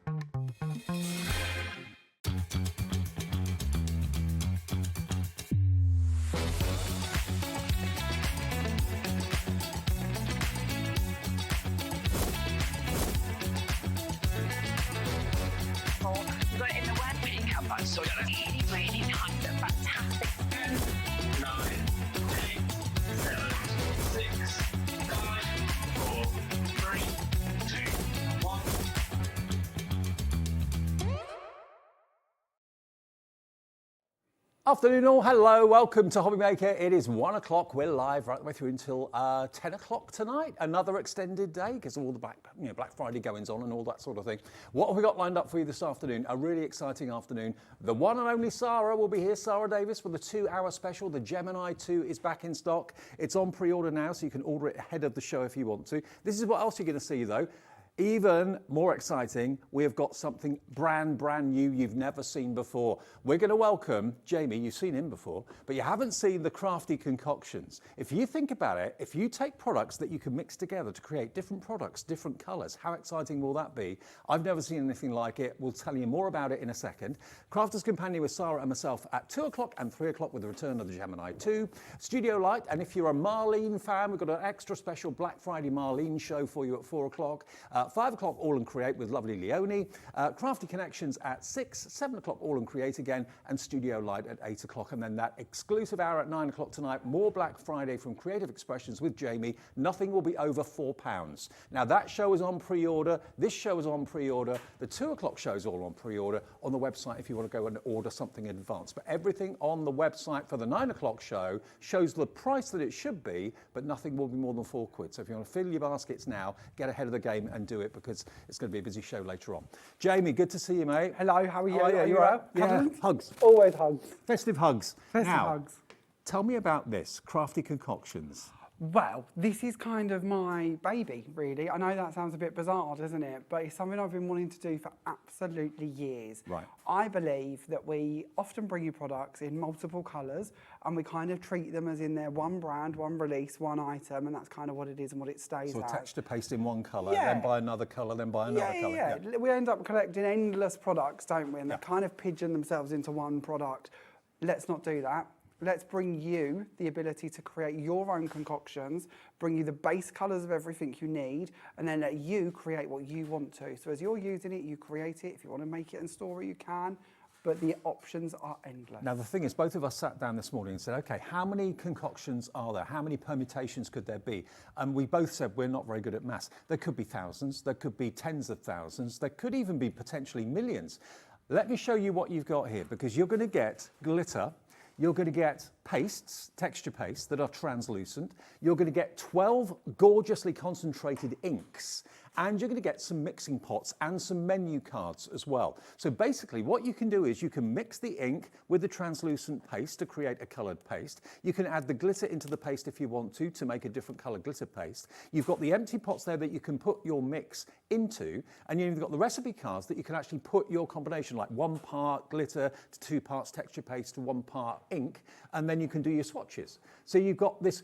You've got it in the word putting cover, so it's really, really kind of fantastic. 10, 9, 8, 7, 6, 5, 4, 3, 2, 1. Afternoon all, hello, welcome to Hobby Maker. It is 1 o'clock, we're live right the way through until 10 o'clock tonight. Another extended day because of all the Black Friday goings on and all that sort of thing. What have we got lined up for you this afternoon? A really exciting afternoon. The one and only Sara will be here, Sara Davies, for the 2-hour special. The Gemini 2 is back in stock. It's on pre-order now, so you can order it ahead of the show if you want to. This is what else you're going to see though. Even more exciting, we have got something brand new you've never seen before. We're going to welcome Jamie. You've seen him before, but you haven't seen the Crafty Concoctions. If you think about it, if you take products that you can mix together to create different products, different colours, how exciting will that be? I've never seen anything like it. We'll tell you more about it in a second. Crafter's Companion with Sara and myself at 2 o'clock and 3 o'clock with the return of the Gemini 2. Studio Light, and if you're a Marlene fan, we've got an extra special Black Friday Marlene show for you at 4 o'clock. 5 o'clock, AALL Create with lovely Leonie. Crafty Connections at 6, 7 o'clock, AALL Create again, and Studio Light at 8 o'clock. And then that exclusive hour at 9 o'clock tonight, more Black Friday from Creative Expressions with Jamie. Nothing will be over £4. Now that show is on pre-order. This show is on pre-order. The 2 o'clock show is all on pre-order on the website if you want to go and order something in advance. But everything on the website for the 9 o'clock show shows the price that it should be, but nothing will be more than £4. So if you want to fill your baskets now, get ahead of the game and do it, because it's going to be a busy show later on. Jamie, good to see you, mate. Hello, how are you? Are you all right? Yeah, hugs. Always hugs. Festive hugs. Festive now, hugs. Tell me about this, Crafty Concoctions. Well, this is kind of my baby, really. I know that sounds a bit bizarre, doesn't it? But it's something I've been wanting to do for absolutely years. Right. I believe that we often bring you products in multiple colours, and we kind of treat them as in their one brand, one release, one item, and that's kind of what it is and what it stays So as. texture paste in one colour, Yeah. then buy another colour, then buy another colour. Yeah. We end up collecting endless products, don't we? And they kind of pigeon themselves into one product. Let's not do that. Let's bring you the ability to create your own concoctions, bring you the base colours of everything you need, and then let you create what you want to. So as you're using it, you create it. If you want to make it and store it, you can. But the options are endless. Now the thing is, both of us sat down this morning and said, okay, how many concoctions are there? How many permutations could there be? And we both said we're not very good at maths. There could be thousands, there could be tens of thousands, there could even be potentially millions. Let me show you what you've got here, because you're going to get glitter. You're going to get pastes, texture pastes that are translucent. You're going to get 12 gorgeously concentrated inks, and you're going to get some mixing pots and some menu cards as well. So basically what you can do is you can mix the ink with the translucent paste to create a coloured paste. You can add the glitter into the paste if you want to make a different colour glitter paste. You've got the empty pots there that you can put your mix into, and you've got the recipe cards that you can actually put your combination, like 1 part glitter to 2 parts texture paste to 1 part ink, and then you can do your swatches. So you've got this.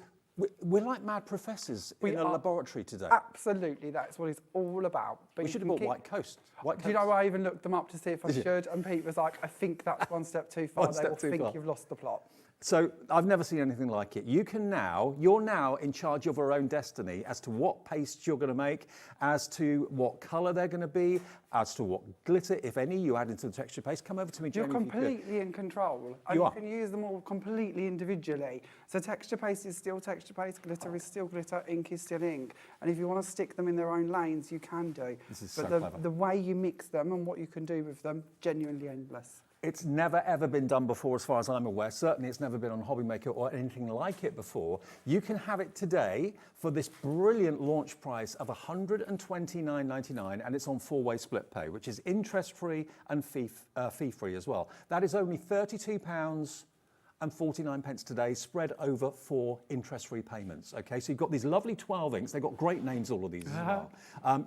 We're like mad professors in a laboratory today. Absolutely, that's what it's all about. But We should have bought White Coast. Do you know, I even looked them up to see if I should, and Pete was like, I think that's one step too far. They will think you've lost the plot. So I've never seen anything like it. You're now in charge of your own destiny as to what pastes you're going to make, as to what colour they're going to be, as to what glitter, if any, you add into the texture paste. Come over to me, Jamie. You're completely in control. And you can use them all completely individually. So texture paste is still texture paste, glitter is still glitter, ink is still ink. And if you want to stick them in their own lanes, you can do. This is but so clever. The way you mix them and what you can do with them, genuinely endless. It's never ever been done before as far as I'm aware. Certainly it's never been on Hobby Maker or anything like it before. You can have it today for this brilliant launch price of $129.99, and it's on 4-way split pay, which is interest-free and fee-free as well. That is only £32.49 today, spread over 4 interest-free payments. Okay, so you've got these lovely 12 inks. They've got great names, all of these as well.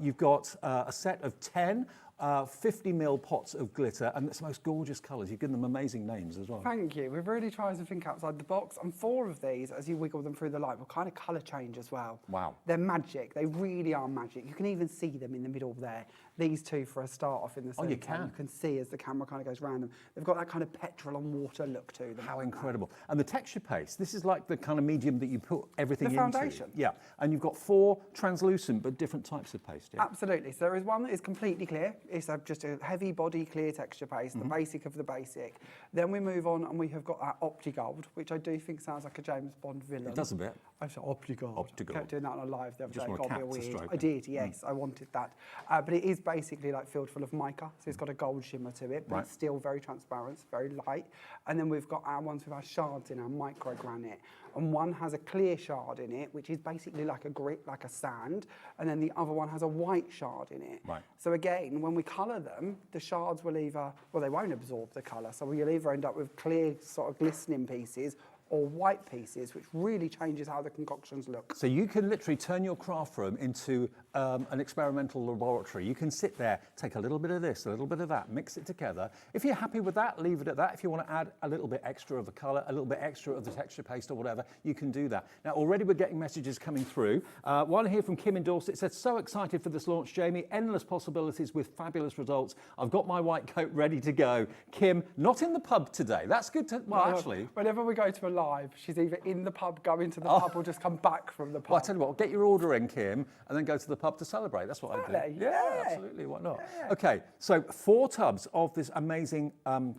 You've got a set of 10 50ml pots of glitter, and it's the most gorgeous colours. You've given them amazing names as well. Thank you. We've really tried to think outside the box, and 4 of these, as you wiggle them through the light, will kind of colour change as well. Wow. They're magic. They really are magic. You can even see them in the middle there. these two for a start off in the Oh, you centre. can. You can see as the camera kind of goes round them. They've got that kind of petrol and water look to them. How incredible. And the texture paste, this is like the kind of medium that you put everything The into. foundation. Yeah, and you've got 4 translucent but different types of paste, yeah? Absolutely. So there is one that is completely clear. It's just a heavy body clear texture paste, the basic of the basic. Then we move on and we have got our Opti-Gold, which I do think sounds like a James Bond villain. It does a bit. I said Opti-Gold. Opti-Gold. Kept doing that on a live the other Just day. want a Got a bit cat to weird. stroke I it. did, yes. I wanted that. But it is basically like filled full of mica. So it's got a gold shimmer to it, but Right. it's still very transparent, it's very light. And then we've got our ones with our shards in, our micro granite. And one has a clear shard in it, which is basically like a grit, like a sand. And then the other one has a white shard in it. Right. So again, when we colour them, the shards will either, well, they won't absorb the colour. So we'll either end up with clear, sort of glistening pieces or white pieces, which really changes how the concoctions look. So you can literally turn your craft room into an experimental laboratory. You can sit there, take a little bit of this, a little bit of that, mix it together. If you're happy with that, leave it at that. If you want to add a little bit extra of the colour, a little bit extra of the texture paste or whatever, you can do that. Now, already we're getting messages coming through. One here from Kim in Dorset says, so excited for this launch, Jamie. Endless possibilities with fabulous results. I've got my white coat ready to go. Kim, not in the pub today. That's good to, well, actually. Whenever we go to a live, she's either in the pub, going to the pub, or just come back from the pub. Well, I tell you what, get your order in, Kim, and then go to the pub to celebrate. That's what I do. Exactly, Yeah, yeah. absolutely. Why not? Okay, so 4 tubs of this amazing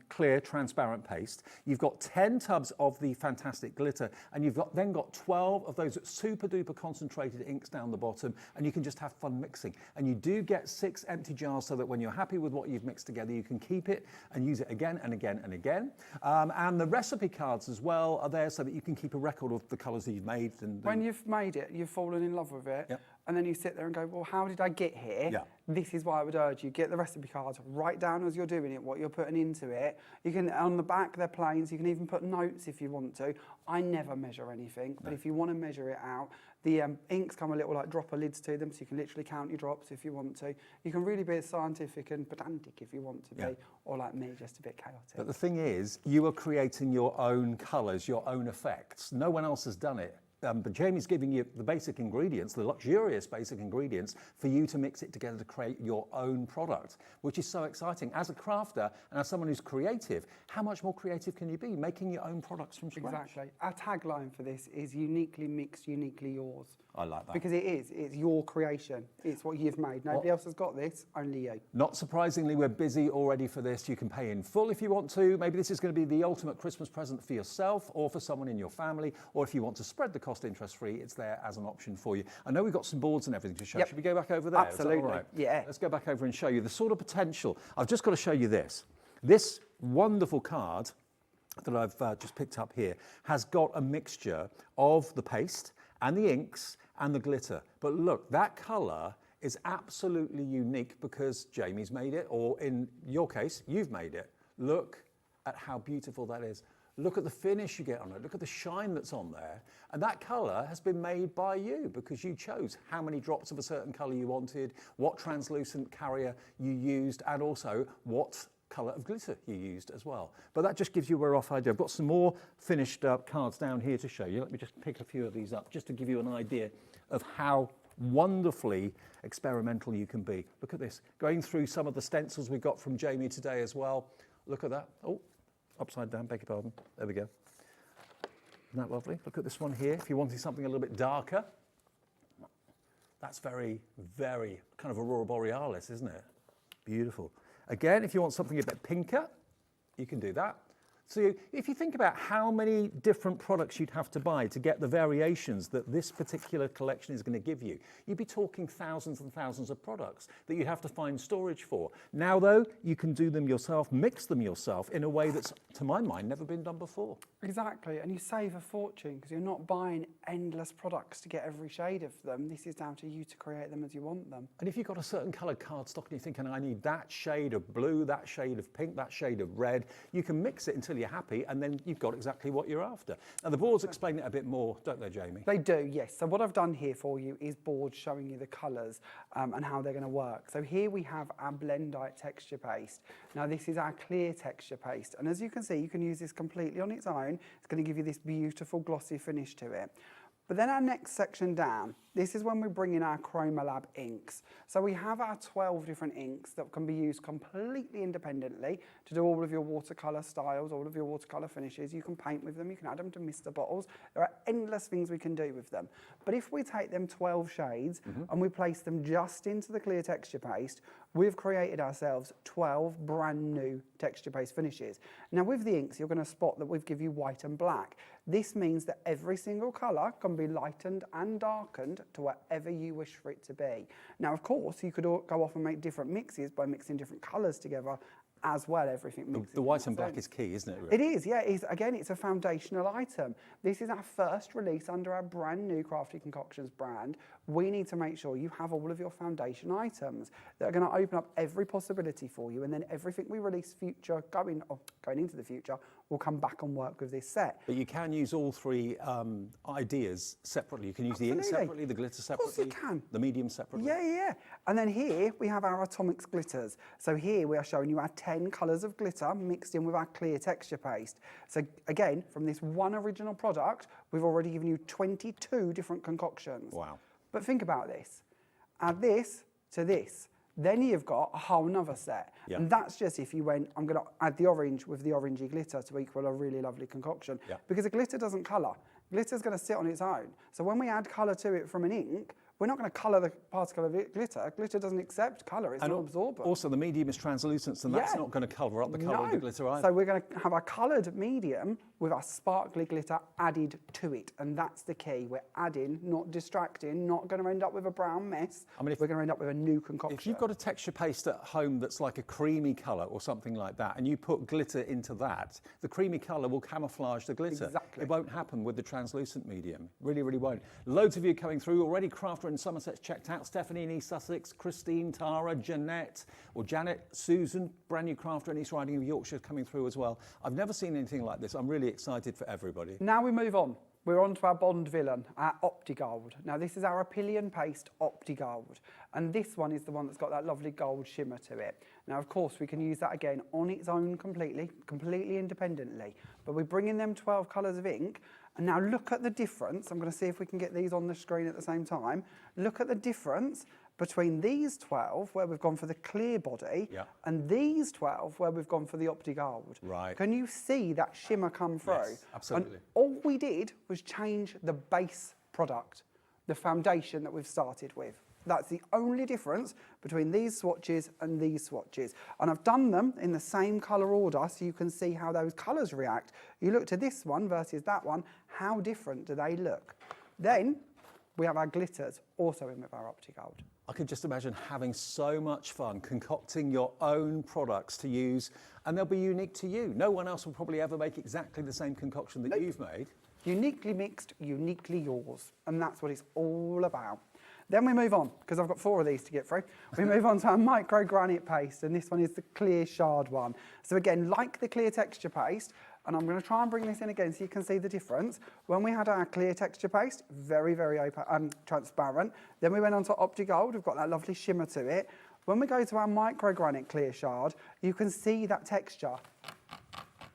clear, transparent paste. You've got 10 tubs of the fantastic glitter, and you've then got 12 of those super duper concentrated inks down the bottom, and you can just have fun mixing. And you do get 6 empty jars so that when you're happy with what you've mixed together, you can keep it and use it again and again and again. And the recipe cards as well are there so that you can keep a record of the colours that you've made. And When you've made it, you've fallen in love with it, Yep. and then you sit there and go, well, how did I get here? Yeah. This is why I would urge you, get the recipe cards, write down as you're doing it what you're putting into it. You can, on the back, they're plain, so you can even put notes if you want to. I never measure anything, but if you want to measure it out, the inks come a little like dropper lids to them, so you can literally count your drops if you want to. You can really be as scientific and pedantic if you want to be, or like me, just a bit chaotic. But the thing is, you are creating your own colours, your own effects. No one else has done it. But Jamie's giving you the basic ingredients, the luxurious basic ingredients, for you to mix it together to create your own product, which is so exciting. As a crafter and as someone who's creative, how much more creative can you be, making your own products from scratch? Exactly. Our tagline for this is uniquely mixed, uniquely yours. I like that. Because it is. It's your creation. It's what you've made. Nobody else has got this, only you. Not surprisingly, we're busy already for this. You can pay in full if you want to. Maybe this is going to be the ultimate Christmas present for yourself or for someone in your family. Or if you want to spread the cost interest-free, it's there as an option for you. I know we've got some boards and everything to show. Yep. Should we go back over there? Is that all Absolutely. right? Yeah. Let's go back over and show you the sort of potential. I've just got to show you this. This wonderful card that I've just picked up here has got a mixture of the paste and the inks and the glitter. But look, that colour is absolutely unique because Jamie's made it, or in your case, you've made it. Look at how beautiful that is. Look at the finish you get on it. Look at the shine that's on there. And that colour has been made by you because you chose how many drops of a certain colour you wanted, what translucent carrier you used, and also what colour of glitter you used as well. But that just gives you a rough idea. I've got some more finished cards down here to show you. Let me just pick a few of these up just to give you an idea of how wonderfully experimental you can be. Look at this. Going through some of the stencils we got from Jamie today as well. Look at that. Oh, upside down, beg your pardon. There we go. Isn't that lovely? Look at this one here. If you're wanting something a little bit darker, that's very, very kind of Aurora Borealis, isn't it? Beautiful. Again, if you want something a bit pinker, you can do that. So if you think about how many different products you'd have to buy to get the variations that this particular collection is going to give you, you'd be talking thousands and thousands of products that you'd have to find storage for. Now, though, you can do them yourself, mix them yourself in a way that's, to my mind, never been done before. Exactly, and you save a fortune because you're not buying endless products to get every shade of them. This is down to you to create them as you want them. And if you've got a certain coloured cardstock and you're thinking, I need that shade of blue, that shade of pink, that shade of red, you can mix it until you're happy, and then you've got exactly what you're after. Now, the boards explain it a bit more, don't they, Jamie? They do, yes. So what I've done here for you is boards showing you the colours and how they're going to work. So here we have our Blendite texture paste. Now, this is our clear texture paste. And as you can see, you can use this completely on its own. It's going to give you this beautiful glossy finish to it. But then our next section down This is when we bring in our ChromaLab inks. So we have our 12 different inks that can be used completely independently to do all of your watercolour styles, all of your watercolour finishes. You can paint with them, you can add them to mister bottles. There are endless things we can do with them. But if we take them 12 shades and we place them just into the clear texture paste, we've created ourselves 12 brand new texture paste finishes. Now with the inks, you're going to spot that we've given you white and black. This means that every single colour can be lightened and darkened to whatever you wish for it to be. Now, of course, you could go off and make different mixes by mixing different colours together as well. Everything mixes. The white and black is key, isn't it? Really? It is, yeah. Again, it's a foundational item. This is our first release under our brand new Crafty Concoctions brand. We need to make sure you have all of your foundation items that are going to open up every possibility for you, and then everything we release going into the future will come back and work with this set. But you can use all three ideas separately. You can use the ink separately, the glitter separately, Of course you can. the medium separately. Yeah. And then here we have our Atomics glitters. So here we are showing you our 10 colours of glitter mixed in with our clear texture paste. So again, from this one original product, we've already given you 22 different concoctions. Wow. But think about this. Add this to this. Then you've got a whole nother set. Yeah. And that's just if you went, I'm going to add the orange with the orangey glitter to equal a really lovely concoction. Yeah. Because a glitter doesn't colour. Glitter's going to sit on its own. So when we add colour to it from an ink, we're not going to colour the particle of it glitter. Glitter doesn't accept colour, it's not absorbent. Also, the medium is translucent, and that's not going to cover up the colour of the glitter either. So we're going to have our coloured medium with our sparkly glitter added to it, and that's the key. We're adding, not distracting, not going to end up with a brown mess. I mean, we're going to end up with a new concoction. If you've got a texture paste at home that's like a creamy colour or something like that, and you put glitter into that, the creamy colour will camouflage the glitter. Exactly. It won't happen with the translucent medium. Really, really won't. Loads of you coming through already. Crafter in Somerset's checked out. Stephanie in East Sussex, Christine, Tara, Janet, Susan, brand new crafter in East Riding of Yorkshire coming through as well. I've never seen anything like this. I'm really excited for everybody. Now we move on. We're on to our Bond villain, our OptiGold. Now this is our Apillion Paste OptiGold. And this one is the one that's got that lovely gold shimmer to it. Now of course we can use that again on its own completely independently. But we bring in them 12 colours of ink. And now look at the difference. I'm going to see if we can get these on the screen at the same time. Look at the difference between these 12, where we've gone for the clear body, and these 12, where we've gone for the OptiGold. Right. Can you see that shimmer come through? Yes, absolutely. And all we did was change the base product, the foundation that we've started with. That's the only difference between these swatches and these swatches. And I've done them in the same colour order so you can see how those colours react. You look to this one versus that one, how different do they look? Then we have our glitters also in with our OptiGold. I could just imagine having so much fun concocting your own products to use, and they'll be unique to you. No one else will probably ever make exactly the same concoction that you've made. Uniquely mixed, uniquely yours. And that's what it's all about. Then we move on, because I've got 4 of these to get through. We move on to our micro granite paste, and this one is the clear shard one. So again, like the clear texture paste, and I'm going to try and bring this in again so you can see the difference. When we had our clear texture paste, very, very open, transparent. Then we went on to OptiGold, we've got that lovely shimmer to it. When we go to our micro granite clear shard, you can see that texture.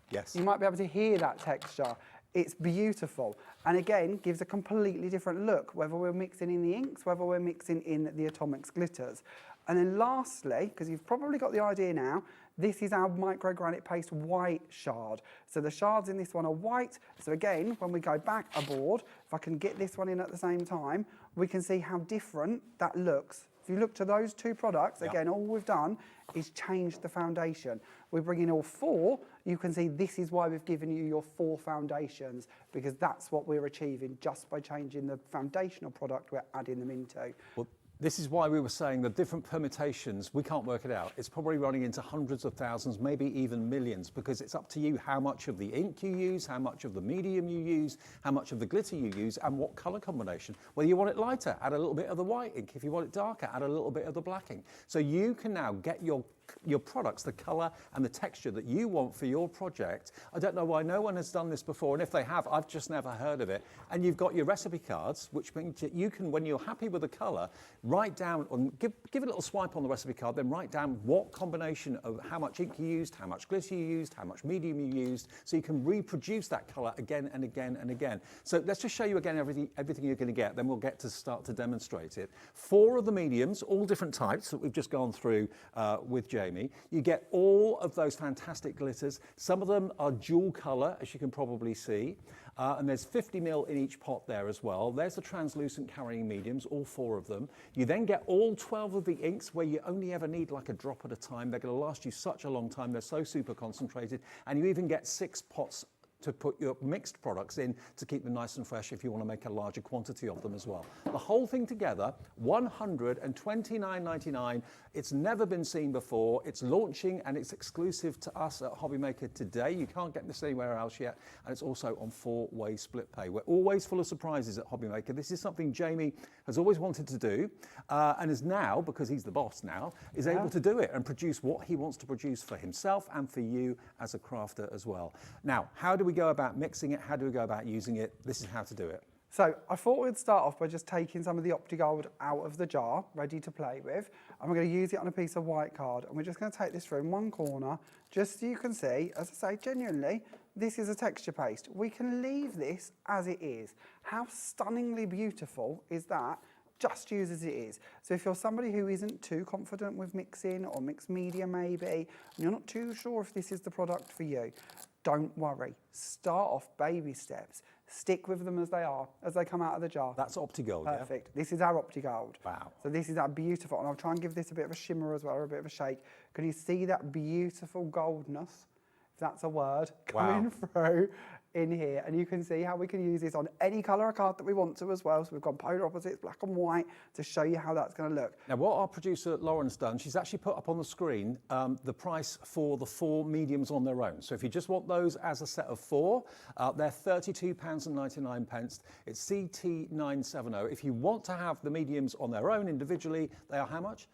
Yes. You might be able to hear that texture. It's beautiful, and again gives a completely different look, whether we're mixing in the inks, whether we're mixing in the Atomics glitters. And then lastly, because you've probably got the idea now, this is our micro granite paste white shard. So the shards in this one are white. So again, when we go back a board, if I can get this one in at the same time, we can see how different that looks. If you look to those 2 products, again, all we've done is change the foundation. We bring in all 4, you can see this is why we've given you your 4 foundations, because that's what we're achieving just by changing the foundational product we're adding them into. Well, this is why we were saying the different permutations, we can't work it out. It's probably running into hundreds of thousands, maybe even millions, because it's up to you how much of the ink you use, how much of the medium you use, how much of the glitter you use, and what colour combination. Whether you want it lighter, add a little bit of the white ink. If you want it darker, add a little bit of the black ink. So you can now get your your products, the colour and the texture that you want for your project. I don't know why no one has done this before, and if they have, I've just never heard of it. And you've got your recipe cards, which means that you can, when you're happy with the colour, write down, and give a little swipe on the recipe card, then write down what combination of how much ink you used, how much glitter you used, how much medium you used, so you can reproduce that colour again and again and again. So let's just show you again everything you're going to get, then we'll get to start to demonstrate it. 4 of the mediums, all different types that we've just gone through with Jamie. You get all of those fantastic glitters. Some of them are dual colour, as you can probably see. And there's 50 ml in each pot there as well. There's the translucent carrying mediums, all 4 of them. You then get all 12 of the inks where you only ever need like a drop at a time. They're going to last you such a long time. They're so super concentrated. And you even get 6 pots to put your mixed products in to keep them nice and fresh if you want to make a larger quantity of them as well. The whole thing together, $129.99. It's never been seen before. It's launching and it's exclusive to us at Hobbymaker today. You can't get this anywhere else yet. And it's also on 4-way split pay. We're always full of surprises at Hobbymaker. This is something Jamie has always wanted to do and is now, because he's the boss now, is able to do it and produce what he wants to produce for himself and for you as a crafter as well. Now, how do we go about mixing it? How do we go about using it? This is how to do it. So I thought we'd start off by just taking some of the OptiGold out of the jar, ready to play with. And we're going to use it on a piece of white card. And we're just going to take this through in one corner, just so you can see, as I say, genuinely, this is a texture paste. We can leave this as it is. How stunningly beautiful is that? Just use as it is. So if you're somebody who isn't too confident with mixing or mixed media maybe, and you're not too sure if this is the product for you, don't worry. Start off baby steps. Stick with them as they are, as they come out of the jar. That's OptiGold, Perfect. Yeah? This is our OptiGold. Wow. So this is our beautiful, and I'll try and give this a bit of a shimmer as well, or a bit of a shake. Can you see that beautiful goldness, if that's a word, coming through in here? And you can see how we can use this on any colour of card that we want to as well. So we've got polar opposites, black and white, to show you how that's going to look. Now, what our producer Lauren's done, she's actually put up on the screen the price for the 4 mediums on their own. So if you just want those as a set of 4, they're £32.99. It's CT970. If you want to have the mediums on their own individually, they are how much?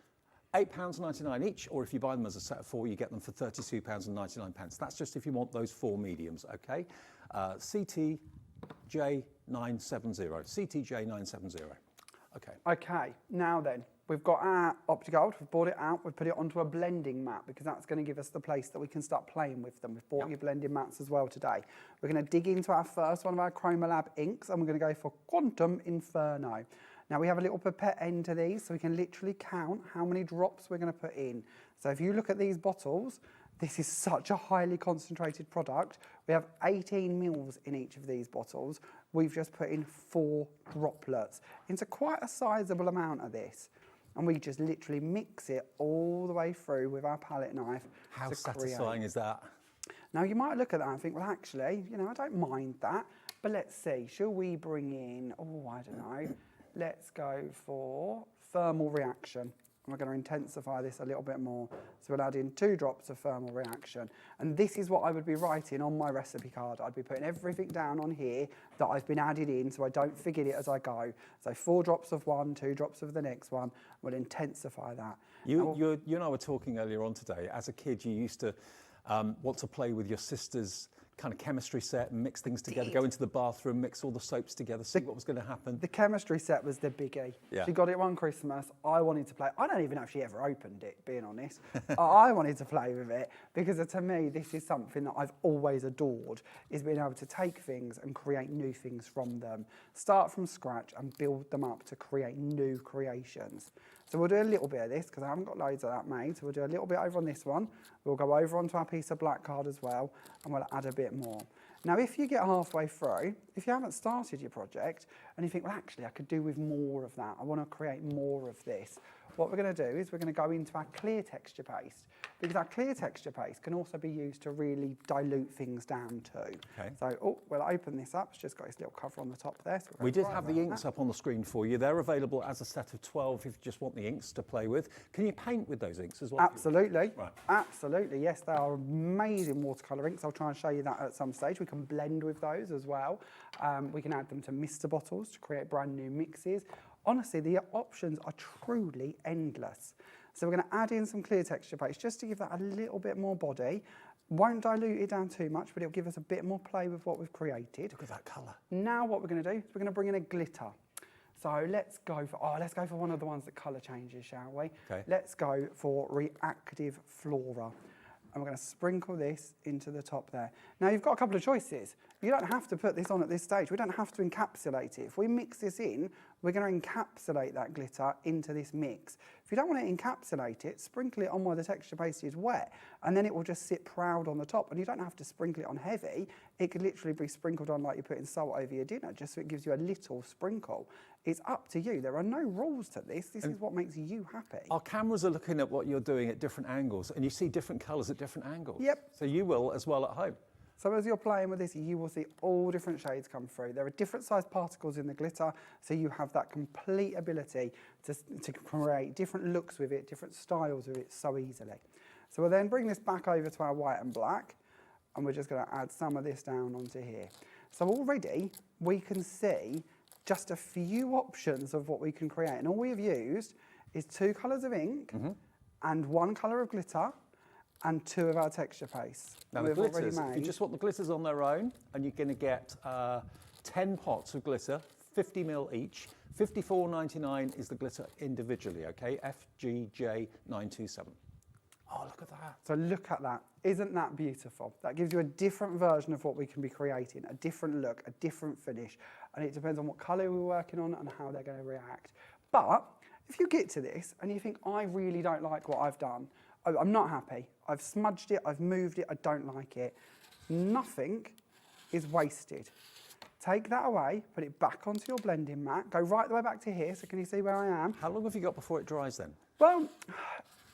£8.99 each, or if you buy them as a set of 4, you get them for £32.99. That's just if you want those 4 mediums, okay? CTJ970, CTJ970, okay. Okay, now then, we've got our OptiGold, we've brought it out, we've put it onto a blending mat because that's going to give us the place that we can start playing with them. We've bought your blending mats as well today. We're going to dig into our first one of our Chroma inks, and we're going to go for Quantum Inferno. Now we have a little pipette end to these, so we can literally count how many drops we're going to put in. So if you look at these bottles, this is such a highly concentrated product. We have 18 mils in each of these bottles. We've just put in 4 droplets into quite a sizable amount of this. And we just literally mix it all the way through with our palette knife. How satisfying is that? Now you might look at that and think, well, actually, you know, I don't mind that. But let's see, shall we bring in, oh, I don't know. Let's go for thermal reaction. We're going to intensify this a little bit more. So we'll add in 2 drops of thermal reaction. And this is what I would be writing on my recipe card. I'd be putting everything down on here that I've been added in so I don't forget it as I go. So 4 drops of one, 2 drops of the next one. We'll intensify that. You and I were talking earlier on today. As a kid, you used to want to play with your sister's kind of chemistry set and mix things together, go into the bathroom, mix all the soaps together, see what was going to happen. The chemistry set was the biggie. Yeah. She got it one Christmas. I wanted to play. I don't even know if she ever opened it, being honest. I wanted to play with it because to me, this is something that I've always adored, is being able to take things and create new things from them. Start from scratch and build them up to create new creations. So we'll do a little bit of this because I haven't got loads of that made. So we'll do a little bit over on this one. We'll go over onto our piece of black card as well, and we'll add a bit more. Now, if you get halfway through, if you haven't started your project and you think, well, actually, I could do with more of that. I want to create more of this. What we're going to do is we're going to go into our clear texture paste, because our clear texture paste can also be used to really dilute things down too. Okay. So, we'll open this up. It's just got this little cover on the top there. So we did have the inks up on the screen for you. They're available as a set of 12 if you just want the inks to play with. Can you paint with those inks as well? Absolutely. Right. Absolutely, yes. They are amazing watercolour inks. I'll try and show you that at some stage. We can blend with those as well. We can add them to mister bottles to create brand new mixes. Honestly, the options are truly endless. So we're going to add in some clear texture paste just to give that a little bit more body. Won't dilute it down too much, but it'll give us a bit more play with what we've created. Look at that colour. Now what we're going to do is we're going to bring in a glitter. So let's go for one of the ones that colour changes, shall we? Okay. Let's go for Reactive Flora. And we're going to sprinkle this into the top there. Now you've got a couple of choices. You don't have to put this on at this stage. We don't have to encapsulate it. If we mix this in, we're going to encapsulate that glitter into this mix. If you don't want to encapsulate it, sprinkle it on where the texture paste is wet, and then it will just sit proud on the top. And you don't have to sprinkle it on heavy. It could literally be sprinkled on like you're putting salt over your dinner, just so it gives you a little sprinkle. It's up to you. There are no rules to this. This is what makes you happy. Our cameras are looking at what you're doing at different angles, and you see different colours at different angles. Yep. So you will as well at home. So as you're playing with this, you will see all different shades come through. There are different sized particles in the glitter, so you have that complete ability to create different looks with it, different styles with it so easily. So we'll then bring this back over to our white and black, and we're just going to add some of this down onto here. So already we can see just a few options of what we can create, and all we've used is 2 colours of ink and 1 colour of glitter and 2 of our texture paste. Now the glitters, if you just want the glitters on their own, and you're going to get 10 pots of glitter, 50 ml each. $54.99 is the glitter individually, okay? FGJ927. Oh, look at that. So look at that. Isn't that beautiful? That gives you a different version of what we can be creating, a different look, a different finish. And it depends on what colour we're working on and how they're going to react. But if you get to this and you think, I really don't like what I've done, I'm not happy, I've smudged it, I've moved it, I don't like it, nothing is wasted. Take that away, put it back onto your blending mat, go right the way back to here, so can you see where I am? How long have you got before it dries then? Well,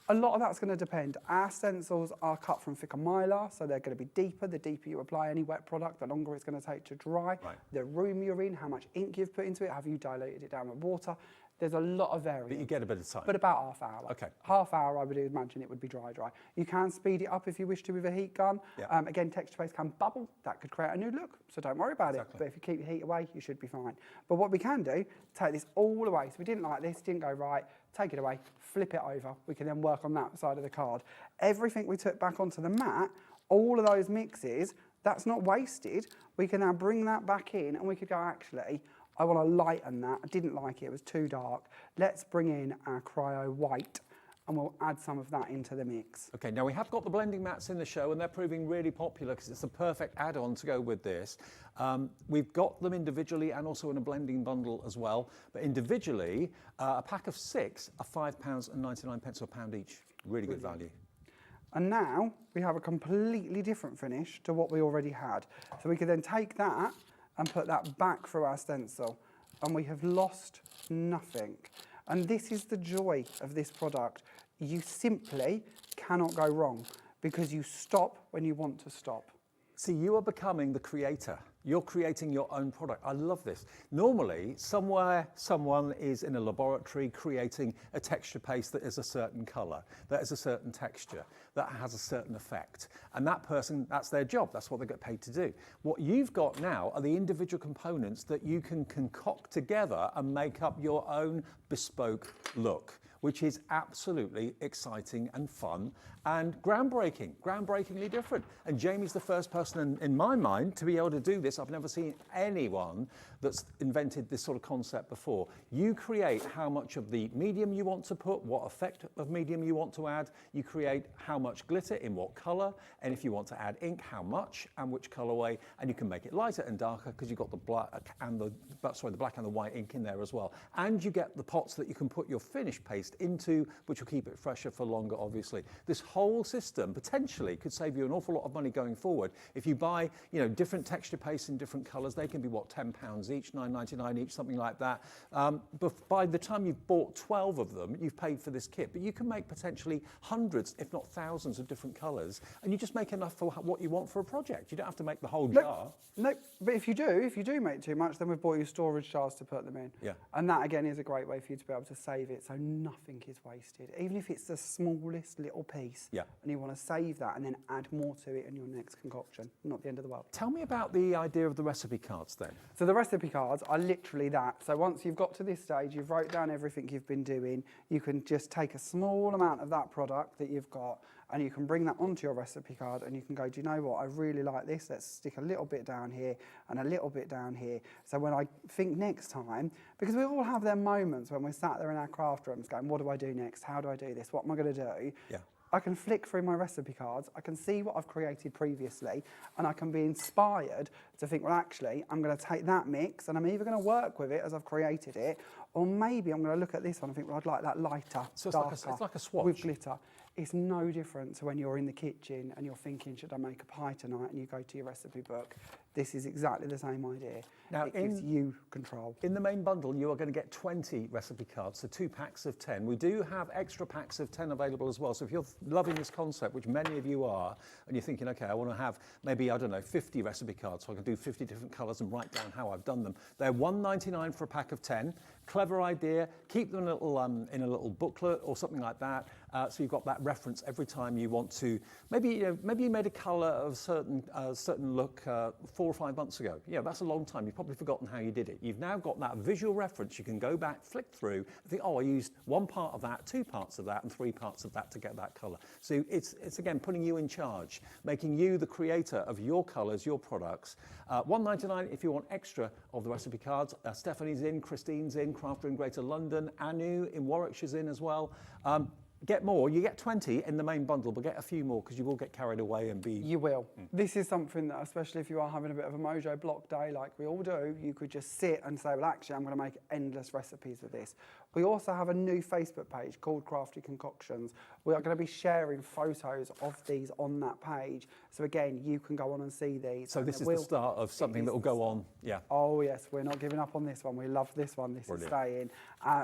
a lot of that's going to depend. Our stencils are cut from thicker mylar, so they're going to be deeper. The deeper you apply any wet product, the longer it's going to take to dry. Right. The room you're in, how much ink you've put into it, have you diluted it down with water? There's a lot of variance. But you get a bit of time. But about half hour. Okay. Half hour, I would imagine it would be dry. You can speed it up if you wish to with a heat gun. Yeah. Again, texture paste can bubble. That could create a new look, so don't worry about it. But if you keep the heat away, you should be fine. But what we can do, take this all away. So we didn't like this, didn't go right, take it away, flip it over. We can then work on that side of the card. Everything we took back onto the mat, all of those mixes, that's not wasted. We can now bring that back in and we could go, actually, I want to lighten that. I didn't like it, it was too dark. Let's bring in our cryo white and we'll add some of that into the mix. Okay, now we have got the blending mats in the show and they're proving really popular because it's the perfect add-on to go with this. We've got them individually and also in a blending bundle as well. But individually, a pack of 6 are £5.99 or a pound each. Really good value. And now we have a completely different finish to what we already had. So we could then take that and put that back through our stencil, and we have lost nothing. And this is the joy of this product. You simply cannot go wrong because you stop when you want to stop. See, you are becoming the creator. You're creating your own product. I love this. Normally, somewhere, someone is in a laboratory creating a texture paste that is a certain color, that is a certain texture, that has a certain effect. And that person, that's their job. That's what they get paid to do. What you've got now are the individual components that you can concoct together and make up your own bespoke look, which is absolutely exciting and fun and groundbreakingly different. And Jamie's the first person in my mind to be able to do this. I've never seen anyone that's invented this sort of concept before. You create how much of the medium you want to put, what effect of medium you want to add. You create how much glitter in what color, and if you want to add ink, how much and which colorway, and you can make it lighter and darker because you've got the black and the black and the white ink in there as well. And you get the pots that you can put your finished paste into, which will keep it fresher for longer, obviously. This whole system potentially could save you an awful lot of money going forward. If you buy, different texture pastes in different colors, they can be, what, £10 each, £9.99 each, something like that. But by the time you've bought 12 of them, you've paid for this kit. But you can make potentially hundreds, if not thousands, of different colors, and you just make enough for what you want for a project. You don't have to make the whole jar. No, but if you do make too much, then we've bought you storage jars to put them in. Yeah. And that, again, is a great way for you to be able to save it, so nothing nothing is wasted. Even if it's the smallest little piece, Yeah. and you want to save that and then add more to it in your next concoction, not the end of the world. Tell me about the idea of the recipe cards then. So the recipe cards are literally that. So once you've got to this stage, you've wrote down everything you've been doing, you can just take a small amount of that product that you've got and you can bring that onto your recipe card and you can go, do you know what, I really like this, let's stick a little bit down here and a little bit down here. So when I think next time, because we all have them moments when we're sat there in our craft rooms going, what do I do next? How do I do this? What am I going to do? Yeah. I can flick through my recipe cards, I can see what I've created previously, and I can be inspired to think, well, actually, I'm going to take that mix and I'm either going to work with it as I've created it, or maybe I'm going to look at this one and think, well, I'd like that lighter, So darker, it's like a swatch. with glitter. It's no different to when you're in the kitchen and you're thinking, should I make a pie tonight? And you go to your recipe book. This is exactly the same idea. Now, it gives you control. In the main bundle, you are going to get 20 recipe cards, so 2 packs of 10. We do have extra packs of 10 available as well. So if you're loving this concept, which many of you are, and you're thinking, okay, I want to have maybe, I don't know, 50 recipe cards, so I can do 50 different colours and write down how I've done them. They're $1.99 for a pack of 10. Clever idea. Keep them in a little booklet or something like that. So you've got that reference every time you want to. Maybe you made a colour of certain look 4 or 5 months ago. Yeah, that's a long time. You've probably forgotten how you did it. You've now got that visual reference. You can go back, flick through, and think, oh, I used 1 part of that, 2 parts of that, and 3 parts of that to get that colour. So it's again putting you in charge, making you the creator of your colours, your products. $1.99 if you want extra of the recipe cards. Stephanie's in, Christine's in, Crafter in Greater London, Anu in Warwickshire's in as well. Get more. You get 20 in the main bundle, but get a few more because you will get carried away and be... You will. This is something that, especially if you are having a bit of a mojo block day like we all do, you could just sit and say, well, actually, I'm going to make endless recipes with this. We also have a new Facebook page called Crafty Concoctions. We are going to be sharing photos of these on that page. So again, you can go on and see these. So this is the start of something that will go on. Yeah. Oh yes, we're not giving up on this one. We love this one. This Brilliant. is staying.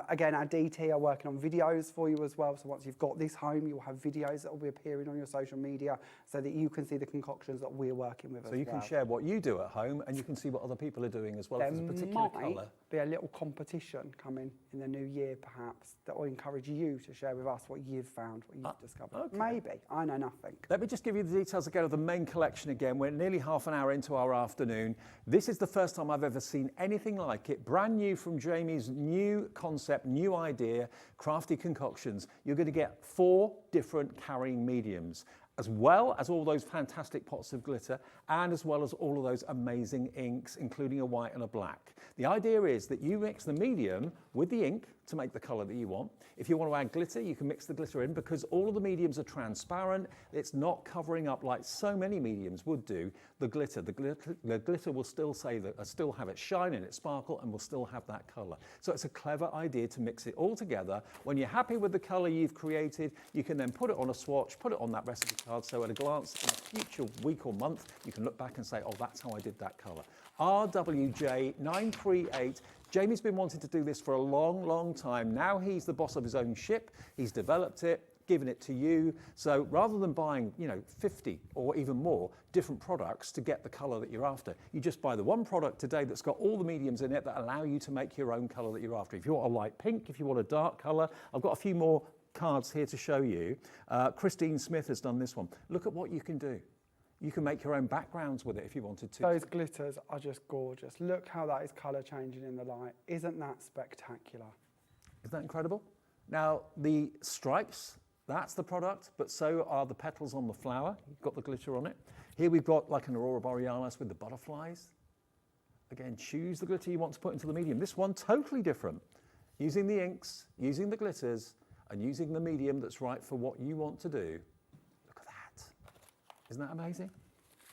Again, our DT are working on videos for you as well. So once you've got this home, you'll have videos that will be appearing on your social media so that you can see the concoctions that we're working with as well. So you can share what you do at home and you can see what other people are doing as well. There If there's a particular might colour. be a little competition coming in the new year, perhaps, that will encourage you to share with us what you've found, what you've discovered. okay. Maybe. I know nothing. Let me just give you the details again of the main collection again. We're nearly half an hour into our afternoon. This is the first time I've ever seen anything like it. Brand new from Jamie's new concept, new idea, Crafty Concoctions. You're going to get 4 different carrying mediums, as well as all those fantastic pots of glitter, and as well as all of those amazing inks, including a white and a black. The idea is that you mix the medium with the ink to make the colour that you want. If you want to add glitter, you can mix the glitter in because all of the mediums are transparent. It's not covering up like so many mediums would do the glitter. The glitter will still still have its shine and its sparkle and will still have that colour. So it's a clever idea to mix it all together. When you're happy with the colour you've created, you can then put it on a swatch, put it on that recipe card, so at a glance in a future week or month, you can look back and say, oh, that's how I did that colour. RWJ938. Jamie's been wanting to do this for a long, long time. Now he's the boss of his own ship. He's developed it, given it to you. So rather than buying, 50 or even more different products to get the colour that you're after, you just buy the one product today that's got all the mediums in it that allow you to make your own colour that you're after. If you want a light pink, if you want a dark colour, I've got a few more cards here to show you. Christine Smith has done this one. Look at what you can do. You can make your own backgrounds with it if you wanted to. Those glitters are just gorgeous. Look how that is colour changing in the light. Isn't that spectacular? Isn't that incredible? Now, the stripes, that's the product, but so are the petals on the flower. You've got the glitter on it. Here we've got like an Aurora Borealis with the butterflies. Again, choose the glitter you want to put into the medium. This one, totally different. Using the inks, using the glitters, and using the medium that's right for what you want to do. Look at that. Isn't that amazing?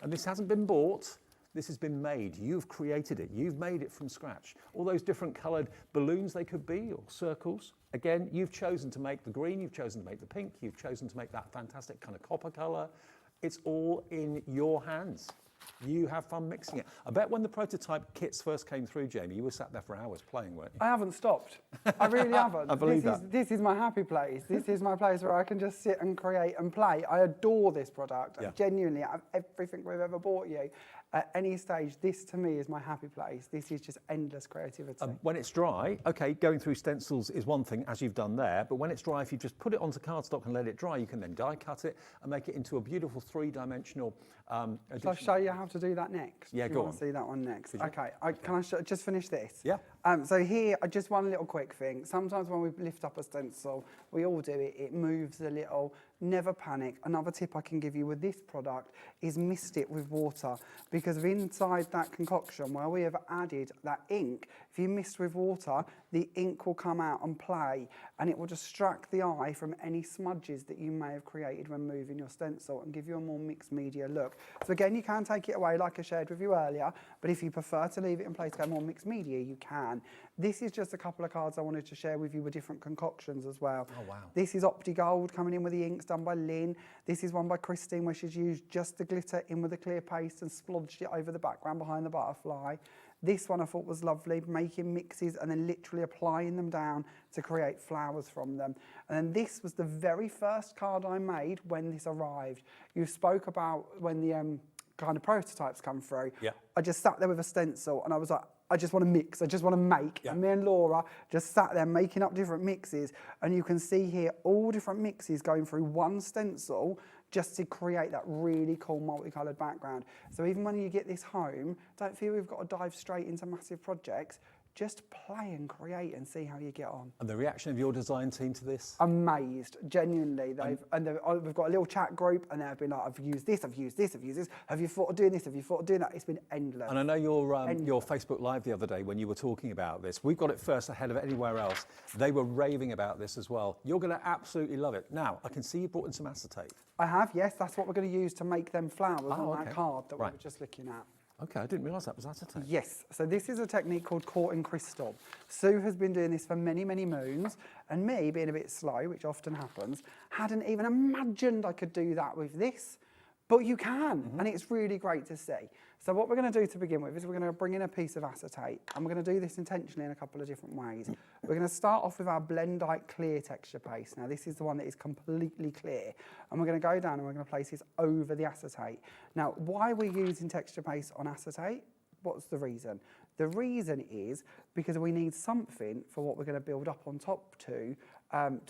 And this hasn't been bought. This has been made. You've created it. You've made it from scratch. All those different coloured balloons they could be, or circles. Again, you've chosen to make the green. You've chosen to make the pink. You've chosen to make that fantastic kind of copper colour. It's all in your hands. You have fun mixing it. I bet when the prototype kits first came through, Jamie, you were sat there for hours playing, weren't you? I haven't stopped. I really haven't. I believe that. This is my happy place. This is my place where I can just sit and create and play. I adore this product. Yeah. Genuinely, out of everything we've ever bought you, at any stage, this to me is my happy place. This is just endless creativity. When it's dry, okay, going through stencils is one thing, as you've done there, but when it's dry, if you just put it onto cardstock and let it dry, you can then die cut it and make it into a beautiful three-dimensional Shall I show you how to do that next? Yeah, Do go you want on. to see that one next? Okay, can I just finish this? Yeah. So here, just one little quick thing. Sometimes when we lift up a stencil, we all do it, it moves a little. Never panic. Another tip I can give you with this product is mist it with water, because inside that concoction where we have added that ink, if you mist with water, the ink will come out and play, and it will distract the eye from any smudges that you may have created when moving your stencil and give you a more mixed media look. So again, you can take it away like I shared with you earlier, but if you prefer to leave it in place to go more mixed media, you can. This is just a couple of cards I wanted to share with you with different concoctions as well. Oh, wow. This is OptiGold coming in with the inks done by Lynn. This is one by Christine where she's used just the glitter in with the clear paste and splodged it over the background behind the butterfly. This one I thought was lovely, making mixes and then literally applying them down to create flowers from them. And then this was the very first card I made when this arrived. You spoke about when the kind of prototypes come through. Yeah. I just sat there with a stencil and I was like, I just want to mix, I just want to make. Yeah. And me and Laura just sat there making up different mixes, and you can see here all different mixes going through one stencil just to create that really cool multicoloured background. So even when you get this home, don't feel we've got to dive straight into massive projects. Just play and create and see how you get on. And the reaction of your design team to this? Amazed, genuinely. We've got a little chat group, and they've been like, I've used this, I've used this, I've used this. Have you thought of doing this? Have you thought of doing that? It's been endless. And I know your Facebook Live the other day when you were talking about this, we got it first ahead of anywhere else. They were raving about this as well. You're going to absolutely love it. Now, I can see you brought in some acetate. I have, yes. That's what we're going to use to make them flowers on okay. that card that we Right. were just looking at. Okay, I didn't realise that was acetate. Yes, so this is a technique called caught in crystal. Sue has been doing this for many, many moons, and me, being a bit slow, which often happens, hadn't even imagined I could do that with this, but you can, and it's really great to see. So what we're going to do to begin with is we're going to bring in a piece of acetate, and we're going to do this intentionally in a couple of different ways. We're going to start off with our Blendite clear texture paste. Now this is the one that is completely clear, and we're going to go down and we're going to place this over the acetate. Now why we're using texture paste on acetate? What's the reason? The reason is because we need something for what we're going to build up on top to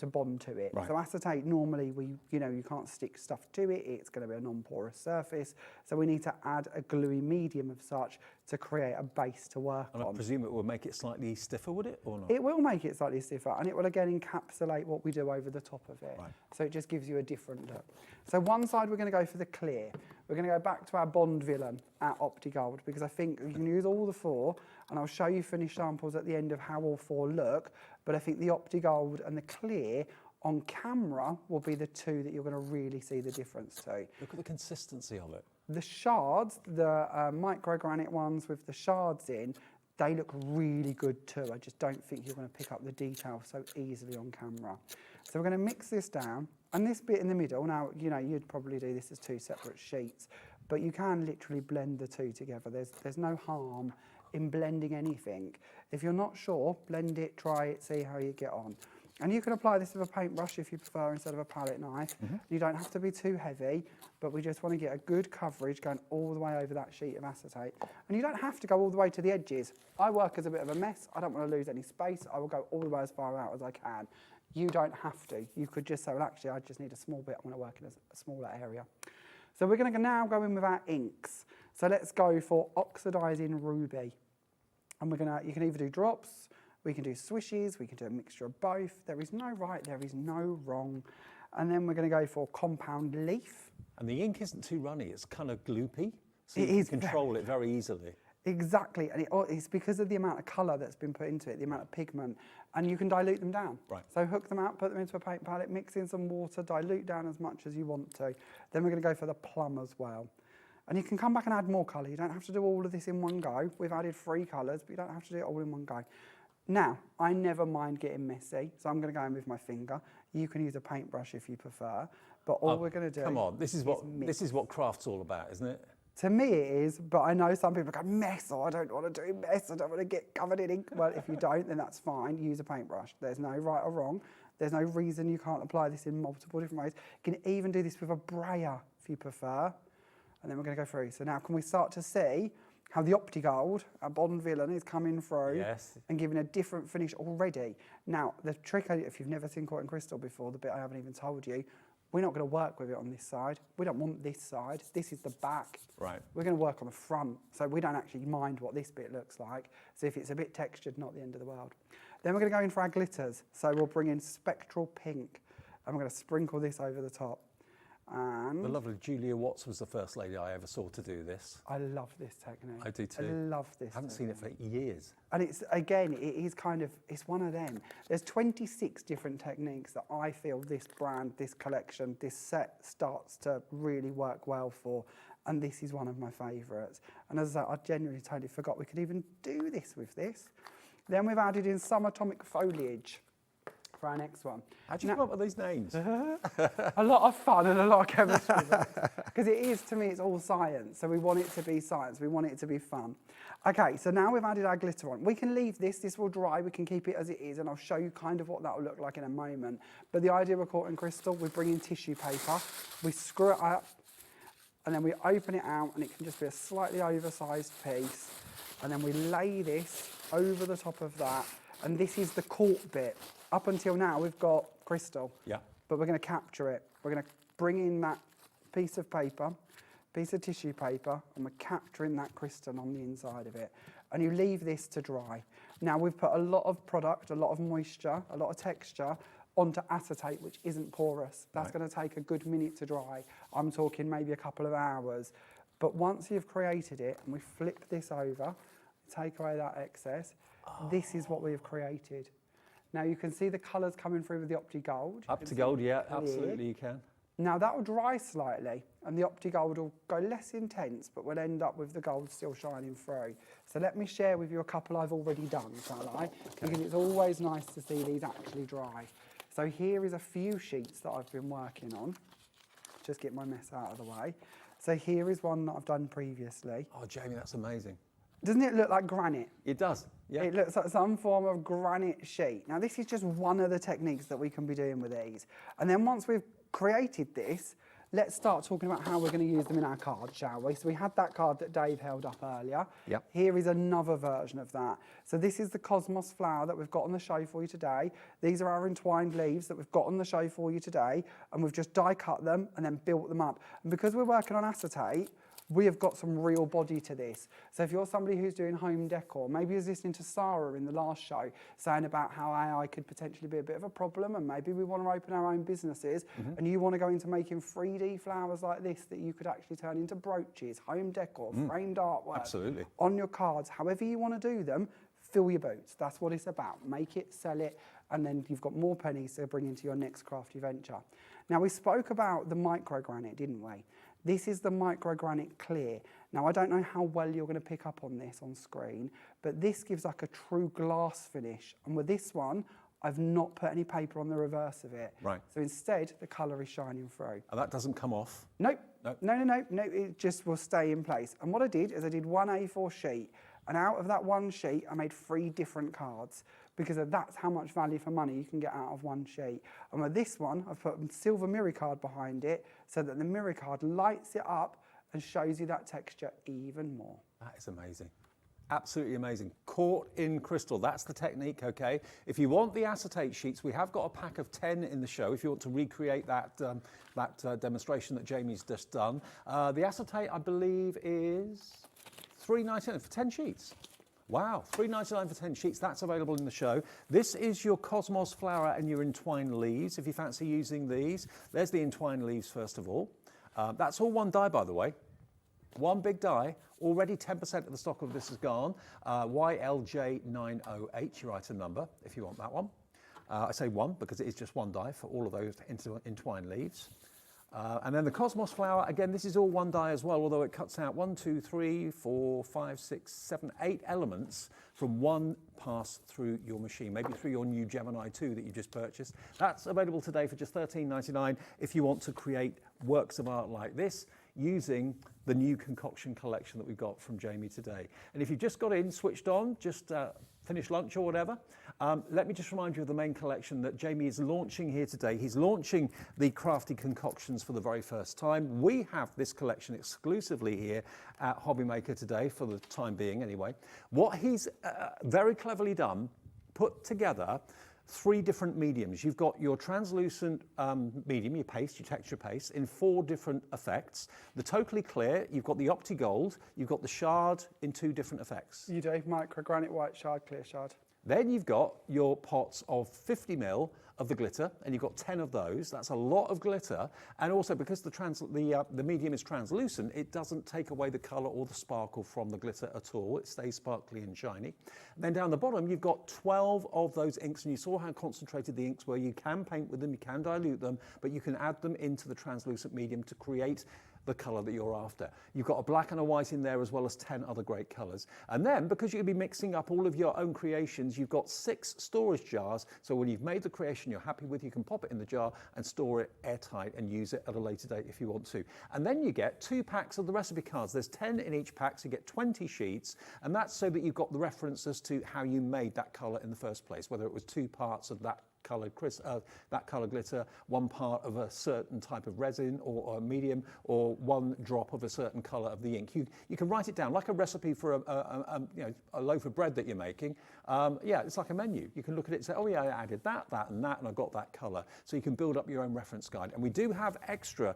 bond to it. Right. So acetate, normally you can't stick stuff to it. It's going to be a non-porous surface. So we need to add a gluey medium of such to create a base to work And I on. presume it will make it slightly stiffer, would it, or not? It will make it slightly stiffer, and it will again encapsulate what we do over the top of it. Right. So it just gives you a different look. So one side we're going to go for the clear. We're going to go back to our Bond villain at OptiGold, because I think you can use all the four, and I'll show you finished samples at the end of how all four look, but I think the OptiGold and the clear on camera will be the two that you're going to really see the difference to. Look at the consistency of it. The shards, the microgranite ones with the shards in, they look really good too. I just don't think you're going to pick up the detail so easily on camera. So we're going to mix this down, and this bit in the middle, now, you'd probably do this as two separate sheets, but you can literally blend the two together. There's no harm in blending anything. If you're not sure, blend it, try it, see how you get on. And you can apply this with a paintbrush if you prefer instead of a palette knife. You don't have to be too heavy, but we just want to get a good coverage going all the way over that sheet of acetate. And you don't have to go all the way to the edges. I work as a bit of a mess. I don't want to lose any space. I will go all the way as far out as I can. You don't have to. You could just say, well, actually, I just need a small bit. I want to work in a smaller area. So we're going to now go in with our inks. So let's go for oxidizing ruby. And you can either do drops, we can do swishes, we can do a mixture of both. There is no right, there is no wrong. And then we're going to go for compound leaf. And the ink isn't too runny, it's kind of gloopy, so It you is can control it very easily. Exactly, and it's because of the amount of colour that's been put into it, the amount of pigment, and you can dilute them down. Right. So hook them out, put them into a paint palette, mix in some water, dilute down as much as you want to. Then we're going to go for the plum as well. And you can come back and add more colour. You don't have to do all of this in one go. We've added 3 colours, but you don't have to do it all in one go. Now, I never mind getting messy, so I'm going to go in with my finger. You can use a paintbrush if you prefer, but all we're going to do Come on, this is what craft's all about, isn't it? To me it is, but I know some people go, mess, oh, I don't want to do mess, I don't want to get covered in ink. Well, if you don't, then that's fine, use a paintbrush. There's no right or wrong. There's no reason you can't apply this in multiple different ways. You can even do this with a brayer if you prefer. And then we're going to go through. So now can we start to see how the OptiGold, our Bond villain, is coming through and giving a different finish already. Now, the trick, if you've never seen Caught in Crystal before, the bit I haven't even told you, we're not going to work with it on this side. We don't want this side. This is the back. Right. We're going to work on the front, so we don't actually mind what this bit looks like. So if it's a bit textured, not the end of the world. Then we're going to go in for our glitters. So we'll bring in Spectral Pink, and we're going to sprinkle this over the top. And the lovely Julia Watts was the first lady I ever saw to do this. I love this technique. I do too. I love this. I haven't seen it for years. And it's, again, it is kind of, it's one of them. There's 26 different techniques that I feel this brand, this collection, this set starts to really work well for. And this is one of my favourites. And as I said, I genuinely totally forgot we could even do this with this. Then we've added in some atomic foliage for our next one. How do you come up with these names? A lot of fun and a lot of chemistry. Because it is, to me, it's all science. So we want it to be science. We want it to be fun. Okay, so now we've added our glitter on. We can leave this. This will dry. We can keep it as it is. And I'll show you kind of what that will look like in a moment. But the idea of Caught in Crystal, we bring in tissue paper. We screw it up. And then we open it out. And it can just be a slightly oversized piece. And then we lay this over the top of that. And this is the caught bit. Up until now, we've got crystal. Yeah. But we're going to capture it. We're going to bring in that piece of paper, piece of tissue paper, and we're capturing that crystal on the inside of it. And you leave this to dry. Now, we've put a lot of product, a lot of moisture, a lot of texture onto acetate, which isn't porous. That's going to take a good minute to dry. I'm talking maybe a couple of hours. But once you've created it, and we flip this over, take away that excess, this is what we have created. Now you can see the colours coming through with the OptiGold. OptiGold, yeah, absolutely you can. Now that will dry slightly and the OptiGold will go less intense, but we'll end up with the gold still shining through. So let me share with you a couple I've already done, shall I? Because it's always nice to see these actually dry. So here is a few sheets that I've been working on. Just get my mess out of the way. So here is one that I've done previously. Oh, Jamie, that's amazing. Doesn't it look like granite? It does, yeah. It looks like some form of granite sheet. Now, this is just one of the techniques that we can be doing with these. And then once we've created this, let's start talking about how we're going to use them in our card, shall we? So we had that card that Dave held up earlier. Yep. Here is another version of that. So this is the Cosmos flower that we've got on the show for you today. These are our entwined leaves that we've got on the show for you today. And we've just die cut them and then built them up. And because we're working on acetate, we have got some real body to this. So if you're somebody who's doing home decor, maybe you're listening to Sara in the last show saying about how AI could potentially be a bit of a problem and maybe we want to open our own businesses and you want to go into making 3D flowers like this that you could actually turn into brooches, home decor, framed artwork. Absolutely. On your cards, however you want to do them, fill your boots. That's what it's about. Make it, sell it, and then you've got more pennies to bring into your next crafty venture. Now, we spoke about the microgranite, didn't we? This is the microgranite clear. Now, I don't know how well you're going to pick up on this on screen, but this gives like a true glass finish. And with this one, I've not put any paper on the reverse of it. Right. So instead, the colour is shining through. And that doesn't come off? Nope. Nope. No, it just will stay in place. And what I did is I did one A4 sheet, and out of that one sheet, I made 3 different cards, because that's how much value for money you can get out of one sheet. And with this one, I've put a silver mirror card behind it, so that the mirror card lights it up and shows you that texture even more. That is amazing. Absolutely amazing. Caught in Crystal, that's the technique, okay? If you want the acetate sheets, we have got a pack of 10 in the show if you want to recreate that, demonstration that Jamie's just done. The acetate, I believe, is $3.99 for 10 sheets. Wow, $3.99 for 10 sheets, that's available in the show. This is your Cosmos flower and your entwined leaves, if you fancy using these. There's the entwined leaves, first of all. That's all one die, by the way. One big die. Already 10% of the stock of this is gone. YLJ908, your item number, if you want that one. I say one because it is just one die for all of those entwined leaves. And then the Cosmos flower, again, this is all one die as well, although it cuts out 1, 2, 3, 4, 5, 6, 7, 8 elements from one pass through your machine, maybe through your new Gemini 2 that you just purchased. That's available today for just $13.99 if you want to create works of art like this using the new concoction collection that we've got from Jamie today. And if you've just got in, switched on, just finished lunch or whatever, let me just remind you of the main collection that Jamie is launching here today. He's launching the Crafty Concoctions for the very first time. We have this collection exclusively here at Hobby Maker today, for the time being anyway. What he's very cleverly done, put together 3 different mediums. You've got your translucent medium, your paste, your texture paste, in 4 different effects. The totally clear, you've got the Opti Gold, you've got the shard in 2 different effects. You do, micro granite white shard, clear shard. Then you've got your pots of 50 ml of the glitter, and you've got 10 of those. That's a lot of glitter. And also, because the medium is translucent, it doesn't take away the colour or the sparkle from the glitter at all. It stays sparkly and shiny. And then down the bottom, you've got 12 of those inks, and you saw how concentrated the inks were. You can paint with them, you can dilute them, but you can add them into the translucent medium to create the colour that you're after. You've got a black and a white in there, as well as 10 other great colours. And then, because you'll be mixing up all of your own creations, you've got 6 storage jars. So when you've made the creation you're happy with, you can pop it in the jar and store it airtight and use it at a later date if you want to. And then you get 2 packs of the recipe cards. There's 10 in each pack, so you get 20 sheets. And that's so that you've got the reference as to how you made that colour in the first place, whether it was 2 parts of that coloured glitter, 1 part of a certain type of resin or medium, or 1 drop of a certain colour of the ink. You can write it down like a recipe for a loaf of bread that you're making. Yeah, it's like a menu. You can look at it and say, oh yeah, I added that, and that, and I got that colour. So you can build up your own reference guide. And we do have extra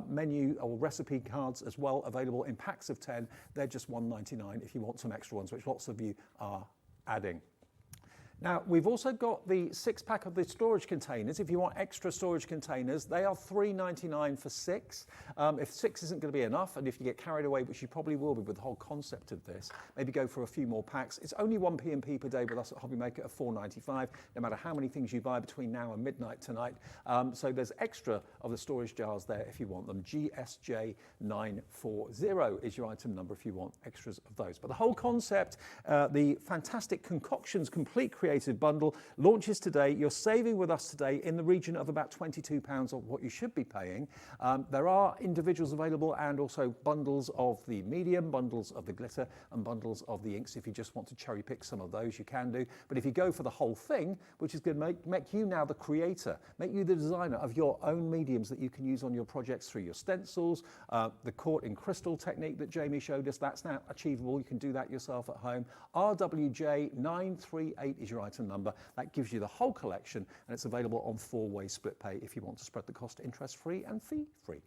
menu or recipe cards as well, available in packs of 10. They're just $1.99 if you want some extra ones, which lots of you are adding. Now, we've also got the 6-pack of the storage containers. If you want extra storage containers, they are $3.99 for 6. If 6 isn't going to be enough, and if you get carried away, which you probably will be with the whole concept of this, maybe go for a few more packs. It's only 1 P&P per day with us at Hobby Maker at $4.95, no matter how many things you buy between now and midnight tonight. So there's extra of the storage jars there if you want them. GSJ940 is your item number if you want extras of those. But the whole concept, the fantastic Concoctions Complete Creative Bundle, launches today. You're saving with us today in the region of about £22 of what you should be paying. There are individuals available, and also bundles of the medium, bundles of the glitter, and bundles of the inks. If you just want to cherry pick some of those, you can do. But if you go for the whole thing, which is going to make you now the creator, make you the designer of your own mediums that you can use on your projects through your stencils, the caught in crystal technique that Jamie showed us, that's now achievable. You can do that yourself at home. RWJ938 is your item number. That gives you the whole collection, and it's available on 4-way split pay if you want to spread the cost interest-free and fee-free.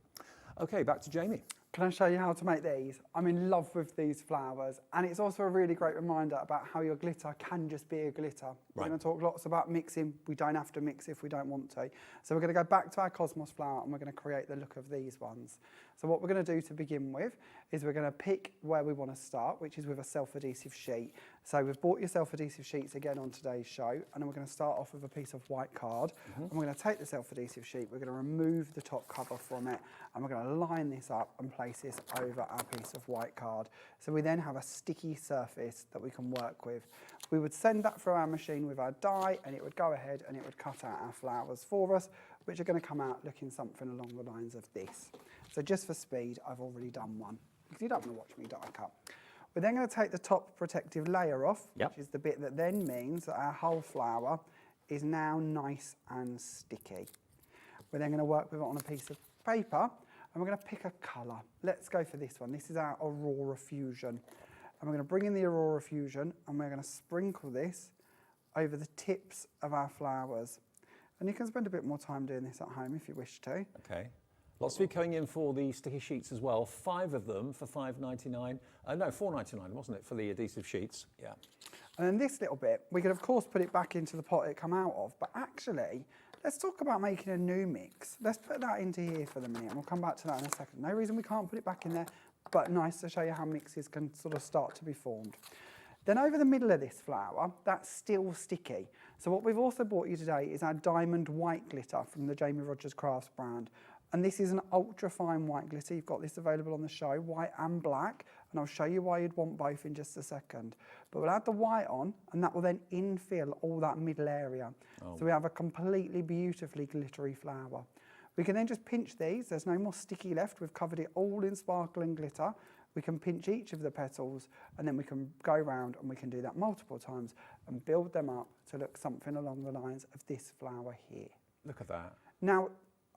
Okay, back to Jamie. Can I show you how to make these? I'm in love with these flowers, and it's also a really great reminder about how your glitter can just be a glitter. We're going to talk lots about mixing. We don't have to mix if we don't want to. So we're going to go back to our Cosmos flower, and we're going to create the look of these ones. So what we're going to do to begin with is we're going to pick where we want to start, which is with a self-adhesive sheet. So we've bought your self-adhesive sheets again on today's show, and then we're going to start off with a piece of white card. And we're going to take the self-adhesive sheet, we're going to remove the top cover from it, and we're going to line this up and place this over our piece of white card. So we then have a sticky surface that we can work with. We would send that through our machine with our die, and it would go ahead and it would cut out our flowers for us, which are going to come out looking something along the lines of this. So just for speed, I've already done one, because you don't want to watch me die cut. We're then going to take the top protective layer off, which is the bit that then means that our whole flower is now nice and sticky. We're then going to work with it on a piece of paper, and we're going to pick a colour. Let's go for this one. This is our Aurora Fusion. And we're going to bring in the Aurora Fusion, and we're going to sprinkle this over the tips of our flowers. And you can spend a bit more time doing this at home if you wish to. Okay. Lots of you coming in for the sticky sheets as well. 5 of them for $5.99. No, $4.99, wasn't it, for the adhesive sheets? Yeah. And then this little bit, we could of course put it back into the pot it come out of, but actually, let's talk about making a new mix. Let's put that into here for the minute, and we'll come back to that in a second. No reason we can't put it back in there, but nice to show you how mixes can sort of start to be formed. Then over the middle of this flower, that's still sticky. So what we've also bought you today is our diamond white glitter from the Jamie Rodgers Crafts brand. And this is an ultra fine white glitter. You've got this available on the show, white and black, and I'll show you why you'd want both in just a second. But we'll add the white on, and that will then infill all that middle area. So we have a completely beautifully glittery flower. We can then just pinch these. There's no more sticky left. We've covered it all in sparkling glitter. We can pinch each of the petals and then we can go around and we can do that multiple times and build them up to look something along the lines of this flower here. Look at that. Now,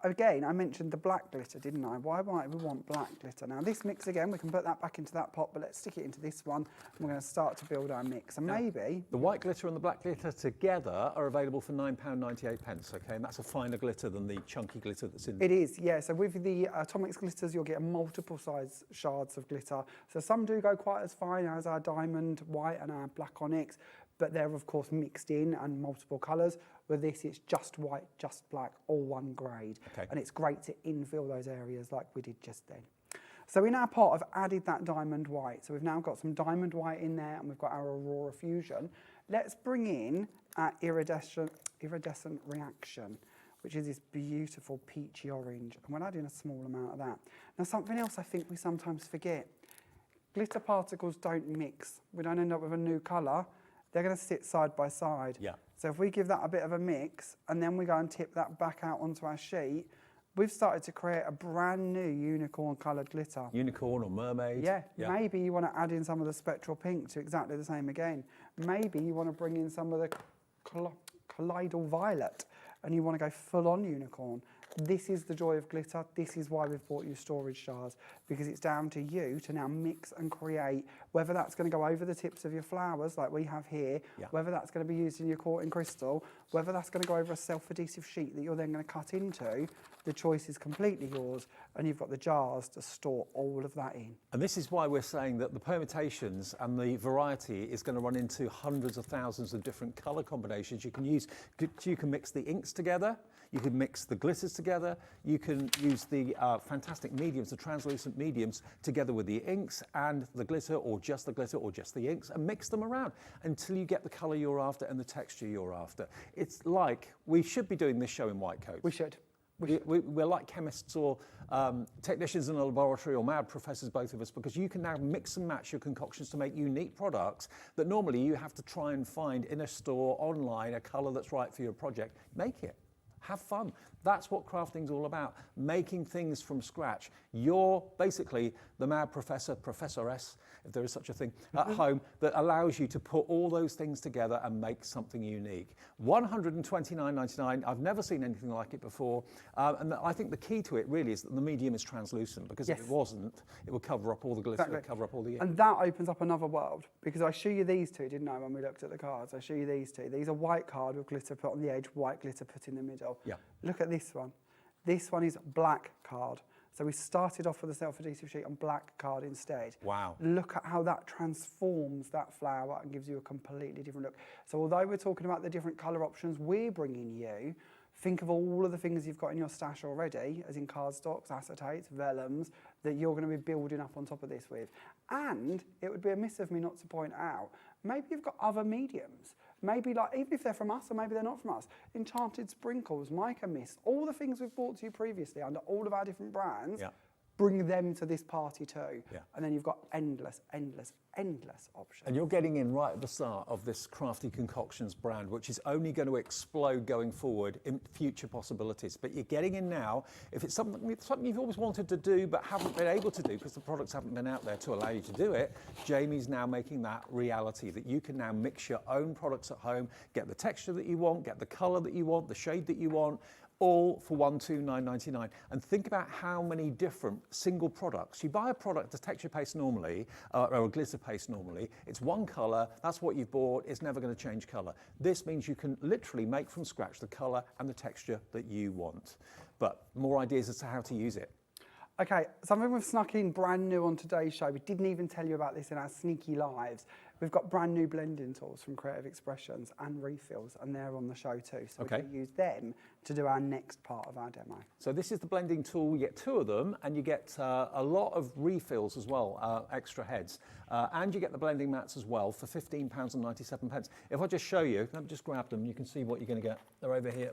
again, I mentioned the black glitter, didn't I? Why might we want black glitter? Now, this mix, again, we can put that back into that pot, but let's stick it into this one, and we're going to start to build our mix. And maybe... The white glitter and the black glitter together are available for £9.98, okay? And that's a finer glitter than the chunky glitter that's in there. It is, yeah. So with the Atomics glitters, you'll get multiple size shards of glitter. So some do go quite as fine as our diamond white and our black onyx, but they're, of course, mixed in and multiple colours. With this, it's just white, just black, all one grade. Okay. And it's great to infill those areas like we did just then. So in our pot, I've added that diamond white. So we've now got some diamond white in there, and we've got our Aurora Fusion. Let's bring in our iridescent reaction, which is this beautiful peachy orange. And we'll add in a small amount of that. Now, something else I think we sometimes forget. Glitter particles don't mix. We don't end up with a new colour. They're going to sit side by side. Yeah. So if we give that a bit of a mix and then we go and tip that back out onto our sheet, we've started to create a brand new unicorn coloured glitter. Unicorn or mermaid. Yeah, maybe you want to add in some of the spectral pink to exactly the same again. Maybe you want to bring in some of the colloidal violet and you want to go full on unicorn. This is the joy of glitter. This is why we've bought you storage jars, because it's down to you to now mix and create, whether that's going to go over the tips of your flowers like we have here, whether that's going to be used in your quartz crystal, whether that's going to go over a self-adhesive sheet that you're then going to cut into. The choice is completely yours, and you've got the jars to store all of that in. And this is why we're saying that the permutations and the variety is going to run into hundreds of thousands of different colour combinations. You can mix the inks together, you can mix the glitters together, you can use the fantastic mediums, the translucent mediums, together with the inks and the glitter or just the inks, and mix them around until you get the colour you're after and the texture you're after. It's like, we should be doing this show in white coats. We should. We're like chemists or technicians in a laboratory or mad professors, both of us, because you can now mix and match your concoctions to make unique products that normally you have to try and find in a store, online, a colour that's right for your project. Make it. Have fun. That's what crafting's all about, making things from scratch. You're basically the mad professor, professoress, if there is such a thing, at home, that allows you to put all those things together and make something unique. $129.99, I've never seen anything like it before. And I think the key to it really is that the medium is translucent, because if it wasn't, it would cover up all the glitter, it would cover up all the ink. And that opens up another world, because I show you these two, didn't I, when we looked at the cards? I show you these two. These are white card with glitter put on the edge, white glitter put in the middle. Yeah. Look at this one. This one is black card. So we started off with a self-adhesive sheet on black card instead. Wow. Look at how that transforms that flower and gives you a completely different look. So although we're talking about the different colour options we're bringing you, think of all of the things you've got in your stash already, as in cardstocks, acetates, vellums, that you're going to be building up on top of this with. And it would be amiss of me not to point out, maybe you've got other mediums. Maybe, like, even if they're from us or maybe they're not from us, Enchanted Sprinkles, Mica Mist, all the things we've brought to you previously under all of our different brands, bring them to this party too. And then you've got endless, endless, endless options. And you're getting in right at the start of this Crafty Concoctions brand, which is only going to explode going forward in future possibilities. But you're getting in now. If it's something you've always wanted to do but haven't been able to do because the products haven't been out there to allow you to do it, Jamie's now making that reality, that you can now mix your own products at home, get the texture that you want, get the colour that you want, the shade that you want, all for $129.99. And think about how many different single products. You buy a product, a texture paste normally, or a glitter paste normally, it's one colour, that's what you've bought, it's never going to change colour. This means you can literally make from scratch the colour and the texture that you want. But more ideas as to how to use it. Okay, something we've snuck in brand new on today's show. We didn't even tell you about this in our sneaky lives. We've got brand new blending tools from Creative Expressions and refills, and they're on the show too. So we're going to use them to do our next part of our demo. So this is the blending tool. You get two of them, and you get a lot of refills as well, extra heads. And you get the blending mats as well for £15.97. If I just show you, let me just grab them, you can see what you're going to get. They're over here.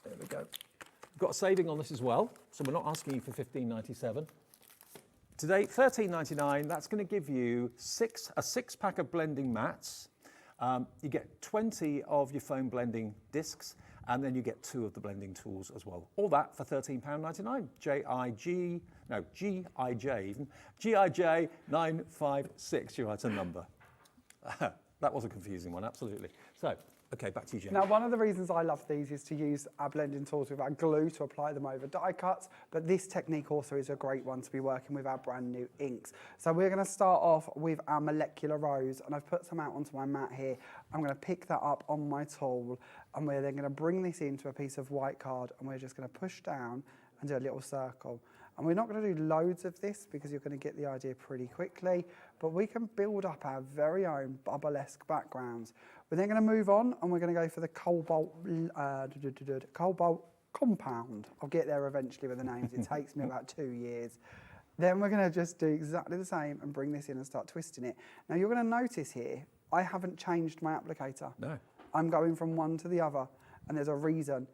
There we go. We've got a saving on this as well, so we're not asking you for £15.97. Today, £13.99, that's going to give you a six-pack of blending mats. You get 20 of your foam blending discs, and then you get 2 of the blending tools as well. All that for £13.99. GIJ 956, you write a number. That was a confusing one, absolutely. So, okay, back to you, Jen. Now, one of the reasons I love these is to use our blending tools with our glue to apply them over die cuts, but this technique also is a great one to be working with our brand new inks. So we're going to start off with our molecular rose, and I've put some out onto my mat here. I'm going to pick that up on my tool, and we're then going to bring this into a piece of white card, and we're just going to push down and do a little circle. And we're not going to do loads of this because you're going to get the idea pretty quickly, but we can build up our very own bubble-esque backgrounds. We're then going to move on and we're going to go for the cobalt compound. I'll get there eventually with the names. It takes me about 2 years. Then we're going to just do exactly the same and bring this in and start twisting it. Now you're going to notice here, I haven't changed my applicator. No. I'm going from one to the other, and there's a reason.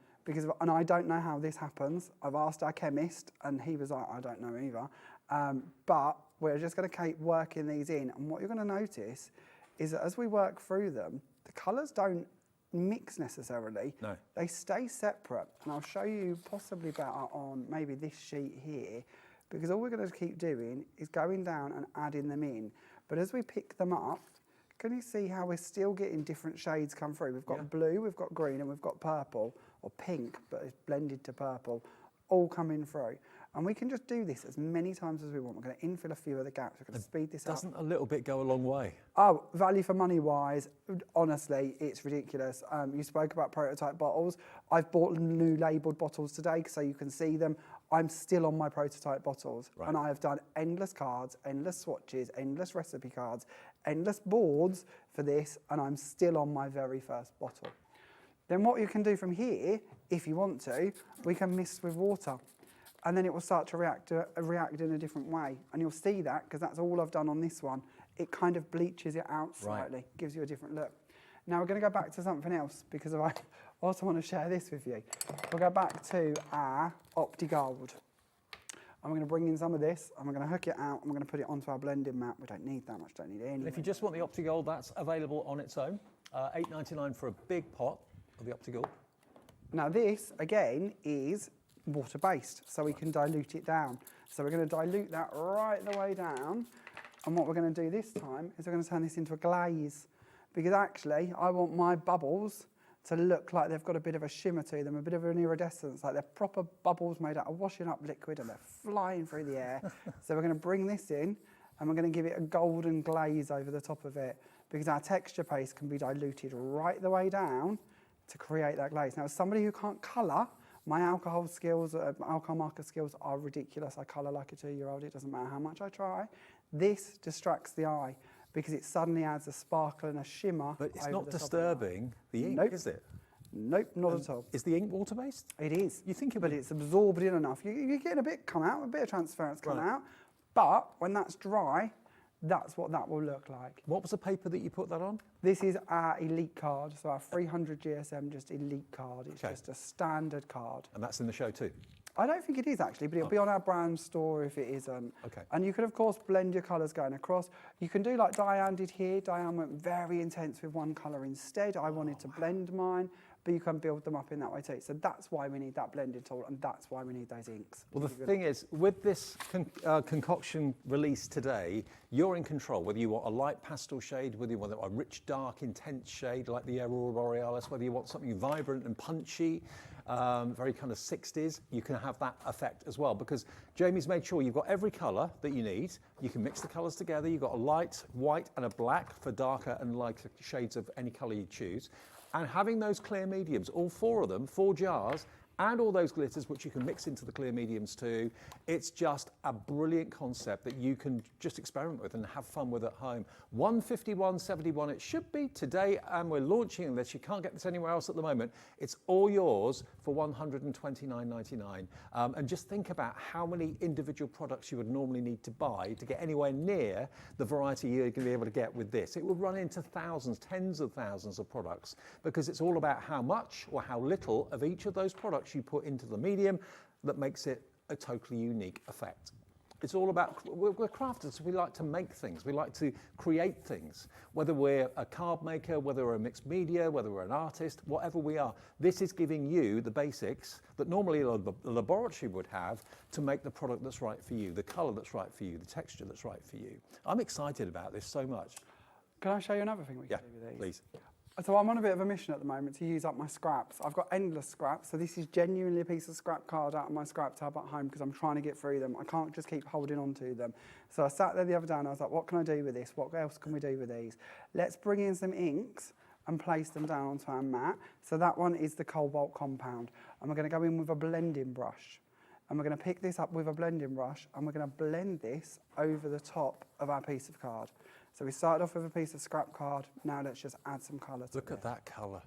And I don't know how this happens. I've asked our chemist, and he was like, I don't know either. But we're just going to keep working these in. And what you're going to notice is that as we work through them, the colours don't mix necessarily. No. They stay separate. And I'll show you possibly better on maybe this sheet here, because all we're going to keep doing is going down and adding them in. But as we pick them up, can you see how we're still getting different shades come through? We've got blue, we've got green, and we've got purple, or pink, but it's blended to purple, all coming through. And we can just do this as many times as we want. We're going to infill a few of the gaps. We're going to speed this up. Doesn't a little bit go a long way? Oh, value for money wise, honestly, it's ridiculous. You spoke about prototype bottles. I've bought new labelled bottles today so you can see them. I'm still on my prototype bottles, right. And I have done endless cards, endless swatches, endless recipe cards, endless boards for this, and I'm still on my very first bottle. Then what you can do from here, if you want to, we can mist with water, and then it will start to react in a different way. And you'll see that, because that's all I've done on this one. It kind of bleaches it out slightly, right. Gives you a different look. Now we're going to go back to something else, because I also want to share this with you. We'll go back to our OptiGold. And we're going to bring in some of this, and we're going to hook it out, and we're going to put it onto our blending mat. We don't need that much, don't need any. And if you just want the OptiGold, that's available on its own. £8.99 for a big pot of the OptiGold. Now this, again, is water-based, so we can dilute it down. So we're going to dilute that right the way down, and what we're going to do this time is we're going to turn this into a glaze, because actually I want my bubbles to look like they've got a bit of a shimmer to them, a bit of an iridescence, like they're proper bubbles made out of washing up liquid and they're flying through the air. So we're going to bring this in and we're going to give it a golden glaze over the top of it, because our texture paste can be diluted right the way down to create that glaze. Now, as somebody who can't colour, my alcohol marker skills are ridiculous. I colour like a 2-year-old. It doesn't matter how much I try. This distracts the eye, because it suddenly adds a sparkle and a shimmer. But it's not disturbing the ink, nope. Is it? Nope, not at all. Is the ink water-based? It is. You think it but would? It's absorbed in enough. You're getting a bit come out, a bit of transference come out. But when that's dry, that's what that will look like. What was the paper that you put that on? This is our elite card, so our 300 GSM just elite card. It's just a standard card. And that's in the show too? I don't think it is actually, but it'll be on our brand store if it isn't. Okay. And you can, of course, blend your colours going across. You can do like Diane did here. Diane went very intense with one colour instead. I wanted to blend mine, but you can build them up in that way too. So that's why we need that blending tool, and that's why we need those inks. Well, the thing is, with this concoction release today, you're in control, whether you want a light pastel shade, whether you want a rich, dark, intense shade like the Aurora Borealis, whether you want something vibrant and punchy, very kind of 60s, you can have that effect as well, because Jamie's made sure you've got every colour that you need. You can mix the colours together. You've got a light, white and a black for darker and lighter shades of any colour you choose. And having those clear mediums, all 4 of them, 4 jars, and all those glitters, which you can mix into the clear mediums too. It's just a brilliant concept that you can just experiment with and have fun with at home. £151.71 it should be today, and we're launching this. You can't get this anywhere else at the moment. It's all yours for £129.99. And just think about how many individual products you would normally need to buy to get anywhere near the variety you're going to be able to get with this. It will run into thousands, tens of thousands of products, because it's all about how much or how little of each of those products you put into the medium that makes it a totally unique effect. It's all about, we're crafters, we like to make things, we like to create things. Whether we're a card maker, whether we're a mixed media, whether we're an artist, whatever we are, this is giving you the basics that normally a laboratory would have to make the product that's right for you, the colour that's right for you, the texture that's right for you. I'm excited about this so much. Can I show you another thing we can do with these? Please. So I'm on a bit of a mission at the moment to use up my scraps. I've got endless scraps, so this is genuinely a piece of scrap card out of my scrap tab at home because I'm trying to get through them. I can't just keep holding on to them. So I sat there the other day and I was like, what can I do with this? What else can we do with these? Let's bring in some inks and place them down onto our mat. So that one is the cobalt compound. And we're going to go in with a blending brush. And we're going to pick this up with a blending brush and we're going to blend this over the top of our piece of card. So we started off with a piece of scrap card. Now let's just add some colour to it. Look at that colour.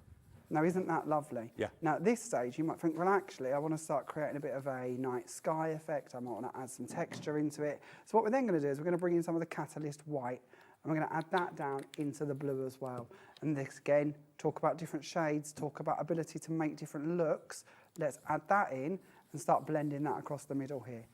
Now, isn't that lovely? Yeah. Now, at this stage, you might think, well, actually, I want to start creating a bit of a night sky effect. I might want to add some texture into it. So what we're then going to do is we're going to bring in some of the catalyst white, and we're going to add that down into the blue as well. And this, again, talk about different shades, talk about ability to make different looks. Let's add that in and start blending that across the middle here.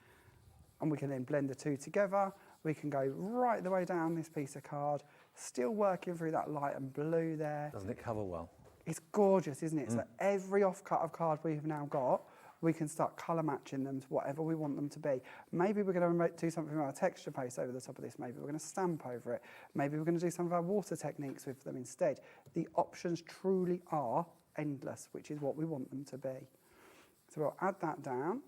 And we can then blend the two together. We can go right the way down this piece of card, still working through that light and blue there. Doesn't it cover well? It's gorgeous, isn't it? So every offcut of card we've now got, we can start colour matching them to whatever we want them to be. Maybe we're going to do something with our texture paste over the top of this. Maybe we're going to stamp over it. Maybe we're going to do some of our water techniques with them instead. The options truly are endless, which is what we want them to be. So we'll add that down,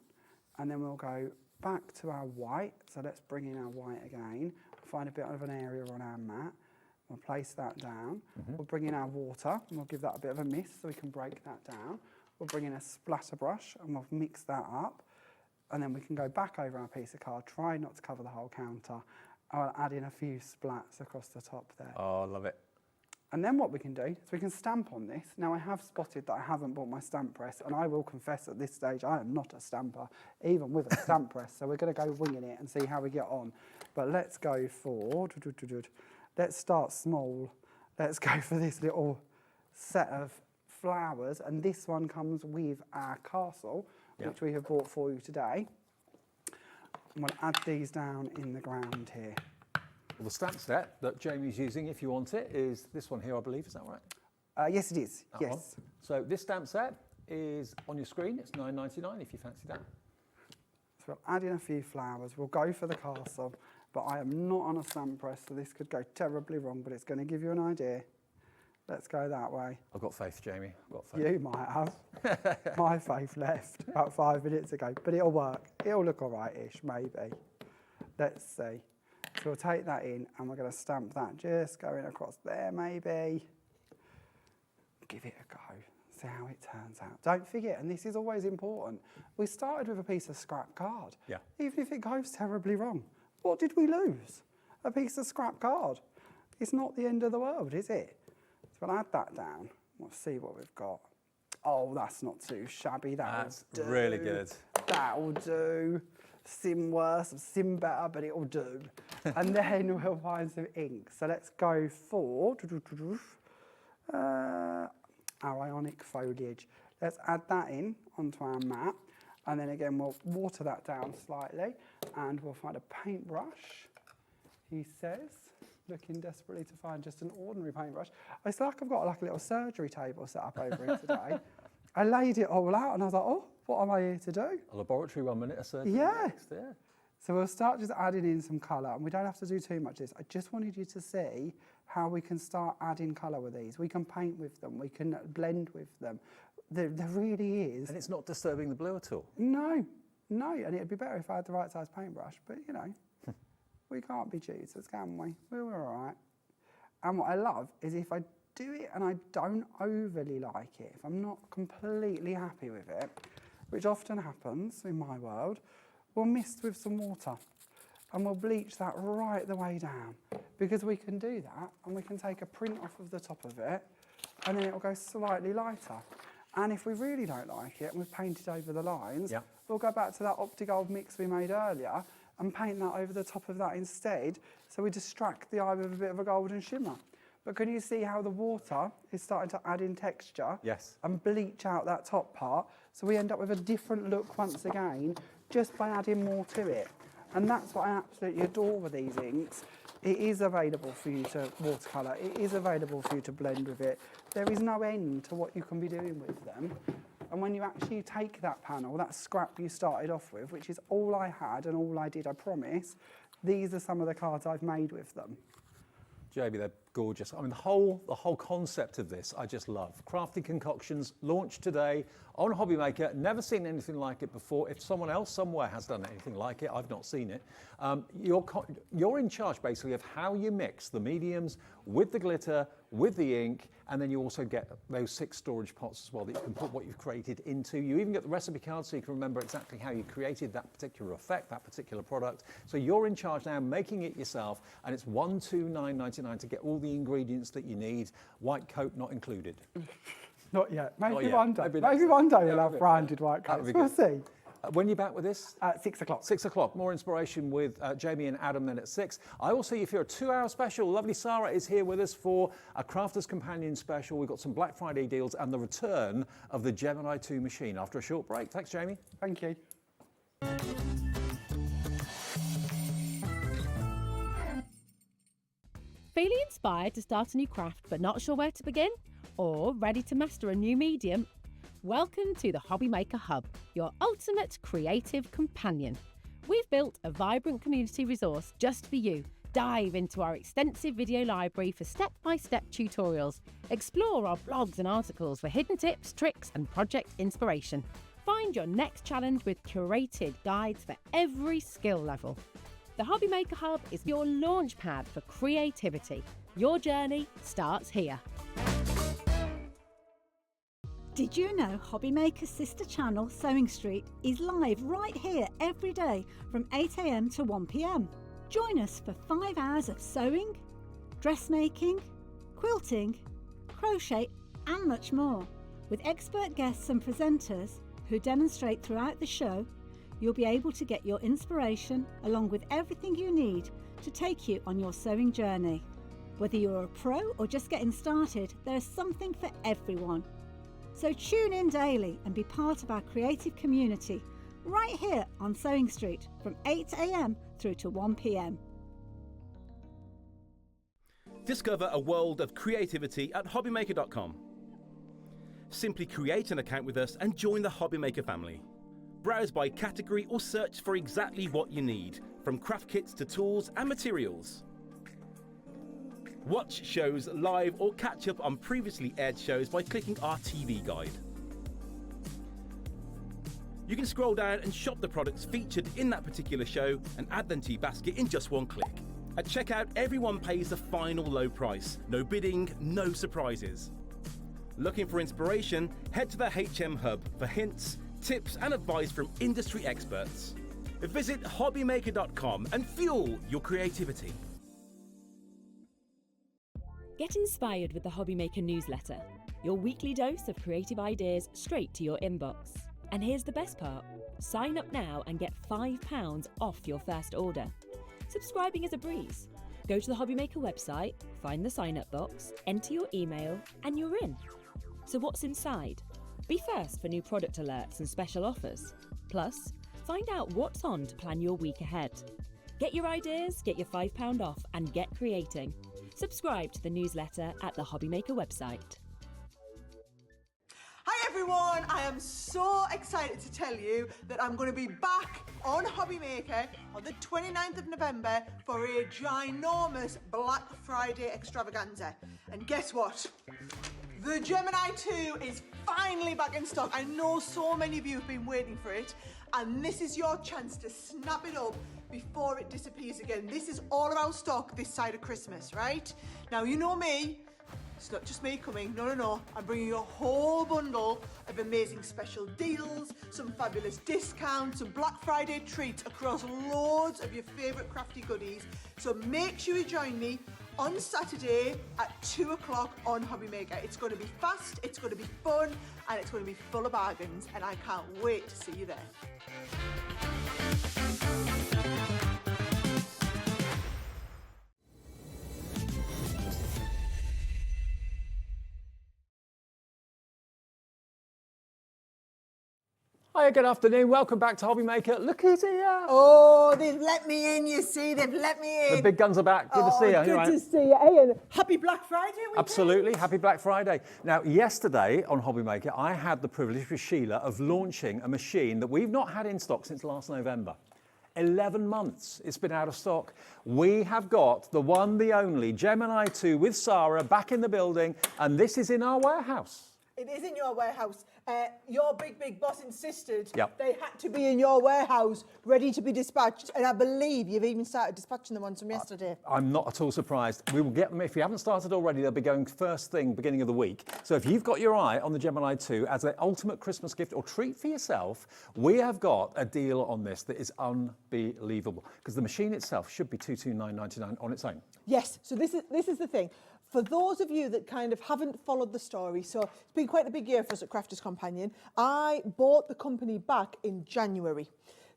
and then we'll go back to our white. So let's bring in our white again. Find a bit of an area on our mat. We'll place that down. We'll bring in our water and we'll give that a bit of a mist so we can break that down. We'll bring in a splatter brush and we'll mix that up. And then we can go back over our piece of card, try not to cover the whole counter. I'll add in a few splats across the top there. Oh, I love it. And then what we can do is we can stamp on this. Now, I have spotted that I haven't bought my stamp press, and I will confess at this stage I am not a stamper, even with a stamp press. So we're going to go winging it and see how we get on. But let's go for, let's start small. Let's go for this little set of flowers. And this one comes with our castle, which we have bought for you today. And we'll add these down in the ground here. Well, the stamp set that Jamie's using, if you want it, is this one here, I believe. Is that right? Yes, it is. That yes. one. So this stamp set is on your screen. It's £9.99 if you fancy that. So we'll add in a few flowers. We'll go for the castle, but I am not on a stamp press, so this could go terribly wrong, but it's going to give you an idea. Let's go that way. I've got faith, Jamie. I've got faith. You might have. My faith left about 5 minutes ago, but it'll work. It'll look all right-ish, maybe. Let's see. So we'll take that in and we're going to stamp that just going across there maybe. Give it a go, see how it turns out. Don't forget, and this is always important, we started with a piece of scrap card. Yeah. Even if it goes terribly wrong, what did we lose? A piece of scrap card. It's not the end of the world, is it? So we'll add that down. We'll see what we've got. Oh, that's not too shabby. That's really good. That'll do. Sim worse, sim better, but it'll do. And then we'll find some ink. So let's go for our ionic foliage. Let's add that in onto our mat. And then again, we'll water that down slightly. And we'll find a paintbrush, he says, looking desperately to find just an ordinary paintbrush. It's like I've got like a little surgery table set up over here today. I laid it all out and I was like, oh, what am I here to do? A laboratory 1 minute, a surgery next. Yeah. So we'll start just adding in some colour, and we don't have to do too much of this. I just wanted you to see how we can start adding colour with these. We can paint with them, we can blend with them. There really is. And it's not disturbing the blue at all. No, and it'd be better if I had the right size paintbrush, but you know, we can't be choosers, can we? We're all right. And what I love is if I do it and I don't overly like it, if I'm not completely happy with it, which often happens in my world, we'll mist with some water and we'll bleach that right the way down, because we can do that and we can take a print off of the top of it and then it'll go slightly lighter. And if we really don't like it and we've painted over the lines, we'll go back to that OptiGold mix we made earlier and paint that over the top of that instead, so we distract the eye with a bit of a golden shimmer. But can you see how the water is starting to add in texture? Yes. And bleach out that top part, so we end up with a different look once again, just by adding more to it. And that's what I absolutely adore with these inks. It is available for you to watercolour. It is available for you to blend with it. There is no end to what you can be doing with them. And when you actually take that panel, that scrap you started off with, which is all I had and all I did, I promise, these are some of the cards I've made with them. Jamie, they're gorgeous. I mean, the whole concept of this, I just love. Crafty Concoctions launched today on Hobby Maker. Never seen anything like it before. If someone else somewhere has done anything like it, I've not seen it. You're in charge basically of how you mix the mediums with the glitter, with the ink, and then you also get those 6 storage pots as well that you can put what you've created into. You even get the recipe card so you can remember exactly how you created that particular effect, that particular product. So you're in charge now, making it yourself, and it's $129.99 to get all the ingredients that you need. White coat not included. Not yet. Maybe Not yet. one day. Maybe Maybe next one day time. we'll Yeah, have branded white That'd coats. be We'll good. see. When are you back with this? At 6 o'clock. 6 o'clock. More inspiration with Jamie and Adam then at 6. I will see you for a 2-hour special. Lovely Sara is here with us for a Crafter's Companion special. We've got some Black Friday deals and the return of the Gemini 2 machine after a short break. Thanks, Jamie. Thank you. Feeling inspired to start a new craft but not sure where to begin? Or ready to master a new medium? Welcome to the Hobby Maker Hub, your ultimate creative companion. We've built a vibrant community resource just for you. Dive into our extensive video library for step-by-step tutorials. Explore our blogs and articles for hidden tips, tricks and project inspiration. Find your next challenge with curated guides for every skill level. The Hobby Maker Hub is your launch pad for creativity. Your journey starts here. Did you know Hobby Maker's sister channel, Sewing Street, is live right here every day from 8 AM to 1 PM? Join us for 5 hours of sewing, dressmaking, quilting, crochet and much more. With expert guests and presenters who demonstrate throughout the show, you'll be able to get your inspiration along with everything you need to take you on your sewing journey. Whether you're a pro or just getting started, there's something for everyone. So tune in daily and be part of our creative community right here on Sewing Street from 8 AM through to 1 PM. Discover a world of creativity at hobbymaker.com. Simply create an account with us and join the Hobby Maker family. Browse by category or search for exactly what you need, from craft kits to tools and materials. Watch shows live or catch up on previously aired shows by clicking our TV guide. You can scroll down and shop the products featured in that particular show and add them to your basket in just one click. At checkout, everyone pays the final low price. No bidding, no surprises. Looking for inspiration? Head to the HM Hub for hints, tips and advice from industry experts. Visit hobbymaker.com and fuel your creativity. Get inspired with the Hobby Maker newsletter, your weekly dose of creative ideas straight to your inbox. And here's the best part. Sign up now and get £5 off your first order. Subscribing is a breeze. Go to the Hobby Maker website, find the sign up box, enter your email and you're in. So what's inside? Be first for new product alerts and special offers. Plus, find out what's on to plan your week ahead. Get your ideas, get your £5 off and get creating. Subscribe to the newsletter at the Hobby Maker website. Hi everyone, I am so excited to tell you that I'm going to be back on Hobby Maker on the 29th of November for a ginormous Black Friday extravaganza. And guess what? The Gemini 2 is finally back in stock. I know so many of you have been waiting for it, and this is your chance to snap it up before it disappears again. This is all around stock this side of Christmas, right? Now, you know me, it's not just me coming, no. I'm bringing you a whole bundle of amazing special deals, some fabulous discounts, some Black Friday treats across loads of your favourite crafty goodies. So make sure you join me on Saturday at 2 o'clock on Hobby Maker. It's going to be fast, it's going to be fun, and it's going to be full of bargains, and I can't wait to see you there. Hiya, good afternoon. Welcome back to Hobby Maker. Look who's here. Oh, they've let me in, you see, they've let me in. The big guns are back. Good to see you. Good to see you. Hey, and happy Black Friday weekend. Absolutely. Happy Black Friday. Now, yesterday on Hobby Maker, I had the privilege with Sheila of launching a machine that we've not had in stock since last November. 11 months it's been out of stock. We have got the one, the only Gemini 2 with Sara back in the building, and this is in our warehouse. It is in your warehouse. Your big boss insisted Yep. they had to be in your warehouse, ready to be dispatched. And I believe you've even started dispatching the ones from yesterday. I'm not at all surprised. We will get them. If you haven't started already, they'll be going first thing beginning of the week. So if you've got your eye on the Gemini 2 as an ultimate Christmas gift or treat for yourself, we have got a deal on this that is unbelievable, because the machine itself should be $229.99 on its own. Yes, so this is the thing. For those of you that kind of haven't followed the story, so it's been quite a big year for us at Crafters Companion. I bought the company back in January.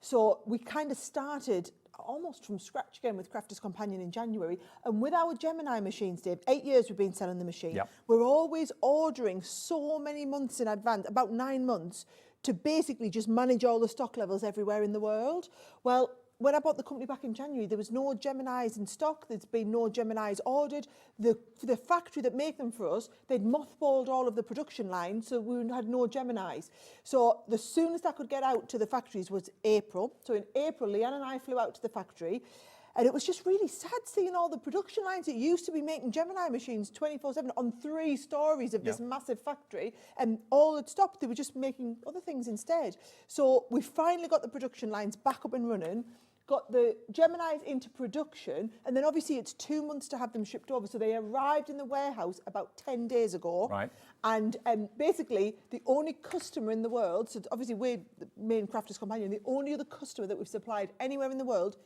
So we kind of started almost from scratch again with Crafters Companion in January. And with our Gemini machines, Dave, 8 years we've been selling the machine. Yep. We're always ordering so many months in advance, about 9 months, to basically just manage all the stock levels everywhere in the world. Well, when I bought the company back in January, there was no Geminis in stock. There's been no Geminis ordered. The factory that make them for us, they'd mothballed all of the production lines, so we had no Geminis. So the soonest I could get out to the factories was April. So in April, Leanne and I flew out to the factory, and it was just really sad seeing all the production lines that used to be making Gemini machines 24/7 on 3 stories of this massive factory, and all had stopped. They were just making other things instead. So we finally got the production lines back up and running, got the Geminis into production, and then obviously it's 2 months to have them shipped over. So they arrived in the warehouse about 10 days ago. Right. And basically the only customer in the world, so obviously we're the main Crafters Companion, the only other customer that we've supplied anywhere in the world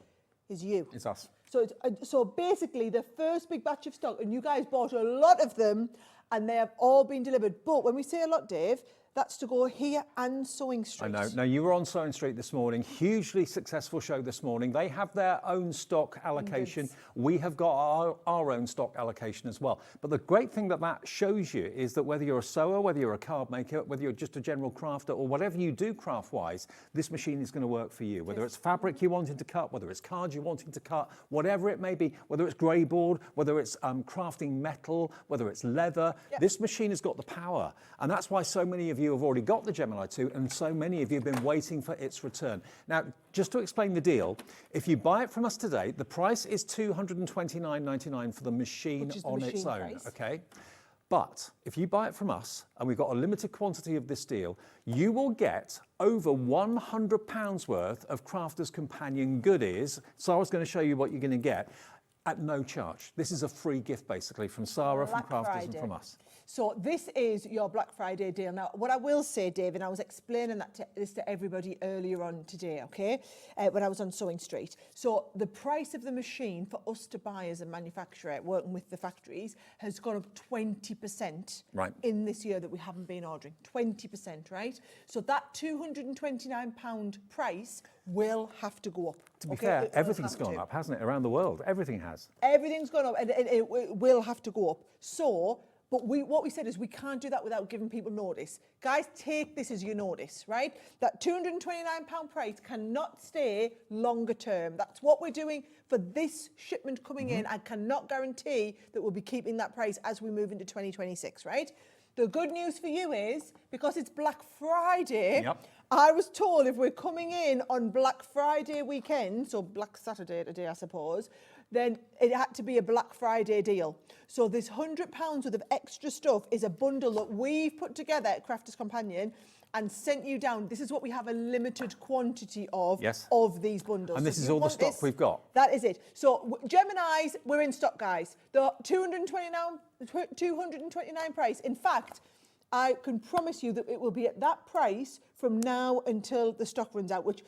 is you. It's us. So, so basically the first big batch of stock, and you guys bought a lot of them, and they have all been delivered. But when we say a lot, Dave, that's to go here and Sewing Street. I know. Now, you were on Sewing Street this morning. Hugely successful show this morning. They have their own stock allocation. We have got our own stock allocation as well. But the great thing that shows you is that whether you're a sewer, whether you're a card maker, whether you're just a general crafter, or whatever you do craft-wise, this machine is going to work for you. Whether it's fabric you wanting to cut, whether it's cards you wanting to cut, whatever it may be, whether it's grey board, whether it's crafting metal, whether it's leather, this machine has got the power. And that's why so many of you have already got the Gemini 2, and so many of you have been waiting for its return. Now, just to explain the deal, if you buy it from us today, the price is $229.99 for the machine on its own, price. Okay? But if you buy it from us, and we've got a limited quantity of this deal, you will get over £100 worth of Crafters Companion goodies. Sara's going to show you what you're going to get at no charge. This is a free gift, basically, from Sara, from Crafters, and from us. So this is your Black Friday deal. Now, what I will say, Dave, and I was explaining this to everybody earlier on today, okay, when I was on Sewing Street. So the price of the machine for us to buy as a manufacturer, working with the factories, has gone up 20% in this year that we haven't been ordering. 20%, right? So that £229 price will have to go up. To be fair, everything's gone up, hasn't it, around the world? Everything has. Everything's gone up, and it will have to go up. So, but what we said is we can't do that without giving people notice. Guys, take this as your notice, right? That £229 price cannot stay longer term. That's what we're doing for this shipment coming in. I cannot guarantee that we'll be keeping that price as we move into 2026, right? The good news for you is, because it's Black Friday, I was told if we're coming in on Black Friday weekend, so Black Saturday today, I suppose, then it had to be a Black Friday deal. So this £100 worth of extra stuff is a bundle that we've put together at Crafters Companion and sent you down. This is what we have a limited quantity of these bundles. And this is all the stock we've got. That is it. So Geminis, we're in stock, guys. The $229 price. In fact, I can promise you that it will be at that price from now until the stock runs out, which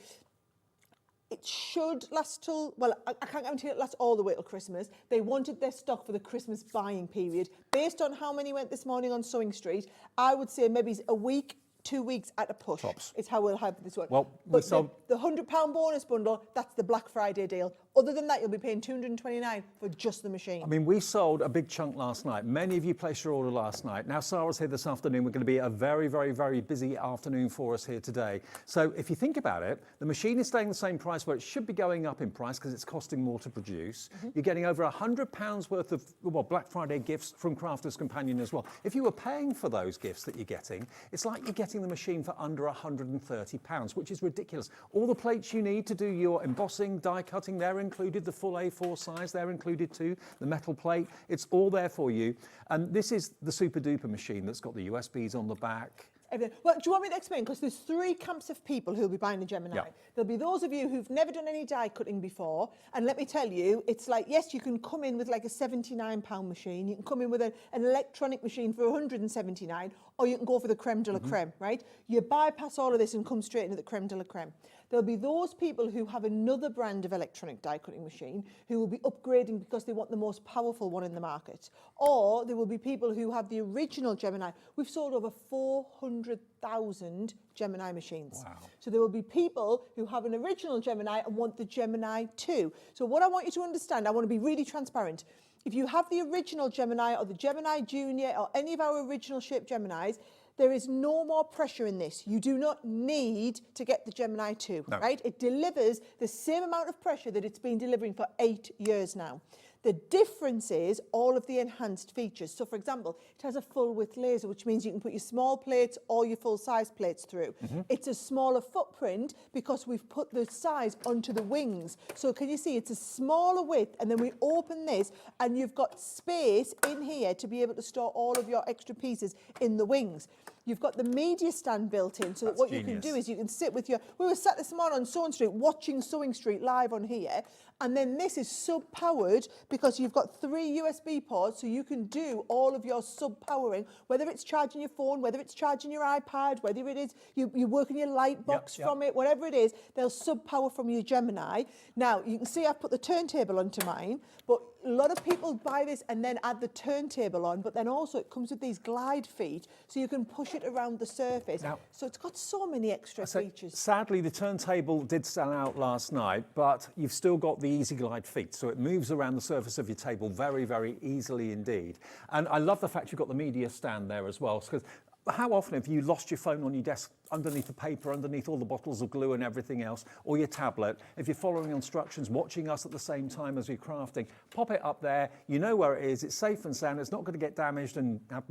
it should last till, well, I can't guarantee it lasts all the way till Christmas. They wanted their stock for the Christmas buying period. Based on how many went this morning on Sewing Street, I would say maybe a week, 2 weeks at a push. Tops. Is how we'll have this one. Well, but the £100 bonus bundle, that's the Black Friday deal. Other than that, you'll be paying $229 for just the machine. I mean, we sold a big chunk last night. Many of you placed your order last night. Now, Sara's here this afternoon. We're going to be a very, very, very busy afternoon for us here today. So if you think about it, the machine is staying the same price, but it should be going up in price because it's costing more to produce. You're getting over £100 worth of Black Friday gifts from Crafters Companion as well. If you were paying for those gifts that you're getting, it's like you're getting the machine for under £130, which is ridiculous. All the plates you need to do your embossing, die cutting, they're included. The full A4 size, they're included too. The metal plate, it's all there for you. And this is the super duper machine that's got the USBs on the back. Everything. Well, do you want me to explain? Because there's three camps of people who'll be buying the Gemini. Yeah. There'll be those of you who've never done any die cutting before, and let me tell you, it's like, yes, you can come in with like a £79 machine, you can come in with an electronic machine for £179, or you can go for the creme de la creme, right? You bypass all of this and come straight into the creme de la creme. There'll be those people who have another brand of electronic die cutting machine who will be upgrading because they want the most powerful one in the market. Or there will be people who have the original Gemini. We've sold over 400,000 Gemini machines. Wow. So there will be people who have an original Gemini and want the Gemini 2. So what I want you to understand, I want to be really transparent. If you have the original Gemini or the Gemini Junior or any of our original shaped Geminis, there is no more pressure in this. You do not need to get the Gemini 2, right? It delivers the same amount of pressure that it's been delivering for 8 years now. The difference is all of the enhanced features. So for example, it has a full width laser, which means you can put your small plates or your full size plates through. It's a smaller footprint because we've put the size onto the wings. So can you see it's a smaller width, and then we open this and you've got space in here to be able to store all of your extra pieces in the wings. You've got the media stand built in, so that what genius. you can do is you can sit with your... We were sat this morning on Sewing Street watching Sewing Street live on here, and then this is sub-powered because you've got 3 USB ports, so you can do all of your sub-powering, whether it's charging your phone, whether it's charging your iPad, whether it is you work on your light box from it, whatever it is, they'll sub-power from your Gemini. Now, you can see I've put the turntable onto mine, but a lot of people buy this and then add the turntable on, but then also it comes with these glide feet, so you can push it around the surface. Now, so it's got so many extra features. Sadly, the turntable did sell out last night, but you've still got the Easy Glide feet, so it moves around the surface of your table very, very easily indeed. And I love the fact you've got the media stand there as well, because how often have you lost your phone on your desk underneath the paper, underneath all the bottles of glue and everything else, or your tablet? If you're following instructions, watching us at the same time as you're crafting, pop it up there. You know where it is. It's safe and sound. It's not going to get damaged and have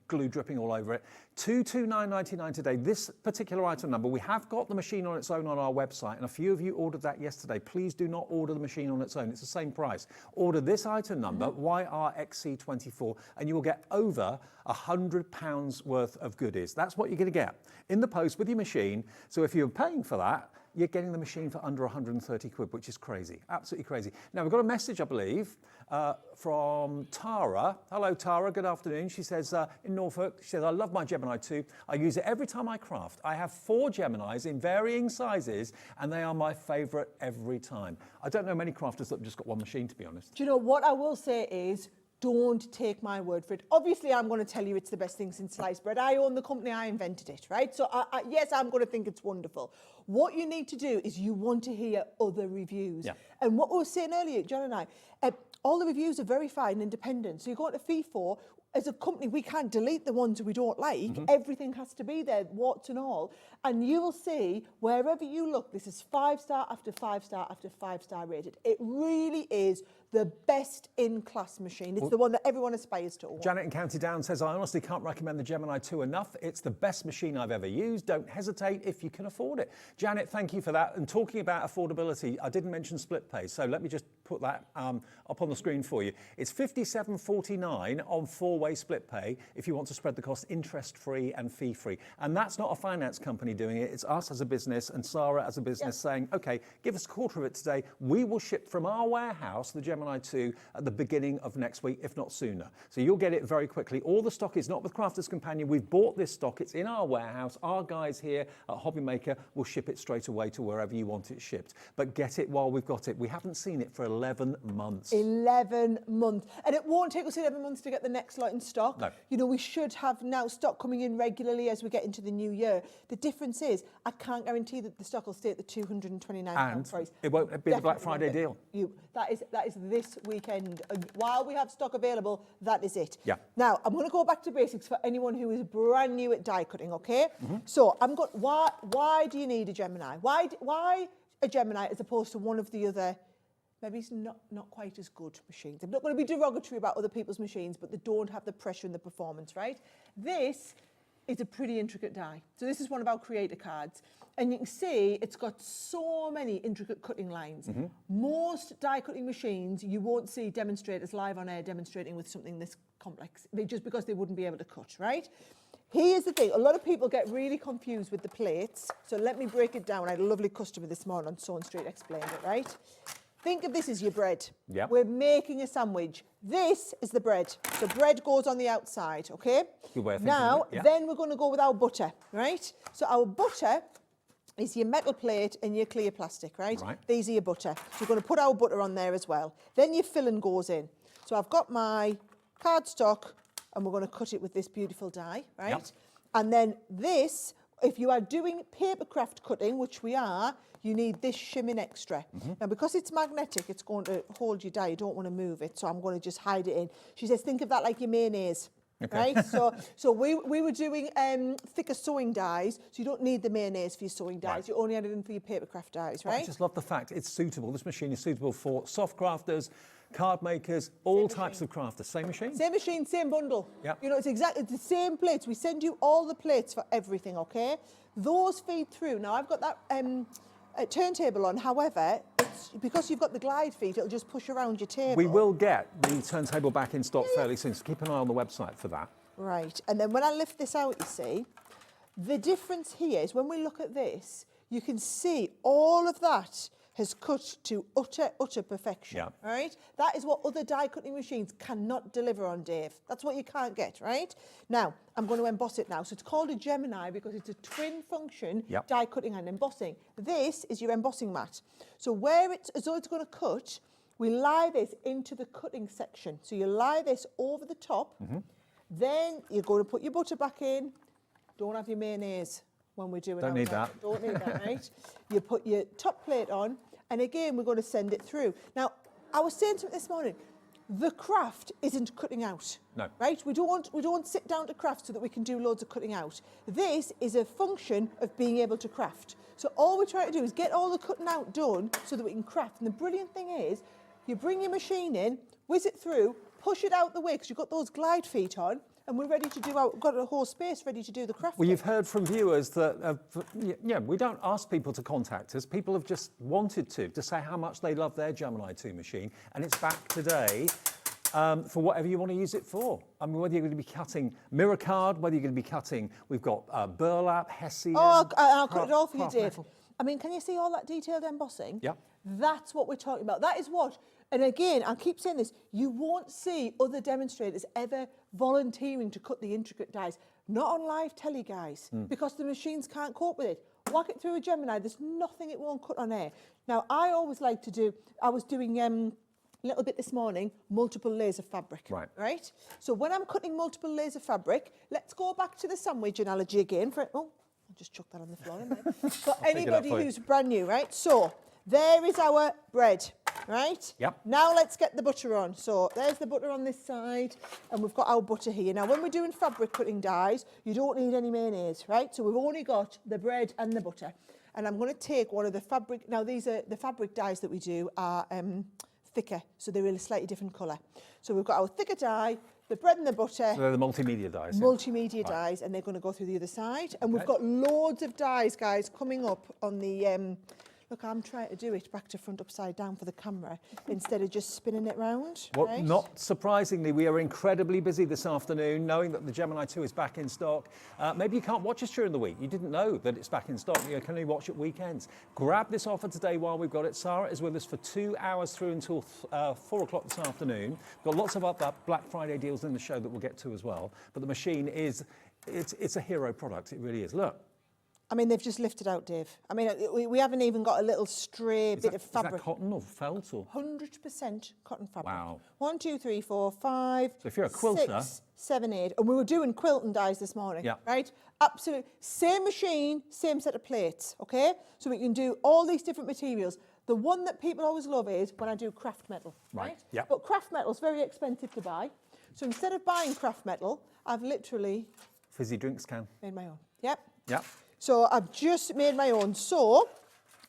glue dripping all over it. $229.99 today. This particular item number, we have got the machine on its own on our website, and a few of you ordered that yesterday. Please do not order the machine on its own. It's the same price. Order this item number, YRXC24, and you will get over £100 worth of goodies. That's what you're going to get in the post with your machine. So if you're paying for that, you're getting the machine for under 130 quid, which is crazy, absolutely crazy. Now, we've got a message, I believe, from Tara. Hello, Tara, good afternoon. She says, in Norfolk, she says, I love my Gemini 2. I use it every time I craft. I have 4 Geminis in varying sizes, and they are my favourite every time. I don't know many crafters that have just got one machine, to be honest. Do you know what I will say is, don't take my word for it. Obviously, I'm going to tell you it's the best thing since sliced bread. I own the company, I invented it, right? So yes, I'm going to think it's wonderful. What you need to do is you want to hear other reviews. Yeah. And what we were saying earlier, John and I, all the reviews are verified and independent. So you go to FIFO, as a company, we can't delete the ones we don't like. Everything has to be there, warts and all. And you will see, wherever you look, this is 5-star after 5-star after 5-star rated. It really is the best in-class machine. It's the one that everyone aspires to own. Janet in County Down says, I honestly can't recommend the Gemini 2 enough. It's the best machine I've ever used. Don't hesitate if you can afford it. Janet, thank you for that. And talking about affordability, I didn't mention split pay, so let me just put that up on the screen for you. It's $57.49 on 4-way split pay if you want to spread the cost interest-free and fee-free. And that's not a finance company doing it. It's us as a business and Sara as a business saying, OK, give us a quarter of it today. We will ship from our warehouse the Gemini 2 at the beginning of next week, if not sooner. So you'll get it very quickly. All the stock is not with Crafters Companion. We've bought this stock. It's in our warehouse. Our guys here at Hobbymaker will ship it straight away to wherever you want it shipped. But get it while we've got it. We haven't seen it for a 11 months. 11 months. And it won't take us 11 months to get the next lot in stock. No. You know, we should have now stock coming in regularly as we get into the new year. The difference is, I can't guarantee that the stock will stay at the £229 price. It won't be the Black Friday Definitely deal. That is this weekend. And while we have stock available, that is it. Yeah. Now, I'm going to go back to basics for anyone who is brand new at die cutting, okay? So, why do you need a Gemini? Why a Gemini as opposed to one of the other, maybe it's not quite as good machines? I'm not going to be derogatory about other people's machines, but they don't have the pressure and the performance, right? This is a pretty intricate die. So this is one of our creator cards. And you can see it's got so many intricate cutting lines. Most die cutting machines, you won't see demonstrators live on air demonstrating with something this complex, just because they wouldn't be able to cut, right? Here's the thing, a lot of people get really confused with the plates. So let me break it down. I had a lovely customer this morning on Sewn Street explained it, right? Think of this as your bread. Yep. We're making a sandwich. This is the bread. The bread goes on the outside, okay? Good way of thinking now, of it, yeah. then we're going to go with our butter, right? So our butter is your metal plate and your clear plastic, right? Right. These are your butter. So we're going to put our butter on there as well. Then your filling goes in. So I've got my cardstock and we're going to cut it with this beautiful die, right? Yep. And then this, if you are doing paper craft cutting, which we are, you need this shimming extra. Now, because it's magnetic, it's going to hold your die. You don't want to move it, so I'm going to just hide it in. She says, think of that like your mayonnaise. Okay. Right, so we were doing thicker sewing dies, so you don't need the mayonnaise for your sewing dies. Right. You only add it in for your paper craft dies, right? I just love the fact it's suitable. This machine is suitable for soft crafters, card makers, all types of crafters. Same machine? Same machine, same bundle. Yep. You know, it's exactly the same plates. We send you all the plates for everything, okay? Those feed through. Now, I've got that turntable on. However, it's, because you've got the glide feet, it'll just push around your table. We will get the turntable back in stock fairly soon, so keep an eye on the website for that. Right, and then when I lift this out, you see, the difference here is when we look at this, you can see all of that has cut to utter perfection, Yeah. right? That is what other die cutting machines cannot deliver on, Dave. That's what you can't get, right? Now, I'm going to emboss it now. So it's called a Gemini because it's a twin function Yep. die cutting and embossing. This is your embossing mat. So where it's, as though it's going to cut, we lie this into the cutting section. So you lie this over the top, then you're going to put your butter back in. Don't have your mayonnaise when we're doing Don't our need bread. that. Don't need that, right? You put your top plate on, and again, we're going to send it through. Now, I was saying to it this morning, the craft isn't cutting out. No. Right? We don't sit down to craft so that we can do loads of cutting out. This is a function of being able to craft. So all we try to do is get all the cutting out done so that we can craft. And the brilliant thing is, you bring your machine in, whiz it through, push it out the way because you've got those glide feet on, and we're ready to do our, got a whole space ready to do the crafting. Well, you've heard from viewers that, we don't ask people to contact us. People have just wanted to say how much they love their Gemini 2 machine, and it's back today for whatever you want to use it for. I mean, whether you're going to be cutting mirror card, whether you're going to be cutting, we've got burlap, Hessian. Oh, I'll cut it all for you, craft Dave. metal. I mean, can you see all that detailed embossing? Yep. That's what we're talking about. That is what, and again, I'll keep saying this, you won't see other demonstrators ever volunteering to cut the intricate dies. Not on live telly, guys, because the machines can't cope with it. Whack it through a Gemini, there's nothing it won't cut on air. Now, I always like to do, I was doing a little bit this morning, multiple layers of fabric. Right? So when I'm cutting multiple layers of fabric, let's go back to the sandwich analogy again. I'll just chuck that on the floor, haven't I? For anybody for you. who's brand new, right? So there is our bread, right? Yep. Now let's get the butter on. So there's the butter on this side, and we've got our butter here. Now, when we're doing fabric cutting dies, you don't need any mayonnaise, right? So we've only got the bread and the butter. And I'm going to take one of the fabric. Now, these are the fabric dies that we do are thicker, so they're in a slightly different colour. So we've got our thicker die, the bread and the butter. So they're the multimedia dies. yeah? Multimedia dies, and they're going to go through the other side. And we've got loads of dies, guys, coming up on the... look, I'm trying to do it back to front upside down for the camera instead of just spinning it round. Well, right? not surprisingly, we are incredibly busy this afternoon, knowing that the Gemini 2 is back in stock. Maybe you can't watch us during the week. You didn't know that it's back in stock. You can only watch it weekends. Grab this offer today while we've got it. Sara is with us for 2 hours through until 4 o'clock this afternoon. We've got lots of other Black Friday deals in the show that we'll get to as well. But the machine is, it's a hero product. It really is. Look. I mean, they've just lifted out, Dave. I mean, we haven't even got a little stray bit of fabric. Is that cotton or felt or? 100% cotton fabric. Wow. 1, 2, 3, 4, 5. So if you're a quilter, 6, 7, 8. And we were doing quilt and dyes this morning. Yeah. Right? Absolutely. Same machine, same set of plates. Okay? So we can do all these different materials. The one that people always love is when I do craft metal. Right? Yep. But craft metal is very expensive to buy. So instead of buying craft metal, I've literally fizzy drinks can. made my own. Yep. Yep. So I've just made my own. So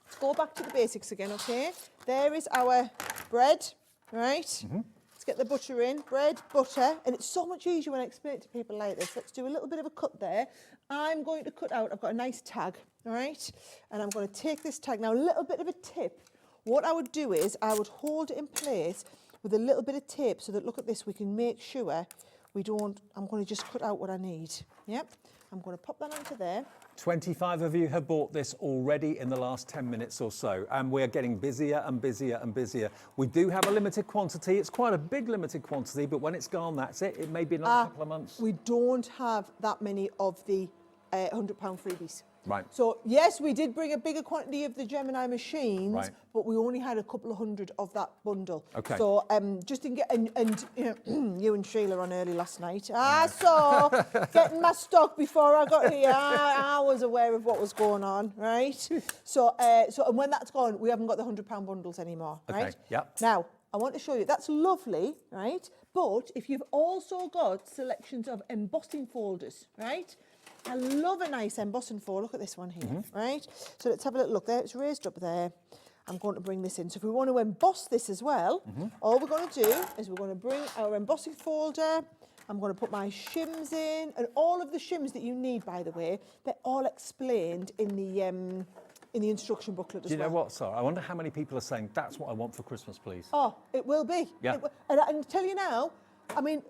let's go back to the basics again, okay? There is our bread, right? Let's get the butter in. Bread, butter. And it's so much easier when I explain it to people like this. Let's do a little bit of a cut there. I'm going to cut out, I've got a nice tag, all right? And I'm going to take this tag. Now, a little bit of a tip. What I would do is I would hold it in place with a little bit of tape so that, look at this, we can make sure we don't, I'm going to just cut out what I need. Yep. I'm going to pop that onto there. 25 of you have bought this already in the last 10 minutes or so, and we're getting busier and busier and busier. We do have a limited quantity. It's quite a big limited quantity, but when it's gone, that's it. It may be another couple of months. We don't have that many of the £100 freebies. Right. So, yes, we did bring a bigger quantity of the Gemini machines, Right. but we only had a couple of hundred of that bundle. Okay. So, just in and you know, you and Sheila on early last night. I saw getting my stock before I got here. I was aware of what was going on, right? So, and when that's gone, we haven't got the £100 bundles anymore, Okay, right? yep. Now, I want to show you, that's lovely, right? But if you've also got selections of embossing folders, right? I love a nice embossing folder. Look at this one here, right? So let's have a little look there. It's raised up there. I'm going to bring this in. So if we want to emboss this as well, all we're going to do is we're going to bring our embossing folder. I'm going to put my shims in, and all of the shims that you need, by the way, they're all explained in the instruction booklet as well. Do you know what, Sarah? I wonder how many people are saying, that's what I want for Christmas, please. Oh, it will be. Yeah. And I can tell you now, I mean,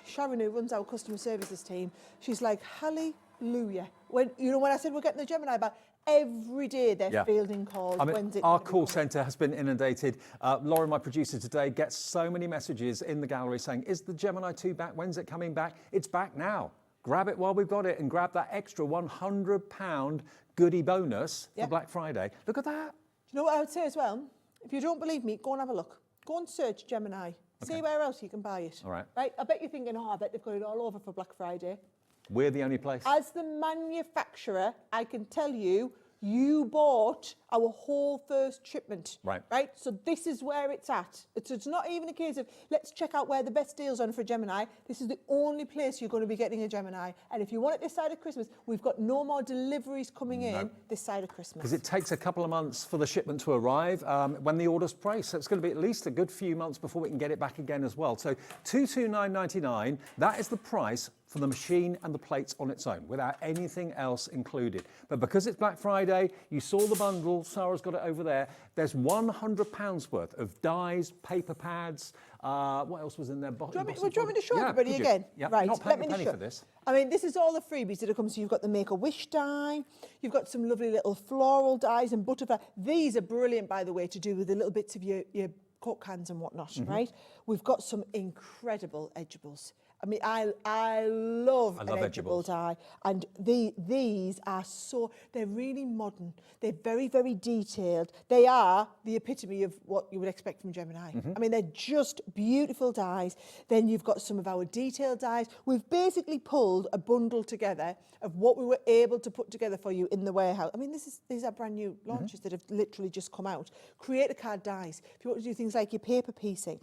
Sharon, who runs our customer services team, she's like, hallelujah. When I said we're getting the Gemini back, every day they're fielding calls. I mean, when's it our gonna be call coming? centre has been inundated. Lauren, my producer today, gets so many messages in the gallery saying, is the Gemini 2 back? When's it coming back? It's back now. Grab it while we've got it and grab that extra £100 goodie bonus for Black Friday. Look at that. Do you know what I would say as well? If you don't believe me, go and have a look. Go and search Gemini. See where else you can buy it. All right. Right? I bet you're thinking, I bet they've got it all over for Black Friday. We're the only place. As the manufacturer, I can tell you, you bought our whole first shipment. Right. Right? So this is where it's at. It's not even a case of, let's check out where the best deals are for Gemini. This is the only place you're going to be getting a Gemini. And if you want it this side of Christmas, we've got no more deliveries coming in this side of Christmas. Because it takes a couple of months for the shipment to arrive when the order's placed. So it's going to be at least a good few months before we can get it back again as well. So $229.99, that is the price for the machine and the plates on its own, without anything else included. But because it's Black Friday, you saw the bundle, Sarah's got it over there, there's £100 worth of dies, paper pads, what else was in there? Do you want me to show everybody again? Yeah, right, not let paying me a penny show. for this. I mean, this is all the freebies that have come. So you've got the Make-A-Wish die, you've got some lovely little floral dies and butterfly. These are brilliant, by the way, to do with the little bits of your Coke cans and whatnot, right? We've got some incredible edgeables. I mean, I love an edgeable die. And these are they're really modern. They're very, very detailed. They are the epitome of what you would expect from Gemini. I mean, they're just beautiful dies. Then you've got some of our detailed dies. We've basically pulled a bundle together of what we were able to put together for you in the warehouse. I mean, these are brand new launches that have literally just come out. Create a card dies. If you want to do things like your paper piecing,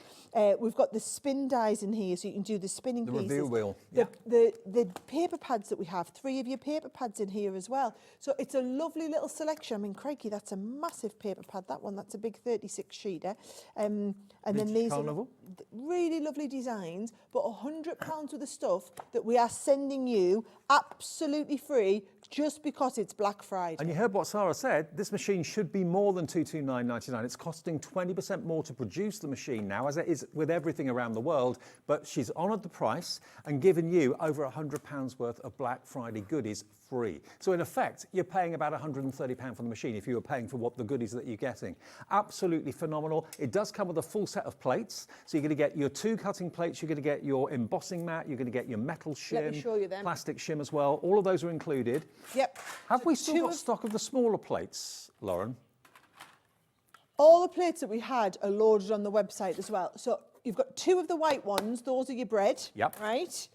we've got the spin dies in here, so you can do the spinning pieces. Reveal wheel. The paper pads that we have, 3 of your paper pads in here as well. So it's a lovely little selection. I mean, crikey, that's a massive paper pad, that one. That's a big 36 sheeter. And then these Carnival. are really lovely designs, but £100 worth of stuff that we are sending you absolutely free just because it's Black Friday. And you heard what Sarah said, this machine should be more than $229.99. It's costing 20% more to produce the machine now, as it is with everything around the world, but she's honoured the price and given you over £100 worth of Black Friday goodies free. So in effect, you're paying about £130 for the machine if you were paying for what the goodies that you're getting. Absolutely phenomenal. It does come with a full set of plates. So you're going to get your 2 cutting plates, you're going to get your embossing mat, you're going to get your metal shim, Let me show you them. plastic shim as well. All of those are included. Yep. Have we still got stock of the smaller plates, Lauren? All the plates that we had are loaded on the website as well. So you've got 2 of the white ones. Those are your bread. Yep. Right?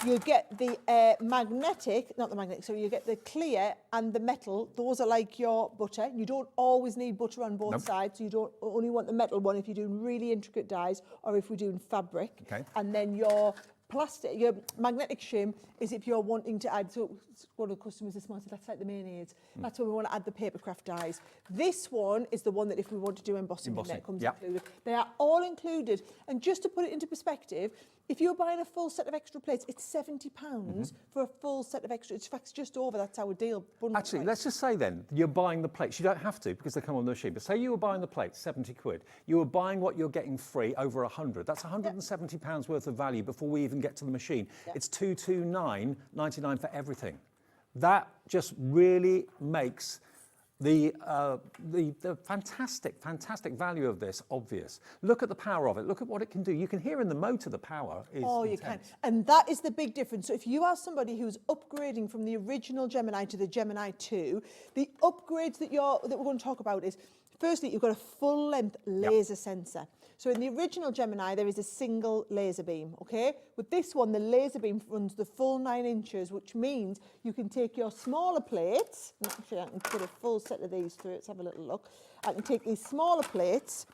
You'll get the magnetic, not the magnetic, so you get the clear and the metal. Those are like your butter. You don't always need butter on both sides. So you don't only want the metal one if you're doing really intricate dyes or if we're doing fabric. Okay. And then your plastic, your magnetic shim is if you're wanting to add, so one of the customers this morning said, that's like the mayonnaise. That's when we want to add the papercraft dyes. This one is the one that if we want to do embossing. In there, it comes included. They are all included. And just to put it into perspective, if you're buying a full set of extra plates, it's £70 for a full set of extra. It's just over, that's our deal. Actually, let's just say then, you're buying the plates. You don't have to because they come on the machine. But say you were buying the plates, 70 quid. You were buying what you're getting free over 100. That's £170 worth of value before we even get to the machine. It's £229.99 for everything. That just really makes the fantastic value of this obvious. Look at the power of it. Look at what it can do. You can hear in the motor the power is intense. You can. And that is the big difference. So if you are somebody who's upgrading from the original Gemini to the Gemini 2, the upgrades that we're going to talk about is, firstly, you've got a full-length laser sensor. So in the original Gemini, there is a single laser beam, okay? With this one, the laser beam runs the full 9 inches, which means you can take your smaller plates, and actually I can put a full set of these through, let's have a little look. I can take these smaller plates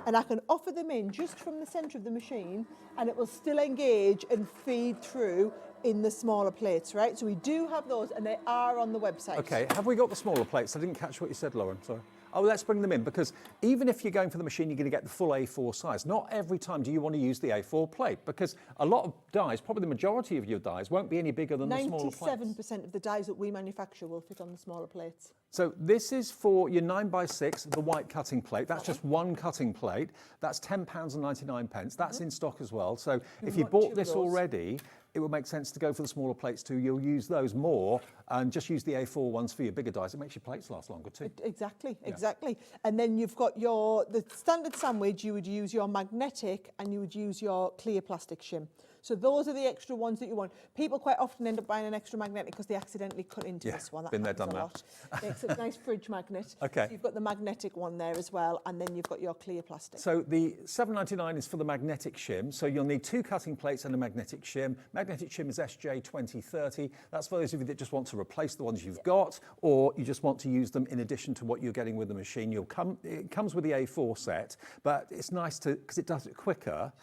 and I can offer them in just from the centre of the machine, and it will still engage and feed through in the smaller plates, right? So we do have those, and they are on the website. Okay, have we got the smaller plates? I didn't catch what you said, Lauren, sorry. Oh, let's bring them in, because even if you're going for the machine, you're going to get the full A4 size. Not every time do you want to use the A4 plate, because a lot of dyes, probably the majority of your dyes, won't be any bigger than the smaller plates. 97% of the dyes that we manufacture will fit on the smaller plates. So this is for your 9x6, the white cutting plate. That's just one cutting plate. That's £10.99. That's in stock as well. So if you bought this already, it would make sense to go for the smaller plates too. You'll use those more and just use the A4 ones for your bigger dyes. It makes your plates last longer too. Exactly. And then you've got the standard sandwich, you would use your magnetic and you would use your clear plastic shim. So those are the extra ones that you want. People quite often end up buying an extra magnetic because they accidentally cut into this one. Been there, done that. Makes a nice fridge magnet. Okay. So you've got the magnetic one there as well, and then you've got your clear plastic. So the £7.99 is for the magnetic shim. So you'll need 2 cutting plates and a magnetic shim. Magnetic shim is SJ2030. That's for those of you that just want to replace the ones you've got, or you just want to use them in addition to what you're getting with the machine. It comes with the A4 set, but it's nice because it does it quicker.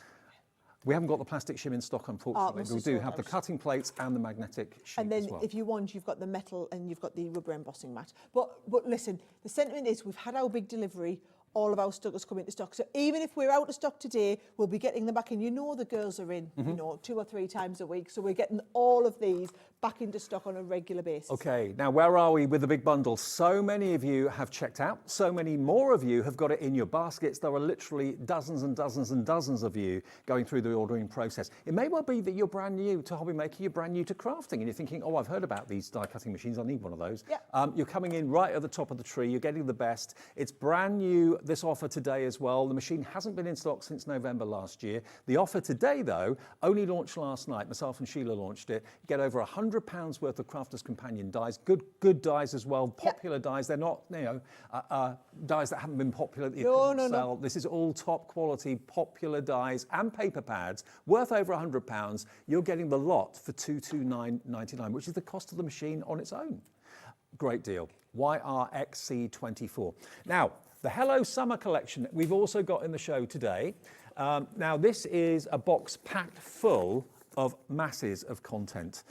We haven't got the plastic shim in stock, unfortunately. We do have the cutting plates and the magnetic sheet and then as well. If you want, you've got the metal and you've got the rubber embossing mat. But listen, the sentiment is we've had our big delivery. All of our stock has come into stock. So even if we're out of stock today, we'll be getting them back in. You know the girls are in, 2 or 3 times a week. So we're getting all of these back into stock on a regular basis. Okay, now where are we with the big bundle? So many of you have checked out. So many more of you have got it in your baskets. There are literally dozens and dozens and dozens of you going through the ordering process. It may well be that you're brand new to hobby making, you're brand new to crafting, and you're thinking, oh, I've heard about these die cutting machines. I need one of those. Yep. You're coming in right at the top of the tree. You're getting the best. It's brand new, this offer today as well. The machine hasn't been in stock since November last year. The offer today, though, only launched last night. Myself and Sheila launched it. You get over £100 worth of Crafter's Companion dies. Good dies as well. Popular dies. They're not, dies that haven't been popular that you couldn't sell. This is all top quality, popular dies and paper pads worth over £100. You're getting the lot for $229.99, which is the cost of the machine on its own. Great deal. YRXC24. Now, the Hello Summer collection we've also got in the show today. Now, this is a box packed full of masses of content.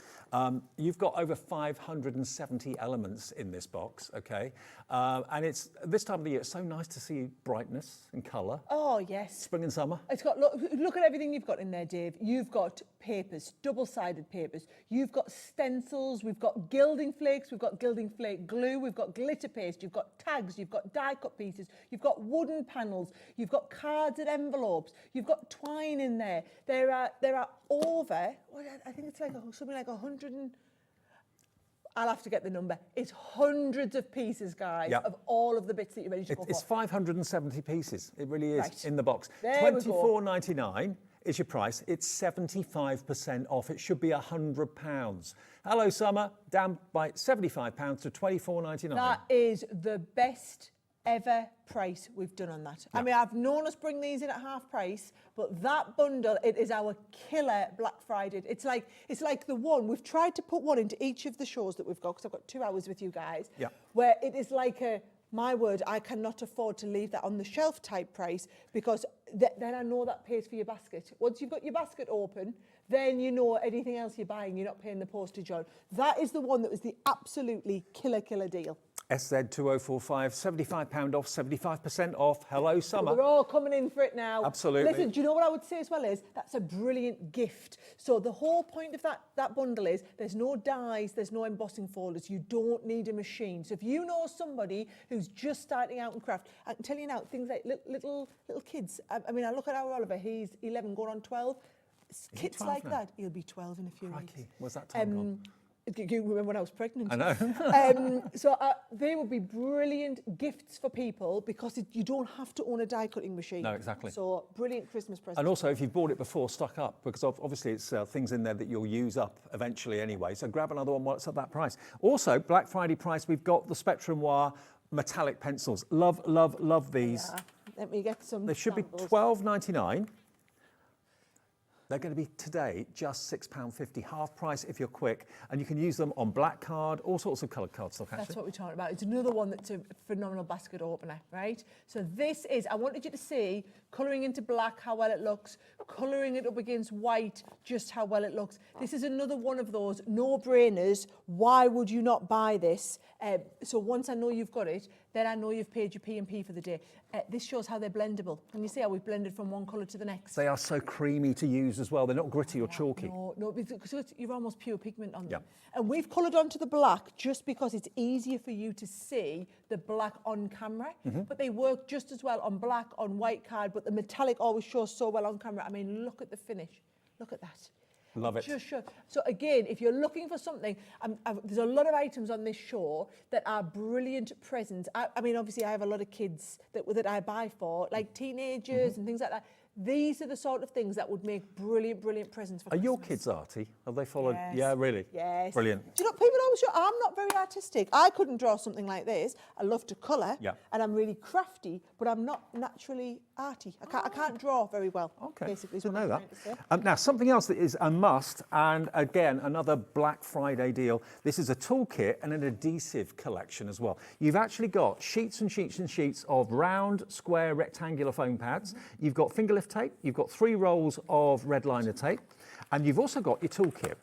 You've got over 570 elements in this box, okay? And it's this time of the year, it's so nice to see brightness and colour. Oh, yes. Spring and summer. It's got, look at everything you've got in there, Dave. You've got papers, double-sided papers. You've got stencils. We've got gilding flakes. We've got gilding flake glue. We've got glitter paste. You've got tags. You've got die-cut pieces. You've got wooden panels. You've got cards and envelopes. You've got twine in there. There are over, I think it's like something like 100 and... I'll have to get the number. It's hundreds of pieces, guys, of all of the bits that you mentioned before. It's 570 pieces. It really is in the box. There we go. $24.99. is your price. It's 75% off. It should be £100. Hello Summer, down by £75 to £24.99. That is the best ever price we've done on that. I mean, I've known us bring these in at half price, but that bundle, it is our killer Black Friday. It's like the one, we've tried to put one into each of the shows that we've got, because I've got 2 hours with you guys, where it is like a, my word, I cannot afford to leave that on the shelf type price, because then I know that pays for your basket. Once you've got your basket open, then you know anything else you're buying, you're not paying the postage on. That is the one that was the absolutely killer deal. SZ2045, £75 off, 75% off. Hello Summer. Well, they're all coming in for it now. Absolutely. Listen, do you know what I would say as well is, that's a brilliant gift. So the whole point of that bundle is, there's no dies, there's no embossing folders, you don't need a machine. So if you know somebody who's just starting out in craft, I can tell you now, things like little kids. I mean, I look at our Oliver, he's 11 going on 12. Kits 12 like now? that, he'll be 12 in a few Crikey, weeks. where's that time gone? You remember when I was pregnant? I know. So they would be brilliant gifts for people, because you don't have to own a die cutting machine. No, exactly. So brilliant Christmas present. And also, if you've bought it before, stock up, because obviously it's things in there that you'll use up eventually anyway. So grab another one while it's at that price. Also, Black Friday price, we've got the Spectrum Wire metallic pencils. Love these. Yeah. Let me get some They should samples. be £12.99. They're going to be today just £6.50, half price if you're quick, and you can use them on black card, all sorts of coloured cardstock actually. That's what we're talking about. It's another one that's a phenomenal basket opener, right? So this is, I wanted you to see, colouring into black, how well it looks, colouring it up against white, just how well it looks. This is another one of those no-brainers. Why would you not buy this? So once I know you've got it, then I know you've paid your P&P for the day. This shows how they're blendable. And you see how we've blended from one colour to the next? They are so creamy to use as well. They're not gritty or chalky. No, because you're almost pure pigment on them. And we've coloured onto the black just because it's easier for you to see the black on camera. But they work just as well on black, on white card, but the metallic always shows so well on camera. I mean, look at the finish. Look at that. Love it. Just show. So again, if you're looking for something, there's a lot of items on this show that are brilliant presents. I mean, obviously, I have a lot of kids that I buy for, like teenagers and things like that. These are the sort of things that would make brilliant presents for Christmas. Are your kids arty? Have they followed? Yes. Yeah, really? Yes. Brilliant. Do you know, people always show, I'm not very artistic. I couldn't draw something like this. I love to colour, and I'm really crafty, but I'm not naturally arty. I can't draw very well. Okay, basically. didn't know that. Now, something else that is a must, and again, another Black Friday deal. This is a toolkit and an adhesive collection as well. You've actually got sheets and sheets and sheets of round, square, rectangular foam pads. You've got finger lift tape. You've got 3 rolls of red liner tape, and you've also got your toolkit.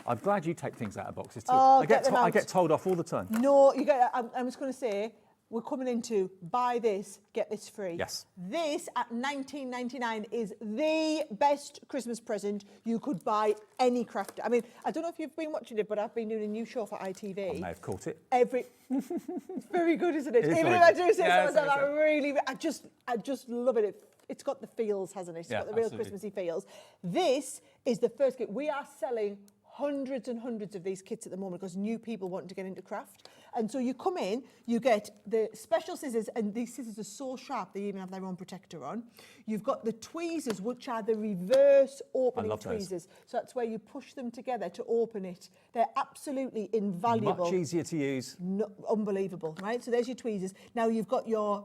I'm glad you take things out of boxes too. Oh, I get told off all the time. No, I'm just going to say, we're coming into buy this, get this free. Yes. This at £19.99 is the best Christmas present you could buy any crafter. I mean, I don't know if you've been watching it, but I've been doing a new show for ITV. I may have caught it. It's very good, isn't it? It is Even very if I good. do say Yeah, so myself, I just love it. It's got the feels, hasn't it? It's got the real absolutely. Christmassy feels. This is the first kit. We are selling hundreds and hundreds of these kits at the moment because new people want to get into craft. And so you come in, you get the special scissors, and these scissors are so sharp they even have their own protector on. You've got the tweezers, which are the reverse opening tweezers. So that's where you push them together to open it. They're absolutely invaluable. Much easier to use. No, unbelievable, right? So there's your tweezers. Now you've got your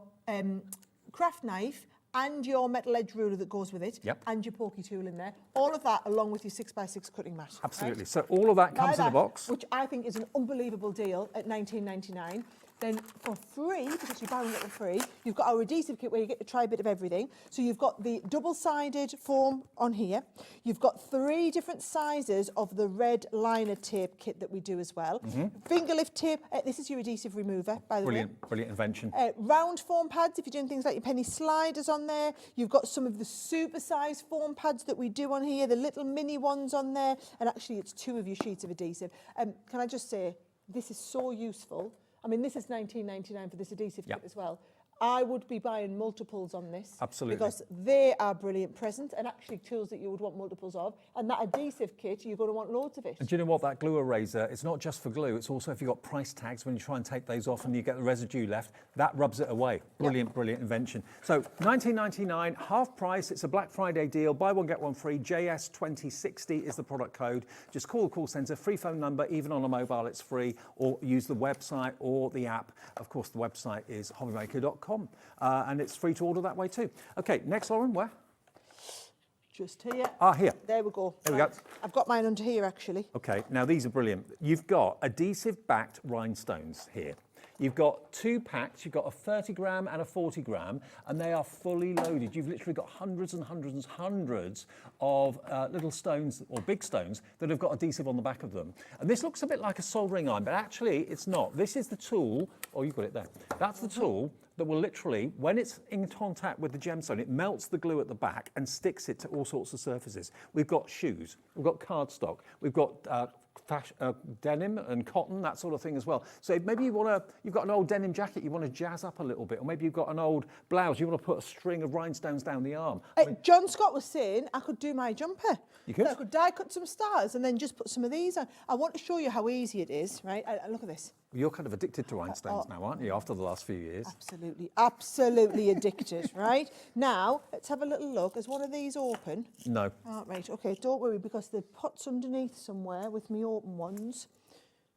craft knife and your metal edge ruler that goes with it, and your pokey tool in there. All of that along with your 6x6 cutting mat. Absolutely. Right? So all of that comes in the box. Which I think is an unbelievable deal at £19.99. Then for free, because you're buying it for free, you've got our adhesive kit where you get to try a bit of everything. So you've got the double-sided foam on here. You've got 3 different sizes of the red liner tape kit that we do as well. Finger lift tape. This is your adhesive remover, by the way. Brilliant invention. Round foam pads, if you're doing things like your penny sliders on there. You've got some of the super-sized foam pads that we do on here, the little mini ones on there. And actually, it's 2 of your sheets of adhesive. Can I just say, this is so useful. I mean, this is £19.99 for this adhesive kit as well. I would be buying multiples on this. Absolutely. Because they are brilliant presents and actually tools that you would want multiples of. And that adhesive kit, you're going to want loads of it. And do you know what, that glue eraser, it's not just for glue, it's also if you've got price tags, when you try and take those off and you get the residue left, that rubs it away. Brilliant, brilliant invention. So $19.99, half price, it's a Black Friday deal, buy one, get one free, JS2060 is the product code. Just call the call centre, free phone number, even on a mobile it's free, or use the website or the app. Of course, the website is hobbymaker.com, and it's free to order that way too. Okay, next, Lauren, where? Just here. Ah, here. There we go. There we go. I've got mine under here, actually. Okay, now these are brilliant. You've got adhesive-backed rhinestones here. You've got 2 packs, you've got a 30 gram and a 40 gram, and they are fully loaded. You've literally got hundreds and hundreds and hundreds of little stones, or big stones, that have got adhesive on the back of them. And this looks a bit like a soldering iron, but actually it's not. This is the tool, oh, you've got it there. That's the tool that will literally, when it's in contact with the gemstone, it melts the glue at the back and sticks it to all sorts of surfaces. We've got shoes, we've got cardstock, we've got denim and cotton, that sort of thing as well. So maybe you've got an old denim jacket you want to jazz up a little bit, or maybe you've got an old blouse, you want to put a string of rhinestones down the arm. John Scott was saying I could do my jumper. You could? So I could die cut some stars and then just put some of these on. I want to show you how easy it is, right? And look at this. You're kind of addicted to rhinestones now, aren't you, after the last few years? Absolutely, absolutely addicted, right? Now, let's have a little look. Is one of these open? No. Oh, right, okay, don't worry, because the pot's underneath somewhere with me open ones.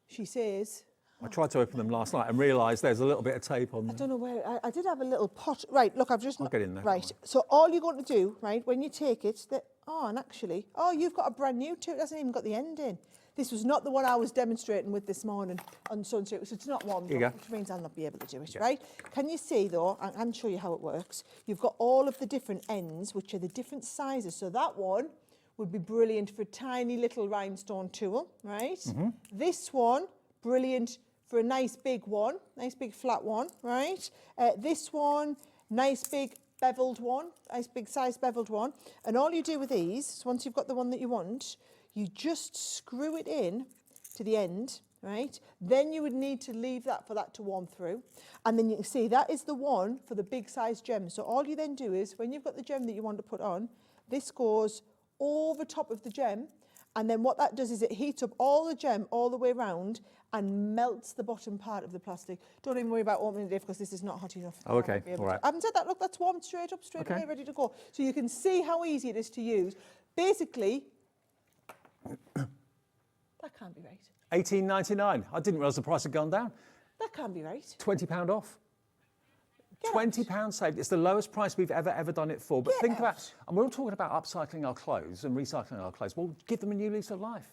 She says... I tried to open them last night and realised there's a little bit of tape on them. I don't know where, I did have a little pot. Right, look, I've just... I'll get in there. Right, so all you're going to do, right, when you take it, and actually, you've got a brand new too, it hasn't even got the end in. This was not the one I was demonstrating with this morning on Sunday, so it's not one, which means I'll not be able to do it, right? Can you see, though, I can show you how it works. You've got all of the different ends, which are the different sizes. So that one would be brilliant for a tiny little rhinestone tool, right? This one, brilliant for a nice big one, nice big flat one, right? This one, nice big beveled one, nice big size beveled one. And all you do with these, once you've got the one that you want, you just screw it in to the end, right? Then you would need to leave that for that to warm through. And then you can see that is the one for the big size gem. So all you then do is, when you've got the gem that you want to put on, this goes over top of the gem. And then what that does is it heats up all the gem all the way around and melts the bottom part of the plastic. Don't even worry about opening it, Dave, because this is not hot enough. Oh, okay, all right. I haven't said that. Look, that's warmed straight up, straight away, ready to go. So you can see how easy it is to use. Basically, that can't be right. $18.99. I didn't realise the price had gone down. That can't be right. £20 off. £20 saved. It's the lowest price we've ever done it for. But think about, and we're all talking about upcycling our clothes and recycling our clothes. Well, give them a new lease of life.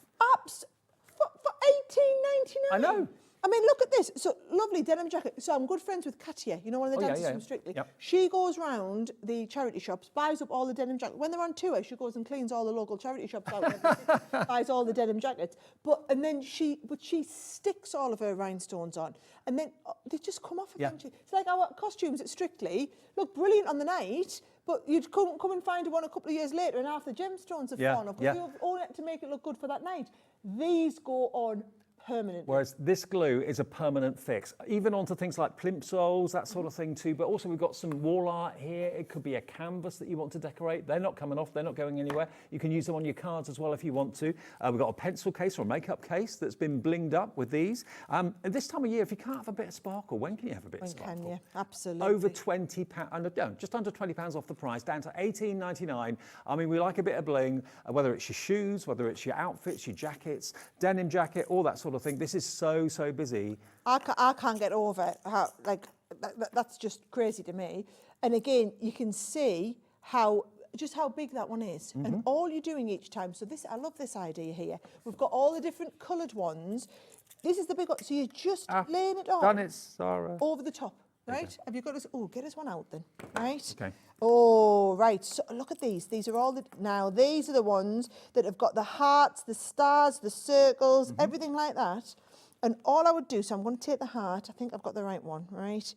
For $18.99. I know. I mean, look at this. So, lovely denim jacket. So, I'm good friends with Katia, you know, one of the dancers from Strictly. Yep. She goes round the charity shops, buys up all the denim jackets. When they're on tour, she goes and cleans all the local charity shops out, buys all the denim jackets. But she sticks all of her rhinestones on. And then they just come off again. Yeah. It's like our costumes at Strictly look brilliant on the night, but you'd come and find one a couple of years later and half the gemstones have fallen off. Because you've only had to make it look good for that night. These go on permanently. Whereas this glue is a permanent fix, even onto things like plimsolls, that sort of thing too. But also we've got some wall art here. It could be a canvas that you want to decorate. They're not coming off, they're not going anywhere. You can use them on your cards as well if you want to. We've got a pencil case or a makeup case that's been blinged up with these. And this time of year, if you can't have a bit of sparkle, when can you have a bit of sparkle? When can you? Absolutely. Over £20, just under £20 off the price, down to $18.99. I mean, we like a bit of bling, whether it's your shoes, whether it's your outfits, your jackets, denim jacket, all that sort of thing. This is so busy. I can't get over how, that's just crazy to me. And again, you can see just how big that one is. And all you're doing each time, so this, I love this idea here. We've got all the different coloured ones. This is the big one, so you're just laying it on. Done it, Sara. Over the top, right? Okay. Have you got us? Oh, get us one out then, right? Okay. Oh, right. So look at these. These are all now these are the ones that have got the hearts, the stars, the circles, everything like that. And all I would do, so I'm going to take the heart. I think I've got the right one, right?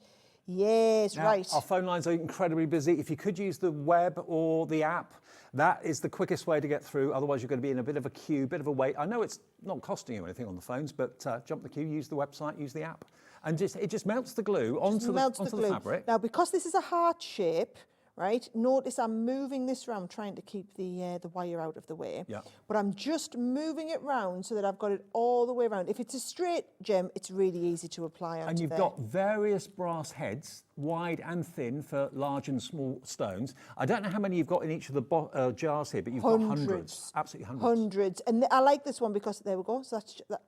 Yes, now, right. Our phone lines are incredibly busy. If you could use the web or the app, That is the quickest way to get through. Otherwise, you're going to be in a bit of a queue, bit of a wait. I know it's not costing you anything on the phones, but jump the queue, use the website, use the app. And it just melts the glue onto the fabric. Now, because this is a heart shape, right, notice I'm moving this round, trying to keep the wire out of the way. Yeah. But I'm just moving it round so that I've got it all the way around. If it's a straight gem, it's really easy to apply onto And you've there. got various brass heads, wide and thin for large and small stones. I don't know how many you've got in each of the jars here, but you've got hundreds. Absolutely hundreds. Hundreds. And I like this one because, there we go. So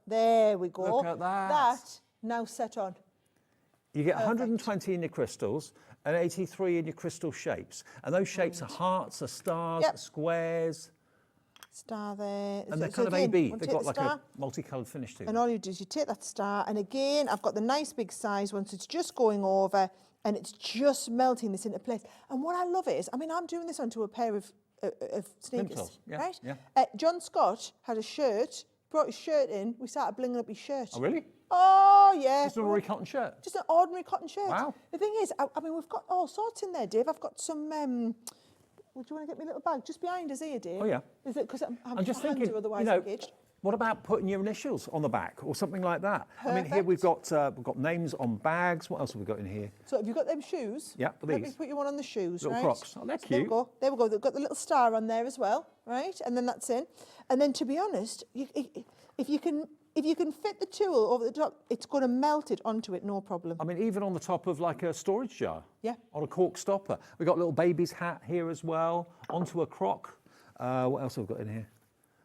there we go. Look at that. That now set on. You get 120 in your crystals and 83 in your crystal shapes. And those shapes are hearts, are stars, are squares. Star there. And they're kind of again, AB. want They've to got take like the a star? multicoloured finish to them. And all you do is you take that star, and again, I've got the nice big size one, so it's just going over, and it's just melting this into place. And what I love is, I mean, I'm doing this onto a pair of sneakers, Plimsolls, yeah, right? yeah. John Scott had a shirt, brought his shirt in, we started blinging up his shirt. Oh, really? Oh, yeah. Just an ordinary cotton shirt? Just an ordinary cotton shirt. Wow. The thing is, I mean, we've got all sorts in there, Dave. I've got some... would you want to get me a little bag just behind us here, Dave? Oh, yeah. Is it because I'm just my hands thinking, are otherwise you know, engaged? what about putting your initials on the back or something like that? I mean, here we've got names on bags. What else have we got in here? So have you got them shoes? Yeah, Let me these. put you one on the shoes, Little right? Crocs. Oh, they're So there we cute. go. There we go. They've got the little star on there as well, right? And then that's in. And then, to be honest, if you can fit the tool over the top, it's going to melt it onto it, no problem. I mean, even on the top of like a storage jar. Yeah. On a cork stopper. We've got a little baby's hat here as well, onto a crock. What else have we got in here?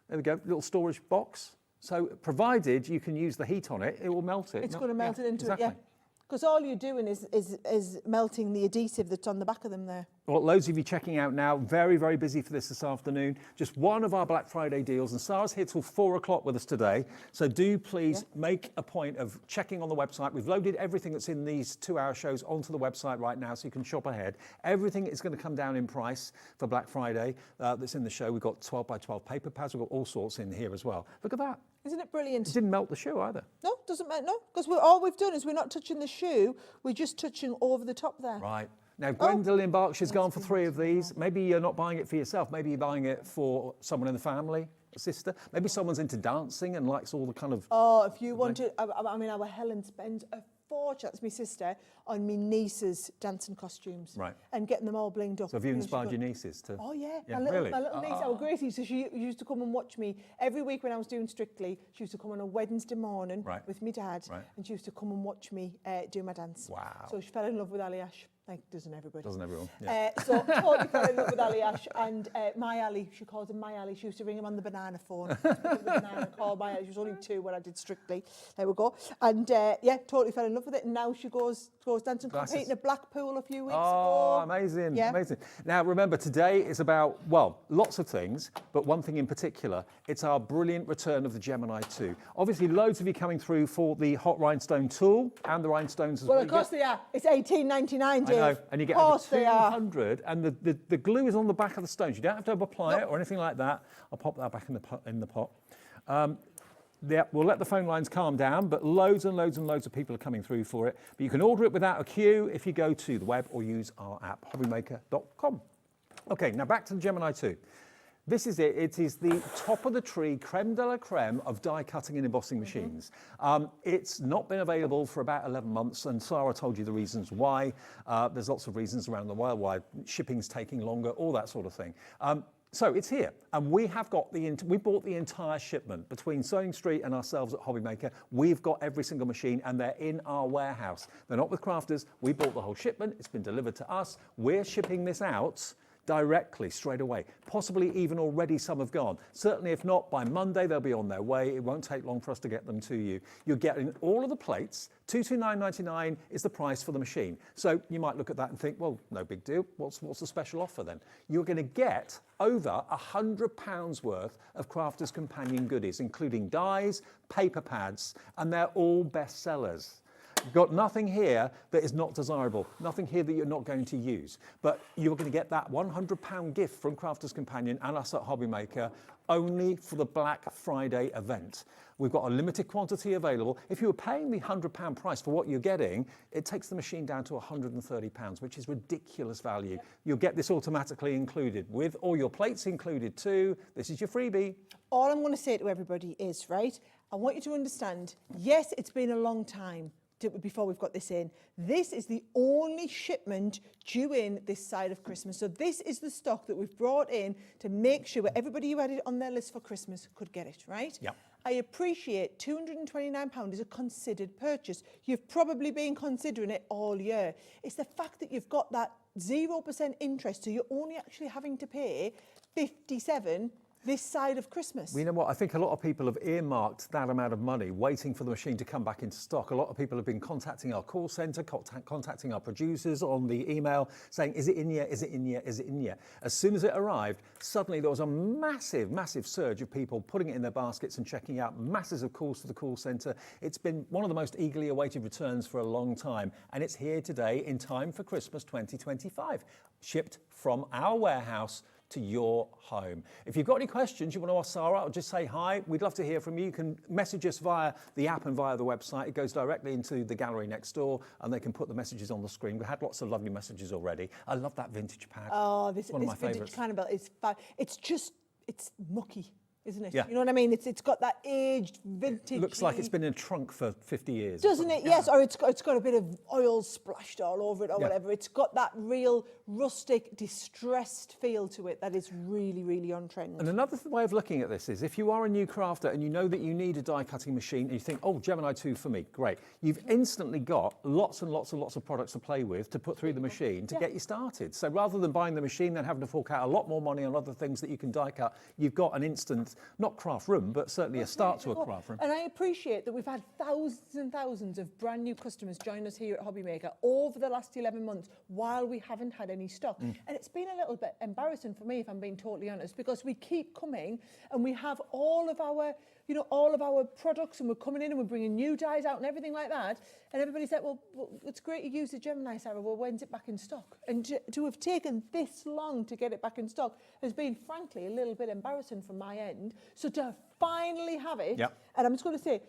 There we go, little storage box. So provided you can use the heat on it, it will melt it. It's going to melt it into exactly. it, yeah. Because all you're doing is melting the adhesive that's on the back of them there. Well, loads of you checking out now. Very, very busy for this afternoon. Just one of our Black Friday deals, and Sara's here till 4 o'clock with us today. So do please make a point of checking on the website. We've loaded everything that's in these 2-hour shows onto the website right now, so you can shop ahead. Everything is going to come down in price for Black Friday that's in the show. We've got 12 by 12 paper pads. We've got all sorts in here as well. Look at that. Isn't it brilliant? It didn't melt the shoe either. No, doesn't matter. No, because all we've done is we're not touching the shoe. We're just touching over the top there. Right. Now, Gwendolyn in Berkshire's gone for 3 of these. Maybe you're not buying it for yourself. Maybe you're buying it for someone in the family, a sister. Maybe someone's into dancing and likes all the kind of... Oh, if you wanted... I mean, our Helen spends a fortune, that's my sister, on me niece's dancing costumes. Right. And getting them all blinged up. So have you inspired your nieces to... Oh, yeah. Yeah, my really? little niece, our Gracie, so she used to come and watch me every week when I was doing Strictly. She used to come on a Wednesday morning with me dad, and she used to come and watch me do my dance. Wow. So she fell in love with Ali Ash. Like, doesn't everybody? Doesn't everyone? Yeah. So totally fell in love with Ali Ash, and my Ali, she calls him my Ali. She used to ring him on the banana phone. The banana call my Ali. She was only 2 when I did Strictly. There we go. And yeah, totally fell in love with it. And now she goes dancing, competing in Blackpool a few weeks ago. Oh, amazing, amazing. Now, remember, today is about, well, lots of things, but one thing in particular, it's our brilliant return of the Gemini 2. Obviously, loads of you coming through for the hot rhinestone tool and the rhinestones as well. Well, of course they are. It's $18.99, Dave. I know, and you get over 200, and the glue is on the back of the stones. You don't have to apply it or anything like that. I'll pop that back in the pot. Yeah, we'll let the phone lines calm down, but loads and loads and loads of people are coming through for it. But you can order it without a queue if you go to the web or use our app, hobbymaker.com. Okay, now back to the Gemini 2. This is it. It is the top of the tree, creme de la creme of die cutting and embossing machines. It's not been available for about 11 months, and Sara told you the reasons why. There's lots of reasons around the world why shipping's taking longer, all that sort of thing. So it's here, and we have got we bought the entire shipment between Sewing Street and ourselves at Hobbymaker. We've got every single machine, and they're in our warehouse. They're not with crafters. We bought the whole shipment. It's been delivered to us. We're shipping this out directly, straight away. Possibly even already some have gone. Certainly, if not, by Monday, they'll be on their way. It won't take long for us to get them to you. You're getting all of the plates. $229.99 is the price for the machine. So you might look at that and think, well, no big deal. What's the special offer then? You're going to get over £100 worth of Crafters Companion goodies, including dies, paper pads, and they're all bestsellers. You've got nothing here that is not desirable, nothing here that you're not going to use. But you're going to get that £100 gift from Crafter's Companion and us at Hobbymaker only for the Black Friday event. We've got a limited quantity available. If you were paying the £100 price for what you're getting, it takes the machine down to £130, which is ridiculous value. You'll get this automatically included with all your plates included too. This is your freebie. All I'm going to say to everybody is, right, I want you to understand, yes, it's been a long time before we've got this in. This is the only shipment due in this side of Christmas. So this is the stock that we've brought in to make sure everybody who had it on their list for Christmas could get it, right? Yeah. I appreciate £229 is a considered purchase. You've probably been considering it all year. It's the fact that you've got that 0% interest, so you're only actually having to pay £57 this side of Christmas. Well, you know what? I think a lot of people have earmarked that amount of money waiting for the machine to come back into stock. A lot of people have been contacting our call centre, contacting our producers on the email saying, is it in yet? Is it in yet? Is it in yet? As soon as it arrived, suddenly there was a massive, massive surge of people putting it in their baskets and checking out, masses of calls to the call centre. It's been one of the most eagerly awaited returns for a long time, and it's here today in time for Christmas 2025, shipped from our warehouse to your home. If you've got any questions you want to ask Sara, or just say hi, we'd love to hear from you. You can message us via the app and via the website. It goes directly into the gallery next door and they can put the messages on the screen. We've had lots of lovely messages already. I love that vintage pad. Oh, this one of my vintage favourites. Cannibal is fun. It's mucky, isn't it? Yeah. You know what I mean? It's got that aged vintage. It looks like it's been in a trunk for 50 years. Doesn't it? Yes, or it's got a bit of oil splashed all over it or Yeah. whatever. It's got that real rustic, distressed feel to it that is really, really on trend. And another way of looking at this is if you are a new crafter and you know that you need a die cutting machine and you think, oh, Gemini 2 for me, great. You've instantly got lots and lots and lots of products to play with to put through the machine to get you started. So rather than buying the machine then having to fork out a lot more money on other things that you can die cut, you've got an instant, not craft room, but certainly a start to a craft room. And I appreciate that we've had thousands and thousands of brand new customers join us here at Hobbymaker over the last 11 months while we haven't had any stock. And it's been a little bit embarrassing for me, if I'm being totally honest, because we keep coming and we have all of our products and we're coming in and we're bringing new dies out and everything like that. And everybody's like, well, it's great you use the Gemini, Sarah. Well, when's it back in stock? And to have taken this long to get it back in stock has been, frankly, a little bit embarrassing from my end. So to finally have it, and I'm just going to say,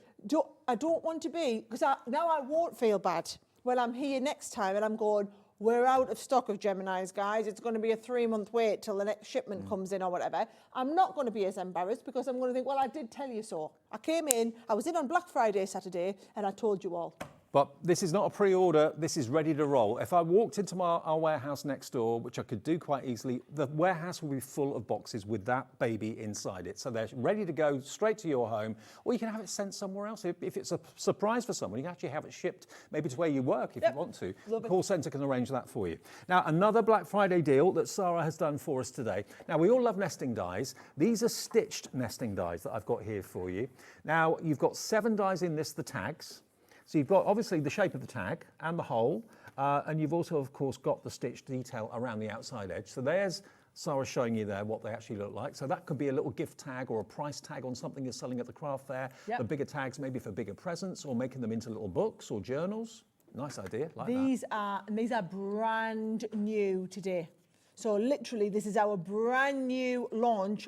I don't want to be, because now I won't feel bad when I'm here next time and I'm going, we're out of stock of Geminis, guys. It's going to be a 3-month wait till the next shipment comes in or whatever. I'm not going to be as embarrassed because I'm going to think, well, I did tell you so. I came in, I was in on Black Friday, Saturday, and I told you all. But this is not a pre-order, this is ready to roll. If I walked into our warehouse next door, which I could do quite easily, the warehouse will be full of boxes with that baby inside it. So they're ready to go straight to your home, or you can have it sent somewhere else. If it's a surprise for someone, you can actually have it shipped maybe to where you work if you want to. The call centre can arrange that for you. Now, another Black Friday deal that Sara has done for us today. Now, we all love nesting dies. These are stitched nesting dies that I've got here for you. Now, you've got 7 dies in this, the tags. So you've got obviously the shape of the tag and the hole, and you've also, of course, got the stitch detail around the outside edge. So there's Sara showing you there what they actually look like. So that could be a little gift tag or a price tag on something you're selling at the craft fair. The bigger tags maybe for bigger presents or making them into little books or journals. Nice idea, like These are brand new today. So literally, this is our brand new launch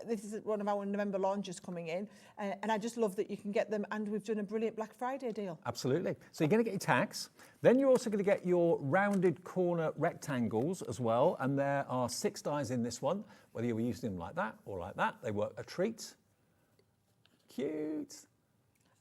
this is one of our November launches coming in. And I just love that you can get them, and we've done a brilliant Black Friday deal. Absolutely. So you're going to get your tags. Then you're also going to get your rounded corner rectangles as well. And there are 6 dies in this one, whether you were using them like that or like that. They work a treat. Cute.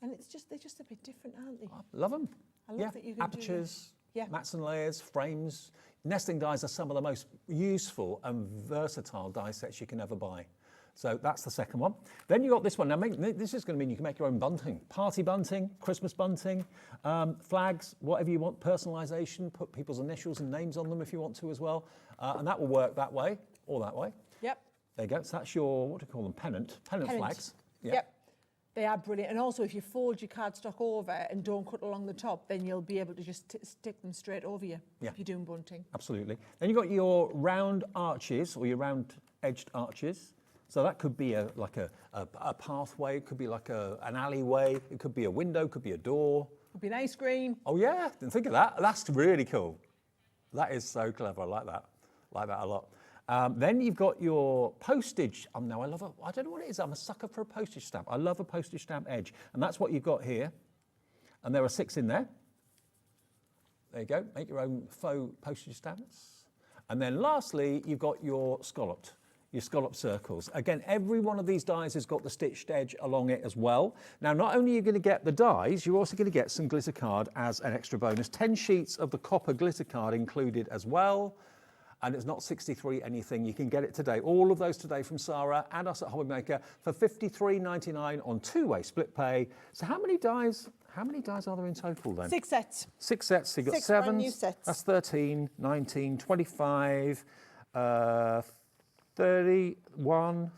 And they're just a bit different, aren't they? I love them. I love that you can apertures, do mats and layers, frames. Nesting dies are some of the most useful and versatile die sets you can ever buy. So that's the second one. Then you got this one. Now, this is going to mean you can make your own bunting. Party bunting, Christmas bunting, flags, whatever you want, personalisation, put people's initials and names on them if you want to as well. And that will work that way or that way. Yep. There you go. So that's your, what do you call them, pennant flags. Yep. They are brilliant. And also, if you fold your cardstock over and don't cut along the top, then you'll be able to just stick them straight over you if you're doing bunting. Absolutely. Then you've got your round arches or your round-edged arches. So that could be like a pathway, it could be like an alleyway, it could be a window, it could be a door, Could be an ice cream. Oh yeah, didn't think of that. That's really cool. That is so clever. I like that. Like that a lot. Then you've got your postage. No, I don't know what it is. I'm a sucker for a postage stamp. I love a postage stamp edge. And that's what you've got here. And there are 6 in there. There you go. Make your own faux postage stamps. And then lastly, you've got your scalloped circles. Again, every one of these dies has got the stitched edge along it as well. Now, not only are you going to get the dies, you're also going to get some glitter card as an extra bonus. 10 sheets of the copper glitter card included as well. And it's not 63 anything. You can get it today. All of those today from Sara and us at Hobbymaker for $53.99 on 2-way split pay. So how many dies are there in total then? 6 sets. 6 sets. So you've got 6 7. brand new sets. That's 13, 19, 25, 31,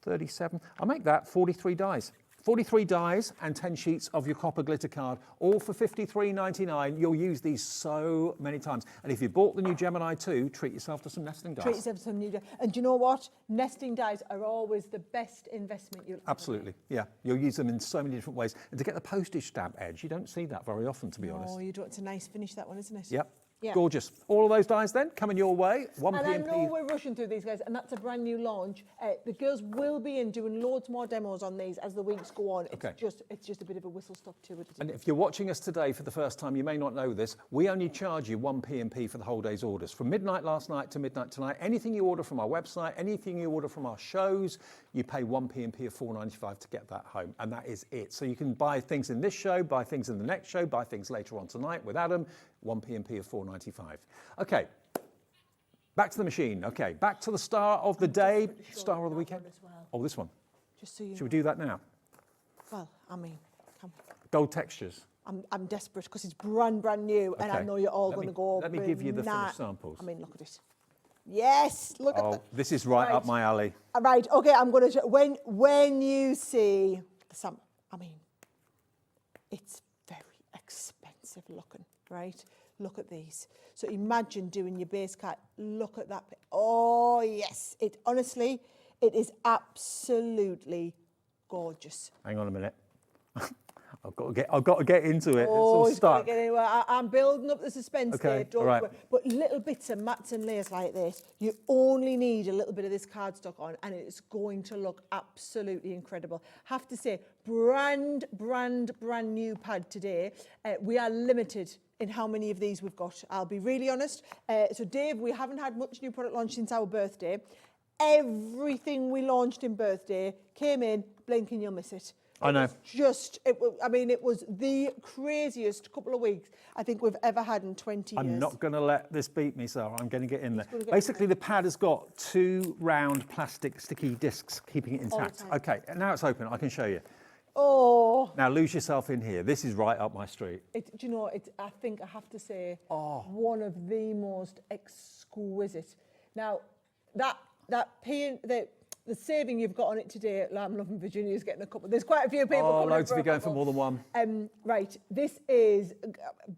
37. I'll make that 43 dies. 43 dies and 10 sheets of your copper glitter card, all for $53.99. You'll use these so many times. And if you bought the new Gemini 2, treat yourself to some nesting dies. Treat yourself to some new dies. And do you know what? Nesting dies are always the best investment you'll ever Absolutely, yeah. You'll use them in so many different ways. And to get the postage stamp edge, you don't see that very often, to be honest. Oh, you don't. It's a nice finish, that one, isn't it? Yep. Yeah. Gorgeous. All of those dies then coming your way. And I know we're rushing through these guys, and that's a brand new launch. The girls will be in doing loads more demos on these as the weeks go on. Okay. It's just a bit of a whistle stop to it. And if you're watching us today for the first time, you may not know this, we only charge you 1 P&P for the whole day's orders. From midnight last night to midnight tonight, anything you order from our website, anything you order from our shows, you pay 1 P&P of $4.95 to get that home, and that is it. So you can buy things in this show, buy things in the next show, buy things later on tonight with Adam, 1 P&P of $4.95. Okay, back to the machine. Okay, back to the star of the day, star of the weekend. Oh, this one. Just so you Should we do that now? Well, I mean, come on. Gold textures. I'm desperate because it's brand new, and I Okay. know you're all going to go. Let me give you the finished samples. I mean, look at it. Yes, look at that. This is right up my alley. Right, okay, I'm going to, when you see the sample, I mean, it's very expensive looking, right? Look at these. So imagine doing your base cut. Look at that. Oh, yes. Honestly, it is absolutely gorgeous. Hang on a minute. I've got to get into it. Oh, it's all stuck. I'm building up the suspense Okay, there, don't all right. worry. But little bits of mats and layers like this, you only need a little bit of this cardstock on, and it's going to look absolutely incredible. Have to say, brand new pad today. We are limited in how many of these we've got. I'll be really honest. So Dave, we haven't had much new product launch since our birthday. Everything we launched in birthday came in, blink and you'll miss it. I know. It was the craziest couple of weeks I think we've ever had in 20 years. I'm not going to let this beat me, Sarah. I'm going to get in there. Basically, the pad has got 2 round plastic sticky discs keeping it intact. Okay, now it's open. I can show you. Oh. Now lose yourself in here. This is right up my street. Do you know, I think I have to say, one of the most exquisite. Now, the saving you've got on it today, I'm loving Virginia's getting a couple. There's quite a few people coming loads in of you going for more than one. Right, this is a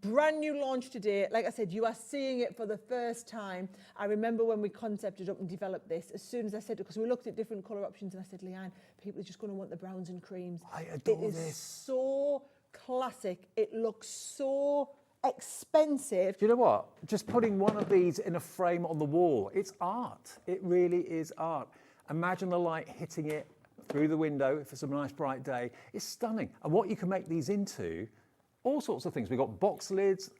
brand new launch today. Like I said, you are seeing it for the first time. I remember when we concepted up and developed this, as soon as I said it, because we looked at different colour options, and I said, Leanne, people are just going to want the browns and creams. I adore this. It this. is so classic. It looks so expensive. Do you know what? Just putting one of these in a frame on the wall, it's art. It really is art. Imagine the light hitting it through the window if it's a nice bright day. It's stunning. And what you can make these into, all sorts of things. We've got box lids.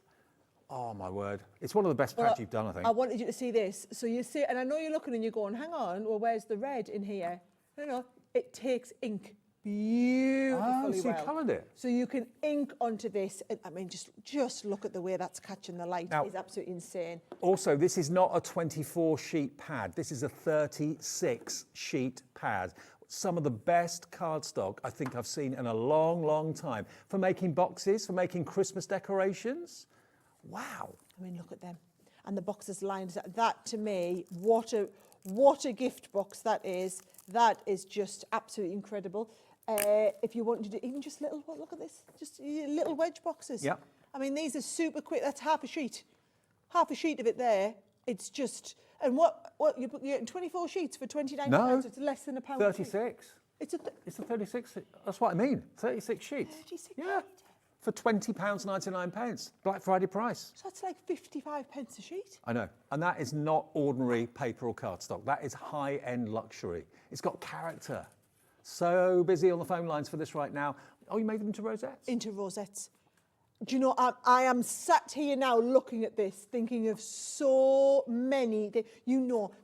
Oh, my word. It's one of the best pads you've done, I think. I wanted you to see this. So you see, and I know you're looking and you're going, hang on, well, where's the red in here? No, it takes ink beautifully so you coloured it. So you can ink onto this. I mean, just look at the way that's catching the light. Now, it's absolutely insane. Also, this is not a 24-sheet pad. This is a 36-sheet pad. Some of the best cardstock I think I've seen in a long, long time. For making boxes, for making Christmas decorations. Wow. I mean, look at them. And the boxes lined. That to me, what a gift box that is. That is just absolutely incredible. If you want to do even just little, look at this, just little wedge boxes. Yeah. I mean, these are super quick. That's half a sheet of it there. It's just, and what you're getting 24 sheets for £29. No, It's less than £1. 36. It's a 36. That's what I mean. 36 sheets. 36. Yeah. for £20.99, Black Friday price. So that's like 55 pence a sheet. I know, and that is not ordinary paper or cardstock. That is high-end luxury. It's got character. So busy on the phone lines for this right now. Oh, you made them into rosettes? Into rosettes. Do you know, I am sat here now looking at this, thinking of so many,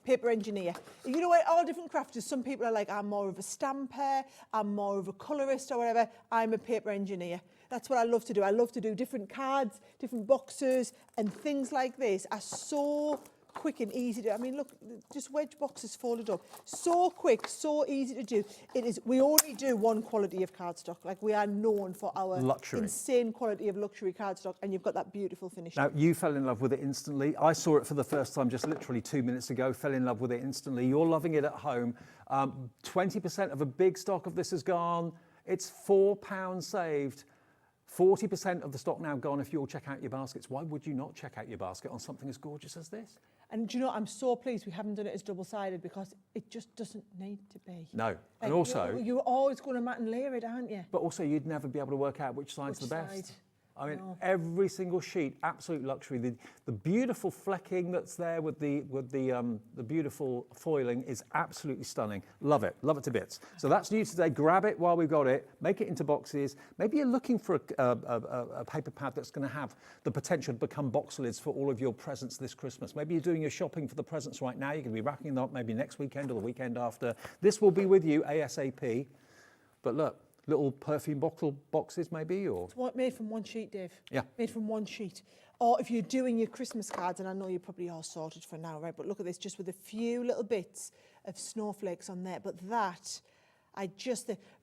paper engineer. You know, all different crafters, some people are like, I'm more of a stamper, I'm more of a colourist or whatever. I'm a paper engineer. That's what I love to do. I love to do different cards, different boxes, and things like this are so quick and easy to, I mean, look, just wedge boxes folded up. So quick, so easy to do. It is, we only do one quality of cardstock. Like, we are known for our luxury, insane quality of luxury cardstock, and you've got that beautiful finish. Now, you fell in love with it instantly. I saw it for the first time just literally 2 minutes ago, fell in love with it instantly. You're loving it at home. 20% of a big stock of this is gone. It's £4 saved. 40% of the stock now gone if you'll check out your baskets. Why would you not check out your basket on something as gorgeous as this? And do you know, I'm so pleased we haven't done it as double-sided, because it just doesn't need to be. No, Like, and also... You're always going to mat and layer it, aren't you? But also, you'd never be able to work out which side's the best. Side? I mean, every single sheet, absolute luxury. The beautiful flecking that's there with the beautiful foiling is absolutely stunning. Love it to bits. So that's new today. Grab it while we've got it. Make it into boxes. Maybe you're looking for a paper pad that's going to have the potential to become box lids for all of your presents this Christmas. Maybe you're doing your shopping for the presents right now. You're going to be wrapping them up maybe next weekend or the weekend after. This will be with you ASAP. But look. Little perfume bottle boxes, maybe, or It's made from one sheet, Dave. Yeah. Made from one sheet. Or if you're doing your Christmas cards, and I know you're probably all sorted for now, right? But look at this, just with a few little bits of snowflakes on there. But that, do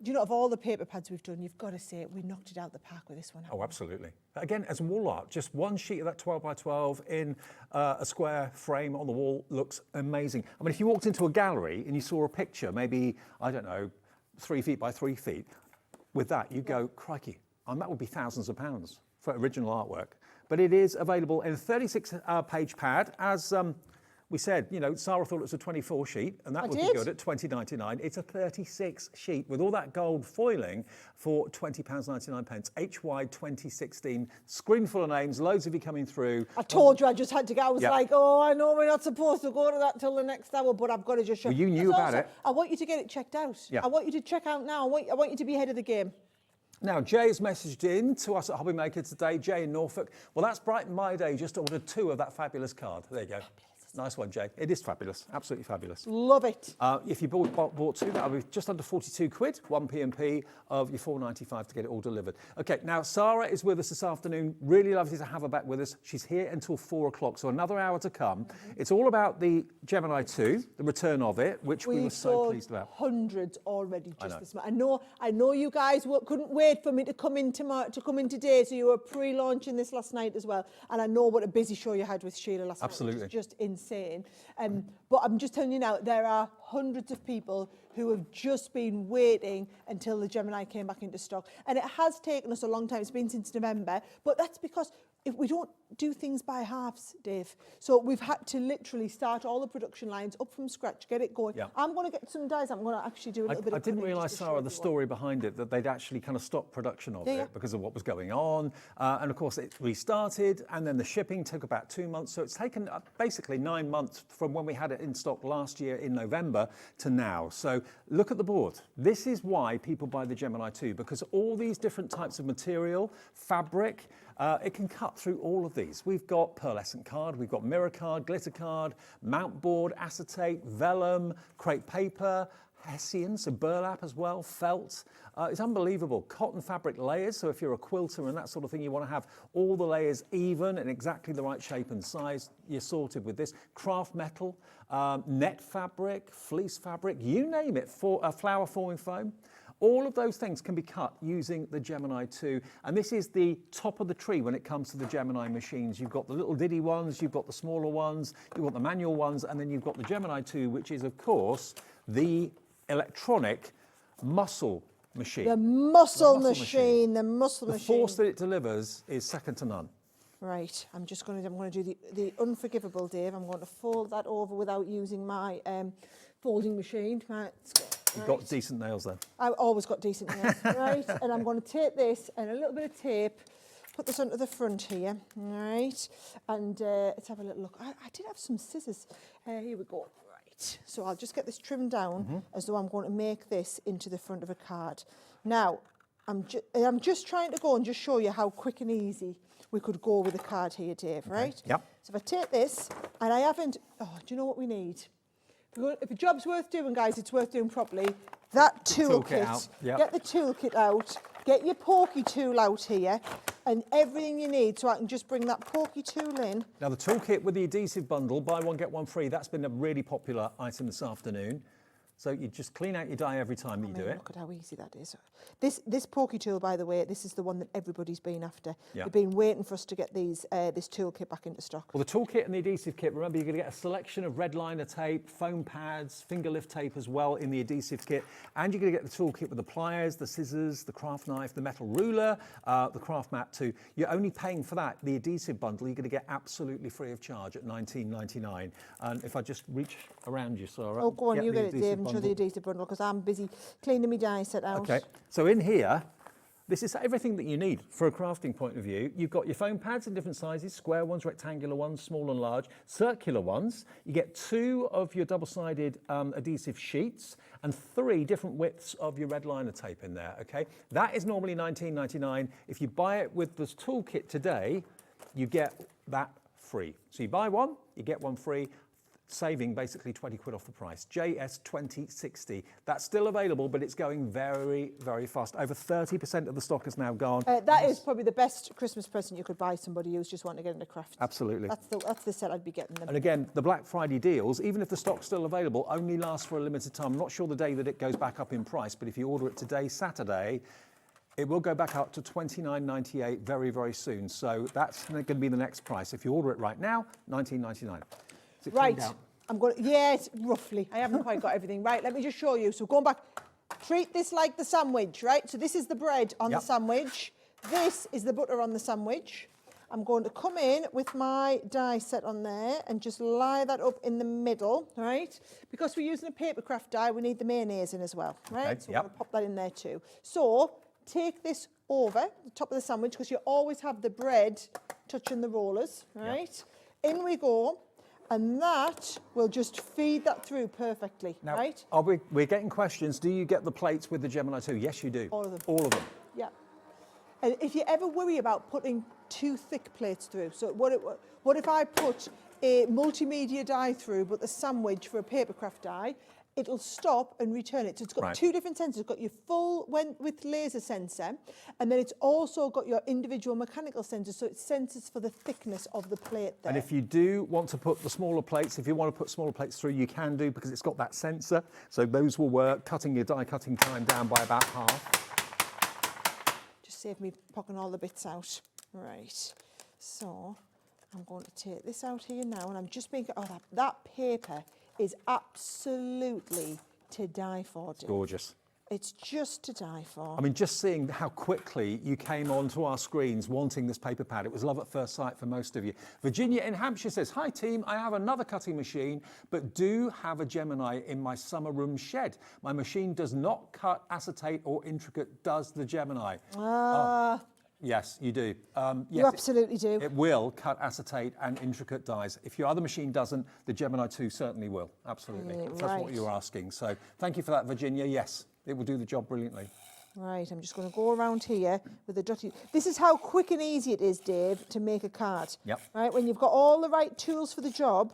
you know, of all the paper pads we've done, you've got to say we knocked it out the park with this one. oh, absolutely. Again, as wall art, just one sheet of that 12 by 12 in a square frame on the wall looks amazing. I mean, if you walked into a gallery and you saw a picture, maybe I don't know, 3 feet by 3 feet. With that, you go, crikey, and that would be thousands of pounds for original artwork. But it is available in a 36-page pad. As we said, you know, Sara thought it was a 24 sheet, and that would be good at $20.99. It's a 36 sheet with all that gold foiling for £20.99. HY 2016. Screen full of names, loads of you coming through. I told you I just had to go. I was like, oh, I know we're not supposed to go to that till the next hour, but I've got to just show. Well, you knew about it. I want you to get it checked out. Yeah. I want you to check out now. I want you to be ahead of the game. Now, Jay's messaged in to us at Hobby Maker today, Jay in Norfolk. Well, that's brightened my day. Just ordered 2 of that fabulous card. There you go. Nice one, Jay. It is fabulous. Absolutely fabulous. Love it. If you bought 2, that'll be just under 42 quid, 1 P&P of your £4.95 to get it all delivered. Okay, now Sara is with us this afternoon. Really lovely to have her back with us. She's here until 4 o'clock, so another hour to come. It's all about the Gemini 2, the return of it, which we were so pleased about. Hundreds already just this month. I know you guys couldn't wait for me to come in today, so you were pre-launching this last night as well. And I know what a busy show you had with Sheila last night, which is just insane. But I'm just telling you now, there are hundreds of people who have just been waiting until the Gemini came back into stock. And it has taken us a long time. It's been since November. But that's because if we don't do things by halves, Dave. So we've had to literally start all the production lines up from scratch, get it going. Yeah. I'm going to get some dies. I'm going to actually do a little bit of... I didn't realise, Sara, the story behind it, that they'd actually kind of stopped production of it because of what was going on. And of course, it restarted, and then the shipping took about 2 months. So it's taken basically 9 months from when we had it in stock last year in November to now. So look at the board. This is why people buy the Gemini 2, because all these different types of material, fabric, it can cut through all of these. We've got pearlescent card, we've got mirror card, glitter card, mount board, acetate, vellum, crepe paper, hessian, so burlap as well, felt. It's unbelievable. Cotton fabric layers, so if you're a quilter and that sort of thing, you want to have all the layers even and exactly the right shape and size, you're sorted with this. Craft metal, net fabric, fleece fabric, you name it, for flower forming foam. All of those things can be cut using the Gemini 2, and this is the top of the tree when it comes to the Gemini machines. You've got the little diddy ones, you've got the smaller ones, you've got the manual ones, and then you've got the Gemini 2, which is, of course, the electronic muscle machine. The muscle machine. The force that it delivers is second to none. Right, I'm going to do the unforgivable, Dave. I'm going to fold that over without using my folding machine. Let's go. You've got decent nails then. I've always got decent nails, right? And I'm going to take this and a little bit of tape, put this onto the front here, right? And let's have a little look. I did have some scissors. Here we go. Right. So I'll just get this trimmed down as though I'm going to make this into the front of a card. Now, I'm just trying to go and just show you how quick and easy we could go with a card here, Dave, right? Yep. So if I take this, and I haven't, do you know what we need? If a job's worth doing, guys, it's worth doing properly. That toolkit, get the toolkit out, get your pokey tool out here, and everything you need, so I can just bring that pokey tool in. Now the toolkit with the adhesive bundle, buy one, get one free, that's been a really popular item this afternoon. So you just clean out your die every time that you do it. Look at how easy that is. This pokey tool, by the way, this is the one that everybody's been after. Yeah. They've been waiting for us to get these this toolkit back into stock. Well, the toolkit and the adhesive kit, remember you're going to get a selection of red liner tape, foam pads, finger lift tape as well in the adhesive kit. And you're going to get the toolkit with the pliers, the scissors, the craft knife, the metal ruler, the craft mat too. You're only paying for that. The adhesive bundle you're going to get absolutely free of charge at $19.99. And if I just reach around you, Sarah. Oh, go on, you get it, Dave, and show the adhesive bundle, because I'm busy cleaning my die set out. Okay, so in here, this is everything that you need for a crafting point of view. You've got your foam pads in different sizes, square ones, rectangular ones, small and large, circular ones. You get 2 of your double-sided adhesive sheets and 3 different widths of your red liner tape in there, okay? That is normally $19.99. If you buy it with this toolkit today, you get that free. So you buy one, you get one free, saving basically 20 quid off the price. JS2060. That's still available, but it's going very, very fast. Over 30% of the stock is now gone. That is probably the best Christmas present you could buy somebody who's just wanting to get into craft. Absolutely. That's the set I'd be getting them. And again, the Black Friday deals, even if the stock's still available, only last for a limited time. I'm not sure the day that it goes back up in price, but if you order it today, Saturday, it will go back up to $29.98 very, very soon. So that's going to be the next price. If you order it right now, $19.99. Right, I'm going to, yes, roughly. I haven't quite got everything. Right, let me just show you. So going back, treat this like the sandwich, right? So this is the bread on the sandwich. This is the butter on the sandwich. I'm going to come in with my die set on there and just lie that up in the middle, right? Because we're using a paper craft die, we need the mayonnaise in as well, right? Okay, so I'm going to pop that in there too. So take this over the top of the sandwich, because you always have the bread touching the rollers, right? In we go. And that will just feed that through perfectly, now, right? We're getting questions. Do you get the plates with the Gemini 2? Yes, you do. All of them. All of them. Yeah. And if you ever worry about putting too thick plates through, so what if I put a multimedia die through, but the sandwich for a papercraft die, it'll stop and return it. So it's got two different sensors. It's got your full width laser sensor, and then it's also got your individual mechanical sensors, so it senses for the thickness of the plate there. And if you do want to put the smaller plates, if you want to put smaller plates through, you can do, because it's got that sensor. So those will work, cutting your die cutting time down by about half. Just save me poking all the bits out. Right. So I'm going to take this out here now, and I'm just making, that paper is absolutely to die for. It's gorgeous. It's just to die for. I mean, just seeing how quickly you came onto our screens wanting this paper pad, it was love at first sight for most of you. Virginia in Hampshire says, hi team, I have another cutting machine, but do have a Gemini in my summer room shed. My machine does not cut acetate or intricate, does the Gemini? Yes, you do. Yes, you absolutely do. It will cut acetate and intricate dies. If your other machine doesn't, the Gemini 2 certainly will. Absolutely. If that's what you're asking. So thank you for that, Virginia. Yes, it will do the job brilliantly. Right, I'm just going to go around here with the dotty. This is how quick and easy it is, Dave, to make a card. Yep. Right, when you've got all the right tools for the job,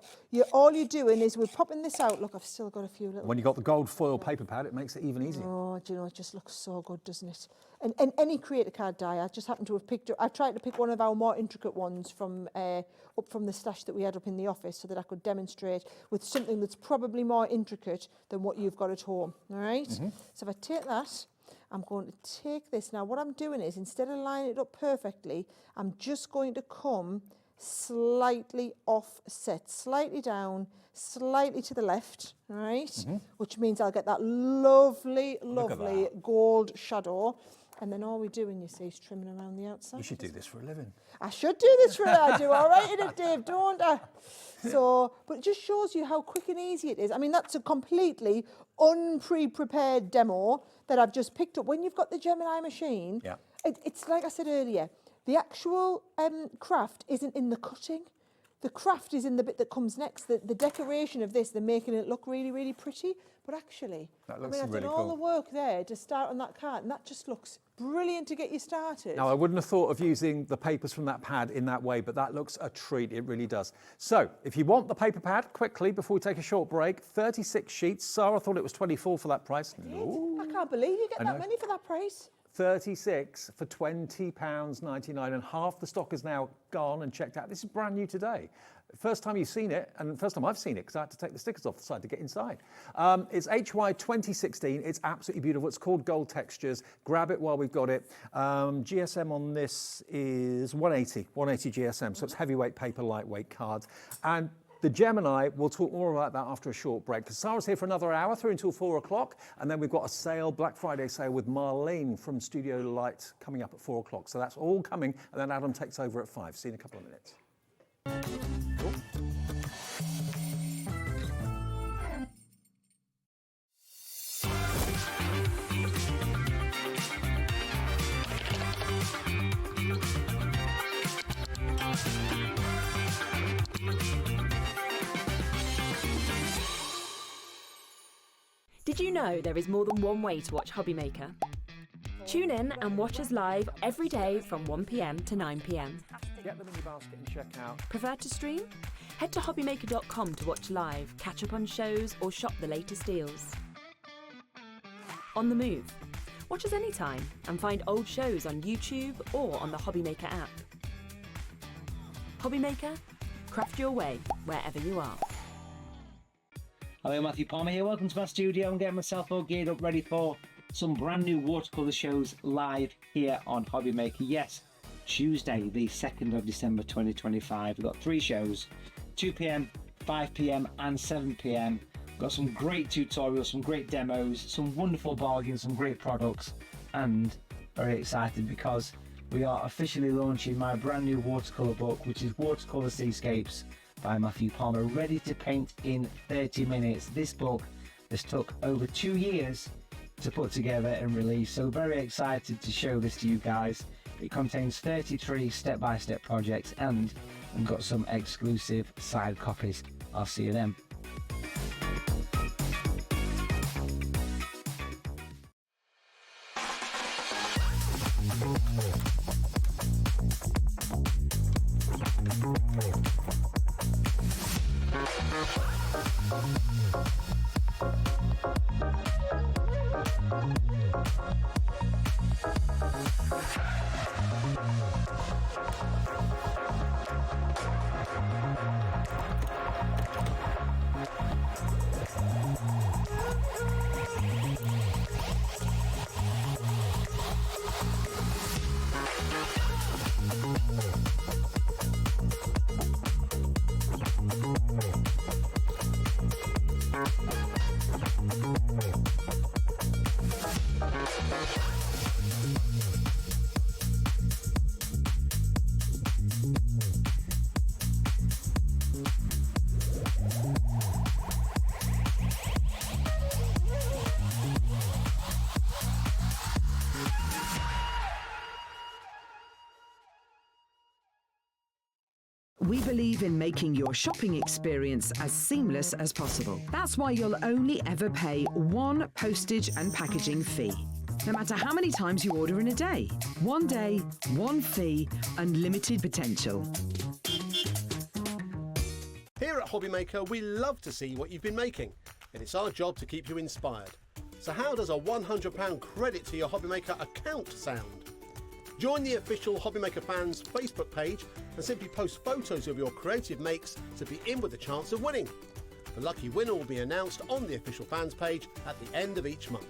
all you're doing is we're popping this out. Look, I've still got a few little... When you've got the gold foil paper pad, it makes it even easier. Oh, do you know, it just looks so good, doesn't it? And any Create card die, I just happen to have picked up... I tried to pick one of our more intricate ones from up from the stash that we had up in the office, so that I could demonstrate with something that's probably more intricate than what you've got at home, all right? Mm-hmm. So if I take that... I'm going to take this. Now, what I'm doing is, instead of lining it up perfectly, I'm just going to come slightly offset, slightly down, slightly to the left, right? Mm-hmm. Which means I'll get that lovely, lovely gold shadow. And then all we're doing, you see, is trimming around the outside. You should do this for a living. I should do this for I do all right in it, Dave, don't I? So, but it just shows you how quick and easy it is. I mean, that's a completely unprepared demo that I've just picked up. When you've got the Gemini machine, Yeah. it's like I said earlier, the actual craft isn't in the cutting. The craft is in the bit that comes next. The decoration of this, they're making it look really, really pretty. But actually, That looks I've really done all cool. the work there to start on that card, and that just looks brilliant to get you started. Now, I wouldn't have thought of using the papers from that pad in that way, but that looks a treat, it really does. So, if you want the paper pad, quickly, before we take a short break, 36 sheets. Sarah thought it was 24 for that price. No. I can't believe you get I that know. many for that price. 36 for £20.99, and half the stock is now gone and checked out. This is brand new today. First time you've seen it, and first time I've seen it, because I had to take the stickers off the side to get inside. It's HY 2016. It's absolutely beautiful. It's called Gold Textures. Grab it while we've got it. GSM on this is 180 GSM, so it's heavyweight paper, lightweight cards. And the Gemini, we'll talk more about that after a short break, because Sarah's here for another hour through until 4 o'clock, and then we've got a sale, Black Friday sale with Marlene from Studio Light coming up at 4 o'clock. So that's all coming, and then Adam takes over at 5. See you in a couple of minutes. Did you know there is more than one way to watch Hobbymaker? Tune in and watch us live every day from 1 p.m. to 9 p.m. Get them in your basket and check out. Prefer to stream? Head to hobbymaker.com to watch live, catch up on shows, or shop the latest deals. On the move? Watch us anytime and find old shows on YouTube or on the Hobbymaker app. Hobbymaker, craft your way wherever you are. Hello, Matthew Palmer here. Welcome to my studio. I'm getting myself all geared up, ready for some brand new watercolour shows live here on Hobbymaker. Yes, Tuesday, the 2nd of December 2025. We've got 3 shows, 2 p.m, 5 p.m, and 7 p.m. Got some great tutorials, some great demos, some wonderful bargains, some great products, and very excited because we are officially launching my brand new watercolour book, which is Watercolour Seascapes by Matthew Palmer, ready to paint in 30 minutes. This book has took over 2 years to put together and release, so very excited to show this to you guys. It contains 33 step-by-step projects and got some exclusive side copies. I'll see you then. We believe in making your shopping experience as seamless as possible. That's why you'll only ever pay one postage and packaging fee, no matter how many times you order in a day. One day, one fee, unlimited potential. Here at Hobbymaker, we love to see what you've been making, and it's our job to keep you inspired. So how does a £100 credit to your Hobbymaker account sound? Join the official Hobbymaker fans Facebook page and simply post photos of your creative makes to be in with a chance of winning. The lucky winner will be announced on the official fans page at the end of each month.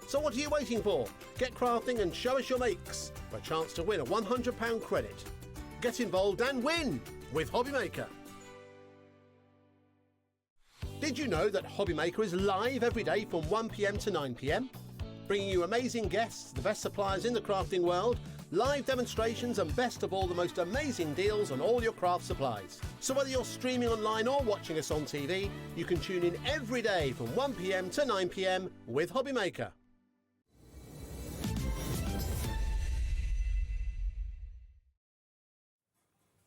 So what are you waiting for? Get crafting and show us your makes for a chance to win a £100 credit. Get involved and win with Hobbymaker. Did you know that Hobbymaker is live every day from 1 p.m. to 9 p.m? bringing you amazing guests, the best suppliers in the crafting world, live demonstrations, and best of all, the most amazing deals on all your craft supplies. So whether you're streaming online or watching us on TV, you can tune in every day from 1 p.m. to 9 p.m. with Hobbymaker.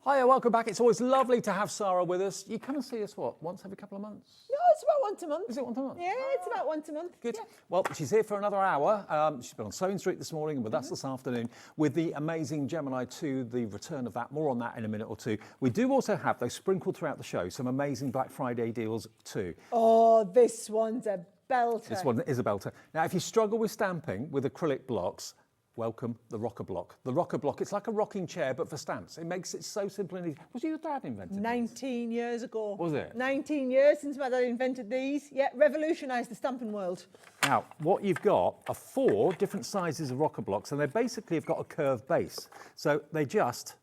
Hiya, welcome back. It's always lovely to have Sara with us. You come and see us, what, once every couple of months? No, it's about once a month. Is it once a month? Yeah, it's about once a month. Good. Yeah. Well, she's here for another hour. She's been on Sewing Street this morning and with us this afternoon with the amazing Gemini 2, the return of that. More on that in a minute or two. We do also have, though, sprinkled throughout the show, some amazing Black Friday deals too. Oh, this one's a belter. This one is a belter. Now, if you struggle with stamping with acrylic blocks, welcome the Rocker Block. The Rocker Block, it's like a rocking chair, but for stamps. It makes it so simple and easy. Was your dad invented 19 years ago. Was it? 19 years since my dad invented these. Yeah, revolutionised the stamping world. Now, what you've got are 4 different sizes of Rocker Blocks, and they basically have got a curved base. So they just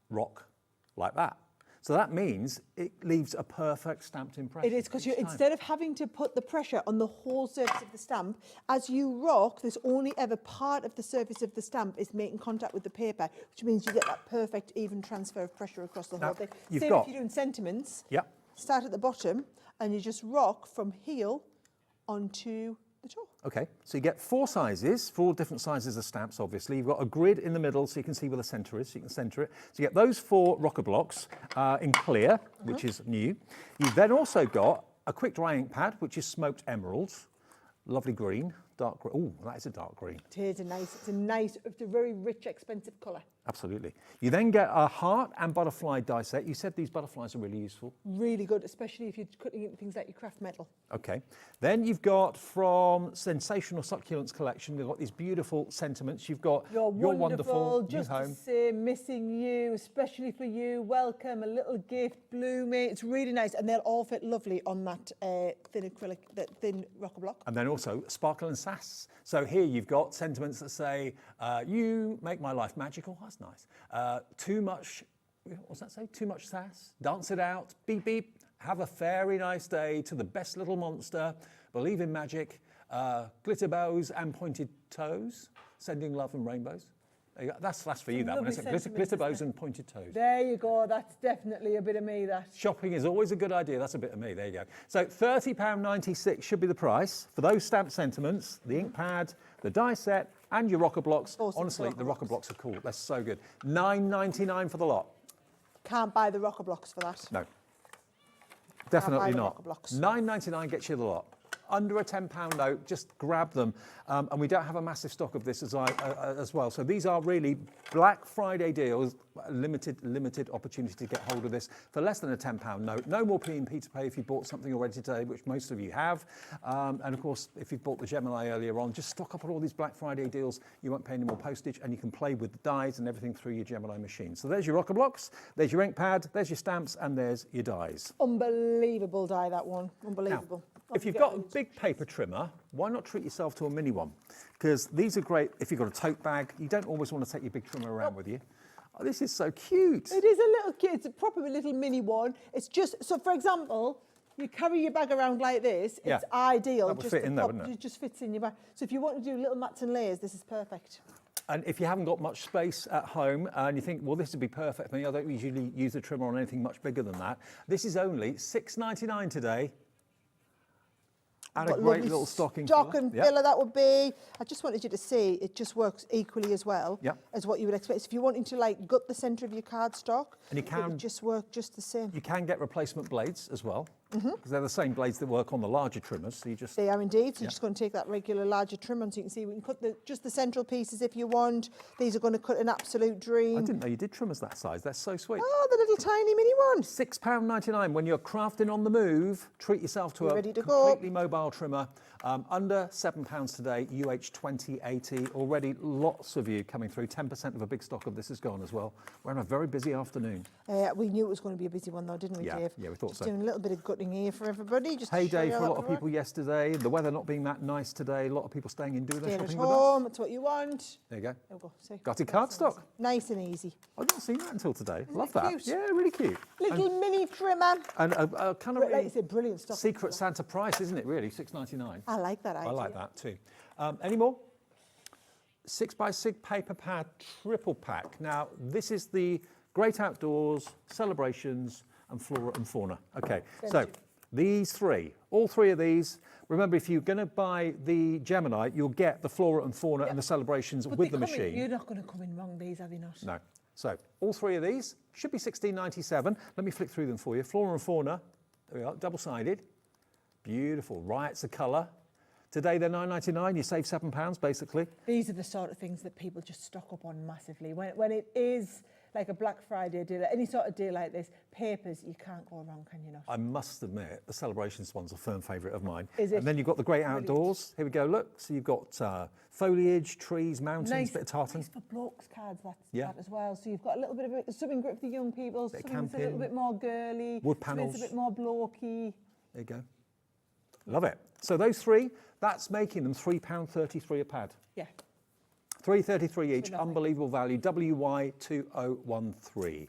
rock like that. So that means it leaves a perfect stamped impression. It is, because instead of having to put the pressure on the whole surface of the stamp, as you rock, there's only ever part of the surface of the stamp is making contact with the paper, which means you get that perfect even transfer of pressure across the whole thing. Same if you're doing sentiments. Yep. Start at the bottom and you just rock from heel onto the top. Okay, so you get 4 sizes, 4 different sizes of stamps, obviously. You've got a grid in the middle so you can see where the centre is, so you can centre it. So you get those 4 Rocker Blocks in clear, which is new. You've then also got a quick dry ink pad, which is smoked emeralds, lovely green, dark green. Oh, that is a dark green. It is it's a very rich, expensive colour. Absolutely. You then get a heart and butterfly die set. You said these butterflies are really useful. Really good, especially if you're cutting into things like your craft metal. Okay. Then you've got from Sensational Succulents collection, you've got these beautiful sentiments. You've got You're wonderful, New just Home. to say, missing you, especially for you, welcome, a little gift, blooming. It's really nice, and they'll all fit lovely on that thin acrylic, that thin Rocker Block. And then also Sparkle and Sass. So here you've got sentiments that say, you make my life magical. That's nice. Too much, what's that say? Too much sass. Dance it out. Beep, beep. Have a very nice day to the best little monster. Believe in magic. Glitter bows and pointed toes. Sending love and rainbows. There you go. That's for you, that one, isn't it? Glitter bows and pointed toes. There you go. That's definitely a bit of me, that. Shopping is always a good idea. That's a bit of me. There you go. So £30.96 should be the price for those stamped sentiments, the ink pad, the die set, and your Rocker Blocks. Awesome. Honestly, the Rocker Blocks are cool. They're so good. £9.99 for the lot. Can't buy the Rocker Blocks for that. No, definitely the not. Rocker Blocks. £9.99 gets you the lot. Under a £10 note, just grab them. And we don't have a massive stock of this as well. So these are really Black Friday deals, limited opportunity to get hold of this for less than a £10 note. No more P&P to pay if you bought something already today, which most of you have. And of course, if you bought the Gemini earlier on, just stock up on all these Black Friday deals. You won't pay any more postage, and you can play with the dies and everything through your Gemini machine. So there's your Rocker Blocks, there's your ink pad, there's your stamps, and there's your dies. Unbelievable die, that one. Unbelievable. Now, if you've got a big paper trimmer, why not treat yourself to a mini one? Because these are great if you've got a tote bag. You don't always want to take your big trimmer around with you. Oh, this is so cute. It is a little cute. It's a proper little mini one. It's just, so for example, you carry your bag around like this, it's ideal. That would fit in there, wouldn't it? It just fits in your bag. So if you want to do little mats and layers, this is perfect. And if you haven't got much space at home and you think, well, this would be perfect for me, I don't usually use a trimmer on anything much bigger than that. This is only £6.99 today. And a great little stocking and filler that would be. I just wanted you to see it just works equally as well as what you would expect. So if you're wanting to like gut the centre of your cardstock, and it would just work just the same. You can get replacement blades as well, because they're the same blades that work on the larger trimmers. So you just they are indeed. So you're just going to take that regular larger trimmer, so you can see we can cut just the central pieces if you want. These are going to cut an absolute dream. I didn't know you did trimmers that size. That's so sweet. Oh, the little tiny mini one. £6.99 when you're crafting on the move. Treat yourself to a completely mobile trimmer. Under £7 today, UH2080. Already lots of you coming through. 10% of a big stock of this is gone as well. We're on a very busy afternoon. We knew it was going to be a busy one though, didn't we, Dave? Yeah, we thought just so. Doing a little bit of gutting here for everybody. Just Payday for a lot of people yesterday. The weather not being that nice today. A lot of people staying in doing their shopping with us. That's what you want. There you go. There we go. See? Got your cardstock. Nice and easy. I've not seen that until today. Isn't Love it that. cute? Yeah, really cute. Little mini trimmer. And a kind of like you said, brilliant stuff. Secret Santa price, isn't it? Really, £6.99. I like that. I like that too. Any more? 6x6 paper pad triple pack. Now, this is the Great Outdoors, Celebrations, and Flora and Fauna. Okay, so these three, all three of these. Remember, if you're going to buy the Gemini, you'll get the Flora and Fauna and the Celebrations with the machine. You're not going to come in wrong, these, have you not? No. So all three of these should be $16.97. Let me flick through them for you. Flora and Fauna, there we are, double-sided. Beautiful, Riot's a colour. Today they're $9.99, you save £7 basically. These are the sort of things that people just stock up on massively. When it is like a Black Friday deal, any sort of deal like this, papers, you can't go wrong, can you not? I must admit, the Celebrations one's a firm favourite of mine. Is it? And then you've got the Great Outdoors. Here we go, look. So you've got foliage, trees, mountains, bit of tartan. Nice for blokes cards, that as well. So you've got a little bit of something great for the young people, something that's a little bit more girly, wood panels, something that's a bit more blokey. There you go. Love it. So those three, that's making them £3.33 a pad. Yeah. $3.33 each, unbelievable value, WY2013.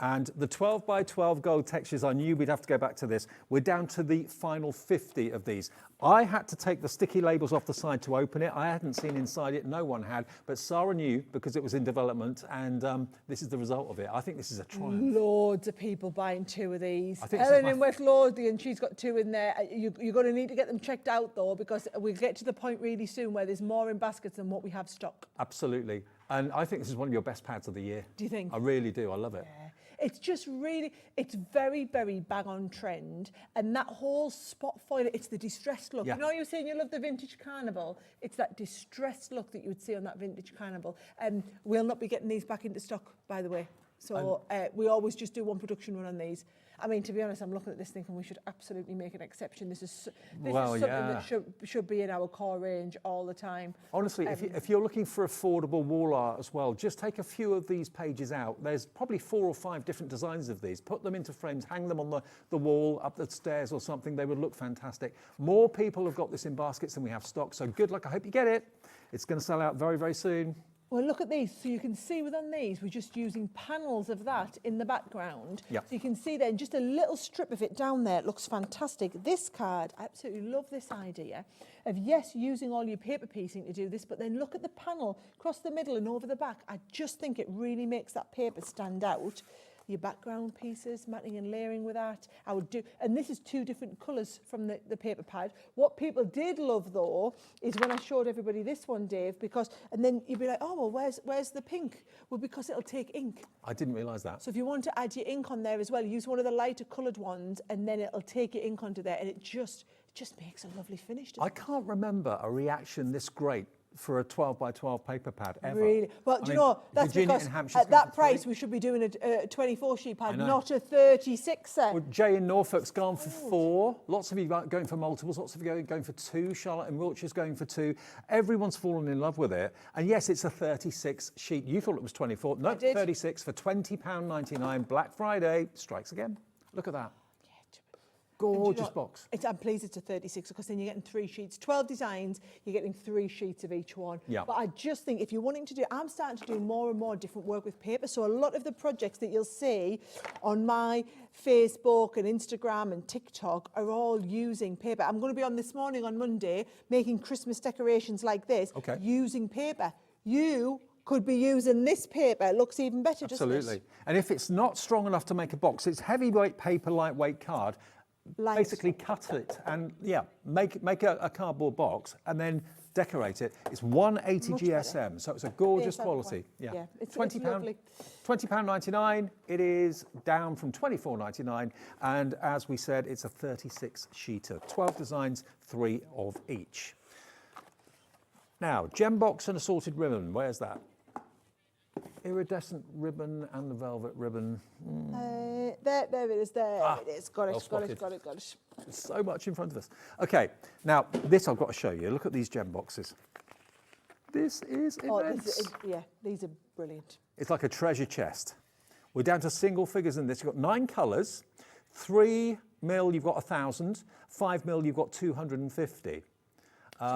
And the 12 by 12 gold textures, I knew we'd have to go back to this. We're down to the final 50 of these. I had to take the sticky labels off the side to open it. I hadn't seen inside it, no one had, but Sara knew because it was in development, and this is the result of it. I think this is a triumph. Loads of people buying 2 of these. I think Ellen in West Lothian, she's got 2 in there. You're going to need to get them checked out though, because we'll get to the point really soon where there's more in baskets than what we have stock. Absolutely. And I think this is one of your best pads of the year. Do you think? I really do. I love it. Yeah. It's just really, it's very, very bang on trend. And that whole spot foil, it's the distressed look. Yeah. You know, you're saying you love the vintage carnival. It's that distressed look that you would see on that vintage carnival. And we'll not be getting these back into stock, by the way. So we always just do one production run on these. I mean, to be honest, I'm looking at this thinking we should absolutely make an exception. This is something that should be in our core range all the time. Honestly, if you're looking for affordable wall art as well, just take a few of these pages out. There's probably 4 or 5 different designs of these. Put them into frames, hang them on the wall, up the stairs or something. They would look fantastic. More people have got this in baskets than we have stock, so good luck. I hope you get it. It's going to sell out very, very soon. Well, look at these. So you can see within these, we're just using panels of that in the background. Yep. So you can see there, just a little strip of it down there. It looks fantastic. This card, I absolutely love this idea of, yes, using all your paper piecing to do this, but then look at the panel across the middle and over the back. I just think it really makes that paper stand out. Your background pieces, matting and layering with that. I would do, and this is 2 different colours from the paper pad. What people did love though, is when I showed everybody this one, Dave, because, and then you'd be like, oh, well, where's the pink? Well, because it'll take ink. I didn't realise that. So if you want to add your ink on there as well, use one of the lighter coloured ones, and then it'll take your ink onto there, and it just makes a lovely finish. I can't remember a reaction this great for a 12 by 12 paper pad ever. Really? Well, do you know, that's Virginia because at that price we should be doing a 24 sheet pad, not a 36er. Well, Jay in Norfolk's gone for 4. Lots of you going for multiples. Lots of you going for 2. Charlotte in Wiltshire's going for 2. Everyone's fallen in love with it. And yes, it's a 36 sheet. You thought it was 24. No, 36 for £20.99. Black Friday strikes again. Look at that. Gorgeous box. I'm pleased it's a 36 because then you're getting 3 sheets, 12 designs, you're getting 3 sheets of each one. Yeah. But I just think if you're wanting to do, I'm starting to do more and more different work with paper. So a lot of the projects that you'll see on my Facebook and Instagram and TikTok are all using paper. I'm going to be on this morning on Monday making Christmas decorations like this using paper. You could be using this paper. It looks even better, doesn't it? Absolutely. And if it's not strong enough to make a box, it's heavyweight paper, lightweight card. Basically cut it and make a cardboard box and then decorate it. It's 180 GSM, so it's a gorgeous quality. Yeah, it's £20, £20.99. It is down from £24.99, and as we said, it's a 36 sheeter, 12 designs, 3 of each. Now, gem box and assorted ribbon. Where's that? Iridescent ribbon and the velvet ribbon. There it is, it is. Got it. There's so much in front of us. Okay, now this I've got to show you. Look at these gem boxes. This is immense. These are brilliant. It's like a treasure chest. We're down to single figures in this. You've got 9 colours, 3 mil you've got 1,000, 5 mil you've got 250.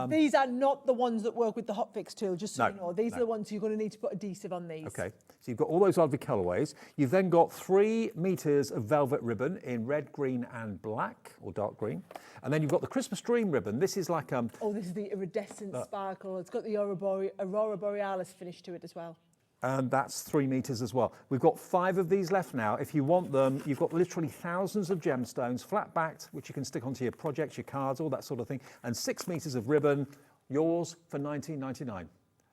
These are not the ones that work with the hotfix tool, just so No, you know. These are the ones you're going to need to put adhesive on these. Okay, so you've got all those lovely colourways. You've then got 3 metres of velvet ribbon in red, green and black, or dark green. And then you've got the Christmas Dream ribbon. This is like... oh, this is the iridescent sparkle. It's got the Aurora Borealis finish to it as well. And that's 3 metres as well. We've got 5 of these left now. If you want them, you've got literally thousands of gemstones, flat backed, which you can stick onto your projects, your cards, all that sort of thing. And 6 metres of ribbon, yours for £19.99.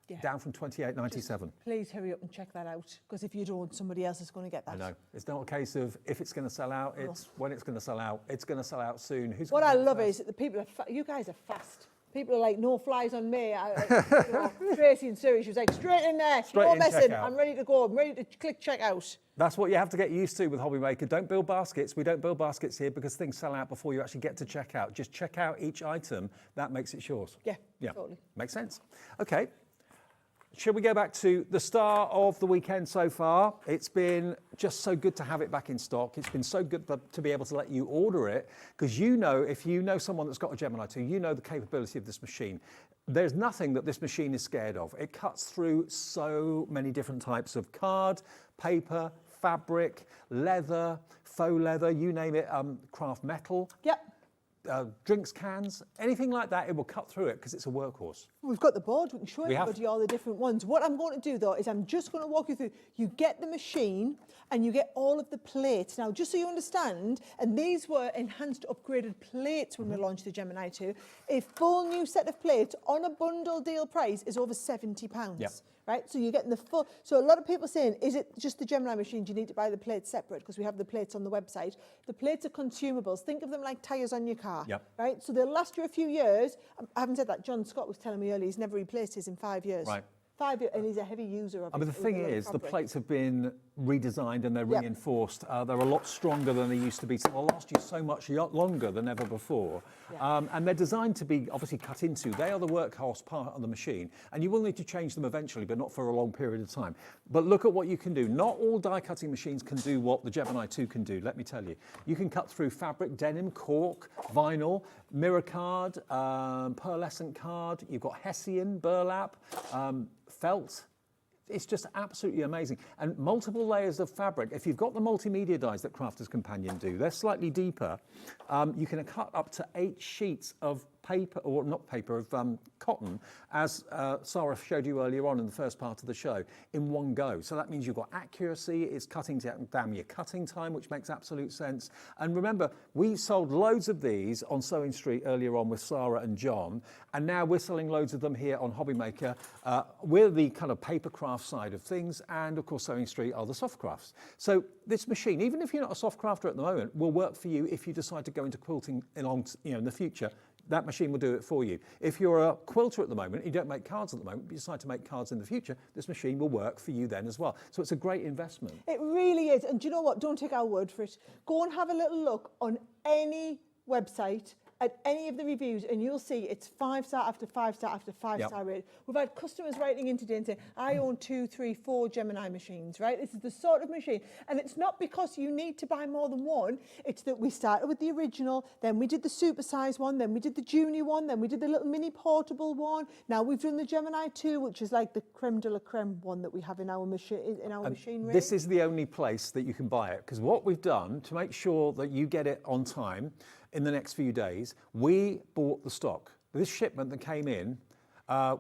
Yeah. Down from £28.97. Please hurry up and check that out, because if you don't, somebody else is going to get that. I know. It's not a case of if it's going to sell out, it's when it's going to sell out. It's going to sell out soon. What I love is that the people are, you guys are fast. People are like, no flies on me. Tracy and Siri, she was like, straight in there, Straight no in, messing. checkout. I'm ready to go. I'm ready to click checkout. That's what you have to get used to with Hobby Maker. Don't build baskets. We don't build baskets here because things sell out before you actually get to checkout. Just check out each item. That makes it yours. Yeah, Yeah, totally. makes sense. Okay. Shall we go back to the star of the weekend so far? It's been just so good to have it back in stock. It's been so good to be able to let you order it, because you know, if you know someone that's got a Gemini 2, you know the capability of this machine. There's nothing that this machine is scared of. It cuts through so many different types of card, paper, fabric, leather, faux leather, you name it, craft metal. Yep. Drinks cans, anything like that, it will cut through it because it's a workhorse. We've got the board, we can show We have. everybody all the different ones. What I'm going to do though is I'm just going to walk you through. You get the machine and you get all of the plates. Now, just so you understand, and these were enhanced upgraded plates when we launched the Gemini 2, a full new set of plates on a bundle deal price is over £70. Yep. Right, so you're getting the full. So a lot of people saying, is it just the Gemini machine? Do you need to buy the plates separate? Because we have the plates on the website. The plates are consumables. Think of them like tyres on your car. Yep. Right, so they'll last you a few years. I haven't said that. John Scott was telling me earlier he's never replaced his in 5 years. Right. 5 years, and he's a heavy user of it. I mean, the thing is, the plates have been redesigned and they're reinforced. They're a lot stronger than they used to be, so they'll last you so much longer than ever before. And they're designed to be obviously cut into. They are the workhorse part of the machine, and you will need to change them eventually, but not for a long period of time. But look at what you can do. Not all die cutting machines can do what the Gemini 2 can do, let me tell you. You can cut through fabric, denim, cork, vinyl, mirror card, pearlescent card. You've got Hessian, burlap, felt. It's just absolutely amazing. And multiple layers of fabric. If you've got the multimedia dies that Crafter's Companion do, they're slightly deeper. You can cut up to 8 sheets of paper, or not paper, of cotton, as Sara showed you earlier on in the first part of the show, in one go. So that means you've got accuracy, it's cutting down your cutting time, which makes absolute sense. And remember, we sold loads of these on Sewing Street earlier on with Sara and John, and now we're selling loads of them here on Hobby Maker. We're the kind of paper craft side of things, and of course Sewing Street are the soft crafts. So this machine, even if you're not a soft crafter at the moment, will work for you if you decide to go into quilting in the future. That machine will do it for you. If you're a quilter at the moment, you don't make cards at the moment, but you decide to make cards in the future, this machine will work for you then as well. So it's a great investment. It really is. And do you know what? Don't take our word for it. Go and have a little look on any website at any of the reviews, and you'll see it's 5-star after 5-star after 5-star rate. We've had customers writing in today and saying, I own 2, 3, 4 Gemini machines, right? This is the sort of machine. And it's not because you need to buy more than one. It's that we started with the original, then we did the supersize one, then we did the junior one, then we did the little mini portable one. Now we've done the Gemini 2, which is like the creme de la creme one that we have in our machine machinery. This is the only place that you can buy it, because what we've done to make sure that you get it on time in the next few days, we bought the stock. This shipment that came in,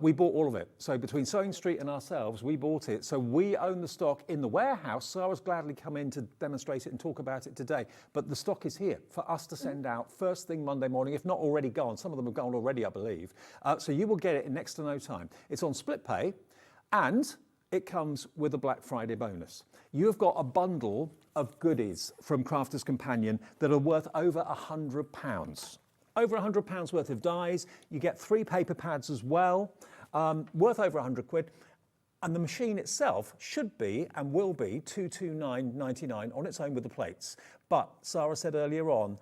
we bought all of it. So between Sewing Street and ourselves, we bought it. So we own the stock in the warehouse. Sara's gladly come in to demonstrate it and talk about it today. But the stock is here for us to send out first thing Monday morning, if not already gone. Some of them have gone already, I believe. So you will get it in next to no time. It's on split pay, and it comes with a Black Friday bonus. You have got a bundle of goodies from Crafter's Companion that are worth over £100. Over £100 worth of dies. You get 3 paper pads as well, worth over £100. And the machine itself should be and will be $229.99 on its own with the plates. But Sara said earlier on,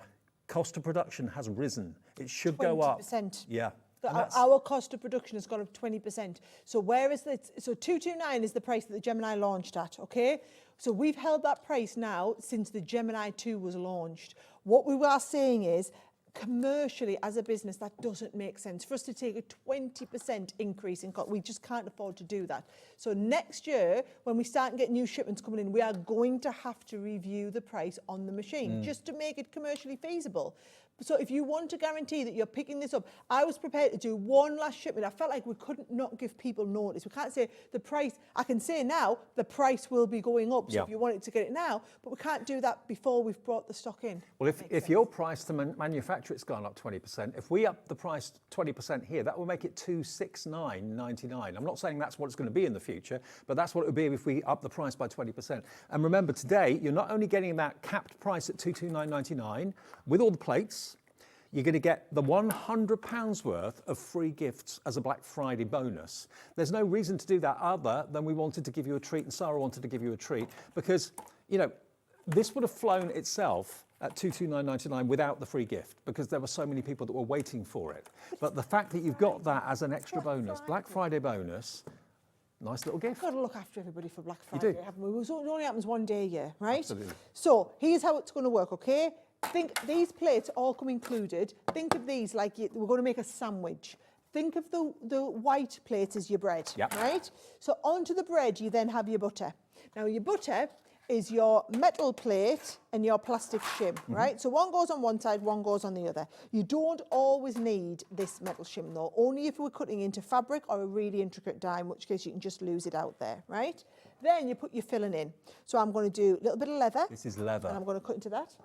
cost of production has risen. It should go up. 20%. Yeah. Our cost of production has gone up 20%. So so $229 is the price that the Gemini launched at, okay? So we've held that price now since the Gemini 2 was launched. What we are saying is commercially, as a business, that doesn't make sense. For us to take a 20% increase in cost, we just can't afford to do that. So next year, when we start and get new shipments coming in, we are going to have to review the price on the machine just to make it commercially feasible. So if you want to guarantee that you're picking this up, I was prepared to do one last shipment. I felt like we couldn't not give people notice. We can't say the price. I can say now the price will be going up. So if you wanted to get it now, but we can't do that before we've brought the stock in. Well, if your price to manufacture it's gone up 20%, if we up the price 20% here, that will make it $269.99. I'm not saying that's what it's going to be in the future, but that's what it would be if we up the price by 20%. And remember, today you're not only getting that capped price at $229.99 with all the plates. You're going to get the £100 worth of free gifts as a Black Friday bonus. There's no reason to do that other than we wanted to give you a treat, and Sara wanted to give you a treat, because, you know, this would have flown itself at $229.99 without the free gift, because there were so many people that were waiting for it. But the fact that you've got that as an extra bonus, Black Friday bonus, nice little gift. We've got to look after everybody for Black Friday, You do. haven't we? It only happens one day a year, right? Absolutely. So here's how it's going to work, okay? Think these plates all come included. Think of these like we're going to make a sandwich. Think of the white plates as your bread, right? So onto the bread, you then have your butter. Now your butter is your metal plate and your plastic shim, right? So one goes on one side, one goes on the other. You don't always need this metal shim though, only if we're cutting into fabric or a really intricate die, in which case you can just lose it out there, right? Then you put your filling in. So I'm going to do a little bit of leather. This is leather. And I'm going to cut into that.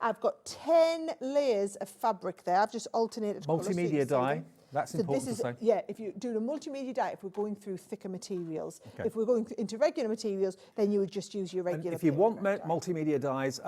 I've got 10 layers of fabric there. I've just alternated colours. Multimedia die. That's so important this is, to say. Yeah, if you're doing a multimedia die, if we're going through thicker materials. If we're going into regular materials, then you would just use your regular. And if you want multimedia dies,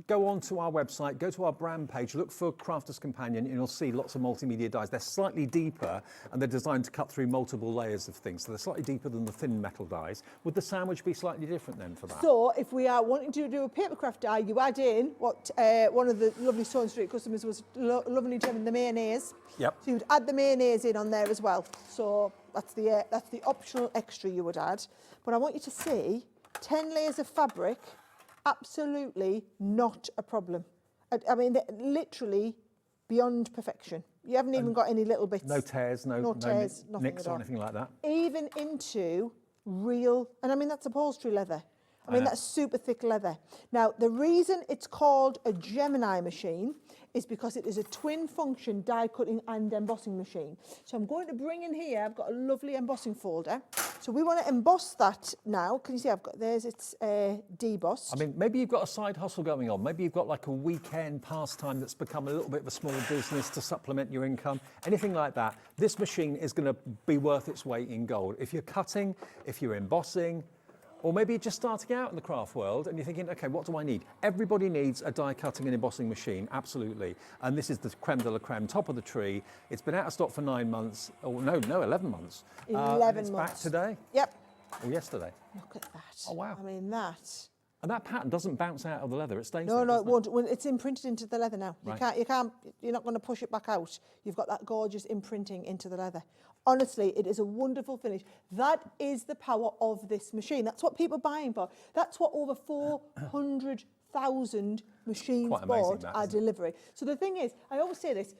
go on to our website, go to our brand page, look for Crafter's Companion, and you'll see lots of multimedia dies. They're slightly deeper, and they're designed to cut through multiple layers of things. So they're slightly deeper than the thin metal dies. Would the sandwich be slightly different then for that? So if we are wanting to do a papercraft die, you add in what one of the lovely Stone Street customers was lovingly terming the mayonnaise. Yep. So you'd add the mayonnaise in on there as well. So that's the optional extra you would add. But I want you to see 10 layers of fabric, absolutely not a problem. I mean, they're literally beyond perfection. You haven't even got any little bits. No tears, no tears, nothing nicks at all. or anything like that. Even into real, and I mean, that's upholstery leather. I mean, that's super thick leather. Now, the reason it's called a Gemini machine is because it is a twin function die cutting and embossing machine. So I'm going to bring in here, I've got a lovely embossing folder. So we want to emboss that now. Can you see I've got, it's debossed. I mean, maybe you've got a side hustle going on. Maybe you've got like a weekend pastime that's become a little bit of a small business to supplement your income. Anything like that. This machine is going to be worth its weight in gold. If you're cutting, if you're embossing, or maybe you're just starting out in the craft world and you're thinking, okay, what do I need? Everybody needs a die cutting and embossing machine, absolutely. And this is the creme de la creme, top of the tree. It's been out of stock for 9 months, or no, 11 months. 11 it's months. back today? Yep. Or yesterday? Look at that. Oh, wow. I mean, that. And that pattern doesn't bounce out of the leather, it stays No, there, no, it doesn't won't. When it's imprinted into the leather now. Right. You're not going to push it back out. You've got that gorgeous imprinting into the leather. Honestly, it is a wonderful finish. That is the power of this machine. That's what people are buying for. That's what over 400,000 machines bought are delivering. So the thing is, I always say this,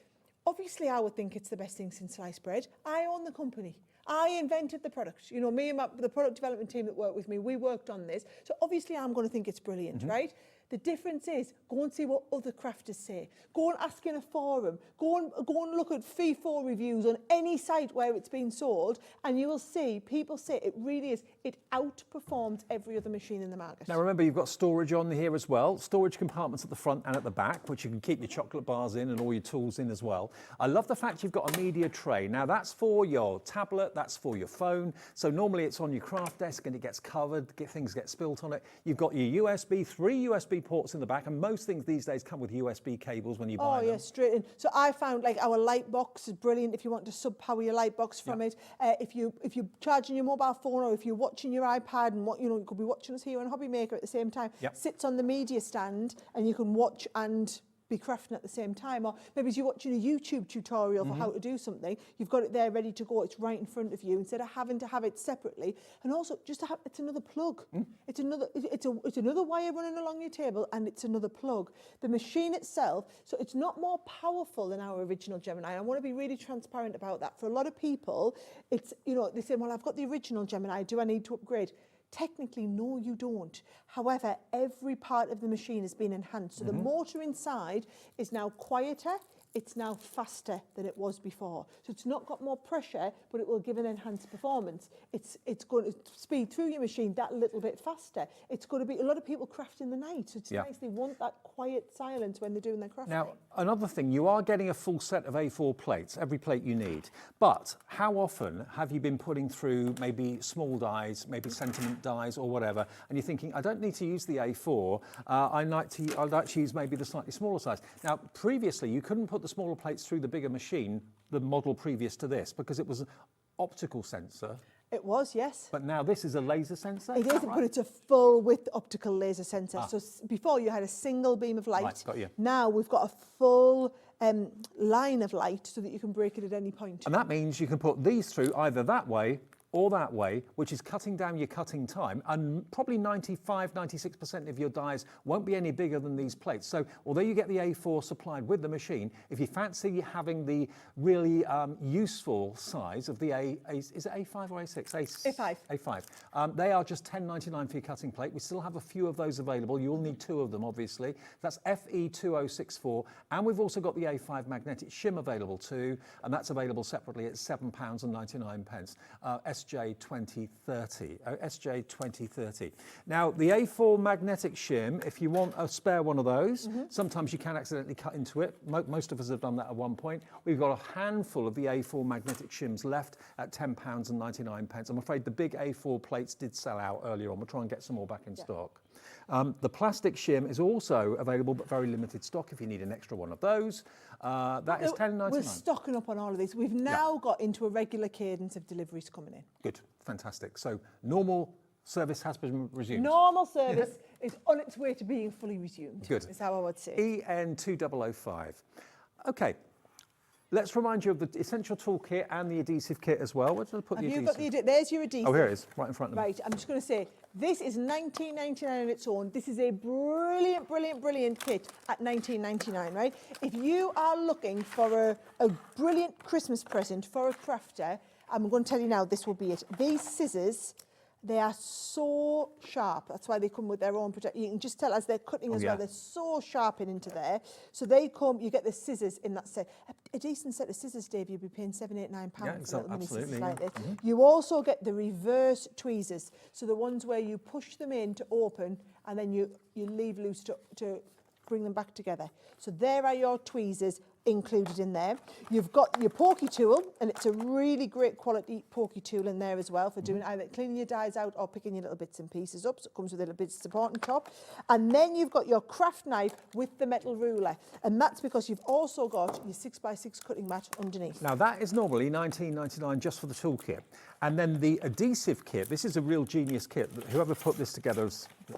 obviously I would think it's the best thing since sliced bread. I own the company. I invented the product. You know, me and the product development team that worked with me, we worked on this. So obviously I'm going to think it's brilliant, right? The difference is, go and see what other crafters say. Go and ask in a forum. Go and look at FIFO reviews on any site where it's been sold, and you will see people say it really is. It outperforms every other machine in the market. Now remember, you've got storage on here as well. Storage compartments at the front and at the back, which you can keep your chocolate bars in and all your tools in as well. I love the fact you've got a media tray. Now that's for your tablet, that's for your phone. So normally it's on your craft desk and it gets covered, things get spilt on it. You've got your USB, 3 USB ports in the back, and most things these days come with USB cables when you buy them. Oh yeah, straight in. So I found like our light box is brilliant if you want to sub-power your light box from it. If you're charging your mobile phone, or if you're watching your iPad, and you could be watching us here on Hobby Maker at the same time. Sits on the media stand, and you can watch and be crafting at the same time. Or maybe as you're watching a YouTube tutorial for how to do something, you've got it there ready to go. It's right in front of you instead of having to have it separately. And also just to have, it's another plug. It's another wire running along your table, and it's another plug. The machine itself, so it's not more powerful than our original Gemini. I want to be really transparent about that. For a lot of people, it's, you know, they say, well, I've got the original Gemini, do I need to upgrade? Technically, no, you don't. However, every part of the machine has been enhanced. So the motor inside is now quieter, it's now faster than it was before. So it's not got more pressure, but it will give an enhanced performance. It's going to speed through your machine that little bit faster. It's going to be, a lot of people craft in the night, so it's nice, they want that quiet silence when they're doing their crafting. Now, another thing, you are getting a full set of A4 plates, every plate you need. But how often have you been putting through maybe small dies, maybe sentiment dies or whatever, and you're thinking, I don't need to use the A4, I'd like to use maybe the slightly smaller size. Now, previously, you couldn't put the smaller plates through the bigger machine, the model previous to this, because it was an optical sensor. It was, yes. But now this is a laser sensor? It is, but it's a full width optical laser sensor. So before you had a single beam of light. Right, got you. Now we've got a full line of light so that you can break it at any point. And that means you can put these through either that way or that way, which is cutting down your cutting time, and probably 95, 96% of your dies won't be any bigger than these plates. So although you get the A4 supplied with the machine, if you fancy having the really useful size of the is it A5 or A6? A5. A5. They are just $10.99 for your cutting plate. We still have a few of those available. You'll need 2 of them, obviously. That's FE2064. And we've also got the A5 magnetic shim available too, and that's available separately at £7.99. SJ2030. SJ2030. Now, the A4 magnetic shim, if you want a spare one of those, sometimes you can accidentally cut into it. Most of us have done that at one point. We've got a handful of the A4 magnetic shims left at £10.99. I'm afraid the big A4 plates did sell out earlier on. We'll try and get some more back in stock. The plastic shim is also available, but very limited stock if you need an extra one of those. That is $10.99. We're stocking up on all of these. We've now got into a regular cadence of deliveries coming in. Good, fantastic. So normal service has been resumed. Normal service is on its way to being fully resumed. Good. Is how I would say. EN2005. Okay. Let's remind you of the essential toolkit and the adhesive kit as well. Where did I put the adhesive? Got the there's your adhesive. Oh, here it is, right in front of me. Right, I'm just going to say, this is $19.99 on its own. This is a brilliant, brilliant, brilliant kit at $19.99, right? If you are looking for a brilliant Christmas present for a crafter, I'm going to tell you now, this will be it. These scissors, they are so sharp. That's why they come with their own protection. You can just tell as they're cutting as well, they're so sharp into there. So they come, you get the scissors in that set. A decent set of scissors, Dave, you'd be paying £7, £8, £9 for little mini scissors like this. You also get the reverse tweezers. So the ones where you push them in to open and then you leave loose to bring them back together. So there are your tweezers included in there. You've got your pokey tool, and it's a really great quality pokey tool in there as well for doing either cleaning your dies out or picking your little bits and pieces up. So it comes with a little bit of support on top. And then you've got your craft knife with the metal ruler, and that's because you've also got your 6x6 cutting mat underneath. Now that is normally $19.99 just for the toolkit. And then the adhesive kit, this is a real genius kit. Whoever put this together,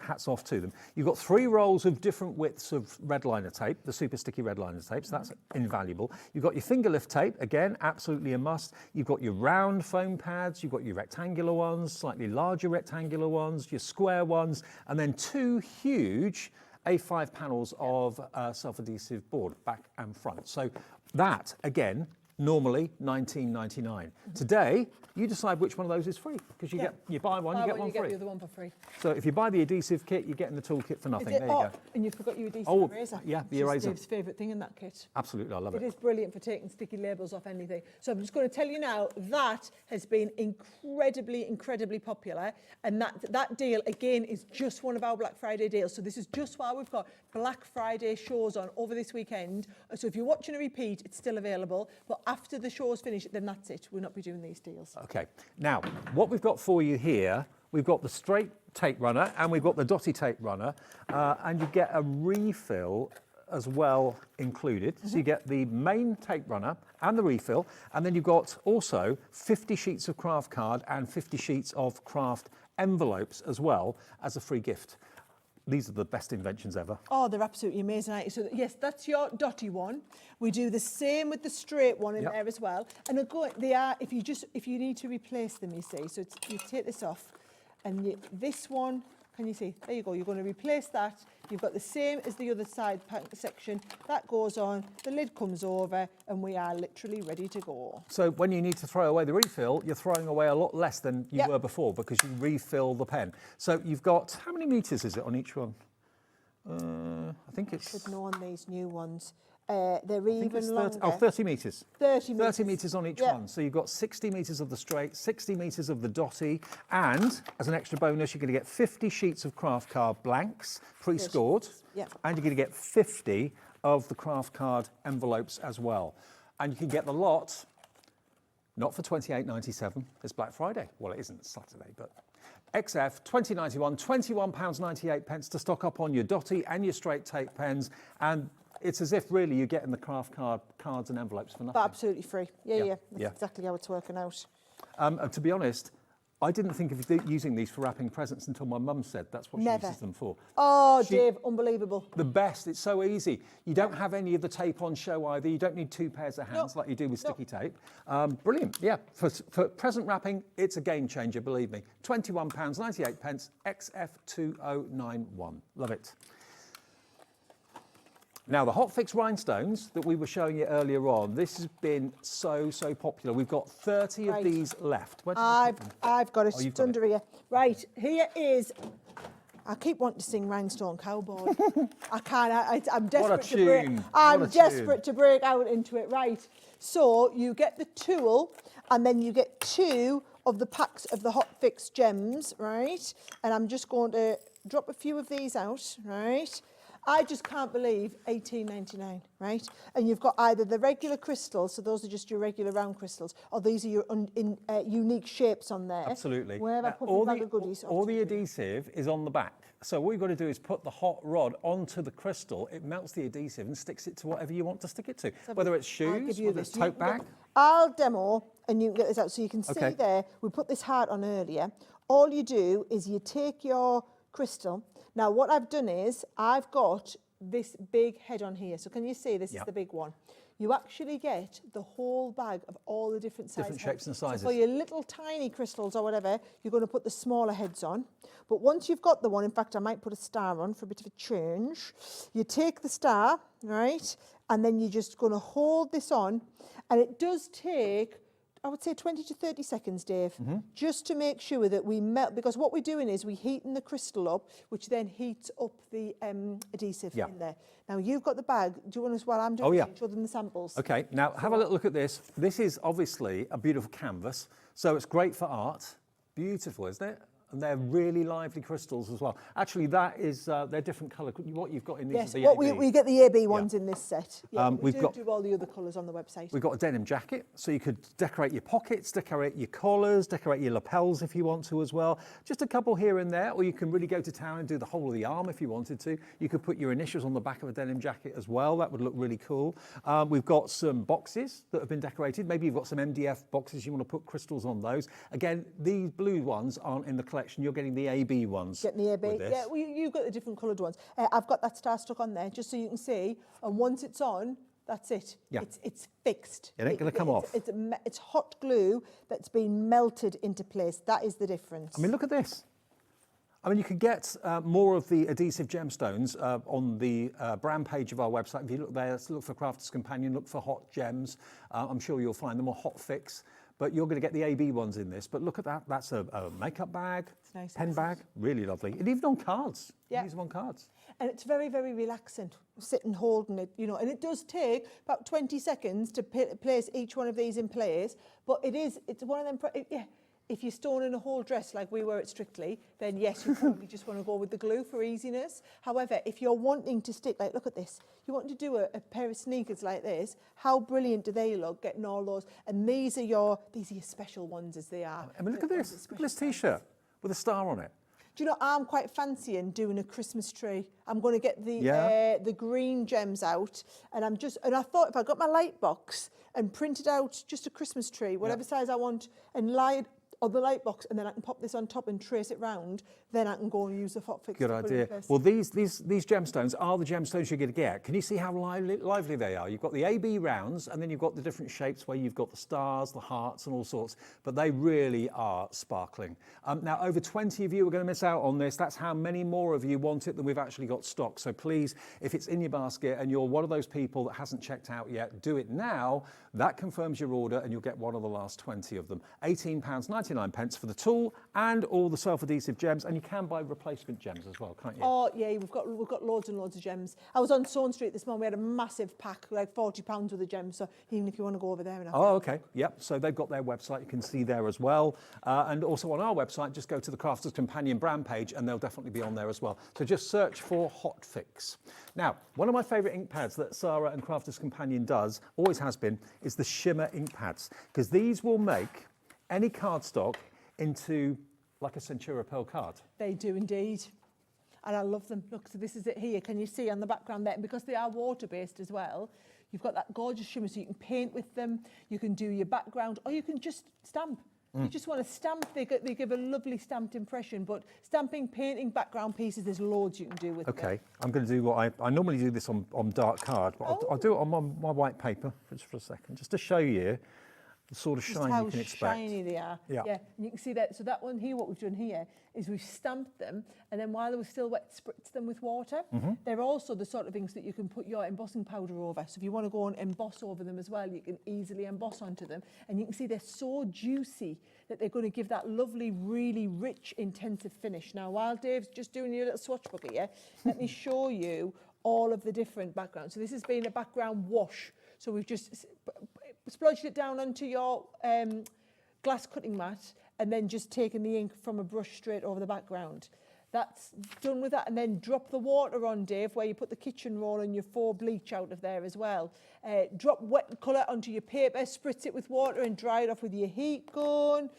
hats off to them. You've got 3 rolls of different widths of red liner tape, the super sticky red liner tape, so that's invaluable. You've got your finger lift tape, again, absolutely a must. You've got your round foam pads, you've got your rectangular ones, slightly larger rectangular ones, your square ones, and then 2 huge A5 panels of self-adhesive board, back and front. So that, again, normally $19.99. Today, you decide which one of those is free, because you buy one, you get one free. You get the other one for free. So if you buy the adhesive kit, you're getting the toolkit for nothing. There you go. And you forgot your adhesive eraser. Yeah, the eraser. Dave's favourite thing in that kit. Absolutely, I love it. It is brilliant for taking sticky labels off anything. So I'm just going to tell you now, that has been incredibly, incredibly popular. And that deal, again, is just one of our Black Friday deals. So this is just while we've got Black Friday shows on over this weekend. So if you're watching a repeat, it's still available. But after the shows finish, then that's it. We'll not be doing these deals. Okay. Now, what we've got for you here, we've got the straight tape runner and we've got the dotty tape runner, and you get a refill as well included. So you get the main tape runner and the refill, and then you've got also 50 sheets of craft card and 50 sheets of craft envelopes as well as a free gift. these are the best inventions ever. Oh, they're absolutely amazing. Aren't you? So yes, that's your dotty one. We do the same with the straight one in there as well. And they are, if you need to replace them, you see. So you take this off, and this one, can you see? There you go. You're going to replace that. You've got the same as the other side section. That goes on, the lid comes over, and we are literally ready to go. So when you need to throw away the refill, you're throwing away a lot less than you were before because you refill the pen. So you've got, how many metres is it on each one? I think it's... I should know on these new ones. They're even longer. 30 metres. 30 metres. 30 metres on each one. So you've got 60 metres of the straight, 60 metres of the dotty, and as an extra bonus, you're going to get 50 sheets of craft card blanks, pre-scored, and you're going to get 50 of the craft card envelopes as well. And you can get the lot, not for £28.97, it's Black Friday. Well, it isn't, it's Saturday, but... XF 2091, £21.98 to stock up on your dotty and your straight tape pens, and it's as if really you're getting the craft cards and envelopes for nothing. But absolutely free. Yeah. That's exactly how it's working out. And to be honest, I didn't think of using these for wrapping presents until my mum said that's what she uses them for. Oh, Dave, unbelievable. The best, it's so easy. You don't have any of the tape on show either. You don't need two pairs of hands like you do with sticky tape. Brilliant, yeah. For present wrapping, it's a game changer, believe me. £21.98, XF2091. Love it. Now, the Hot Fix rhinestones that we were showing you earlier on, this has been so popular. We've got 30 of these left. I've got it. It's under here. Right, here is... I keep wanting to sing Rhinestone Cowboy. I can't. I'm desperate to break. I'm desperate to break out into it. Right. So you get the tool, and then you get 2 of the packs of the Hot Fix gems, right? And I'm just going to drop a few of these out, right? I just can't believe $18.99, right? And you've got either the regular crystals, so those are just your regular round crystals, or these are your unique shapes on there. Absolutely. Where have I put the bag of goodies? All the adhesive is on the back. So what you've got to do is put the hot rod onto the crystal. It melts the adhesive and sticks it to whatever you want to stick it to, whether it's shoes, whether it's tote bag. I'll demo, and you can get this out. So you can see there, we put this heart on earlier. All you do is you take your crystal. Now, what I've done is I've got this big head on here. So can you see this is the big one? You actually get the whole bag of all the different sizes. Different shapes and sizes. So for your little tiny crystals or whatever, you're going to put the smaller heads on. But once you've got the one, in fact, I might put a star on for a bit of a change. You take the star, right? And then you're just going to hold this on. And it does take, I would say 20 to 30 seconds, Dave, just to make sure that we melt, because what we're doing is we're heating the crystal up, which then heats up the adhesive in there. Now, you've got the bag. Do you want us, while I'm doing it, show them the samples? Okay, now have a little look at this. This is obviously a beautiful canvas, so it's great for art. Beautiful, isn't it? And they're really lively crystals as well. Actually, that is, they're different colour. What you've got in these is the AB. We get the AB ones in this set. Yeah, we do all the other colours on the website. We've got a denim jacket, so you could decorate your pockets, decorate your collars, decorate your lapels if you want to as well. Just a couple here and there, or you can really go to town and do the whole of the arm if you wanted to. You could put your initials on the back of a denim jacket as well. That would look really cool. We've got some boxes that have been decorated. Maybe you've got some MDF boxes, you want to put crystals on those. Again, these blue ones aren't in the collection. You're getting the AB ones. Getting the AB, yeah. Well, you've got the different coloured ones. I've got that star stuck on there just so you can see. And once it's on, that's it. Yeah. It's fixed. It ain't going to come off. It's hot glue that's been melted into place. That is the difference. I mean, look at this. I mean, you can get more of the adhesive gemstones on the brand page of our website. If you look there, look for Crafter's Companion, look for Hot Gems. I'm sure you'll find them, or Hot Fix. But you're going to get the AB ones in this. But look at that. That's a makeup bag, nice, pen bag. Really lovely. And even on cards. Yeah. Use them on cards. And it's very, very relaxing, sitting holding it, you know. And it does take about 20 seconds to place each one of these in place. But it's one of them, if you're stoning a whole dress like we were at Strictly, then yes, you probably just want to go with the glue for easiness. However, if you're wanting to stick, like, look at this, you want to do a pair of sneakers like this, how brilliant do they look, getting all those? And these are your special ones, as they are. I mean, look at this. Look at this T-shirt with a star on it. Do you know, I'm quite fancying doing a Christmas tree. I'm going to get the green gems out, and I thought if I got my light box and printed out just a Christmas tree, whatever size I want, and lie it or the light box, and then I can pop this on top and trace it round, then I can go and use the hot fix. Good to put it in idea. place. Well, these gemstones are the gemstones you're going to get. Can you see how lively they are? You've got the AB rounds, and then you've got the different shapes where you've got the stars, the hearts, and all sorts. But they really are sparkling. Now, over 20 of you are going to miss out on this. That's how many more of you want it than we've actually got stock. So please, if it's in your basket and you're one of those people that hasn't checked out yet, do it now. That confirms your order, and you'll get one of the last 20 of them. £18.99 for the tool and all the self-adhesive gems, and you can buy replacement gems as well, can't you? Oh yeah, we've got loads and loads of gems. I was on Stone Street this morning. We had a massive pack, like £40 worth of gems. So even if you want to go over there, and have Oh, okay. Yep. So they've got their website. You can see there as well. And also on our website, just go to the Crafters Companion brand page, and they'll definitely be on there as well. So just search for Hot Fix. Now, one of my favourite ink pads that Sara and Crafters Companion does, always has been, is the shimmer ink pads, because these will make any cardstock into like a Centura Pearl card. They do indeed. And I love them. Look, so this is it here. Can you see on the background there? And because they are water-based as well, you've got that gorgeous shimmer, so you can paint with them, you can do your background, or you can just stamp. You just want to stamp, they give a lovely stamped impression, but stamping, painting, background pieces, there's loads you can do with them. Okay, I'm going to do what I normally do this on dark card, but I'll do it on my white paper just for a second, just to show you the sort of shine you can expect. How shiny they are. Yeah. And you can see that. So that one here, what we've done here is we've stamped them, and then while they were still wet, spritzed them with water. They're also the sort of things that you can put your embossing powder over. So if you want to go and emboss over them as well, you can easily emboss onto them. And you can see they're so juicy that they're going to give that lovely, really rich, intensive finish. Now, while Dave's just doing your little swatch bucket here, let me show you all of the different backgrounds. So this has been a background wash. So we've just splodged it down onto your glass cutting mat, and then just taken the ink from a brush straight over the background. That's done with that, and then drop the water on, Dave, where you put the kitchen roll and your faux bleach out of there as well. Drop wet colour onto your paper, spritz it with water and dry it off with your heat gun.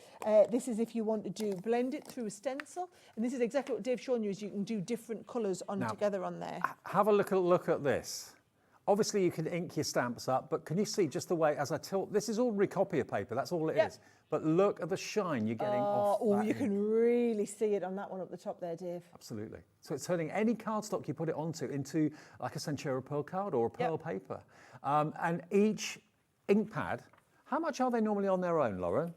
This is if you want to blend it through a stencil. And this is exactly what Dave's shown you, is you can do different colours together on there. Have a look at this. Obviously, you can ink your stamps up, but can you see just the way, as I tilt, this is all recopier paper, that's all it is. But look at the shine you're getting off that you ink. can really see it on that one up the top there, Dave. Absolutely. So it's turning any cardstock you put it onto into like a Centura Pearl card or a pearl paper. And each ink pad, how much are they normally on their own, Lauren?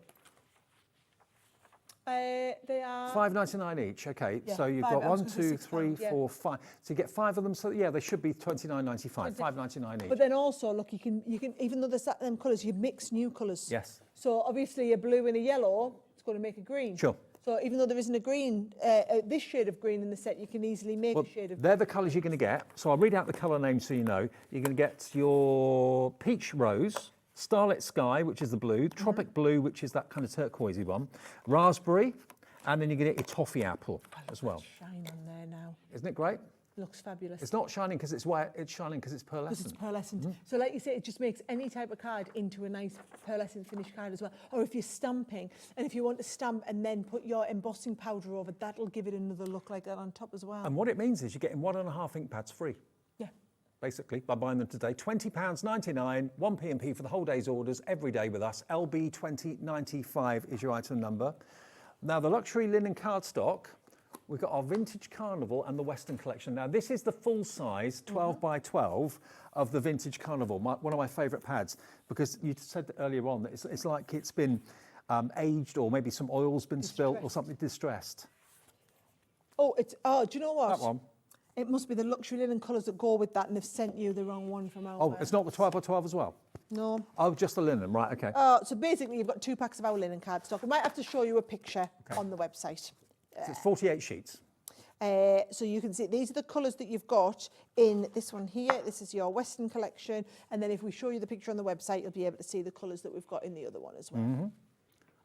They are $5.99 each. Okay, Yeah, so you've five, got I was 1, gonna say 2, 6 3, pounds, yeah. 4, 5. So you get 5 of them. So yeah, they should be $29.95, $5.99 each. But then also, look, you can even though there's that them colours, you mix new colours. Yes. So obviously a blue and a yellow, it's going to make a green. Sure. So even though there isn't a green, this shade of green in the set, you can easily make a shade of. They're the colours you're going to get. So I'll read out the colour names so you know. You're going to get your peach rose, starlit sky, which is the blue, tropic blue, which is that kind of turquoisey one, raspberry, and then you're going to get your toffee apple as well. Shine on there now. Isn't it great? Looks fabulous. It's not shining because it's white, it's shining because it's pearlescent. Because it's pearlescent. So like you say, it just makes any type of card into a nice pearlescent finished card as well. Or if you're stamping, and if you want to stamp and then put your embossing powder over, that'll give it another look like that on top as well. And what it means is you're getting 1.5 ink pads free. Yeah. Basically, by buying them today. £20.99, 1 P&P for the whole day's orders every day with us. LB2095 is your item number. Now, the luxury linen cardstock, we've got our Vintage Carnival and the Western Collection. Now, this is the full size 12 by 12 of the Vintage Carnival, one of my favourite pads, because you said earlier on that it's like it's been aged, or maybe some oil's been spilt or something distressed. Oh, do you know what? That one. It must be the luxury linen colours that go with that, and they've sent you the wrong one from our Oh, it's not the 12 by 12 as well? No. Oh, just the linen, right, okay. So basically, you've got 2 packs of our linen cardstock. I might have to show you a picture on the website. So it's 48 sheets. So you can see these are the colours that you've got in this one here. This is your Western Collection. And then if we show you the picture on the website, you'll be able to see the colours that we've got in the other one as well.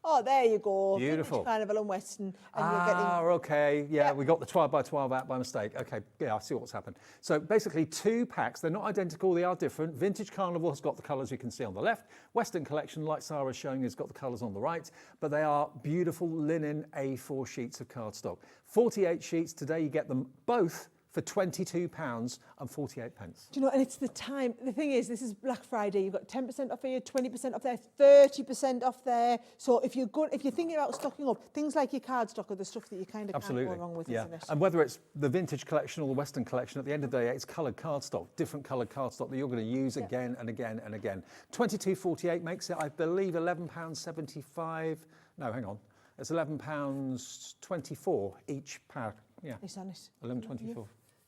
Oh, there you go. Beautiful. Vintage Carnival and Western. And you're getting... Okay. Yeah, we got the 12 by 12 out by mistake. Okay, yeah, I see what's happened. So basically 2 packs. They're not identical, they are different. Vintage Carnival has got the colours you can see on the left. Western Collection, like Sara's showing, has got the colours on the right. But they are beautiful linen A4 sheets of cardstock. 48 sheets. Today you get them both for £22.48. Do you know, and it's the time, the thing is, this is Black Friday, you've got 10% off here, 20% off there, 30% off there. So if you're thinking about stocking up, things like your cardstock are the stuff that you kind of can't go wrong with, isn't it? And whether it's the vintage collection or the Western collection, at the end of the day, it's coloured cardstock, different coloured cardstock that you're going to use again and again and again. £22.48 makes it, I believe, £11.75. No, hang on. It's £11.24 each pack. Yeah. It's honest. £11.24.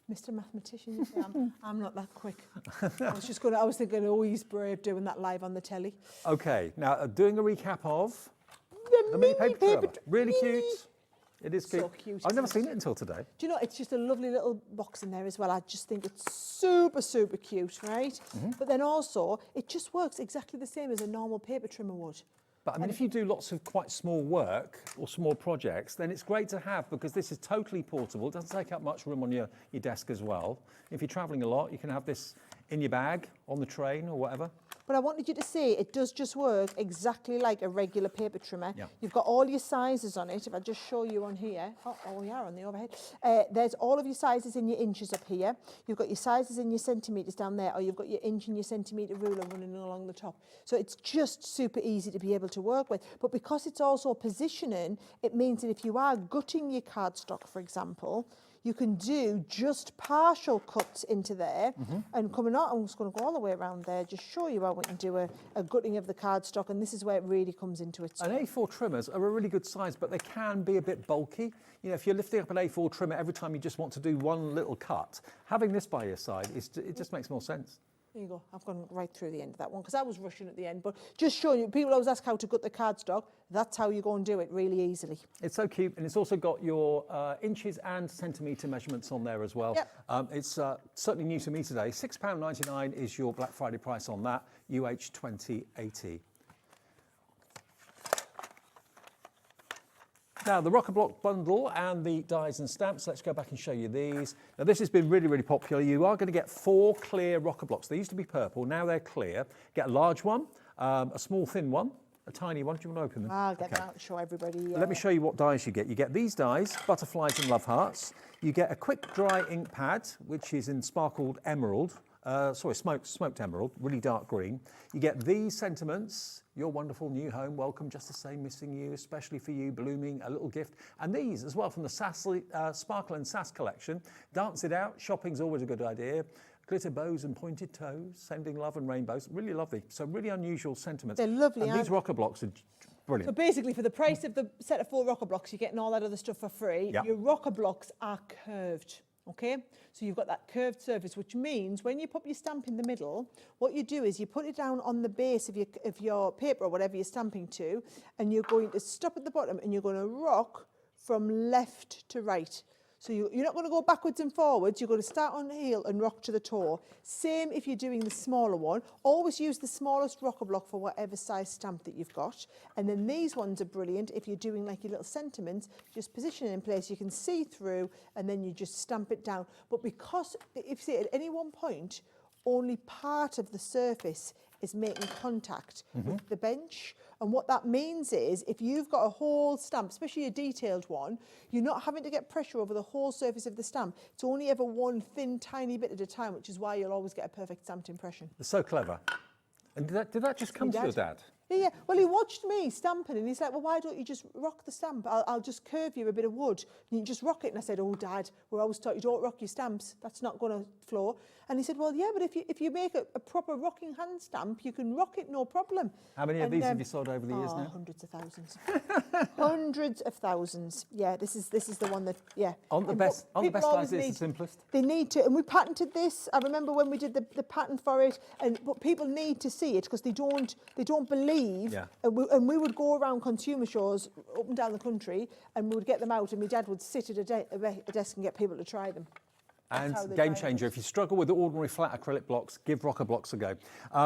Mr. Mathematician, you say, I'm not that quick. I was thinking, oh, he's brave doing that live on the telly. Okay, now doing a recap of the mini paper. Really cute. It is cute. So cute. I've never seen it until today. Do you know, it's just a lovely little box in there as well. I just think it's super, super cute, right? But then also, it just works exactly the same as a normal paper trimmer would. But I mean, if you do lots of quite small work or small projects, then it's great to have because this is totally portable. It doesn't take up much room on your desk as well. If you're traveling a lot, you can have this in your bag, on the train or whatever. But I wanted you to see it does just work exactly like a regular paper trimmer. Yeah. You've got all your sizes on it. If I just show you on here, oh we are on the overhead. There's all of your sizes in your inches up here. You've got your sizes in your centimetres down there, or you've got your inch and your centimetre ruler running along the top. So it's just super easy to be able to work with. But because it's also positioning, it means that if you are gutting your cardstock, for example, you can do just partial cuts into there and coming out. I'm just going to go all the way around there, just show you how we can do a gutting of the cardstock, and this is where it really comes into its own. And A4 trimmers are a really good size, but they can be a bit bulky. You know, if you're lifting up an A4 trimmer every time you just want to do one little cut, having this by your side, it just makes more sense. There you go. I've gone right through the end of that one because I was rushing at the end, but just showing you, people always ask how to gut the cardstock. That's how you go and do it really easily. It's so cute, and it's also got your inches and centimetre measurements on there as well. Yep. It's certainly new to me today. £6.99 is your Black Friday price on that, UH 2080. Now, the Rocker Block bundle and the dies and stamps, let's go back and show you these. Now, this has been really, really popular. You are going to get 4 clear Rocker Blocks. They used to be purple, now they're clear. Get a large one, a small thin one, a tiny one. Do you want to open them? I'll get them out and show everybody. Let me show you what dies you get. You get these dies, butterflies and love hearts. You get a quick dry ink pad, which is in sparkled emerald. Smoked emerald, really dark green. You get these sentiments, your wonderful new home, welcome, just the same, missing you, especially for you, blooming, a little gift. And these as well from the Sparkle and Sass collection. Dance it out, shopping's always a good idea. Glitter bows and pointed toes, sending love and rainbows, really lovely. So really unusual sentiments. They're lovely. And these Rocker Blocks are brilliant. So basically, for the price of the set of 4 Rocker Blocks, you're getting all that other stuff for free. Yep. Your Rocker Blocks are curved. Okay, so you've got that curved surface, which means when you put your stamp in the middle, what you do is you put it down on the base of your paper or whatever you're stamping to, and you're going to stop at the bottom and you're going to rock from left to right. So you're not going to go backwards and forwards, you're going to start on the heel and rock to the toe. Same if you're doing the smaller one. Always use the smallest Rocker Block for whatever size stamp that you've got. And then these ones are brilliant if you're doing like your little sentiments, just position it in place, you can see through, and then you just stamp it down. But because, if you see at any one point, only part of the surface is making contact with the bench. And what that means is if you've got a whole stamp, especially a detailed one, you're not having to get pressure over the whole surface of the stamp. It's only ever one thin, tiny bit at a time, which is why you'll always get a perfect stamped impression. It's so clever. And did that just come to your dad? Yeah. Well, he watched me stamping and he's like, well, why don't you just rock the stamp? I'll just curve you a bit of wood and you just rock it. And I said, oh, Dad, we're always taught you don't rock your stamps. That's not going to flow. And he said, well, yeah, but if you make a proper rocking hand stamp, you can rock it, no problem. How many of these have you sold over the years now? Hundreds of thousands. Hundreds of thousands. Yeah, this is the one that, yeah. On the best size is the simplest? They need to, and we patented this. I remember when we did the patent for it, but people need to see it because they don't believe. Yeah. And we would go around consumer shows up and down the country and we would get them out and my dad would sit at a desk and get people to try them. And game changer, if you struggle with the ordinary flat acrylic blocks, give Rocker Blocks a go.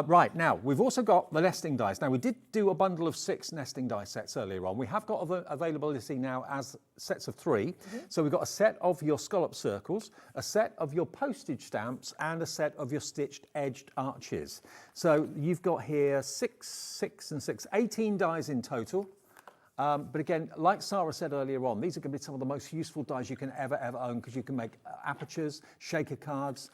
Right, now, we've also got the nesting dies. Now, we did do a bundle of 6 nesting die sets earlier on. We have got availability now as sets of 3. So we've got a set of your scallop circles, a set of your postage stamps, and a set of your stitched edged arches. So you've got here 6, 6, and 6, 18 dies in total. But again, like Sara said earlier on, these are going to be some of the most useful dies you can ever own, because you can make apertures, shaker cards,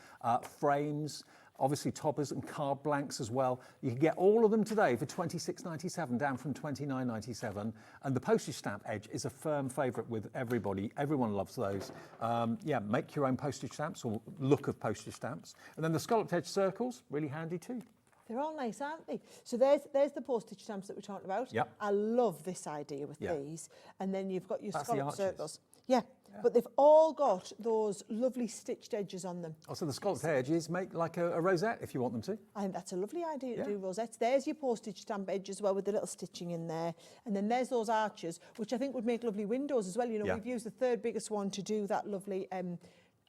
frames, obviously toppers and card blanks as well. You can get all of them today for £26.97, down from £29.97. And the postage stamp edge is a firm favourite with everybody. Everyone loves those. Yeah, make your own postage stamps, or look of postage stamps. And then the scalloped edge circles, really handy too. They're all nice, aren't they? So there's the postage stamps that we're talking about. Yep. I love this idea with these. And then you've got your That's the scalloped arches. circles. Yeah. But they've all got those lovely stitched edges on them. Also, the scalloped edges make like a rosette if you want them to. I think that's a lovely idea to do rosettes. There's your postage stamp edge as well, with the little stitching in there. And then there's those arches, which I think would make lovely windows as well. You know, we've used the third biggest one to do that lovely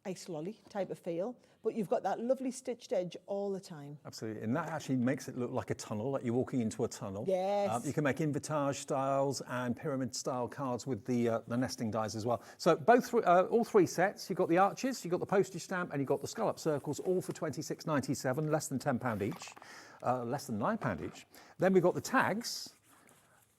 ice lolly type of feel. But you've got that lovely stitched edge all the time. Absolutely, and that actually makes it look like a tunnel, like you're walking into a tunnel. Yes. You can make invitage styles and pyramid style cards with the nesting dies as well. So all three sets, you've got the arches, you've got the postage stamp, and you've got the scallop circles, all for £26.97, less than £10 each, less than £9 each. Then we've got the tags,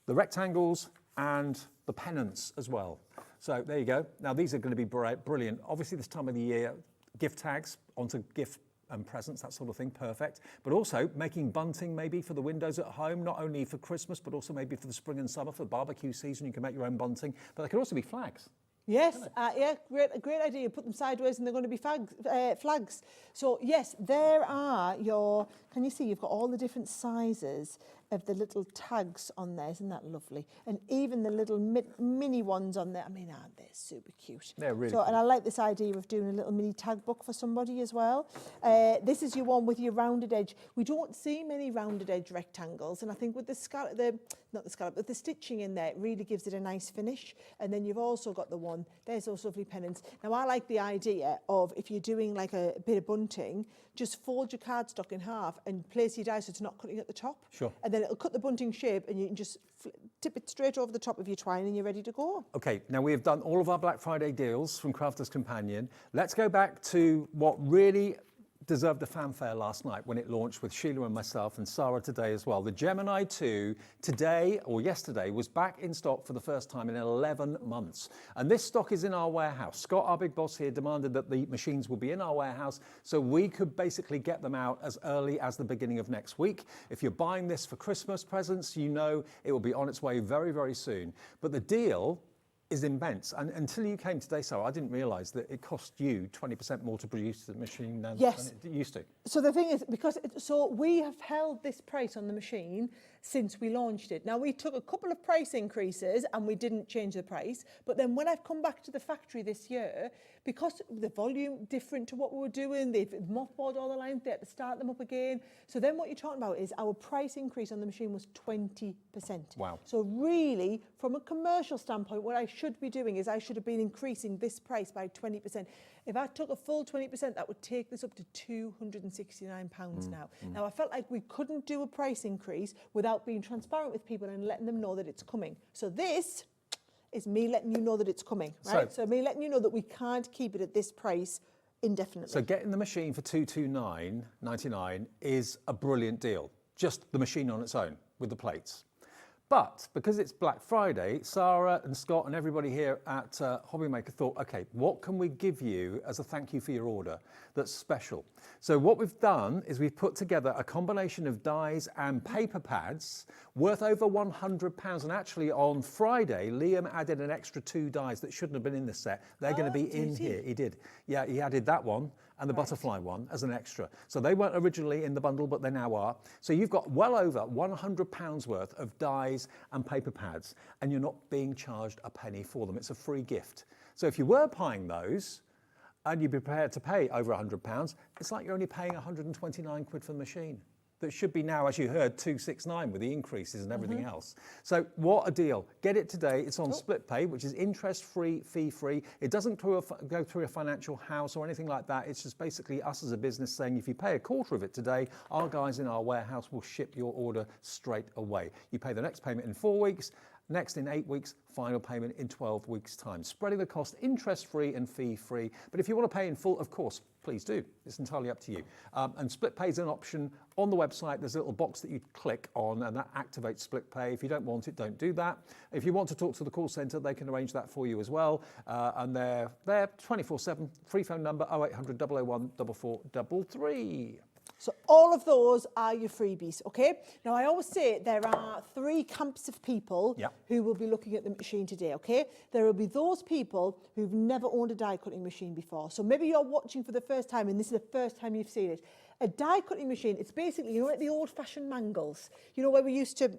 the rectangles, and the pennants as well. So there you go. Now these are going to be brilliant. Obviously this time of the year, gift tags onto gift and presents, that sort of thing, perfect. But also making bunting maybe for the windows at home, not only for Christmas, but also maybe for the spring and summer, for the barbecue season, you can make your own bunting. But they can also be flags. Yes, yeah, great idea. Put them sideways and they're going to be flags. So yes, there are your, can you see, you've got all the different sizes of the little tags on there. Isn't that lovely? And even the little mini ones on there. I mean, aren't they super cute? They're really so, cool. And I like this idea of doing a little mini tag book for somebody as well. This is your one with your rounded edge. We don't see many rounded edge rectangles, and I think with the the stitching in there, it really gives it a nice finish. And then you've also got the one, there's those lovely pennants. Now I like the idea of, if you're doing like a bit of bunting, just fold your cardstock in half and place your die so it's not cutting at the top. Sure. And then it'll cut the bunting shape, and you can just tip it straight over the top of your twine and you're ready to go. Okay, now we have done all of our Black Friday deals from Crafter's Companion. Let's go back to what really deserved a fanfare last night when it launched with Sheila and myself, and Sara today as well. The Gemini 2 today, or yesterday, was back in stock for the first time in 11 months. And this stock is in our warehouse. Scott, our big boss here, demanded that the machines will be in our warehouse so we could basically get them out as early as the beginning of next week. If you're buying this for Christmas presents, you know it will be on its way very, very soon. But the deal is immense. And until you came today, Sara, I didn't realise that it cost you 20% more to produce the machine than it used to. So the thing is, so we have held this price on the machine since we launched it. Now we took a couple of price increases and we didn't change the price, but then when I've come back to the factory this year, because the volume different to what we were doing, they've mothballed all the lines, they had to start them up again. So then what you're talking about is our price increase on the machine was 20%. Wow. So really, from a commercial standpoint, what I should be doing is I should have been increasing this price by 20%. If I took a full 20%, that would take this up to £269 now. Now, I felt like we couldn't do a price increase without being transparent with people and letting them know that it's coming. So this is me letting you know that it's coming, right? So me letting you know that we can't keep it at this price indefinitely. So getting the machine for $229.99 is a brilliant deal. Just the machine on its own with the plates. But because it's Black Friday, Sara and Scott and everybody here at Hobbymaker thought, okay, what can we give you as a thank you for your order that's special? So what we've done is we've put together a combination of dies and paper pads worth over £100. And actually on Friday, Liam added an extra 2 dies that shouldn't have been in the set. They're going to be in here. He did. Yeah, he added that one and the butterfly one as an extra. So they weren't originally in the bundle, but they now are. So you've got well over £100 worth of dies and paper pads, and you're not being charged a penny for them. It's a free gift. So if you were buying those, and you're prepared to pay over £100, it's like you're only paying 129 quid for the machine. That should be now, as you heard, 269 with the increases and everything else. So what a deal. Get it today. It's on split pay, which is interest-free, fee-free. It doesn't go through a financial house or anything like that. It's just basically us as a business saying, if you pay a quarter of it today, our guys in our warehouse will ship your order straight away. You pay the next payment in 4 weeks, next in 8 weeks, final payment in 12 weeks' time. Spreading the cost interest-free and fee-free. But if you want to pay in full, of course, please do. It's entirely up to you. And split pay is an option on the website. There's a little box that you click on and that activates split pay. If you don't want it, don't do that. If you want to talk to the call centre, they can arrange that for you as well. And they're 24/7, free phone number 0800 001 4433. So all of those are your freebies, okay? Now, I always say there are 3 camps of people who will be looking at the machine today, okay? There will be those people who've never owned a die cutting machine before. So maybe you're watching for the first time and this is the first time you've seen it. A die cutting machine, it's basically, you know, like the old fashioned mangles, you know, where we used to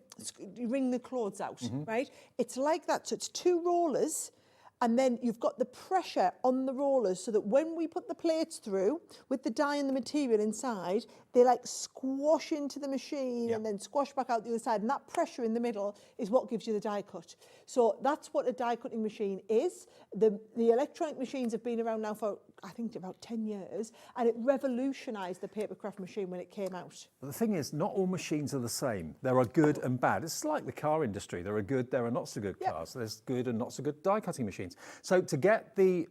wring the clothes out, right? It's like that. So it's 2 rollers. And then you've got the pressure on the rollers so that when we put the plates through with the die and the material inside, they like squash into the machine and then squash back out the other side. And that pressure in the middle is what gives you the die cut. So that's what a die cutting machine is. The electronic machines have been around now for, I think, about 10 years. And it revolutionised the papercraft machine when it came out. But the thing is, not all machines are the same. There are good and bad. It's like the car industry. There are good, there are not so good cars. There's good and not so good die cutting machines. So to get the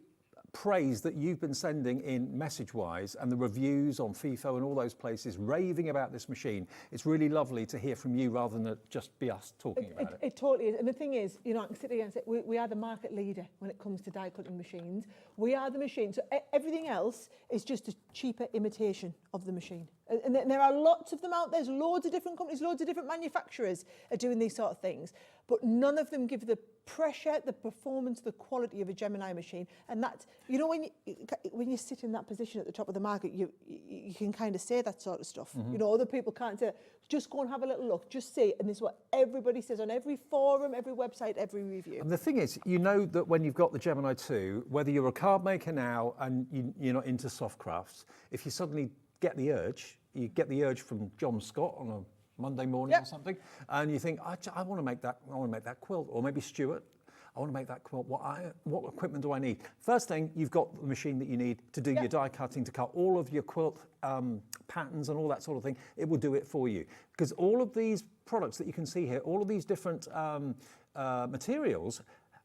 praise that you've been sending in message-wise and the reviews on FIFO and all those places raving about this machine, it's really lovely to hear from you rather than just be us talking about it. It totally is. And the thing is, you know, I can sit here and say we are the market leader when it comes to die cutting machines. We are the machine. So everything else is just a cheaper imitation of the machine. And there are lots of them out there. There's loads of different companies, loads of different manufacturers are doing these sort of things. But none of them give the pressure, the performance, the quality of a Gemini machine. And that's, you know, when you sit in that position at the top of the market, you can kind of say that sort of stuff. You know, other people can't say, just go and have a little look, just see. And this is what everybody says on every forum, every website, every review. And the thing is, you know that when you've got the Gemini 2, whether you're a card maker now and you're not into soft crafts, if you suddenly get the urge, you get the urge from John Scott on a Monday morning or something, and you think, I want to make that quilt, or maybe Stuart, I want to make that quilt. What equipment do I need? First thing, you've got the machine that you need to do your die cutting, to cut all of your quilt patterns and all that sort of thing. It will do it for you. Because all of these products that you can see here, all of these different materials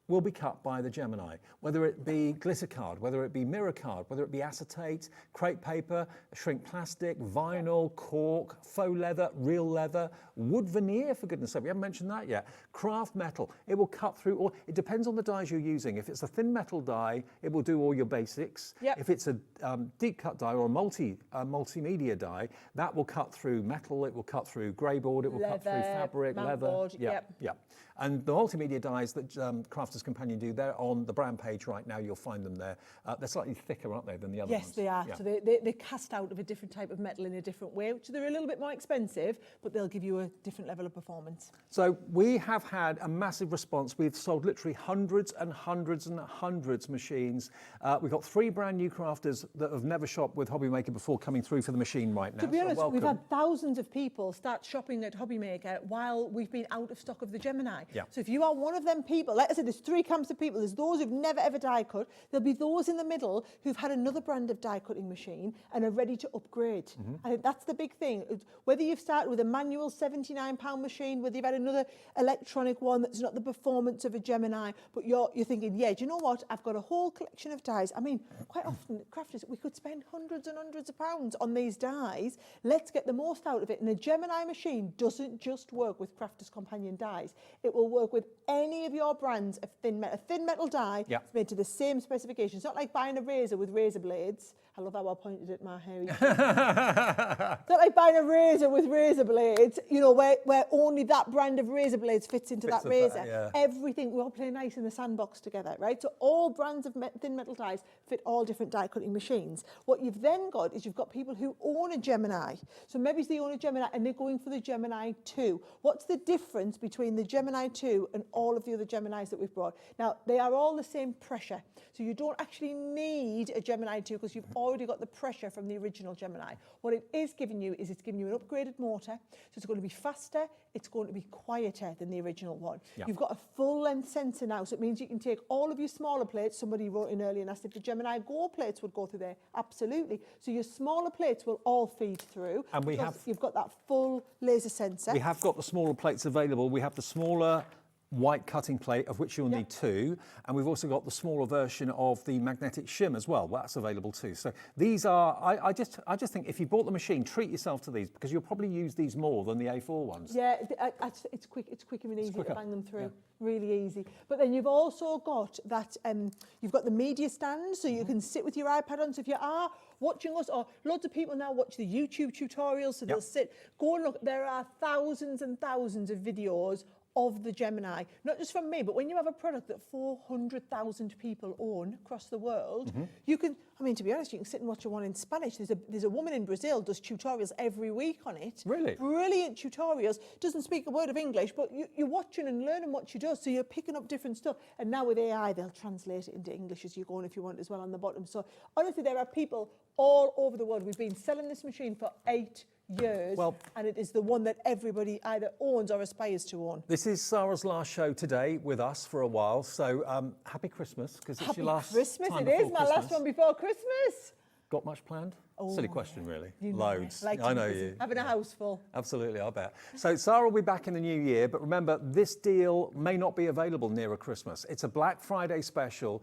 will be cut by the Gemini, whether it be glitter card, whether it be mirror card, whether it be acetate, crepe paper, shrink plastic, vinyl, cork, faux leather, real leather, wood veneer, for goodness sake, we haven't mentioned that yet, craft metal. It will cut through all, it depends on the dies you're using. If it's a thin metal die, it will do all your basics. If it's a deep cut die or a multimedia die, that will cut through metal, it will cut through grey board, it will cut through fabric, leather. Board, And the multimedia dies that Crafter's Companion do, they're on the brand page right now. You'll find them there. They're slightly thicker, aren't they, than the other ones? Yes, they are. Yeah. So they're cast out of a different type of metal in a different way, which they're a little bit more expensive, but they'll give you a different level of performance. So we have had a massive response. We've sold literally hundreds and hundreds and hundreds of machines. We've got 3 brand new crafters that have never shopped with Hobbymaker before coming through for the machine right now. To be honest, welcome. we've had thousands of people start shopping at Hobbymaker while we've been out of stock of the Gemini. So if you are one of them people, like I said, there's 3 camps of people. There's those who've never ever die cut. There'll be those in the middle who've had another brand of die cutting machine and are ready to upgrade. I think that's the big thing. Whether you've started with a manual £79 machine, whether you've had another electronic one that's not the performance of a Gemini, but you're thinking, yeah, do you know what? I've got a whole collection of dies. I mean, quite often, crafters, we could spend hundreds and hundreds of pounds on these dies. Let's get the most out of it. And a Gemini machine doesn't just work with Crafter's Companion dies. It will work with any of your brands of thin metal. A thin metal die is made to the same specifications. It's not like buying a razor with razor blades. I love how I pointed at my hairy. It's not like buying a razor with razor blades, you know, where only that brand of razor blades fits into that razor. Everything, we all play nice in the sandbox together, right? So all brands of thin metal dies fit all different die cutting machines. What you've then got is you've got people who own a Gemini. So maybe they own a Gemini and they're going for the Gemini 2. What's the difference between the Gemini 2 and all of the other Geminis that we've brought? Now, they are all the same pressure. So you don't actually need a Gemini 2 because you've already got the pressure from the original Gemini. What it is giving you is it's giving you an upgraded motor. So it's going to be faster, it's going to be quieter than the original one. You've got a full length sensor now, so it means you can take all of your smaller plates. Somebody wrote in earlier and asked if the Gemini Go plates would go through there. Absolutely. So your smaller plates will all feed through. And you've got that full laser sensor. We have got the smaller plates available. We have the smaller white cutting plate, of which you'll need 2, and we've also got the smaller version of the magnetic shim as well. That's available too. So these are, I just think if you bought the machine, treat yourself to these, because you'll probably use these more than the A4 ones. Yeah, it's quick and easy to bang them through. Really easy. But then you've also got that, you've got the media stand, so you can sit with your iPad on. So if you are watching us, or loads of people now watch the YouTube tutorials, so they'll go and look. There are thousands and thousands of videos of the Gemini, not just from me, but when you have a product that 400,000 people own across the world, you can, I mean, to be honest, you can sit and watch one in Spanish. There's a woman in Brazil does tutorials every week on it. Really? Brilliant tutorials. Doesn't speak a word of English, but you're watching and learning what she does, so you're picking up different stuff. And now with AI, they'll translate it into English as you go on if you want as well on the bottom. So honestly, there are people all over the world. We've been selling this machine for 8 years, and it is the one that everybody either owns or aspires to own. This is Sara's last show today with us for a while, so happy Christmas, because it's your last Christmas. time It is before my Christmas. last one before Christmas. Got much planned? Oh, Silly question, really. You know Loads. me. Like I know you. Having a house full. Absolutely, I bet. So Sara will be back in the new year, but remember, this deal may not be available nearer Christmas. It's a Black Friday special.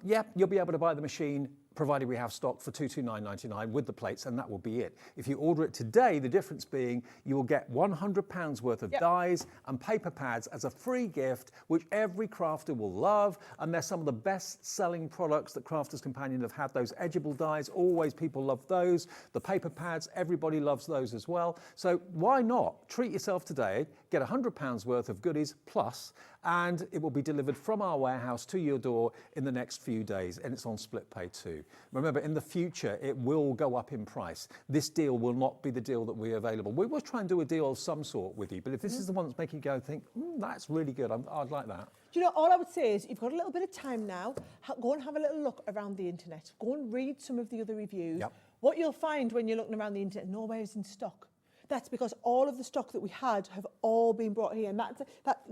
Yeah, you'll be able to buy the machine provided we have stock for $229.99 with the plates, and that will be it. If you order it today, the difference being you will get £100 worth of dies and paper pads as a free gift, which every crafter will love, and they're some of the best-selling products that Crafters Companion have had. Those edgeable dies, always people love those. The paper pads, everybody loves those as well. So why not treat yourself today, get £100 worth of goodies plus, and it will be delivered from our warehouse to your door in the next few days, and it's on split pay too. Remember, in the future, it will go up in price. This deal will not be the deal that we're available. We will try and do a deal of some sort with you, but if this is the one that's making you go think, that's really good, I'd like that. Do you know, all I would say is you've got a little bit of time now, go and have a little look around the internet. Go and read some of the other reviews. What you'll find when you're looking around the internet, nowhere is in stock. That's because all of the stock that we had have all been brought here. And that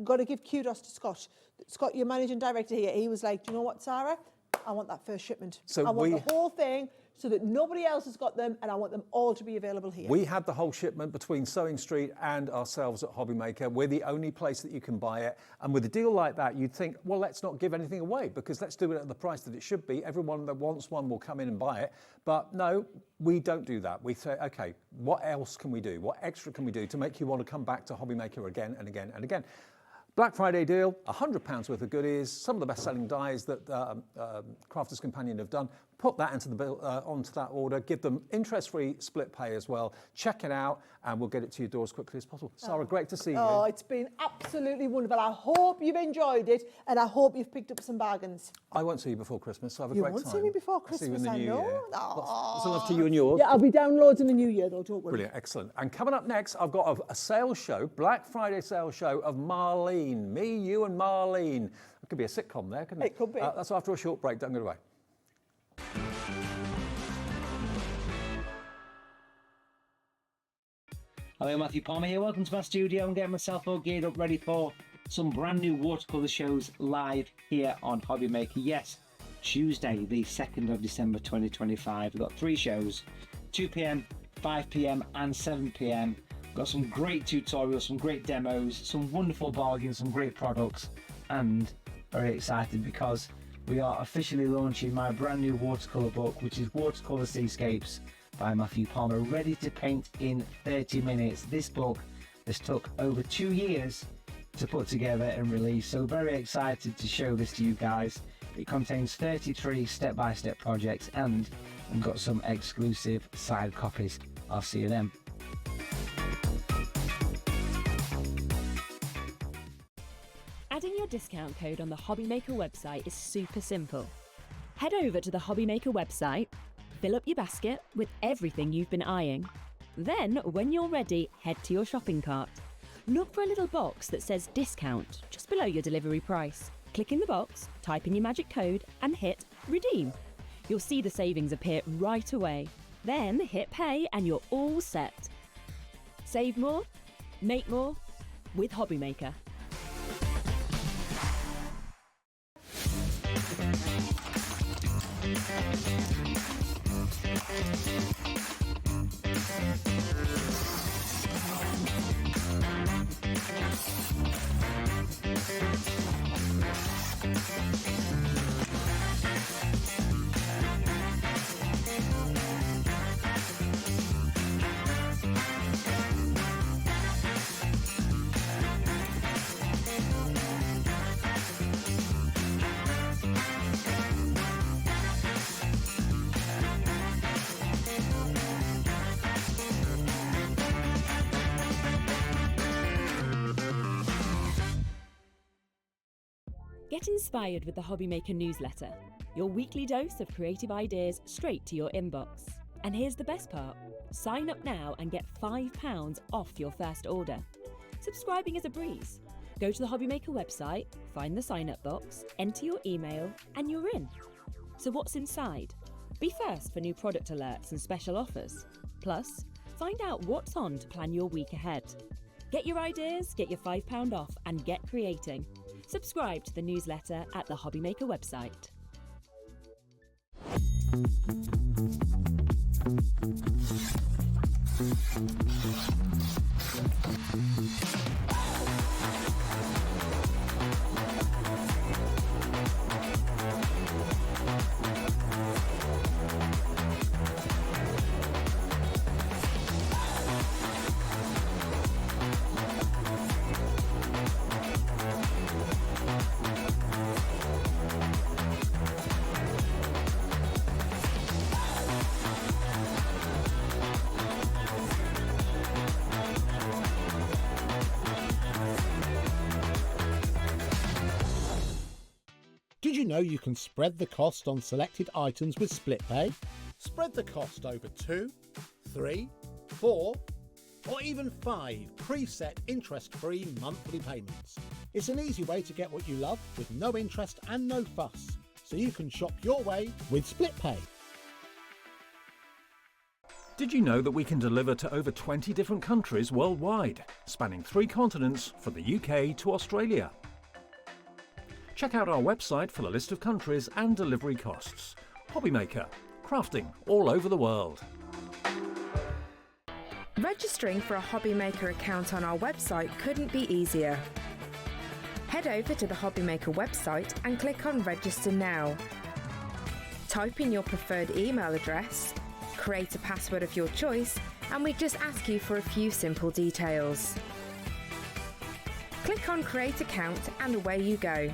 got to give kudos to Scott. Scott, your managing director here, he was like, do you know what, Sara? I want that first shipment. So I want the whole thing so that nobody else has got them, and I want them all to be available here. We had the whole shipment between Sewing Street and ourselves at Hobby Maker. We're the only place that you can buy it. And with a deal like that, you'd think, well, let's not give anything away, because let's do it at the price that it should be. Everyone that wants one will come in and buy it. But no, we don't do that. We say, okay, what else can we do? What extra can we do to make you want to come back to Hobby Maker again and again and again? Black Friday deal, £100 worth of goodies, some of the best-selling dies that Crafters Companion have done. Put that into the bill, onto that order. Give them interest-free split pay as well. Check it out, and we'll get it to your door as quickly as possible. Sara, great to see you. Oh, it's been absolutely wonderful. I hope you've enjoyed it, and I hope you've picked up some bargains. I won't see you before Christmas, so have a great time. You won't see me before Christmas, see you in the I new know. year. Aww. Lots of love to you and yours. Yeah, I'll be down loads in the new year, though, don't worry. Brilliant, excellent. And coming up next, I've got a sales show, Black Friday sales show of Marlene. Me, you and Marlene. It could be a sitcom there, couldn't it? It could be. That's after a short break. Don't go away. Hello, Matthew Palmer here. Welcome to my studio. I'm getting myself all geared up, ready for some brand new watercolour shows live here on Hobby Maker. Yes, Tuesday, the 2nd of December 2025. We've got 3 shows, 2 p.m, 5 p.m, and 7 p.m. Got some great tutorials, some great demos, some wonderful bargains, some great products, and very excited because we are officially launching my brand new watercolour book, which is Watercolour Seascapes by Matthew Palmer, ready to paint in 30 minutes. This book has took over 2 years to put together and release, so very excited to show this to you guys. It contains 33 step-by-step projects, and I've got some exclusive side copies. I'll see you then. Adding your discount code on the Hobby Maker website is super simple. Head over to the Hobby Maker website, fill up your basket with everything you've been eyeing. Then, when you're ready, head to your shopping cart. Look for a little box that says discount just below your delivery price. Click in the box, type in your magic code, and hit redeem. You'll see the savings appear right away. Then hit pay and you're all set. Save more, make more with Hobby Maker. Get inspired with the Hobbymaker newsletter, your weekly dose of creative ideas straight to your inbox. And here's the best part. Sign up now and get £5 off your first order. Subscribing is a breeze. Go to the Hobbymaker website, find the sign up box, enter your email, and you're in. So what's inside? Be first for new product alerts and special offers. Plus, find out what's on to plan your week ahead. Get your ideas, get your £5 off, and get creating. Subscribe to the newsletter at the Hobbymaker website. Did you know you can spread the cost on selected items with split pay? Spread the cost over 2, 3, 4, or even 5 preset interest-free monthly payments. It's an easy way to get what you love with no interest and no fuss, so you can shop your way with split pay. Did you know that we can deliver to over 20 different countries worldwide, spanning 3 continents from the UK to Australia? Check out our website for the list of countries and delivery costs. Hobbymaker, crafting all over the world. Registering for a Hobbymaker account on our website couldn't be easier. Head over to the Hobbymaker website and click on Register Now. Type in your preferred email address, create a password of your choice, and we just ask you for a few simple details. Click on Create Account and away you go.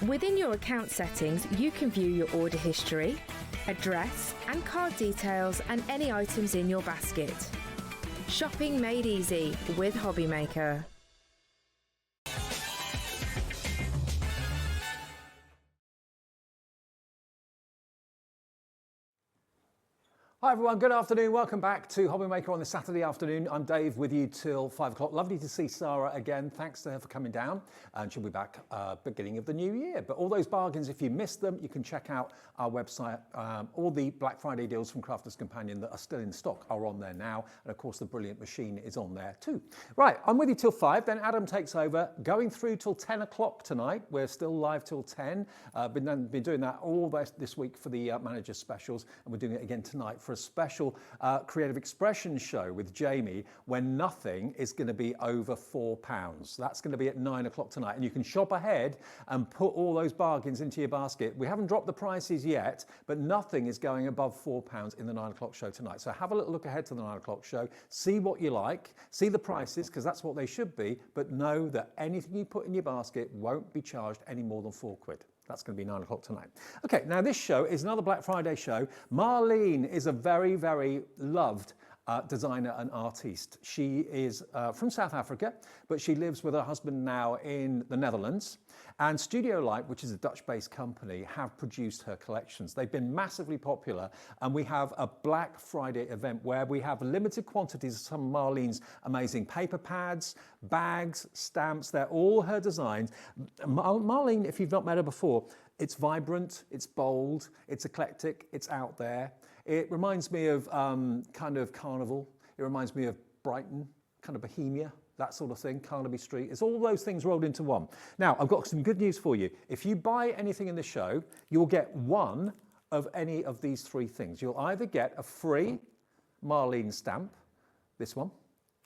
Within your account settings, you can view your order history, address and card details and any items in your basket. Shopping made easy with Hobbymaker. Hi everyone, good afternoon. Welcome back to Hobbymaker on this Saturday afternoon. I'm Dave with you till 5 o'clock. Lovely to see Sara again. Thanks to her for coming down, and she'll be back beginning of the new year. But all those bargains, if you missed them, you can check out our website. All the Black Friday deals from Crafter's Companion that are still in stock are on there now. And of course, the brilliant machine is on there too. Right, I'm with you till 5, then Adam takes over, going through till 10 o'clock tonight. We're still live till 10. Been doing that all this week for the Manager's Specials, and we're doing it again tonight for a special creative expression show with Jamie when nothing is going to be over £4. That's going to be at 9 o'clock tonight, and you can shop ahead and put all those bargains into your basket. We haven't dropped the prices yet, but nothing is going above £4 in the 9 o'clock show tonight. So have a little look ahead to the 9 o'clock show, see what you like, see the prices, because that's what they should be, but know that anything you put in your basket won't be charged any more than £4. That's going to be 9 o'clock tonight. Okay, now this show is another Black Friday show. Marlene is a very, very loved designer and artiste. She is from South Africa, but she lives with her husband now in the Netherlands. And Studio Light, which is a Dutch-based company, have produced her collections. They've been massively popular, and we have a Black Friday event where we have limited quantities of some of Marlene's amazing paper pads, bags, stamps. They're all her designs. Marlene, if you've not met her before, it's vibrant, it's bold, it's eclectic, it's out there. It reminds me of kind of Carnival. It reminds me of Brighton, kind of Bohemia, that sort of thing, Carnaby Street. It's all those things rolled into one. Now, I've got some good news for you. If you buy anything in the show, you'll get one of any of these 3 things. You'll either get a free Marlene stamp, this one.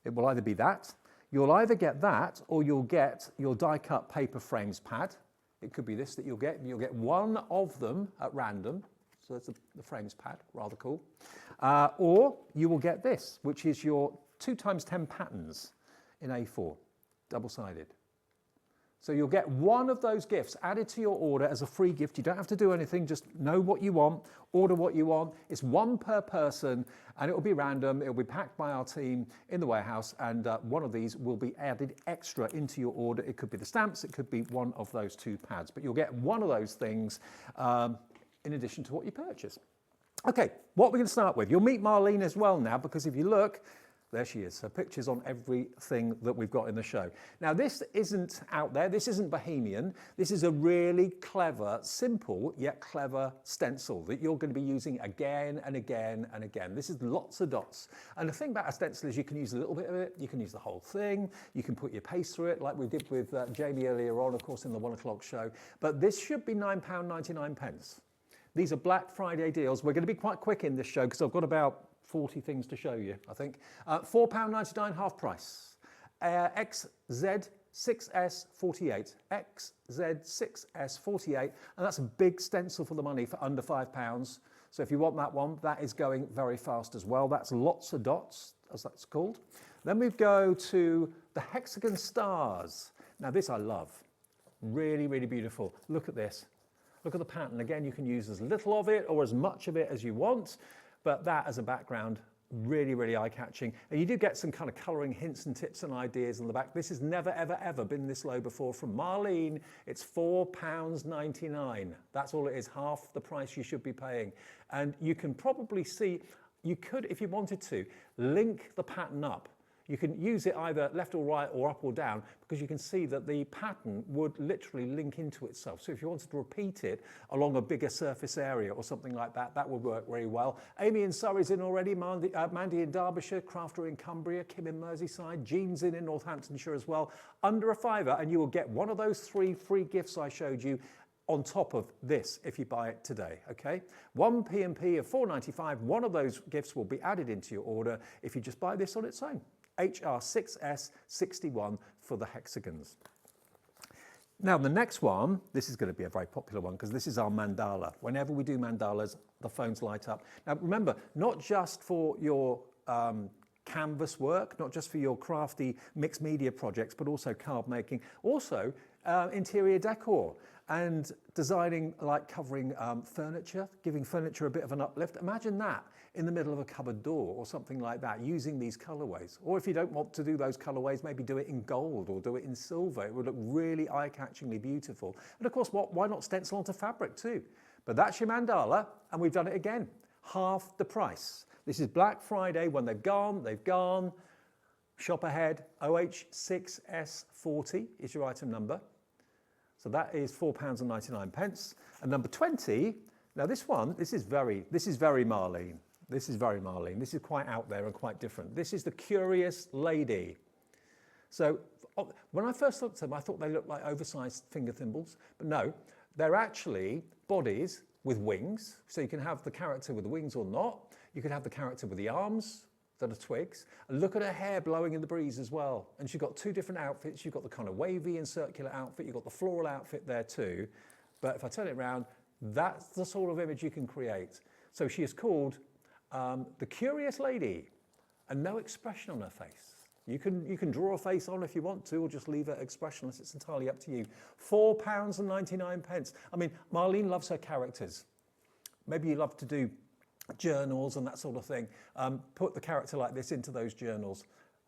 It will either be that. You'll either get that, or you'll get your die-cut paper frames pad. It could be this that you'll get. You'll get one of them at random. So that's the frames pad, rather cool. Or you will get this, which is your 2x10 patterns in A4, double-sided. So you'll get one of those gifts added to your order as a free gift. You don't have to do anything, just know what you want, order what you want. It's one per person, and it will be random. It will be packed by our team in the warehouse, and one of these will be added extra into your order. It could be the stamps, it could be one of those 2 pads, but you'll get one of those things in addition to what you purchase. Okay, what we're going to start with. You'll meet Marlene as well now, because if you look, there she is. Her picture's on everything that we've got in the show. Now, this isn't out there. This isn't bohemian. This is a really clever, simple, yet clever stencil that you're going to be using again and again and again. This is lots of dots. And the thing about a stencil is you can use a little bit of it. You can use the whole thing. You can put your paste through it like we did with Jamie earlier on, of course, in the 1 o'clock show. But this should be £9.99. These are Black Friday deals. We're going to be quite quick in this show because I've got about 40 things to show you, I think. £4.99 half price. XZ6S48. XZ6S48. And that's a big stencil for the money for under £5. So if you want that one, that is going very fast as well. That's lots of dots, as that's called. Then we go to the hexagon stars. Now this I love. Really, really beautiful. Look at this. Look at the pattern. Again, you can use as little of it or as much of it as you want. But that as a background, really, really eye-catching. And you do get some kind of colouring hints and tips and ideas on the back. This has never, ever, ever been this low before. From Marlene, it's £4.99. That's all it is, half the price you should be paying. And you can probably see, you could, if you wanted to, link the pattern up. You can use it either left or right or up or down, because you can see that the pattern would literally link into itself. So if you wanted to repeat it along a bigger surface area or something like that, that would work very well. Amy in Surrey's in already, Mandy in Derbyshire, Crafter in Cumbria, Kim in Merseyside, Jean's in Northamptonshire as well. Under a £5, and you will get one of those 3 free gifts I showed you on top of this if you buy it today, okay? One P&P of £4.95, one of those gifts will be added into your order if you just buy this on its own. HR6S61 for the hexagons. Now the next one, this is going to be a very popular one because this is our mandala. Whenever we do mandalas, the phones light up. Now remember, not just for your canvas work, not just for your crafty mixed media projects, but also card making, also interior decor and designing, like covering furniture, giving furniture a bit of an uplift. Imagine that in the middle of a cupboard door or something like that, using these colorways. Or if you don't want to do those colorways, maybe do it in gold or do it in silver. It would look really eye-catchingly beautiful. And of course, why not stencil onto fabric too? But that's your mandala, and we've done it again. Half the price. This is Black Friday. When they've gone, they've gone. Shop ahead. OH6S40 is your item number. So that is £4.99. And number 20, now this one, this is very Marlene. This is very Marlene. This is quite out there and quite different. This is the Curious Lady. So when I first looked at them, I thought they looked like oversized finger thimbles, but no, they're actually bodies with wings. So you can have the character with the wings or not. You could have the character with the arms that are twigs. And look at her hair blowing in the breeze as well. And she's got 2 different outfits. You've got the kind of wavy and circular outfit. You've got the floral outfit there too. But if I turn it around, that's the sort of image you can create. So she is called the Curious Lady, and no expression on her face. You can draw a face on if you want to, or just leave it expressionless. It's entirely up to you. £4.99. I mean, Marlene loves her characters. Maybe you love to do journals and that sort of thing. Put the character like this into those journals.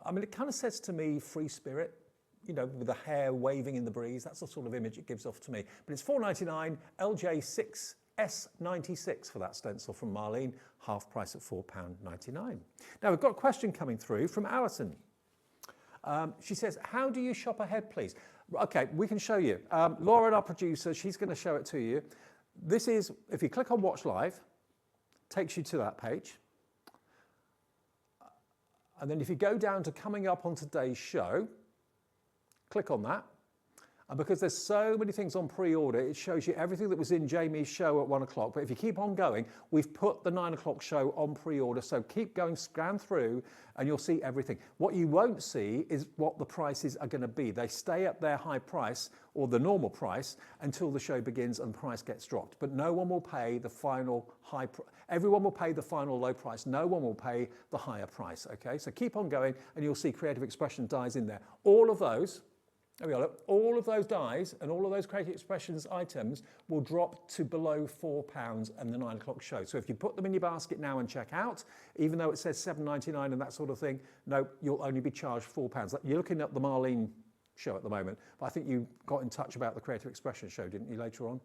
I mean, it kind of says to me free spirit, you know, with the hair waving in the breeze. That's the sort of image it gives off to me. But it's £4.99, LJ6S96 for that stencil from Marlene, half price at £4.99. Now, we've got a question coming through from Alison. She says, how do you shop ahead, please? Okay, we can show you. Laura, our producer, she's going to show it to you. This is, if you click on Watch Live, takes you to that page. And then if you go down to coming up on today's show, click on that. And because there's so many things on pre-order, it shows you everything that was in Jamie's show at 1 o'clock. But if you keep on going, we've put the 9 o'clock show on pre-order. So keep going, scan through, and you'll see everything. What you won't see is what the prices are going to be. They stay at their high price, or the normal price, until the show begins and the price gets dropped. But no one will pay the final high price. Everyone will pay the final low price. No one will pay the higher price, okay? So keep on going, and you'll see Creative Expression dies in there. All of those There we go. Look, all of those dies and all of those Creative Expressions items will drop to below £4 and the 9 o'clock show. So if you put them in your basket now and check out, even though it says £7.99 and that sort of thing, no, you'll only be charged £4. You're looking at the Marlene show at the moment, but I think you got in touch about the Creative Expressions show, didn't you, later on?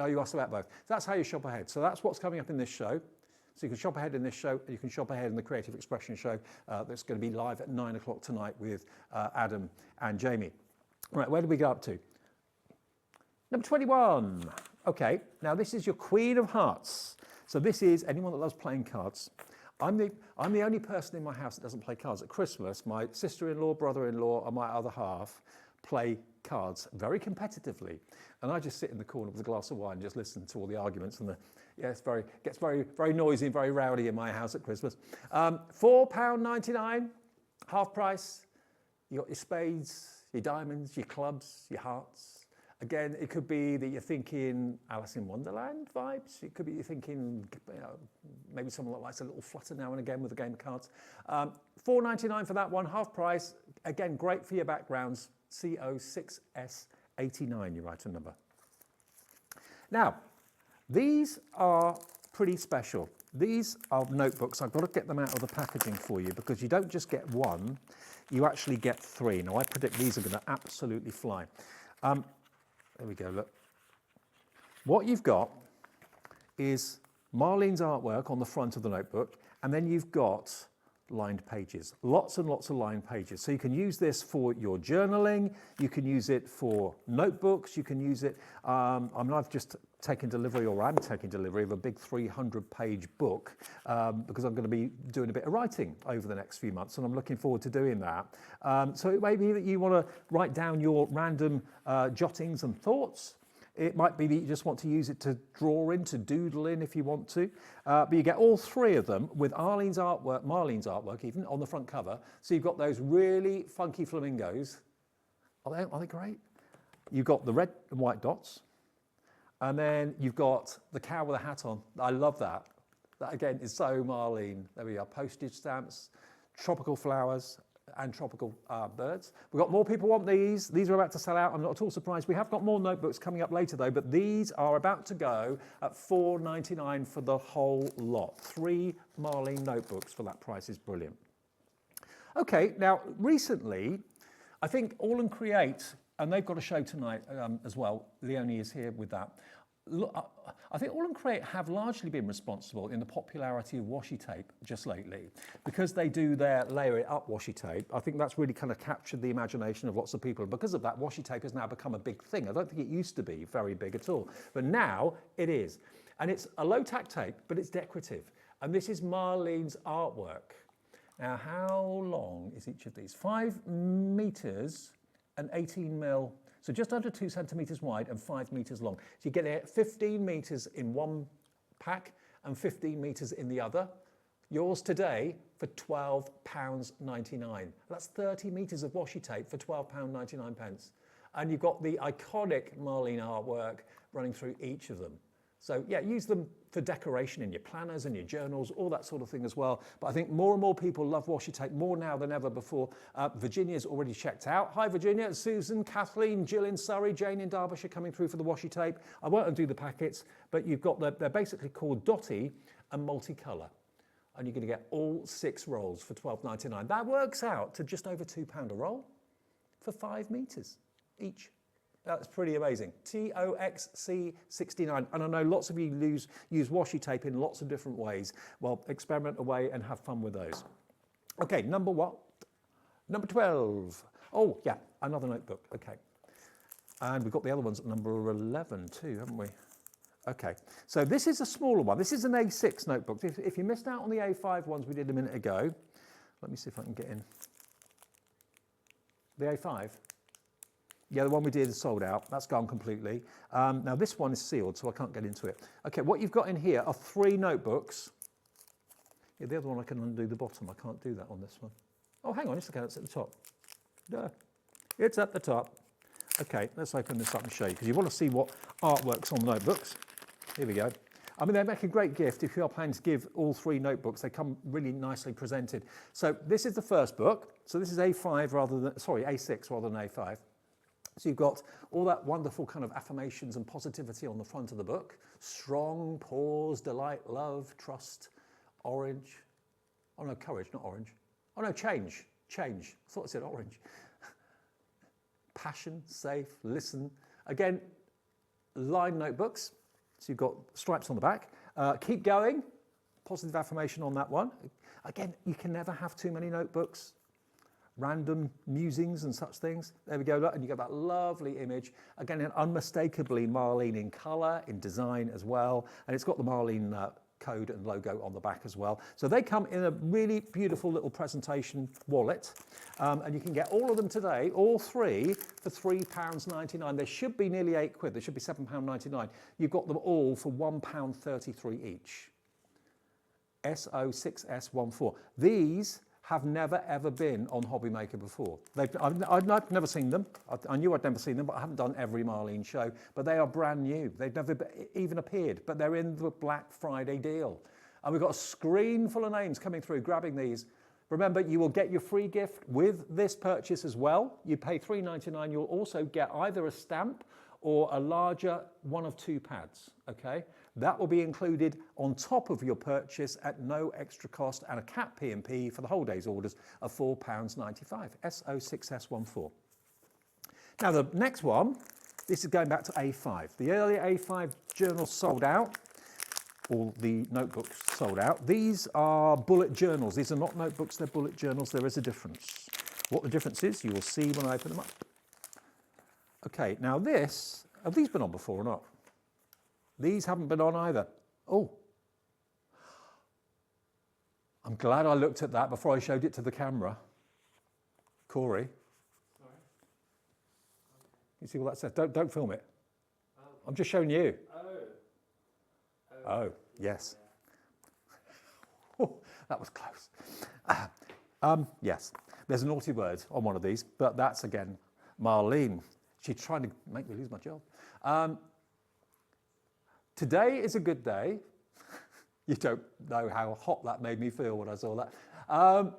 You asked about both. So that's how you shop ahead. So that's what's coming up in this show. So you can shop ahead in this show, and you can shop ahead in the Creative Expression show that's going to be live at 9 o'clock tonight with Adam and Jamie. Right, where did we go up to? Number 21. Okay, now this is your Queen of Hearts. So this is anyone that loves playing cards. I'm the only person in my house that doesn't play cards. At Christmas, my sister-in-law, brother-in-law, and my other half play cards very competitively, and I just sit in the corner with a glass of wine and just listen to all the arguments. And it gets very noisy and very rowdy in my house at Christmas. £4.99, half price. You got your spades, your diamonds, your clubs, your hearts. Again, it could be that you're thinking Alice in Wonderland vibes. It could be you're thinking, maybe someone that likes a little flutter now and again with a game of cards. £4.99 for that one, half price. Again, great for your backgrounds. CO6S89, your item number. Now, these are pretty special. These are notebooks. I've got to get them out of the packaging for you because you don't just get one, you actually get three. Now, I predict these are going to absolutely fly. There we go, look. What you've got is Marlene's artwork on the front of the notebook, and then you've got lined pages, lots and lots of lined pages. So you can use this for your journaling, you can use it for notebooks, you can use it, I've just taken delivery, or I'm taking delivery of a big 300-page book because I'm going to be doing a bit of writing over the next few months, and I'm looking forward to doing that. So it may be that you want to write down your random jottings and thoughts. It might be that you just want to use it to draw in, to doodle in if you want to. But you get all three of them with Marlene's artwork even, on the front cover. So you've got those really funky flamingos. Are they great? You've got the red and white dots. And then you've got the cow with a hat on. I love that. That again is so Marlene. There we are, postage stamps, tropical flowers, and tropical birds. We've got more people want these. These are about to sell out. I'm not at all surprised. We have got more notebooks coming up later though, but these are about to go at £4.99 for the whole lot. 3 Marlene notebooks for that price is brilliant. Okay, now recently, I think AALL Create, and they've got a show tonight as well. Leonie is here with that. Look, I think AALL Create have largely been responsible in the popularity of washi tape just lately, because they do their layer it up washi tape. I think that's really kind of captured the imagination of lots of people. And because of that, washi tape has now become a big thing. I don't think it used to be very big at all, but now it is. And it's a low tack tape, but it's decorative. And this is Marlene's artwork. Now, how long is each of these? 5 meters and 18 mil. So just under 2 centimetres wide and 5 metres long. So you get 15 metres in one pack and 15 metres in the other. Yours today for £12.99. That's 30 metres of washi tape for £12.99. And you've got the iconic Marlene artwork running through each of them. So yeah, use them for decoration in your planners and your journals, all that sort of thing as well. But I think more and more people love washi tape, more now than ever before. Virginia's already checked out. Hi Virginia, Susan, Kathleen, Jill in Surrey, Jane in Derbyshire coming through for the washi tape. I won't undo the packets, but you've got they're basically called Dotty and Multicolour. And you're going to get all 6 rolls for £12.99. That works out to just over £2 a roll for 5 metres each. That's pretty amazing. TOXC69. And I know lots of you use washi tape in lots of different ways. Well, experiment away and have fun with those. Okay, number what? Number 12. Oh, yeah, another notebook. Okay. And we've got the other ones at number 11 too, haven't we? Okay, so this is a smaller one. This is an A6 notebook. If you missed out on the A5 ones we did a minute ago, let me see if I can get in. The A5. Yeah, the one we did is sold out. That's gone completely. Now this one is sealed, so I can't get into it. Okay, what you've got in here are 3 notebooks. Yeah, the other one I can undo the bottom. I can't do that on this one. Oh, hang on, it's okay, it's at the top. No, it's at the top. Okay, let's open this up and show you, because you want to see what artwork's on notebooks. Here we go. I mean, they make a great gift if you are planning to give all 3 notebooks. They come really nicely presented. So this is the first book. So this is A5 rather than, sorry, A6 rather than A5. So you've got all that wonderful kind of affirmations and positivity on the front of the book. Strong, pause, delight, love, trust, orange. Oh no, courage, not orange. Oh no, change. I thought it said orange. Passion, safe, listen. Again, line notebooks. So you've got stripes on the back. Keep going. Positive affirmation on that one. Again, you can never have too many notebooks. Random musings and such things. There we go, look, and you get that lovely image. Again, unmistakably Marlene in colour, in design as well. And it's got the Marlene code and logo on the back as well. So they come in a really beautiful little presentation wallet. And you can get all of them today, all three, for £3.99. They should be nearly £8. They should be £7.99. You've got them all for £1.33 each. SO6S14. These have never ever been on Hobby Maker before. I've never seen them. I knew I'd never seen them, but I haven't done every Marlene show. But they are brand new. They've never even appeared, but they're in the Black Friday deal. And we've got a screen full of names coming through, grabbing these. Remember, you will get your free gift with this purchase as well. You pay £3.99. You'll also get either a stamp or a larger one of two pads, okay? That will be included on top of your purchase at no extra cost, and a cap P&P for the whole day's orders of £4.95, SO6S14. Now the next one, this is going back to A5. The earlier A5 journals sold out, all the notebooks sold out. These are bullet journals. These are not notebooks, they're bullet journals. There is a difference. What the difference is, you will see when I open them up. Okay, now this, have these been on before or not? These haven't been on either. Oh. I'm glad I looked at that before I showed it to the camera. Corey. Sorry. You see what that says? Don't film it. Oh. I'm just showing you. Oh, yes. Oh, that was close. Yes, there's a naughty word on one of these, but that's, again, Marlene. She's trying to make me lose my job. Today is a good day. You don't know how hot that made me feel when I saw that.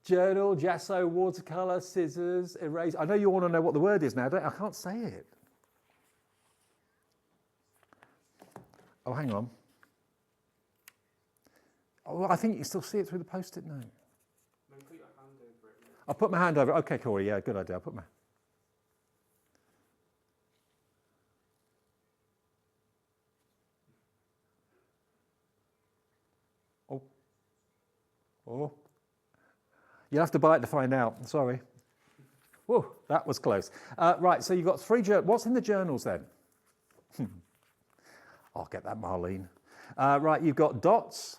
Journal, gesso, watercolour, scissors, eraser. I know you want to know what the word is now, don't you? I can't say it. Oh, hang on. Oh, I think you can still see it through the post-it note. Put your hand over it. I'll put my hand over it. Okay, Corey, yeah, good idea. I'll put my... Oh, you'll have to buy it to find out. Sorry. Whoa, that was close. Right, so you've got three journals. What's in the journals then? I'll get that, Marlene. Right, you've got dots,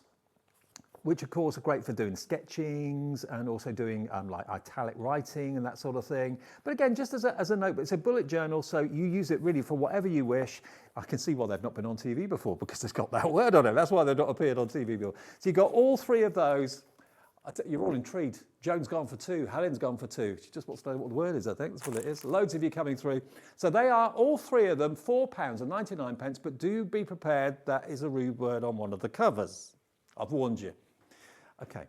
which of course are great for doing sketchings and also doing like italic writing and that sort of thing. But again, just as a note, it's a bullet journal, so you use it really for whatever you wish. I can see why they've not been on TV before, because it's got that word on it. That's why they've not appeared on TV before. So you've got all three of those. You're all intrigued. Joan's gone for two. Helen's gone for two. She just wants to know what the word is, I think. That's what it is. Loads of you coming through. So they are, all three of them, £4.99, but do be prepared, that is a rude word on one of the covers. I've warned you. Okay.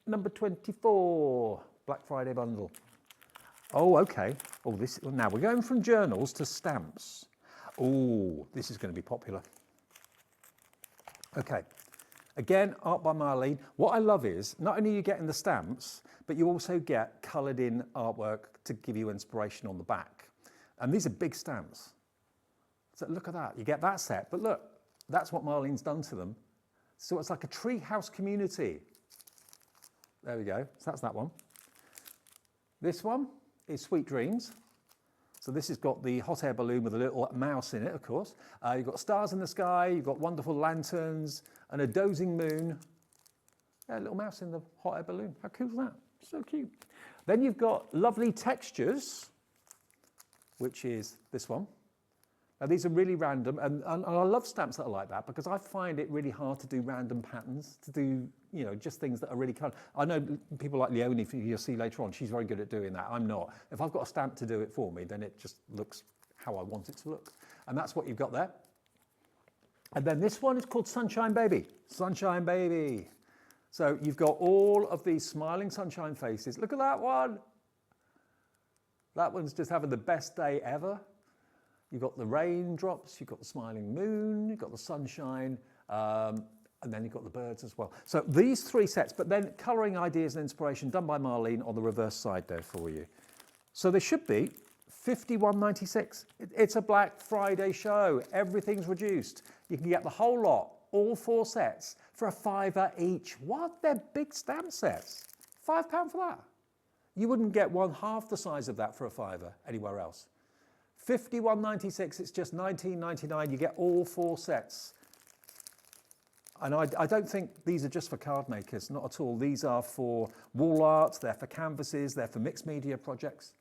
Number 24, Black Friday bundle. Oh, okay. Oh, this, now we're going from journals to stamps. Oh, this is going to be popular. Okay. Again, art by Marlene. What I love is, not only are you getting the stamps, but you also get coloured in artwork to give you inspiration on the back. And these are big stamps. So look at that, you get that set, but look, that's what Marlene's done to them. So it's like a treehouse community. There we go, so that's that one. This one is Sweet Dreams. So this has got the hot air balloon with a little mouse in it, of course. You've got stars in the sky, you've got wonderful lanterns, and a dozing moon. Yeah, a little mouse in the hot air balloon. How cool is that? So cute. Then you've got lovely textures, which is this one. Now these are really random, and I love stamps that are like that, because I find it really hard to do random patterns, to do, you know, just things that are really kind of, I know people like Leonie, you'll see later on, she's very good at doing that. I'm not. If I've got a stamp to do it for me, then it just looks how I want it to look. And that's what you've got there. And then this one is called Sunshine Baby. Sunshine Baby. So you've got all of these smiling sunshine faces. Look at that one. That one's just having the best day ever. You've got the raindrops, you've got the smiling moon, you've got the sunshine, and then you've got the birds as well. So these 3 sets, but then colouring ideas and inspiration done by Marlene on the reverse side there for you. So they should be $51.96. It's a Black Friday show. Everything's reduced. You can get the whole lot, all 4 sets, for $5 each. What? They're big stamp sets. £5 for that. You wouldn't get one half the size of that for a £5 anywhere else. $51.96, it's just $19.99. You get all 4 sets. And I don't think these are just for card makers, not at all. These are for wall art, they're for canvases, they're for mixed media projects.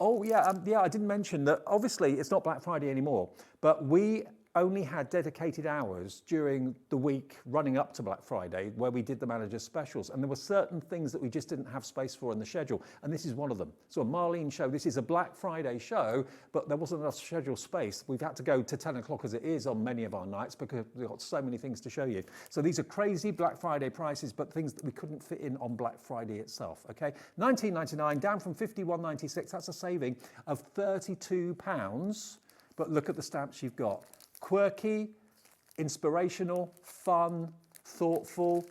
Oh yeah, I didn't mention that obviously it's not Black Friday anymore, but we only had dedicated hours during the week running up to Black Friday where we did the manager's specials, and there were certain things that we just didn't have space for in the schedule, and this is one of them. So a Marlene show, this is a Black Friday show, but there wasn't enough schedule space. We've had to go to 10 o'clock as it is on many of our nights because we've got so many things to show you. So these are crazy Black Friday prices, but things that we couldn't fit in on Black Friday itself, okay? $19.99 down from $51.96, that's a saving of £32, but look at the stamps you've got. Quirky, inspirational, fun, thoughtful,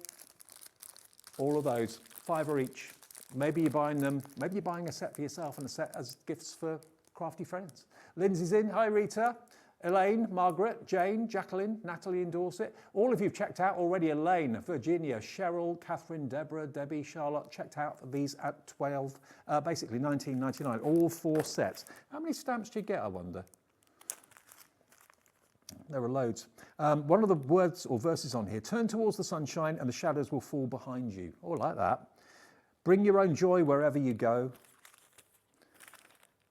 all of those, $5 each. Maybe you're buying them, maybe you're buying a set for yourself and a set as gifts for crafty friends. Lindsay's in, hi Rita, Elaine, Margaret, Jane, Jacqueline, Natalie in Dorset. All of you've checked out already. Elaine, Virginia, Cheryl, Catherine, Deborah, Debbie, Charlotte, checked out for these at basically $19.99, all 4 sets. How many stamps do you get, I wonder? There are loads. One of the words or verses on here, turn towards the sunshine and the shadows will fall behind you. Oh, I like that. Bring your own joy wherever you go.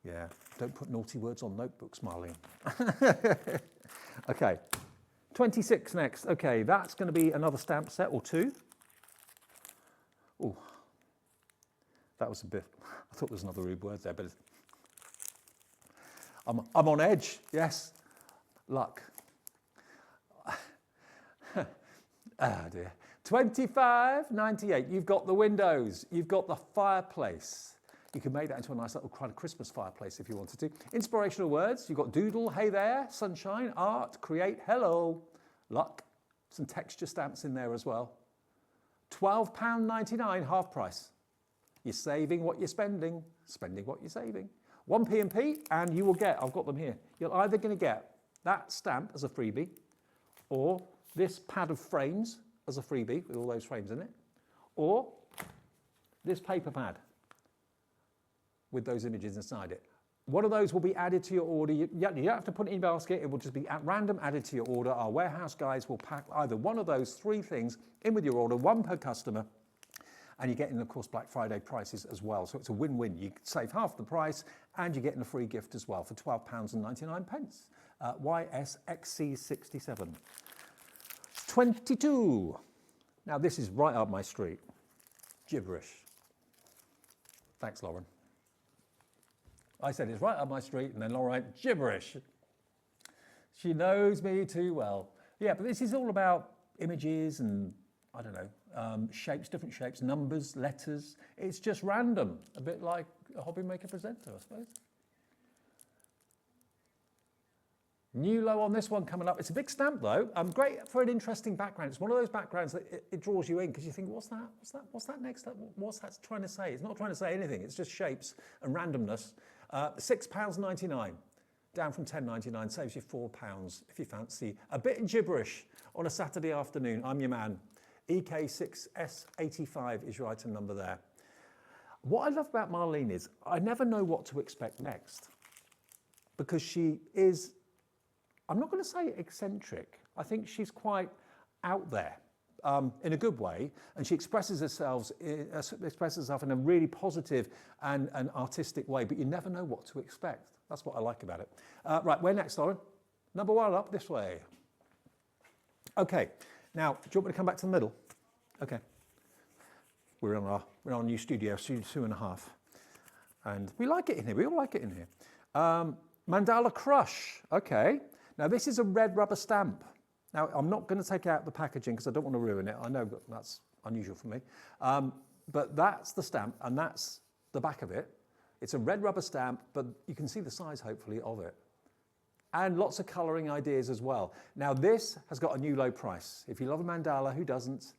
Yeah, don't put naughty words on notebooks, Marlene. Okay, 26 next. Okay, that's going to be another stamp set or 2. Oh, that was a bit, I thought there was another rude word there, but I'm on edge, yes. Luck. Oh dear. $25.98. You've got the windows, you've got the fireplace. You can make that into a nice little kind of Christmas fireplace if you wanted to. Inspirational words. You've got doodle, hey there, sunshine, art, create, hello, luck. Some texture stamps in there as well. £12.99, half price. You're saving what you're spending what you're saving. 1p&p and you will get, I've got them here, you're either going to get that stamp as a freebie or this pad of frames as a freebie with all those frames in it, or this paper pad with those images inside it. One of those will be added to your order. You don't have to put it in your basket. It will just be at random added to your order. Our warehouse guys will pack either one of those 3 things in with your order, 1 per customer, and you're getting, of course, Black Friday prices as well. So it's a win-win. You save half the price and you're getting a free gift as well for £12.99. YSXC67. 22. Now this is right up my street. Gibberish. Thanks, Lauren. I said it's right up my street, and then Lauren, gibberish. She knows me too well. Yeah, but this is all about images and, I don't know, shapes, different shapes, numbers, letters. It's just random, a bit like a hobby maker presenter, I suppose. New low on this one coming up. It's a big stamp though. Great for an interesting background. It's one of those backgrounds that it draws you in because you think, what's that? What's that next? What's that trying to say? It's not trying to say anything. It's just shapes and randomness. £6.99, down from $10.99. Saves you £4 if you fancy a bit of gibberish on a Saturday afternoon. I'm your man. EK6S85 is your item number there. What I love about Marlene is I never know what to expect next because she is, I'm not going to say eccentric. I think she's quite out there in a good way, and she expresses herself in a really positive and artistic way, but you never know what to expect. That's what I like about it. Right, where next, Lauren? Number 1 up this way. Okay, now, do you want me to come back to the middle? Okay. We're in our new studio, Studio 2.5. And we like it in here, we all like it in here. Mandala Crush, okay. Now this is a red rubber stamp. Now I'm not going to take out the packaging because I don't want to ruin it. I know that's unusual for me. But that's the stamp, and that's the back of it. It's a red rubber stamp, but you can see the size, hopefully, of it. And lots of colouring ideas as well. Now, this has got a new low price. If you love a mandala, who doesn't?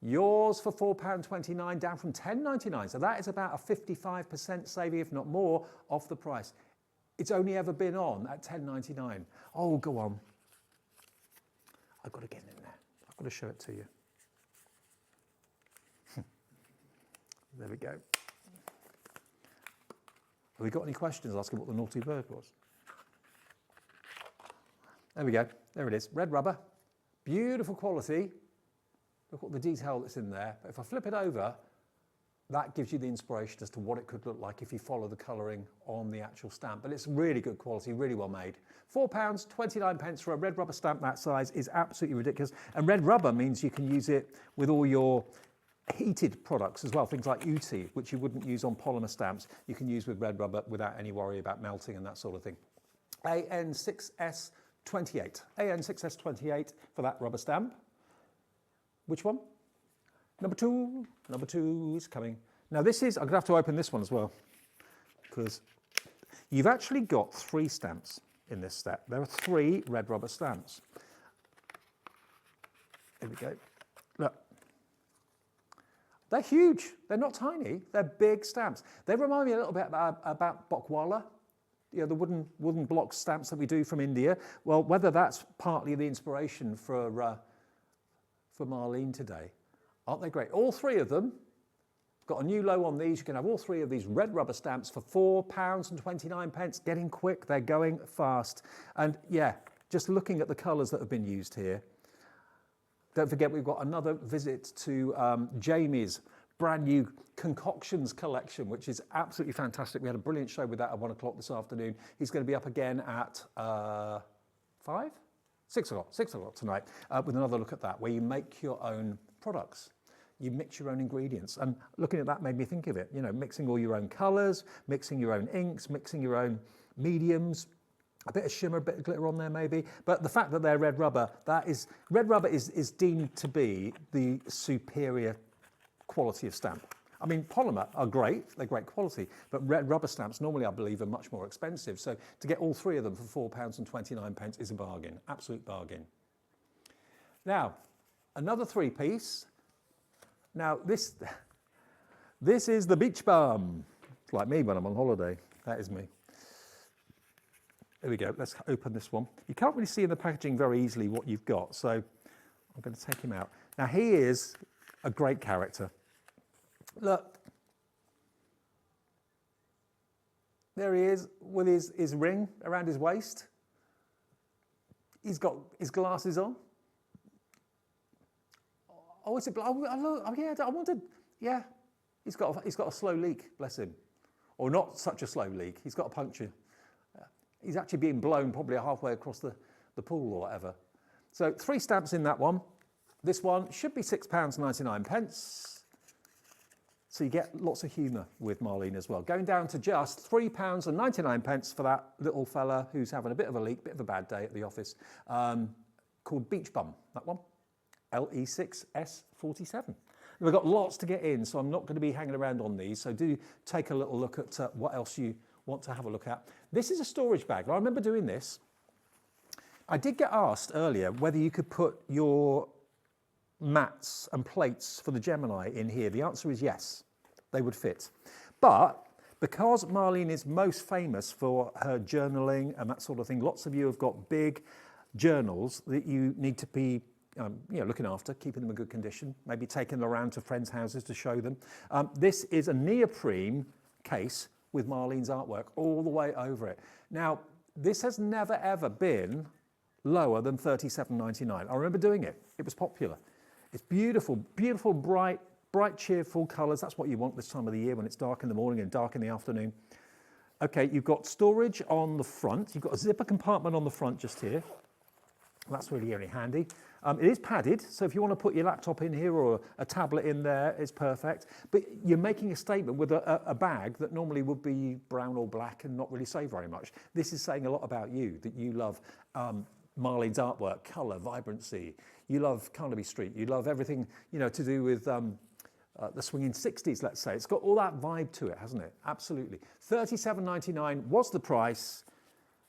Yours for £4.29, down from £10.99. So that is about a 55% saving, if not more, off the price. It's only ever been on at £10.99. Oh, go on. I've got to get in there. I've got to show it to you. There we go. Have we got any questions asking what the naughty bird was? There we go. There it is. Red rubber. Beautiful quality. Look at the detail that's in there. But if I flip it over, that gives you the inspiration as to what it could look like if you follow the colouring on the actual stamp. But it's really good quality, really well made. £4.29 for a red rubber stamp that size is absolutely ridiculous. And red rubber means you can use it with all your heated products as well, things like UT, which you wouldn't use on polymer stamps. You can use with red rubber without any worry about melting and that sort of thing. AN6S28. AN6S28 for that rubber stamp. Which one? Number two. Number 2 is coming. Now this is, I'm going to have to open this one as well, because you've actually got 3 stamps in this set. There are 3 red rubber stamps. Here we go. Look. They're huge. They're not tiny. They're big stamps. They remind me a little bit about Bokwala, you know, the wooden block stamps that we do from India. Well, whether that's partly the inspiration for Marlene today. Aren't they great? All 3 of them. Got a new low on these. You can have all 3 of these red rubber stamps for £4.29. Getting quick. They're going fast. And yeah, just looking at the colours that have been used here. Don't forget, we've got another visit to Jamie's brand new concoctions collection, which is absolutely fantastic. We had a brilliant show with that at 1 o'clock this afternoon. He's going to be up again at 6 o'clock tonight with another look at that, where you make your own products. You mix your own ingredients. And looking at that made me think of it, you know, mixing all your own colours, mixing your own inks, mixing your own mediums, a bit of shimmer, a bit of glitter on there maybe. But the fact that they're red rubber, red rubber is deemed to be the superior quality of stamp. I mean, polymer are great, they're great quality, but red rubber stamps normally, I believe, are much more expensive. So to get all 3 of them for £4.29 is a bargain, absolute bargain. Now, another 3-piece. Now, this is the beach bum. It's like me when I'm on holiday. That is me. There we go. Let's open this one. You can't really see in the packaging very easily what you've got, so I'm going to take him out. Now, he is a great character. Look. There he is with his ring around his waist. He's got his glasses on. Oh, is it? Oh, yeah. I wanted. Yeah, he's got a slow leak. Bless him, or not such a slow leak. He's got a puncture. He's actually being blown probably halfway across the pool or whatever. So 3 stamps in that one. This one should be £6.99. So you get lots of humour with Marlene as well. Going down to just £3.99 for that little fella who's having a bit of a leak, bit of a bad day at the office, called Beach Bum, that one. LE6S47. We've got lots to get in, so I'm not going to be hanging around on these. So do take a little look at what else you want to have a look at. This is a storage bag. I remember doing this. I did get asked earlier whether you could put your mats and plates for the Gemini in here. The answer is yes, they would fit. But because Marlene is most famous for her journaling and that sort of thing, lots of you have got big journals that you need to be looking after, keeping them in good condition, maybe taking them around to friends' houses to show them. This is a neoprene case with Marlene's artwork all the way over it. Now, this has never ever been lower than £37.99. I remember doing it. It was popular. It's beautiful, beautiful, bright, cheerful colours. That's what you want this time of the year when it's dark in the morning and dark in the afternoon. Okay, you've got storage on the front. You've got a zipper compartment on the front just here. That's really, really handy. It is padded, so if you want to put your laptop in here or a tablet in there, it's perfect. But you're making a statement with a bag that normally would be brown or black and not really say very much. This is saying a lot about you, that you love Marlene's artwork, colour, vibrancy. You love Carnaby Street. You love everything, to do with the swinging 60s, let's say. It's got all that vibe to it, hasn't it? Absolutely. $37.99 was the price.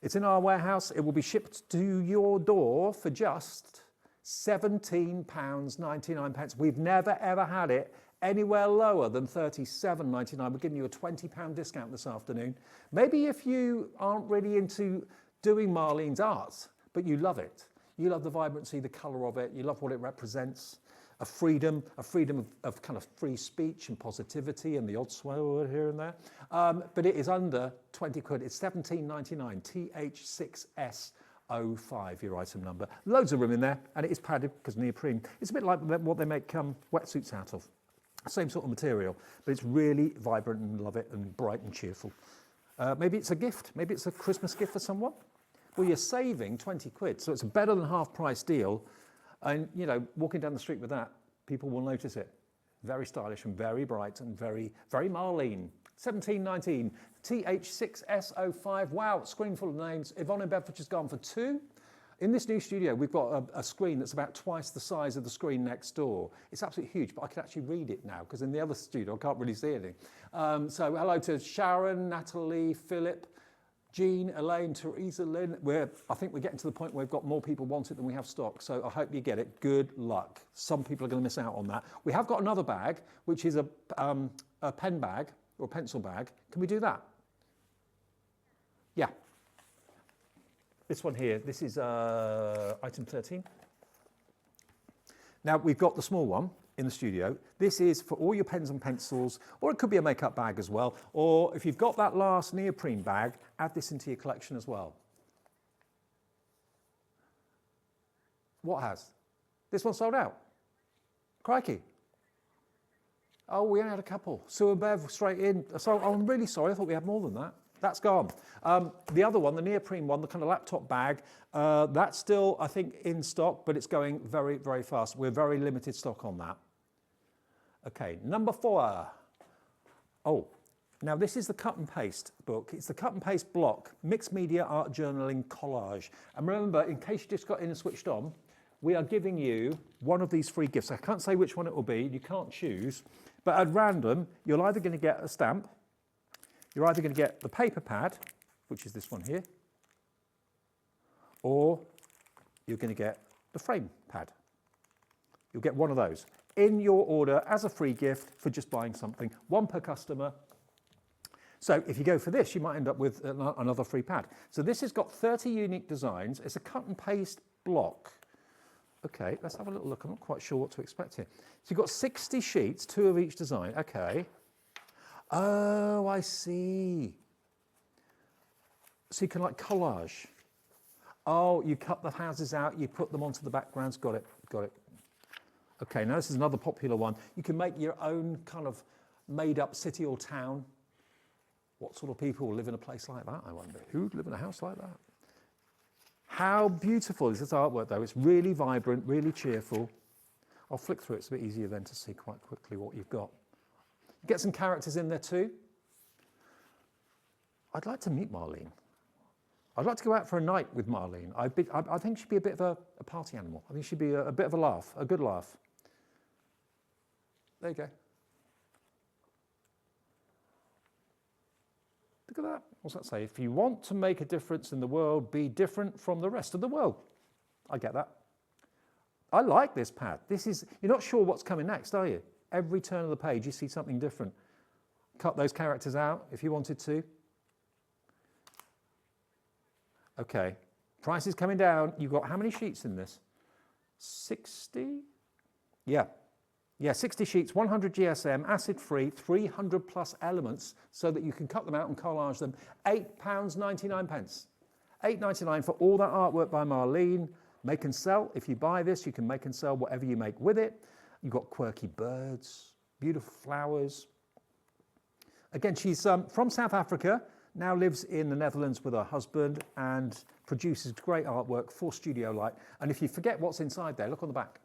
It's in our warehouse. It will be shipped to your door for just £17.99. We've never, ever had it anywhere lower than $37.99. We're giving you a £20 discount this afternoon. Maybe if you aren't really into doing Marlene's art, but you love it. You love the vibrancy, the colour of it. You love what it represents. A freedom of kind of free speech and positivity and the odd swear word here and there. But it is under 20 quid. It's £17.99, TH6S05, your item number. Loads of room in there, and it is padded because neoprene. It's a bit like what they make wetsuits out of. Same sort of material, but it's really vibrant and love it and bright and cheerful. Maybe it's a gift. Maybe it's a Christmas gift for someone. Well, you're saving 20 quid, so it's a better than half price deal. And, you know, walking down the street with that, people will notice it. Very stylish and very bright and very, very Marlene. 17.19, TH6S05. Wow, screen full of names. Yvonne in Bedfordshire's gone for 2. In this new studio, we've got a screen that's about twice the size of the screen next door. It's absolutely huge, but I can actually read it now, because in the other studio, I can't really see anything. So hello to Sharon, Natalie, Philip, Jean, Elaine, Teresa, Lynn. I think we're getting to the point where we've got more people want it than we have stock, so I hope you get it. Good luck. Some people are going to miss out on that. We have got another bag, which is a pen bag or a pencil bag. Can we do that? Yeah. This one here, this is item 13. Now, we've got the small one in the studio. This is for all your pens and pencils, or it could be a makeup bag as well. Or if you've got that last neoprene bag, add this into your collection as well. What has? This one sold out? Crikey. Oh, we only had a couple. Sue and Bev straight in. So I'm really sorry, I thought we had more than that. That's gone. The other one, the neoprene one, the kind of laptop bag, that's still, I think, in stock, but it's going very, very fast. We're very limited stock on that. Okay, number 4. Oh, now this is the cut and paste book. It's the cut and paste block, mixed media art journaling collage. And remember, in case you just got in and switched on, we are giving you one of these free gifts. I can't say which one it will be. You can't choose. But at random, you're either going to get a stamp, you're either going to get the paper pad, which is this one here, or you're going to get the frame pad. You'll get one of those in your order as a free gift for just buying something, one per customer. So if you go for this, you might end up with another free pad. So this has got 30 unique designs. It's a cut and paste block. Okay, let's have a little look. I'm not quite sure what to expect here. So you've got 60 sheets, 2 of each design. Okay. Oh, I see. So you can like collage. Oh, you cut the houses out, you put them onto the backgrounds. Got it, got it. Okay, now this is another popular one. You can make your own kind of made up city or town. What sort of people live in a place like that, I wonder? Who'd live in a house like that? How beautiful is this artwork though? It's really vibrant, really cheerful. I'll flick through it, it's a bit easier then to see quite quickly what you've got. Get some characters in there too. I'd like to meet Marlene. I'd like to go out for a night with Marlene. I think she'd be a bit of a party animal. I think she'd be a bit of a laugh, a good laugh. There you go. Look at that. What's that say? If you want to make a difference in the world, be different from the rest of the world. I get that. I like this pad. You're not sure what's coming next, are you? Every turn of the page, you see something different. Cut those characters out if you wanted to. Okay, price is coming down. You've got how many sheets in this? 60? Yeah, 60 sheets, 100 GSM, acid-free, 300 plus elements so that you can cut them out and collage them. £8.99. £8.99 for all that artwork by Marlene. Make and sell. If you buy this, you can make and sell whatever you make with it. You've got quirky birds, beautiful flowers. Again, she's from South Africa, now lives in the Netherlands with her husband and produces great artwork for studio light. And if you forget what's inside there, look on the back.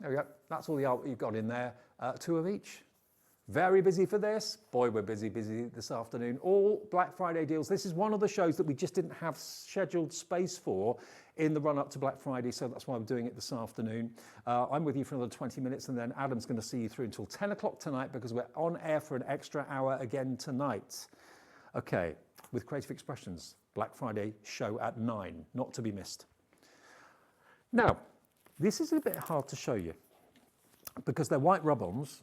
There we go. That's all the art you've got in there. 2 of each. Very busy for this. Boy, we're busy this afternoon. All Black Friday deals. This is one of the shows that we just didn't have scheduled space for in the run up to Black Friday, so that's why I'm doing it this afternoon. I'm with you for another 20 minutes, and then Adam's going to see you through until 10 o'clock tonight, because we're on air for an extra hour again tonight. Okay, with Creative Expressions, Black Friday show at 9, not to be missed. Now, this is a bit hard to show you, because they're white rub-ons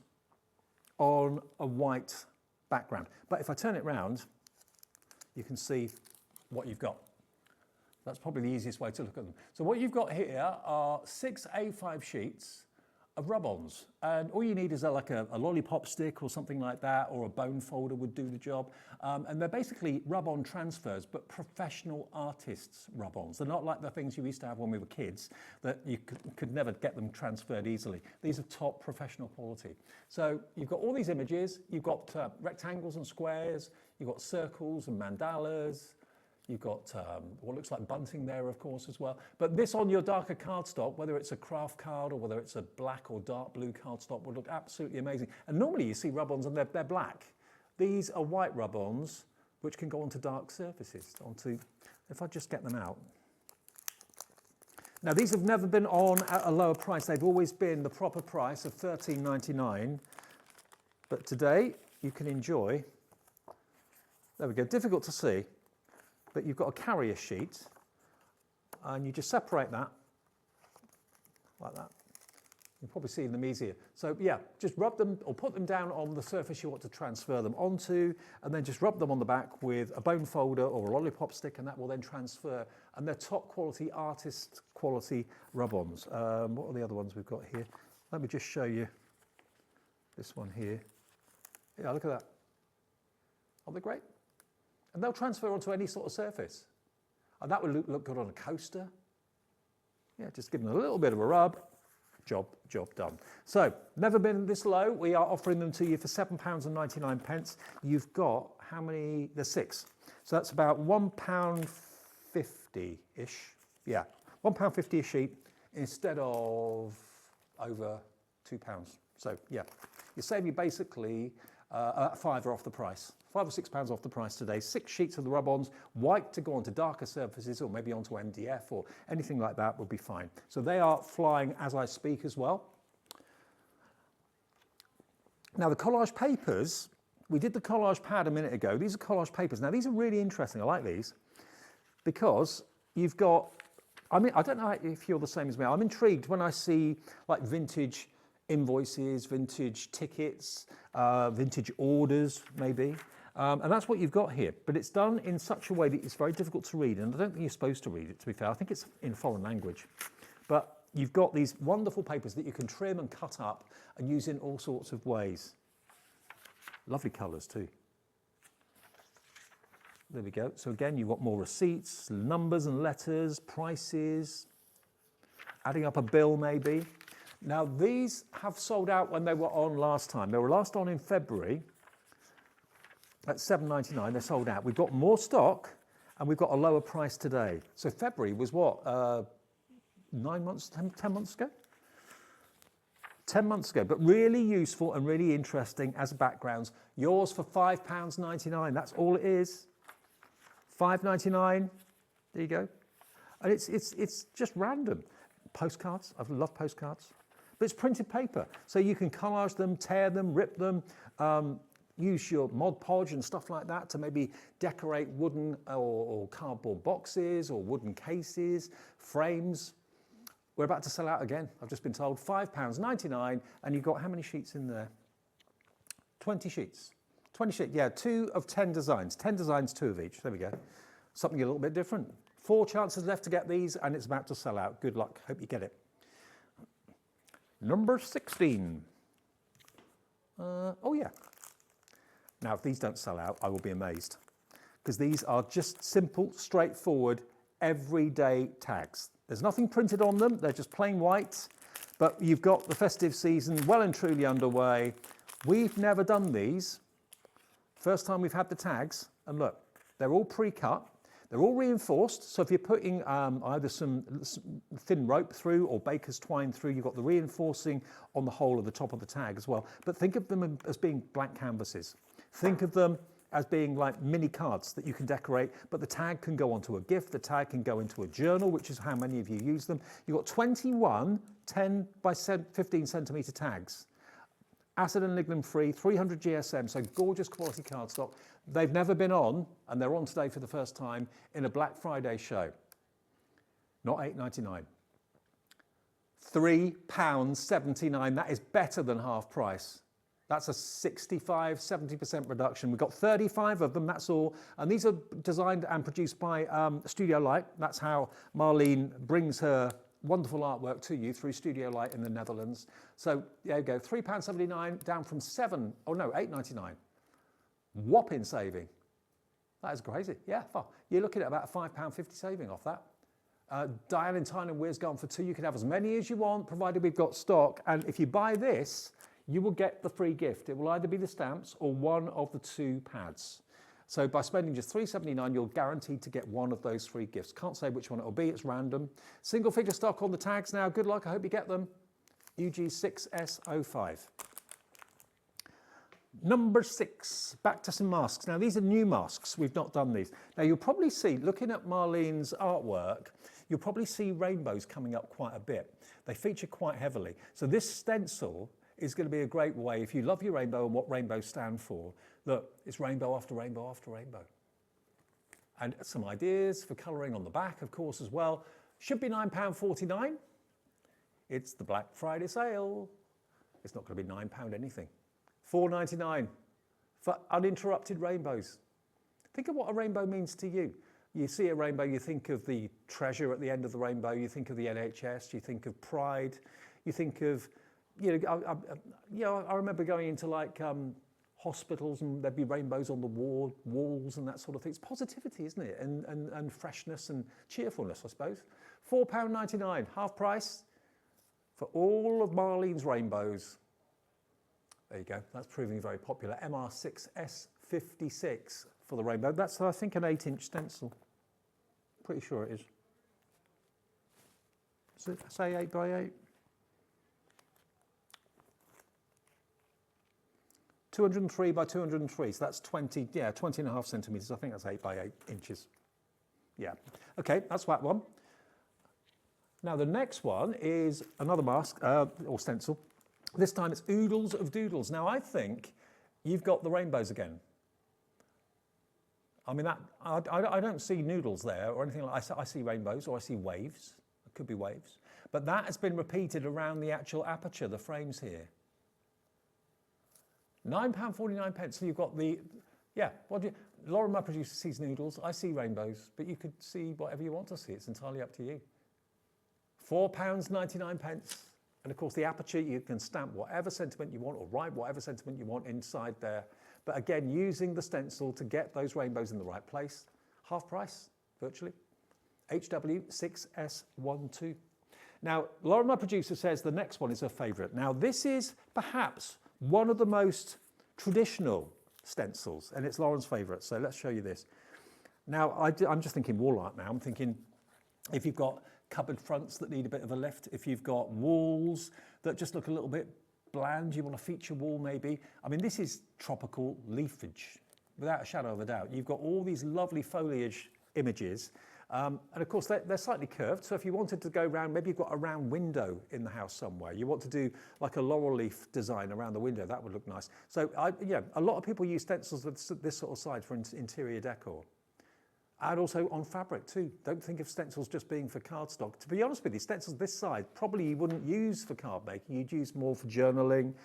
on a white background. But if I turn it round, you can see what you've got. That's probably the easiest way to look at them. So what you've got here are 6 A5 sheets of rub-ons. And all you need is like a lollipop stick or something like that, or a bone folder would do the job. And they're basically rub-on transfers, but professional artists' rub-ons. They're not like the things you used to have when we were kids, that you could never get them transferred easily. These are top professional quality. So you've got all these images, you've got rectangles and squares, you've got circles and mandalas, you've got what looks like bunting there, of course, as well. But this on your darker cardstock, whether it's a craft card or whether it's a black or dark blue cardstock, would look absolutely amazing. And normally you see rub-ons and they're black. These are white rub-ons, which can go onto dark surfaces. If I just get them out. Now, these have never been on at a lower price. They've always been the proper price of $13.99. But today, you can enjoy, there we go, difficult to see, but you've got a carrier sheet, and you just separate that, like that. You'll probably see them easier. So yeah, just rub them or put them down on the surface you want to transfer them onto, and then just rub them on the back with a bone folder or a lollipop stick, and that will then transfer. And they're top quality, artist quality rub-ons. What are the other ones we've got here? Let me just show you this one here. Yeah, look at that. Aren't they great? And they'll transfer onto any sort of surface. And that would look good on a coaster. Yeah, just give them a little bit of a rub. Job done. So, never been this low. We are offering them to you for £7.99. You've got, how many? There's 6. So that's about £1.50-ish. Yeah, £1.50 a sheet instead of over £2. So, yeah, you're saving basically £5 off the price. £5 or £6 off the price today. 6 sheets of the rub-ons, white to go onto darker surfaces or maybe onto MDF or anything like that would be fine. So they are flying as I speak as well. Now the collage papers, we did the collage pad a minute ago. These are collage papers. Now these are really interesting. I like these because you've got, I mean, I don't know if you're the same as me. I'm intrigued when I see like vintage invoices, vintage tickets, vintage orders maybe. And that's what you've got here, but it's done in such a way that it's very difficult to read, and I don't think you're supposed to read it, to be fair. I think it's in foreign language. But you've got these wonderful papers that you can trim and cut up and use in all sorts of ways. Lovely colours too. There we go. So again, you've got more receipts, numbers and letters, prices, adding up a bill maybe. Now these have sold out when they were on last time. They were last on in February. At $7.99, they're sold out. We've got more stock, and we've got a lower price today. So February was what, 9 months, 10 months ago? 10 months ago, but really useful and really interesting as backgrounds. Yours for £5.99, that's all it is. $5.99, there you go. And it's just random. Postcards, I love postcards. But it's printed paper, so you can collage them, tear them, rip them, use your Mod Podge and stuff like that to maybe decorate wooden or cardboard boxes or wooden cases, frames. We're about to sell out again, I've just been told. £5.99, and you've got how many sheets in there? 20 sheets. 20 sheets, yeah, 2 of 10 designs. 10 designs, 2 of each, there we go. Something a little bit different. 4 chances left to get these, and it's about to sell out. Good luck, hope you get it. Number 16. Oh yeah. Now, if these don't sell out, I will be amazed, because these are just simple, straightforward, everyday tags. There's nothing printed on them. They're just plain white, but you've got the festive season well and truly underway. We've never done these. First time we've had the tags, and look, they're all pre-cut. They're all reinforced, so if you're putting either some thin rope through or baker's twine through, you've got the reinforcing on the whole of the top of the tag as well. But think of them as being blank canvases. Think of them as being like mini cards that you can decorate, but the tag can go onto a gift, the tag can go into a journal, which is how many of you use them. You've got 21 10 by 15 centimetre tags. Acid and lignin free, 300 GSM, so gorgeous quality cardstock. They've never been on, and they're on today for the first time, in a Black Friday show. Not £8.99. £3.79, that is better than half price. That's a 65, 70% reduction. We've got 35 of them, that's all. And these are designed and produced by Studio Light. That's how Marlene brings her wonderful artwork to you through Studio Light in the Netherlands. So there you go, £3.79 down from £8.99. Whopping saving. That is crazy. Yeah, you're looking at about a £5.50 saving off that. Diane in Thailand Weir's gone for £2. You can have as many as you want, provided we've got stock. And if you buy this, you will get the free gift. It will either be the stamps or one of the 2 pads. So by spending just £3.79, you're guaranteed to get one of those free gifts. Can't say which one it will be, it's random. Single figure stock on the tags now. Good luck, I hope you get them. UG6S05. Number 6, back to some masks. Now these are new masks, we've not done these. Now you'll probably see, looking at Marlene's artwork, you'll probably see rainbows coming up quite a bit. They feature quite heavily. So this stencil is going to be a great way, if you love your rainbow and what rainbows stand for, look, it's rainbow after rainbow after rainbow. And some ideas for colouring on the back, of course, as well. Should be £9.49. It's the Black Friday sale. It's not going to be £9 anything. £4.99 for uninterrupted rainbows. Think of what a rainbow means to you. You see a rainbow, you think of the treasure at the end of the rainbow, you think of the NHS, you think of pride, you think of, I remember going into like hospitals and there'd be rainbows on the walls and that sort of thing. It's positivity, isn't it? And freshness and cheerfulness, I suppose. £4.99, half price for all of Marlene's rainbows. There you go, that's proving very popular. MR6S56 for the rainbow. That's, I think, an 8-inch stencil. Pretty sure it is. Does it say 8 by 8? 203 by 203, so that's 20 and a half centimetres. I think that's 8 by 8 inches. Yeah, okay, that's that one. Now the next one is another mask, or stencil. This time it's Oodles of Doodles. Now I think you've got the rainbows again. I mean, I don't see noodles there or anything like that. I see rainbows or I see waves. It could be waves. But that has been repeated around the actual aperture, the frames here. £9.49. So you've got the, Lauren, my producer, sees noodles. I see rainbows, but you could see whatever you want to see. It's entirely up to you. £4.99. And of course, the aperture, you can stamp whatever sentiment you want or write whatever sentiment you want inside there. But again, using the stencil to get those rainbows in the right place. Half price, virtually. HW6S12. Now, Lauren, my producer, says the next one is her favourite. Now, this is perhaps one of the most traditional stencils, and it's Lauren's favourite. So let's show you this. Now, I'm just thinking wall art now. I'm thinking if you've got cupboard fronts that need a bit of a lift, if you've got walls that just look a little bit bland, you want a feature wall maybe. I mean, this is tropical leafage, without a shadow of a doubt. You've got all these lovely foliage images, and of course they're slightly curved, so if you wanted to go round, maybe you've got a round window in the house somewhere, you want to do like a laurel leaf design around the window, that would look nice. So a lot of people use stencils with this sort of side for interior decor. And also on fabric too. Don't think of stencils just being for cardstock. To be honest with you, stencils this side probably you wouldn't use for card making. You'd use more for journaling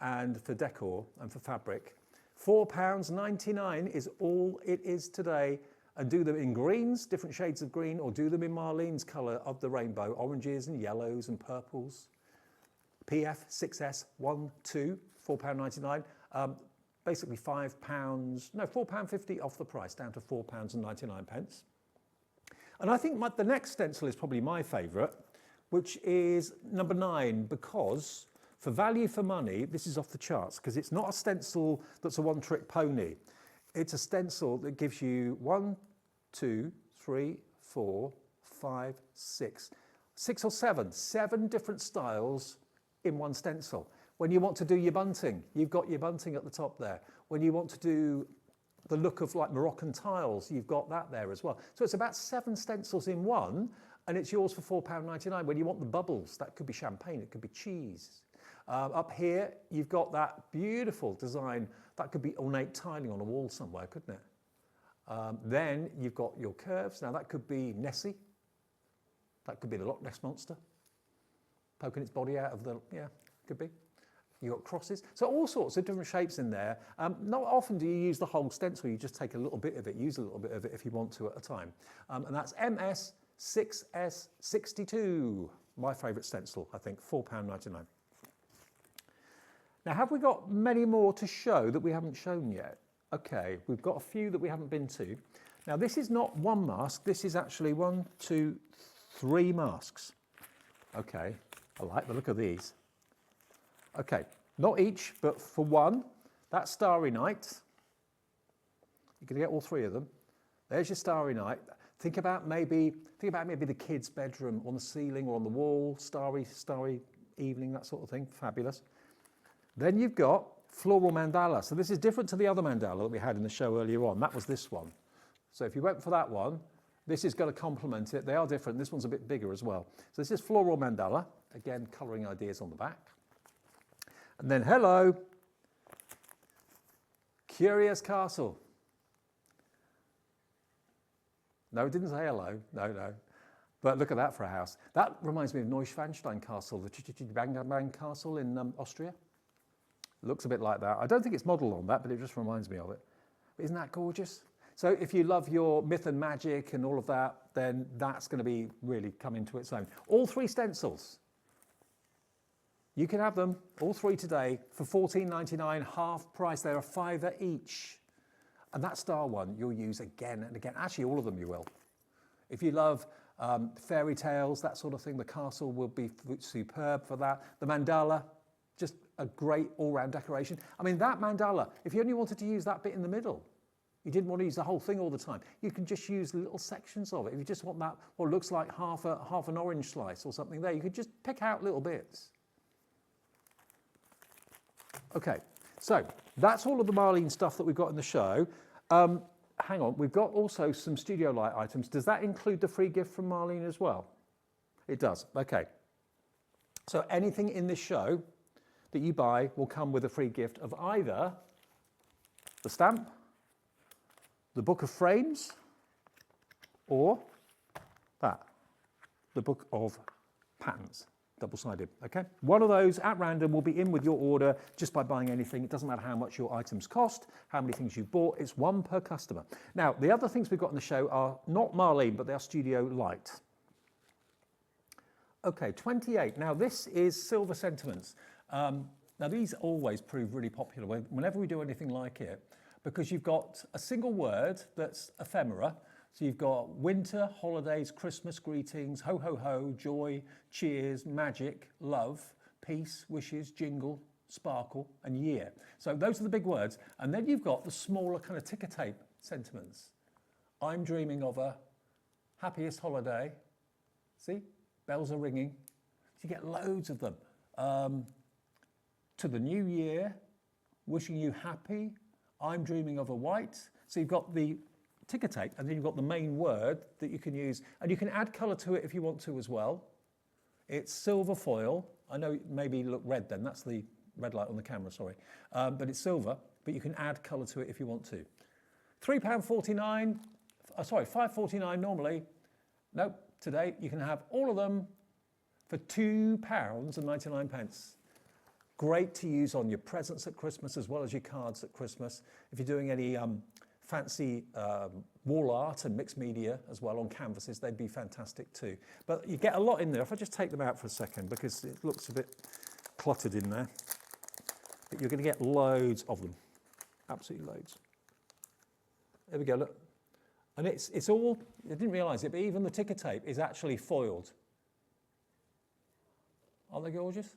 and for decor and for fabric. £4.99 is all it is today. And do them in greens, different shades of green, or do them in Marlene's colour of the rainbow, oranges and yellows and purples. PF6S12, £4.99. Basically £4.50 off the price, down to £4.99. And I think the next stencil is probably my favourite, which is number 9, because for value for money, this is off the charts, because it's not a stencil that's a one-trick pony. It's a stencil that gives you 1, 2, 3, 4, 5, 6. 6 or 7. 7 different styles in one stencil. When you want to do your bunting, you've got your bunting at the top there. When you want to do the look of like Moroccan tiles, you've got that there as well. So it's about 7 stencils in one, and it's yours for £4.99. When you want the bubbles, that could be champagne, it could be cheese. Up here, you've got that beautiful design. That could be ornate tiling on a wall somewhere, couldn't it? Then you've got your curves. Now that could be Nessie. That could be the Loch Ness Monster. Poking its body out of the, yeah, could be. You've got crosses. So all sorts of different shapes in there. Not often do you use the whole stencil. You just take a little bit of it, use a little bit of it if you want to at a time. And that's MS6S62. My favourite stencil, I think, £4.99. Now, have we got many more to show that we haven't shown yet? Okay, we've got a few that we haven't been to. Now, this is not one mask. This is actually 1, 2, 3 masks. Okay, I like the look of these. Okay, not each, but for one, that's Starry Night. You're going to get all 3 of them. There's your Starry Night. Think about maybe the kid's bedroom on the ceiling or on the wall, starry evening, that sort of thing. Fabulous. Then you've got floral mandala. So this is different to the other mandala that we had in the show earlier on. That was this one. So if you went for that one, this is going to complement it. They are different. This one's a bit bigger as well. So this is floral mandala. Again, colouring ideas on the back. And then, hello, Curious Castle. No, it didn't say hello. No. But look at that for a house. That reminds me of Neuschwanstein Castle, the Bang Castle in Austria. Looks a bit like that. I don't think it's modelled on that, but it just reminds me of it. But isn't that gorgeous? So if you love your myth and magic and all of that, then that's going to be really come into its own. All 3 stencils. You can have them, all 3 today, for £14.99, half price. They're a £5 each. And that star one you'll use again and again. Actually, all of them you will. If you love fairy tales, that sort of thing, the castle will be superb for that. The mandala, just a great all-round decoration. I mean, that mandala, if you only wanted to use that bit in the middle, you didn't want to use the whole thing all the time, you can just use little sections of it. If you just want that, what looks like half an orange slice or something there, you could just pick out little bits. Okay, so that's all of the Marlene stuff that we've got in the show. Hang on, we've got also some studio light items. Does that include the free gift from Marlene as well? It does, okay. So anything in this show that you buy will come with a free gift of either the stamp, the book of frames, or that, the book of patterns, double-sided, okay? One of those at random will be in with your order just by buying anything. It doesn't matter how much your items cost, how many things you've bought, it's 1 per customer. Now, the other things we've got in the show are not Marlene, but they are Studio Light. Okay, 28. Now, this is Silver Sentiments. Now, these always prove really popular whenever we do anything like it, because you've got a single word that's ephemera. So you've got winter, holidays, Christmas, greetings, ho, ho, ho, joy, cheers, magic, love, peace, wishes, jingle, sparkle, and year. So those are the big words. And then you've got the smaller kind of ticker tape sentiments. I'm dreaming of a happiest holiday. See, bells are ringing. So you get loads of them. To the new year, wishing you happy. I'm dreaming of a white. So you've got the ticker tape, and then you've got the main word that you can use, and you can add colour to it if you want to as well. It's silver foil. I know it maybe look red then, that's the red light on the camera, sorry. But it's silver, but you can add colour to it if you want to. £3.49, £5.49 normally. Nope, today you can have all of them for £2.99. Great to use on your presents at Christmas as well as your cards at Christmas. If you're doing any fancy wall art and mixed media as well on canvases, they'd be fantastic too. But you get a lot in there. If I just take them out for a second, because it looks a bit cluttered in there, but you're going to get loads of them, absolutely loads. There we go, look. And it's all, I didn't realise it, but even the ticker tape is actually foiled. Aren't they gorgeous?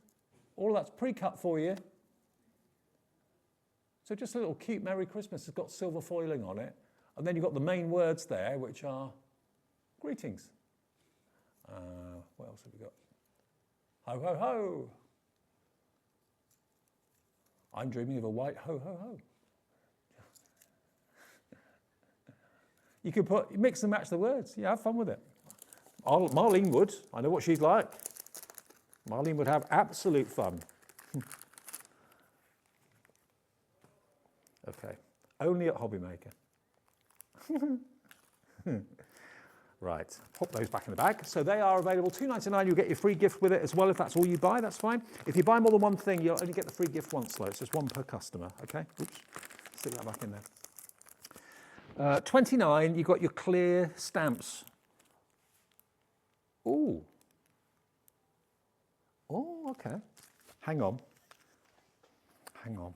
All of that's pre-cut for you. So just a little cute Merry Christmas has got silver foiling on it. And then you've got the main words there, which are Greetings. What else have we got? Ho, ho, ho. I'm dreaming of a white ho, ho, ho. You could mix and match the words. Yeah, have fun with it. Marlene would. I know what she'd like. Marlene would have absolute fun. Okay. Only at Hobby Maker. Right, pop those back in the bag. So they are available, $2.99. You'll get your free gift with it as well. If that's all you buy, that's fine. If you buy more than one thing, you'll only get the free gift once, though. It's just one per customer, okay? Oops, stick that back in there. $29, you've got your clear stamps. Ooh. Oh, okay. Hang on. Hang on.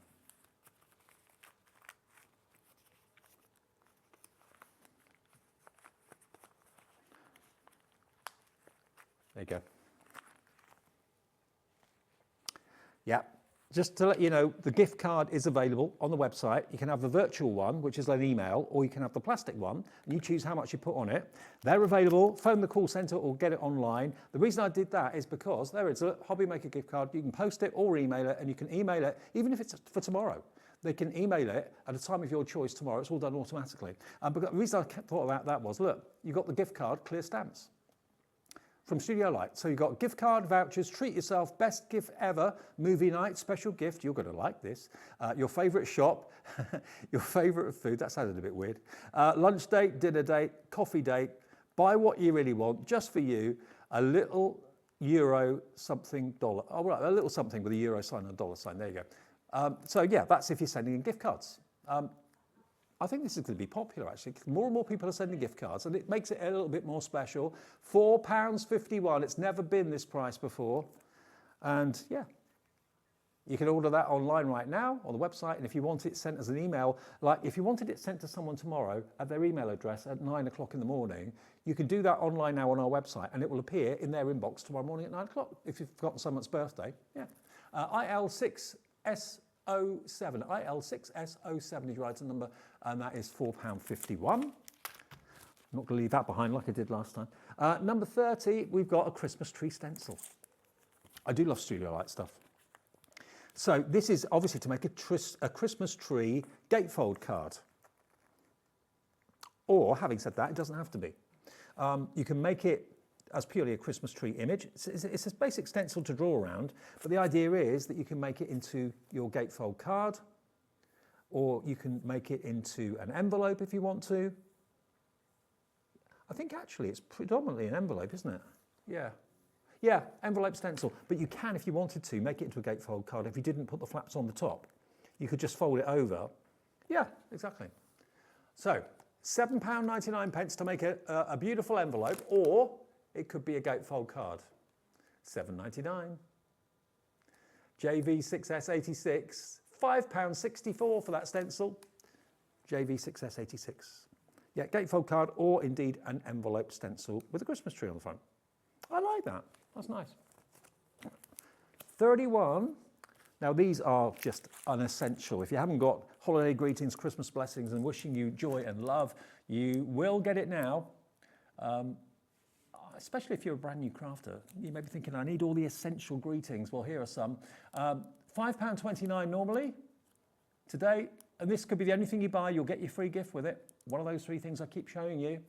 There you go. Yeah, just to let you know, the gift card is available on the website. You can have the virtual one, which is an email, or you can have the plastic one, and you choose how much you put on it. They're available. Phone the call centre or get it online. The reason I did that is because there is a Hobby Maker gift card. You can post it or email it, and you can email it, even if it's for tomorrow. They can email it at a time of your choice tomorrow. It's all done automatically. But the reason I thought about that was, look, you got the gift card, clear stamps. From Studio Light. So you've got gift card, vouchers, treat yourself, best gift ever, movie night, special gift, you're going to like this, your favourite shop, your favourite food, that sounded a bit weird, lunch date, dinner date, coffee date, buy what you really want, just for you, a little euro something dollar, oh right, a little something with a euro sign and a dollar sign, there you go. So yeah, that's if you're sending in gift cards. I think this is going to be popular, actually. More and more people are sending gift cards, and it makes it a little bit more special. £4.51. It's never been this price before. And, yeah, you can order that online right now on the website, and if you want it sent as an email, like if you wanted it sent to someone tomorrow at their email address at 9 o'clock in the morning, you can do that online now on our website, and it will appear in their inbox tomorrow morning at 9 o'clock if you've forgotten someone's birthday. Yeah. IL6S07, IL6S07 is your item number, and that is £4.51. I'm not going to leave that behind like I did last time. Number 30, we've got a Christmas tree stencil. I do love Studio Light stuff. So this is obviously to make a Christmas tree gatefold card. Or, having said that, it doesn't have to be. You can make it as purely a Christmas tree image. It's a basic stencil to draw around, but the idea is that you can make it into your gatefold card, or you can make it into an envelope if you want to. I think actually it's predominantly an envelope, isn't it? Yeah. Yeah, envelope stencil. But you can, if you wanted to, make it into a gatefold card if you didn't put the flaps on the top. You could just fold it over. Yeah, exactly. So, £7.99 to make a beautiful envelope, or it could be a gatefold card. £7.99. JV6S86, £5.64 for that stencil. JV6S86. Yeah, gatefold card, or indeed an envelope stencil with a Christmas tree on the front. I like that. That's nice. 31. Now these are just unessential. If you haven't got holiday greetings, Christmas blessings, and wishing you joy and love, you will get it now. Especially if you're a brand new crafter, you may be thinking, I need all the essential greetings. Well, here are some. £5.29 normally. Today, and this could be the only thing you buy, you'll get your free gift with it. One of those three things I keep showing you.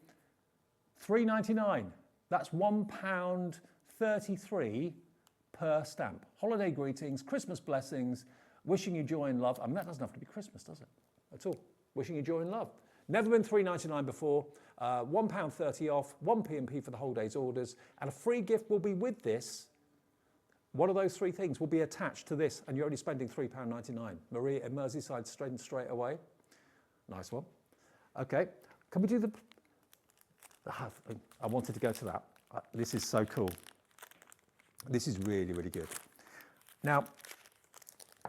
£3.99. That's £1.33 per stamp. Holiday greetings, Christmas blessings, wishing you joy and love. I mean, that doesn't have to be Christmas, does it? At all. Wishing you joy and love. Never been £3.99 before. £1.30 off, 1 P&P for the whole day's orders, and a free gift will be with this. One of those three things will be attached to this, and you're only spending £3.99. Maria in Merseyside straight away. Nice one. Okay, can we do the... I wanted to go to that. This is so cool. This is really, really good. Now,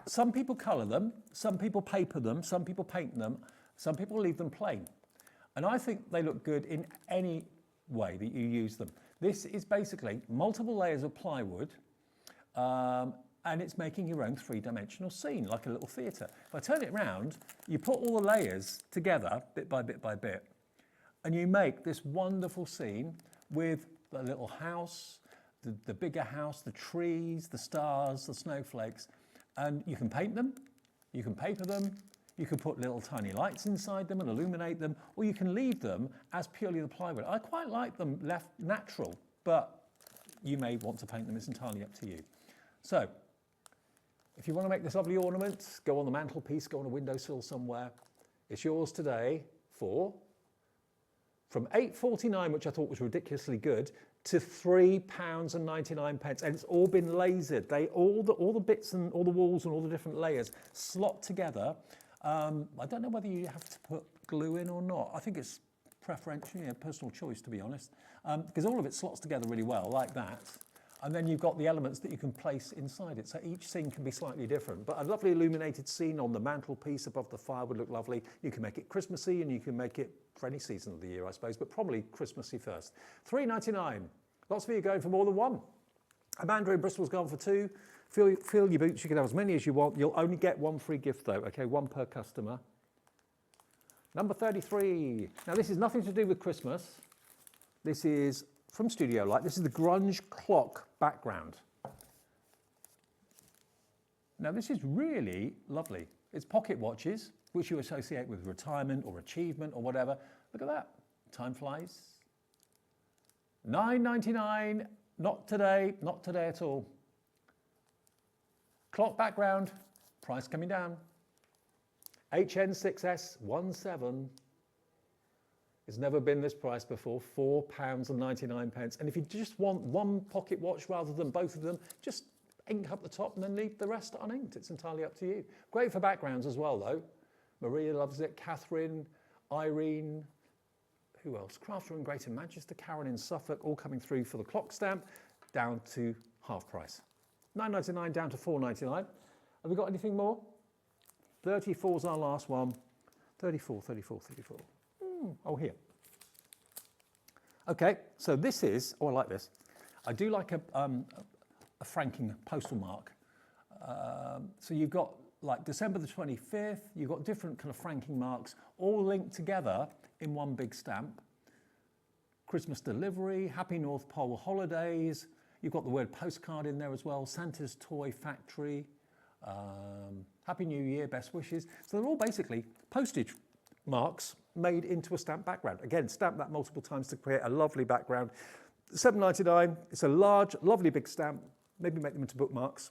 some people colour them, some people paper them, some people paint them, some people leave them plain. And I think they look good in any way that you use them. This is basically multiple layers of plywood, and it's making your own three-dimensional scene, like a little theatre. If I turn it round, you put all the layers together, bit by bit by bit, and you make this wonderful scene with the little house, the bigger house, the trees, the stars, the snowflakes, and you can paint them, you can paper them, you can put little tiny lights inside them and illuminate them, or you can leave them as purely the plywood. I quite like them left natural, but you may want to paint them, it's entirely up to you. So, if you want to make this lovely ornament, go on the mantelpiece, go on a windowsill somewhere. It's yours today from £8.49, which I thought was ridiculously good, to £3.99, and it's all been lasered. All the bits and all the walls and all the different layers slot together. I don't know whether you have to put glue in or not. I think it's preferential, personal choice, to be honest, because all of it slots together really well, like that. And then you've got the elements that you can place inside it. So each scene can be slightly different. But a lovely illuminated scene on the mantelpiece above the fire would look lovely. You can make it Christmassy, and you can make it for any season of the year, I suppose, but probably Christmassy first. £3.99. Lots of you are going for more than one. Amanda in Bristol's gone for two. Fill your boots. You can have as many as you want. You'll only get one free gift, though. Okay, one per customer. Number 33. Now, this is nothing to do with Christmas. This is from Studio Light. This is the grunge clock background. Now, this is really lovely. It's pocket watches, which you associate with retirement or achievement or whatever. Look at that. Time flies. £9.99. Not today at all. Clock background, price coming down. HN6S17. It's never been this price before, £4.99. And if you just want one pocket watch rather than both of them, just ink up the top and then leave the rest uninked. It's entirely up to you. Great for backgrounds as well, though. Maria loves it, Catherine, Irene, who else? Crafter in Greater Manchester, Karen in Suffolk, all coming through for the clock stamp, down to half price. £9.99 down to £4.99. Have we got anything more? 34's our last one. 34. Oh, here. Okay, so this is, I like this. I do like a franking postal mark. So you've got like December the 25th, you've got different kind of franking marks, all linked together in one big stamp. Christmas delivery, Happy North Pole holidays, you've got the word postcard in there as well, Santa's Toy Factory, Happy New Year, best wishes. So they're all basically postage marks made into a stamp background. Again, stamp that multiple times to create a lovely background. £7.99, it's a large, lovely big stamp. Maybe make them into bookmarks.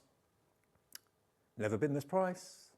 Never been this price.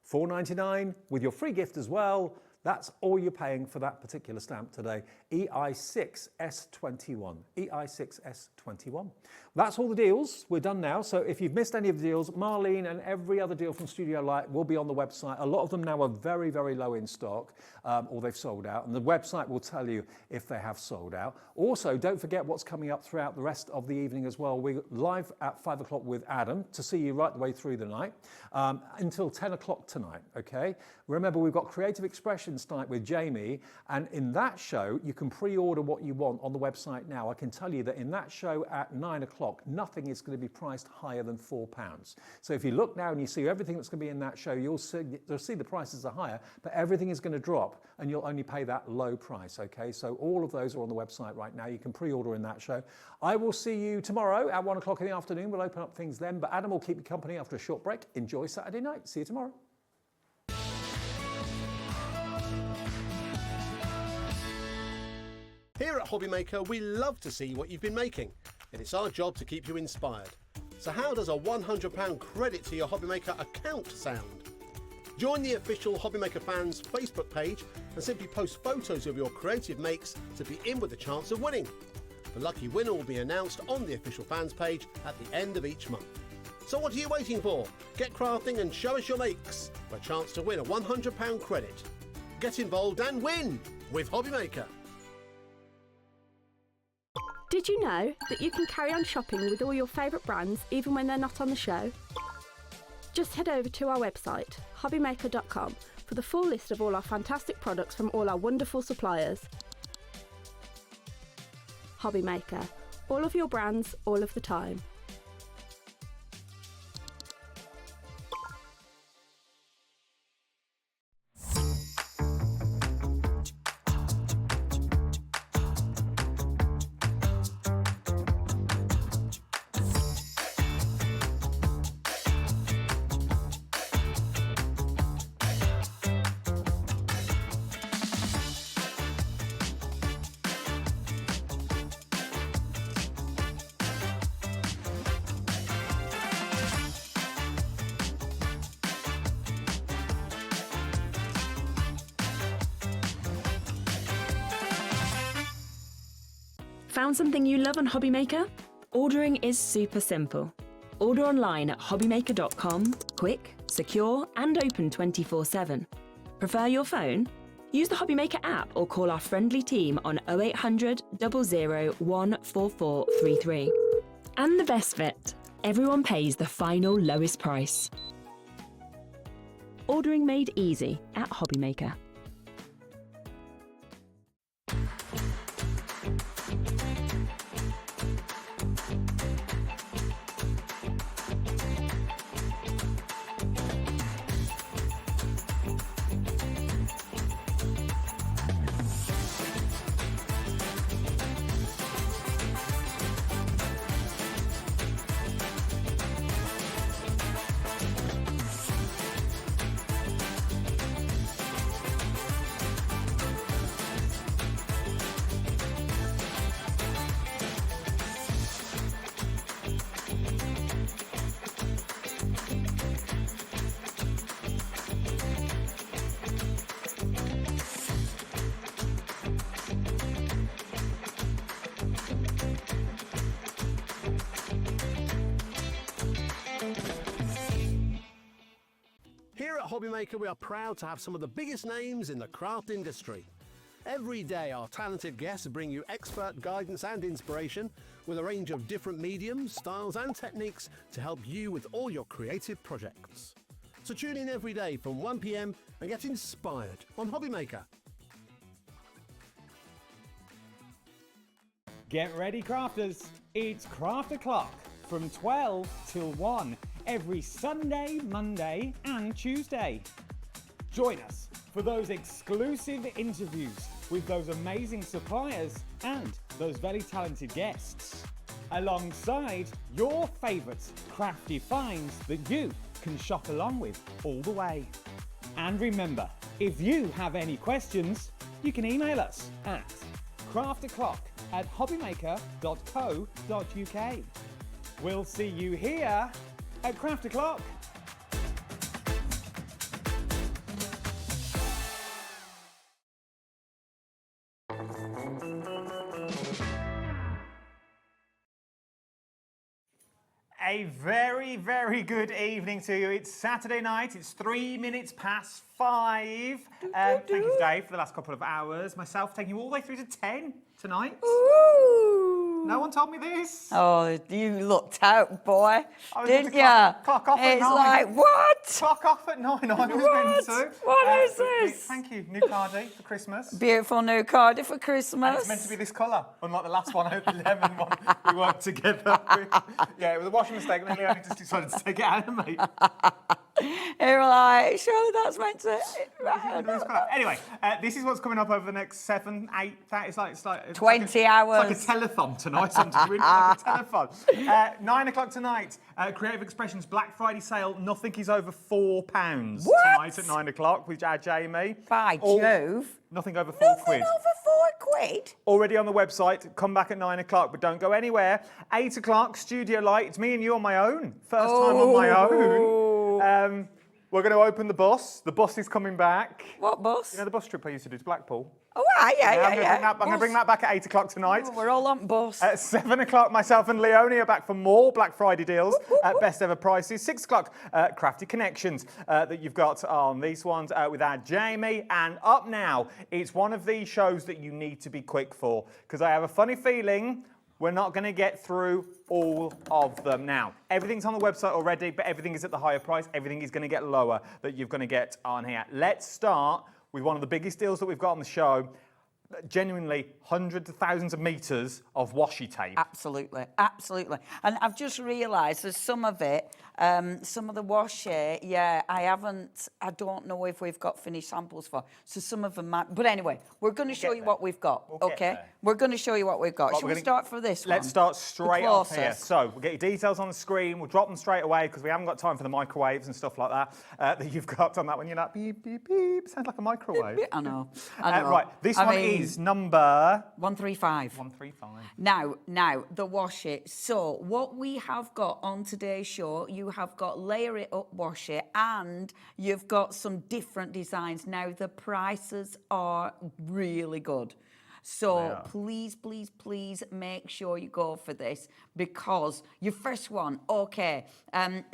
£4.99 with your free gift as well. That's all you're paying for that particular stamp today. EI6S21. EI6S21. That's all the deals. We're done now. So if you've missed any of the deals, Marlene and every other deal from Studio Light will be on the website. A lot of them now are very, very low in stock, or they've sold out. And the website will tell you if they have sold out. Also, don't forget what's coming up throughout the rest of the evening as well. We're live at 5 o'clock with Adam to see you right the way through the night until 10 o'clock tonight, okay? Remember, we've got Creative Expressions tonight with Jamie, and in that show, you can pre-order what you want on the website now. I can tell you that in that show at 9 o'clock, nothing is going to be priced higher than £4. So if you look now and you see everything that's going to be in that show, you'll see the prices are higher, but everything is going to drop, and you'll only pay that low price, okay? So all of those are on the website right now. You can pre-order in that show. I will see you tomorrow at 1 o'clock in the afternoon. We'll open up things then, but Adam will keep you company after a short break. Enjoy Saturday night. See you tomorrow. Here at Hobbymaker, we love to see what you've been making, and it's our job to keep you inspired. So how does a £100 credit to your Hobbymaker account sound? Join the official Hobbymaker fans Facebook page and simply post photos of your creative makes to be in with a chance of winning. The lucky winner will be announced on the official fans page at the end of each month. So what are you waiting for? Get crafting and show us your makes for a chance to win a £100 credit. Get involved and win with Hobbymaker. Did you know that you can carry on shopping with all your favourite brands even when they're not on the show? Just head over to our website, hobbymaker.com, for the full list of all our fantastic products from all our wonderful suppliers. Hobbymaker. All of your brands, all of the time. Found something you love on Hobbymaker? Ordering is super simple. Order online at hobbymaker.com, quick, secure, and open 24/7. Prefer your phone? Use the Hobbymaker app or call our friendly team on 0800 00 14433. And the best bit, everyone pays the final lowest price. Ordering made easy at Hobbymaker. Here at Hobbymaker, we are proud to have some of the biggest names in the craft industry. Every day, our talented guests bring you expert guidance and inspiration with a range of different mediums, styles and techniques to help you with all your creative projects. So tune in every day from 1 p.m. and get inspired on Hobbymaker. Get ready, crafters. It's Craft O'Clock from 12 till 1 every Sunday, Monday and Tuesday. Join us for those exclusive interviews with those amazing suppliers and those very talented guests, alongside your favourite crafty finds that you can shop along with all the way. And remember, if you have any questions, you can email us at craftoclock@hobbymaker.co.uk. We'll see you here at Craft O'Clock. A very, very good evening to you. It's Saturday night. It's 3 minutes past 5. Thank you, Dave, for the last couple of hours. Myself taking you all the way through to 10 tonight. Ooh. No one told me this. Oh, you looked out, boy, didn't you? Clock off at 9. It's like, what? Clock off at 9. I was meant to. What is this? Thank you. New Cardi for Christmas. Beautiful new Cardi for And Christmas. it's meant to be this colour, unlike the last one, the lemon one we worked together with. Yeah, it was a washing mistake, and then Leonie just decided to take it out of me. They were like, surely that's meant to... Anyway, this is what's coming up over the next 7, 8... It's like 20 hours. It's like a telethon tonight. I'm doing like a telethon. 9 o'clock tonight, Creative Expressions Black Friday sale. Nothing is over £4 tonight at 9 o'clock with our Jamie. By Jove. Nothing over £4. Nothing over £4. Already on the website. Come back at 9 o'clock, but don't go anywhere. 8 o'clock, Studio Light. It's me and you on my own. First time on my own. We're going to open the bus. The bus is coming back. What bus? You know the bus trip I used to do to Blackpool? Oh, yeah. I'm going to bring that back at 8 o'clock tonight. Oh, we're all on bus. At 7 o'clock, myself and Leonie are back for more Black Friday deals at best ever prices. 6 o'clock, Crafty Connections that you've got on these ones with our Jamie. And up now, it's one of these shows that you need to be quick for, because I have a funny feeling we're not going to get through all of them now. Everything's on the website already, but everything is at the higher price. Everything is going to get lower that you're going to get on here. Let's start with one of the biggest deals that we've got on the show. Genuinely hundreds of thousands of meters of washi tape. Absolutely. And I've just realised there's some of it, some of the washi, I don't know if we've got finished samples for. So some of them might, but anyway, we're going to show you what we've got, okay? We're going to show you what we've got. Should we start for this one? Let's start straight off here. So we'll get your details on the screen. We'll drop them straight away because we haven't got time for the microwaves and stuff like that that you've got on that one. You're like, beep, beep, beep. Sounds like a microwave. I know. Right, this one is number 135. 135. Now, the washi. So what we have got on today's show, you have got layer it up washi and you've got some different designs. Now, the prices are really good. So please, please, please make sure you go for this because your first one, okay.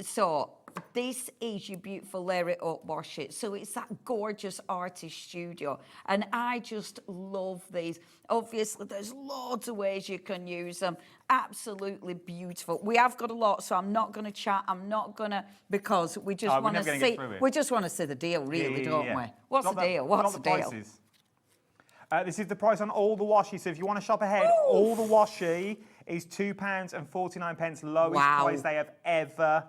So this is your beautiful Layer It Up Wash It. So it's that gorgeous artist studio. And I just love these. Obviously, there's loads of ways you can use them. Absolutely beautiful. We have got a lot, so I'm not going to chat. I'm not going to, because we just want to see. We just want to see the deal, really, don't we? What's the deal? What's the deal? This is the price on all the washi. So if you want to shop ahead, all the washi is £2.49, lowest price they have ever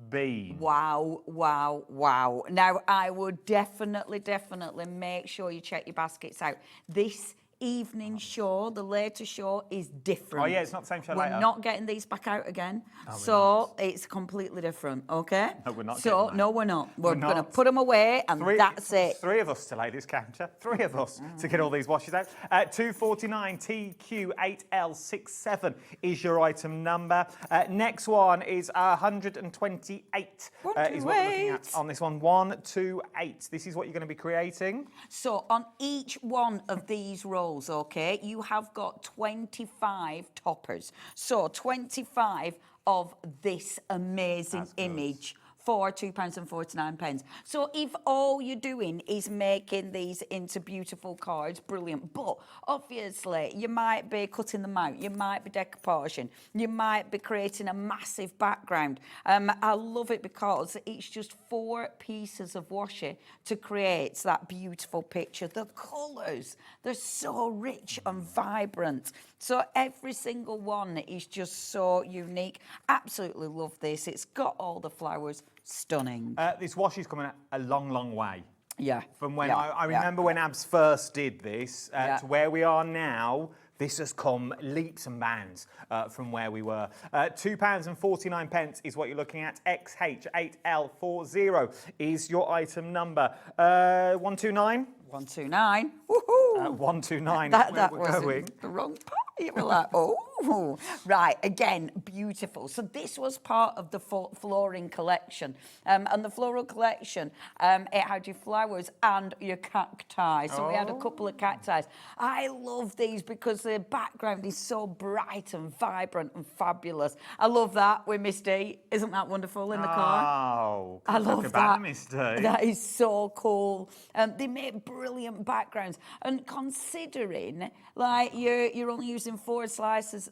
been. Wow, wow, wow. Now, I would definitely make sure you check your baskets out. This evening show, the later show, is different. Oh, yeah, it's not the same show later. We're not getting these back out again. So it's completely different, okay? No, we're not. So, no, we're not. We're going to put them away and that's it. 3 of us to lay this counter. 3 of us to get all these washes out. $2.49 TQ8L67 is your item number. Next one is 128. Is what we're looking at on this one. 128. This is what you're going to be creating. So on each one of these rolls, okay, you have got 25 toppers. So 25 of this amazing image for £2.49. So if all you're doing is making these into beautiful cards, brilliant. But obviously, you might be cutting them out, you might be decoupaging, you might be creating a massive background. I love it because it's just 4 pieces of washi to create that beautiful picture. The colours, they're so rich and vibrant. So every single one is just so unique. Absolutely love this. It's got all the flowers. Stunning. This washi's coming a long, long way. Yeah. From when I remember when Abs first did this to where we are now. This has come leaps and bounds from where we were. £2.49 is what you're looking at. XH8L40 is your item number. 129. 129. Woohoo! 129. That we're was going. the wrong part. You were like, oh, right. Again, beautiful. So this was part of the flooring collection, and the floral collection, it had your flowers and your cacti. So we had a couple of cacti. I love these because the background is so bright and vibrant and fabulous. I love that with Miss D. Isn't that wonderful in the car? Oh, I love that. Miss D. That is so cool. They make brilliant backgrounds, and considering like you're only using 4 strips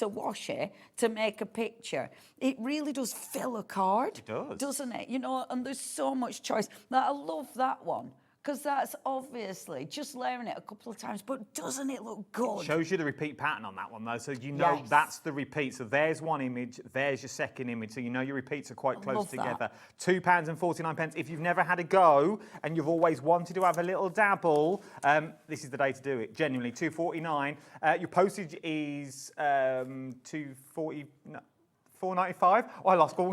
of washi to make a picture, it really does fill a card. It does, doesn't it? You know, and there's so much choice. Now, I love that one because that's obviously just layering it a couple of times, but doesn't it look good? Shows you the repeat pattern on that one though, so you know that's the repeat. So there's one image, there's your second image, so you know your repeats are quite close together. £2.49. If you've never had a go and you've always wanted to have a little dabble, this is the day to do it. Genuinely, £2.49. Your postage is £2.40. No, £4.95. Oh,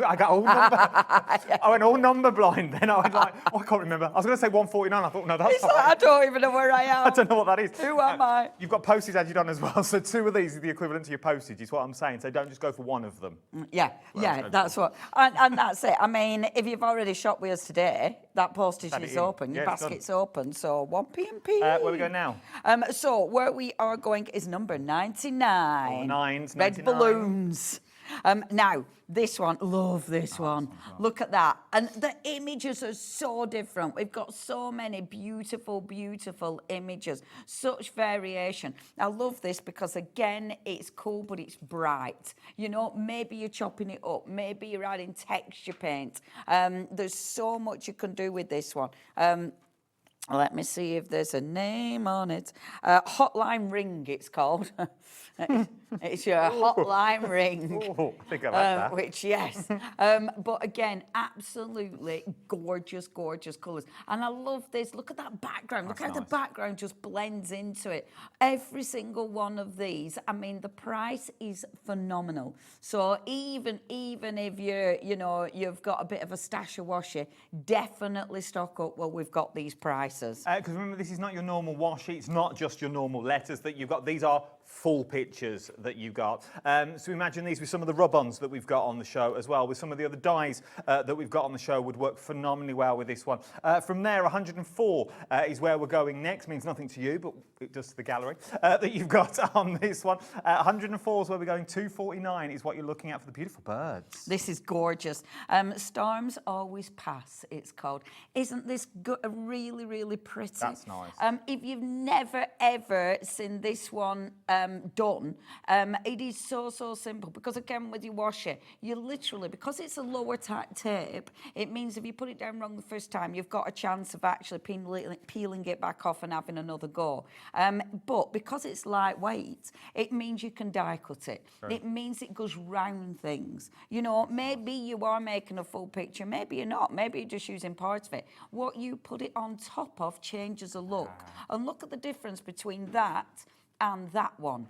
I got all number. I went all number blind then. I was like, I can't remember. I was going to say £1.49. I thought, no, that's fine. Like, I don't even know where I am. I don't know what that is. Who am I? You've got postage added on as well. So 2 of these are the equivalent to your postage, is what I'm saying. So don't just go for 1 of them. That's what. And that's it. I mean, if you've already shopped with us today, that postage is open. Your basket's open. So 1p&p. Where are we going now? So where we are going is number 99. Oh, 9's, Red 99. balloons. Now, this one, love this one. Look at that. And the images are so different. We've got so many beautiful, beautiful images. Such variation. I love this because, again, it's cool, but it's bright. You know, maybe you're chopping it up. Maybe you're adding texture paint. There's so much you can do with this one. Let me see if there's a name on it. Hotline Ring, it's called. It's your hotline ring. Oh, I think I like that. Which, yes. But again, absolutely gorgeous, gorgeous colours. And I love this. Look at that background. Look how the background just blends into it. Every single one of these, I mean, the price is phenomenal. So even if you've got a bit of a stash of washi, definitely stock up. Well, we've got these prices. Because remember, this is not your normal washi. It's not just your normal letters that you've got. These are full pictures that you've got. So imagine these with some of the rub-ons that we've got on the show as well, with some of the other dyes that we've got on the show would work phenomenally well with this one. From there, 104 is where we're going next. Means nothing to you, but it does to the gallery that you've got on this one. 104 is where we're going. 249 is what you're looking at for the beautiful birds. This is gorgeous. Storms always pass, it's called. Isn't this really, really pretty? That's nice. If you've never, ever seen this one done, it is so simple, because again, with your washer, you literally, because it's a lower tape, it means if you put it down wrong the first time, you've got a chance of actually peeling it back off and having another go. But because it's lightweight, it means you can die cut it. Sure. It means it goes round things. You know, maybe you are making a full picture, maybe you're not, maybe you're just using parts of it. What you put it on top of changes the look. And look at the difference between that and that one.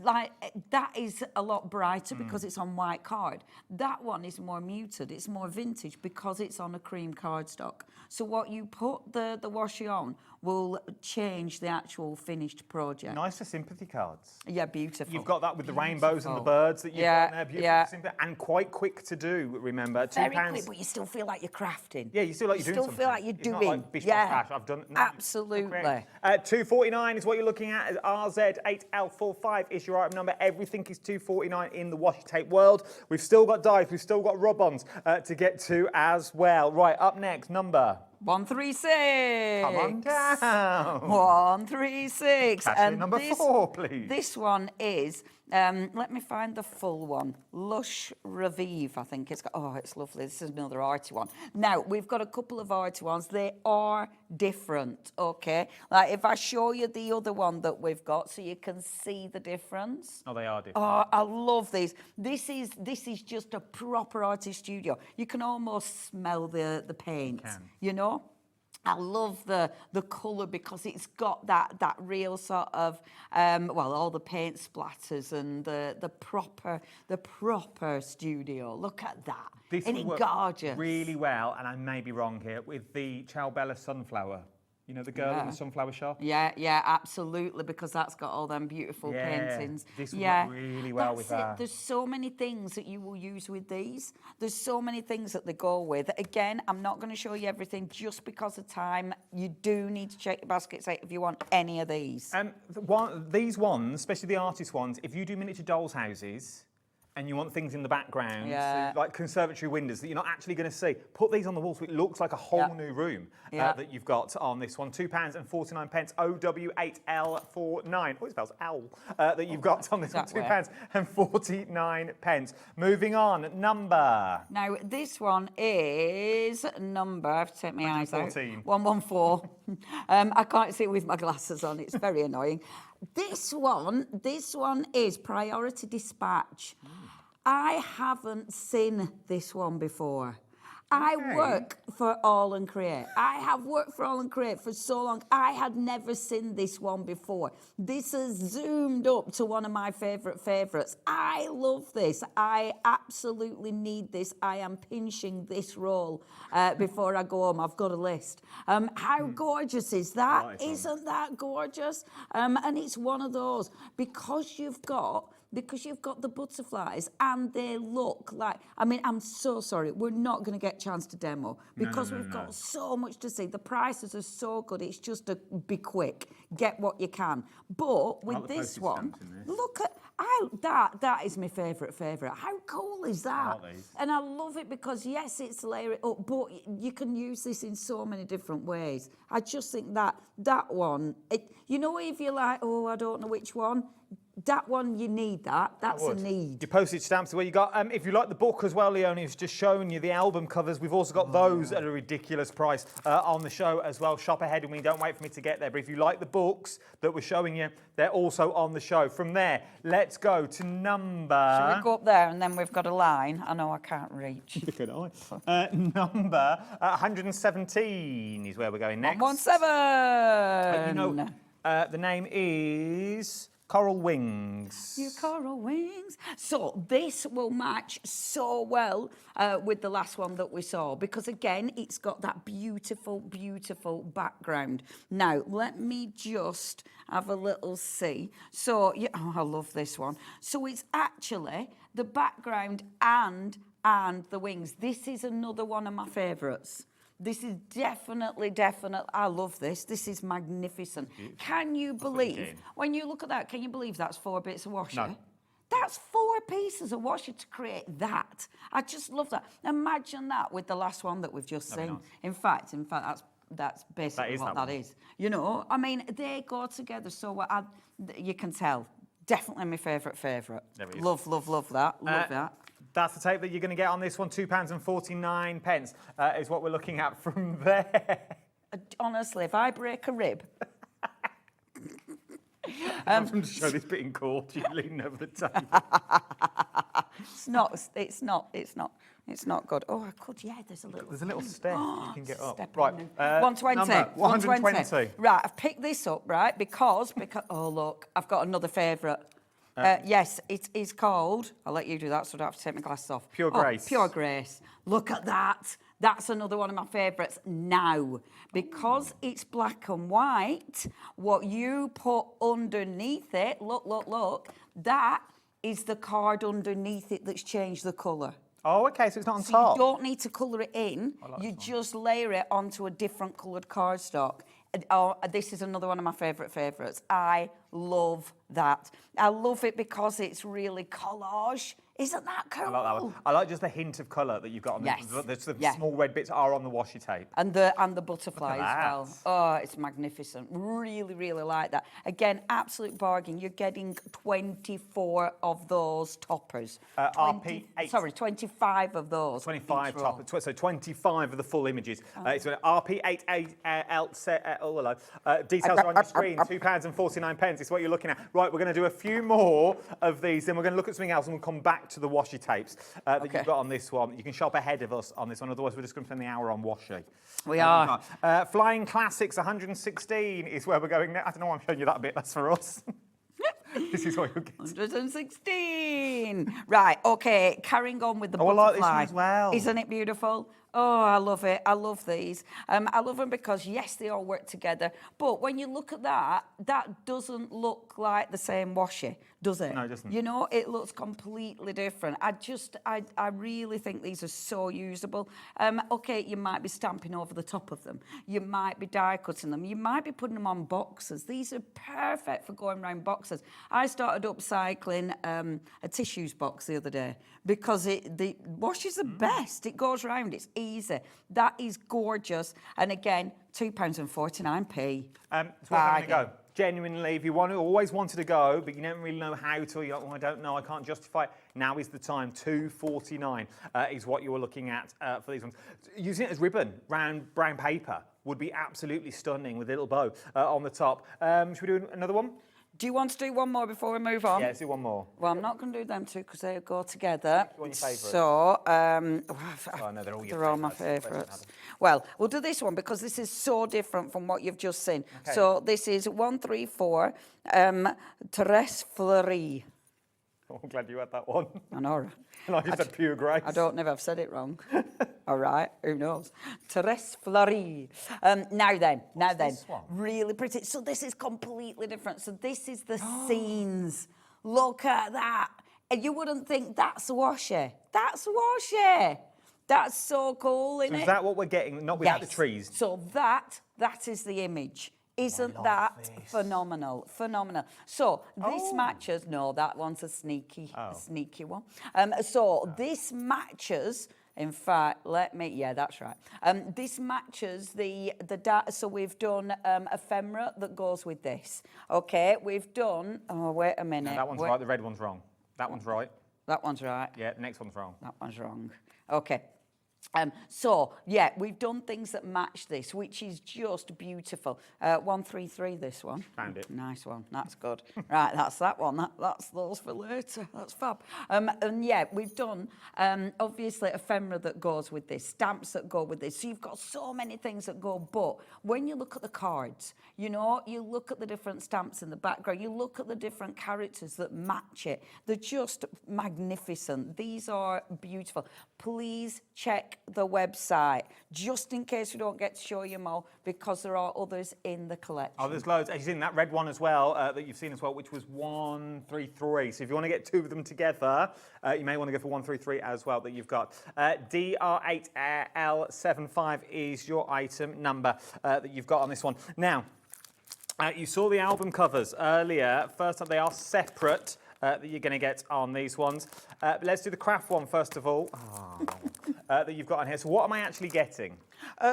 Like, that is a lot brighter because it's on white card. That one is more muted, it's more vintage because it's on a cream cardstock. So what you put the washi on will change the actual finished project. Nice for sympathy cards. Yeah, beautiful. You've got that with the rainbows and the birds that you've got there. Beautiful, yeah. And quite quick to do, remember. Very £2. quick, but you still feel like you're crafting. Yeah, you feel like you're doing something. You still feel like you're It's doing. Not like bish, bash, I've done it. No, Absolutely. $249 is what you're looking at. RZ8L45 is your item number. Everything is $249 in the washi tape world. We've still got dies, we've still got rub-ons to get to as well. Right, up next, number 136. Come on down. 136. And number 4, please. This one is, let me find the full one. Lush Revive, I think it's got. Oh, it's lovely. This is another arty one. Now, we've got a couple of arty ones. They are different, okay? Like, if I show you the other one that we've got so you can see the difference. Oh, they are different. Oh, I love these. This is just a proper artist studio. You can almost smell the paint, you know? I love the colour because it's got that real sort of all the paint splatters and the proper studio. Look at that. This Isn't would it work gorgeous? really well, and I may be wrong here, with the Ciao Bella sunflower. You know, the girl in the sunflower shop? Yeah, absolutely, because that's got all them beautiful paintings. This would work really well with that. There's so many things that you will use with these. There's so many things that they go with. Again, I'm not going to show you everything just because of time. You do need to check your baskets out if you want any of these. These ones, especially the artist ones, if you do miniature dolls' houses, and you want things in the background, so like conservatory windows that you're not actually going to see, put these on the wall so it looks like a whole new room that you've got on this one. £2.49, OW8L49. Oh, it spells owl. That you've got on this one. £2.49. Moving on, number. Now, this one is number, I have to take my eyes out. 114. I can't see it with my glasses on. It's very annoying. This one is Priority Dispatch. I haven't seen this one before. I work for AALL Create. I have worked for AALL Create for so long. I had never seen this one before. This has zoomed up to one of my favourites. I love this. I absolutely need this. I am pinching this roll before I go home. I've got a list. How gorgeous is that? Isn't that gorgeous? And it's one of those, because you've got the butterflies and they look like, I mean, I'm so sorry, we're not going to get a chance to demo because we've got so much to see. The prices are so good, it's just to be quick, get what you can. But with this one, look at, that is my favourite. How cool is that? And I love it because, yes, it's layer it up, but you can use this in so many different ways. I just think that one, you know, if you're like, oh, I don't know which one, that one, you need that. That's a need. Your postage stamps are where you got. If you like the book as well, Leonie's just showing you the album covers. We've also got those at a ridiculous price on the show as well. Shop ahead with me. Don't wait for me to get there. But if you like the books that we're showing you, they're also on the show. From there, let's go to number... Should we go up there and then we've got a line? I know I can't reach. Good eye. Number 117 is where we're going next. 117. You know, the name is Coral wings. Your coral wings. So this will match so well with the last one that we saw because again, it's got that beautiful, beautiful background. Now, let me just have a little see. So, yeah, oh, I love this one. So it's actually the background and the wings. This is another one of my favourites. This is definitely, I love this. This is magnificent. Can you believe, when you look at that, can you believe that's 4 bits of washer? No. That's 4 pieces of washer to create that. I just love that. Imagine that with the last one that we've just seen. Nice. In fact, that's basically what that is. You know, I mean, they go together so well. You can tell. Definitely my favourite. Love that. Love that. That's the tape that you're going to get on this one. £2.49 is what we're looking at from there. Honestly, if I break a rib... I'm going to show this bit in court. You're leaning over the table. It's not good. Oh, I could, yeah, there's a little step you can get up. Step Right. 120. Number 120. Right, I've picked this up, right, because oh, look, I've got another favourite. Yes, it is called, I'll let you do that so I don't have to take my glasses off. Pure Grace. Pure Grace. Look at that. That's another one of my favourites now. Because it's black and white, what you put underneath it, look, that is the card underneath it that's changed the colour. Oh, okay, so it's not on top. You don't need to colour it in. You just layer it onto a different coloured cardstock. Oh, this is another one of my favourites. I love that. I love it because it's really collage. Isn't that cool? I like that one. I like just the hint of colour that you've got on the small red bits are on the washi tape. And the butterfly as well. Oh, it's magnificent. Really like that. Again, absolute bargain. You're getting 24 of those toppers. RP8. Sorry, 25 of those. 25 toppers. So 25 of the full images. It's an RP88L set. Oh, hello. Details are on your screen. £2.49 is what you're looking at. Right, we're going to do a few more of these, then we're going to look at something else, and we'll come back to the washi tapes that you've got on this one. You can shop ahead of us on this one, otherwise we're just going to spend the hour on washi. We are. Flying Classics 116 is where we're going now. I don't know why I'm showing you that bit, that's for us. This is what you'll get. 116. Right, okay, carrying on with the butterfly. I like this one as well. Isn't it beautiful? Oh, I love it. I love these. I love them because, yes, they all work together. But when you look at that, that doesn't look like the same washi, does it? No, it doesn't. You know, it looks completely different. I really think these are so usable. Okay, you might be stamping over the top of them. You might be die cutting them. You might be putting them on boxes. These are perfect for going around boxes. I started upcycling a tissues box the other day because the washi is the best. It goes around. It's easy. That is gorgeous. And again, £2.49. So where am I going to go? Genuinely, if you always wanted to go, but you don't really know how to, you're like, well, I don't know, I can't justify it. Now is the time. $2.49 is what you were looking at for these ones. Using it as ribbon, round brown paper, would be absolutely stunning with a little bow on the top. Should we do another one? Do you want to do one more before we move on? Yeah, let's do one more. Well, I'm not going to do them two because they go together. One of your favourites? So, no, they're all your they're all my favourites. Well, we'll do this one because this is so different from what you've just seen. Okay. So this is 134 Tres Fleury. Oh, I'm glad you had that one. I know. And I just said Pure Grace. I don't know if I've said it wrong. All right, who knows? Tres Fleury. Now then, really pretty. So this is completely different. So this is the scenes. Look at that. And you wouldn't think that's washi. That's washi. That's so cool, isn't it? Is that what we're getting? Not without the trees? So that is the image. Isn't that phenomenal? Phenomenal. So this matches. No, that one's a sneaky one. So this matches. In fact, that's right. This matches the data. So we've done ephemera that goes with this. Okay, we've done. Oh, wait a minute. No, that one's right. The red one's wrong. That one's right. That one's right. Yeah, the next one's wrong. That one's wrong. Okay. So, yeah, we've done things that match this, which is just beautiful. 133, this one. Found it. Nice one. That's good. Right, that's that one. That's those for later. That's fab. And, yeah, we've done, obviously, ephemera that goes with this, stamps that go with this. So you've got so many things that go. But when you look at the cards, you know, you look at the different stamps in the background, you look at the different characters that match it. They're just magnificent. These are beautiful. Please check the website, just in case we don't get to show you more, because there are others in the collection. Oh, there's loads. As you've seen that red one as well, that you've seen as well, which was 133. So if you want to get two of them together, you may want to go for 133 as well that you've got. DR8L75 is your item number that you've got on this one. Now, you saw the album covers earlier. First up, they are separate. That you're going to get on these ones. But let's do the craft one first of all. That you've got on here. So what am I actually getting?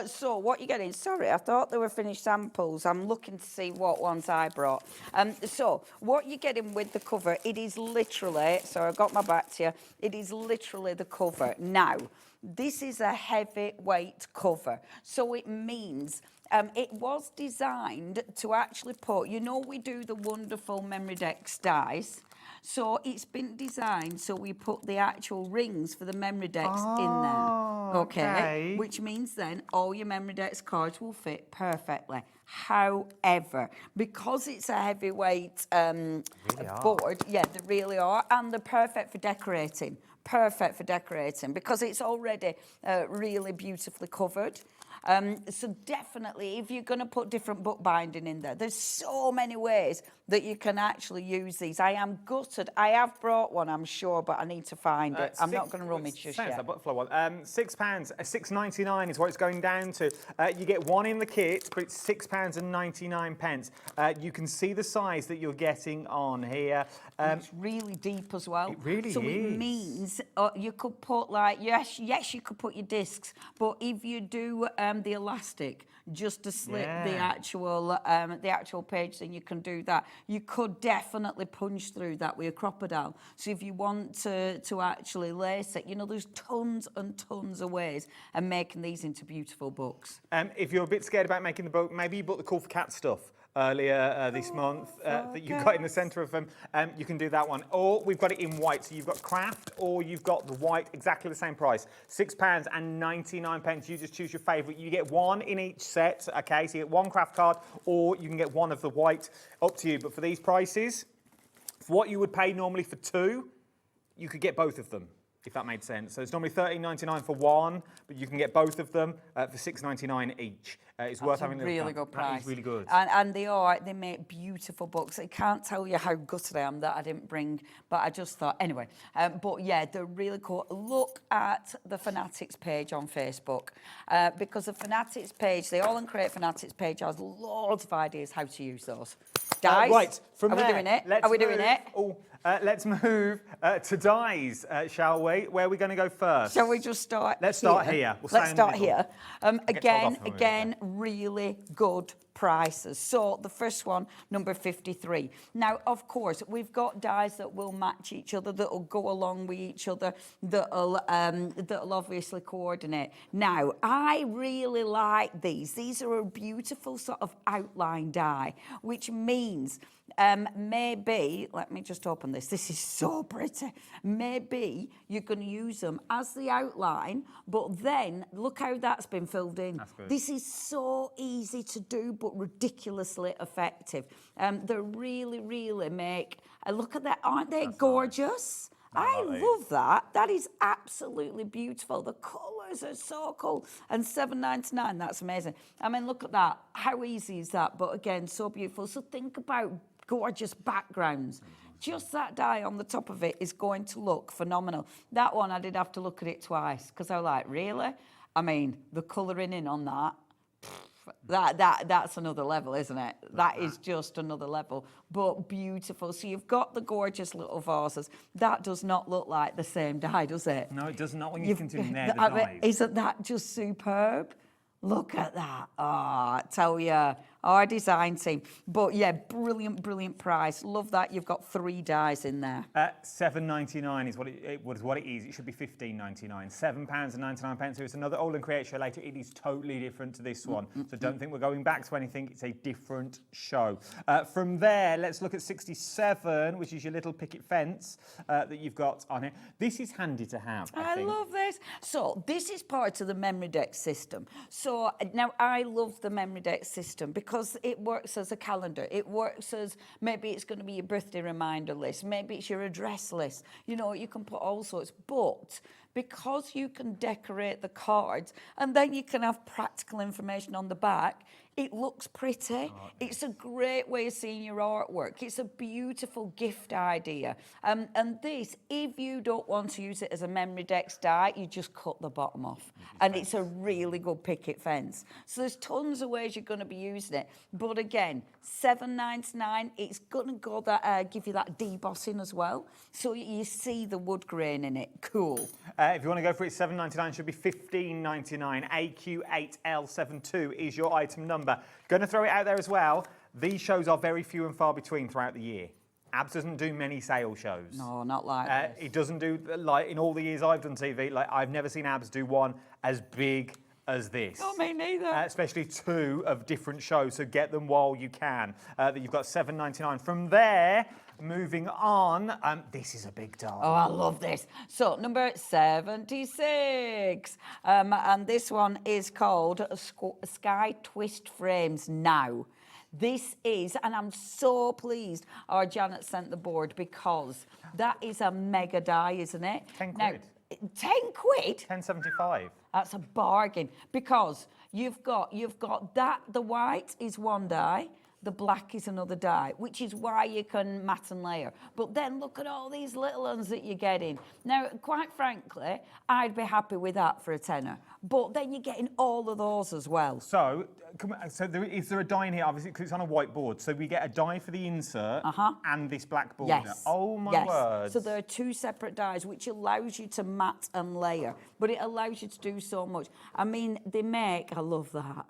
So what you're getting, sorry, I thought they were finished samples. I'm looking to see what ones I brought. So what you're getting with the cover, it is literally, so I got my back to you, it is literally the cover. Now, this is a heavyweight cover. So it means it was designed to actually put, you know, we do the wonderful memory decks dies. So it's been designed so we put the actual rings for the memory decks in there. Okay. Which means then all your memory decks cards will fit perfectly. However, because it's a heavyweight board, yeah, they really are, and they're perfect for decorating. Perfect for decorating because it's already really beautifully covered. So definitely, if you're going to put different book binding in there, there's so many ways that you can actually use these. I am gutted. I have brought one, I'm sure, but I need to find it. I'm not going to rummage just yet. That butterfly one. £6, £6.99 is what it's going down to. You get one in the kit, but it's £6.99. You can see the size that you're getting on here. It's really deep as well. It really is. So it means you could put like, yes, you could put your discs, but if you do the elastic, just to slip the actual page, then you can do that. You could definitely punch through that with a crocodile. So if you want to actually lace it, you know, there's tons and tons of ways of making these into beautiful books. If you're a bit scared about making the book, maybe you bought the Call for Cat stuff earlier this month that you've got in the centre of them. You can do that one. Or we've got it in white. So you've got craft or you've got the white, exactly the same price. £6.99. You just choose your favourite. You get one in each set, okay? So you get one craft card or you can get one of the white, up to you. But for these prices, for what you would pay normally for two, you could get both of them, if that made sense. So it's normally $13.99 for one, but you can get both of them for $6.99 each. It's worth having a really good price. That is really good. And they make beautiful books. I can't tell you how gutted I am that I didn't bring, but I just thought, anyway. But yeah, they're really cool. Look at the Fanatics page on Facebook, because the Fanatics page, the AALL Create Fanatics page has loads of ideas how to use those. Guys, right, from are we doing it? Are we doing it? Let's move to dies, shall we? Where are we going to go first? Shall we just start Let's start here. Let's start here. Again, really good prices. So the first one, number 53. Now, of course, we've got dies that will match each other, that will go along with each other, that'll obviously coordinate. Now, I really like these. These are a beautiful sort of outline die, which means maybe, let me just open this. This is so pretty. Maybe you're going to use them as the outline, but then look how that's been filled in. That's good. This is so easy to do, but ridiculously effective. They really, really make. Look at that. Aren't they gorgeous? I love that. That is absolutely beautiful. The colours are so cool. And $7.99, that's amazing. I mean, look at that. How easy is that? But again, so beautiful. So think about gorgeous backgrounds. Just that die on the top of it is going to look phenomenal. That one, I did have to look at it twice because I was like, really? I mean, the colouring in on that's another level, isn't it? That is just another level, but beautiful. So you've got the gorgeous little vases. That does not look like the same die, does it? No, it does not when you continue there, the dies. Isn't that just superb? Look at that. Oh, I tell you, our design team. But yeah, brilliant, brilliant price. Love that. You've got 3 dies in there. £7.99 is what it is. It should be £15.99. £7.99. So it's another AALL Create show later. It is totally different to this one. So don't think we're going back to anything. It's a different show. From there, let's look at 67, which is your little picket fence that you've got on here. This is handy to have, I think. Love this. So this is part of the memory deck system. So now I love the memory deck system because it works as a calendar. It works as, maybe it's going to be your birthday reminder list. Maybe it's your address list. You know, you can put all sorts. But because you can decorate the cards and then you can have practical information on the back, it looks pretty. It's a great way of seeing your artwork. It's a beautiful gift idea. And this, if you don't want to use it as a memory deck die, you just cut the bottom off. And it's a really good picket fence. So there's tons of ways you're going to be using it. But again, $7.99, it's going to go that give you that debossing as well. So you see the wood grain in it. Cool. If you want to go for it, $7.99 should be $15.99. AQ8L72 is your item number. Going to throw it out there as well. These shows are very few and far between throughout the year. ABS doesn't do many sale shows. No, not like this. It doesn't do, like in all the years I've done TV, like I've never seen ABS do one as big as this. Oh, me neither. Especially 2 of different shows, so get them while you can. You've got $7.99. From there, moving on, this is a big doll. Oh, I love this. So, number 76. And this one is called Sky Twist Frames Now. This is, and I'm so pleased our Janet sent the board because that is a mega die, isn't it? 10 quid. Now, 10 quid? $10.75. That's a bargain because you've got that, the white is one die, the black is another die, which is why you can mat and layer. But then look at all these little ones that you're getting. Now, quite frankly, I'd be happy with that for a tenner. But then you're getting all of those as well. So, is there a die in here? Obviously, because it's on a whiteboard. So we get a die for the insert and this black border. Yes. Oh my word. So there are 2 separate dies, which allows you to mat and layer. But it allows you to do so much. I mean, I love that.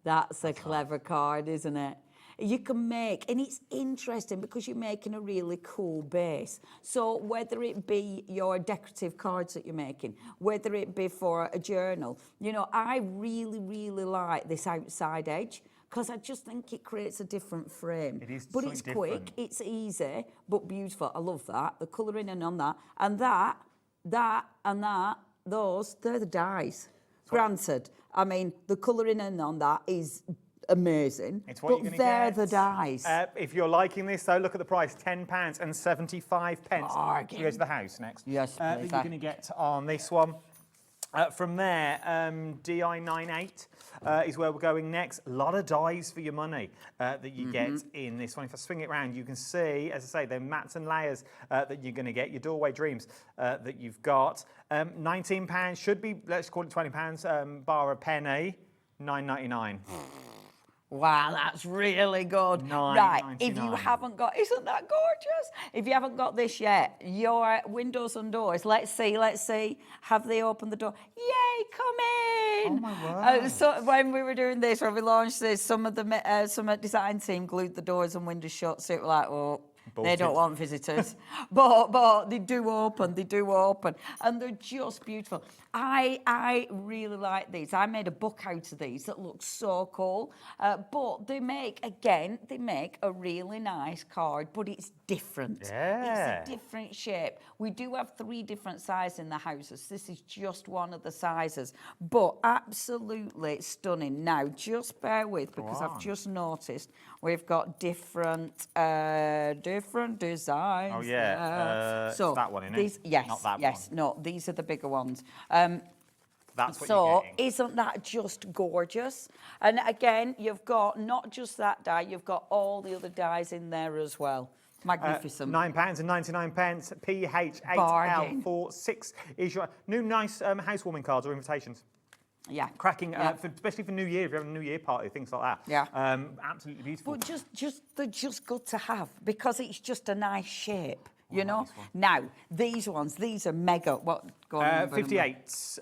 That's a clever card, isn't it? You can make, and it's interesting because you're making a really cool base. So whether it be your decorative cards that you're making, whether it be for a journal, you know, I really, really like this outside edge because I just think it creates a different frame. It is, but it's quick, it's easy, but beautiful. I love that. The colouring in on that. And that, and that, those, they're the dies. Granted, I mean, the colouring in on that is amazing. It's what you're going to get. They're the dies. If you're liking this, though, look at the price: £10.75. Bargain. You go to the house next. Yes, that please. you're going to get on this one. From there, DI98 is where we're going next. A lot of dies for your money that you get in this one. If I swing it around, you can see, as I say, they're mats and layers that you're going to get. Your doorway dreams that you've got. £19 should be, let's call it £20, bar a penny. $9.99. Wow, that's really good. Right, if you haven't got, isn't that gorgeous? If you haven't got this yet, your windows and doors, let's see, have they opened the door? Yay, come in! Oh my word. So when we were doing this, when we launched this, some of the design team glued the doors and windows shut, so it was like, oh, they don't want visitors. but they do open, and they're just beautiful. I really like these. I made a book out of these that looks so cool. But they make a really nice card, but it's different. Yeah. It's a different shape. We do have 3 different sizes in the houses. This is just one of the sizes, but absolutely stunning. Now, just bear with, because I've just noticed we've got different designs. Oh yeah, so it's that one, isn't these, it? yes, Not that yes, one. no, these are the bigger ones. That's what so you're getting. isn't that just gorgeous? And again, you've got not just that die, you've got all the other dies in there as well. Magnificent. £9.99. PH8L46 is your new nice housewarming cards or invitations. Yeah. Cracking, especially for New Year, if you have a New Year party, things like that. Yeah. Absolutely beautiful. But they're just good to have because it's just a nice shape. You know? Now, these ones, these are mega. What? Go on. 58.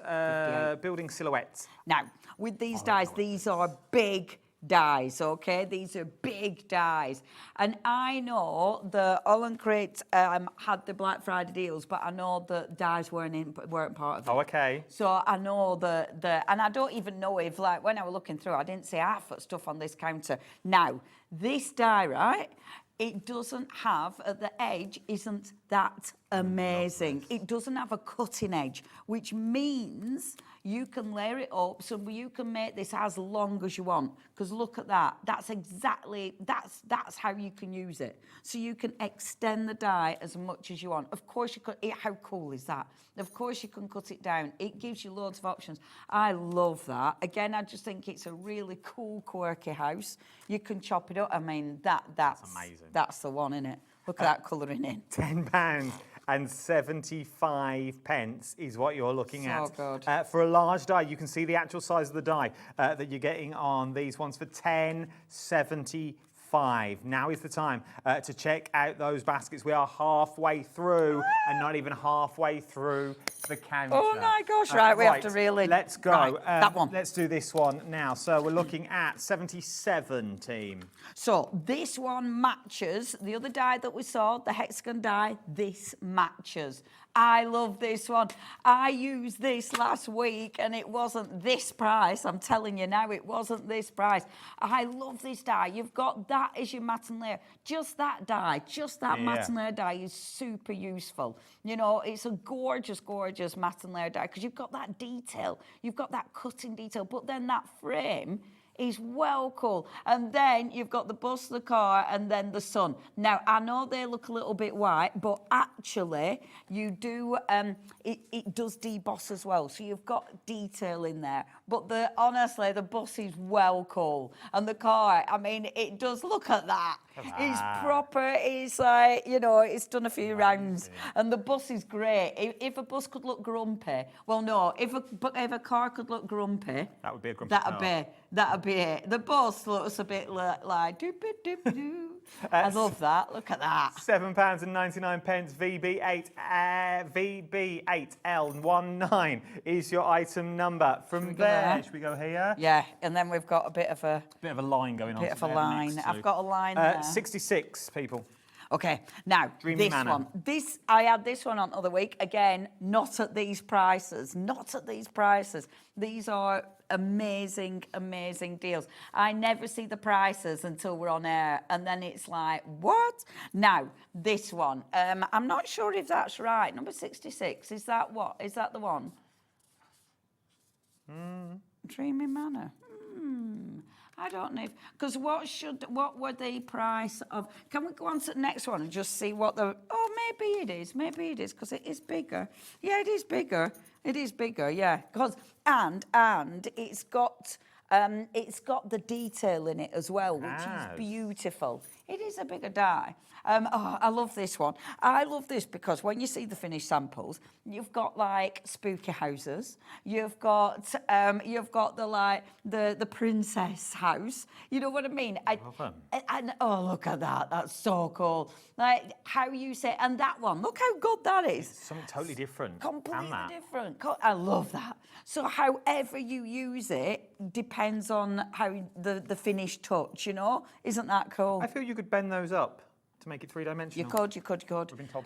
Building silhouettes. Now, with these dies, these are big dies, okay? These are big dies. And I know that AALL Create had the Black Friday deals, but I know that dies weren't part of it. Oh, okay. So I know and I don't even know if, like, when I was looking through, I didn't see half of stuff on this counter. Now, this die, right, it doesn't have, at the edge, isn't that amazing? It doesn't have a cutting edge, which means you can layer it up, so you can make this as long as you want. Because look at that. That's exactly, that's how you can use it. So you can extend the die as much as you want. Of course you could, how cool is that? Of course you can cut it down. It gives you loads of options. I love that. Again, I just think it's a really cool, quirky house. You can chop it up. I mean, that's amazing. That's the one, isn't it? Look at that colouring in. £10 and 75 pence is what you're looking at. So good. For a large die, you can see the actual size of the die that you're getting on these ones for £10.75. Now is the time to check out those baskets. We are halfway through and not even halfway through the counter. Oh my gosh, right, we have to really... Let's go. Right, that one. Let's do this one now. So we're looking at 77, team. So this one matches the other die that we saw, the hexagon die. This matches. I love this one. I used this last week and it wasn't this price. I'm telling you now, it wasn't this price. I love this die. You've got that as your mat and layer. Just that die, just that mat and layer die is super useful. You know, it's a gorgeous, gorgeous mat and layer die because you've got that detail. You've got that cutting detail, but then that frame is well cool. And then you've got the bus, the car, and then the sun. Now, I know they look a little bit white, but actually, you do, it does deboss as well. So you've got detail in there. But honestly, the bus is well cool. And the car, I mean, it does, look at that. It's proper, it's like, you know, it's done a few rounds. And the bus is great. If a bus could look grumpy, well, no, if a car could look grumpy, that would be a grumpy car. That'd be it. The bus looks a bit like doop-a-doop-doo. I love that. Look at that. £7.99 VB8L19 is your item number. From there, should we go here? Yeah, and then we've got a bit of a line going on. Bit of a line. I've got a line there. 66 people. Okay, now, Dreamy this Manor. one. I had this one on the other week. Again, not at these prices. Not at these prices. These are amazing, amazing deals. I never see the prices until we're on air, and then it's like, what? Now, this one. I'm not sure if that's right. Number 66. Is that what? Is that the one? Dreamy Manor. I don't know, because what were the price of? Can we go on to the next one and just see what the? Oh, maybe it is, because it is bigger. Yeah, it is bigger. It is bigger. Yeah, because and it's got the detail in it as well, which is beautiful. It is a bigger die. Oh, I love this one. I love this because when you see the finished samples, you've got like spooky houses. You've got the princess house. You know what I mean? And oh, look at that. That's so cool. Like how you say, and that one. Look how good that is. It's something totally different. Completely different. I love that. So however you use it depends on how the finished touch. You know, isn't that cool? I feel you could bend those up to make it three-dimensional. You could.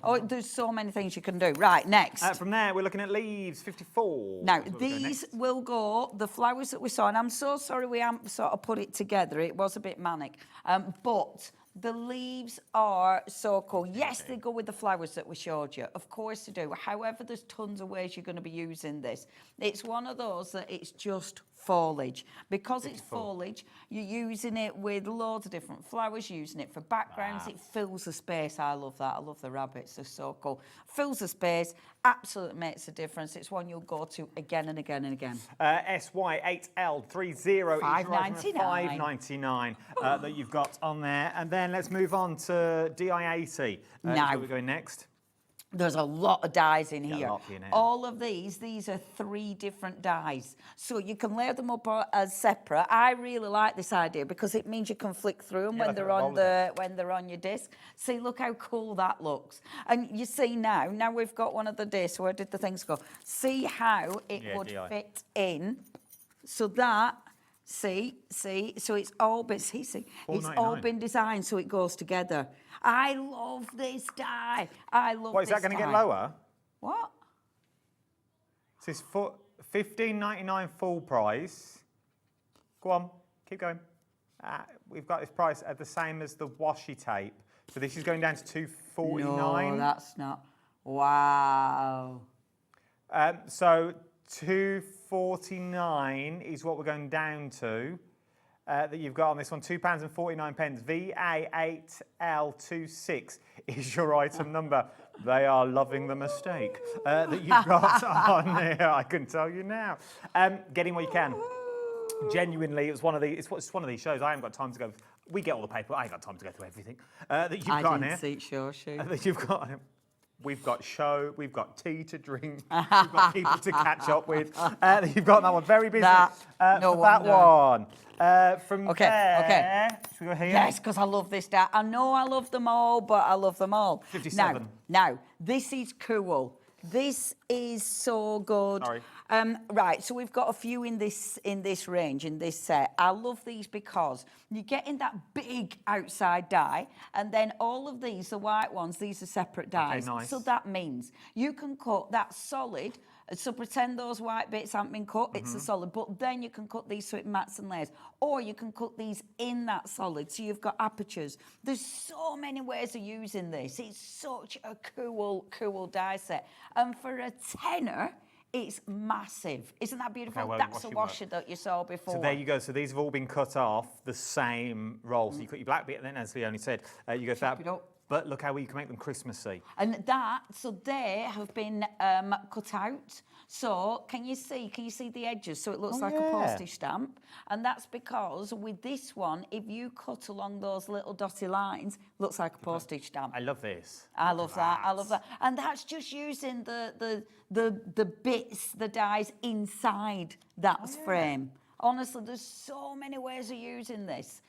Oh, there's so many things you can do. Right, next. From there, we're looking at leaves, 54. Now, these will go, the flowers that we saw, and I'm so sorry we haven't sort of put it together. It was a bit manic. But the leaves are so cool. Yes, they go with the flowers that we showed you. Of course they do. However, there's tons of ways you're going to be using this. It's one of those that it's just foliage. Because it's foliage, you're using it with loads of different flowers, using it for backgrounds. It fills the space. I love that. I love the rabbits. They're so cool. Fills the space. Absolutely makes a difference. It's one you'll go to again and again and again. SY8L30 is $5.99 that you've got on there. And then let's move on to DI80. Where we're going next? There's a lot of dies in here. All of these are 3 different dies. So you can layer them up as separate. I really like this idea because it means you can flick through them when they're on your disc. See, look how cool that looks. And you see now we've got one of the discs. Where did the things go? See how it would fit in. So that See, so it's all been, see, it's all $4.99. been designed so it goes together. I love this die. I love What, is this that going to die. get lower? What? This is $15.99 full price. Go on, keep going. We've got this price at the same as the washi tape. So this is going down to $2.49. No, that's not. Wow. So £2.49 is what we're going down to. That you've got on this one, £2.49. VA8L26 is your item number. They are loving the mistake that you've got on there. I can tell you now. Get in where you can. Genuinely, it's one of these shows. I haven't got time to go. We get all the paper. I ain't got time to go through everything that you've got on here. I didn't see your shoe. That you've got on here. We've got show, we've got tea to drink, we've got people to catch up with. You've got that one, very busy. No that one. From there, should we go here? Yes, because I love this die. I know I love them all, but I love them all. 57. Now, this is cool. This is so good. Sorry. Right, so we've got a few in this range, in this set. I love these because you're getting that big outside die, and then all of these, the white ones, these are separate dies. Okay, nice. So that means you can cut that solid. So pretend those white bits haven't been cut, it's a solid, but then you can cut these so it mats and layers. Or you can cut these in that solid, so you've got apertures. There's so many ways of using this. It's such a cool die set. And for a tenner, it's massive. Isn't that beautiful? Okay, well, that's a washer that you saw before. So there you go. So these have all been cut off the same roll. So you cut your black bit, and then as Leonie said, you go for that. But look how you can make them Christmassy. And that, so they have been cut out. So can you see the edges? So it looks like a postage stamp. And that's because with this one, if you cut along those little dotty lines, looks like a postage stamp. I love this. I love that. I love that. And that's just using the bits, the dies inside that frame. Honestly, there's so many ways of using this.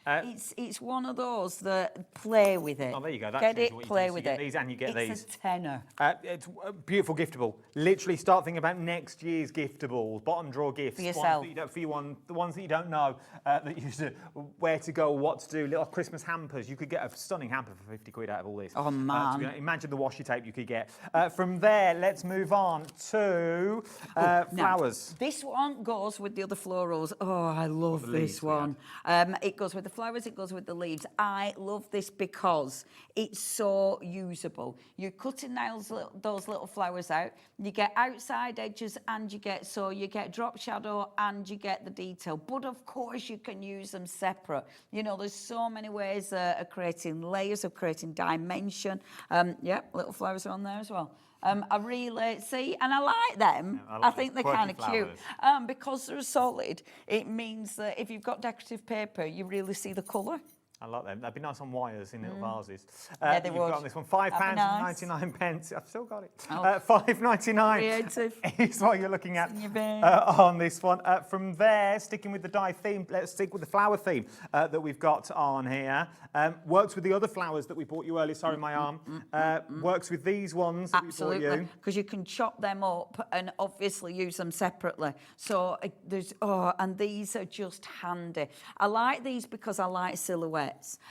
It's one of those that play with it. Oh, there you go. Get it, play with it. These and you get these. It's a tenner. It's a beautiful giftable. Literally start thinking about next year's giftables, bottom drawer gifts. For yourself. The ones that you don't know, that you should, where to go, what to do, little Christmas hampers. You could get a stunning hamper for 50 quid out of all this. Oh, man. Imagine the washi tape you could get. From there, let's move on to flowers. Now, this one goes with the other florals. Oh, I love this one. It goes with the flowers, it goes with the leaves. I love this because it's so usable. You're cutting those little flowers out. You get outside edges and you get drop shadow and you get the detail. But of course you can use them separate. You know, there's so many ways of creating layers, of creating dimension. Little flowers are on there as well. I really see, and I like them. Yeah, I think they're kind of cute. flowers. Because they're solid, it means that if you've got decorative paper, you really see the colour. I like them. They'd be nice on wires in little vases. Yeah, they you've would. got on this one, £5.99. Nice. I've still got it. Oh. £5.99 Creative. is what you're looking at In your bin. on this one. From there, sticking with the die theme, let's stick with the flower theme that we've got on here. Works with the other flowers that we bought you earlier. Sorry, my arm. Works with these ones that we bought you. Absolutely, because you can chop them up and obviously use them separately. So and these are just handy. I like these because I like silhouettes.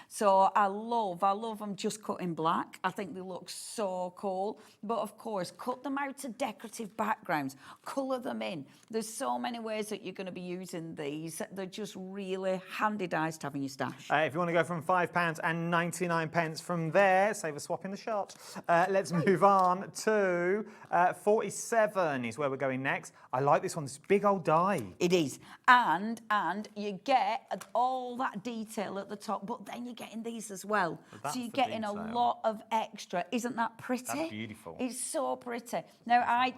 So I love them just cut in black. I think they look so cool. But of course, cut them out to decorative backgrounds, colour them in. There's so many ways that you're going to be using these. They're just really handy dies to have in your stash. If you want to go from £5.99 from there, save a swap in the shot. Let's move on to 47 is where we're going next. I like this one, this big old die. It is. And you get all that detail at the top, but then you're getting these as well. So you're getting a lot of extra. Isn't that pretty? That's beautiful. It's so pretty. Now, I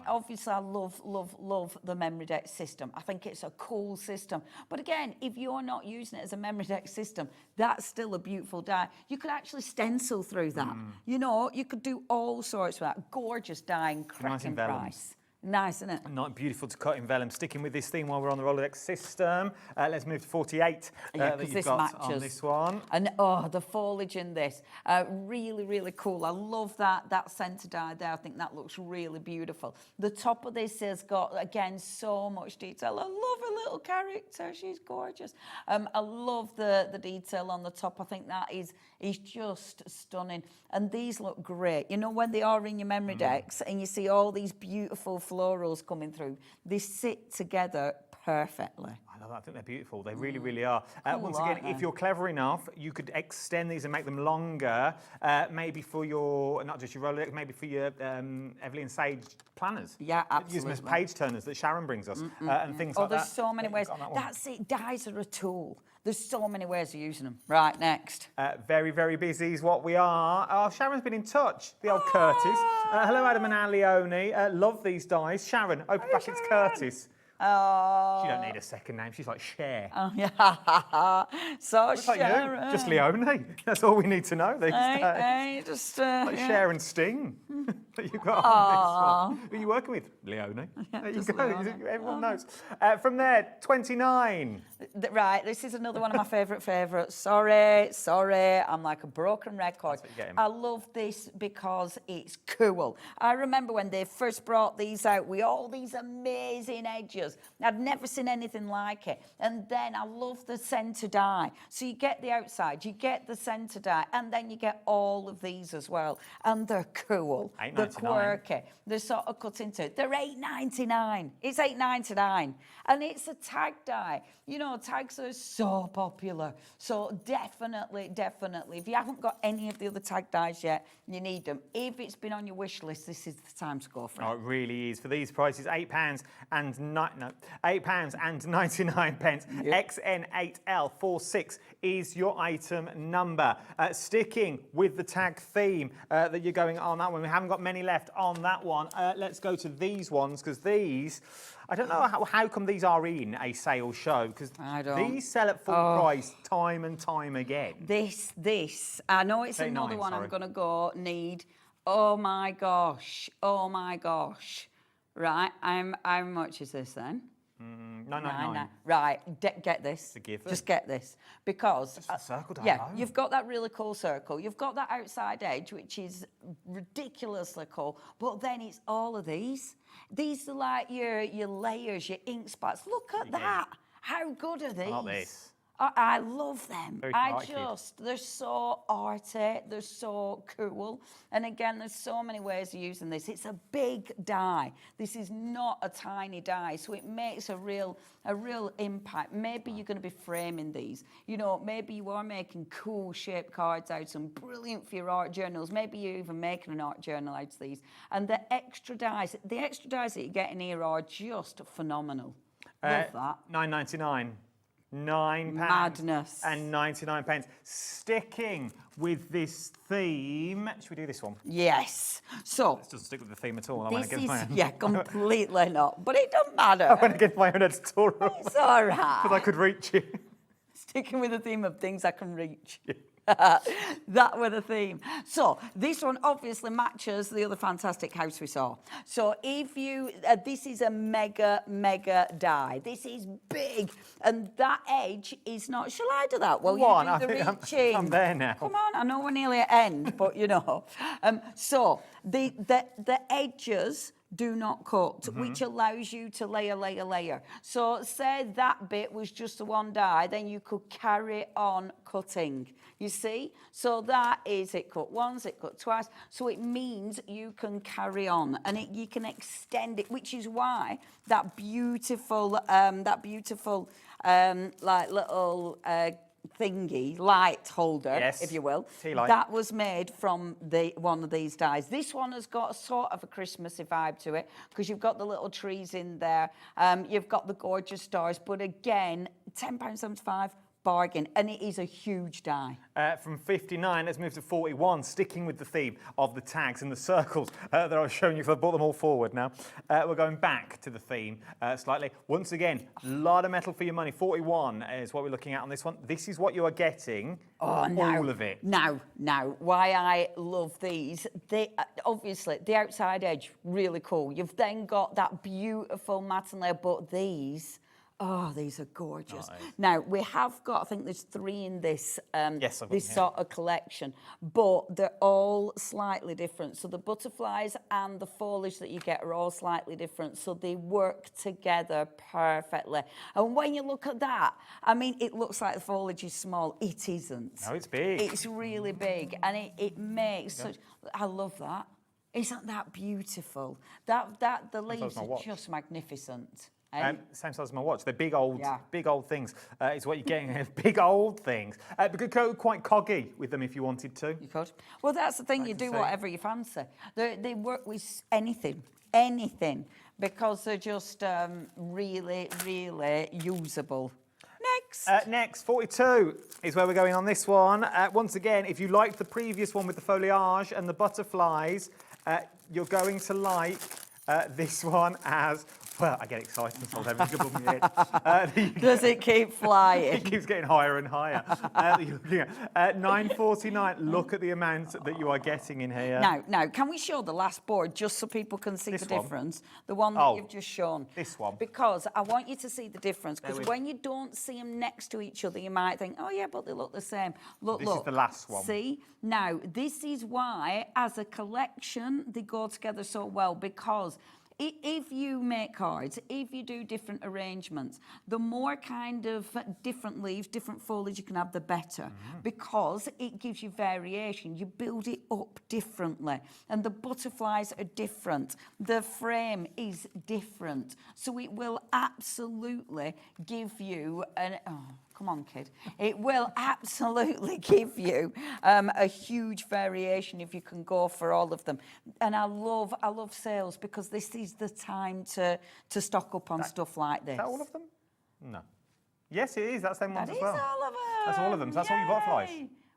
love the memory deck system. I think it's a cool system. But again, if you're not using it as a memory deck system, that's still a beautiful die. You could actually stencil through that. You know, you could do all sorts of that. Gorgeous die and cracking price. Nice, isn't it? Not beautiful to cut in vellum. Sticking with this theme while we're on the Rolodex system. Let's move to 48 Yeah, that because you've this got matches. on this one. And the foliage in this, really, really cool. I love that centre die there. I think that looks really beautiful. The top of this has got, again, so much detail. I love a little character. She's gorgeous. I love the detail on the top. I think that is just stunning. And these look great. You know, when they are in your memory decks and you see all these beautiful florals coming through, they sit together perfectly. I love that. I think they're beautiful. They really, really are. Cool, Once again, aren't they? if you're clever enough, you could extend these and make them longer, maybe for your, not just your Rolodex, maybe for your Evelyn Sage planners. Yeah, absolutely. Use them as page turners that Sharon brings us and things like that. There's so many ways. That's it. Dies are a tool. There's so many ways of using them. Right, next. Very, very busy is what we are. Oh, Sharon's been in touch. The old Curtis. Hello, Adam and Anne Leone. Love these dies. Sharon, open brackets, Curtis. Oh. She don't need a second name. She's like Cher. Oh, yeah. So Looks like Sharon. you, just Leone. That's all we need to know these days. Hey, just like yeah. Cher and Sting that you've got on this one. Who are you working with? Leone. Yeah, There you just go. Leone. Everyone knows. From there, 29. Right, this is another one of my favourites. Sorry, I'm like a broken record. I love this because it's cool. I remember when they first brought these out with all these amazing edges. I'd never seen anything like it. And then I love the centre die. So you get the outside, you get the centre die, and then you get all of these as well. And they're cool. They're quirky. They're sort of cut into it. They're $8.99. It's $8.99. And it's a tag die. You know, tags are so popular. So definitely, if you haven't got any of the other tag dies yet, you need them. If it's been on your wish list, this is the time to go for it. Oh, it really is. For these prices, £8 and £8.99. XN8L46 is your item number. Sticking with the tag theme that you're going on that one. We haven't got many left on that one. Let's go to these ones because these, I don't know how come these are in a sale show because these sell at full price time and time again. This, I know it's another one I'm going to go need. Oh my gosh. Right, how much is this then? $9.99. Right, get this. Just get this. Because, just a circle down low. You've got that really cool circle. You've got that outside edge, which is ridiculously cool. But then it's all of these. These are like your layers, your ink spots. Look at that. How good are these? I like this. I love them. Very They're so arty, they're so cool. And again, there's so many ways of using this. It's a big die. This is not a tiny die, so it makes a real impact. Maybe you're going to be framing these. You know, maybe you are making cool shaped cards out, some brilliant for your art journals. Maybe you're even making an art journal out of these. And the extra dies that you get in here are just phenomenal. Love that. £9.99. £9 Madness. and 99 pence. Sticking with this theme, should we do this one? Yes. So this doesn't stick with the theme at all. This is completely not. But it doesn't matter. I went against my own editorial. It's all right. Because I could reach you. Sticking with the theme of things I can reach. That were the theme. So this one obviously matches the other fantastic house we saw. So if you, this is a mega die. This is big, and that edge is not. Shall I do that? Well, you do the reaching. I'm there now. Come on, I know we're nearly at end, but you know. So the edges do not cut, which allows you to layer. So say that bit was just a one die, then you could carry on cutting. You see? So that is it cut once, it cut twice. So it means you can carry on and you can extend it, which is why that beautiful like little thingy, light holder, if you will, that was made from one of these dies. This one has got sort of a Christmassy vibe to it because you've got the little trees in there, you've got the gorgeous stars, but again, £10.75, bargain, and it is a huge die. From 59, let's move to 41, sticking with the theme of the tags and the circles that I was showing you, because I brought them all forward now. We're going back to the theme slightly. Once again, a lot of metal for your money. 41 is what we're looking at on this one. This is what you are getting, all of it. Now, why I love these, they obviously, the outside edge, really cool. You've then got that beautiful matte layer, but these are gorgeous. Nice. Now, we have got, I think there's 3 in this, this sort of collection, but they're all slightly different. So the butterflies and the foliage that you get are all slightly different. So they work together perfectly. And when you look at that, I mean, it looks like the foliage is small. It isn't. No, it's big. It's really big. And it makes such, I love that. Isn't that beautiful? The leaves are just magnificent. Same size as my watch. They're big old things. Is what you're getting. Big old things. You could go quite coggy with them if you wanted to. You could. Well, that's the thing. You do whatever you fancy. They work with anything, because they're just really, really usable. Next, 42 is where we're going on this one. Once again, if you liked the previous one with the foliage and the butterflies, you're going to like this one as... Well, I get excited and hold everything above my head. Does it keep flying? It keeps getting higher and higher. $9.49. Look at the amount that you are getting in here. Now, can we show the last board just so people can see the difference? The one that you've just shown. This one. Because I want you to see the difference. Because when you don't see them next to each other, you might think, oh yeah, but they look the same. Look. This is the last one. See? Now, this is why, as a collection, they go together so well, because if you make cards, if you do different arrangements, the more kind of different leaves, different foliage you can have, the better. Because it gives you variation. You build it up differently. And the butterflies are different. The frame is different. So it will absolutely give you an... Oh, come on, kid. It will absolutely give you a huge variation if you can go for all of them. And I love sales, because this is the time to stock up on stuff like this. Is that all of them? No. Yes, it is. That's them ones as well. That is all of them. That's all of them. So that's all your butterflies.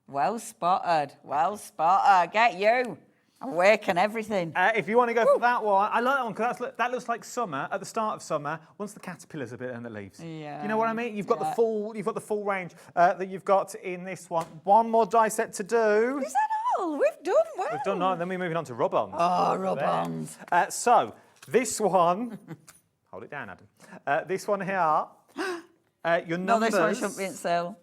Well spotted. Well spotted. Get you. Awake and everything. If you want to go for that one, I like that one because that looks like summer at the start of summer. Once the caterpillars a bit and the leaves. Yeah. You know what I mean? You've got the full range that you've got in this one. One more die set to do. Is that all? We've done well. We've done nine. Then we're moving on to rub-ons. Oh, rub-ons. So this one, hold it down, Adam. This one here. Your numbers. No, this one shouldn't be in sale.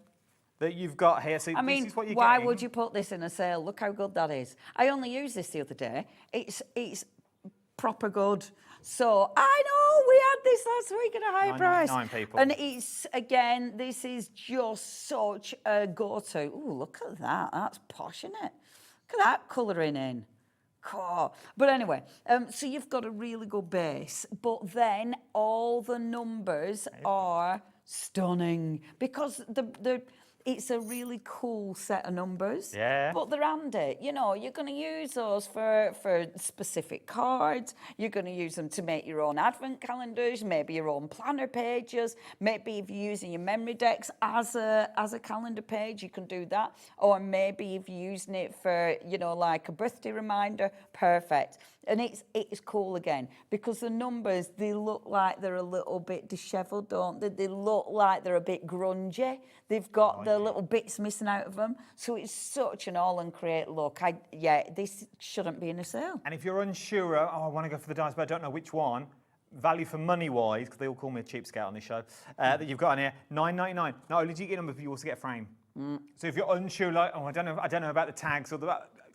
That you've got here. So I mean, this is what you're why getting. would you put this in a sale? Look how good that is. I only used this the other day. It's proper good. So I know we had this last week at a high price. 9 people. And it's, again, this is just such a go-to. Ooh, look at that. That's posh, isn't it? Look at that colouring in. Cool. But anyway, so you've got a really good base, but then all the numbers are stunning because it's a really cool set of numbers. Yeah. But they're handy. You know, you're going to use those for specific cards. You're going to use them to make your own advent calendars, maybe your own planner pages. Maybe if you're using your memory decks as a calendar page, you can do that. Or maybe if you're using it for, you know, like a birthday reminder, perfect. And it's cool again because the numbers, they look like they're a little bit dishevelled, don't they? They look like they're a bit grungy. They've got the little bits missing out of them. So it's such an AALL Create look. This shouldn't be in a sale. And if you're unsure, I want to go for the dice, but I don't know which one, value for money wise, because they all call me a cheapskate on this show, that you've got on here, $9.99. Not only do you get a number, but you also get a frame. So if you're unsure, like, I don't know about the tags or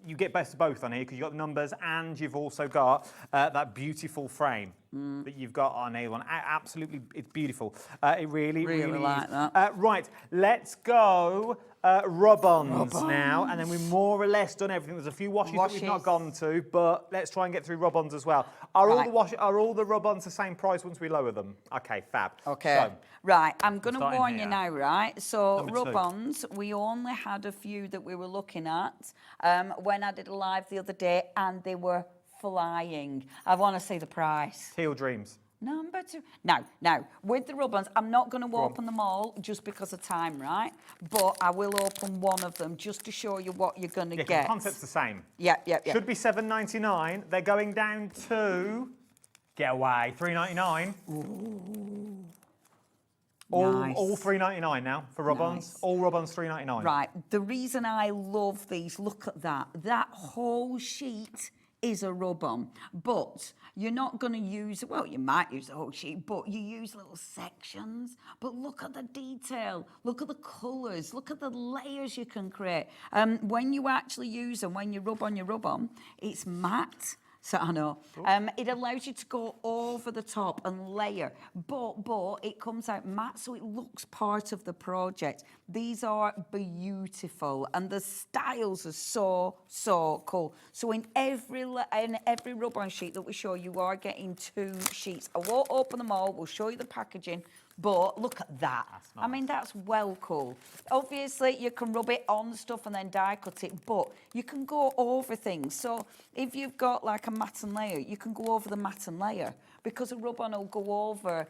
you get best of both on here because you've got the numbers and you've also got that beautiful frame that you've got on here. Absolutely, it's beautiful. It really like is. that. Right, let's go rub-ons now, and then we've more or less done everything. There's a few washes that we've not gone to, but let's try and get through rub-ons as well. Are all the rub-ons the same price once we lower them? Okay, fab. Okay. So, right, I'm going to starting warn here. you now, right? So Number 2. rub-ons, we only had a few that we were looking at when I did a live the other day, and they were flying. I want to see the price. Teal Dreams. Number 2. Now, with the rub-ons, I'm not going to open them all just because of time, right? But I will open one of them just to show you what you're going to get. The concept's the same. Yeah. Should be $7.99. They're going down to, get away, $3.99. Nice. All $3.99 now for rub-ons. Nice. All rub-ons $3.99. Right. The reason I love these, look at that. That whole sheet is a rub-on, but you're not going to use, well, you might use the whole sheet, but you use little sections. But look at the detail, look at the colours, look at the layers you can create. When you actually use them, when you rub on your rub-on, it's matte. So I know. It allows you to go over the top and layer, but it comes out matte, so it looks part of the project. These are beautiful, and the styles are so cool. So in every rub-on sheet that we show, you are getting 2 sheets. I won't open them all. We'll show you the packaging. But look at that. That's nice. I mean, that's well cool. Obviously, you can rub it on stuff and then die cut it, but you can go over things. So if you've got like a matte layer, you can go over the matte layer because a rub-on will go over,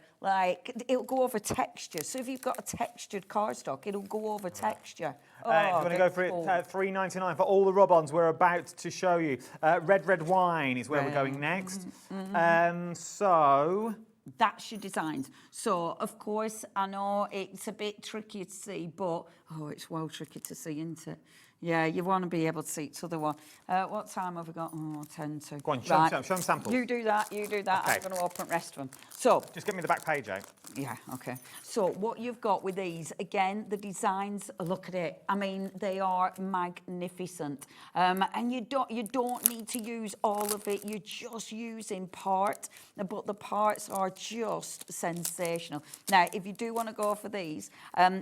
it'll go over texture. So if you've got a textured cardstock, it'll go over texture. If you want to go for it, $3.99 for all the rub-ons we're about to show you. Red Wine is where we're going next. So... That's your designs. So, of course, I know it's a bit tricky to see, but, it's well tricky to see, isn't it? Yeah, you want to be able to see each other one. What time have we got? 10 to. Go on, show them samples. You do that. Okay. I'm going to open the rest of them. So, just give me the back page out. Yeah, okay. So what you've got with these, again, the designs, look at it. I mean, they are magnificent. And you don't need to use all of it. You're just using part, but the parts are just sensational. Now, if you do want to go for these,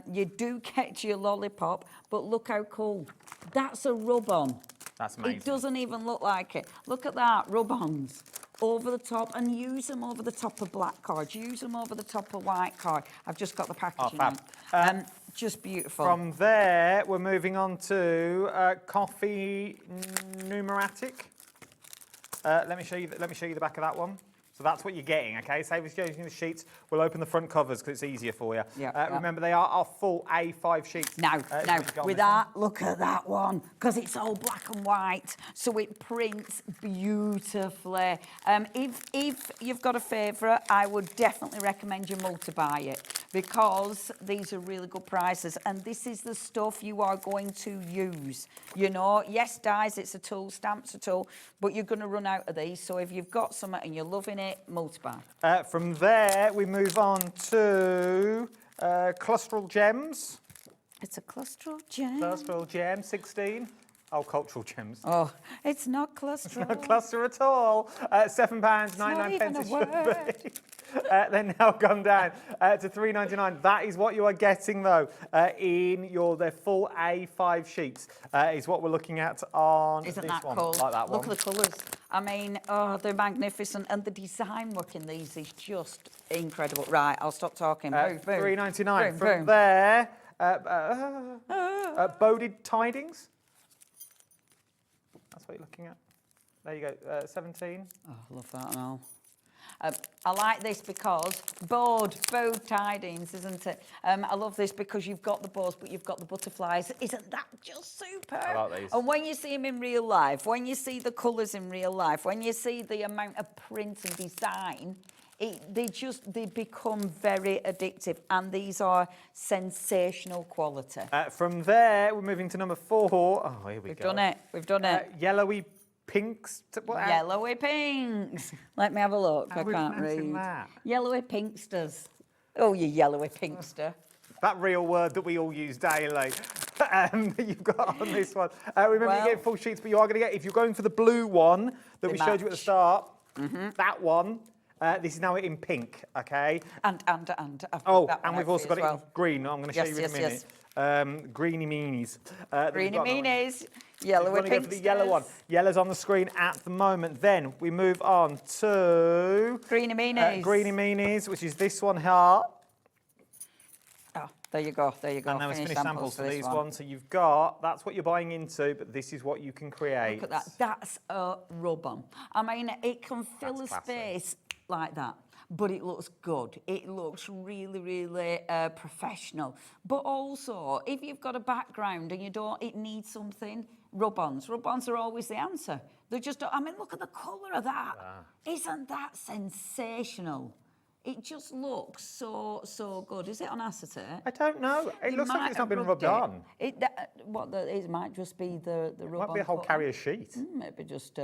you do get your lollipop, but look how cool. That's a rub-on. That's amazing. It doesn't even look like it. Look at that, rub-ons. Over the top, and use them over the top of black cards. Use them over the top of white card. I've just got the packaging out. Just beautiful. From there, we're moving on to coffee numeratic. Let me show you the back of that one. So that's what you're getting, okay? Save us using the sheets. We'll open the front covers because it's easier for you. Remember, they are our full A5 sheets. Now, with that, look at that one, because it's all black and white, so it prints beautifully. If you've got a favourite, I would definitely recommend you multi-buy it, because these are really good prices, and this is the stuff you are going to use. You know, yes, dies, it's a tool, stamps a tool, but you're going to run out of these, so if you've got some and you're loving it, multi-buy. From there, we move on to clusteral gems. It's a clusteral gem. Clusteral gem, 16. Oh, cultural gems. Oh, it's not cluster. It's not cluster at all. £7.99 it should be. They're now gone down to $3.99. That is what you are getting, though, in their full A5 sheets. Is what we're looking at on Isn't this that one. cool? Like that one. Look at the colours. I mean, they're magnificent, and the design work in these is just incredible. Right, I'll stop talking. $3.99. From there, Boded Tidings. That's what you're looking at. There you go, 17. Oh, love that and all. I like this because bowed tidings, isn't it? I love this because you've got the bows, but you've got the butterflies. Isn't that just super? I like these. And when you see them in real life, when you see the colours in real life, when you see the amount of print and design, they become very addictive, and these are sensational quality. From there, we're moving to number 4. Oh, here we go. We've done it. Yellowy pinks. Yellowy pinks. Let me have a look. How I can't read. that? Yellowy pinksters. Oh, you yellowy pinkster. That real word that we all use daily. That you've got on this one. Remember, you get full sheets, but you are going to get, if you're going for the blue one that we showed you at the start, that one. This is now in pink, okay? And we've also got it in green. I'm going to show you in a minute. Greeny meanies. Greeny meanies. Yellow and pink. Go for the yellow one. Yellow's on the screen at the moment. Then we move on to Greeny meanies. Greeny meanies, which is this one here. Oh, there you go. And now it's finished samples for these ones. So you've got, that's what you're buying into, but this is what you can create. Look at that. That's a rub-on. I mean, it can fill a space like that. but it looks good. It looks really, really professional. But also, if you've got a background and it needs something, rub-ons. Rub-ons are always the answer. They're just, I mean, look at the colour of that. Isn't that sensational? It just looks so good. Is it on acetate? I don't know. It looks like it's not been rubbed on. It might just be the rub-on. Might be a whole carrier sheet. Maybe just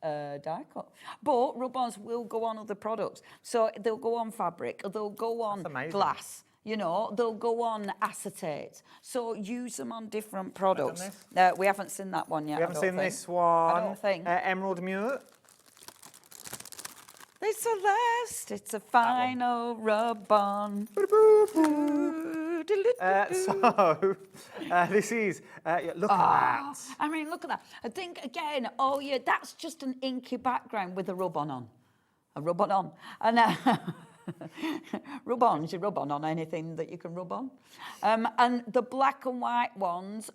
die cut. But rub-ons will go on other products. So they'll go on fabric, or they'll go on glass. You know, they'll go on acetate. So use them on different products. We haven't seen that one yet. We haven't seen this one. I don't think. Emerald Muir. The Celeste, it's a final rub-on. This is, look at that. I mean, look at that. I think, again, that's just an inky background with a rub-on on. A rub-on on. And rub-ons, you rub on anything that you can rub on. And the black and white ones,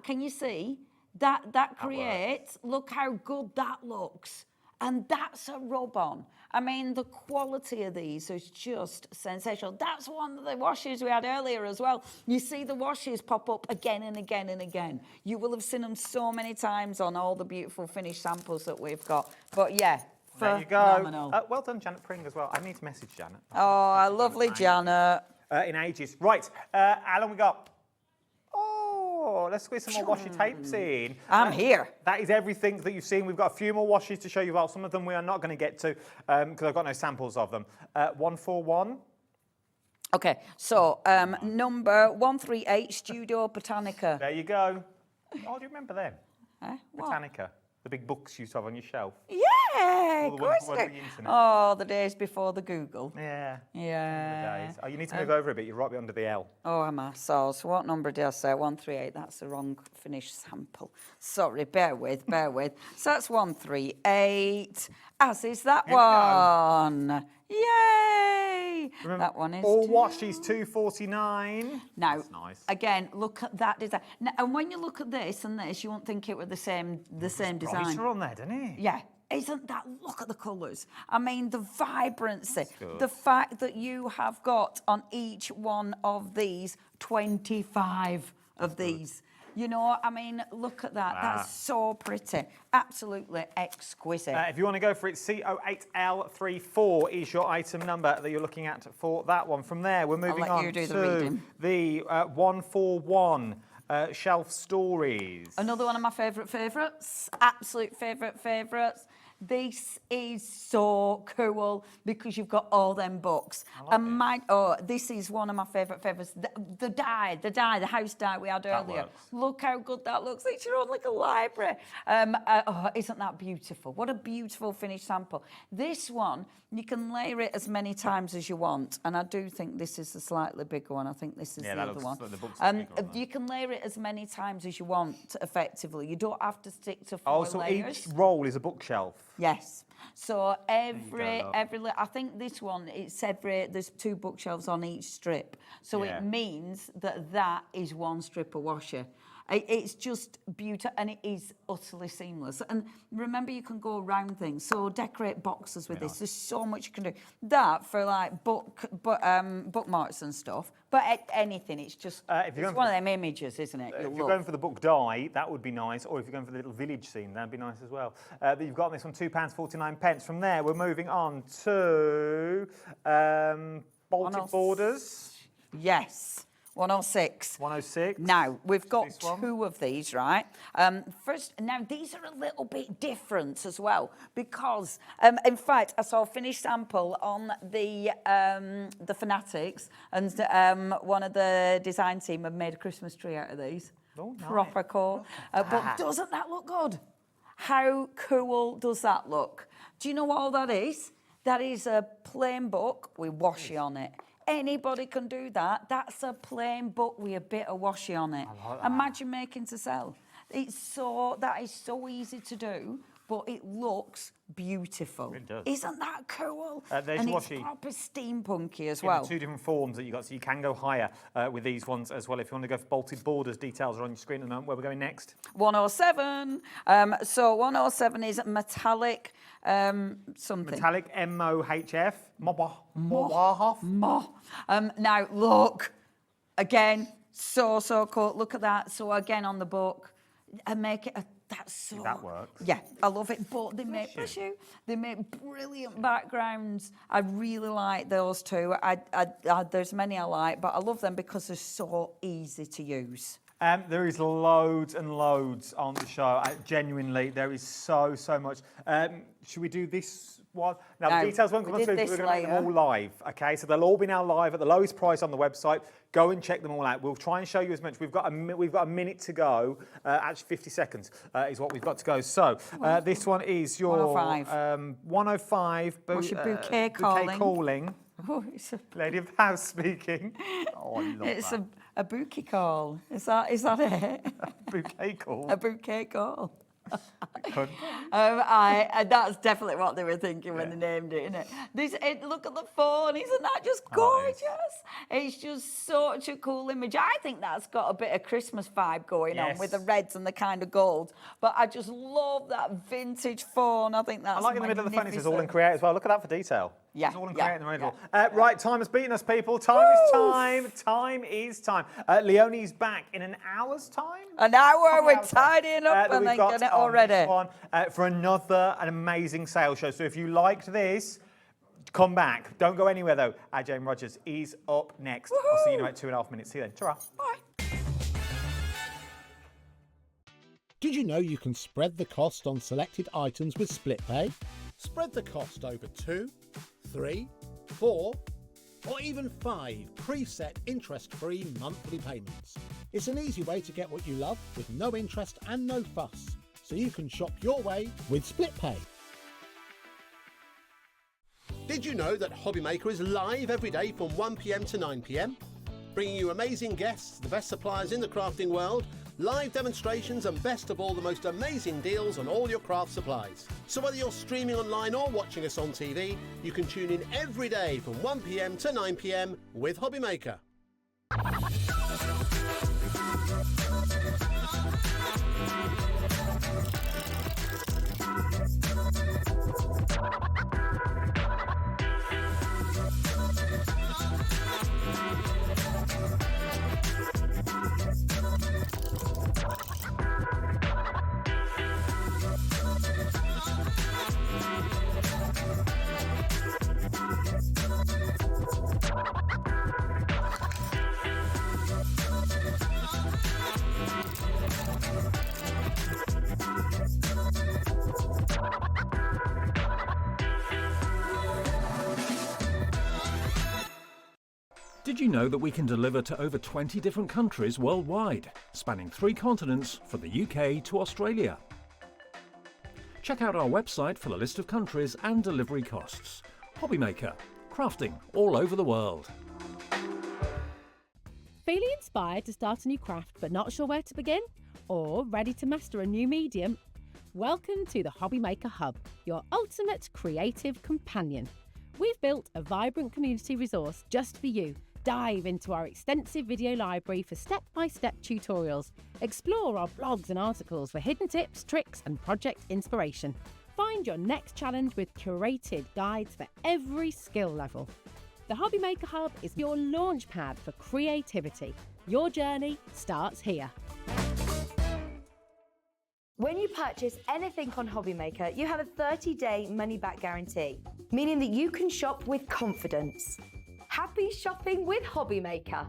can you see? That creates, look how good that looks. And that's a rub-on. I mean, the quality of these is just sensational. That's one of the washes we had earlier as well. You see the washes pop up again and again and again. You will have seen them so many times on all the beautiful finished samples that we've got. But yeah, there you go. Well done, Janet Pring, as well. I need to message Janet. Oh, lovely Janet. In ages. Right, how long we got? Oh, let's squeeze some more washi tapes in. I'm here. That is everything that you've seen. We've got a few more washes to show you. Well, some of them we are not going to get to because I've got no samples of them. 141. Okay, so number 138, Studio Botanica. There you go. Oh, do you remember them? What? Botanica. The big books you used to have on your shelf. Yeah, of course. The days before the Google. Yeah. Yeah. The days. Oh, you need to move over a bit. You're right under the L. Oh, am I? So what number did I say? 138. That's the wrong finished sample. Sorry, bear with. So that's 138. As is that one. Yay! Remember, that one is all washes 249. Now, that's nice. Again, look at that design. Now, and when you look at this and this, you won't think it were the same design. Brighter on there, doesn't it? Yeah. Isn't that, look at the colours. I mean, the vibrancy, the fact that you have got on each one of these 25 of these. You know, I mean, look at that. That's so pretty. Absolutely exquisite. If you want to go for it, C08L34 is your item number that you're looking at for that one. From there, we're moving on to the 141 Shelf Stories. Another one of my favourites. Absolute favourites. This is so cool because you've got all them books. This is one of my favourites. The house die we had earlier. Look how good that looks. It's your own little library. Isn't that beautiful? What a beautiful finished sample. This one, you can layer it as many times as you want. And I do think this is the slightly bigger one. I think this is the other one. Like the books are bigger on you can layer it as many times as you want, effectively. You don't have to stick to 4 layers. Each roll is a bookshelf. Yes. So I think this one, there's 2 bookshelves on each strip. So it means that is 1 strip of washer. It's just beautiful, and it is utterly seamless. And remember, you can go around things. So decorate boxes with this. There's so much you can do. That for like bookmarks and stuff. But anything, it's just it's one of them images, isn't it? If you're going for the book die, that would be nice. Or if you're going for the little village scene, that'd be nice as well. That you've got this one, £2.49. From there, we're moving on to Baltic Borders. Yes. 106. 106. Now, we've got 2 of these, right? Now, these are a little bit different as well because, in fact, I saw a finished sample on the Fanatics and one of the design team had made a Christmas tree out of these. Oh, nice. Proper cool. But doesn't that look good? How cool does that look? Do you know what all that is? That is a plain book with washi on it. Anybody can do that. That's a plain book with a bit of washi on it. Imagine making to sell. That is so easy to do, but it looks beautiful. It does. Isn't that cool? There's and your it's washi. proper steampunky as In well. the two different forms that you got, so you can go higher with these ones as well. If you want to go for bolted borders, details are on your screen at the moment. Where we're going next? 107. So 107 is metallic something. Metallic MOHF. Now look, again, so cool. Look at that. So again on the book, and make it that's so. That works. Yeah, I love it. But they make they make brilliant backgrounds. I really like those two. There's many I like, but I love them because they're so easy to use. There is loads and loads on the show. Genuinely, there is so much. Should we do this one? Now, the details won't come on through, but we're going to make them all live, okay? So they'll all be now live at the lowest price on the website. Go and check them all out. We'll try and show you as much. We've got a minute to go. Actually, 50 seconds is what we've got to go. So this one is your 105. What's your bouquet calling? Oh, it's a Lady of the House speaking. Oh, I love it's that. a bouquet call. Is that it? Bouquet call. A bouquet call. Could. That's definitely what they were thinking when they named it, isn't it? Look at the phone, isn't that just gorgeous? It's just such a cool image. I think that's got a bit of Christmas vibe going on with the reds and the kind of gold. But I just love that vintage phone. I think that's I like in the middle of the phone, it says all in Create as well. Look at that for detail. Yeah, it's all in Create in the middle. Right, time has beaten us, people. Time is time. Time is time. Leonie's back in an hour's time. An hour, we're tidying up and then get it already. For an amazing sales show. So if you liked this, come back. Don't go anywhere though. Jane Rodgers is up next. I'll see you in about 2.5 minutes. See you then. Ta-ra. Bye. Did you know you can spread the cost on selected items with split pay? Spread the cost over 2, 3, 4, or even 5 preset interest-free monthly payments. It's an easy way to get what you love with no interest and no fuss, so you can shop your way with split pay. Did you know that Hobby Maker is live every day from 1 p.m. to 9 p.m? Bringing you amazing guests, the best suppliers in the crafting world, live demonstrations and best of all, the most amazing deals on all your craft supplies. So whether you're streaming online or watching us on TV, you can tune in every day from 1 p.m. to 9 p.m. with Hobby Maker. Did you know that we can deliver to over 20 different countries worldwide, spanning 3 continents from the UK to Australia? Check out our website for the list of countries and delivery costs. Hobby Maker, crafting all over the world. Feeling inspired to start a new craft but not sure where to begin? Or ready to master a new medium? Welcome to the Hobby Maker Hub, your ultimate creative companion. We've built a vibrant community resource just for you. Dive into our extensive video library for step-by-step tutorials. Explore our blogs and articles for hidden tips, tricks and project inspiration. Find your next challenge with curated guides for every skill level. The Hobby Maker Hub is your launch pad for creativity. Your journey starts here. When you purchase anything on Hobby Maker, you have a 30-day money-back guarantee, meaning that you can shop with confidence. Happy shopping with Hobby Maker.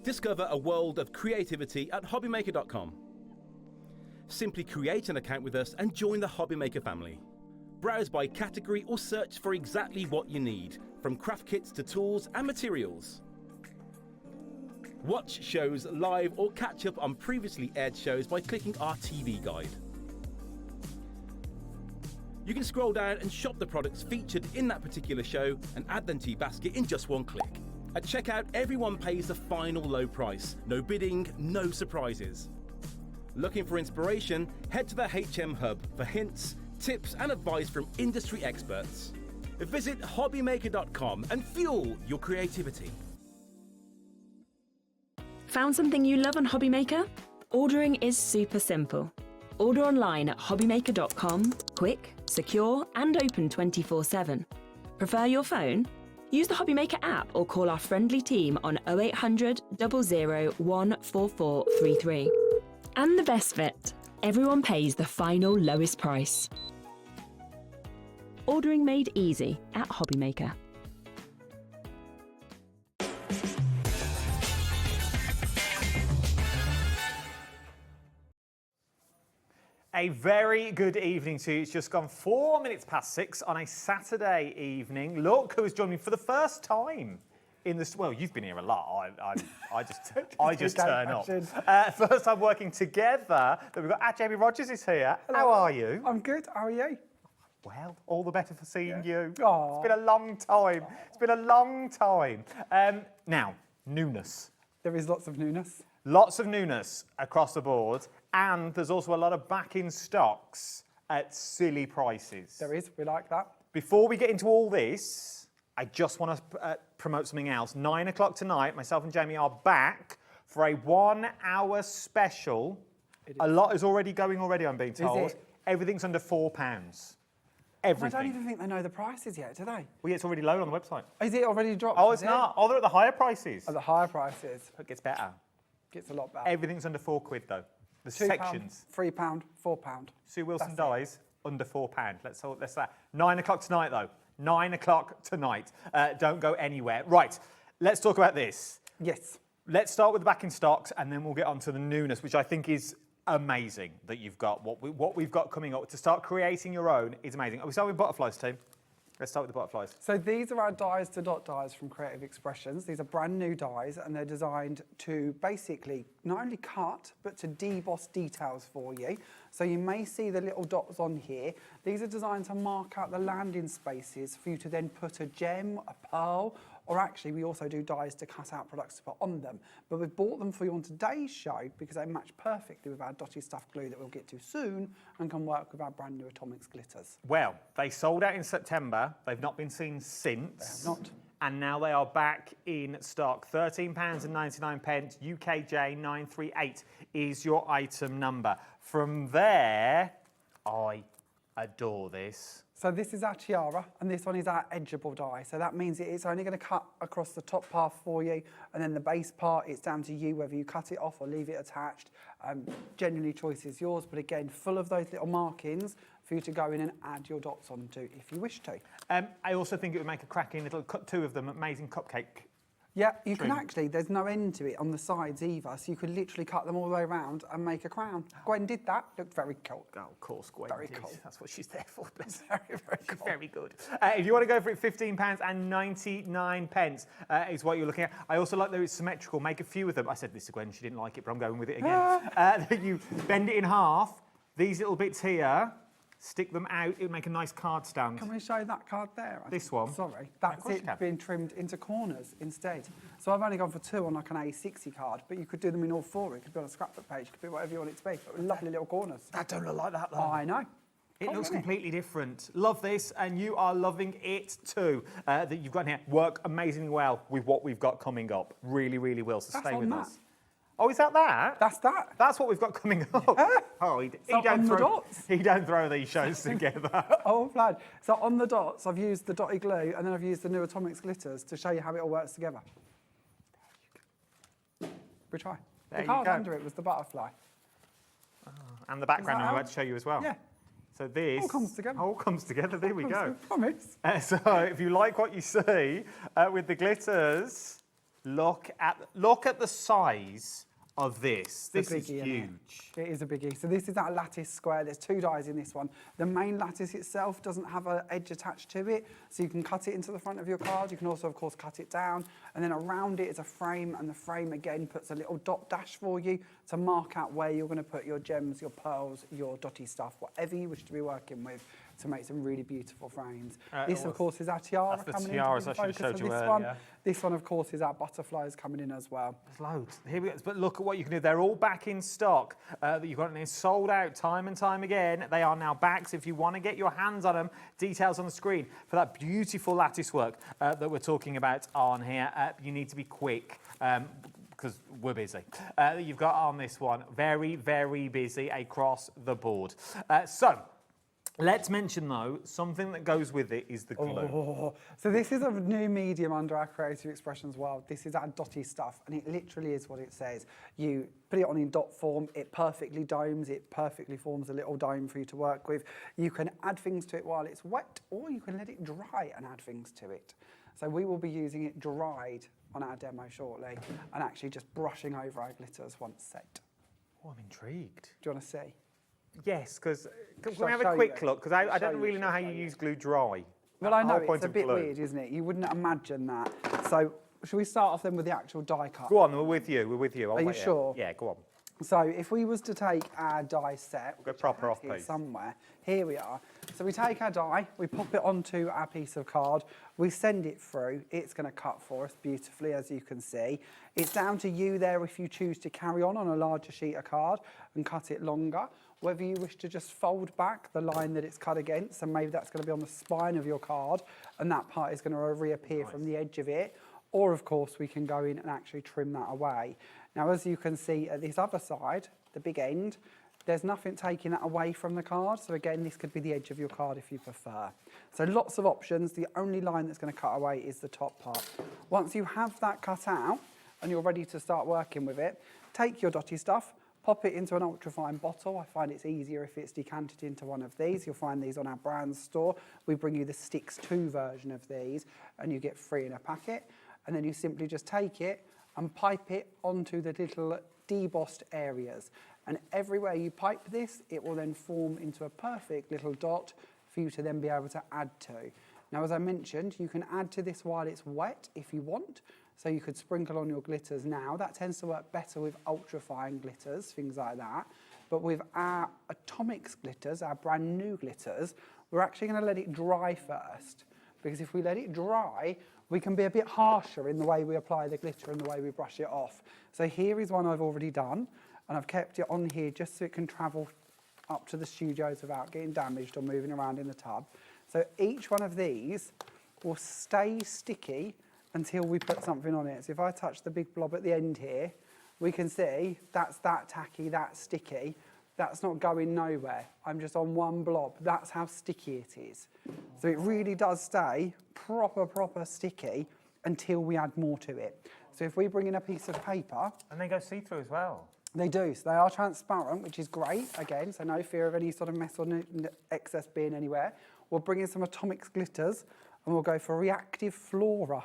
Discover a world of creativity at hobbymaker.com. Simply create an account with us and join the Hobbymaker family. Browse by category or search for exactly what you need, from craft kits to tools and materials. Watch shows live or catch up on previously aired shows by clicking our TV guide. You can scroll down and shop the products featured in that particular show and add them to your basket in just one click. At checkout, everyone pays the final low price. No bidding, no surprises. Looking for inspiration? Head to the HM Hub for hints, tips and advice from industry experts. Visit hobbymaker.com and fuel your creativity. Found something you love on Hobbymaker? Ordering is super simple. Order online at hobbymaker.com, quick, secure and open 24/7. Prefer your phone? Use the Hobbymaker app or call our friendly team on 0800 00 14433. And the best bit, everyone pays the final lowest price. Ordering made easy at Hobbymaker. A very good evening to you. It's just gone 4 minutes past 6 on a Saturday evening. Look who has joined me for the first time in this. Well, you've been here a lot. I just turn up. First time working together. We've got Jamie Rodgers is here. Hello. How are you? I'm good. How are you? Well, all the better for seeing you. Aww. It's been a long time. It's been a long time. Now, newness. There is lots of newness. Lots of newness across the board. And there's also a lot of back in stocks at silly prices. There is, we like that. Before we get into all this, I just want to promote something else. 9 o'clock tonight, myself and Jamie are back for a 1 hour special. A lot is already going already, I'm being told. Is it? Everything's under £4. Everything. I don't even think they know the prices yet, do they? Well, yeah, it's already low on the website. Is it already dropped? Oh, it's not. Oh, they're at the higher prices. At the higher prices. It gets better. Gets a lot better. Everything's under £4 though. The £2, sections. £3, £4. Sue Wilson dies under £4. Let's that. 9 o'clock tonight though. 9 o'clock tonight. Don't go anywhere. Right. Let's talk about this. Yes. Let's start with the back in stocks and then we'll get on to the newness, which I think is amazing that you've got. What we've got coming up to start creating your own is amazing. Are we starting with butterflies, team? Let's start with the butterflies. So these are our dies to dot dies from Creative Expressions. These are brand new dies and they're designed to basically not only cut, but to deboss details for you. So you may see the little dots on here. These are designed to mark out the landing spaces for you to then put a gem, a pearl, or actually we also do dies to cut out products to put on them. But we've bought them for you on today's show because they match perfectly with our dotty stuff glue that we'll get to soon and can work with our brand new Atomics glitters. Well, they sold out in September. They've not been seen since. They have not. And now they are back in stock. £13.99, UKJ 938 is your item number. From there, I adore this. So this is our tiara, and this one is our edgeable die. So that means it's only going to cut across the top part for you, and then the base part, it's down to you whether you cut it off or leave it attached. Generally, choice is yours, but again, full of those little markings for you to go in and add your dots onto if you wish to. I also think it would make a cracking little, cut two of them, amazing cupcake. Yeah, you can actually, there's no end to it on the sides either, so you could literally cut them all the way around and make a crown. Gwen did that, looked very cool. Oh, of course, Gwen Very did. cool. That's what she's there for, bless her. Very cool. Very good. If you want to go for it, £15.99 is what you're looking at. I also like that it's symmetrical. Make a few of them. I said this to Gwen, she didn't like it, but I'm going with it again. You bend it in half, these little bits here, stick them out, it would make a nice card stand. Can we show that card there? This one? Sorry, that's it being trimmed into corners instead. So I've only gone for two on like an A60 card, but you could do them in all four. It could be on a scrapbook page, it could be whatever you want it to be, but with lovely little corners. That don't look like that though. I know. It looks completely different. Love this, and you are loving it too. That you've got in here. Work amazingly well with what we've got coming up. Really, really will. So stay with us. Oh, is that? That's that. That's what we've got coming up. Yeah. Oh, he don't throw these shows together. Oh, glad. So on the dots, I've used the dotty glue, and then I've used the new Atomics glitters to show you how it all works together. We try. There the you card go. under it was the butterfly. Oh, and the background I'm how- about to show you as well. Yeah. So this All comes together. All comes together. There we go. Promise. So if you like what you see with the glitters, Look at the size of this. This is biggie, isn't huge. It is a biggie. So this is our lattice square. There's 2 dies in this one. The main lattice itself doesn't have an edge attached to it, so you can cut it into the front of your card. You can also, of course, cut it down. And then around it is a frame, and the frame, again, puts a little dot dash for you to mark out where you're going to put your gems, your pearls, your dotty stuff, whatever you wish to be working with, to make some really beautiful frames. This, of course, is our tiara That's the coming tiaras in. I should have showed you this earlier. one. This one, of course, is our butterflies coming in as well. There's loads. Here we go. But look at what you can do. They're all back in stock. That you've got, and they're sold out time and time again. They are now back. So if you want to get your hands on them, details on the screen for that beautiful lattice work that we're talking about on here. You need to be quick. Because we're busy. You've got on this one, very, very busy across the board. So, let's mention though, something that goes with it is the glue. Oh, so this is a new medium under our Creative Expressions world. This is our dotty stuff, and it literally is what it says. You put it on in dot form, it perfectly domes, it perfectly forms a little dome for you to work with. You can add things to it while it's wet, or you can let it dry and add things to it. So we will be using it dried on our demo shortly, and actually just brushing over our glitters once set. Oh, I'm intrigued. Do you want to see? Yes, because can Shall we I have a show quick you? look? Because I Shall don't you, really know shall how I you show you? use glue dry. Well, I know, That's the whole it's point a of bit glue. weird, isn't it? You wouldn't imagine that. So, should we start off then with the actual die cut? Go on, we're with you. We're with you. Are you sure? Yeah, go on. So if we was to take our die set, We'll go proper off, here please. somewhere, here we are. So we take our die, we pop it onto our piece of card, we send it through, it's going to cut for us beautifully, as you can see. It's down to you there if you choose to carry on a larger sheet of card and cut it longer, whether you wish to just fold back the line that it's cut against, and maybe that's going to be on the spine of your card, and that part is going to reappear from the edge of it, or of course we can go in and actually trim that away. Now, as you can see at this other side, the big end, there's nothing taking that away from the card. So again, this could be the edge of your card if you prefer. So lots of options. The only line that's going to cut away is the top part. Once you have that cut out and you're ready to start working with it, take your dotty stuff, pop it into an ultrafine bottle. I find it's easier if it's decanted into one of these. You'll find these on our brand store. We bring you the Sticks 2 version of these, and you get 3 in a packet. And then you simply just take it and pipe it onto the little debossed areas. And everywhere you pipe this, it will then form into a perfect little dot for you to then be able to add to. Now, as I mentioned, you can add to this while it's wet if you want. So you could sprinkle on your glitters now. That tends to work better with ultrafine glitters, things like that. But with our Atomics glitters, our brand new glitters, we're actually going to let it dry first. Because if we let it dry, we can be a bit harsher in the way we apply the glitter and the way we brush it off. So here is one I've already done, and I've kept it on here just so it can travel up to the studios without getting damaged or moving around in the tub. So each one of these will stay sticky until we put something on it. So if I touch the big blob at the end here, we can see that's that tacky, that's sticky. That's not going nowhere. I'm just on one blob. That's how sticky it is. So it really does stay proper sticky until we add more to it. So if we bring in a piece of paper... And they go see-through as well. They do. So they are transparent, which is great, again, so no fear of any sort of mess or excess being anywhere. We'll bring in some Atomics glitters, and we'll go for Reactive Flora.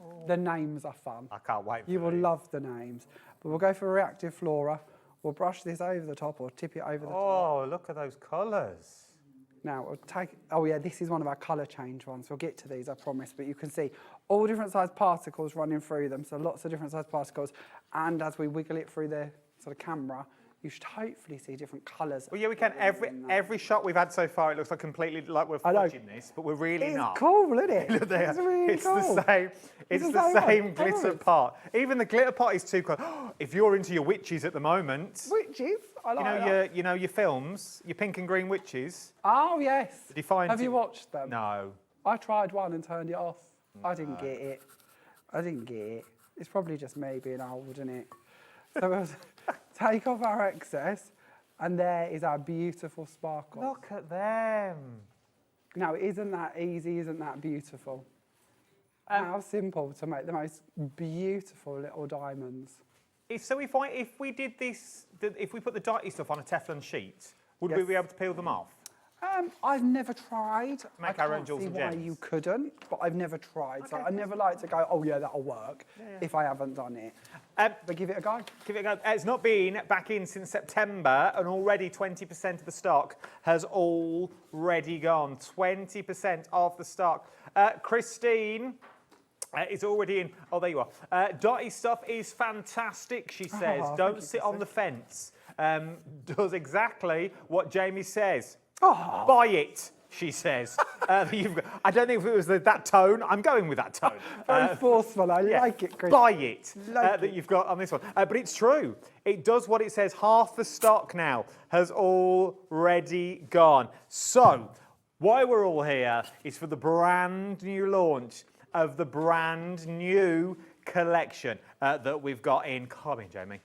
Oh. The names are fun. I can't wait for You will love the names. But we'll go for Reactive Flora. We'll brush this over the top or tip it over the top. Oh, look at those colours. Now, we'll take, oh yeah, this is one of our colour change ones. We'll get to these, I promise. But you can see all different size particles running through them. So lots of different size particles. And as we wiggle it through the sort of camera, you should hopefully see different colours. Well, yeah, we can. Every shot we've had so far, it looks like completely like we're fudging this, but we're really not. It's cool, isn't it? Look there. It's really cool. The same. It's the same glitter part. Even the glitter part is too cool. If you're into your witches at the moment, witches, I like that. You know your films, your pink and green witches. Oh yes. Did you find? Have you watched them? No. I tried one and turned it off. No. I didn't get it. I didn't get it. It's probably just me being old, isn't it? So we'll take off our excess, and there is our beautiful sparkle. Look at them. Now, isn't that easy? Isn't that beautiful? How simple to make the most beautiful little diamonds. If we did this, if we put the dirty stuff on a Teflon sheet, would we Yes. be able to peel them off? I've never tried. Make I our own can't jewels see and why gems. you couldn't, but I've never tried. So I never like to go, oh yeah, that'll work, if I haven't done it. But give it a go. Give it a go. It's not been back in since September, and already 20% of the stock has already gone. 20% of the stock. Christine is already in. Oh, there you are. Dotty stuff is fantastic, she says. Oh, Don't sit on the fence. Does exactly what Jamie says. Oh. Buy it, she says. I don't think if it was that tone. I'm going with that tone. Very forceful. I like it, Chris. Buy it Like that you've got on this one. But it's true. It does what it says. Half the stock now has already gone. So why we're all here is for the brand new launch of the brand new collection that we've got in. Come in, Jamie.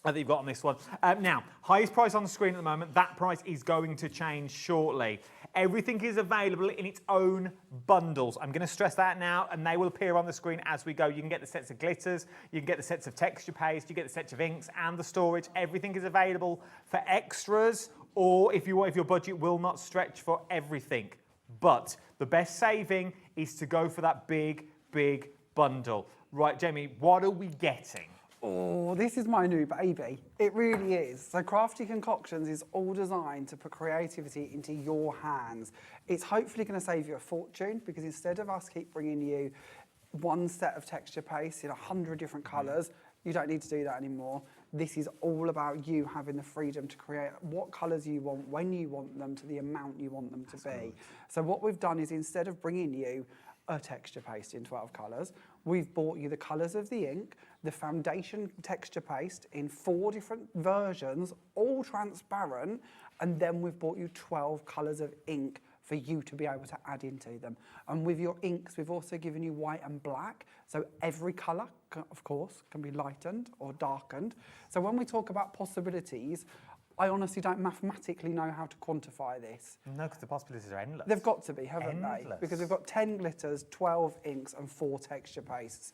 That you've got on this one. Now, highest price on the screen at the moment. That price is going to change shortly. Everything is available in its own bundles. I'm going to stress that now, and they will appear on the screen as we go. You can get the sets of glitters, you can get the sets of texture paste, you get the sets of inks and the storage. Everything is available for extras, or if your budget will not stretch for everything. But the best saving is to go for that big bundle. Right, Jamie, what are we getting? Oh, this is my new baby. It really is. So Crafty Concoctions is all designed to put creativity into your hands. It's hopefully going to save you a fortune, because instead of us keep bringing you one set of texture paste in 100 different colours, you don't need to do that anymore. This is all about you having the freedom to create what colours you want, when you want them, to the amount you want them to be. So what we've done is, instead of bringing you a texture paste in 12 colours, we've bought you the colours of the ink, the foundation texture paste in 4 different versions, all transparent, and then we've bought you 12 colours of ink for you to be able to add into them. And with your inks, we've also given you white and black, so every colour, of course, can be lightened or darkened. So when we talk about possibilities, I honestly don't mathematically know how to quantify this. No, because the possibilities are endless. They've got to be, haven't they? Because we've got 10 glitters, 12 inks and 4 texture pastes.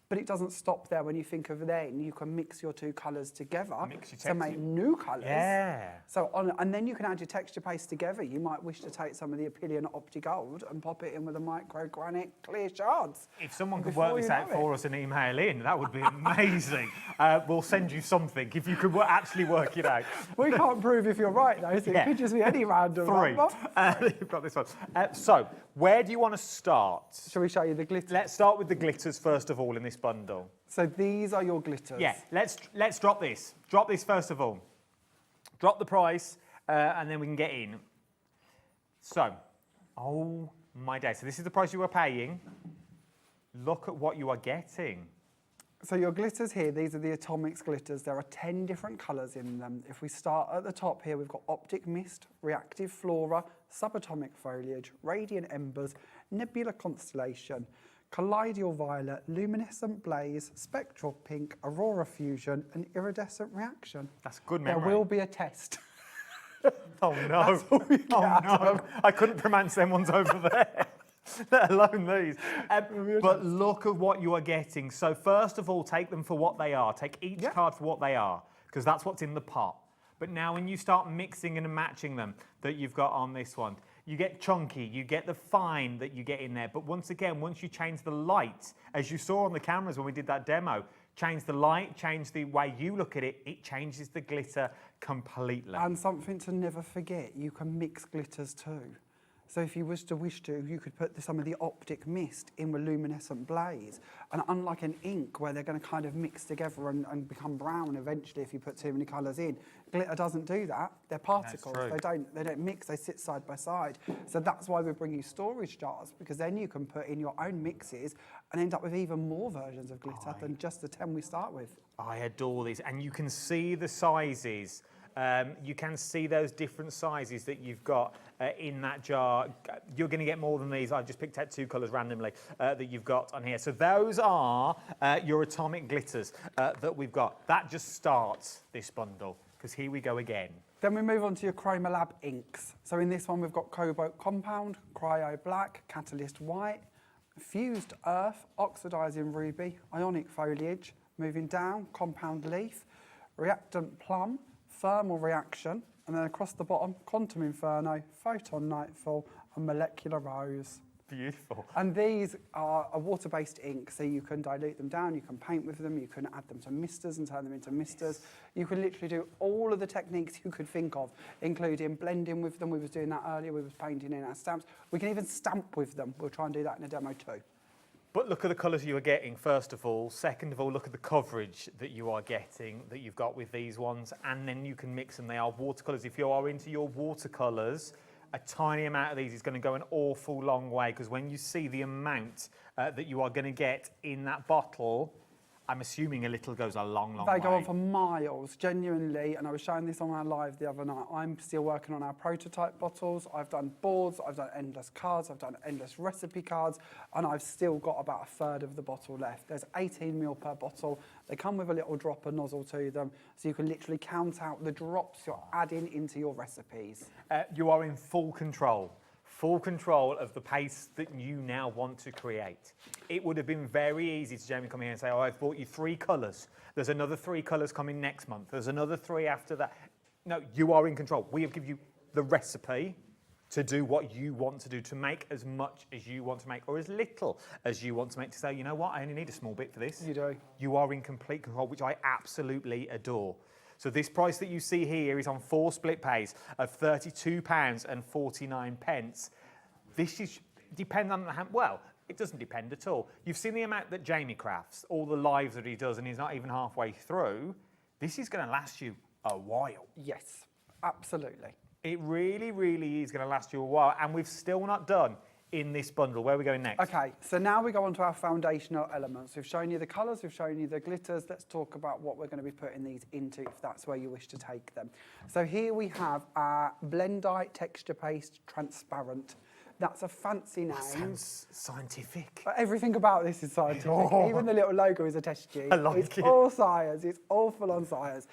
But it doesn't stop there. When you think of then, you can mix your 2 colours together to make new colours. Yeah. So and then you can add your texture paste together. You might wish to take some of the Apillion Opti-Gold and pop it in with the micro granite clear shards. If someone could work this out for us and email in, that would be amazing. We'll send you something if you could actually work it out. We can't prove if you're right, though, so it could just be any random 3. number. You've got this one. So, where do you want to start? Shall we show you the glitters? Let's start with the glitters first of all in this bundle. So these are your glitters. Yeah, let's drop this. Drop this first of all. Drop the price, and then we can get in. So, oh my day. So this is the price you are paying. Look at what you are getting. So your glitters here, these are the Atomics glitters. There are 10 different colours in them. If we start at the top here, we've got Optic Mist, Reactive Flora, Subatomic Foliage, Radiant Embers, Nebula Constellation, Colloidal Violet, Luminescent Blaze, Spectral Pink, Aurora Fusion, and Iridescent Reaction. That's good memory. There will be a test. Oh no. Oh no. I couldn't pronounce them ones over there. Let alone these. But look at what you are getting. So first of all, take them for what they are. Take each card for what they are, because that's what's in the pot. But now when you start mixing and matching them that you've got on this one, you get chunky, you get the fine that you get in there. But once again, once you change the light, as you saw on the cameras when we did that demo, change the light, change the way you look at it, it changes the glitter completely. And something to never forget, you can mix glitters too. So if you wish to, you could put some of the Optic Mist in with Luminescent Blaze. And unlike an ink where they're going to kind of mix together and become brown eventually if you put too many colours in, glitter doesn't do that. They're particles. They don't mix. They sit side by side. So that's why we bring you storage jars, because then you can put in your own mixes and end up with even more versions of glitter than just the 10 we start with. I adore these, and you can see the sizes. You can see those different sizes that you've got in that jar. You're going to get more than these. I've just picked out 2 colours randomly that you've got on here. So those are your atomic glitters that we've got. That just starts this bundle, because here we go again. Then we move on to your Chroma Lab inks. So in this one, we've got Cobalt Compound, Cryo Black, Catalyst White, Fused Earth, Oxidizing Ruby, Ionic Foliage, moving down, Compound Leaf, Reactant Plum, thermal reaction, and then across the bottom, quantum inferno, photon nightfall, and molecular rose. Beautiful. And these are a water-based ink, so you can dilute them down, you can paint with them, you can add them to misters and turn them into misters. You can literally do all of the techniques you could think of, including blending with them. We was doing that earlier, we was painting in our stamps. We can even stamp with them. We'll try and do that in a demo too. But look at the colours you are getting, first of all. Second of all, look at the coverage that you are getting, that you've got with these ones. And then you can mix them. They are watercolours. If you are into your watercolours, a tiny amount of these is going to go an awful long way, because when you see the amount that you are going to get in that bottle, I'm assuming a little goes a long, long way. They go on for miles, genuinely, and I was showing this on our live the other night. I'm still working on our prototype bottles. I've done boards, I've done endless cards, I've done endless recipe cards, and I've still got about a third of the bottle left. There's 18 ml per bottle. They come with a little dropper nozzle to them, so you can literally count out the drops you're adding into your recipes. You are in full control of the pace that you now want to create. It would have been very easy to Jamie come here and say, oh, I've bought you 3 colours. There's another 3 colours coming next month. There's another 3 after that. No, you are in control. We have given you the recipe to do what you want to do, to make as much as you want to make, or as little as you want to make, to say, you know what, I only need a small bit for this. You do. You are in complete control, which I absolutely adore. So this price that you see here is on 4 split pays of £32.49. This is depend on how, well, it doesn't depend at all. You've seen the amount that Jamie crafts, all the lives that he does, and he's not even halfway through. This is going to last you a while. Yes, absolutely. It really, really is going to last you a while, and we've still not done in this bundle. Where are we going next? Okay, so now we go on to our foundational elements. We've shown you the colours, we've shown you the glitters. Let's talk about what we're going to be putting these into, if that's where you wish to take them. So here we have our Blendite Texture Paste Transparent. That's a fancy name. That sounds scientific. But everything about this is scientific. Oh. Even the little logo is a test tube. I like it's it. All science. It's all full on science.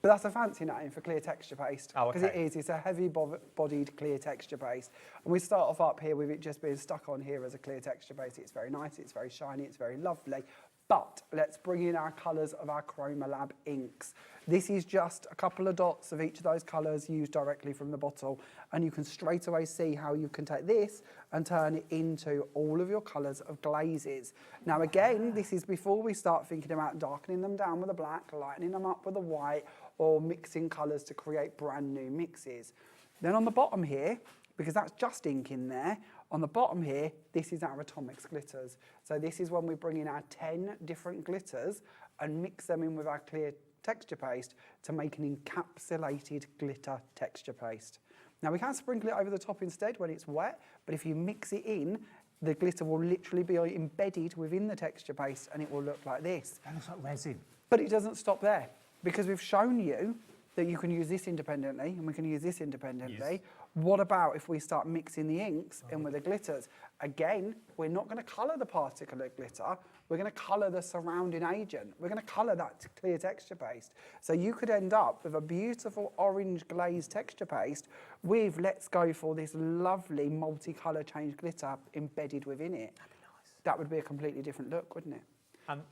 But that's a fancy name for clear texture paste. Oh, because okay. it is. It's a heavy-bodied clear texture paste. And we start off up here with it just being stuck on here as a clear texture paste. It's very nice. It's very shiny. It's very lovely. But let's bring in our colours of our Chroma Lab inks. This is just a couple of dots of each of those colours used directly from the bottle, and you can straight away see how you can take this and turn it into all of your colours of glazes. Now again, this is before we start thinking about darkening them down with a black, lightening them up with a white, or mixing colours to create brand new mixes. Then on the bottom here, because that's just ink in there, on the bottom here, this is our Atomics glitters. So this is when we bring in our 10 different glitters and mix them in with our clear texture paste to make an encapsulated glitter texture paste. Now we can sprinkle it over the top instead when it's wet, but if you mix it in, the glitter will literally be embedded within the texture paste and it will look like this. That looks like resin. But it doesn't stop there, because we've shown you that you can use this independently and we can use this independently. Yes. What about if we start mixing the inks in with the glitters? Again, we're not going to colour the particulate glitter, we're going to colour the surrounding agent. We're going to colour that clear texture paste. So you could end up with a beautiful orange glazed texture paste with, let's go for this lovely multicolour change glitter embedded within it. That'd be nice. That would be a completely different look, wouldn't it?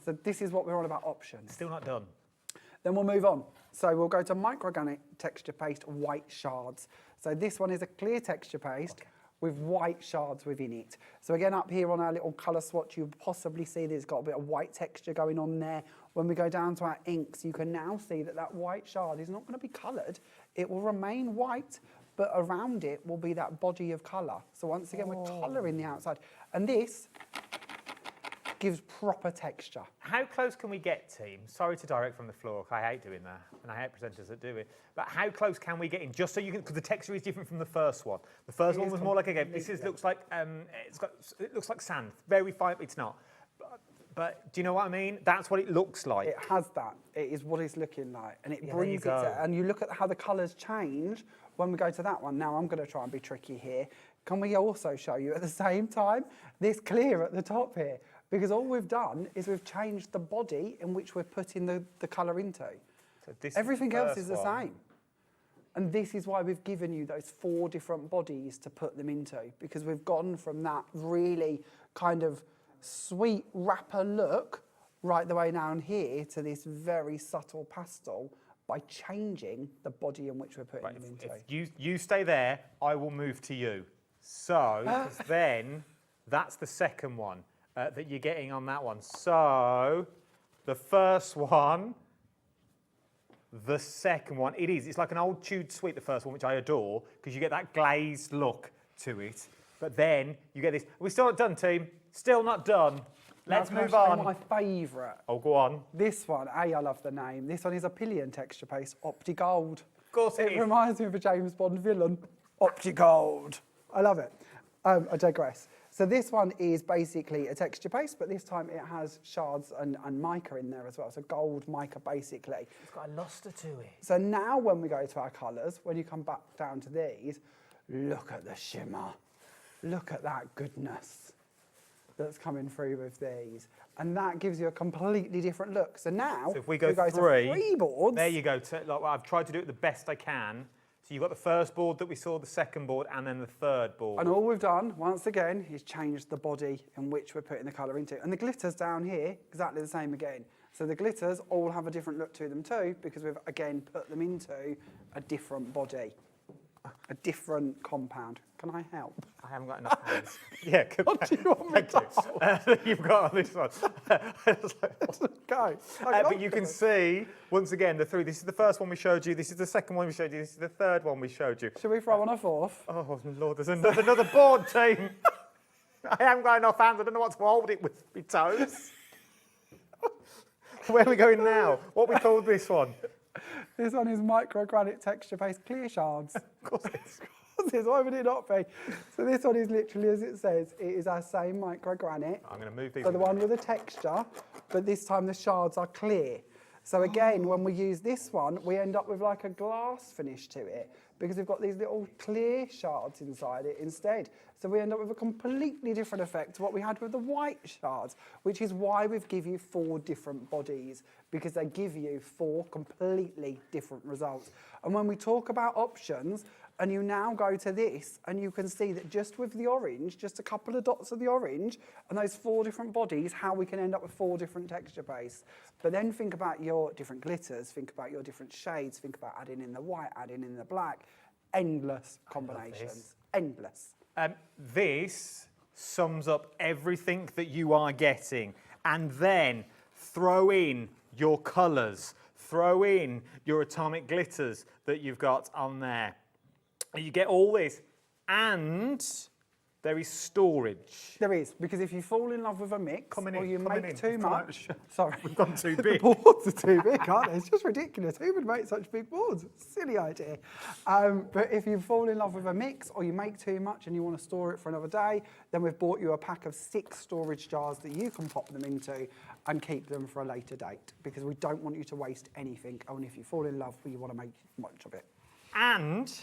So this is what we're on about, options. Still not done. Then we'll move on. So we'll go to microorganic texture paste white shards. So this one is a clear texture paste with white shards within it. So again, up here on our little colour swatch, you possibly see there's got a bit of white texture going on there. When we go down to our inks, you can now see that that white shard is not going to be coloured. It will remain white, but around it will be that body of colour. So once again, we're colouring the outside. And this gives proper texture. How close can we get, team? Sorry to direct from the floor, I hate doing that, and I hate presenters that do it. But how close can we get in, just so you can, because the texture is different from the first one. The first one was more like a game. This is, looks like it looks like sand, very fine. It's not. But do you know what I mean? That's what it looks like. It has that. It is what it's looking like, and it brings it to, and you look at how the colours change when we go to that one. Now I'm going to try and be tricky here. Can we also show you at the same time this clear at the top here? Because all we've done is we've changed the body in which we're putting the colour into. So this Everything else is the same. And this is why we've given you those 4 different bodies to put them into, because we've gone from that really kind of sweet wrapper look right the way down here to this very subtle pastel by changing the body in which we're putting them into. If you stay there, I will move to you. So 'cause then that's the second one that you're getting on that one. So the first one, the second one, it's like an old chewed sweet, the first one, which I adore, because you get that glazed look to it. But then you get this. We're still not done, team. Still not done. Let's move on. My favourite. Oh, go on. This one, I love the name. This one is a pillion texture paste, OptiGold. Of course it is. It reminds me of a James Bond villain, OptiGold. I love it. I digress. So this one is basically a texture paste, but this time it has shards and mica in there as well. So gold mica, basically. It's got a lustre to it. So now when we go to our colours, when you come back down to these, look at the shimmer. Look at that goodness that's coming through with these. And that gives you a completely different look. So now, if we go to three boards. There you go. I've tried to do it the best I can. So you've got the first board that we saw, the second board, and then the third board. And all we've done, once again, is changed the body in which we're putting the colour into. And the glitters down here, exactly the same again. So the glitters all have a different look to them too, because we've, again, put them into a different body, a different compound. Can I help? I haven't got enough hands. Yeah, good. What do you want me to You've got on this one. Go. But you can see, once again, the three. This is the first one we showed you. This is the second one we showed you. This is the third one we showed you. Should we throw on a fourth? Oh, Lord, there's another board, team. I haven't got enough hands. I don't know what to hold it with my toes. Where are we going now? What we called this one? This one is microgranite texture paste clear shards. Of course it is. Why would it not be? So this one is literally, as it says, it is our same microgranite. I'm going to move these. So the one with the texture, but this time the shards are clear. So again, when we use this one, we end up with like a glass finish to it because we've got these little clear shards inside it instead. So we end up with a completely different effect to what we had with the white shards, which is why we've given you 4 different bodies, because they give you 4 completely different results. And when we talk about options, and you now go to this, and you can see that just with the orange, just a couple of dots of the orange, and those 4 different bodies, how we can end up with 4 different texture pastes. But then think about your different glitters, think about your different shades, think about adding in the white, adding in the black. Endless combinations. Endless. This sums up everything that you are getting. And then throw in your colours, throw in your atomic glitters that you've got on there. You get all this, and there is storage. There is, because if you fall in love with a mix, or you make too much, sorry, we've gone too big. The boards are too big, aren't they? It's just ridiculous. Who would make such big boards? Silly idea. But if you fall in love with a mix, or you make too much and you want to store it for another day, then we've bought you a pack of 6 storage jars that you can pop them into and keep them for a later date, because we don't want you to waste anything. And if you fall in love, you want to make much of it. And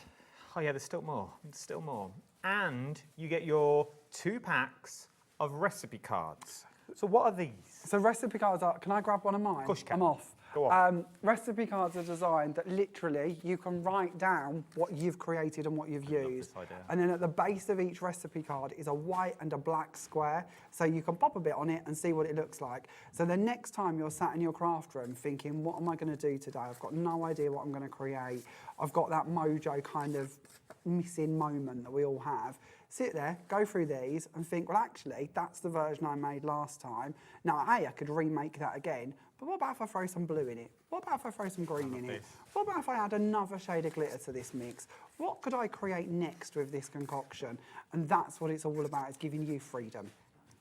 oh yeah, there's still more. There's still more. And you get your 2 packs of recipe cards. So what are these? So recipe cards are, can I grab one of mine? Of course you can. I'm off. Go on. Recipe cards are designed that literally you can write down what you've created and what you've used. And then at the base of each recipe card is a white and a black square. So you can pop a bit on it and see what it looks like. So the next time you're sat in your craft room thinking, what am I going to do today? I've got no idea what I'm going to create. I've got that mojo kind of missing moment that we all have. Sit there, go through these and think, well, actually, that's the version I made last time. Now, I could remake that again, but what about if I throw some blue in it? What about if I throw some green in it? What about if I add another shade of glitter to this mix? What could I create next with this concoction? And that's what it's all about, is giving you freedom.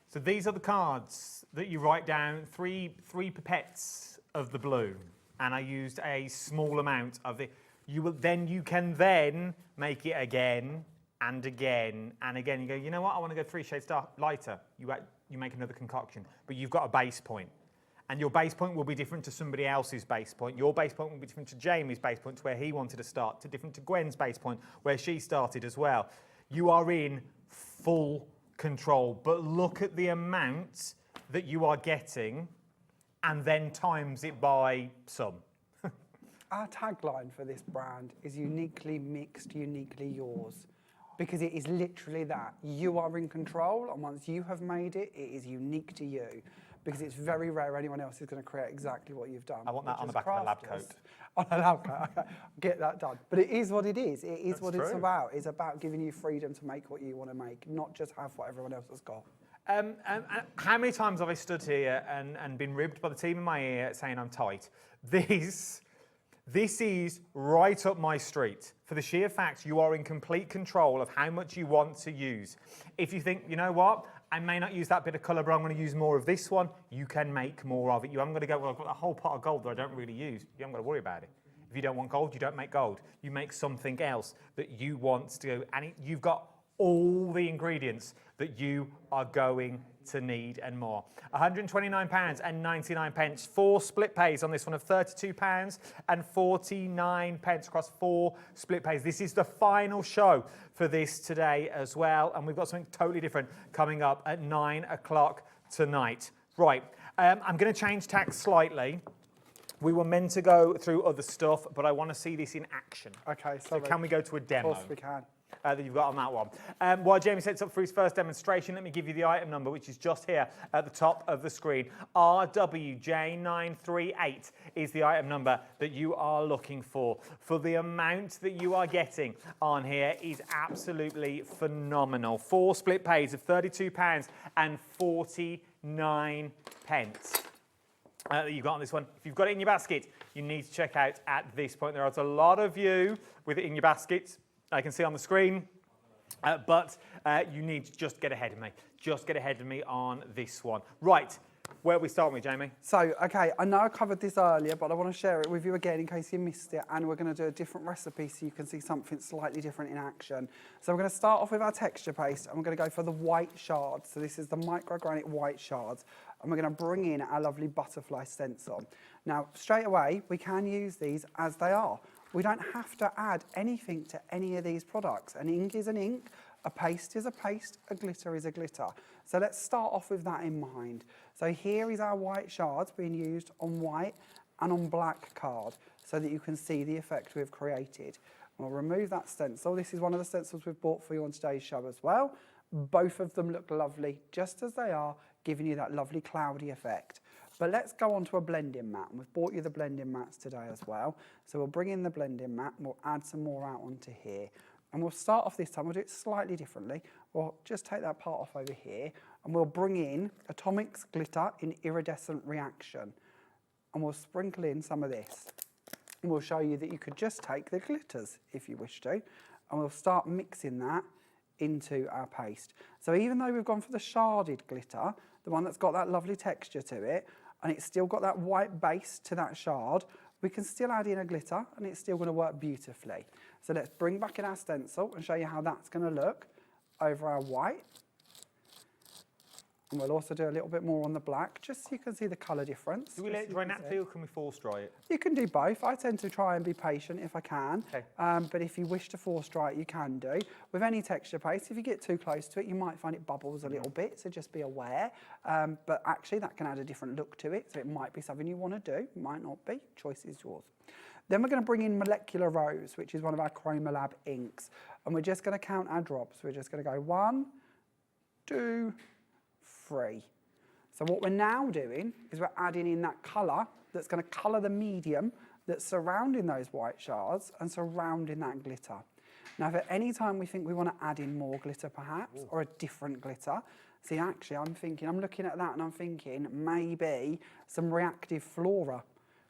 So these are the cards that you write down, three pipettes of the blue, and I used a small amount of it. You can then make it again and again and again. You go, you know what? I want to go 3 shades lighter. You make another concoction, but you've got a base point. And your base point will be different to somebody else's base point. Your base point will be different to Jamie's base point, to where he wanted to start, to different to Gwen's base point, where she started as well. You are in full control, but look at the amount that you are getting and then times it by some. Our tagline for this brand is uniquely mixed, uniquely yours. Because it is literally that. You are in control, and once you have made it, it is unique to you. because it's very rare anyone else is going to create exactly what you've done. I want that on the which back of a lab crafters- coat. On a lab coat, okay. Get that done. But it is what it is. It is That's what it's true. about. It's about giving you freedom to make what you want to make, not just have what everyone else has got. How many times have I stood here and been ribbed by the team in my ear saying I'm tight? This is right up my street. For the sheer fact you are in complete control of how much you want to use. If you think, you know what, I may not use that bit of colour, but I'm going to use more of this one, you can make more of it. You haven't got to go, well, I've got a whole pot of gold that I don't really use. You haven't got to worry about it. If you don't want gold, you don't make gold. You make something else that you want to do, and you've got all the ingredients that you are going to need and more. £129.99. 4 split pays on this one of £32.49 across 4 split pays. This is the final show for this today as well, and we've got something totally different coming up at 9 o'clock tonight. Right, I'm going to change tack slightly. We were meant to go through other stuff, but I want to see this in action. Okay, so can we go to a demo? Of course we can. That you've got on that one. While Jamie sets up for his first demonstration, let me give you the item number, which is just here at the top of the screen. RWJ938 is the item number that you are looking for. For the amount that you are getting on here is absolutely phenomenal. 4 split pays of £32.49 that you've got on this one. If you've got it in your basket, you need to check out at this point. There are a lot of you with it in your baskets. I can see on the screen, but you need to just get ahead of me. Just get ahead of me on this one. Right, where are we starting with, Jamie? So, okay, I know I covered this earlier, but I want to share it with you again in case you missed it, and we're going to do a different recipe so you can see something slightly different in action. So we're going to start off with our texture paste, and we're going to go for the white shards. So this is the microgranite white shards, and we're going to bring in our lovely butterfly stencil. Now, straight away, we can use these as they are. We don't have to add anything to any of these products. An ink is an ink, a paste is a paste, a glitter is a glitter. So let's start off with that in mind. So here is our white shards being used on white and on black card so that you can see the effect we've created. We'll remove that stencil. This is one of the stencils we've bought for you on today's show as well. Both of them look lovely just as they are, giving you that lovely cloudy effect. But let's go on to a blending mat, and we've bought you the blending mats today as well. So we'll bring in the blending mat, and we'll add some more out onto here. And we'll start off this time, we'll do it slightly differently. We'll just take that part off over here, and we'll bring in Atomic's Glitter in Iridescent Reaction. And we'll sprinkle in some of this. And we'll show you that you could just take the glitters if you wish to, and we'll start mixing that into our paste. So even though we've gone for the sharded glitter, the one that's got that lovely texture to it, and it's still got that white base to that shard, we can still add in a glitter and it's still going to work beautifully. So let's bring back in our stencil and show you how that's going to look over our white. And we'll also do a little bit more on the black, just so you can see the colour difference. Do we let it dry naturally or can we force dry it? You can do both. I tend to try and be patient if I can. Okay. But if you wish to force dry it, you can do. With any texture paste, if you get too close to it, you might find it bubbles a little bit, so just be aware. But actually, that can add a different look to it, so it might be something you want to do, might not be. Choice is yours. Then we're going to bring in Molecular Rose, which is one of our Chroma Lab inks. And we're just going to count our drops. We're just going to go 1, 2, 3. So what we're now doing is we're adding in that colour that's going to colour the medium that's surrounding those white shards and surrounding that glitter. Now, if at any time we think we want to add in more glitter perhaps, or a different glitter, see, actually I'm looking at that and I'm thinking maybe some reactive flora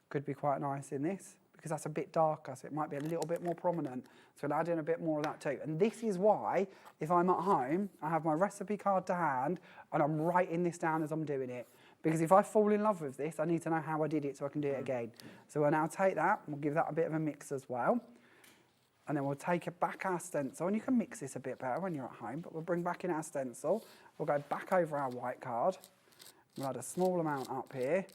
could be quite nice in this, because that's a bit darker, so it might be a little bit more prominent. So we'll add in a bit more of that too. And this is why, if I'm at home, I have my recipe card to hand, and I'm writing this down as I'm doing it. Because if I fall in love with this, I need to know how I did it so I can do it again. So we'll now take that, and we'll give that a bit of a mix as well. And then we'll take it back our stencil, and you can mix this a bit better when you're at home, but we'll bring back in our stencil. We'll go back over our white card. We'll add a small amount up here.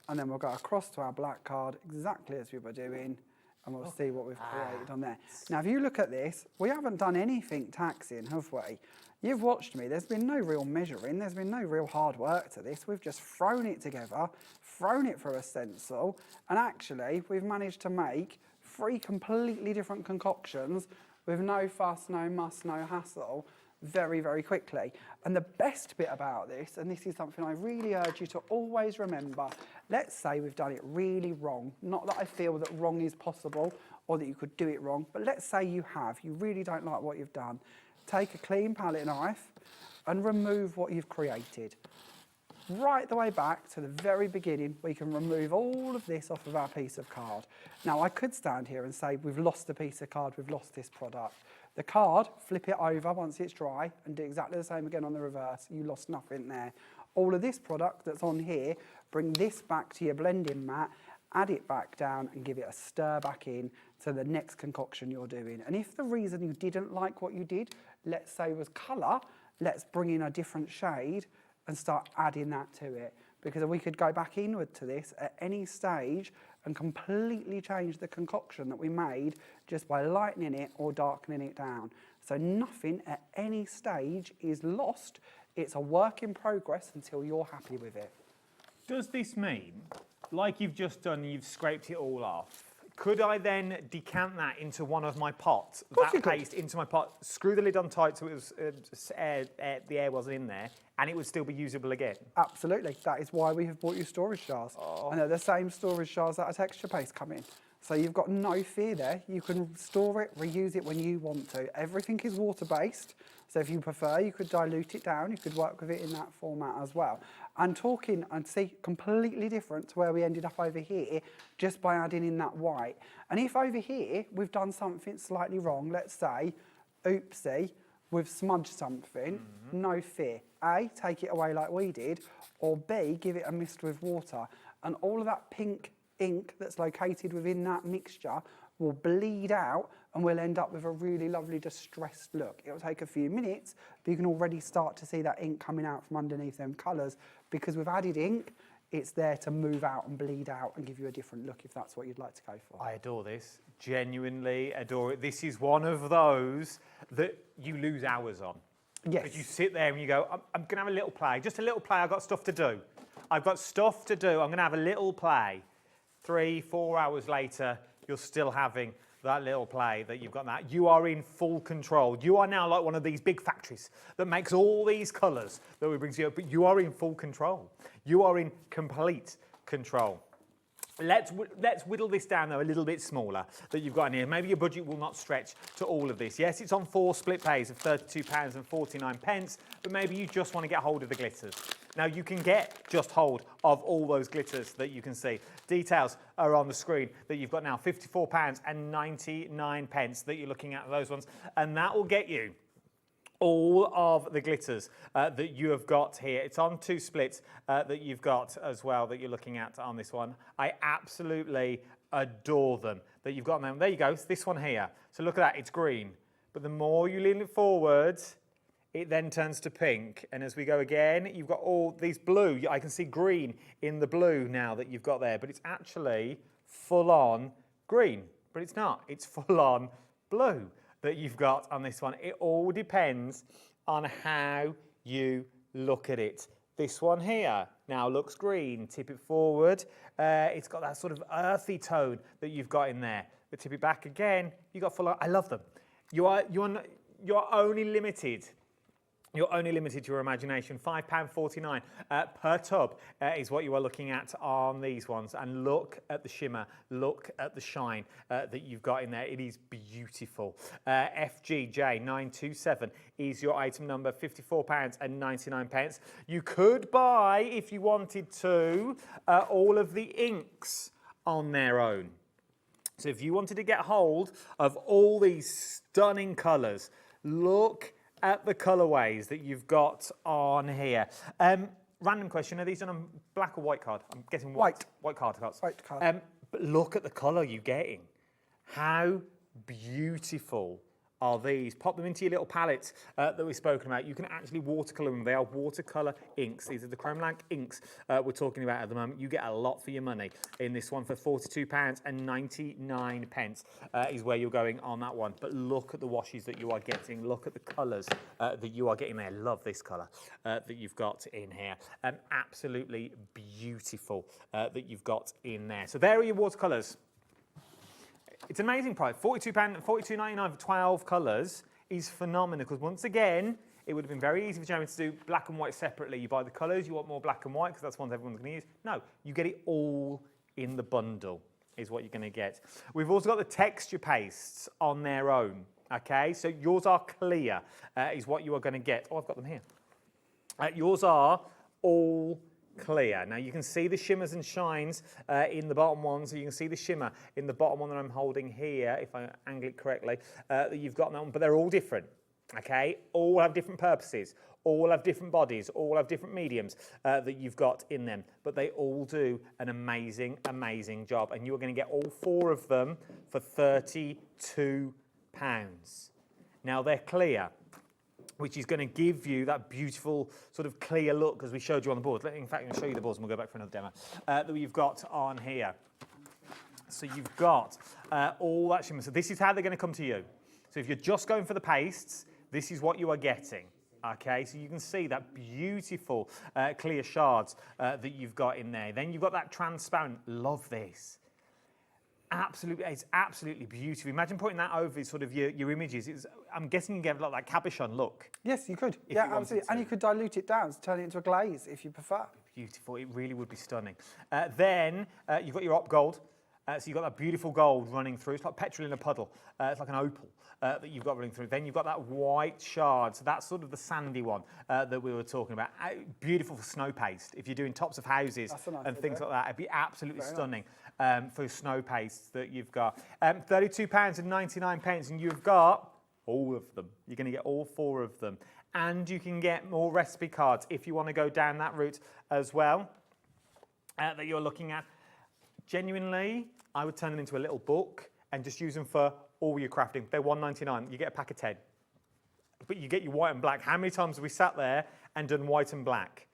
And then we'll go across to our black card exactly as we were doing, and we'll see what we've created on there. Now, if you look at this, we haven't done anything taxing, have we? You've watched me. There's been no real measuring. There's been no real hard work to this. We've just thrown it together, thrown it through a stencil, and actually we've managed to make 3 completely different concoctions with no fuss, no muss, no hassle very, very quickly. And the best bit about this, and this is something I really urge you to always remember, let's say we've done it really wrong. Not that I feel that wrong is possible or that you could do it wrong, but let's say you have. You really don't like what you've done. Take a clean palette knife and remove what you've created. Right the way back to the very beginning, we can remove all of this off of our piece of card. Now, I could stand here and say, we've lost a piece of card, we've lost this product. The card, flip it over once it's dry and do exactly the same again on the reverse. You lost nothing there. All of this product that's on here, bring this back to your blending mat, add it back down and give it a stir back in to the next concoction you're doing. And if the reason you didn't like what you did, let's say was colour, let's bring in a different shade and start adding that to it. Because we could go back inward to this at any stage and completely change the concoction that we made just by lightening it or darkening it down. So nothing at any stage is lost. It's a work in progress until you're happy with it. Does this mean, like you've just done, you've scraped it all off, could I then decant that into one of my pots, that paste into my pot, screw the lid on tight so it was, the air wasn't in there, and it would still be usable again? Absolutely. That is why we have bought you storage jars. And they're the same storage jars that a texture paste come in. So you've got no fear there. You can store it, reuse it when you want to. Everything is water-based. So if you prefer, you could dilute it down. You could work with it in that format as well. And talking, and see, completely different to where we ended up over here, just by adding in that white. And if over here, we've done something slightly wrong, let's say, oopsie, we've smudged something, no fear. A, take it away like we did, or B, give it a mist with water. And all of that pink ink that's located within that mixture will bleed out and we'll end up with a really lovely distressed look. It'll take a few minutes, but you can already start to see that ink coming out from underneath them colours, because with added ink, it's there to move out and bleed out and give you a different look if that's what you'd like to go for. I adore this, genuinely adore it. This is one of those that you lose hours on. Yes. Because you sit there and you go, I'm going to have a little play, just a little play, I've got stuff to do. I've got stuff to do, I'm going to have a little play. 3-4 hours later, you're still having that little play that you've got that. You are in full control. You are now like one of these big factories that makes all these colours that we bring to you, but you are in full control. You are in complete control. Let's whittle this down though a little bit smaller that you've got in here. Maybe your budget will not stretch to all of this. Yes, it's on 4 split pays of £32.49, but maybe you just want to get hold of the glitters. Now you can get just hold of all those glitters that you can see. Details are on the screen that you've got now, £54.99 that you're looking at those ones, and that will get you all of the glitters that you have got here. It's on 2 splits that you've got as well that you're looking at on this one. I absolutely adore them that you've got them. There you go, it's this one here. So look at that, it's green. But the more you lean it forward, it then turns to pink. And as we go again, you've got all these blue. I can see green in the blue now that you've got there, but it's actually full on green, but it's not. It's full on blue that you've got on this one. It all depends on how you look at it. This one here now looks green. Tip it forward. It's got that sort of earthy tone that you've got in there. But tip it back again. You got full on. I love them. You're only limited. You're only limited to your imagination. £5.49 per tub is what you are looking at on these ones. And look at the shimmer, look at the shine that you've got in there. It is beautiful. FGJ927 is your item number, £54.99. You could buy, if you wanted to, all of the inks on their own. So if you wanted to get hold of all these stunning colours, look at the colourways that you've got on here. Random question, are these on a black or white card? I'm guessing white. White card. White card. But look at the colour you're getting. How beautiful are these? Pop them into your little palettes that we've spoken about. You can actually watercolour them. They are watercolour inks. These are the Chrome Blanc inks we're talking about at the moment. You get a lot for your money in this one for £42.99 is where you're going on that one. But look at the washes that you are getting. Look at the colours that you are getting there. Love this colour that you've got in here. Absolutely beautiful that you've got in there. So there are your watercolours. It's an amazing price. £42.99 for 12 colours is phenomenal because once again, It would have been very easy for Jamie to do black and white separately. You buy the colours, you want more black and white because that's the ones everyone's going to use. No, you get it all in the bundle is what you're going to get. We've also got the texture pastes on their own, okay? So yours are clear is what you are going to get. Oh, I've got them here. Yours are all clear. Now you can see the shimmers and shines in the bottom one, so you can see the shimmer in the bottom one that I'm holding here, if I angle it correctly, that you've got that one, but they're all different, okay? All have different purposes, all have different bodies, all have different mediums that you've got in them, but they all do an amazing, amazing job, and you're going to get all 4 of them for £32. Now they're clear, which is going to give you that beautiful sort of clear look as we showed you on the board. In fact, I'm going to show you the boards and we'll go back for another demo that you've got on here. So you've got all that shimmer. So this is how they're going to come to you. So if you're just going for the pastes, this is what you are getting. Okay, so you can see that beautiful clear shards that you've got in there. Then you've got that transparent. Love this. Absolutely, it's absolutely beautiful. Imagine putting that over sort of your images. I'm guessing you get like that cabochon look. Yes, you could. Yeah, absolutely. And you could dilute it down to turn it into a glaze if you prefer. Beautiful. It really would be stunning. Then you've got your op gold. So you've got that beautiful gold running through. It's like petrol in a puddle. It's like an opal that you've got running through. Then you've got that white shard. So that's sort of the sandy one that we were talking about. Beautiful for snow paste. If you're doing tops of houses and things like that, it'd be absolutely stunning for snow paste that you've got. £32.99, and you've got all of them. You're going to get all 4 of them. And you can get more recipe cards if you want to go down that route as well that you're looking at. Genuinely, I would turn them into a little book and just use them for all your crafting. They're £1.99. You get a pack of 10. But you get your white and black. How many times have we sat there and done white and black?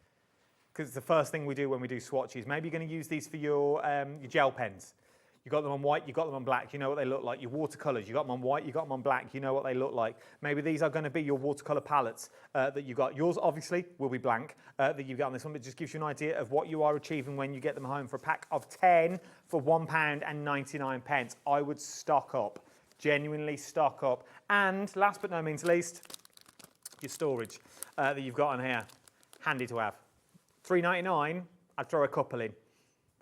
Because it's the first thing we do when we do swatches. Maybe you're going to use these for your gel pens. You got them on white, you got them on black, you know what they look like. Your watercolours, you got them on white, you got them on black, you know what they look like. Maybe these are going to be your watercolour palettes that you've got. Yours, obviously, will be blank that you've got on this one, but it just gives you an idea of what you are achieving when you get them home for a pack of 10 for £1.99. I would stock up, genuinely stock up. And last but no means least, your storage that you've got on here. Handy to have. £3.99, I'd throw a couple in.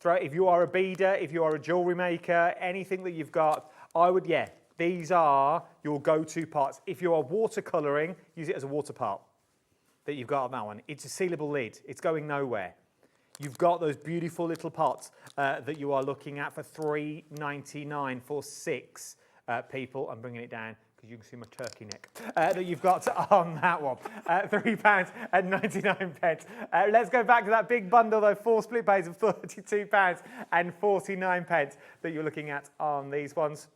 If you are a beader, if you are a jewellery maker, anything that you've got, I would, these are your go-to parts. If you are watercolouring, use it as a water part that you've got on that one. It's a sealable lid. It's going nowhere. You've got those beautiful little pots that you are looking at for £3.99 for 6 people. I'm bringing it down because you can see my turkey neck that you've got on that one. £3.99. Let's go back to that big bundle though, 4 split pays of £32.49 that you're looking at on these ones.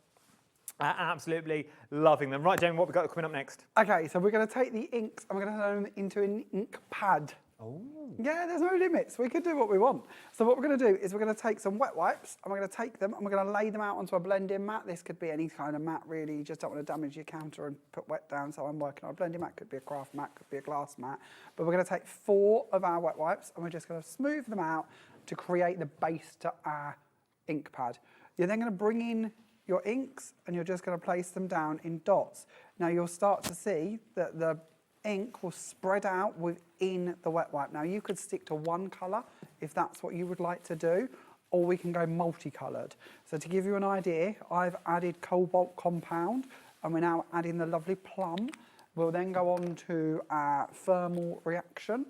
Absolutely loving them. Right, Jamie, what have we got coming up next? Okay, so we're going to take the inks and we're going to turn them into an ink pad. Oh. Yeah, there's no limits. We can do what we want. So what we're going to do is we're going to take some wet wipes and we're going to take them and we're going to lay them out onto a blending mat. This could be any kind of mat, really. You just don't want to damage your counter and put wet down. So I'm working on a blending mat. Could be a craft mat, could be a glass mat. But we're going to take 4 of our wet wipes and we're just going to smooth them out to create the base to our ink pad. You're then going to bring in your inks and you're just going to place them down in dots. Now you'll start to see that the ink will spread out within the wet wipe. Now you could stick to one colour if that's what you would like to do, or we can go multicoloured. So to give you an idea, I've added cobalt compound and we're now adding the lovely plum. We'll then go on to our thermal reaction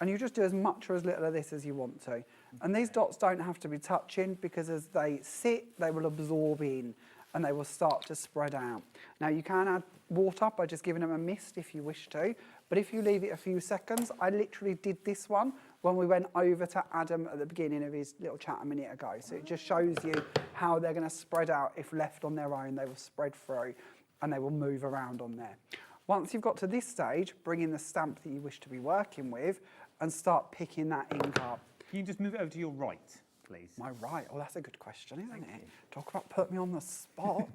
and you just do as much or as little of this as you want to. And these dots don't have to be touching because as they sit, they will absorb in and they will start to spread out. Now you can add water by just giving them a mist if you wish to, but if you leave it a few seconds, I literally did this one when we went over to Adam at the beginning of his little chat a minute ago. So it just shows you how they're going to spread out. If left on their own, they will spread through and they will move around on there. Once you've got to this stage, bring in the stamp that you wish to be working with and start picking that ink up. Can you just move it over to your right, please? My right? Oh, that's a good question, isn't it? Talk about put me on the spot.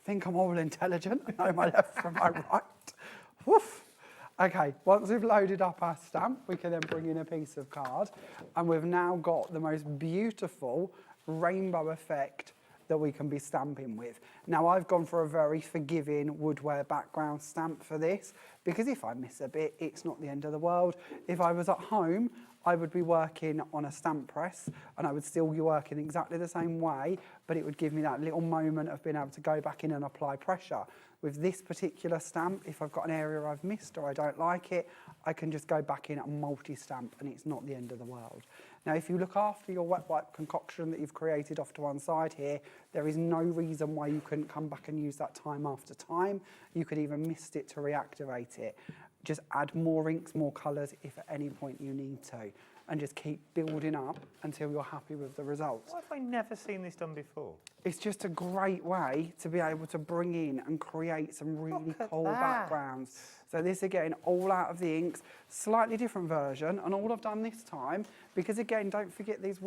Think I'm all intelligent. I know my left from my right. Woof. Okay, once we've loaded up our stamp, we can then bring in a piece of card. And we've now got the most beautiful rainbow effect that we can be stamping with. Now I've gone for a very forgiving woodware background stamp for this, because if I miss a bit, it's not the end of the world. If I was at home, I would be working on a stamp press and I would still be working exactly the same way, but it would give me that little moment of being able to go back in and apply pressure. With this particular stamp, if I've got an area I've missed or I don't like it, I can just go back in and multi-stamp and it's not the end of the world. Now, if you look after your wet wipe concoction that you've created off to one side here, there is no reason why you couldn't come back and use that time after time. You could even mist it to reactivate it. Just add more inks, more colours if at any point you need to, and just keep building up until you're happy with the results. Why have I never seen this done before? It's just a great way to be able to bring in and create some really cool backgrounds. So this again, all out of the inks, slightly different version, and all I've done this time, because again, don't forget these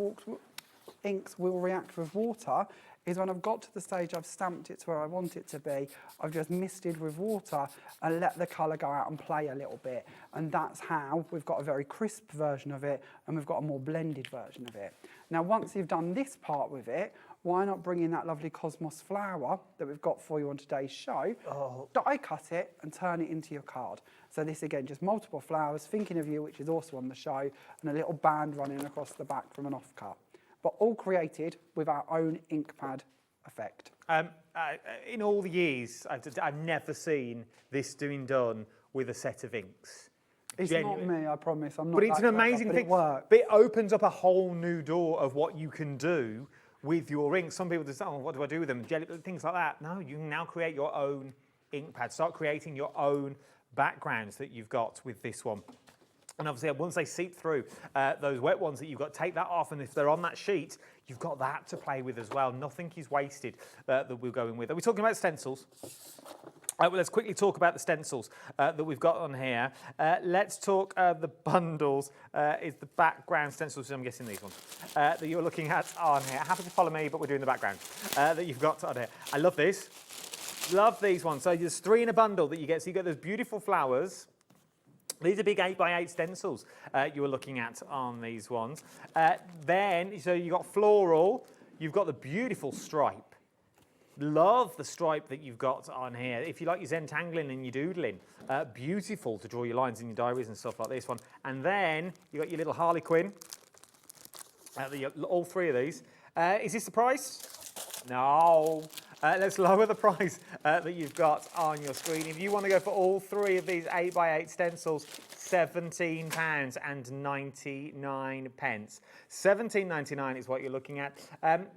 inks will react with water, is when I've got to the stage I've stamped it to where I want it to be, I've just misted with water and let the colour go out and play a little bit. And that's how we've got a very crisp version of it and we've got a more blended version of it. Now, once you've done this part with it, why not bring in that lovely Cosmos flower that we've got for you on today's show, die cut it and turn it into your card. So this again, just multiple flowers, thinking of you, which is also on the show, and a little band running across the back from an offcut. But all created with our own ink pad effect. In all the years, I've never seen this being done with a set of inks. It's not me, I promise. I'm not. But it's an amazing thing. It works. But it opens up a whole new door of what you can do with your inks. Some people just, oh, what do I do with them? Things like that. No, you can now create your own ink pad. Start creating your own backgrounds that you've got with this one. And obviously, once they seep through those wet ones that you've got, take that off. And if they're on that sheet, you've got that to play with as well. Nothing is wasted that we're going with. Are we talking about stencils? Well, let's quickly talk about the stencils that we've got on here. Let's talk the bundles. Is the background stencils, I'm guessing these ones, that you're looking at on here. Happy to follow me, but we're doing the background that you've got on here. I love this. Love these ones. So there's 3 in a bundle that you get. So you get those beautiful flowers. These are big 8x8 stencils you were looking at on these ones. Then, so you've got floral, you've got the beautiful stripe. Love the stripe that you've got on here. If you like your Zentangling and your doodling, beautiful to draw your lines in your diaries and stuff like this one. And then you've got your little Harlequin, all 3 of these. Is this the price? No. Let's lower the price that you've got on your screen. If you want to go for all 3 of these 8x8 stencils, £17.99. £17.99 is what you're looking at.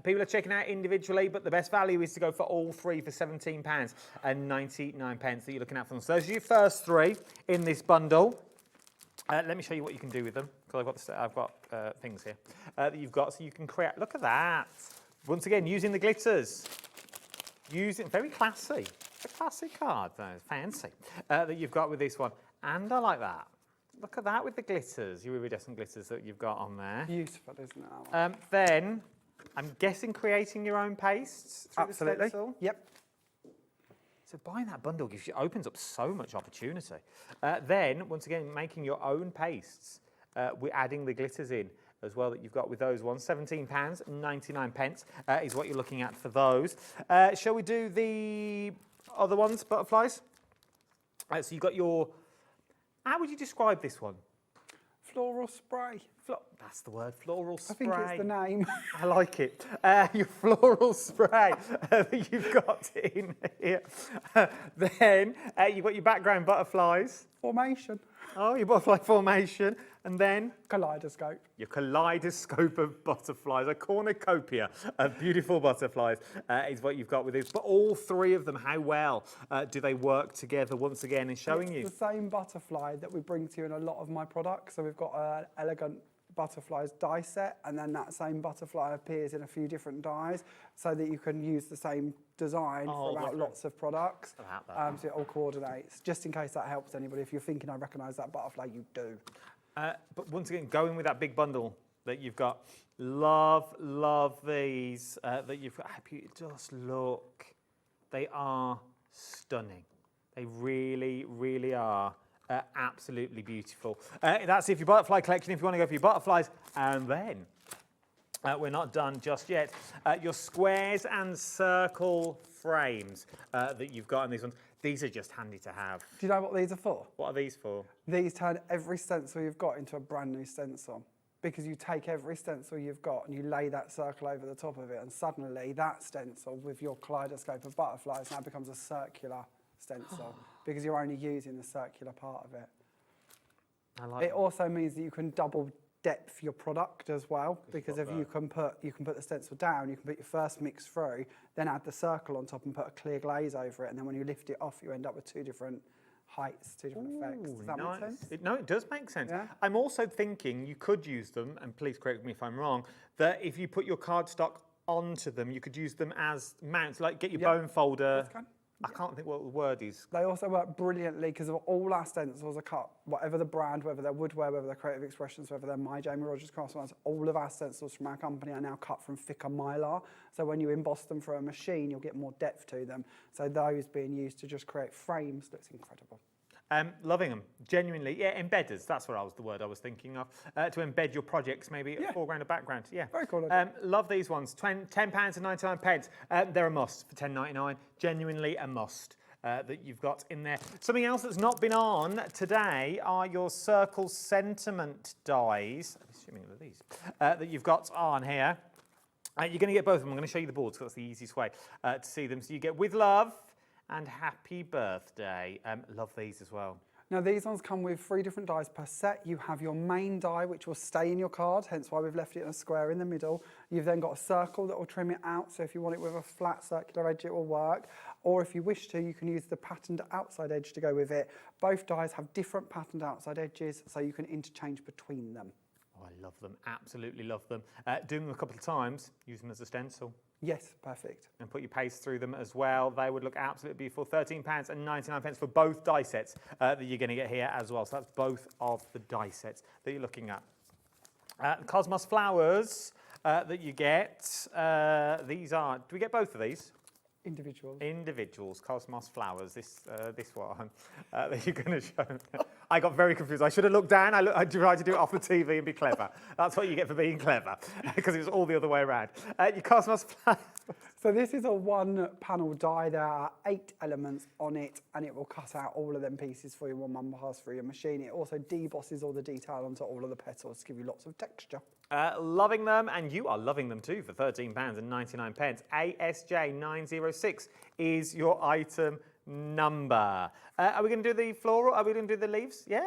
People are checking out individually, but the best value is to go for all 3 for £17.99 that you're looking at for them. So those are your first 3 in this bundle. Let me show you what you can do with them, because I've got things here that you've got, so you can create. Look at that. Once again, using the glitters. Using very classy, a classy card, though, fancy, that you've got with this one. And I like that. Look at that with the glitters, your iridescent glitters that you've got on there. Beautiful, isn't it? Then, I'm guessing creating your own pastes through Absolutely. the stencil? Yep. So buying that bundle opens up so much opportunity. Then, once again, making your own pastes, we're adding the glitters in as well that you've got with those ones. £17.99 is what you're looking at for those. Shall we do the other ones, butterflies? So you've got your, how would you describe this one? Floral spray. That's the word, floral spray. I think it's the name. I like it. Your floral spray that you've got in here. Then you've got your background butterflies. Formation. Oh, your butterfly formation. And then? Kaleidoscope. Your kaleidoscope of butterflies, a cornucopia of beautiful butterflies is what you've got with this. But all 3 of them, how well do they work together once again and showing you? It's the same butterfly that we bring to you in a lot of my products. So we've got an elegant butterflies die set, and then that same butterfly appears in a few different dies so that you can use the same design throughout lots of products. So it all coordinates, just in case that helps anybody. If you're thinking I recognise that butterfly, you do. But once again, going with that big bundle that you've got, love these that you've got. Just look, they are stunning. They really, really are. Absolutely beautiful. That's if your butterfly collection, if you want to go for your butterflies. And then We're not done just yet. Your squares and circle frames that you've got in these ones, these are just handy to have. Do you know what these are for? What are these for? These turn every stencil you've got into a brand new stencil. Because you take every stencil you've got and you lay that circle over the top of it, and suddenly that stencil with your kaleidoscope of butterflies now becomes a circular stencil because you're only using the circular part of it. I like It also means that you can double depth your product as well, because if you can put the stencil down, you can put your first mix through, then add the circle on top and put a clear glaze over it, and then when you lift it off, you end up with two different heights, two different effects. Does that make sense? No, it does make sense. Yeah. I'm also thinking you could use them, and please correct me if I'm wrong, that if you put your cardstock onto them, you could use them as mounts, like get your bone folder. I can't think what the word is. They also work brilliantly because all our stencils are cut, whatever the brand, whether they're Woodwear, whether they're Creative Expressions, whether they're my Jamie Rodgers Crafts ones, all of our stencils from our company are now cut from thicker mylar. So when you emboss them through a machine, you'll get more depth to them. So those being used to just create frames looks incredible. Loving them, genuinely. Yeah, embedders, that's the word I was thinking of. To embed your projects, maybe a foreground or background. Yeah. Very cool. Love these ones, £10.99. They're a must for $10.99. Genuinely a must that you've got in there. Something else that's not been on today are your circle sentiment dies. I'm assuming they're these. That you've got on here. You're going to get both of them. I'm going to show you the boards because that's the easiest way to see them. So you get With Love and Happy Birthday. Love these as well. Now these ones come with 3 different dies per set. You have your main die, which will stay in your card, hence why we've left it in a square in the middle. You've then got a circle that will trim it out, so if you want it with a flat circular edge, it will work. Or if you wish to, you can use the patterned outside edge to go with it. Both dies have different patterned outside edges, so you can interchange between them. Oh, I love them, absolutely love them. Do them a couple of times, use them as a stencil. Yes, perfect. And put your paste through them as well. They would look absolutely beautiful. £13.99 for both die sets that you're going to get here as well. So that's both of the die sets that you're looking at. Cosmos flowers that you get. These are, do we get both of these? Individuals, Cosmos flowers, this one that you're going to show. I got very confused. I should have looked down. I tried to do it off the TV and be clever. That's what you get for being clever, because it's all the other way around. Your Cosmos flowers. So this is a 1-panel die. There are 8 elements on it, and it will cut out all of them pieces for you when one pass through your machine. It also debosses all the detail onto all of the petals to give you lots of texture. Loving them, and you are loving them too for £13.99. ASJ906 is your item number. Are we going to do the floral? Are we going to do the leaves? Yeah.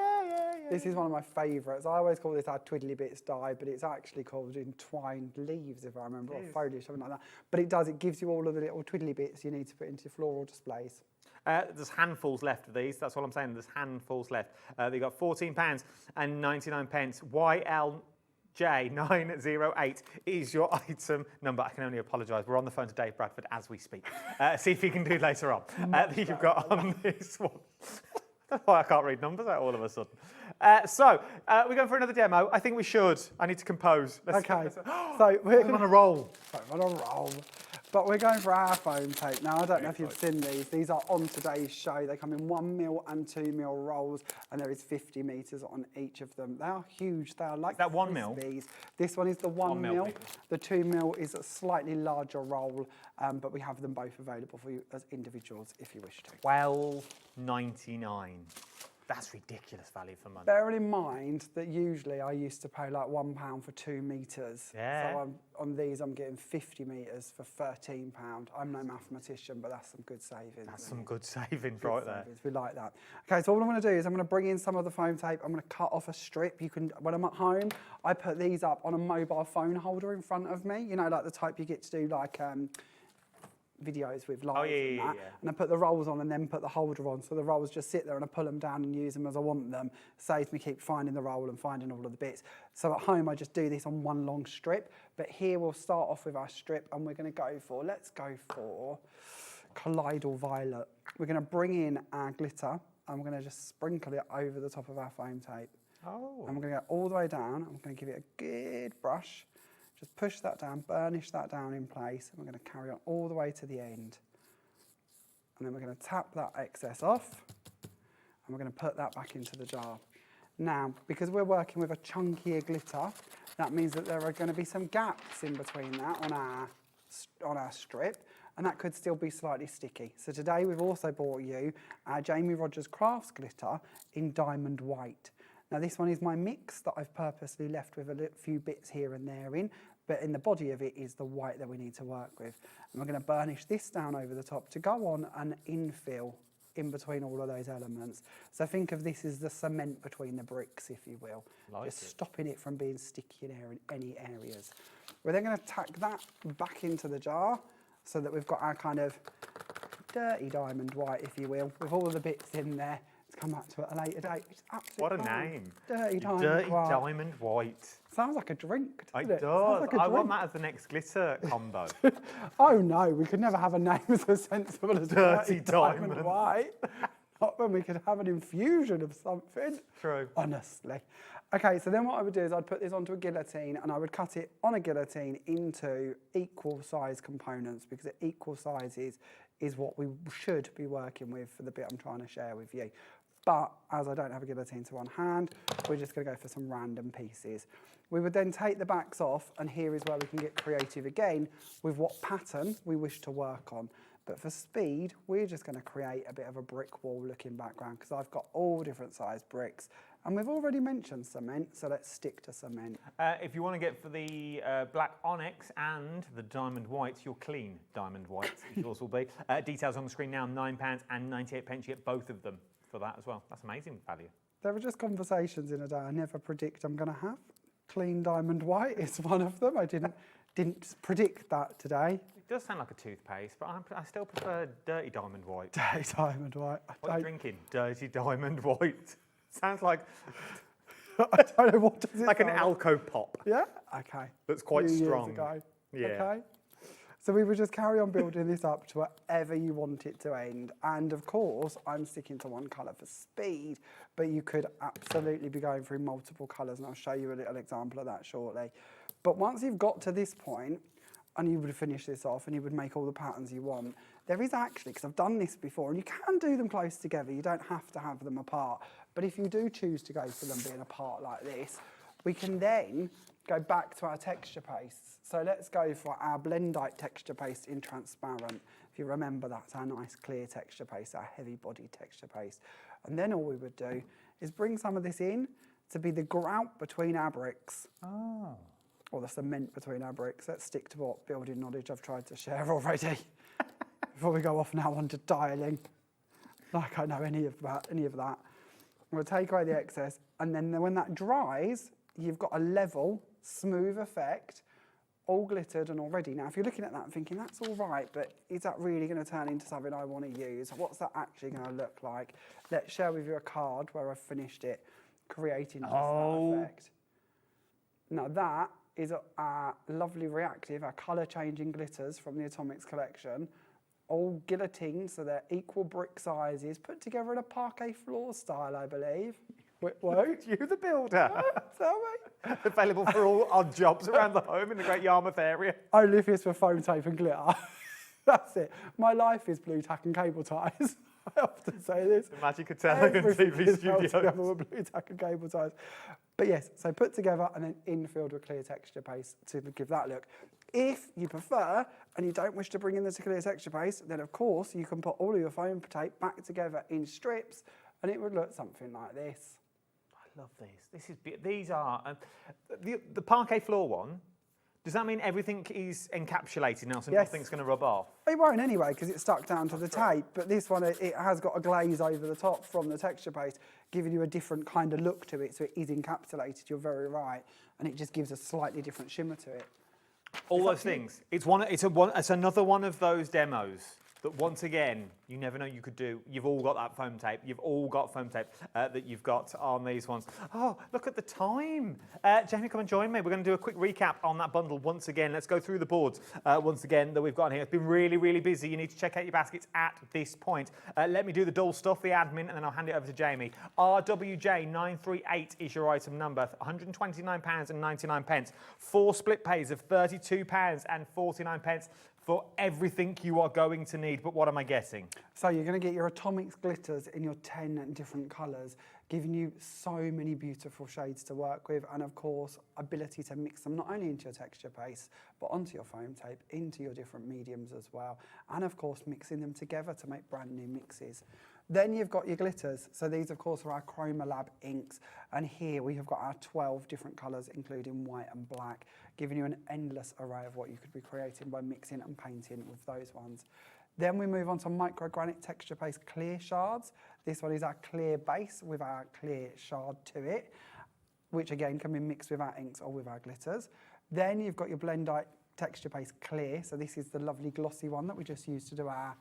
This is one of my favourites. I always call this our Twiddly Bits die, but it's actually called Entwined Leaves, if I remember, or foliage, something like that. But it gives you all of the little twiddly bits you need to put into floral displays. There's handfuls left of these. That's what I'm saying. There's handfuls left. They've got £14.99. YLJ908 is your item number. I can only apologise. We're on the phone to Dave Bradford as we speak. See if he can do later on. That you've got on this one. That's why I can't read numbers out all of a sudden. We're going for another demo. I think we should. I need to compose. Okay. So we're on a roll. On a roll. But we're going for our foam tape. Now, I don't know if you've seen these. These are on today's show. They come in 1mm and 2mm rolls, and there is 50 metres on each of them. They are huge. They are like that 1mm? This one is the 1mm. The 2mm is a slightly larger roll, but we have them both available for you as individuals if you wish to. $12.99. That's ridiculous value for money. Bearing in mind that usually I used to pay like £1 for 2 metres. Yeah. So on these I'm getting 50 metres for £13. I'm no mathematician, but that's some good savings. That's some good savings right there. We like that. Okay, so all I'm going to do is I'm going to bring in some of the foam tape. I'm going to cut off a strip. You can, when I'm at home, I put these up on a mobile phone holder in front of me. You know, like the type you get to do like videos with live and that. And I put the rolls on and then put the holder on, so the rolls just sit there and I pull them down and use them as I want them. Saves me keep finding the roll and finding all of the bits. So at home I just do this on one long strip, but here we'll start off with our strip and we're going to go for, let's go for Colloidal Violet. We're going to bring in our glitter and we're going to just sprinkle it over the top of our foam tape. Oh. And we're going to go all the way down. I'm going to give it a good brush. Just push that down, burnish that down in place, and we're going to carry on all the way to the end. And then we're going to tap that excess off, and we're going to put that back into the jar. Now, because we're working with a chunkier glitter, That means that there are going to be some gaps in between that on our strip, and that could still be slightly sticky. So today we've also brought you our Jamie Rodgers Crafts Glitter in Diamond White. Now this one is my mix that I've purposely left with a few bits here and there in, but in the body of it is the white that we need to work with. And we're going to burnish this down over the top to go on an infill in between all of those elements. So think of this as the cement between the bricks, if you will. Just stopping it from being sticky in any areas. We're then going to tack that back into the jar so that we've got our kind of dirty diamond white, if you will, with all of the bits in there. To come back to it at a later date. It's absolutely What a fine. name. Dirty diamond Dirty white. diamond white. Sounds like a drink, doesn't It it? does. Sounds like a I want drink. that as the next glitter combo. Oh no, we could never have a name as sensible as Dirty diamond diamond. white. Not when we could have an infusion of something. True. Honestly. Okay, so then what I would do is I'd put this onto a guillotine and I would cut it on a guillotine into equal size components, because at equal sizes is what we should be working with for the bit I'm trying to share with you. But as I don't have a guillotine to one hand, we're just going to go for some random pieces. We would then take the backs off, and here is where we can get creative again with what pattern we wish to work on. But for speed, we're just going to create a bit of a brick wall looking background, because I've got all different sized bricks. And we've already mentioned cement, so let's stick to cement. If you want to get for the black onyx and the diamond whites, your clean diamond whites, yours will be. Details on the screen now, £9.98. You get both of them for that as well. That's amazing value. There are just conversations in a day I never predict I'm going to have. Clean diamond white is one of them. I didn't predict that today. It does sound like a toothpaste, but I still prefer dirty diamond white. Dirty diamond white. What are you drinking? Dirty diamond white. Sounds like I don't know what does it like an sound Alco pop. Yeah? Okay. That's quite Few years strong. ago. Yeah. Okay. So we would just carry on building this up to wherever you want it to end. And of course, I'm sticking to one colour for speed, but you could absolutely be going through multiple colours, and I'll show you a little example of that shortly. But once you've got to this point, and you would finish this off and you would make all the patterns you want, there is actually, because I've done this before, and you can do them close together, you don't have to have them apart, but if you do choose to go for them being apart like this, we can then go back to our texture pastes. So let's go for our Blendite texture paste in transparent. If you remember, that's our nice clear texture paste, our heavy body texture paste. And then all we would do is bring some of this in to be the grout between our bricks. Oh. Or the cement between our bricks. Let's stick to what building knowledge I've tried to share already. Before we go off now onto dialing. Like I know any of that. We'll take away the excess, and then when that dries, you've got a level, smooth effect, all glittered and all ready. Now, if you're looking at that and thinking, that's all right, but is that really going to turn into something I want to use? What's that actually going to look like? Let's share with you a card where I've finished it, creating just that effect. Now, that is our lovely reactive, our colour-changing glitters from the Atomics collection, all guillotined, so they're equal brick sizes, put together in a parquet floor style, I believe. Won't you, the builder? Tell me. Available for all odd jobs around the home in the Great Yarmouth area. Only if it's for foam tape and glitter. That's it. My life is blue tack and cable ties. I often say this. The magic of Television TV studios. Together with blue tack and cable ties. But yes, so put together and then infilled with clear texture paste to give that look. If you prefer and you don't wish to bring in the clear texture paste, then of course you can put all of your foam tape back together in strips, and it would look something like this. I love these. These are the parquet floor one. Does that mean everything is encapsulated now, so nothing's going to rub off? It won't anyway, because it's stuck down to the tape. But this one, it has got a glaze over the top from the texture paste, giving you a different kind of look to it. So it is encapsulated. You're very right, and it just gives a slightly different shimmer to it. All those things. It's another one of those demos that, once again, you never know you could do. You've all got that foam tape. You've all got foam tape that you've got on these ones. Oh, look at the time. Jamie, come and join me. We're going to do a quick recap on that bundle once again. Let's go through the boards once again that we've got here. It's been really, really busy. You need to check out your baskets at this point. Let me do the dull stuff, the admin, and then I'll hand it over to Jamie. RWJ938 is your item number, £129.99. 4 split pays of £32.49. for everything you are going to need. But what am I getting? So you're going to get your Atomics glitters in your 10 different colours, giving you so many beautiful shades to work with, and of course, ability to mix them not only into your texture paste, but onto your foam tape, into your different mediums as well, and of course, mixing them together to make brand new mixes. Then you've got your glitters. So these, of course, are our Chroma Lab inks. And here we have got our 12 different colours, including white and black, giving you an endless array of what you could be creating by mixing and painting with those ones. Then we move on to micro granite texture paste clear shards. This one is our clear base with our clear shard to it, which again can be mixed with our inks or with our glitters. Then you've got your Blendite texture paste clear. So this is the lovely glossy one that we just used to do our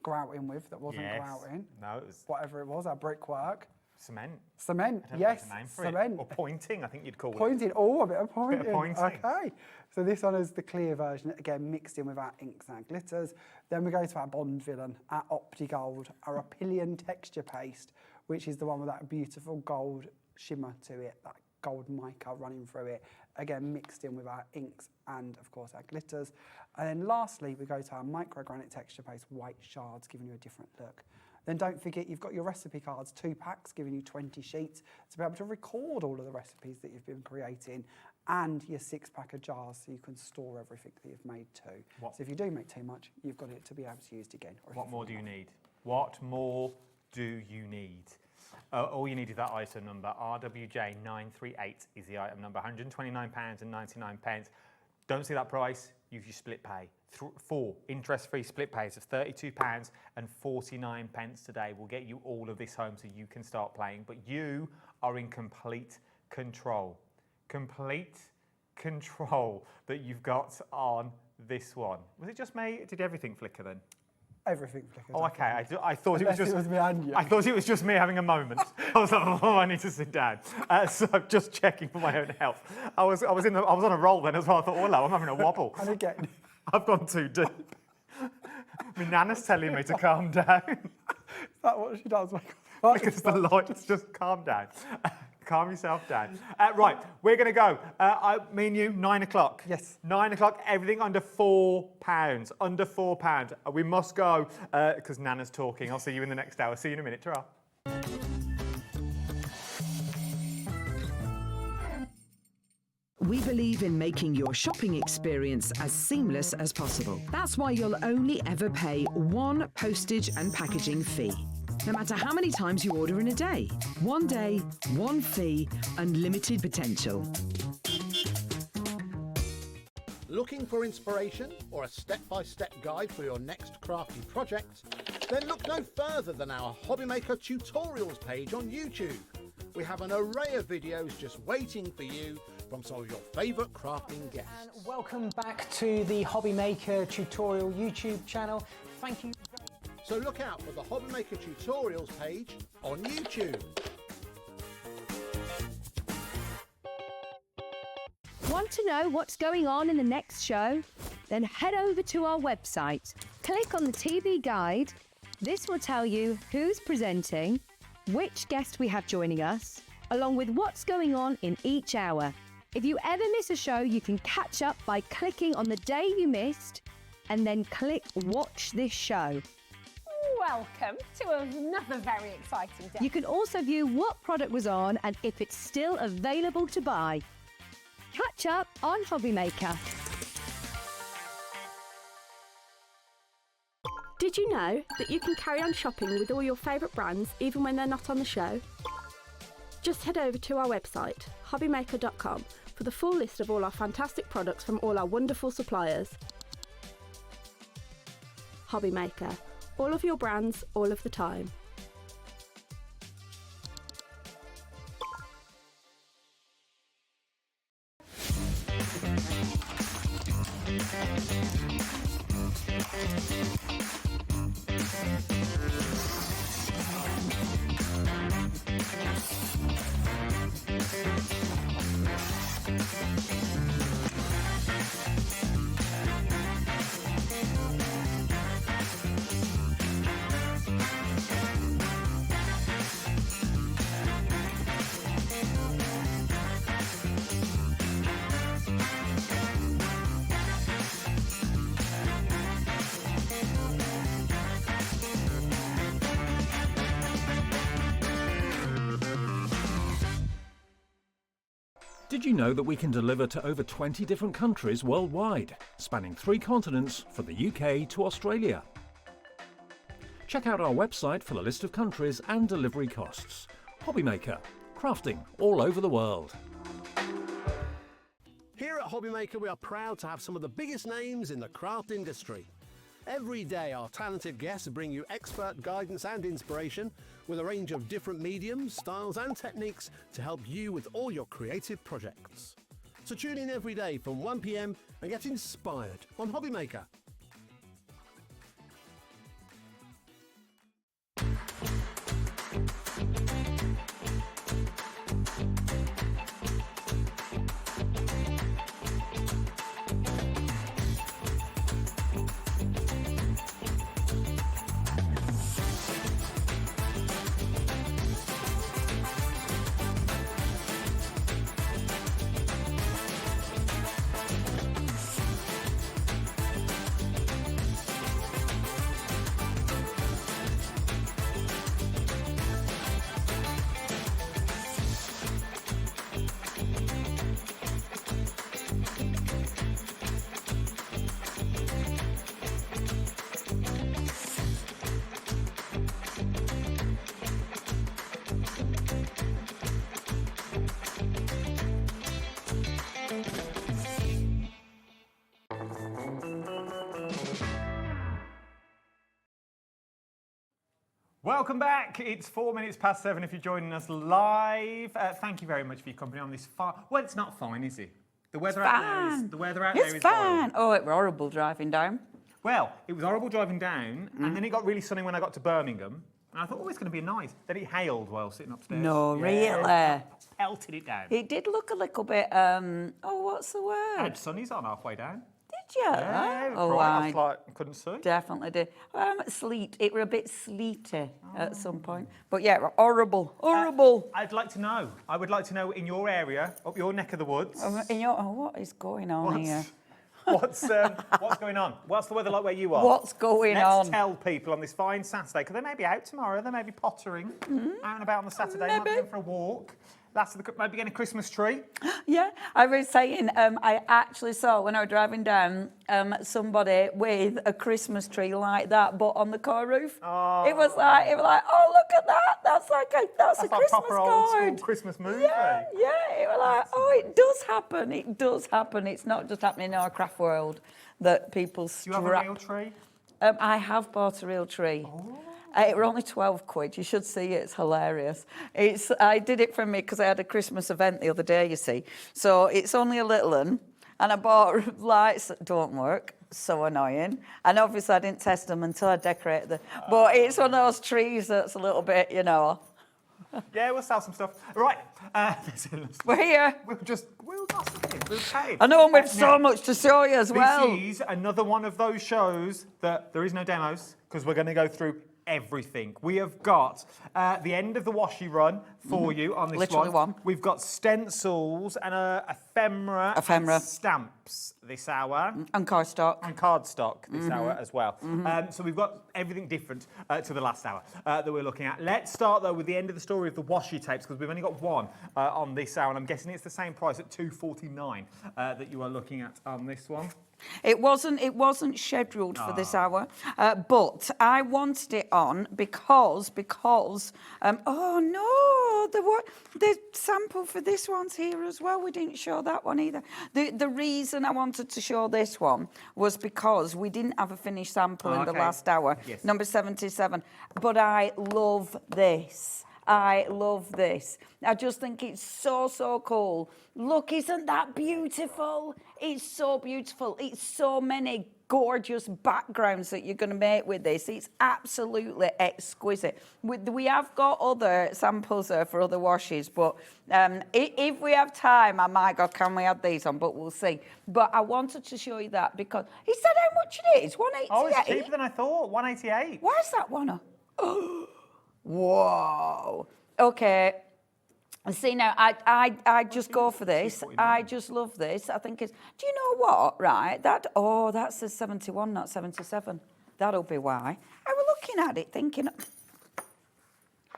grouting with, that wasn't grouting. No, it was... Whatever it was, our brickwork. Cement. Cement, I don't yes, know the name for cement. It. Or pointing, I think you'd call it. Pointing, oh, a bit of pointing. Bit of pointing. Okay, so this one is the clear version, again, mixed in with our inks and our glitters. Then we go to our Bond villain, our OptiGold, our Opilion texture paste, which is the one with that beautiful gold shimmer to it, that gold mica running through it, again mixed in with our inks and of course our glitters. And then lastly we go to our micro granite texture paste white shards, giving you a different look. Then don't forget you've got your recipe cards, 2 packs, giving you 20 sheets to be able to record all of the recipes that you've been creating, and your 6-pack of jars so you can store everything that you've made too. So if you do make too much, you've got it to be able to use again. What more do you need? What more do you need? All you need is that ISO number. RWJ938 is the item number, £129.99. Don't see that price, use your split pay. 4 interest-free split pays of £32.49 today will get you all of this home so you can start playing, but you are in complete control. Complete control that you've got on this one. Was it just me? Did everything flicker then? Everything flickered. Oh, okay. I thought it was just. It was me and you. I thought it was just me having a moment. I was like, oh, I need to sit down. So I'm just checking for my own health. I was on a roll then as well. I thought, oh, no, I'm having a wobble. And again, I've gone too deep. My nana's telling me to calm down. Is that what she does? Because the lights, just calm down. Calm yourself down. Right, we're going to go. Me and you, 9 o'clock. Yes. 9 o'clock, everything under £4. Under £4. We must go because Nana's talking. I'll see you in the next hour. See you in a minute. Ta-ra. We believe in making your shopping experience as seamless as possible. That's why you'll only ever pay 1 postage and packaging fee. No matter how many times you order in a day. 1 day, 1 fee, unlimited potential. Looking for inspiration or a step-by-step guide for your next crafty project? Then look no further than our Hobbymaker tutorials page on YouTube. We have an array of videos just waiting for you from some of your favourite crafting guests. And welcome back to the Hobbymaker tutorial YouTube channel. Thank you. So look out for the Hobbymaker tutorials page on YouTube. Want to know what's going on in the next show? Then head over to our website. Click on the TV guide. This will tell you who's presenting, which guest we have joining us, along with what's going on in each hour. If you ever miss a show, you can catch up by clicking on the day you missed and then click Watch This Show. Welcome to another very exciting day. You can also view what product was on and if it's still available to buy. Catch up on Hobbymaker. Did you know that you can carry on shopping with all your favourite brands even when they're not on the show? Just head over to our website, hobbymaker.com, for the full list of all our fantastic products from all our wonderful suppliers. Hobbymaker. All of your brands, all of the time. Did you know that we can deliver to over 20 different countries worldwide, spanning 3 continents from the UK to Australia? Check out our website for the list of countries and delivery costs. Hobbymaker, crafting all over the world. Here at Hobbymaker, we are proud to have some of the biggest names in the craft industry. Every day, our talented guests bring you expert guidance and inspiration with a range of different mediums, styles and techniques to help you with all your creative projects. So tune in every day from 1 p.m. and get inspired on Hobbymaker. Welcome back. It's 4 minutes past 7 if you're joining us live. Thank you very much for your company on this well, it's not fine, is it? The weather out there is fine. Oh, it was horrible driving down. Well, it was horrible driving down, and then it got really sunny when I got to Birmingham. And I thought, oh, it's going to be nice. Then it hailed while sitting upstairs. No, really? Pelted it down. It did look a little bit, what's the word? I had sunnies on halfway down. Did you? Yeah, oh, I was like, couldn't see. Definitely did. Sleet. It were a bit sleety at some point. But yeah, horrible. Horrible. I'd like to know. I would like to know in your area, up your neck of the woods. What is going on here? What's going on? What's the weather like where you are? What's going on? Let's tell people on this fine Saturday, because they may be out tomorrow, they may be pottering, out and about on the Saturday, might be going for a walk. Maybe getting a Christmas tree. Yeah, I was saying, I actually saw when I was driving down somebody with a Christmas tree like that, but on the car roof. Oh. It was like, oh, look at that. That's a Christmas proper card. Old school Christmas movie. Yeah, it was like, oh, it does happen. It does happen. It's not just happening in our craft world that people strap. Do you have a real tree? I have bought a real tree. Oh. It were only 12 quid. You should see it. It's hilarious. I did it for me because I had a Christmas event the other day, you see. So it's only a little one. And I bought lights that don't work. So annoying. And obviously I didn't test them until I decorated them. But it's one of those trees that's a little bit, Yeah, we'll sell some stuff. Right. We're here. We'll pay. I know, and we've so much to show you as well. This is another one of those shows that there is no demos because we're going to go through everything. We have got the end of the washi run for you on this Literally one. We've got stencils and ephemera. And stamps this hour. And cardstock. And cardstock this hour as well. So we've got everything different to the last hour that we're looking at. Let's start though with the end of the story of the washi tapes because we've only got one on this hour and I'm guessing it's the same price at $2.49 that you are looking at on this one. It wasn't scheduled for this hour, but I wanted it on because oh no, the sample for this one's here as well. We didn't show that one either. The reason I wanted to show this one was because we didn't have a finished sample in the last hour, number 77. But I love this. I love this. I just think it's so cool. Look, isn't that beautiful? It's so beautiful. It's so many gorgeous backgrounds that you're going to make with this. It's absolutely exquisite. We have got other samples there for other washes, but if we have time, I might go, can we add these on? But we'll see. But I wanted to show you that because he said how much it is, 188. Oh, it's cheaper than I thought, 188. Why is that one? Whoa. Okay. See now, I just go for this. I just love this. I think it's. Do you know what? Right. That says 71, not 77. That'll be why. I was looking at it, thinking.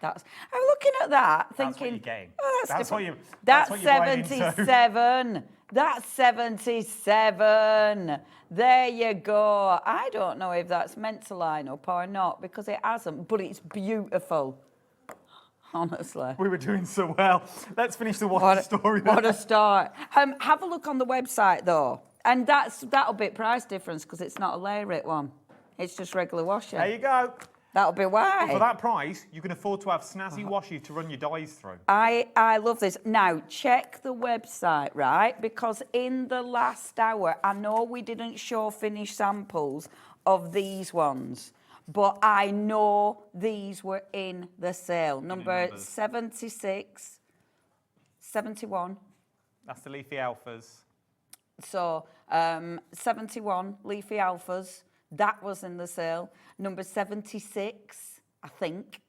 I'm looking at that, That's what thinking, you're getting. oh, That's what different. you. That's what you're buying into. 77. That's 77. There you go. I don't know if that's meant to line up or not because it hasn't, but it's beautiful. Honestly. We were doing so well. Let's finish the water story. What a start. Have a look on the website though. And that'll be price difference because it's not a layer it one. It's just regular washing. There you go. That'll be why. For that price, you can afford to have snazzy washi to run your dyes through. I love this. Now, check the website, right? Because in the last hour, I know we didn't show finished samples of these ones, but I know these were in the sale. Number 76, 71. That's the Leafy Alphas. So, 71 Leafy Alphas. That was in the sale. Number 76, I think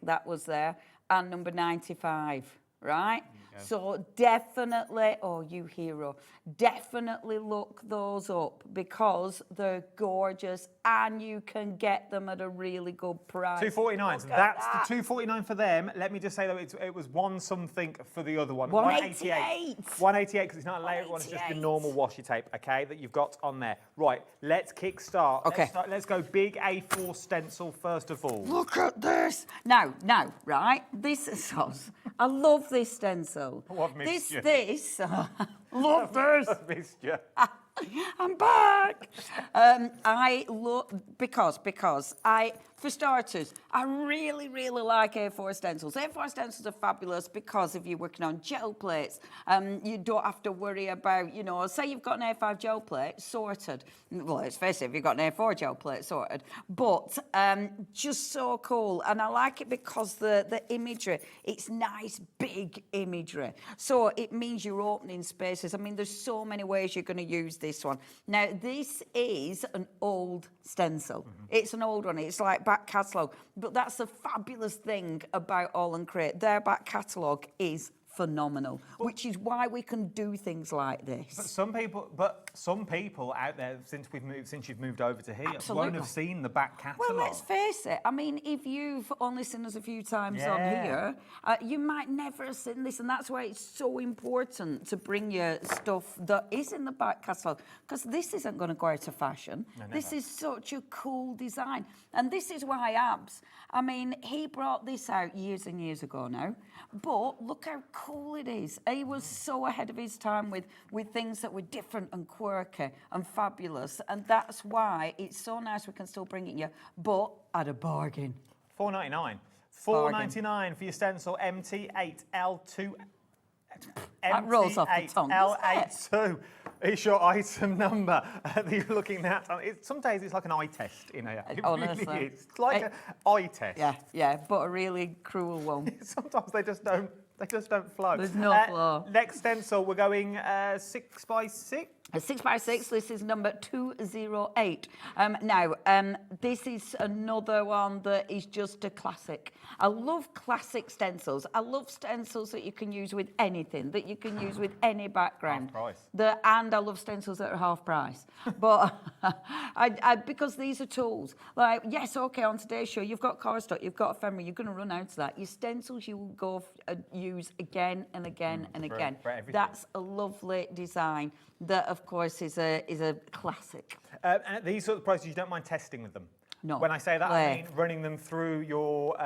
that was there. And number 95, right? So definitely, oh, you hero, definitely look those up because they're gorgeous and you can get them at a really good price. $249. So that's the $249 for them. Let me just say though, it was one something for the other one. 188. 188 because it's not a layered one. It's just the normal washi tape, okay, that you've got on there. Right. Let's kick start. Okay. Let's go big A4 stencil first of all. Look at this. Now, right? This is us. I love this stencil. Oh, I've missed you. Love this. I've missed you. I'm back. I love because for starters, I really like A4 stencils. A4 stencils are fabulous because if you're working on gel plates, you don't have to worry about, say you've got an A5 gel plate sorted. Well, let's face it, you've got an A4 gel plate sorted, but just so cool. And I like it because the imagery, it's nice, big imagery. So it means you're opening spaces. I mean, there's so many ways you're going to use this one. Now, this is an old stencil. It's an old one. It's like back catalogue. But that's the fabulous thing about AALL Create. Their back catalogue is phenomenal, which is why we can do things like this. But some people out there, since you've moved over to here, won't have seen the back catalogue. Well, let's face it. I mean, if you've only seen us a few times on here, you might never have seen this, and that's why it's so important to bring you stuff that is in the back catalogue, because this isn't going to go out of fashion. This is such a cool design, and this is why Abs. I mean, he brought this out years and years ago now, but look how cool it is. He was so ahead of his time with things that were different and quirky and fabulous, and that's why it's so nice we can still bring it you, but at a bargain. $4.99. $4.99 for your stencil MT8L2. That rolls off the tongue. L82 is your item number that you're looking at. Some days it's like an eye test in here. It Honestly. really is. It's like an eye test. Yeah, but a really cruel one. Sometimes they just don't flow. There's no flow. Next stencil, we're going 6x6. A 6x6, this is number 208. Now, this is another one that is just a classic. I love classic stencils. I love stencils that you can use with anything, that you can use with any background. Half price. And I love stencils that are half price. But because these are tools. Like, yes, okay, on today's show, you've got cardstock, you've got ephemera, you're going to run out of that. Your stencils you will go use again and again and again. That's a lovely design. That, of course, is a classic. And these sort of prices, you don't mind testing with them? No. When I say that, I mean running them through your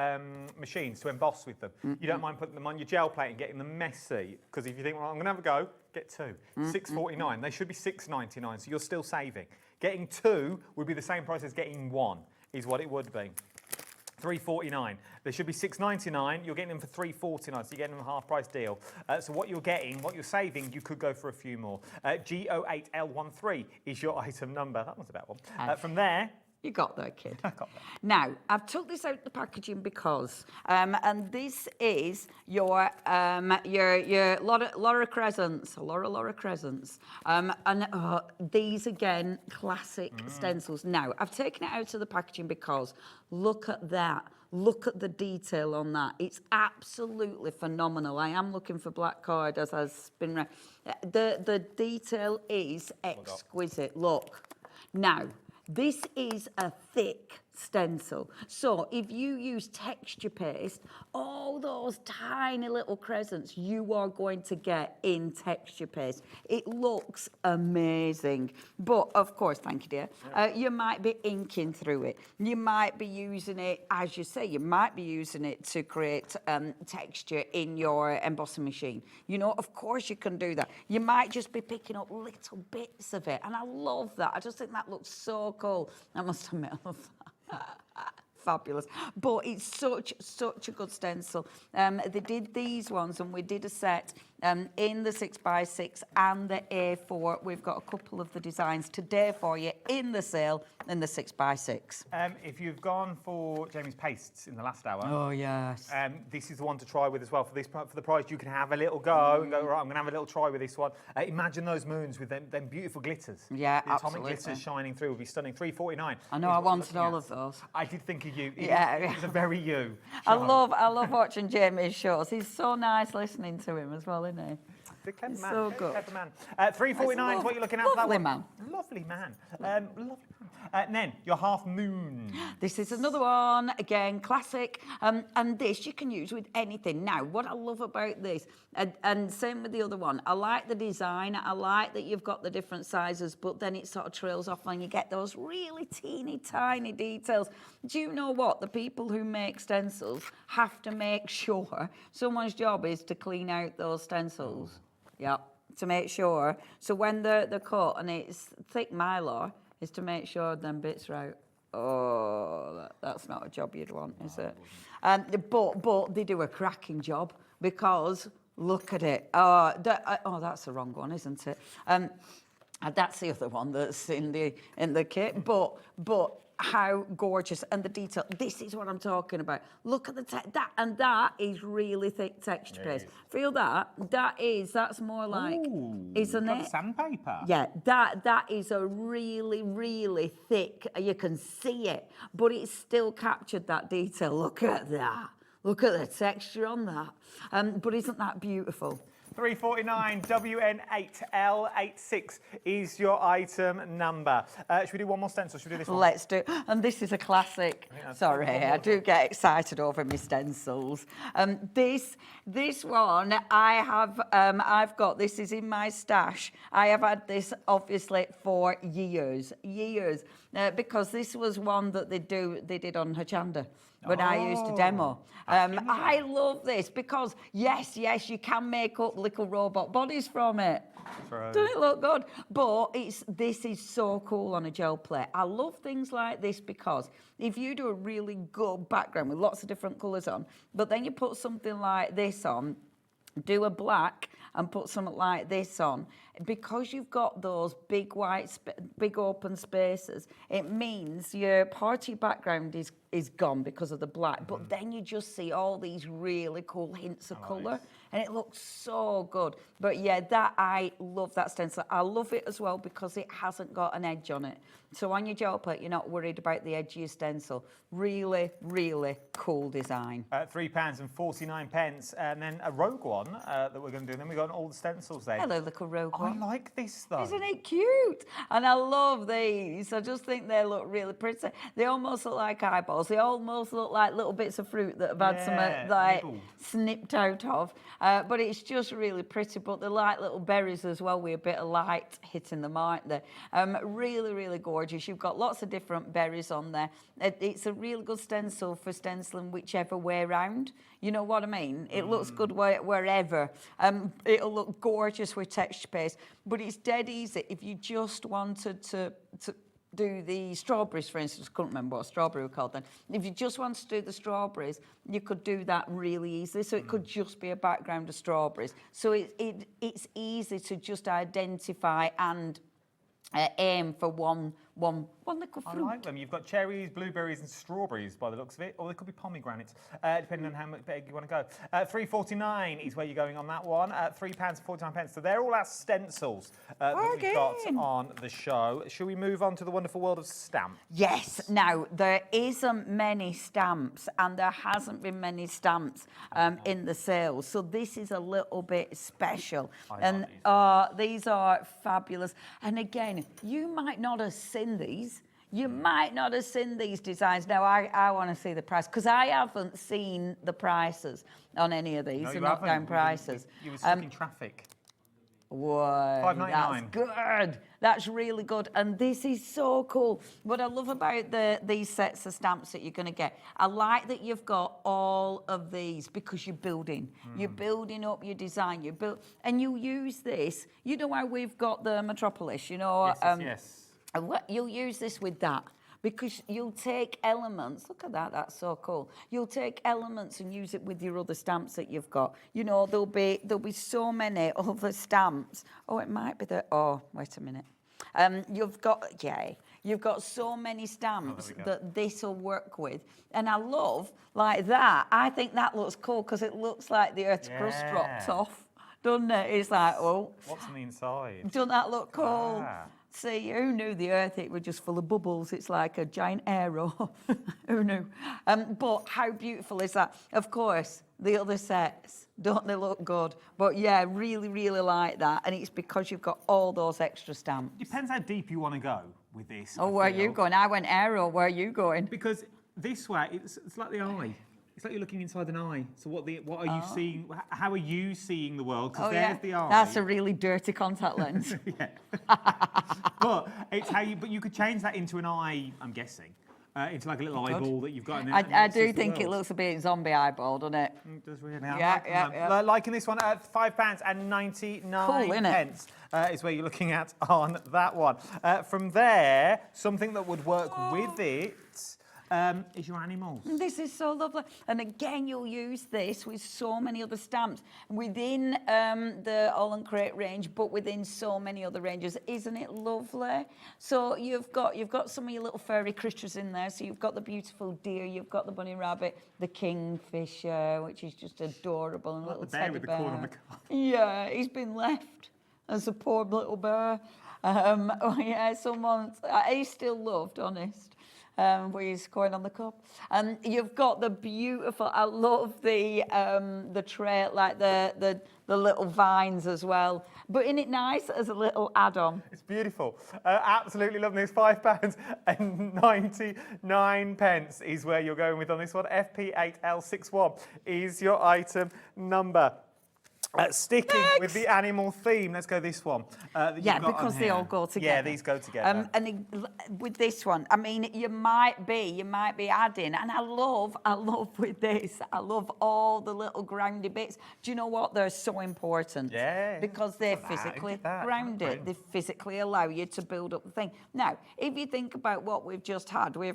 machines to emboss with them. You don't mind putting them on your gel plate and getting them messy, because if you think, well, I'm going to have a go, get two. $6.49. They should be $6.99, so you're still saving. Getting two would be the same price as getting one, is what it would be. $3.49. They should be $6.99. You're getting them for $3.49, so you're getting them a half-price deal. So what you're getting, what you're saving, you could go for a few more. G08L13 is your item number. That one's about one. From there. You got that, kid. I got that. Now, I've took this out of the packaging because, and this is your Laura Crescents, Laura Crescents, and these again, classic stencils. Now, I've taken it out of the packaging because look at that. Look at the detail on that. It's absolutely phenomenal. I am looking for black card as I've been around. The detail is exquisite. Look. Now, this is a thick stencil. So if you use texture paste, all those tiny little crescents you are going to get in texture paste. It looks amazing. But of course, thank you, dear, you might be inking through it. You might be using it, as you say, you might be using it to create texture in your embossing machine. You know, of course you can do that. You might just be picking up little bits of it. And I love that. I just think that looks so cool. I must admit, I love that. Fabulous. But it's such a good stencil. They did these ones, and we did a set in the 6x6 and the A4. We've got a couple of the designs today for you in the sale in the 6x6. If you've gone for Jamie's pastes in the last hour, oh yes, this is the one to try with as well. For the price, you can have a little go and go, right, I'm going to have a little try with this one. Imagine those moons with them beautiful glitters. Yeah, the atomic absolutely. glitters shining through would be stunning. $3.49. I know, I wanted all of those. I did think of you. It Yeah. was a very you. I love watching Jamie's shows. He's so nice listening to him as well, isn't he? He's so good. Clever man. $3.49 is what you're looking at for that one. Lovely man. Lovely man. Nen, your half moon. This is another one, again, classic. And this you can use with anything. Now, what I love about this, and same with the other one, I like the design. I like that you've got the different sizes, but then it sort of trails off and you get those really teeny tiny details. Do you know what? The people who make stencils have to make sure someone's job is to clean out those stencils. Yeah, to make sure. So when they're cut and it's thick mylar, is to make sure them bits are out. Oh, that's not a job you'd want, is it? But they do a cracking job because look at it. Oh, that's the wrong one, isn't it? That's the other one that's in the kit. But how gorgeous, and the detail. This is what I'm talking about. Look at that is really thick texture paste. Feel that? That's more like, isn't it? Sandpaper. Yeah, that is a really, really thick. You can see it, but it's still captured that detail. Look at that. Look at the texture on that. But isn't that beautiful? $3.49, WN8L86 is your item number. Should we do one more stencil? Should we do this one? Let's do it. And this is a classic. Sorry, I do get excited over my stencils. This one I've got. This is in my stash. I have had this obviously for years, because this was one that they did on Hachanda when I used to demo. I love this because yes, you can make up little robot bodies from it. Doesn't it look good? But this is so cool on a gel plate. I love things like this because if you do a really good background with lots of different colours on, but then you put something like this on, do a black and put something like this on, because you've got those big big open spaces, it means your party background is gone because of the black, but then you just see all these really cool hints of colour, and it looks so good. But yeah, I love that stencil. I love it as well because it hasn't got an edge on it. So on your gel plate, you're not worried about the edge of your stencil. Really, really cool design. £3.49, and then a rogue one that we're going to do. And then we've got all the stencils there. Hello, little rogue one. I like this though. Isn't it cute? And I love these. I just think they look really pretty. They almost look like eyeballs. They almost look like little bits of fruit that have had some like snipped out of. But it's just really pretty. But they're like little berries as well with a bit of light hitting them, aren't they? Really, really gorgeous. You've got lots of different berries on there. It's a really good stencil for stenciling whichever way round. You know what I mean? It looks good wherever. It'll look gorgeous with texture paste. But it's dead easy if you just wanted to do the strawberries, for instance. I couldn't remember what strawberry were called then. If you just wanted to do the strawberries, you could do that really easily. So it could just be a background of strawberries. So it's easy to just identify and aim for one liquid fruit. I like them. You've got cherries, blueberries and strawberries by the looks of it, or they could be pomegranates, depending on how much big you want to go. $3.49 is where you're going on that one. £3.49. So they're all our stencils that we've got on the show. Shall we move on to the wonderful world of stamps? Yes. Now, there isn't many stamps, and there hasn't been many stamps in the sales. So this is a little bit special. These are fabulous. And again, you might not have seen these. You might not have seen these designs. Now, I want to see the price because I haven't seen the prices on any of these. No, the you knockdown haven't. prices. You were stuck in traffic. Whoa, that's $5.99. good. That's really good. And this is so cool. What I love about these sets of stamps that you're going to get, I like that you've got all of these because you're building. You're building up your design. And you use this. You know how we've got the Metropolis, you know? Yes. You'll use this with that. Because you'll take elements, look at that, that's so cool. You'll take elements and use it with your other stamps that you've got. You know, there'll be so many other stamps. Oh, it might be wait a minute. You've got so many stamps that this will work with. And I love, like that, I think that looks cool because it looks like the Earth's crust dropped off, doesn't it? It's like, what's on the inside? Doesn't that look cool? See, who knew the Earth, it was just full of bubbles. It's like a giant arrow. Who knew? But how beautiful is that? Of course, the other sets, don't they look good? But yeah, really, really like that. And it's because you've got all those extra stamps. Depends how deep you want to go with this. Oh, where are you going? I went arrow. Where are you going? Because this way, it's like the eye. It's like you're looking inside an eye. So what are you seeing? How are you seeing the world? Because there's the eye. That's a really dirty contact lens. But it's how you. But you could change that into an eye. I'm guessing. Into like a little eyeball that you've got. In there, I do think it looks a bit zombie eyeball, doesn't it? It does really. Yeah. Liking this one at £5.99. Cool, innit? Is where you're looking at on that one. From there, something that would work with it. Is your animals. This is so lovely. And again, you'll use this with so many other stamps within the AALL Create range, but within so many other ranges. Isn't it lovely? So you've got some of your little furry creatures in there. So you've got the beautiful deer, you've got the bunny rabbit, the kingfisher, which is just adorable, and like little the bear teddy with the bear. corn on the cup. Yeah, he's been left as a poor little bear. He's still loved, honest. Where he's going on the cup. And you've got the beautiful, I love the tray, like the little vines as well. But isn't it nice as a little add-on? It's beautiful. Absolutely lovely. It's £5.99 is where you're going with on this one. FP8L61 is your item number. Sticking with the animal theme, let's go this one. Because they all go together. Yeah, these go together. With this one, I mean, you might be adding, and I love with this, I love all the little groundy bits. Do you know what? They're so important. Yeah. Because they're physically grounded. They physically allow you to build up the thing. Now, if you think about what we've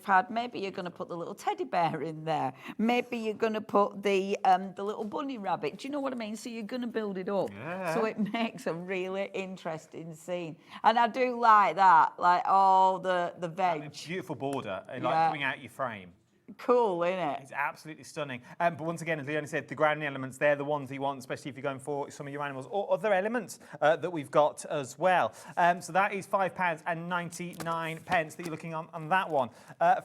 had, maybe you're going to put the little teddy bear in there. Maybe you're going to put the little bunny rabbit. Do you know what I mean? So you're going to build it up. Yeah. So it makes a really interesting scene. And I do like that, like all the veg. Beautiful border, coming out your frame. Cool, isn't it? It's absolutely stunning. But once again, as Leonie said, the grounding elements, they're the ones you want, especially if you're going for some of your animals or other elements that we've got as well. So that is £5.99 that you're looking on that one.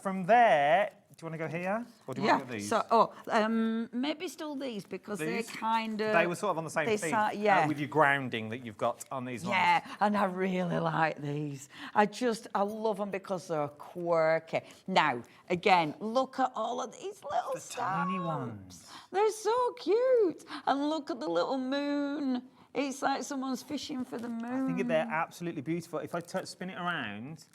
From there, do you want to go here? Or do you want to go these? So, maybe still these because they're kind of... They were sort of on the same theme with your grounding that you've got on these ones. Yeah, and I really like these. I love them because they're quirky. Now, again, look at all of these little stamps. Tiny ones. They're so cute. And look at the little moon. It's like someone's fishing for the moon. I think they're absolutely beautiful. If I spin it around...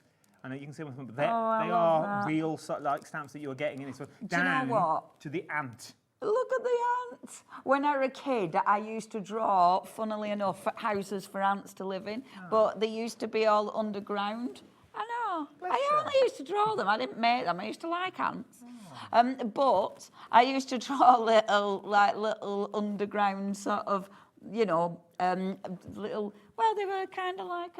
I know you can see them, but they I are real stamps that you're getting in this one. Do you know what? To the ant. Look at the ants. When I was a kid, I used to draw, funnily enough, houses for ants to live in, but they used to be all underground. I know. I only used to draw them. I didn't make them. I used to like ants. But I used to draw little underground sort of, little... Well, they were kind of like...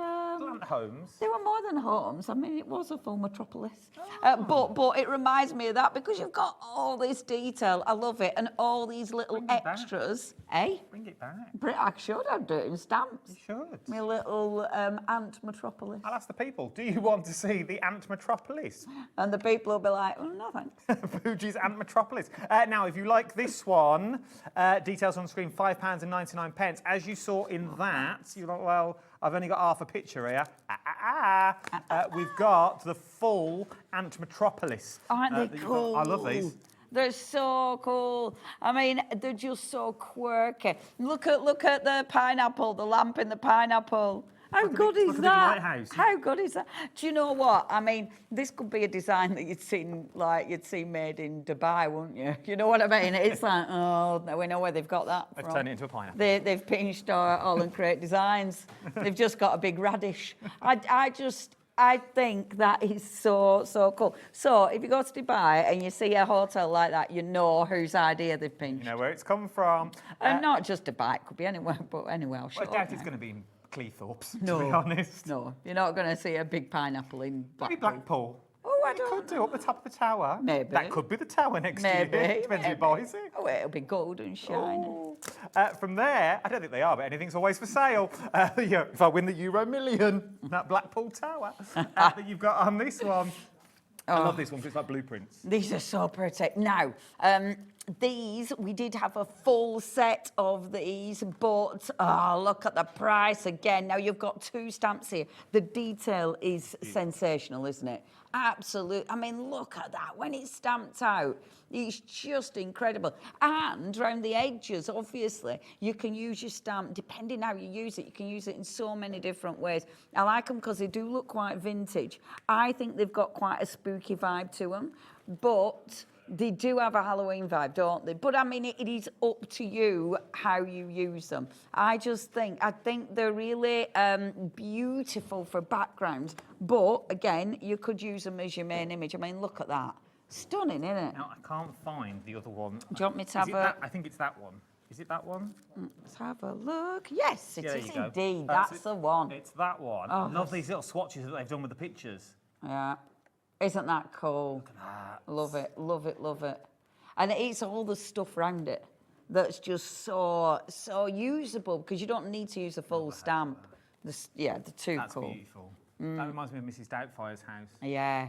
homes. They were more than homes. I mean, it was a full metropolis. But it reminds me of that because you've got all this detail. I love it. And all these little extras. Bring it back. I should have do it in stamps. You should. My little ant metropolis. I'll ask the people, do you want to see the ant metropolis? And the people will be like, oh, no, thanks. Fuji's ant metropolis. Now, if you like this one, details on the screen, £5.99. As you saw in that, you're like, well, I've only got half a picture here. we've got the full Ant Metropolis. Aren't they that you've got. cool? I love these. They're so cool. I mean, they're just so quirky. Look at the pineapple, the lamp in the pineapple. How good is that? How good is that? Do you know what? I mean, this could be a design that you'd seen made in Dubai, wouldn't you? You know what I mean? It's like, oh, we know where they've got that from. They've turned it into a pineapple. They've pinched AALL Create designs. They've just got a big radish. I think that is so cool. So if you go to Dubai and you see a hotel like that, you know whose idea they've pinched. You know where it's come from. And not just Dubai, it could be anywhere, but anywhere else. Well, I doubt it's going to be in Cleethorpes, No, to be honest. No, you're not going to see a big pineapple in Blackpool. Maybe Blackpool. Oh, I You don't could do up the top of the tower. Maybe. That could be the tower next Maybe. year. Depends who buys it. Oh, it'll be gold and shiny. From there, I don't think they are, but anything's always for sale. Yeah, if I win the Euro Million, that Blackpool Tower that you've got on this one. I love this one because it's like blueprints. These are so pretty. Now, these, we did have a full set of these, but look at the price again. Now, you've got 2 stamps here. The detail is sensational, isn't it? Absolute. I mean, look at that. When it's stamped out, it's just incredible. And around the edges, obviously, you can use your stamp, depending how you use it, you can use it in so many different ways. I like them because they do look quite vintage. I think they've got quite a spooky vibe to them, but they do have a Halloween vibe, don't they? But I mean, it is up to you how you use them. I think they're really beautiful for backgrounds. But again, you could use them as your main image. I mean, look at that. Stunning, isn't it? Now, I can't find the other one. Do you want me to have a... I think it's that one. Is it that one? Let's have a look. Yes, it is go. indeed. That's the one. It's that one. Oh, I love these little swatches that they've done with the pictures. Yeah. Isn't that cool? Look at that. Love it, love it, love it. And it's all the stuff around it that's just so usable because you don't need to use a full stamp. They're too That's cool. beautiful. That reminds me of Mrs. Doubtfire's house. Yeah.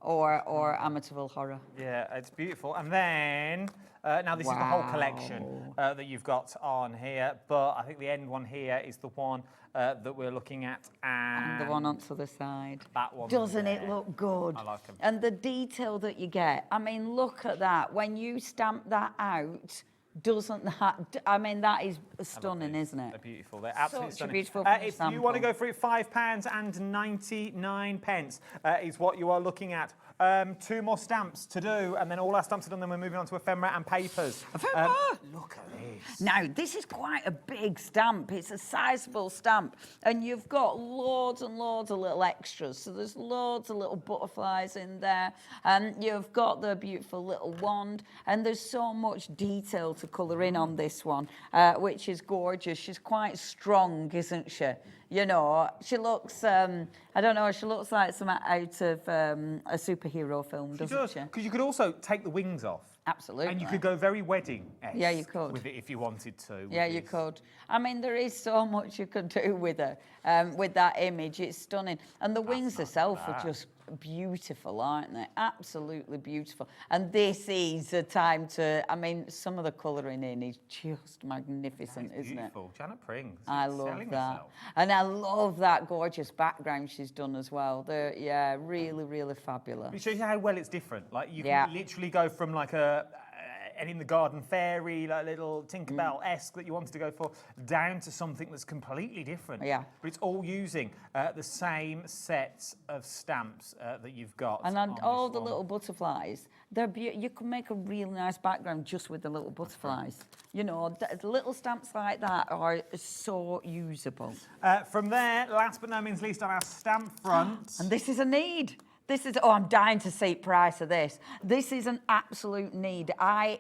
Or Amityville Horror. Yeah, it's beautiful. And then, now this is the whole collection that you've got on here, but I think the end one here is the one that we're looking at. And the one onto the side. That one. Doesn't it look good? I like them. And the detail that you get. I mean, look at that. When you stamp that out, doesn't that... I mean, that is stunning, isn't it? They're beautiful. They're absolutely stunning. Beautiful if you want to go for it, £5.99 is what you are looking at. 2 more stamps to do, and then all our stamps are done, then we're moving on to ephemera and papers. Ephemera? Look at this. Now, this is quite a big stamp. It's a sizable stamp, and you've got loads and loads of little extras. So there's loads of little butterflies in there, and you've got the beautiful little wand, and there's so much detail to colour in on this one, which is gorgeous. She's quite strong, isn't she? You know, she looks, I don't know, she looks like something out of a superhero film, doesn't she? Because you could also take the wings off. Absolutely. And you could go very wedding-esque. Yeah, you could. With it if you wanted to. Yeah, you could. I mean, there is so much you could do with her, with that image. It's stunning. And the wings herself are just beautiful, aren't they? Absolutely beautiful. And this is a time to, I mean, some of the colouring in is just magnificent, isn't it? Beautiful. Janet Prings. I love that. And I love that gorgeous background she's done as well. They're, yeah, really, really fabulous. It shows you how well it's different. Like, you can literally go from like an in the garden fairy, like little Tinkerbell-esque that you wanted to go for, down to something that's completely different. Yeah. But it's all using the same sets of stamps that you've got. And all the little butterflies, they're you can make a really nice background just with the little butterflies. You know, the little stamps like that are so usable. From there, last but no means least on our stamp front. And this is a need. This is, I'm dying to see price of this. This is an absolute need.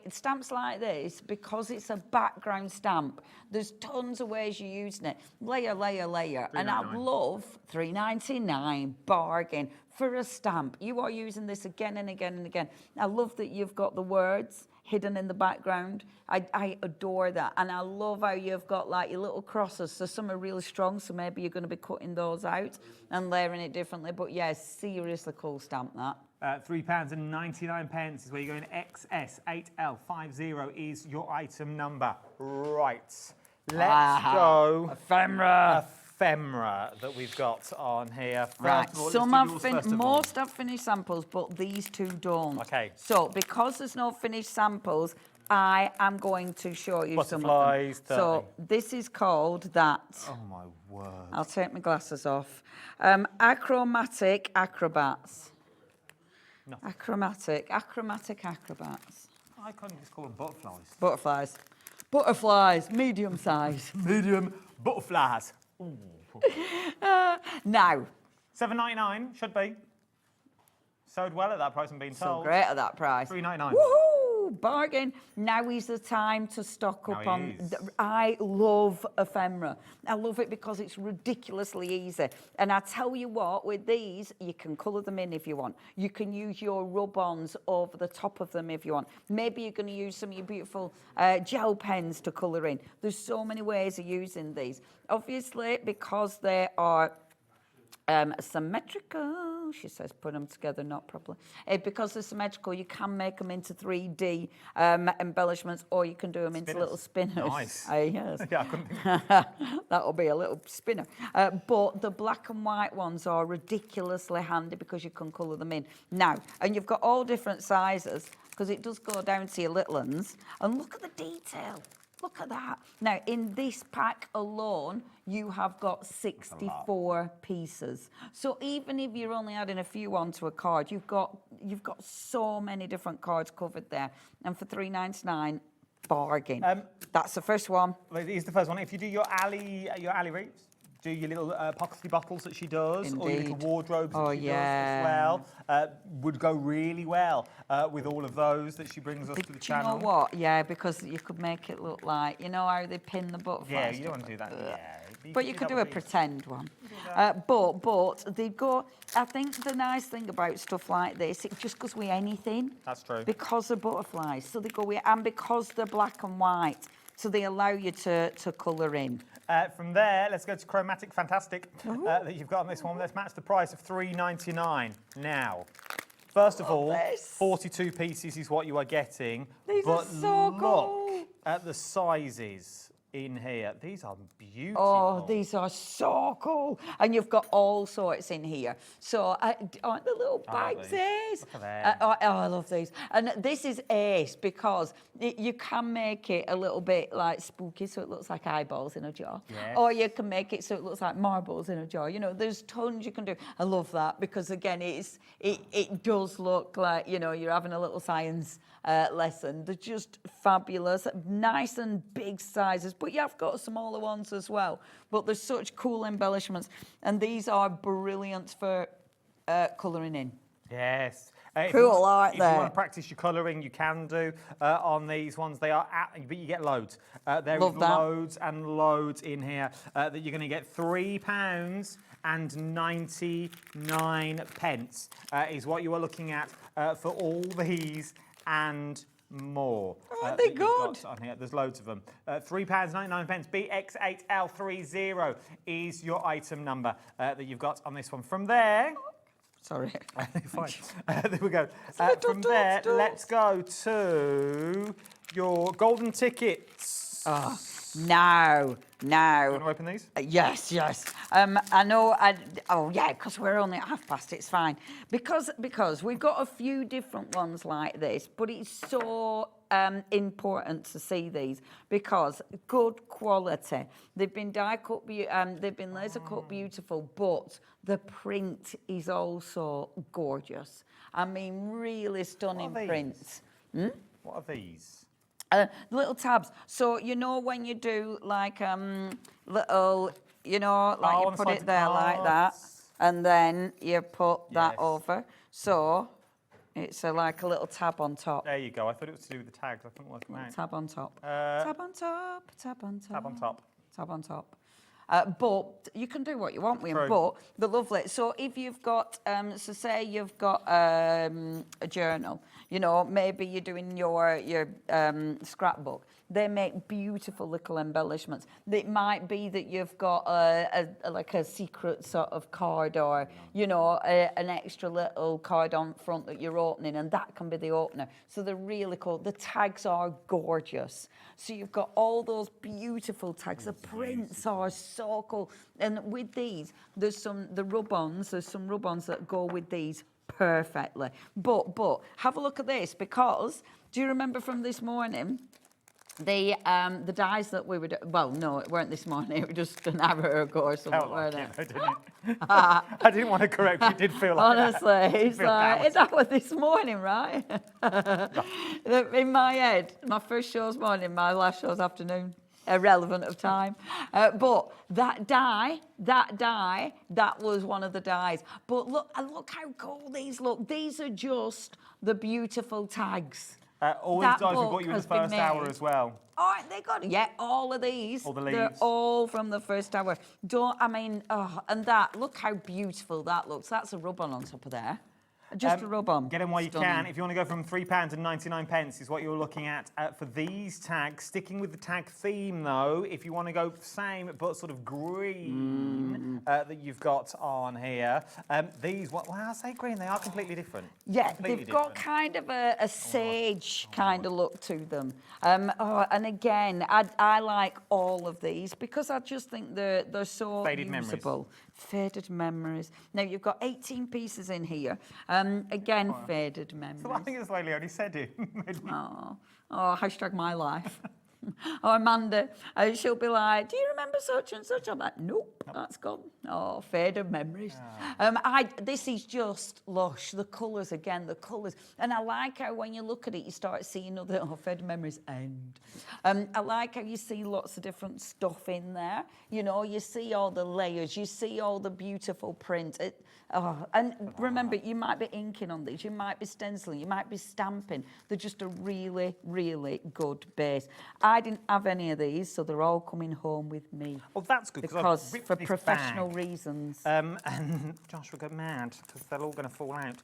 Stamps like this, because it's a background stamp, there's tons of ways you're using it. Layer, layer, layer. And I love $3.99 bargain for a stamp. You are using this again and again and again. I love that you've got the words hidden in the background. I adore that. And I love how you've got like your little crosses. So some are really strong, so maybe you're going to be cutting those out and layering it differently. But yeah, seriously cool stamp that. £3.99 is where you're going. XS8L50 is your item number. Right. Let's go. Ephemera. ephemera that we've got on here. First Right, of all, some let's do have yours first of all. most have finished samples, but these two don't. Okay. So because there's no finished samples, I am going to show you some of them. Butterflies, So this is called that. Oh my word. I'll take my glasses off. Achromatic acrobats. No. Achromatic acrobats. I can't just call them butterflies. Butterflies. Butterflies, medium size. Medium butterflies. Now. $7.99 should be. Sold well at that price, I'm being So told. great at that price. $3.99. Woohoo! Bargain. Now is the time to stock up Now on. it is. I love ephemera. I love it because it's ridiculously easy. And I tell you what, with these, you can colour them in if you want. You can use your rub-ons over the top of them if you want. Maybe you're going to use some of your beautiful gel pens to colour in. There's so many ways of using these. Obviously, because they are symmetrical, she says, put them together, not properly. Because they're symmetrical, you can make them into 3D embellishments, or you can do them into little spinners. Nice. Yes. Yeah, I couldn't think. That'll be a little spinner. But the black and white ones are ridiculously handy because you can colour them in. Now, and you've got all different sizes, because it does go down to your little ones. And look at the detail. Look at that. Now, in this pack alone, you have got 64 pieces. So even if you're only adding a few onto a card, you've got so many different cards covered there. And for $3.99, bargain. That's the first one. Well, it is the first one. If you do your alley reaps, do your little pockety bottles that she does, or your little Indeed. wardrobes that she does yeah. as well, would go really well with all of those that she brings us to the Do you channel. know what? Yeah, because you could make it look like, you know how they pin the butterflies? Yeah, you don't want to do that. Yeah. But you could do a pretend one. But they go. I think the nice thing about stuff like this, it just goes with anything. That's true. Because they're butterflies, so they go with, and because they're black and white, so they allow you to colour in. From there, let's go to Chromatic Fantastic that you've got on this one. Let's match the price of $3.99 now. First of all, 42 pieces is what you are getting. These but are so cool. look at the sizes in here. These are beautiful. Oh, these are so cool. And you've got all sorts in here. So, aren't the little bags ace? Look at them. I love these. And this is ace because you can make it a little bit like spooky so it looks like eyeballs in a jar. Yes. Or you can make it so it looks like marbles in a jar. You know, there's tons you can do. I love that because, again, it does look like, you know, you're having a little science lesson. They're just fabulous, nice and big sizes, but you have got smaller ones as well. But there's such cool embellishments, and these are brilliant for colouring in. Yes. Cool, aren't If you they? want to practice your colouring, you can do on these ones. They are, but you get loads. There is Love that. loads and loads in here that you're going to get £3.99 is what you are looking at for all these and more. Aren't they that you've got good? on here. There's loads of them. £3.99. BX8L30 is your item number that you've got on this one. From there. Sorry. Fine. There we go. From there, let's go to your golden tickets. No. You want to open these? Yes. I know. Oh, yeah, because we're only at past. It's fine. Because we've got a few different ones like this, but it's so important to see these because good quality. They've been die cut, they've been laser cut beautiful, but the print is also gorgeous. I mean, really stunning prints. What are these? Little tabs. So, you know, when you do like little, you know, like you put it there like that, and then you put that over. So it's like a little tab on top. There you go. I thought it was to do with the tags. I couldn't work them out. Tab on top. Tab on top. Tab on top. Tab on top. Tab on top. But you can do what you want with them. True. But the lovely. So if you've got, so say you've got a journal, you know, maybe you're doing your scrapbook. They make beautiful little embellishments. It might be that you've got like a secret sort of card, or you know, an extra little card on front that you're opening, and that can be the opener. So they're really cool. The tags are gorgeous. So you've got all those beautiful tags. The prints are so so cool. And with these, there's some rub-ons that go with these perfectly. But have a look at this, because do you remember from this morning? The dies that we were well, no, it weren't this morning. It was just an hour ago or something, weren't it? Didn't it? I didn't want to correct you. It did feel like honestly, it's like that was this morning, right? In my head, my first show's morning, my last show's afternoon. Irrelevant of time, but that was one of the dies. But look how cool these look. These are just the beautiful tags. All these dies we got you in the first hour as well. Oh, they got all of these. All the leaves. They're all from the first hour. And that, look how beautiful that looks. That's a rub-on top of there. Just a rub-on. Get them while you can. If you want to go from £3.99 is what you're looking at for these tags. Sticking with the tag theme, though, if you want to go same but sort of green that you've got on here. These, well, I say green, they are completely different. Yeah, they've got kind of a sage kind of look to them. And again, I like all of these because I just think they're so usable. Faded memories. Now, you've got 18 pieces in here. Again, faded memories. So I think it's the way Leonie said it. Hashtag my life. Or Amanda, she'll be like, do you remember such and such? I'm like, nope, that's gone. Oh, faded memories. This is just lush. The colours, again, the colours. And I like how when you look at it, you start seeing other faded memories end. I like how you see lots of different stuff in there. You know, you see all the layers, you see all the beautiful print. And remember, you might be inking on these, you might be stenciling, you might be stamping. They're just a really, really good base. I didn't have any of these, so they're all coming home with me. Well, that's good because for professional reasons. And Josh will go mad because they're all going to fall out.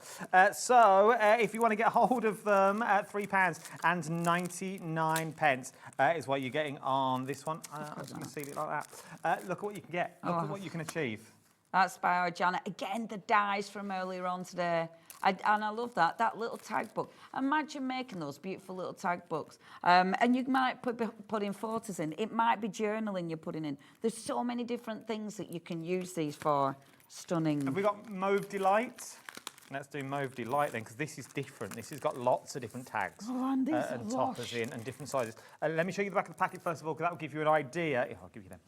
So if you want to get hold of them at £3.99 is what you're getting on this one. I'm just going to seal it like that. Look at what you can get. Look at what you can achieve. That's by our Janet. Again, the dies from earlier on today. And I love that little tag book. Imagine making those beautiful little tag books. And you might put in photos in. It might be journaling you're putting in. There's so many different things that you can use these for. Stunning. Have we got Mauve Delight? Let's do Mauve Delight then, because this is different. This has got lots of different tags and toppers in and different sizes. Let me show you the back of the packet first of all, because that will give you an idea. I'll give you them.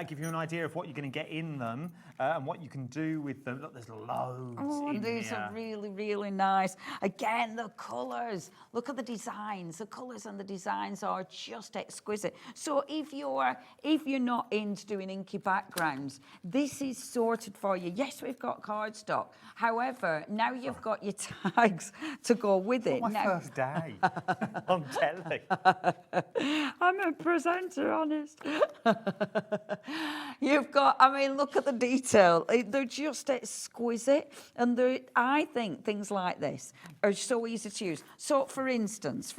Give you an idea of what you're going to get in them and what you can do with them. Look, there's loads in these here. are really, really nice. Again, the colours. Look at the designs. The colours and the designs are just exquisite. So if you're not into doing inky backgrounds, this is sorted for you. Yes, we've got cardstock. However, now you've got your tags to go with it. My first day on telly. I'm a presenter, honest. You've got, I mean, look at the detail. They're just exquisite. And I think things like this are so easy to use. So, for instance,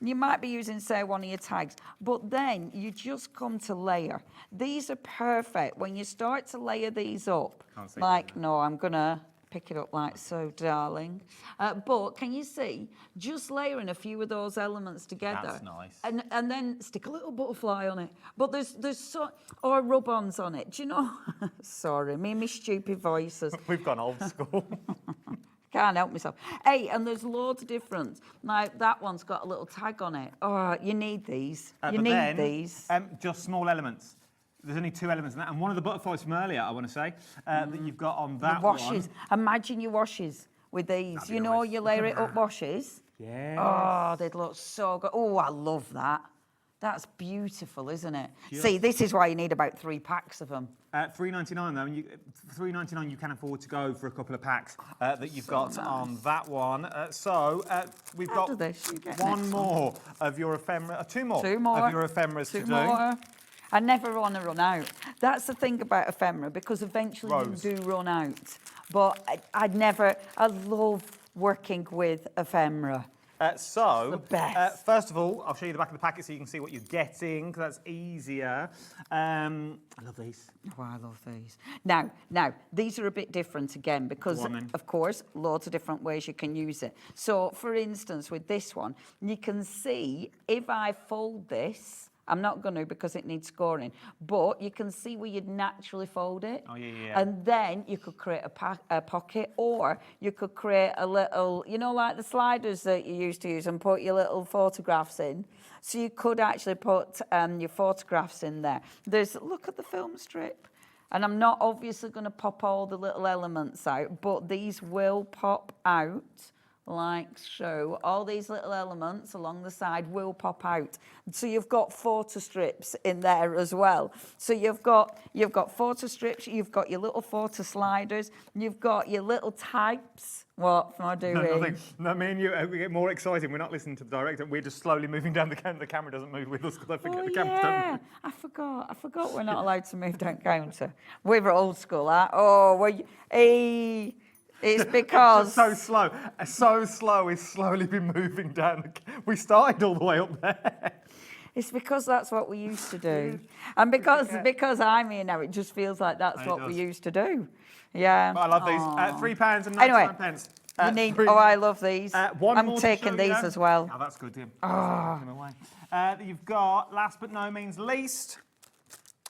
you might be using, say, one of your tags, but then you just come to layer. These are perfect when you start to layer these up. Like, no, I'm going to pick it up like so, darling. But can you see, just layering a few of those elements together. That's nice. And then stick a little butterfly on it. But there's or rub-ons on it. Do you know? Sorry, me and my stupid voices. We've gone old school. Can't help myself. Hey, and there's loads of different. Like that one's got a little tag on it. Oh, you need these. You need these. Just small elements. There's only 2 elements in that, and one of the butterflies from earlier, I want to say, that you've got on that washes. one. Imagine your washes with these. You know, you layer it up washes. Yes. Oh, they'd look so good. Oh, I love that. That's beautiful, isn't it? See, this is why you need about 3 packs of them. $3.99 though, and $3.99 you can afford to go for a couple of packs that you've got on that one. We've got one more of your ephemera, 2 more of your ephemeras to do. I never want to run out. That's the thing about ephemera, because eventually you do run out. But I love working with ephemera. The best. First of all, I'll show you the back of the packet so you can see what you're getting, because that's easier. I love these. Oh, I love these. Now, these are a bit different again, because, of course, loads of different ways you can use it. So, for instance, with this one, you can see if I fold this, I'm not going to because it needs scoring. But you can see where you'd naturally fold it. Oh, yeah. And then you could create a pocket, or you could create a little, you know, like the sliders that you used to use and put your little photographs in. So you could actually put your photographs in there. Look at the film strip. And I'm not obviously going to pop all the little elements out, but these will pop out like so. All these little elements along the side will pop out. So you've got photo strips in there as well. So you've got photo strips, you've got your little photo sliders, you've got your little types. What am I doing? No, nothing. No, me and you, we get more exciting. We're not listening to the director. We're just slowly moving down the camera. The camera doesn't move with us because I forget the cameras don't move. I forgot we're not allowed to move down counter. We're old school, huh? Oh, it's because... so slow. So slow. It's slowly been moving down. We started all the way up there. It's because that's what we used to do. And because I'm here now, it just feels like that's what we used to do. Yeah. I love these. £3.99. Anyway, I love these. I'm taking these as well. Oh, that's good, Tim. You've got, last but no means least,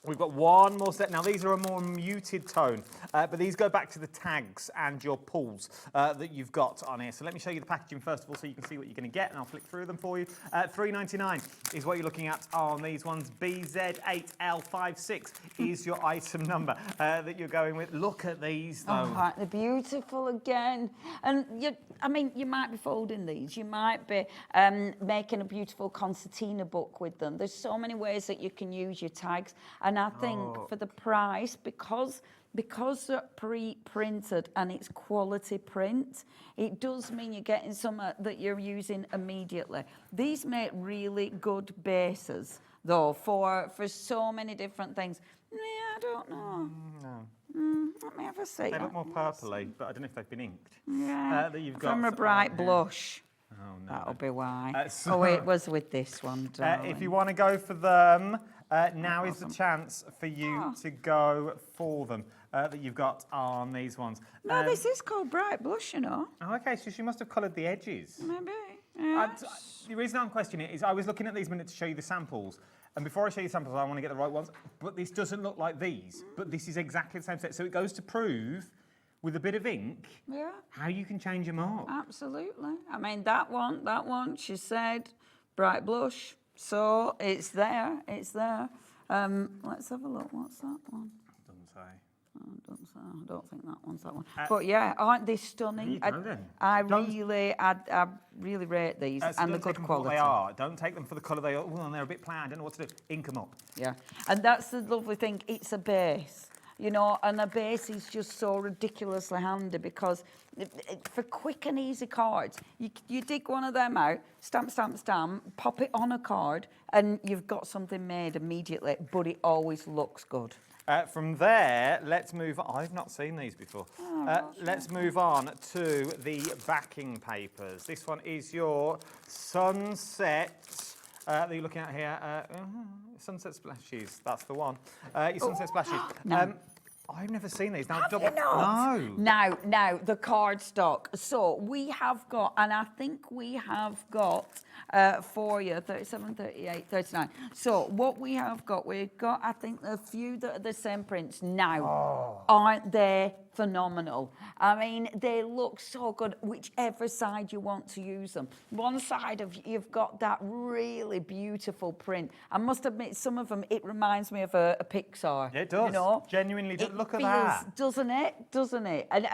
we've got one more set. Now, these are a more muted tone, but these go back to the tags and your pulls that you've got on here. So let me show you the packaging first of all so you can see what you're going to get, and I'll flick through them for you. $3.99 is what you're looking at on these ones. BZ8L56 is your item number that you're going with. Look at these, though. Oh, they're beautiful again. And, you might be folding these. You might be making a beautiful concertina book with them. There's so many ways that you can use your tags. And I think for the price, because they're pre-printed and it's quality print, it does mean you're getting some that you're using immediately. These make really good bases, though, for so many different things. Yeah, I don't know. No. Let me have a see. They look more purpley, but I don't know if they've been inked. Yeah. That you've got From a bright blush. Oh, no. That'll be why. So it was with this one, darling. if you want to go for them, now is the chance for you to go for them that you've got on these ones. No, this is called bright blush, you know. Oh, okay, so she must have coloured the edges. Maybe. The reason I'm questioning it is I was looking at these minutes to show you the samples. And before I show you the samples, I want to get the right ones. But this doesn't look like these. But this is exactly the same set. So it goes to prove, with a bit of ink, how you can change them up. Absolutely. I mean, that one, she said, bright blush. So it's there. Let's have a look. What's that one? Doesn't say. I don't think that one's that one. But yeah, aren't they stunning? I really rate these and the good quality. They are. Don't take them for the colour they are. Oh, and they're a bit plain. I don't know what to do. Ink them up. Yeah, and that's the lovely thing. It's a base. You know, and a base is just so ridiculously handy because for quick and easy cards, you dig one of them out, stamp, pop it on a card, and you've got something made immediately, but it always looks good. From there, let's move on. I've not seen these before. Let's move on to the backing papers. This one is your Sunset. That you're looking at here, Sunset Splashes, that's the one. Your Sunset Splashes. No. I've never seen these. Now, Have you not? No. Now, the card stock. So we have got, and I think we have got for you, 37, 38, 39. So what we've got, I think, a few that are the same prints now. Aren't they phenomenal? I mean, they look so good, whichever side you want to use them. One side you've got that really beautiful print. I must admit, some of them, it reminds me of a Pixar. It does. You know? Genuinely, look at that. Doesn't it? And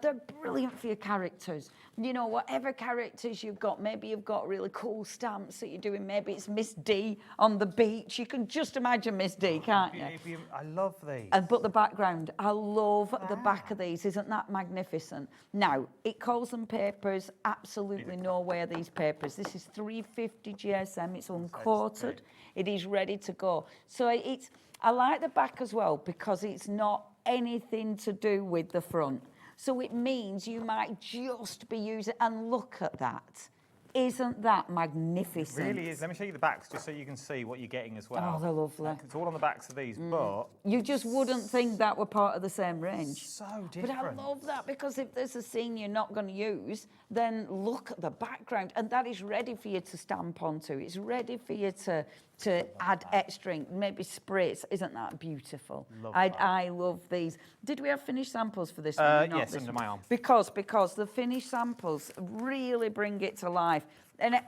they're brilliant for your characters. You know, whatever characters you've got, maybe you've got really cool stamps that you're doing. Maybe it's Miss D on the beach. You can just imagine Miss D, can't you? I love these. But the background, I love the back of these. Isn't that magnificent? Now, it calls them papers. Absolutely no way are these papers. This is 350 GSM. It's uncoated. It is ready to go. So I like the back as well because it's not anything to do with the front. So it means you might just be using, and look at that. Isn't that magnificent? It really is. Let me show you the backs just so you can see what you're getting as well. Oh, they're lovely. It's all on the backs of these, but... You just wouldn't think that were part of the same range. So different. But I love that because if there's a scene you're not going to use, then look at the background and that is ready for you to stamp onto. It's ready for you to to add extra ink, maybe spritz. Isn't that beautiful? Love I love these. Did we have finished samples for this one? Not Yes, this under one? my arm. Because the finished samples really bring it to life. And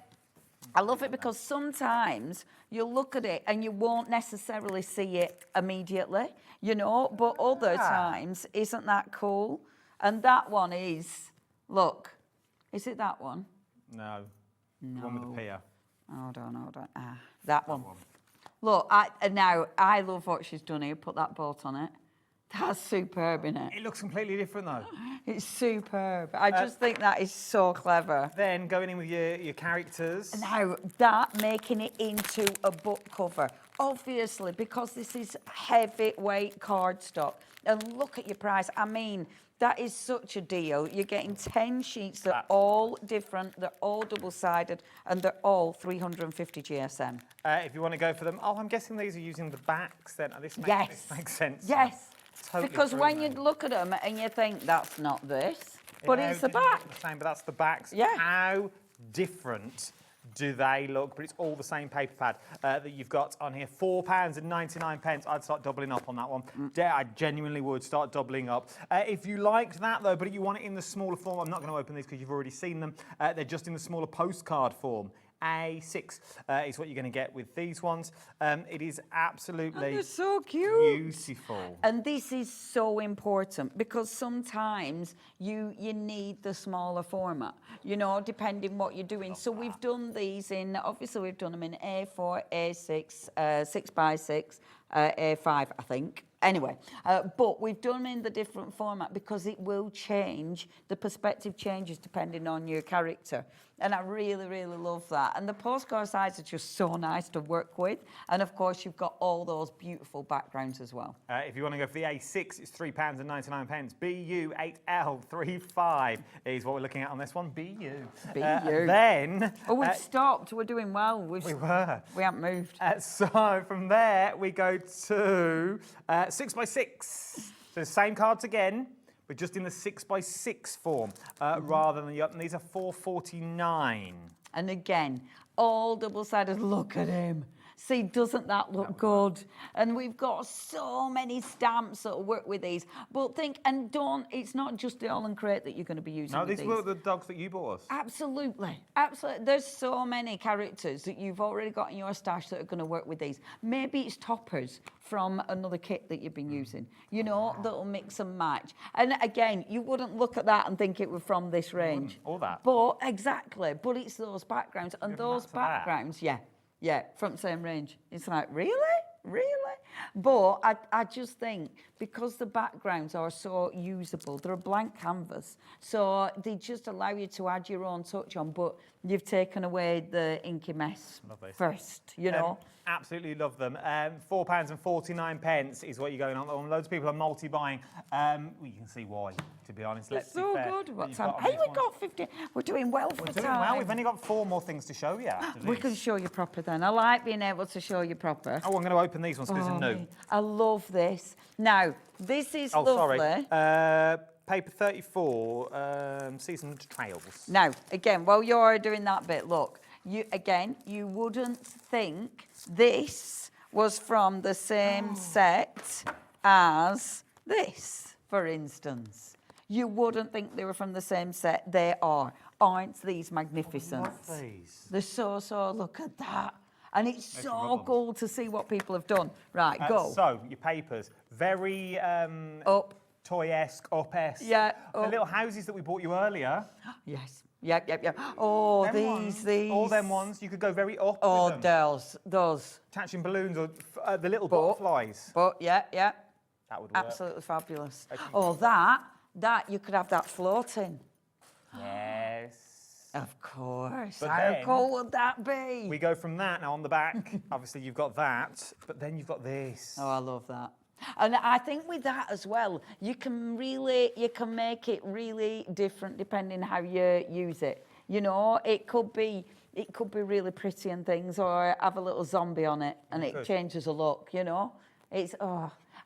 I love it because sometimes you'll look at it and you won't necessarily see it immediately, you know, but other times, isn't that cool? And that one is, look, is it that one? No. The one with the pier. Hold on. That one. Look, I love what she's done here. Put that boat on it. That's superb, isn't it? It looks completely different, though. It's superb. I just think that is so clever. Then going in with your characters. Now, that making it into a book cover. Obviously, because this is heavyweight cardstock. And look at your price. I mean, that is such a deal. You're getting 10 sheets. They're all different. They're all double-sided. And they're all 350 GSM. If you want to go for them. Oh, I'm guessing these are using the backs then. This makes sense. Yes. Totally because true, when mate. you look at them and you think, that's not this, but it's the back. The same, but that's the backs. Yeah. How different do they look? But it's all the same paper pad that you've got on here. £4.99. I'd start doubling up on that one. I genuinely would start doubling up. If you liked that though, but you want it in the smaller form, I'm not going to open these because you've already seen them. They're just in the smaller postcard form. A6 is what you're going to get with these ones. It is absolutely they're so cute. Beautiful. And this is so important because sometimes you need the smaller format, you know, depending what you're doing. So we've done these in, obviously we've done them in A4, A6, 6x6, A5, I think. Anyway, but we've done them in the different format because it will change, the perspective changes depending on your character. And I really, really love that. And the postcard sides are just so nice to work with. And of course, you've got all those beautiful backgrounds as well. If you want to go for the A6, it's £3.99. BU8L35 is what we're looking at on this one. BU. Then... Oh, we've stopped. We're doing well. We were. We haven't moved. So from there, we go to 6x6. So the same cards again, but just in the 6x6 form rather than the up. And these are £4.49. And again, all double-sided. Look at him. See, doesn't that look good? And we've got so many stamps that will work with these. But think, and don't, it's not just the AALL Create that you're going to be using. No, with these were the dogs that you bought us. Absolutely. Absolutely. There's so many characters that you've already got in your stash that are going to work with these. Maybe it's toppers from another kit that you've been using, you know, that'll mix and match. And again, you wouldn't look at that and think it was from this range. All that. But, exactly. But it's those backgrounds. And those backgrounds, yeah, from the same range. It's like, really? Really? But I just think because the backgrounds are so usable, they're a blank canvas, so they just allow you to add your own touch on, but you've taken away the inky mess first, you know. Absolutely love them. £4.49 is what you're going on. Loads of people are multi-buying. Well, you can see why, to be honest. It's so good. What time? Hey, we've got 50. We're doing well for time. We're doing well. We've only got 4 more things to show you after We this. can show you proper then. I like being able to show you proper. Oh, I'm going to open these ones because they're new. I love this. Now, this is lovely. Sorry. Paper 34, Seasoned Trails. Now, again, while you're doing that bit, look, you wouldn't think this was from the same set as this, for instance. You wouldn't think they were from the same set. They are. Aren't these magnificent? I love these. They're so, look at that. And it's so cool to see what people have done. Right, go. So, your papers, very up. Toy-esque, up-esque. Yeah. The little houses that we bought you earlier. Yes. Yep. Oh, these. All them ones. You could go very up with them. Those. Attaching balloons or the little butterflies. Yeah. That would work. Absolutely fabulous. Oh, that you could have that floating. Yes. Of course. But How then cool would that be? We go from that now on the back. Obviously, you've got that, but then you've got this. Oh, I love that. And I think with that as well, you can make it really different depending how you use it. You know, it could be really pretty and things, or have a little zombie on it and it changes the look, you know. It's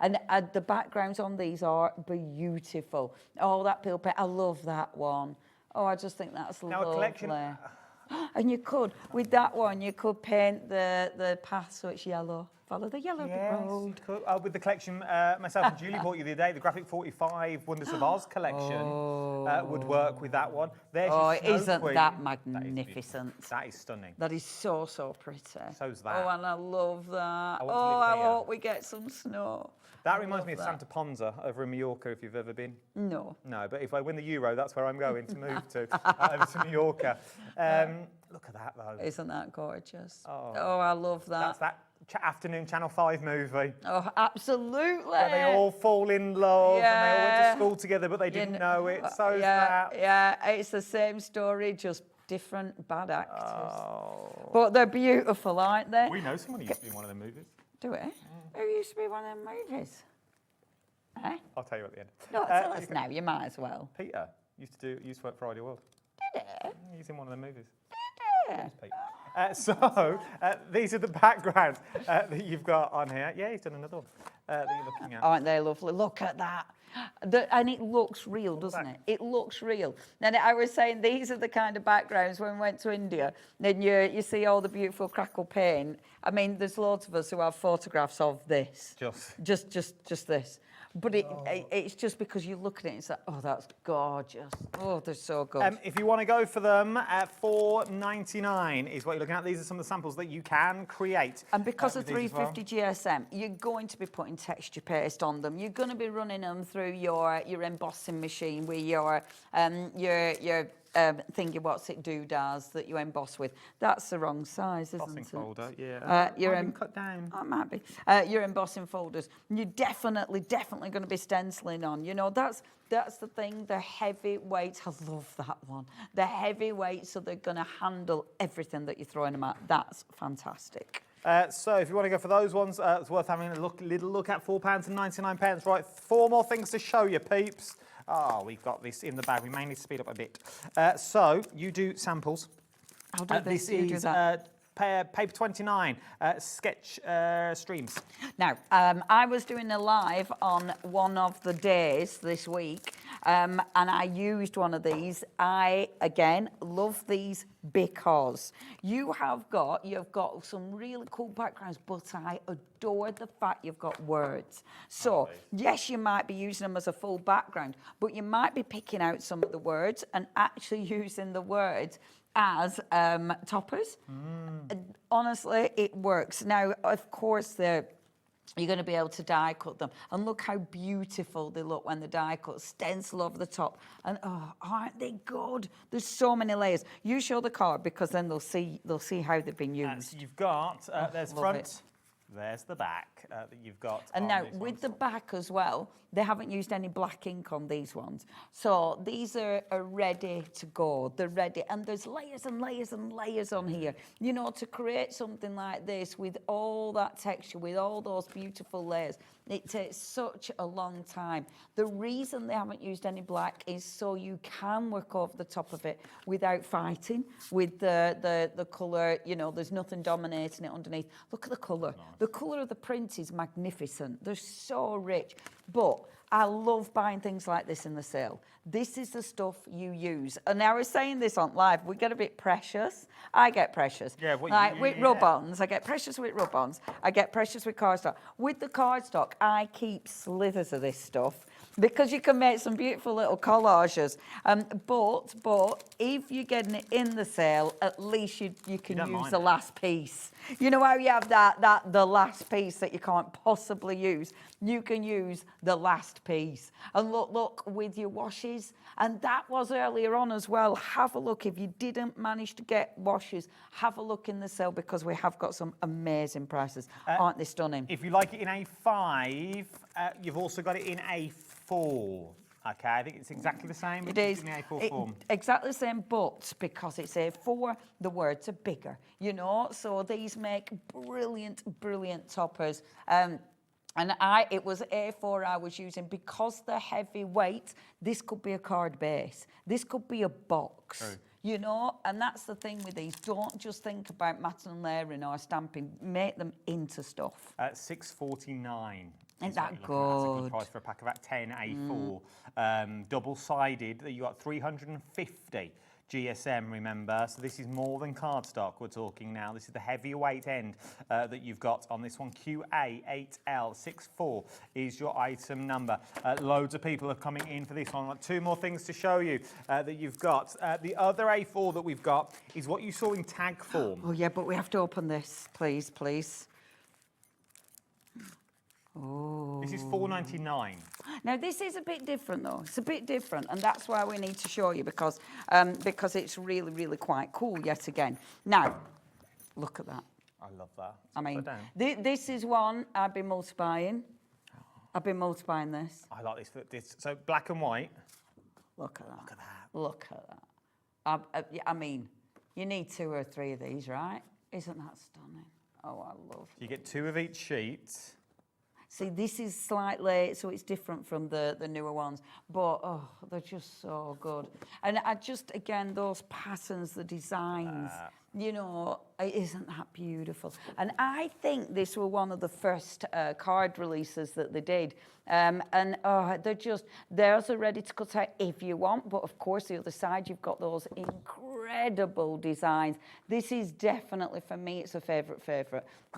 and the backgrounds on these are beautiful. Oh, that pill pen, I love that one. Oh, I just think that's lovely. Now a collection. And you could, with that one, you could paint the path so it's yellow. Follow the yellow road. Cool. With the collection, myself and Julie bought you the other day, the Graphic 45 Wonders of Oz collection would work with that one. There's your Snow isn't Queen. that magnificent? That is stunning. That is so, so pretty. So's that. Oh, and I love that. I want to live I here. hope we get some snow. That reminds me of Santa Ponza over in Mallorca, if you've ever been. No. No, but if I win the Euro, that's where I'm going to move to, over to Mallorca. Look at that, though. Isn't that gorgeous? Oh, I love that. That's that afternoon Channel 5 movie. Oh, absolutely. Where they all fall in love and they all went to school together, but they didn't know it. So that. Yeah, it's the same story, just different bad actors. But they're beautiful, aren't they? We know someone who used to be in one of the movies. Do it? Who used to be one of them movies? Eh? I'll tell you at the end. No, tell us now, you might as well. Peter used to work for Ideal World. Did it? He's in one of the movies. Did it? So these are the backgrounds that you've got on here. Yeah, he's done another one that you're looking at. Aren't they lovely? Look at that. And it looks real, doesn't it? It looks real. And I was saying these are the kind of backgrounds when we went to India. Then you see all the beautiful crackle paint. I mean, there's loads of us who have photographs of this. Just this. But it's just because you look at it and it's like, oh, that's gorgeous. Oh, they're so good. If you want to go for them, $4.99 is what you're looking at. These are some of the samples that you can create. And because of 350 GSM, you're going to be putting texture paste on them. You're going to be running them through your embossing machine with your thingy what's it doodads that you emboss with. That's the wrong size, isn't it? Folder, yeah. Cut down. It might be. Your embossing folders. You're definitely going to be stenciling on. You know, that's the thing. The heavy weights. I love that one. The heavy weights, so they're going to handle everything that you're throwing them at. That's fantastic. So if you want to go for those ones, it's worth having a little look at. £4.99. Right, 4 more things to show you, peeps. Oh, we've got this in the bag. We may need to speed up a bit. So you do samples. I'll do this. You do is that. Paper 29, sketch streams. Now, I was doing a live on one of the days this week, and I used one of these. I, again, love these because you've got some really cool backgrounds, but I adore the fact you've got words. So, yes, you might be using them as a full background, but you might be picking out some of the words and actually using the words as toppers. Honestly, it works. Now, of course, you're going to be able to die cut them. And look how beautiful they look when they're die cut. Stencil over the top. And oh, aren't they good? There's so many layers. You show the card because then they'll see how they've been used. So you've got, there's front, it. there's the back that you've got. And now, with the back as well, they haven't used any black ink on these ones. So these are ready to go. They're ready. And there's layers and layers and layers on here. You know, to create something like this with all that texture, with all those beautiful layers, it takes such a long time. The reason they haven't used any black is so you can work over the top of it without fighting with the colour. You know, there's nothing dominating it underneath. Look at the colour. Nice. The colour of the print is magnificent. They're so rich. But I love buying things like this in the sale. This is the stuff you use. And I was saying this on live, we get a bit precious. I get precious. Yeah, with rub-ons, I get precious with rub-ons. I get precious with cardstock. With the cardstock, I keep slithers of this stuff because you can make some beautiful little collages. But if you're getting it in the sale, at least you can use the last piece. You know how you have the last piece that you can't possibly use? You can use the last piece. And look with your washes. And that was earlier on as well. Have a look. If you didn't manage to get washes, have a look in the sale because we have got some amazing prices. Aren't they stunning? If you like it in A5, you've also got it in A4. Okay, I think it's exactly the same. It is. In the A4 form. Exactly the same, but because it's A4, the words are bigger, you know? So these make brilliant, brilliant toppers. And it was A4 I was using because the heavy weight, this could be a card base. This could be a box. True. You know, and that's the thing with these. Don't just think about matting and layering or stamping. Make them into stuff. $6.49. Isn't that good? That's a good price for a pack of about 10 A4. Double-sided, you got 350 GSM, remember. So this is more than cardstock we're talking now. This is the heavyweight end that you've got on this one. QA8L64 is your item number. Loads of people are coming in for this one. I've got 2 more things to show you that you've got. The other A4 that we've got is what you saw in tag form. Oh, yeah, but we have to open this, please, please. Oh. This is $4.99. Now, this is a bit different, though. It's a bit different, and that's why we need to show you, because it's really, really quite cool yet again. Now, look at that. I love that. I mean, this is one I've been multiplying. I've been multiplying this. I like this. So black and white. Look at that. Look at that. Look at that. I mean, you need 2 or 3 of these, right? Isn't that stunning? Oh, I love it. You get 2 of each sheet. See, this is slightly, so it's different from the newer ones, but oh, they're just so good. And I just, again, those patterns, the designs, you know, isn't that beautiful? And I think this was one of the first card releases that they did. And theirs are ready to cut out if you want, but of course, the other side, you've got those incredible designs. This is definitely, for me, it's a favourite.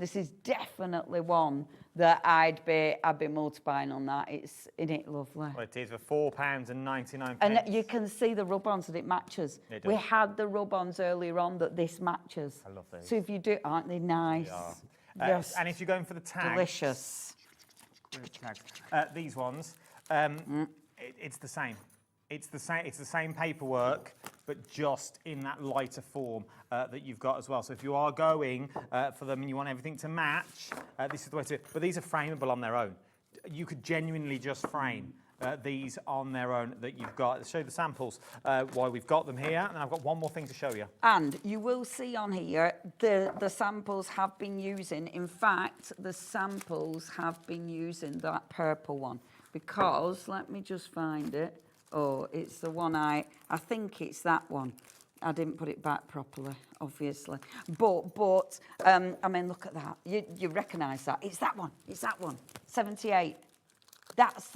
This is definitely one that I'd be multiplying on that. Isn't it lovely? Well, it is for £4.99. And you can see the rub-ons that it matches. It does. We had the rub-ons earlier on that this matches. I love these. So if you do, aren't they nice? They are. Yes. And if you're going for the tags, delicious. These ones, it's the same. It's the same paperwork, but just in that lighter form that you've got as well. So if you are going for them and you want everything to match, this is the way to. But these are frameable on their own. You could genuinely just frame these on their own that you've got. Let's show you the samples why we've got them here, and I've got one more thing to show you. And you will see on here the samples have been using. In fact, the samples have been using that purple one because let me just find it. Oh, it's the one I think it's that one. I didn't put it back properly, obviously. But I mean, look at that. You recognise that. It's that one. It's that one. 78. That's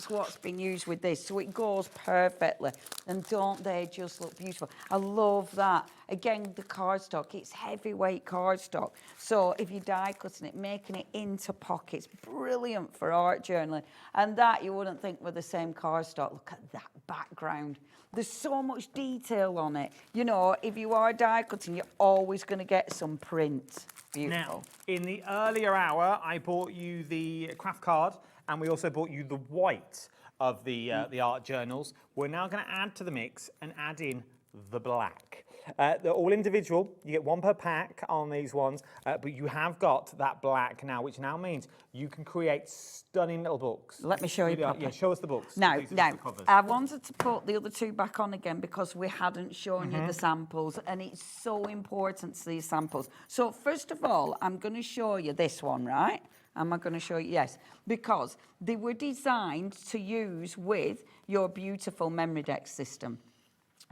what's been used with this. So it goes perfectly. And don't they just look beautiful? I love that. Again, the cardstock, it's heavyweight cardstock. So if you're die cutting it, making it into pockets, brilliant for art journaling. And that you wouldn't think were the same cardstock. Look at that background. There's so much detail on it. You know, if you are die cutting, you're always going to get some print. Beautiful. Now, in the earlier hour, I bought you the craft card, and we also bought you the white of the art journals. We're now going to add to the mix and add in the black. They're all individual. You get 1 per pack on these ones, but you have got that black now, which now means you can create stunning little books. Let me show you properly. Yeah, show us the books. Now, These are just the covers. I wanted to put the other 2 back on again because we hadn't shown you the samples, and it's so important to these samples. So first of all, I'm going to show you this one, right? Am I going to show you? Yes, because they were designed to use with your beautiful memory deck system.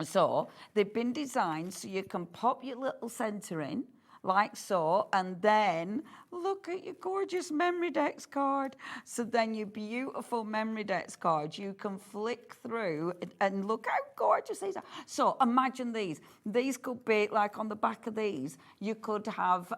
So they've been designed so you can pop your little centre in, like so, and then look at your gorgeous memory decks card. So then your beautiful memory decks card, you can flick through and look how gorgeous these are. So imagine these. These could be, like on the back of these, you could have,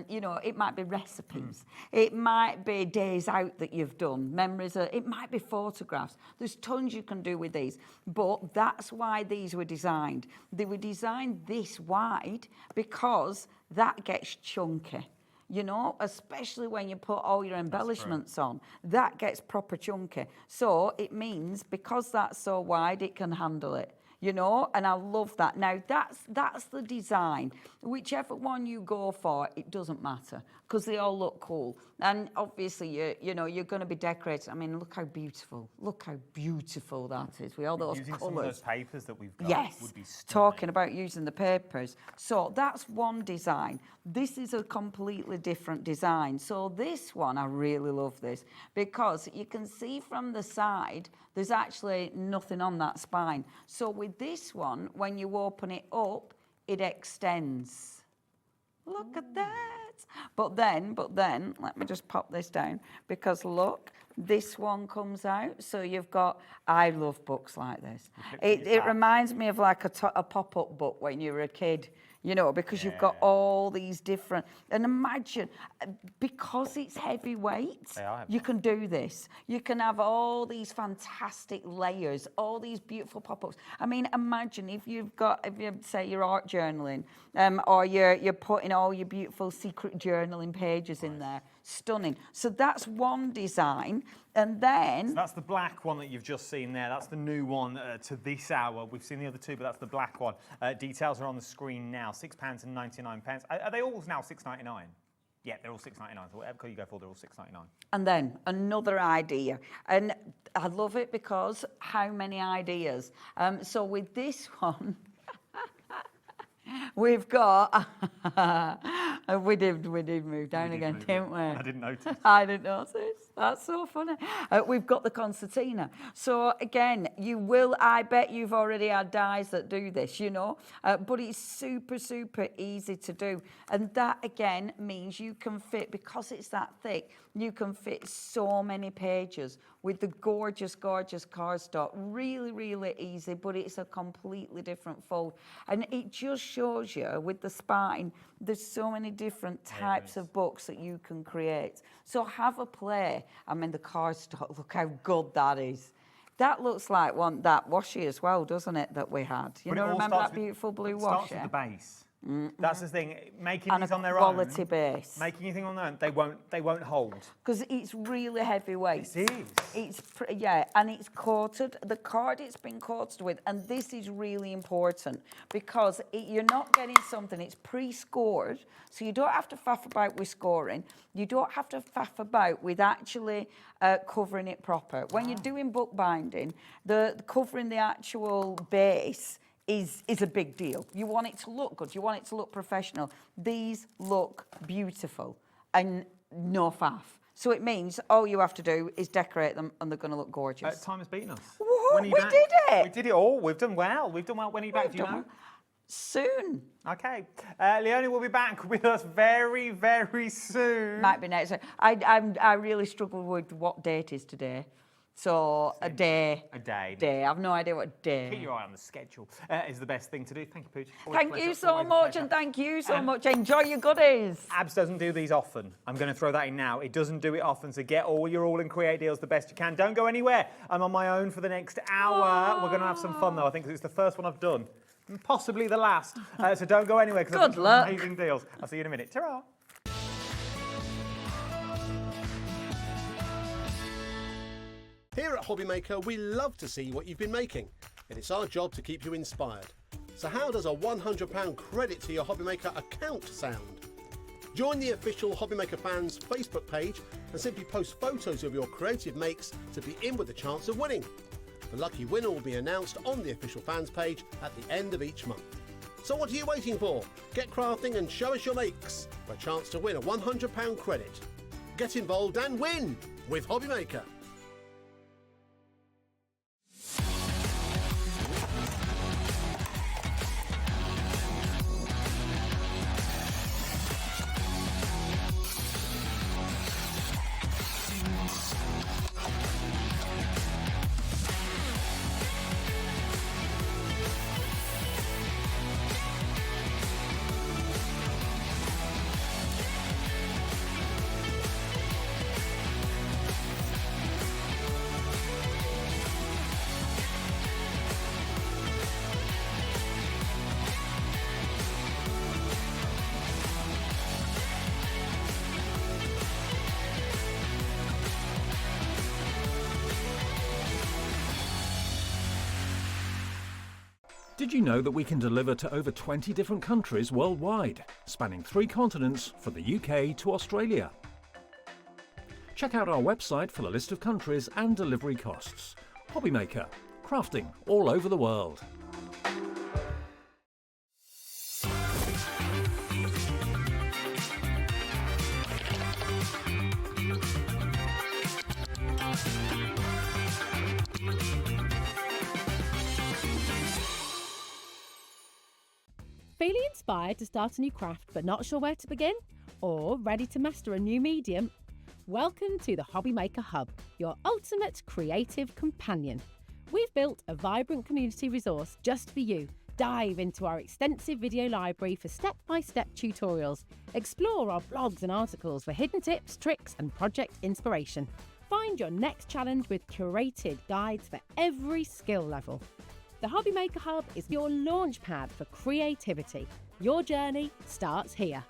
you know, it might be recipes. It might be days out that you've done, memories, it might be photographs. There's tons you can do with these, but that's why these were designed. They were designed this wide because that gets chunky. You know, especially when you put all your embellishments on, that gets proper chunky. So it means because that's so wide, it can handle it. You know, and I love that. Now, that's the design. Whichever one you go for, it doesn't matter because they all look cool. And obviously, you know, you're going to be decorated. I mean, look how beautiful. Look how beautiful that is with all those Using colours. some of those papers that we've got Yes, would be stunning. talking about using the papers. So that's one design. This is a completely different design. So this one, I really love this because you can see from the side, there's actually nothing on that spine. So with this one, when you open it up, it extends. Look at that. But then, let me just pop this down because look, this one comes out. So you've got, I love books like this. It reminds me of like a pop-up book when you were a kid, you know, because you've got all these different, and imagine, because it's heavyweight, you can do this. You can have all these fantastic layers, all these beautiful pop-ups. I mean, imagine if you say you're art journaling, or you're putting all your beautiful secret journaling pages in there. Stunning. So that's one design. And then... So that's the black one that you've just seen there. That's the new one to this hour. We've seen the other two, but that's the black one. Details are on the screen now. £6.99. Are they all now £6.99? Yeah, they're all £6.99. So whatever you go for, they're all £6.99. And then another idea. And I love it because how many ideas? So with this one... We've got, we did move down again, didn't we? I didn't notice. I didn't notice. That's so funny. We've got the concertina. So again, I bet you've already had dies that do this, you know, but it's super, super easy to do. And that again means you can fit, because it's that thick, you can fit so many pages with the gorgeous, gorgeous cardstock. Really, really easy, but it's a completely different fold. And it just shows you with the spine, there's so many different types of books that you can create. So have a play. I mean, the cardstock, look how good that is. That looks like that washi as well, doesn't it, that we had? You know, remember that beautiful blue washi? Starts with the base. That's the thing. Making And these a on their quality own, base. making anything on their own, they won't hold. Because it's really heavyweight. It is. And it's coated. The card it's been coated with, and this is really important because you're not getting something. It's pre-scored, so you don't have to faff about with scoring. You don't have to faff about with actually covering it proper. When you're doing bookbinding, the covering the actual base is a big deal. You want it to look good. You want it to look professional. These look beautiful and no faff. So it means all you have to do is decorate them and they're going to look gorgeous. Time has beaten us. What? We did it. We did it all. We've done well. We've done well. When are you back? Do you know? Soon. Okay. Leonie will be back with us very, very soon. Might be next week. I really struggle with what date is today. So a day. A day. I have no idea what day. Keep your eye on the schedule is the best thing to do. Thank you, Pooch. Thank you so much, and thank you so much. Enjoy your goodies. Abs doesn't do these often. I'm going to throw that in now. It doesn't do it often, so get all your All in Create deals the best you can. Don't go anywhere. I'm on my own for the next hour. We're going to have some fun, though. I think it's the first one I've done, and possibly the last. So don't go anywhere, because I've got some amazing deals. I'll see you in a minute. Ta-ra. Here at Hobbymaker, we love to see what you've been making, and it's our job to keep you inspired. So how does a £100 credit to your Hobbymaker account sound? Join the official Hobbymaker fans Facebook page and simply post photos of your creative makes to be in with a chance of winning. The lucky winner will be announced on the official fans page at the end of each month. So what are you waiting for? Get crafting and show us your makes for a chance to win a £100 credit. Get involved and win with Hobbymaker. Did you know that we can deliver to over 20 different countries worldwide, spanning 3 continents from the UK to Australia? Check out our website for the list of countries and delivery costs. Hobbymaker, crafting all over the world. Feeling inspired to start a new craft but not sure where to begin? Or ready to master a new medium? Welcome to the Hobby Maker Hub, your ultimate creative companion. We've built a vibrant community resource just for you. Dive into our extensive video library for step-by-step tutorials. Explore our blogs and articles for hidden tips, tricks, and project inspiration. Find your next challenge with curated guides for every skill level. The Hobby Maker Hub is your launch pad for creativity. Your journey starts here.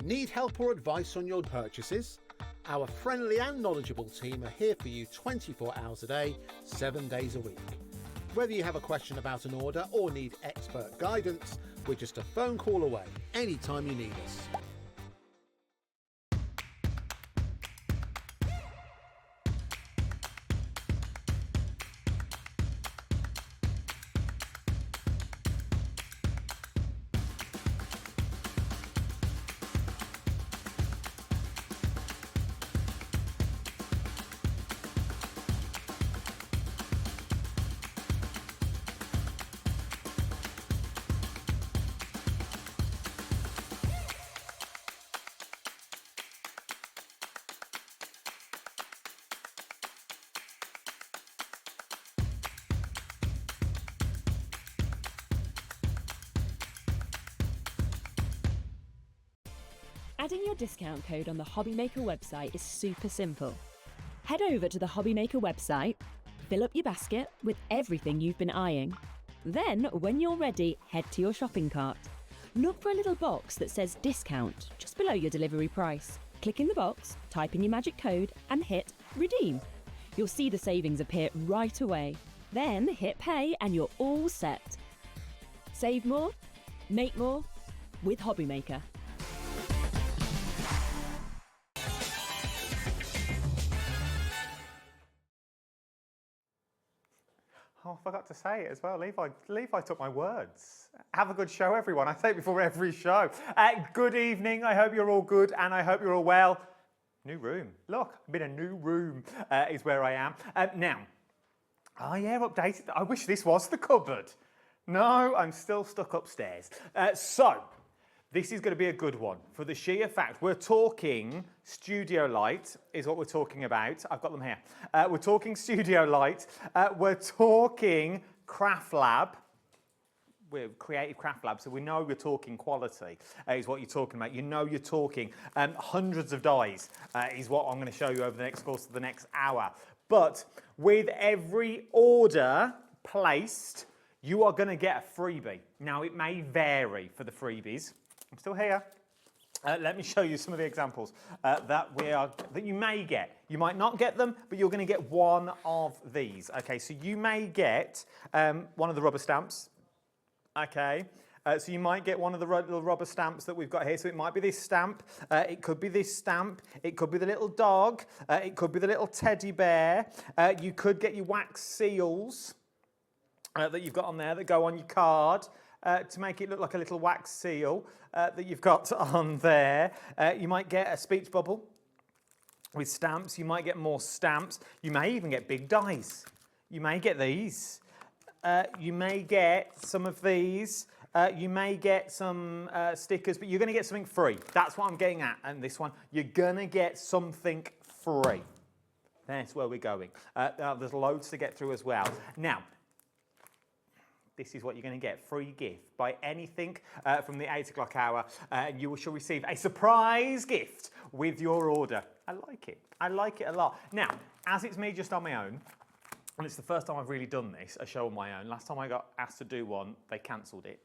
Need help or advice on your purchases? Our friendly and knowledgeable team are here for you 24 hours a day, 7 days a week. Whether you have a question about an order or need expert guidance, we're just a phone call away anytime you need us. Adding your discount code on the Hobby Maker website is super simple. Head over to the Hobby Maker website, fill up your basket with everything you've been eyeing. Then, when you're ready, head to your shopping cart. Look for a little box that says discount just below your delivery price. Click in the box, type in your magic code and hit redeem. You'll see the savings appear right away. Then hit pay and you're all set. Save more, make more with Hobby Maker. Oh, I forgot to say it as well. Levi took my words. Have a good show, everyone. I say it before every show. Good evening. I hope you're all good and I hope you're all well. New room. Look, I'm in a new room is where I am. Now, updated. I wish this was the cupboard. No, I'm still stuck upstairs. So, this is going to be a good one for the sheer fact we're talking studio light is what we're talking about. I've got them here. We're talking studio light. We're talking craft lab. We're creative craft lab, so we know we're talking quality is what you're talking about. You know you're talking hundreds of dies is what I'm going to show you over the next course of the next hour. But with every order placed, you are going to get a freebie. Now, it may vary for the freebies. I'm still here. Let me show you some of the examples that you may get. You might not get them, but you're going to get one of these. Okay, so you may get one of the rubber stamps. Okay, so you might get one of the little rubber stamps that we've got here. So it might be this stamp. It could be this stamp. It could be the little dog. It could be the little teddy bear. You could get your wax seals that you've got on there that go on your card. To make it look like a little wax seal that you've got on there. You might get a speech bubble with stamps. You might get more stamps. You may even get big dies. You may get these. You may get some of these. You may get some stickers, but you're going to get something free. That's what I'm getting at. And this one, you're going to get something free. That's where we're going. There's loads to get through as well. Now, this is what you're going to get, free gift by anything from the 8 o'clock hour. And you shall receive a surprise gift with your order. I like it. I like it a lot. Now, as it's me just on my own, and it's the first time I've really done this, a show on my own. Last time I got asked to do one, they cancelled it.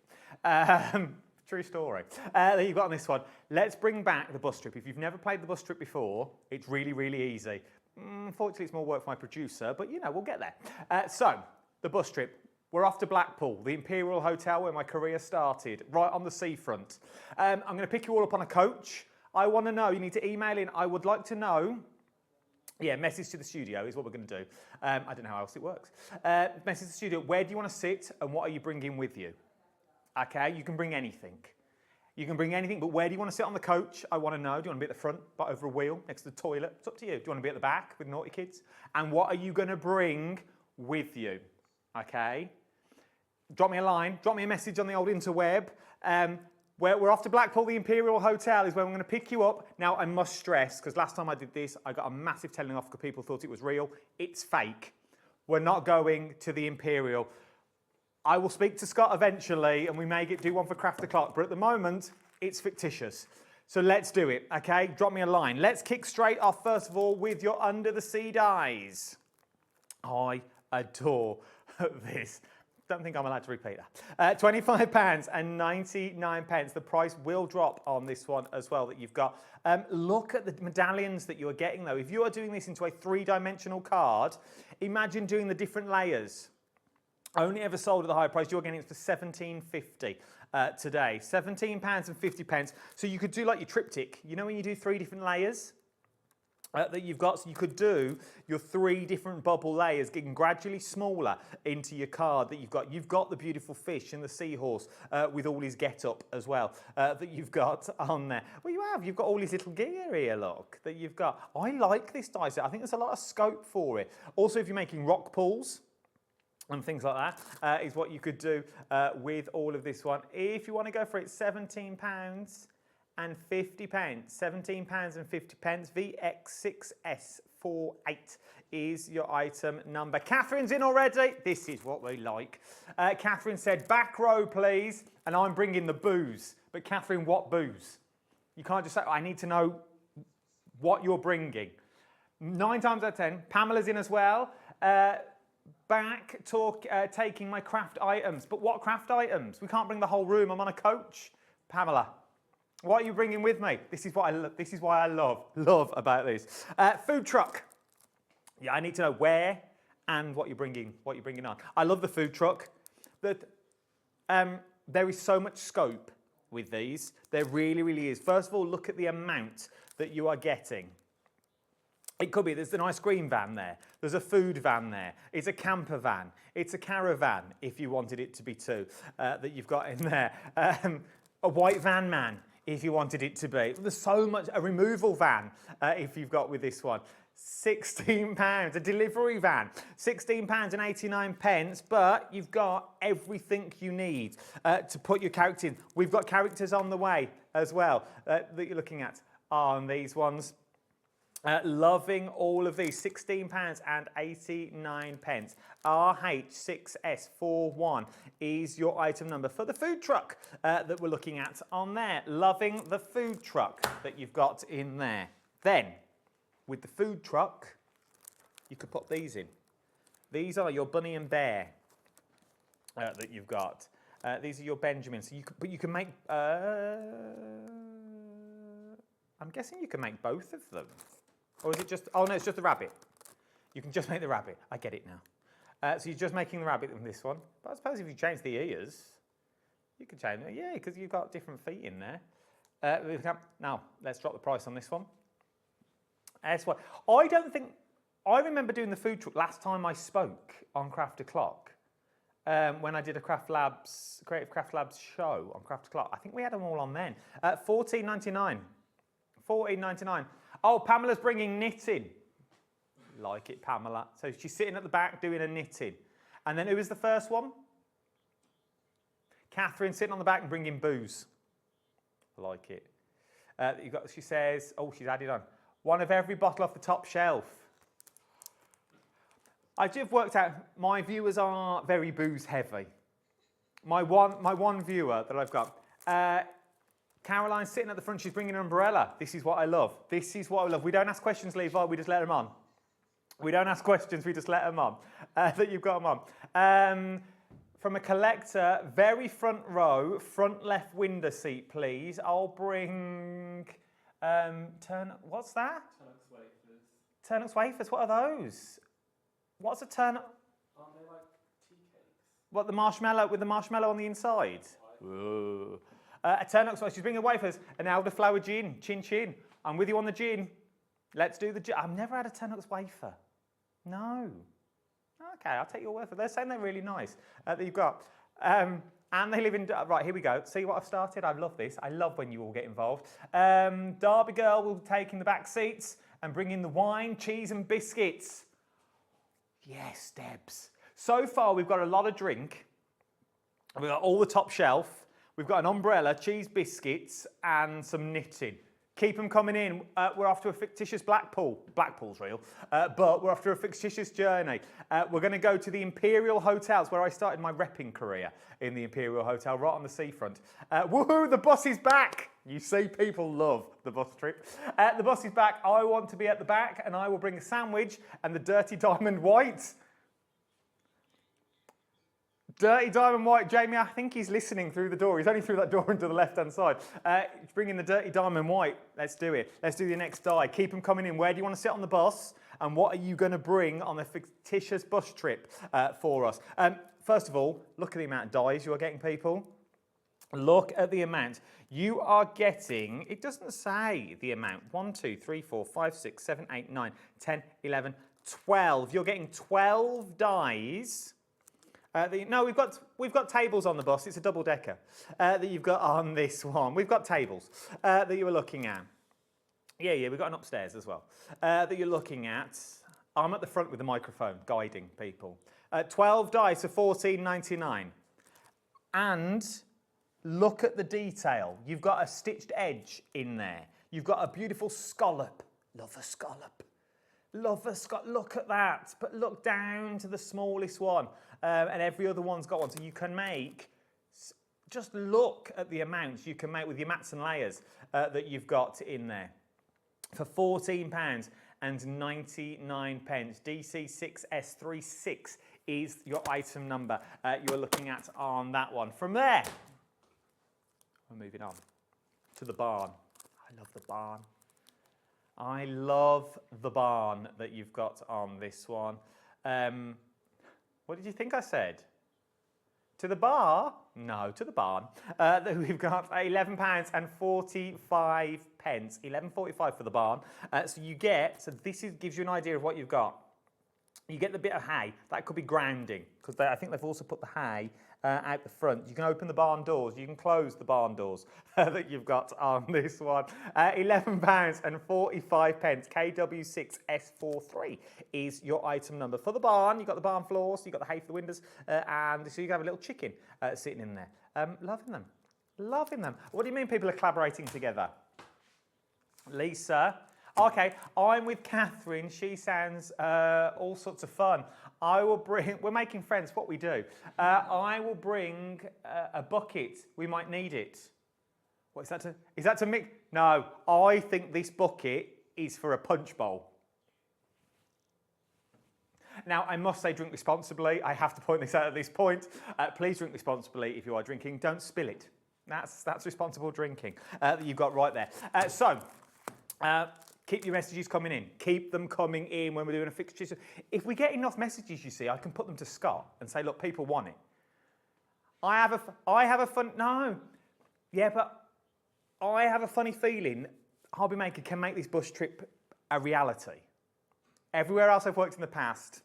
True story. That you've got on this one. Let's bring back the bus trip. If you've never played the bus trip before, it's really, really easy. Unfortunately, it's more work for my producer, but you know, we'll get there. So, the bus trip. We're off to Blackpool, the Imperial Hotel where my career started, right on the seafront. I'm going to pick you all up on a coach. I want to know, you need to email in, I would like to know, message to the studio is what we're going to do. I don't know how else it works. Message to the studio, where do you want to sit and what are you bringing with you? Okay, you can bring anything. You can bring anything, but where do you want to sit on the coach? I want to know. Do you want to be at the front, but over a wheel, next to the toilet? It's up to you. Do you want to be at the back with naughty kids? And what are you going to bring with you? Okay? Drop me a line, drop me a message on the old interweb. We're off to Blackpool. The Imperial Hotel is where we're going to pick you up. Now, I must stress, because last time I did this, I got a massive telling off because people thought it was real. It's fake. We're not going to the Imperial. I will speak to Scott eventually, and we may do one for Craft the Clock, but at the moment, it's fictitious. So let's do it, okay? Drop me a line. Let's kick straight off, first of all, with your Under the Sea dies. I adore this. Don't think I'm allowed to repeat that. £25.99. The price will drop on this one as well that you've got. Look at the medallions that you are getting though. If you are doing this into a 3-dimensional card, imagine doing the different layers. Only ever sold at the high price. You're getting it for £17.50 today. £17.50. So you could do like your triptych. You know when you do 3 different layers? That you've got, so you could do your 3 different bubble layers, getting gradually smaller into your card that you've got. You've got the beautiful fish and the seahorse with all his get-up as well that you've got on there. Well, you've got all his little gear here, look, that you've got. I like this die set. I think there's a lot of scope for it. Also, if you're making rock pools and things like that, is what you could do with all of this one. If you want to go for it, £17.50. £17.50. VX6S48 is your item number. Catherine's in already. This is what we like. Catherine said, back row, please. And I'm bringing the booze. But Catherine, what booze? You can't just say, I need to know what you're bringing. 9 times out of 10. Pamela's in as well. Taking my craft items. But what craft items? We can't bring the whole room. I'm on a coach. Pamela. What are you bringing with me? This is what this is why I love about this. Food truck. Yeah, I need to know where and what you're bringing on. I love the food truck. There is so much scope with these. There really, really is. First of all, look at the amount that you are getting. It could be, there's an ice cream van there. There's a food van there. It's a camper van. It's a caravan, if you wanted it to be 2, that you've got in there. A white van man, if you wanted it to be. There's so much, a removal van, if you've got with this one. £16, a delivery van, £16.89, but you've got everything you need to put your character in. We've got characters on the way as well that you're looking at on these ones. Loving all of these, £16.89. RH6S41 is your item number for the food truck that we're looking at on there. Loving the food truck that you've got in there. Then, with the food truck, you could put these in. These are your Bunny and Bear that you've got. These are your Benjamins. So you can make, I'm guessing you can make both of them. Or is it just, oh no, it's just the rabbit. You can just make the rabbit. I get it now. So you're just making the rabbit in this one. But I suppose if you change the ears, you could change it. Yeah, because you've got different feet in there. Now, let's drop the price on this one. I remember doing the food truck last time I spoke on Craft O'Clock. When I did a Creative Craft Labs show on Craft O'Clock. I think we had them all on then. £14.99. £14.99. Oh, Pamela's bringing knitting. Like it, Pamela. So she's sitting at the back doing a knitting. And then who was the first one? Catherine sitting on the back and bringing booze. Like it. She says, oh, she's added on. One of every bottle off the top shelf. I just worked out my viewers are very booze heavy. My one viewer that I've got. Caroline's sitting at the front, she's bringing an umbrella. This is what I love. This is what I love. We don't ask questions, Levi, we just let them on. We don't ask questions, we just let them on. That you've got them on. From a collector, very front row, front left window seat, please. I'll bring, what's that? Turnux wafers. Turnux wafers, what are those? What's a turnux? Aren't they like tea cakes? What, the marshmallow, with the marshmallow on the inside? Ooh. A Turnux, she's bringing wafers, an elderflower gin, chin chin. I'm with you on the gin. Let's do the gin. I've never had a Turnux wafer. No. Okay, I'll take your word for it. They're saying they're really nice that you've got. And they live in, right, here we go. See what I've started? I love this. I love when you all get involved. Derby Girl will take in the back seats and bring in the wine, cheese and biscuits. Yes, Debs. So far, we've got a lot of drink. We've got all the top shelf. We've got an umbrella, cheese biscuits, and some knitting. Keep them coming in. We're off to a fictitious Blackpool. Blackpool's real, but we're off to a fictitious journey. We're going to go to the Imperial Hotels, where I started my repping career, in the Imperial Hotel, right on the seafront. Woohoo, the bus is back! You see, people love the bus trip. The bus is back. I want to be at the back, and I will bring a sandwich and the Dirty Diamond White. Dirty Diamond White, Jamie, I think he's listening through the door. He's only through that door into the left-hand side. Bring in the Dirty Diamond White. Let's do it. Let's do the next die. Keep them coming in. Where do you want to sit on the bus? And what are you going to bring on the fictitious bus trip for us? First of all, look at the amount of dies you are getting, people. Look at the amount. You are getting, it doesn't say the amount. 1, 2, 3, 4, 5, 6, 7, 8, 9, 10, 11, 12. You're getting 12 dies. No, we've got tables on the bus. It's a double-decker that you've got on this one. We've got tables that you were looking at. Yeah, we've got an upstairs as well that you're looking at. I'm at the front with the microphone, guiding people. 12 dice for $14.99. And look at the detail. You've got a stitched edge in there. You've got a beautiful scallop. Love a scallop. Love a scallop. Look at that. But look down to the smallest one. And every other one's got one. So you can make, just look at the amounts you can make with your mats and layers that you've got in there. For £14.99. DC6S36 is your item number you're looking at on that one. From there, we're moving on to the barn. I love the barn. I love the barn that you've got on this one. What did you think I said? To the bar? No, to the barn. We've got £11.45. £11.45 for the barn. So this gives you an idea of what you've got. You get the bit of hay. That could be grounding, because I think they've also put the hay out the front. You can open the barn doors. You can close the barn doors that you've got on this one. £11.45. KW6S43 is your item number. For the barn, you've got the barn floors, you've got the hay for the windows, and so you can have a little chicken sitting in there. Loving them. Loving them. What do you mean people are collaborating together? Lisa. Okay, I'm with Catherine. She sounds all sorts of fun. We're making friends, what we do. I will bring a bucket. We might need it. What is that is that to mix? No, I think this bucket is for a punch bowl. Now, I must say drink responsibly. I have to point this out at this point. Please drink responsibly if you are drinking. Don't spill it. That's responsible drinking that you've got right there. Keep your messages coming in. Keep them coming in when we're doing a fixture. If we get enough messages, you see, I can put them to Scott and say, look, people want it. I have a funny feeling Hobbymaker can make this bus trip a reality. Everywhere else I've worked in the past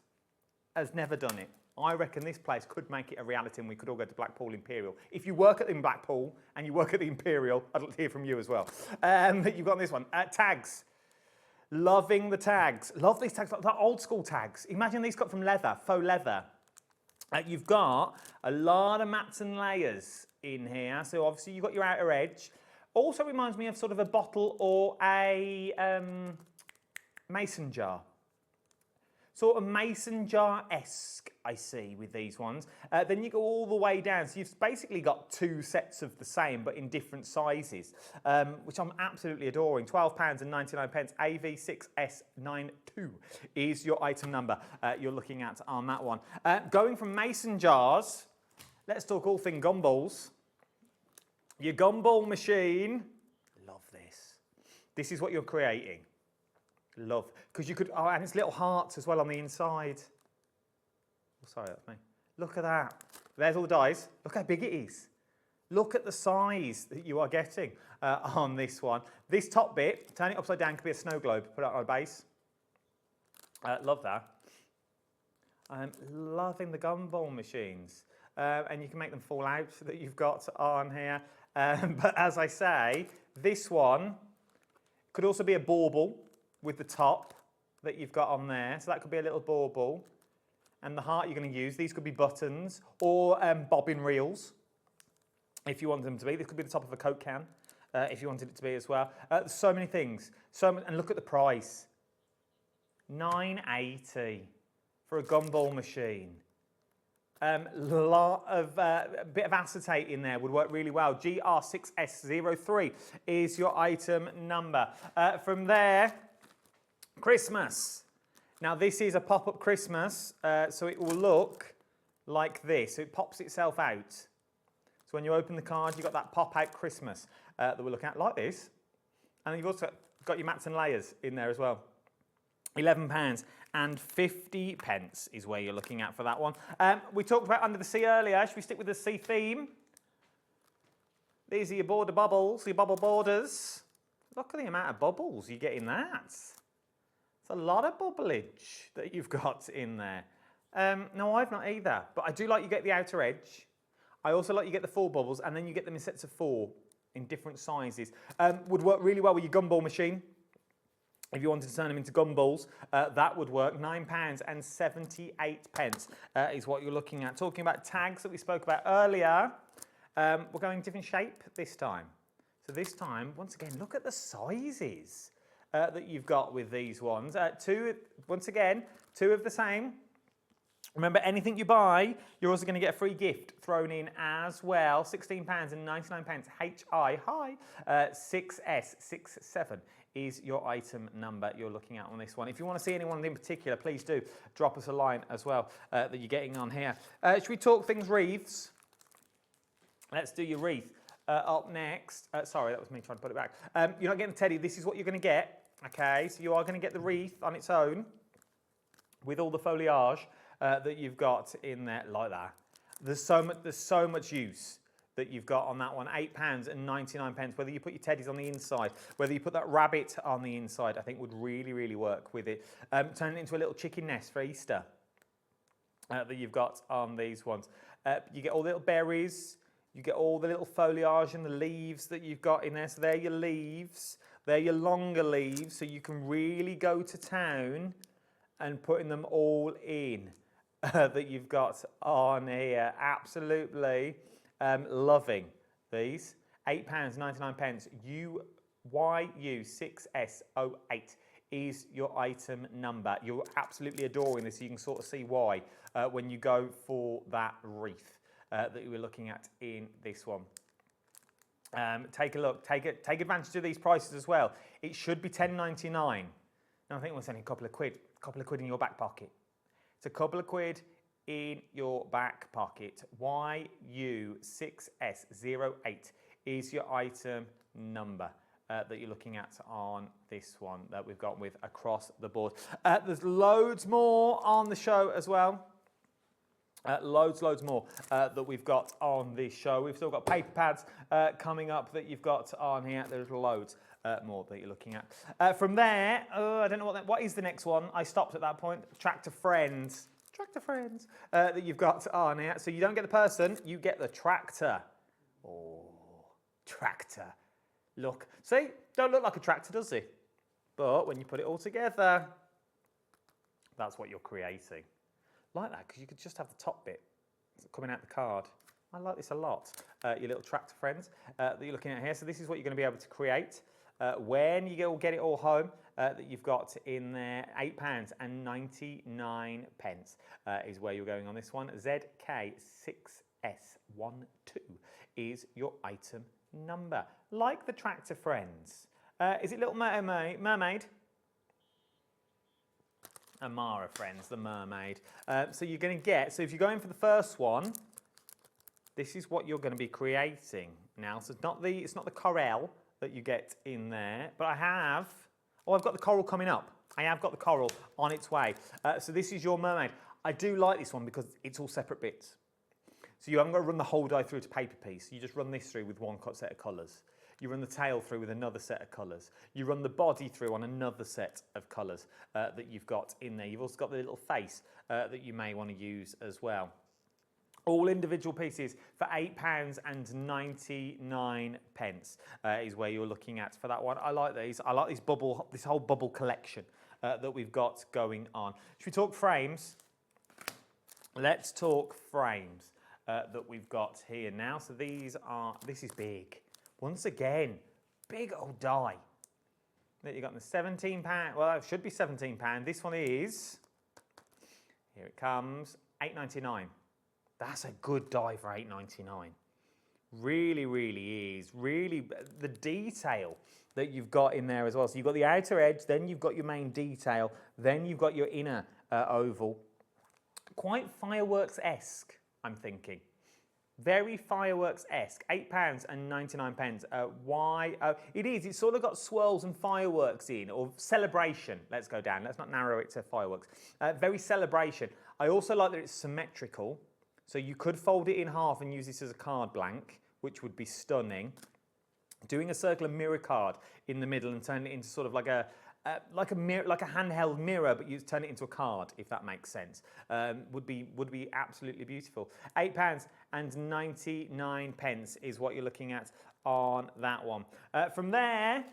has never done it. I reckon this place could make it a reality and we could all go to Blackpool Imperial. If you work in Blackpool and you work at the Imperial, I'd like to hear from you as well. You've got this one. Tags. Loving the tags. Love these tags, like old school tags. Imagine these cut from leather, faux leather. You've got a lot of mats and layers in here. So obviously you've got your outer edge. Also reminds me of sort of a bottle or a mason jar. Sort of mason jar-esque, I see, with these ones. Then you go all the way down. So you've basically got two sets of the same, but in different sizes, which I'm absolutely adoring. £12.99. AV6S92 is your item number you're looking at on that one. Going from mason jars, let's talk all thing gumballs. Your gumball machine, love this. This is what you're creating. Love, because you could, and it's little hearts as well on the inside. Oh, sorry, that's me. Look at that. There's all the dies. Look how big it is. Look at the size that you are getting on this one. This top bit, turn it upside down, could be a snow globe. Put it on a base. Love that. I'm loving the gumball machines. And you can make them fall out that you've got on here. But as I say, this one could also be a bauble with the top that you've got on there. So that could be a little bauble. And the heart you're going to use, these could be buttons or bobbin reels. if you want them to be. This could be the top of a Coke can if you wanted it to be as well. So many things. And look at the price. $9.80 for a gumball machine. A bit of acetate in there would work really well. GR6S03 is your item number. From there, Christmas. Now this is a pop-up Christmas, so it will look like this. So it pops itself out. So when you open the card, you've got that pop-out Christmas that we're looking at, like this. And then you've also got your mats and layers in there as well. £11.50 is where you're looking at for that one. We talked about Under the Sea earlier. Should we stick with the sea theme? These are your border bubbles, your bubble borders. Look at the amount of bubbles you get in that. It's a lot of bubblage that you've got in there. No, I've not either, but I do like you get the outer edge. I also like you get the 4 bubbles, and then you get them in sets of 4 in different sizes. Would work really well with your gumball machine. If you wanted to turn them into gumballs, that would work. £9.78 is what you're looking at. Talking about tags that we spoke about earlier, we're going different shape this time. So this time, once again, look at the sizes that you've got with these ones. Once again, 2 of the same. Remember, anything you buy, you're also going to get a free gift thrown in as well. £16.99 HI, 6S67 is your item number you're looking at on this one. If you want to see anyone in particular, please do drop us a line as well that you're getting on here. Should we talk things wreaths? Let's do your wreath up next. Sorry, that was me trying to put it back. You're not getting the teddy. This is what you're going to get. Okay, so you are going to get the wreath on its own with all the foliage that you've got in there like that. There's so much use that you've got on that one. £8.99. Whether you put your teddies on the inside, whether you put that rabbit on the inside, I think would really, really work with it. Turn it into a little chicken nest for Easter that you've got on these ones. You get all the little berries, you get all the little foliage and the leaves that you've got in there. So they're your leaves, they're your longer leaves, so you can really go to town and putting them all in that you've got on here. Absolutely loving these. £8.99. UYU6S08 is your item number. You're absolutely adoring this. You can sort of see why when you go for that wreath that you were looking at in this one. Take a look. Take advantage of these prices as well. It should be £10.99. Now I think it's only a couple of quid in your back pocket. It's a couple of quid in your back pocket. YU6S08 is your item number that you're looking at on this one that we've got with across the board. There's loads more on the show as well. Loads more that we've got on this show. We've still got paper pads coming up that you've got on here. There's loads more that you're looking at. From there, I don't know what is the next one. I stopped at that point. Tractor Friends that you've got on here. So you don't get the person, you get the tractor. Oh, tractor. Look, see, don't look like a tractor, does it? But when you put it all together, that's what you're creating. Like that, because you could just have the top bit coming out the card. I like this a lot. Your little tractor friends that you're looking at here. So this is what you're going to be able to create when you get it all home. That you've got in there. £8.99 is where you're going on this one. ZK6S12 is your item number. Like the tractor friends. Is it Little Mermaid? Amara friends, the mermaid. So you're going to get, so if you're going for the first one, this is what you're going to be creating now. So it's not the coral that you get in there, but I've got the coral coming up. I have got the coral on its way. So this is your mermaid. I do like this one because it's all separate bits. So you haven't got to run the whole die through to paper piece. You just run this through with one set of colours. You run the tail through with another set of colours. You run the body through on another set of colours that you've got in there. You've also got the little face that you may want to use as well. All individual pieces for £8.99 is where you're looking at for that one. I like these. I like this whole bubble collection that we've got going on. Should we talk frames? Let's talk frames. that we've got here now. So this is big. Once again, big old die. That you got in the £17, well, it should be £17. This one is, here it comes, £8.99. That's a good die for £8.99. Really, really is. Really, the detail that you've got in there as well. So you've got the outer edge, then you've got your main detail, then you've got your inner oval. Quite fireworks-esque, I'm thinking. Very fireworks-esque. £8.99. Why? It is. It's sort of got swirls and fireworks in, or celebration. Let's go down. Let's not narrow it to fireworks. Very celebration. I also like that it's symmetrical. So you could fold it in half and use this as a card blank, which would be stunning. Doing a circular mirror card in the middle and turning it into sort of like a mirror, like a handheld mirror, but you turn it into a card, if that makes sense. Would be absolutely beautiful. £8.99 is what you're looking at on that one. From there,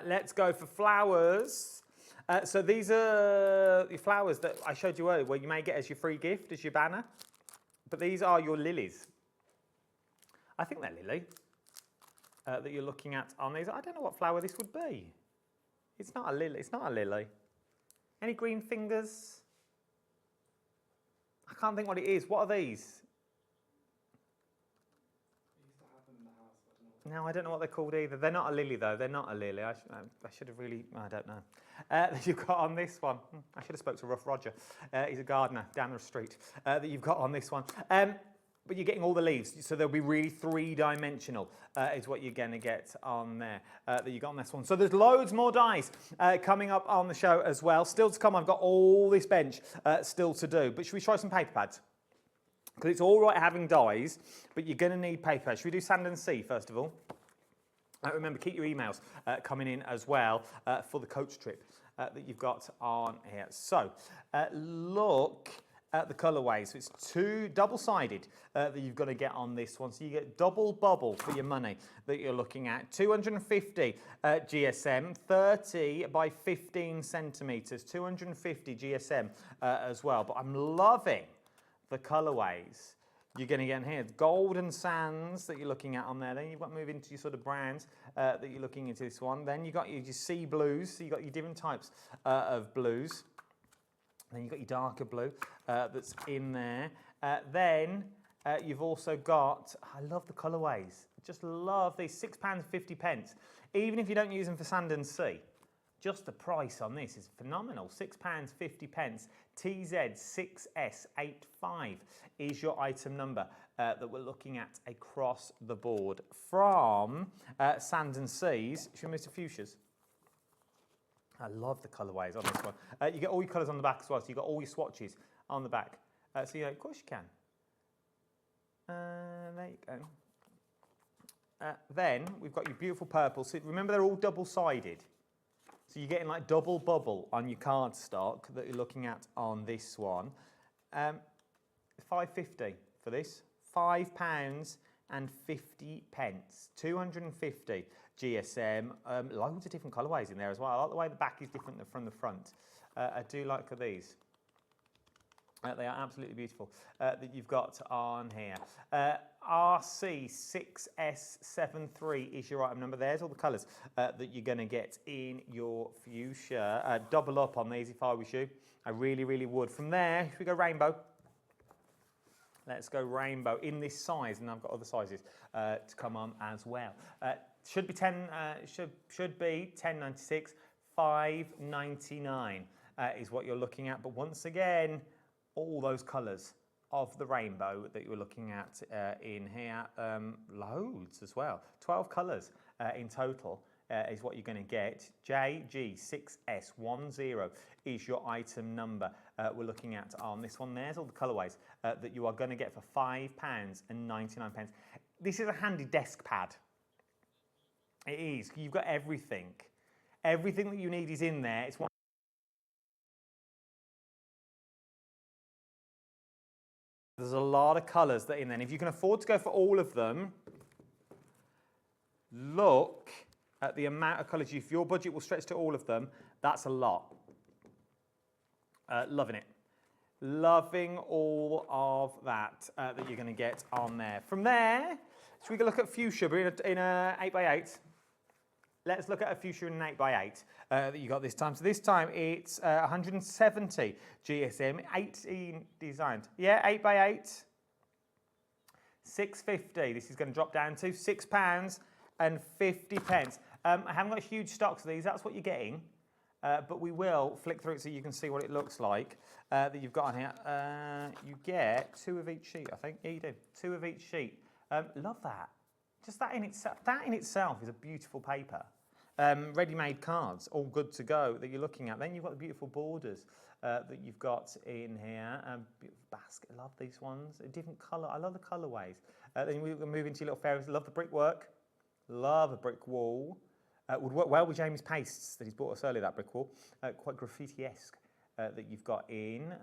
let's go for flowers. So these are the flowers that I showed you earlier, where you may get as your free gift, as your banner. But these are your lilies. I think they're lily that you're looking at on these. I don't know what flower this would be. It's not a lily. It's not a lily. Any green fingers? I can't think what it is. What are these? No, I don't know what they're called either. They're not a lily, though. They're not a lily. I should have really... I don't know. That you've got on this one. I should have spoke to Rough Roger. He's a gardener down the street. That you've got on this one. But you're getting all the leaves, so they'll be really three-dimensional, is what you're going to get on there, that you got on this one. So there's loads more dies coming up on the show as well. Still to come, I've got all this bench still to do. But should we try some paper pads? Because it's all right having dies, but you're going to need paper pads. Should we do sand and sea, first of all? Remember, keep your emails coming in as well for the coach trip that you've got on here. So look at the colourways. So it's two double-sided that you've got to get on this one. So you get double bubble for your money that you're looking at. 250 GSM, 30 by 15 centimetres, 250 GSM as well. But I'm loving the colourways you're going to get in here. Golden sands that you're looking at on there. Then you've got to move into your sort of browns that you're looking into this one. Then you've got your sea blues. So you've got your different types of blues. Then you've got your darker blue that's in there. Then you've also got, I love the colourways. Just love these, £6.50. Even if you don't use them for sand and sea, just the price on this is phenomenal. £6.50. TZ6S85 is your item number that we're looking at across the board. From Sand and Seas, should we move to fuchsias? I love the colourways on this one. You get all your colours on the back as well, so you've got all your swatches on the back. So yeah, of course you can. There you go. Then we've got your beautiful purples. So remember, they're all double-sided. So you're getting like double bubble on your cardstock that you're looking at on this one. £5.50 for this. £5.50. 250 GSM. Loads of different colourways in there as well. I like the way the back is different from the front. I do like these. They are absolutely beautiful that you've got on here. RC6S73 is your item number. There's all the colours that you're going to get in your fuchsia. Double up on these if I was you. I really, really would. From there, should we go rainbow? Let's go rainbow in this size, and I've got other sizes to come on as well. Should be 10. Should be 10.96. 5.99 is what you're looking at. But once again, all those colours of the rainbow that you're looking at in here, loads as well. 12 colours in total is what you're going to get. JG6S10 is your item number we're looking at on this one. There's all the colourways that you are going to get for £5.99. This is a handy desk pad. It is. You've got everything. Everything that you need is in there. It's one. There's a lot of colours that are in there. And if you can afford to go for all of them, look at the amount of colours. If your budget will stretch to all of them, that's a lot. Loving it. Loving all of that that you're going to get on there. From there, should we go look at fuchsia in a 8x8? Let's look at a fuchsia in an 8x8 that you got this time. So this time it's 170 GSM, 18 designed. Yeah, 8x8, 650. This is going to drop down to £6.50. I haven't got huge stocks of these. That's what you're getting. But we will flick through it so you can see what it looks like that you've got on here. You get 2 of each sheet, I think. Yeah, you do. 2 of each sheet. Love that. Just that in itself is a beautiful paper. Ready-made cards, all good to go that you're looking at. Then you've got the beautiful borders that you've got in here. Beautiful basket. I love these ones. A different colour. I love the colourways. Then we can move into your little fairies. Love the brickwork. Love a brick wall. Would work well with Jamie's pastes that he's bought us earlier, that brick wall. Quite graffiti-esque that you've got in.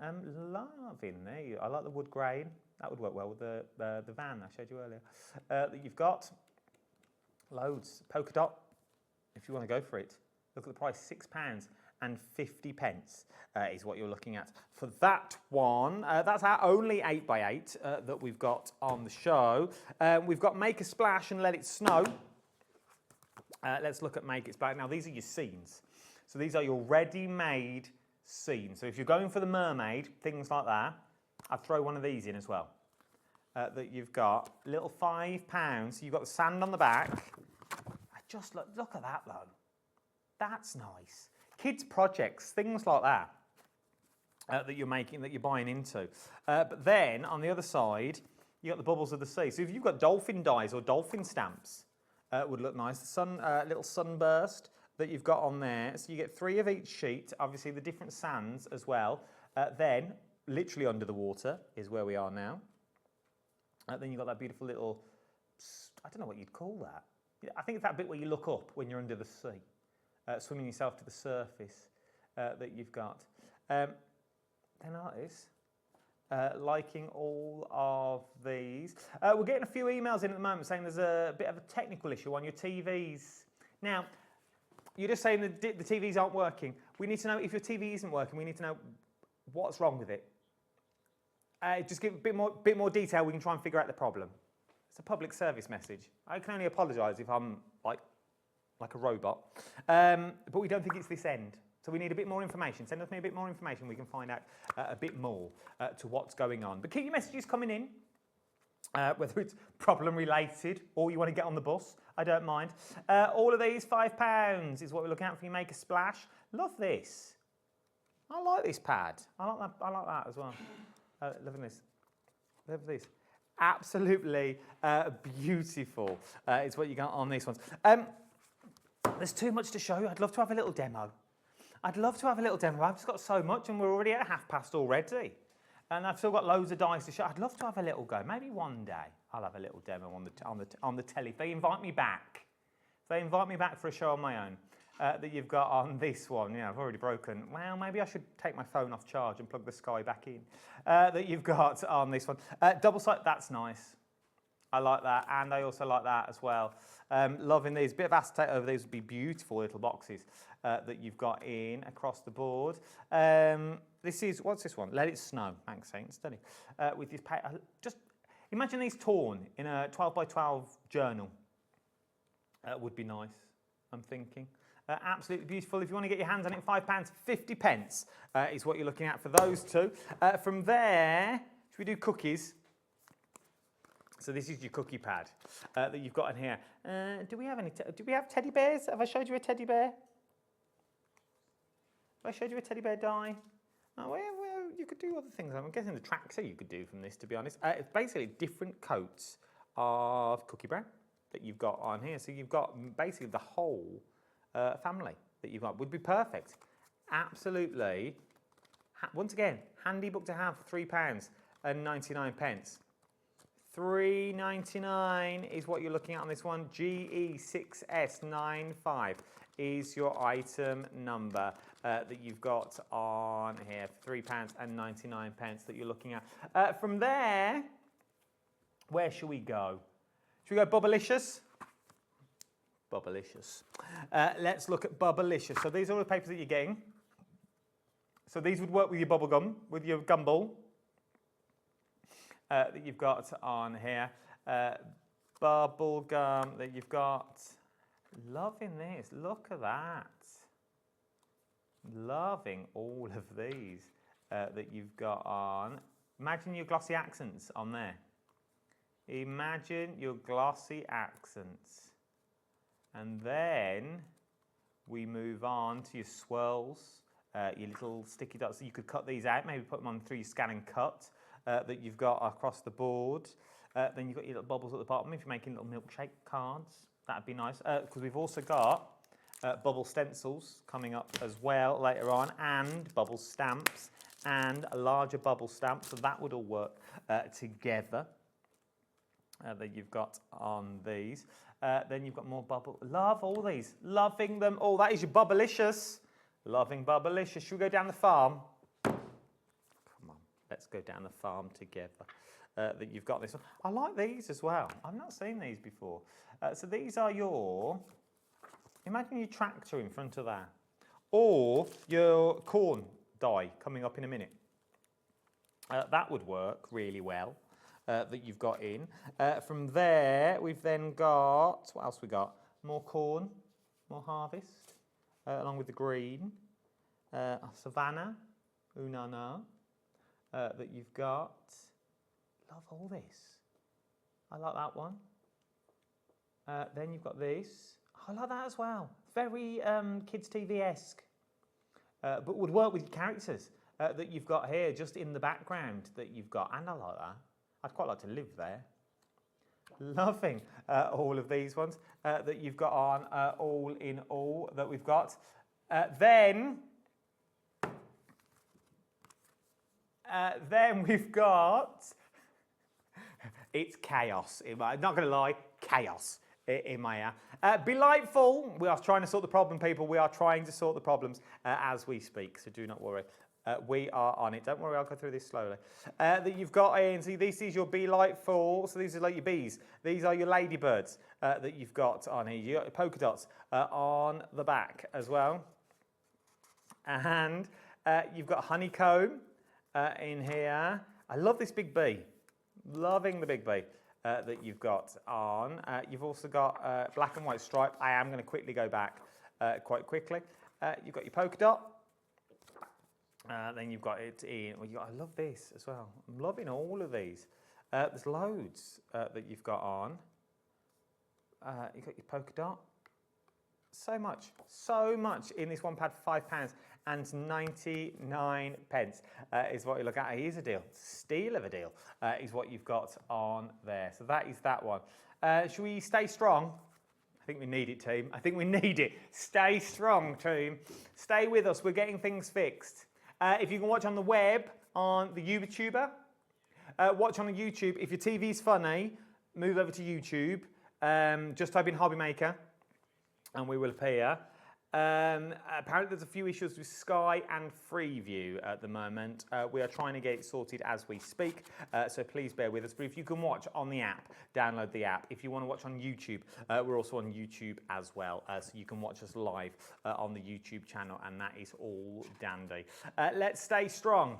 Loving there. I like the wood grain. That would work well with the van I showed you earlier. That you've got. Loads. Polka dot, if you want to go for it. Look at the price, £6.50 is what you're looking at for that one. That's our only 8x8 that we've got on the show. We've got Make a Splash and Let It Snow. Let's look at Make It Splash. Now, these are your scenes. So these are your ready-made scenes. So if you're going for the mermaid, things like that, I'd throw one of these in as well. That you've got little £5. You've got the sand on the back. Just look at that, though. That's nice. Kids' projects, things like that, that you're making, that you're buying into. But then, on the other side, you've got the bubbles of the sea. So if you've got dolphin dies or dolphin stamps, would look nice. The little sunburst that you've got on there. So you get 3 of each sheet, obviously the different sands as well. Then, literally under the water is where we are now. Then you've got that beautiful little, I don't know what you'd call that. I think it's that bit where you look up when you're under the sea, swimming yourself to the surface that you've got. Then artists, liking all of these. We're getting a few emails in at the moment saying there's a bit of a technical issue on your TVs. Now, you're just saying the TVs aren't working. We need to know if your TV isn't working, we need to know what's wrong with it. Just give a bit more detail, we can try and figure out the problem. It's a public service message. I can only apologise if I'm like a robot. But we don't think it's this end. So we need a bit more information. Send us a bit more information. We can find out a bit more to what's going on. But keep your messages coming in, whether it's problem related or you want to get on the bus. I don't mind. All of these, £5 is what we're looking at for you. Make a Splash. Love this. I like this pad. I like that as well. Loving this. Love this. Absolutely beautiful is what you got on these ones. There's too much to show you. I'd love to have a little demo. I've just got so much and we're already at 1:30 already. And I've still got loads of dice to show. I'd love to have a little go. Maybe one day I'll have a little demo on the telly. If they invite me back. For a show on my own. That you've got on this one. Yeah, I've already broken. Well, maybe I should take my phone off charge and plug the Sky back in. That you've got on this one. Double side, that's nice. I like that, and I also like that as well. Loving these. Bit of acetate over these would be beautiful little boxes that you've got in across the board. What's this one? Let It Snow. Thanks, Saint. Stunning. With this just imagine these torn in a 12x12 journal. Would be nice, I'm thinking. Absolutely beautiful. If you want to get your hands on it, £5.50 is what you're looking at for those two. From there, should we do cookies? So this is your cookie pad that you've got in here. Do we have teddy bears? Have I showed you a teddy bear? Have I showed you a teddy bear die? Oh, well, you could do other things. I'm guessing the tracksuit you could do from this, to be honest. It's basically different coats of cookie brown that you've got on here. So you've got basically the whole family that you've got. Would be perfect. Absolutely. Once again, handy book to have, £3.99. £3.99 is what you're looking at on this one. GE6S95 is your item number that you've got on here. £3.99 that you're looking at. From there, where shall we go? Should we go Bubblicious? Bubblicious. Let's look at Bubblicious. So these are all the papers that you're getting. So these would work with your bubble gum, with your gum ball that you've got on here. Bubble gum that you've got. Loving this. Look at that. Loving all of these that you've got on. Imagine your glossy accents on there. Imagine your glossy accents. And then we move on to your swirls, your little sticky dots. You could cut these out, maybe put them on through your scan and cut that you've got across the board. Then you've got your little bubbles at the bottom if you're making little milkshake cards. That'd be nice. Because we've also got bubble stencils coming up as well later on, and bubble stamps and a larger bubble stamp. So that would all work together that you've got on these. Then you've got more bubble. Love all these. Loving them all. That is your Bubblicious. Loving Bubblicious. Should we go down the farm? Come on, let's go down the farm together. That you've got this one. I like these as well. I've not seen these before. So these are your, imagine your tractor in front of that. Or your corn die coming up in a minute. That would work really well. That you've got in. From there, we've then got, what else we got? More corn, more harvest, along with the green. Savannah, Unana, that you've got. Love all this. I like that one. Then you've got this. I like that as well. Very kids TV-esque, but would work with your characters that you've got here, just in the background that you've got. And I like that. I'd quite like to live there. Loving all of these ones that you've got on, all in all that we've got. Then we've got, it's chaos. I'm not going to lie, chaos in my ear. Delightful. We are trying to sort the problem, people. We are trying to sort the problems as we speak, so do not worry. We are on it. Don't worry, I'll go through this slowly. That you've got in, see, this is your Delightful. So these are like your bees. These are your ladybirds that you've got on here. You've got your polka dots on the back as well. And you've got honeycomb in here. I love this big bee. Loving the big bee that you've got on. You've also got black and white stripe. I am going to quickly go back quite quickly. You've got your polka dot. Then you've got it in, well, I love this as well. I'm loving all of these. There's loads that you've got on. You've got your polka dot. So much in this one pad for £5.99 is what you look at. Here's a deal. Steal of a deal is what you've got on there. So that is that one. Should we stay strong? I think we need it, team. I think we need it. Stay strong, team. Stay with us. We're getting things fixed. If you can watch on the web, on the YouTuber, watch on the YouTube. If your TV's funny, move over to YouTube. Just type in Hobby Maker and we will appear. Apparently there's a few issues with Sky and Freeview at the moment. We are trying to get it sorted as we speak, so please bear with us. But if you can watch on the app, download the app. If you want to watch on YouTube, we're also on YouTube as well, so you can watch us live on the YouTube channel, and that is all dandy. Let's stay strong.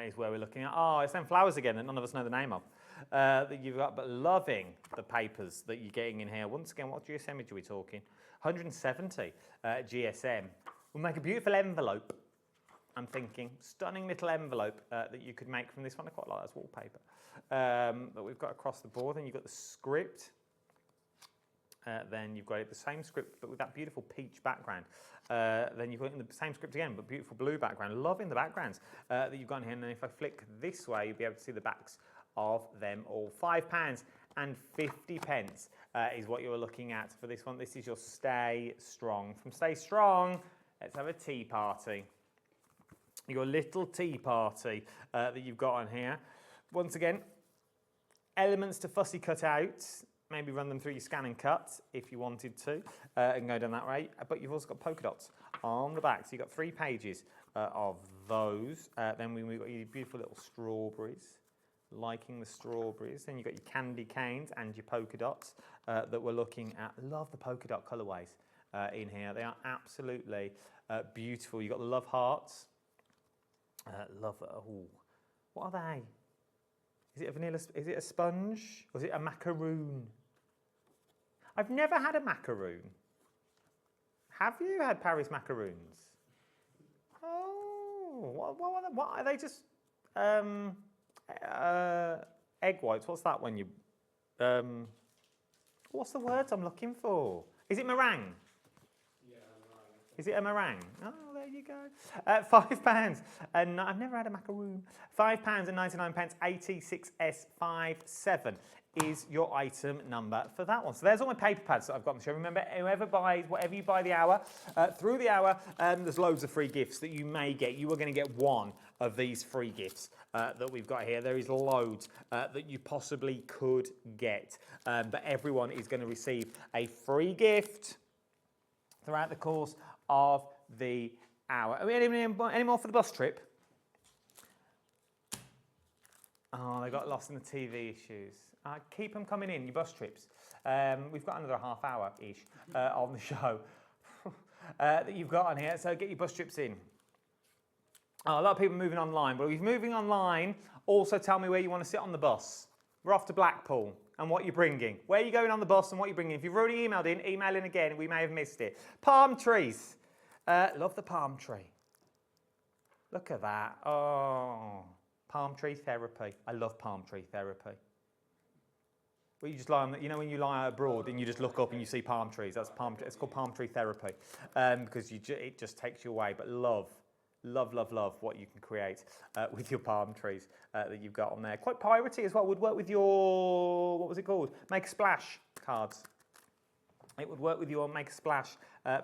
Is where we're looking at. Oh, it's them flowers again that none of us know the name of. That you've got, but loving the papers that you're getting in here. Once again, what GSM are we talking? 170 GSM. We'll make a beautiful envelope. I'm thinking, stunning little envelope that you could make from this one. I quite like that as wallpaper that we've got across the board. Then you've got the script. Then you've got the same script, but with that beautiful peach background. Then you've got the same script again, but beautiful blue background. Loving the backgrounds that you've got in here. And then if I flick this way, you'll be able to see the backs of them all. £5.50 is what you're looking at for this one. This is your Stay Strong. From Stay Strong, let's have a tea party. Your little tea party that you've got on here. Once again, elements to fussy cut out. Maybe run them through your scan and cut if you wanted to and go down that way. But you've also got polka dots on the back. So you've got 3 pages of those. Then we've got your beautiful little strawberries. Liking the strawberries. Then you've got your candy canes and your polka dots that we're looking at. Love the polka dot colourways in here. They are absolutely beautiful. You've got the love hearts. What are they? Is it a vanilla? Is it a sponge? Or is it a macaroon? I've never had a macaroon. Have you had Paris macaroons? Oh, what are they? Just egg whites. What's that when you? What's the words I'm looking for? Is it meringue? Is it a meringue? Oh, there you go. £5, and I've never had a macaroon. £5.99, 86S57 is your item number for that one. So there's all my paper pads that I've got on the show. Remember, whoever buys, whatever you buy the hour, through the hour, there's loads of free gifts that you may get. You are going to get one of these free gifts that we've got here. There is loads that you possibly could get, but everyone is going to receive a free gift throughout the course of the hour. Are we any more for the bus trip? Oh, they got lost in the TV issues. Keep them coming in, your bus trips. We've got another half hour-ish on the show that you've got on here, so get your bus trips in. A lot of people moving online, but if you're moving online, also tell me where you want to sit on the bus. We're off to Blackpool and what you're bringing. Where are you going on the bus and what you're bringing? If you've already emailed in, email in again. We may have missed it. Palm trees. Love the palm tree. Look at that. Oh, palm tree therapy. I love palm tree therapy. Well, you just lie on the, you know when you lie abroad and you just look up and you see palm trees. That's palm. It's called palm tree therapy because it just takes you away. But love what you can create with your palm trees that you've got on there. Quite piratey as well. Would work with your, what was it called? Make a Splash cards. It would work with your Make a Splash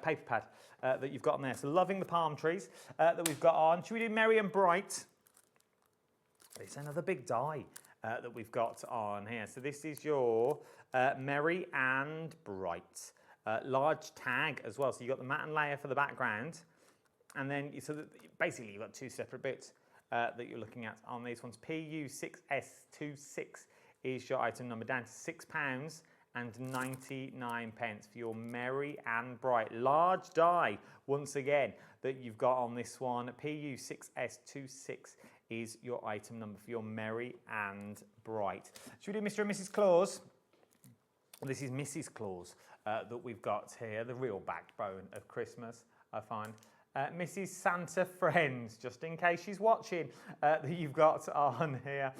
paper pad that you've got on there. So loving the palm trees that we've got on. Should we do Merry and Bright? It's another big die that we've got on here. So this is your Merry and Bright. Large tag as well. So you've got the matte and layer for the background. And then, so that basically you've got two separate bits that you're looking at on these ones. PU6S26 is your item number, down to £6.99 for your Merry and Bright. Large die, once again, that you've got on this one. PU6S26 is your item number for your Merry and Bright. Should we do Mr. and Mrs. Claus? This is Mrs. Claus that we've got here, the real backbone of Christmas, I find. Mrs. Santa Friends, just in case she's watching, that you've got on here.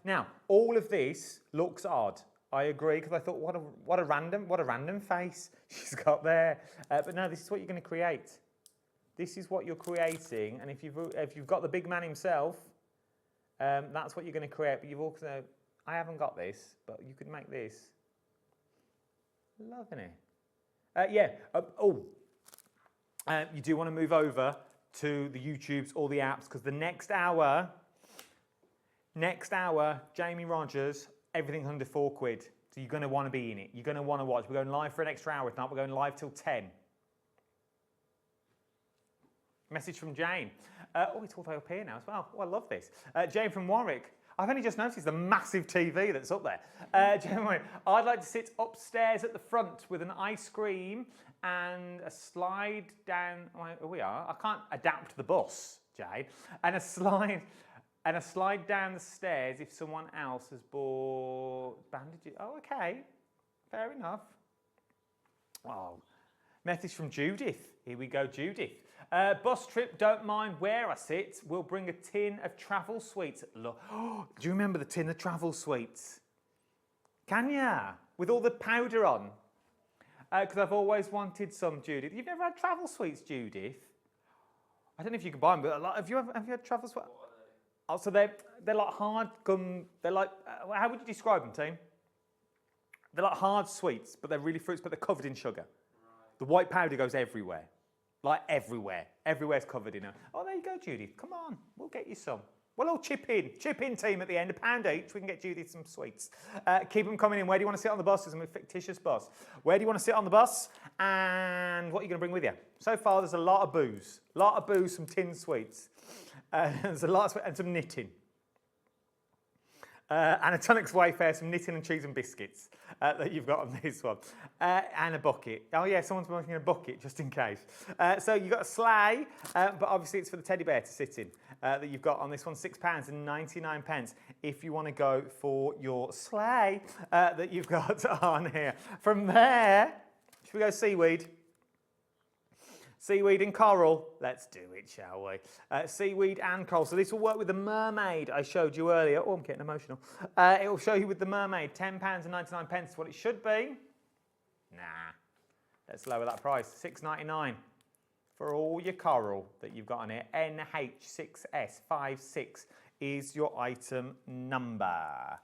Now, all of this looks odd. I agree, because I thought, what a random face she's got there. But no, this is what you're going to create. This is what you're creating, and if you've got the big man himself, that's what you're going to create. But you've also, I haven't got this, but you could make this. Loving it. You do want to move over to the YouTubes or the apps, because the next hour, Jamie Rodgers, everything under £4. So you're going to want to be in it. You're going to want to watch. We're going live for an extra hour tonight. We're going live till 10. Message from Jane. It's all up here now as well. Oh, I love this. Jane from Warwick. I've only just noticed the massive TV that's up there. Jane, I'd like to sit upstairs at the front with an ice cream and a slide down. Here we are. I can't adapt the bus, Jane. And a slide down the stairs if someone else has bought bandages. Oh, okay. Fair enough. Oh, message from Judith. Here we go, Judith. Bus trip, don't mind where I sit. We'll bring a tin of travel sweets. Look, do you remember the tin of travel sweets? Can ya? With all the powder on. Because I've always wanted some, Judith. You've never had travel sweets, Judith? I don't know if you can buy them, but have you had travel sweets? Oh, so they're like hard gum. They're like, how would you describe them, team? They're like hard sweets, but they're really fruits, but they're covered in sugar. Right. The white powder goes everywhere. Like everywhere. Everywhere's covered in it. Oh, there you go, Judith. Come on, we'll get you some. We'll all chip in team at the end, £1 each. We can get Judith some sweets. Keep them coming in. Where do you want to sit on the bus? It's a fictitious bus. Where do you want to sit on the bus? And what are you going to bring with you? So far, there's a lot of booze. Some tin sweets. There's a lot of and some knitting. And a Tunnocks Wayfair, some knitting and cheese and biscuits that you've got on this one. And a bucket. Oh yeah, someone's making a bucket just in case. So you've got a sleigh, but obviously it's for the teddy bear to sit in that you've got on this one, £6.99 if you want to go for your sleigh that you've got on here. From there, should we go seaweed? Seaweed and coral. Let's do it, shall we? Seaweed and coral. So this will work with the mermaid I showed you earlier. Oh, I'm getting emotional. It will show you with the mermaid. £10.99 is what it should be. Nah. Let's lower that price. $6.99 for all your coral that you've got on here. NH6S56 is your item number.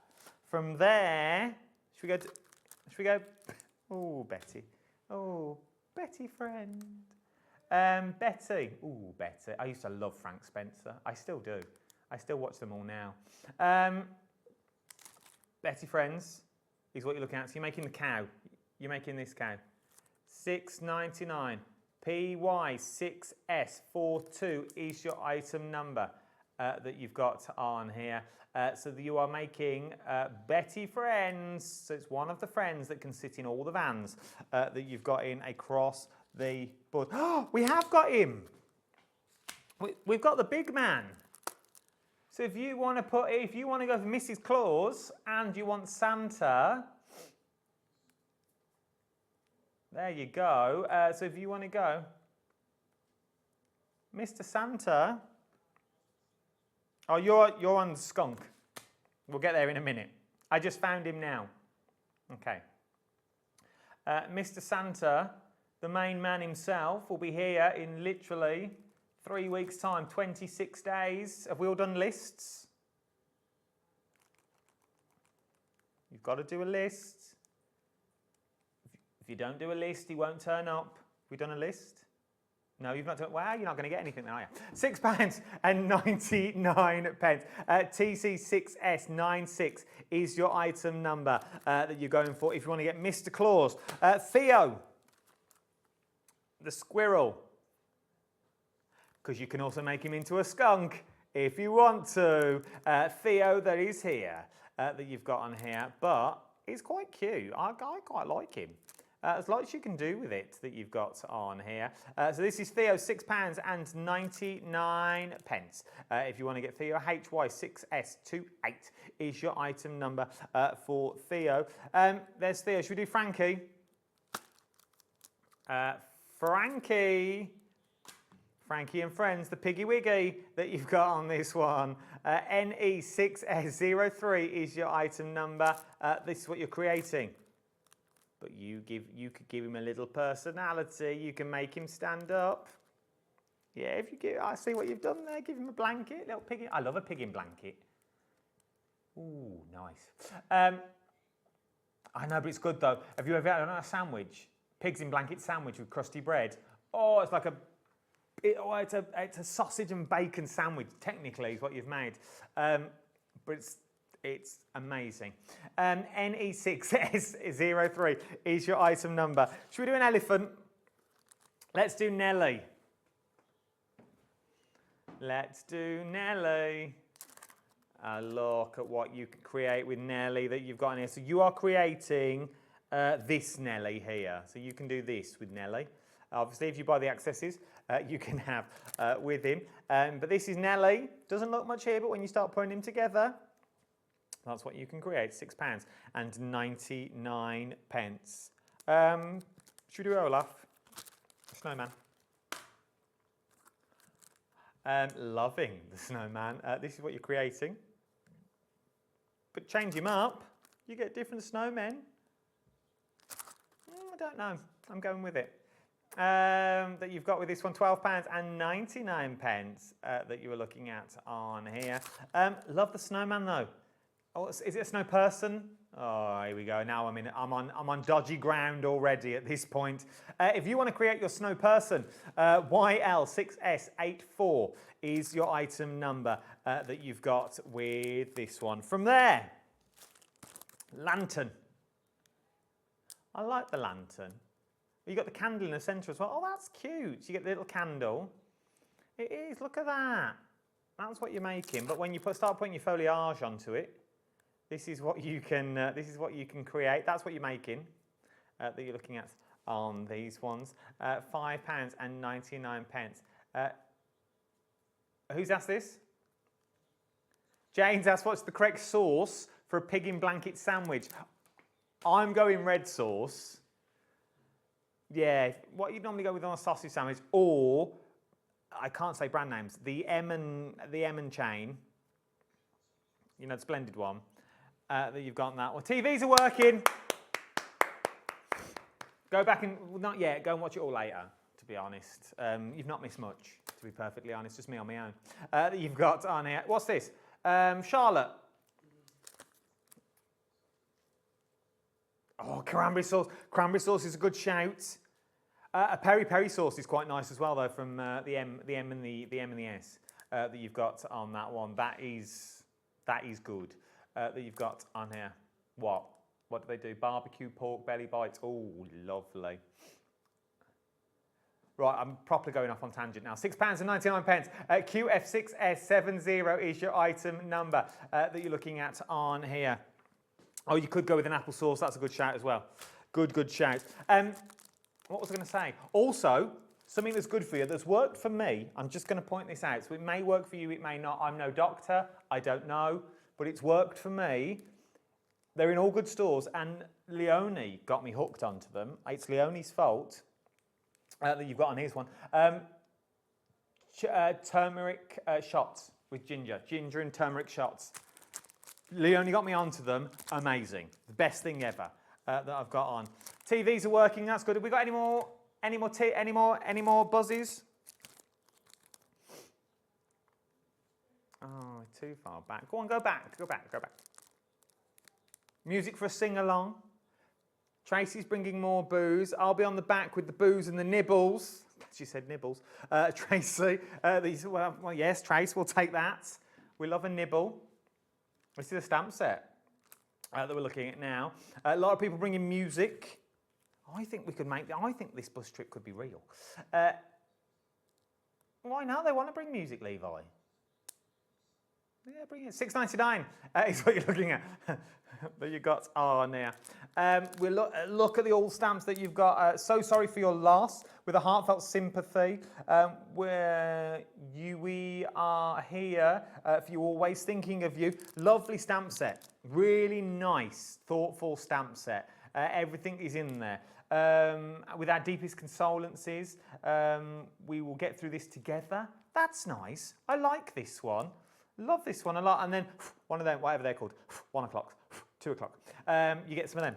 From there, should we go? Oh, Betty. Oh, Betty friend. Betty. Ooh, Betty. I used to love Frank Spencer. I still do. I still watch them all now. Betty Friends is what you're looking at. So you're making the cow. You're making this cow. $6.99. PY6S42 is your item number that you've got on here. So you are making Betty Friends. So it's one of the friends that can sit in all the vans that you've got in across the board. Oh, we have got him. We've got the big man. So if you want to go for Mrs. Claus and you want Santa, there you go. So if you want to go, Mr. Santa. Oh, you're on skunk. We'll get there in a minute. I just found him now. Okay. Mr. Santa, the main man himself, will be here in literally 3 weeks' time, 26 days. Have we all done lists? You've got to do a list. If you don't do a list, he won't turn up. Have we done a list? No, you've not done. Well, you're not going to get anything then, are you? £6.99. TC6S96 is your item number that you're going for if you want to get Mr. Claus. Theo, the squirrel, because you can also make him into a skunk if you want to. Theo, that is here that you've got on here, but he's quite cute. I quite like him. There's lots you can do with it that you've got on here. So this is Theo, £6.99. If you want to get Theo, HY6S28 is your item number for Theo. There's Theo. Should we do Frankie? Frankie and Friends, the Piggy Wiggy that you've got on this one. NE6S03 is your item number. This is what you're creating. But you could give him a little personality. You can make him stand up. Yeah, if you give, I see what you've done there. Give him a blanket, little pig. I love a pig in blanket. Ooh, nice. I know, but it's good though. Have you ever had a sandwich? Pigs in blanket sandwich with crusty bread. Oh, it's like it's a sausage and bacon sandwich. Technically, is what you've made, but it's amazing. NE6S03 is your item number. Should we do an elephant? Let's do Nelly. Let's do Nelly. Look at what you can create with Nelly that you've got in here. So you are creating this Nelly here. So you can do this with Nelly. Obviously, if you buy the accessories, you can have with him. But this is Nelly. Doesn't look much here, but when you start putting him together, that's what you can create, £6.99. Should we do Olaf? Snowman. Loving the snowman. This is what you're creating. But change him up, you get different snowmen. I don't know. I'm going with it. That you've got with this one, £12.99 that you were looking at on here. Love the snowman though. Oh, is it a snow person? Oh, here we go. Now I'm on dodgy ground already at this point. If you want to create your snow person, YL6S84 is your item number that you've got with this one. From there, lantern. I like the lantern. You got the candle in the centre as well. Oh, that's cute. You get the little candle. It is. Look at that. That's what you're making. But when you start putting your foliage onto it, This is what you can. This is what you can create. That's what you're making. That you're looking at on these ones. £5.99. Who's asked this? Jane's asked what's the correct sauce for a pig in blanket sandwich. I'm going red sauce. Yeah, what you'd normally go with on a sausage sandwich, or I can't say brand names. The M&, chain. You know, the splendid one that you've got on that one. TVs are working. Go back and, well, not yet, go and watch it all later, to be honest. You've not missed much, to be perfectly honest, just me on my own. That you've got on here. What's this? Charlotte. Oh, cranberry sauce. Cranberry sauce is a good shout. A peri-peri sauce is quite nice as well, though, from the M and the S that you've got on that one. That is good. That you've got on here. What? What do they do? Barbecue pork belly bites. Oh, lovely. Right, I'm properly going off on tangent now. £6.99. QF6S70 is your item number that you're looking at on here. Oh, you could go with an apple sauce. That's a good shout as well. Good shout. What was I going to say? Also, something that's good for you, that's worked for me. I'm just going to point this out. So it may work for you, it may not. I'm no doctor. I don't know. But it's worked for me. They're in all good stores. And Leonie got me hooked onto them. It's Leonie's fault that you've got on his one. Turmeric shots with ginger. Ginger and turmeric shots. Leonie got me onto them. Amazing. The best thing ever that I've got on. TVs are working. That's good. Have we got any more buzzes? Oh, too far back. Go on, go back. Music for a sing-along. Tracy's bringing more booze. I'll be on the back with the booze and the nibbles. She said nibbles. Tracy. Well, yes, Trace, we'll take that. We love a nibble. This is a stamp set that we're looking at now. A lot of people bringing music. I think we could I think this bus trip could be real. Why not? They want to bring music, Levi. Yeah, bring it. $6.99 is what you're looking at. That you got on there. We'll look at the all stamps that you've got. So sorry for your loss, with a heartfelt sympathy. We are here for you, always thinking of you. Lovely stamp set. Really nice, thoughtful stamp set. Everything is in there. With our deepest condolences, we will get through this together. That's nice. I like this one. Love this one a lot. And then one of them, whatever they're called, 1 o'clock, 2 o'clock. You get some of them.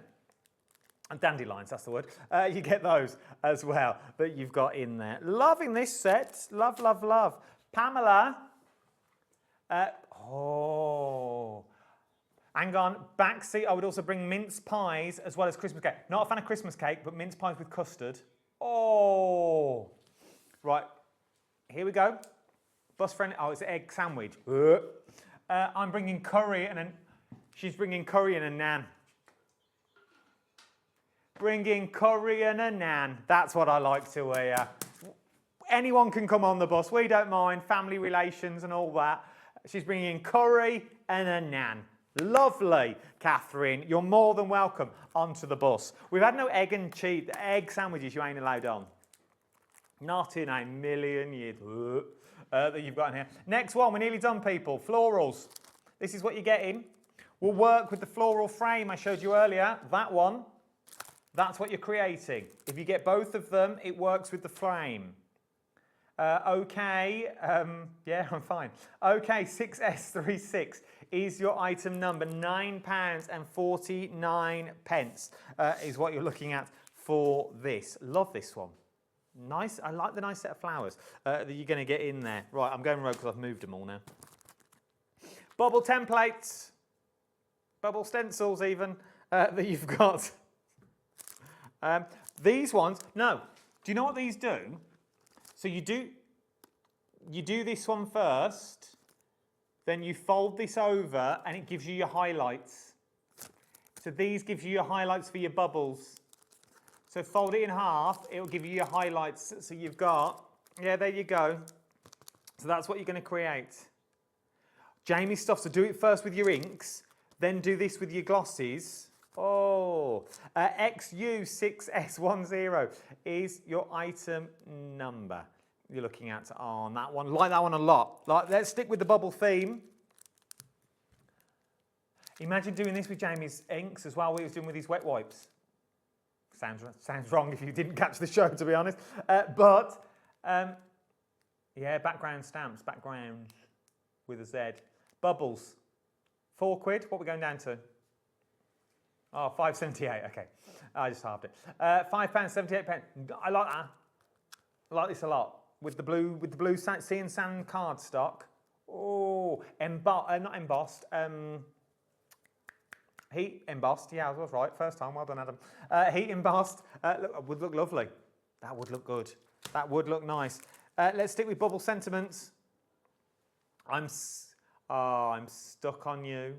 And dandelions, that's the word. You get those as well that you've got in there. Loving this set. Love, love, love. Pamela. Hang on. Backseat, I would also bring mince pies as well as Christmas cake. Not a fan of Christmas cake, but mince pies with custard. Oh. Right. Here we go. Bus friend, it's an egg sandwich. I'm bringing curry and she's bringing curry and a naan. Bringing curry and a naan. That's what I like to hear. Anyone can come on the bus. We don't mind. Family relations and all that. She's bringing curry and a naan. Lovely, Catherine. You're more than welcome onto the bus. We've had no egg and cheese. Egg sandwiches you ain't allowed on. Not in a million years. That you've got in here. Next one, we're nearly done, people. Florals. This is what you're getting. We'll work with the floral frame I showed you earlier. That one. That's what you're creating. If you get both of them, it works with the frame. Okay. Yeah, I'm fine. Okay, 6S36 is your item number. £9.49 is what you're looking at for this. Love this one. Nice. I like the nice set of flowers that you're going to get in there. Right, I'm going rogue because I've moved them all now. Bubble templates. Bubble stencils even that you've got. These ones, no. Do you know what these do? So you do this one first, then you fold this over and it gives you your highlights. So these gives you your highlights for your bubbles. So fold it in half, it'll give you your highlights. So you've got, yeah, there you go. So that's what you're going to create. Jamie's stuff, so do it first with your inks, Then do this with your glosses. Oh, XU6S10 is your item number you're looking at on that one. Like that one a lot. Let's stick with the bubble theme. Imagine doing this with Jamie's inks as well, what he was doing with his wet wipes. Sounds wrong if you didn't catch the show, to be honest. Yeah, background stamps, background with a Z. Bubbles, £4. What are we going down to? Oh, £5.78. Okay, I just halved it. £5.78. I like that. I like this a lot with the blue sea and sand cardstock. Oh, not embossed. Heat embossed. Yeah, I was right. First time. Well done, Adam. Heat embossed. Would look lovely. That would look good. That would look nice. Let's stick with bubble sentiments. I'm stuck on you.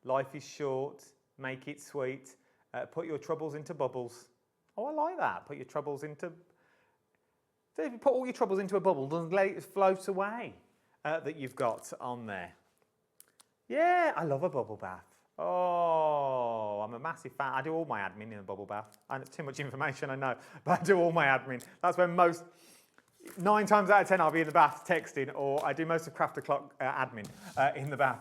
Life is short. Make it sweet. Put your troubles into bubbles. Oh, I like that. Put your troubles into... If you put all your troubles into a bubble, doesn't let it float away that you've got on there. Yeah, I love a bubble bath. Oh, I'm a massive fan. I do all my admin in a bubble bath. And it's too much information, I know. But I do all my admin. That's when 9 times out of 10 I'll be in the bath texting, or I do most of Craft O'Clock admin in the bath.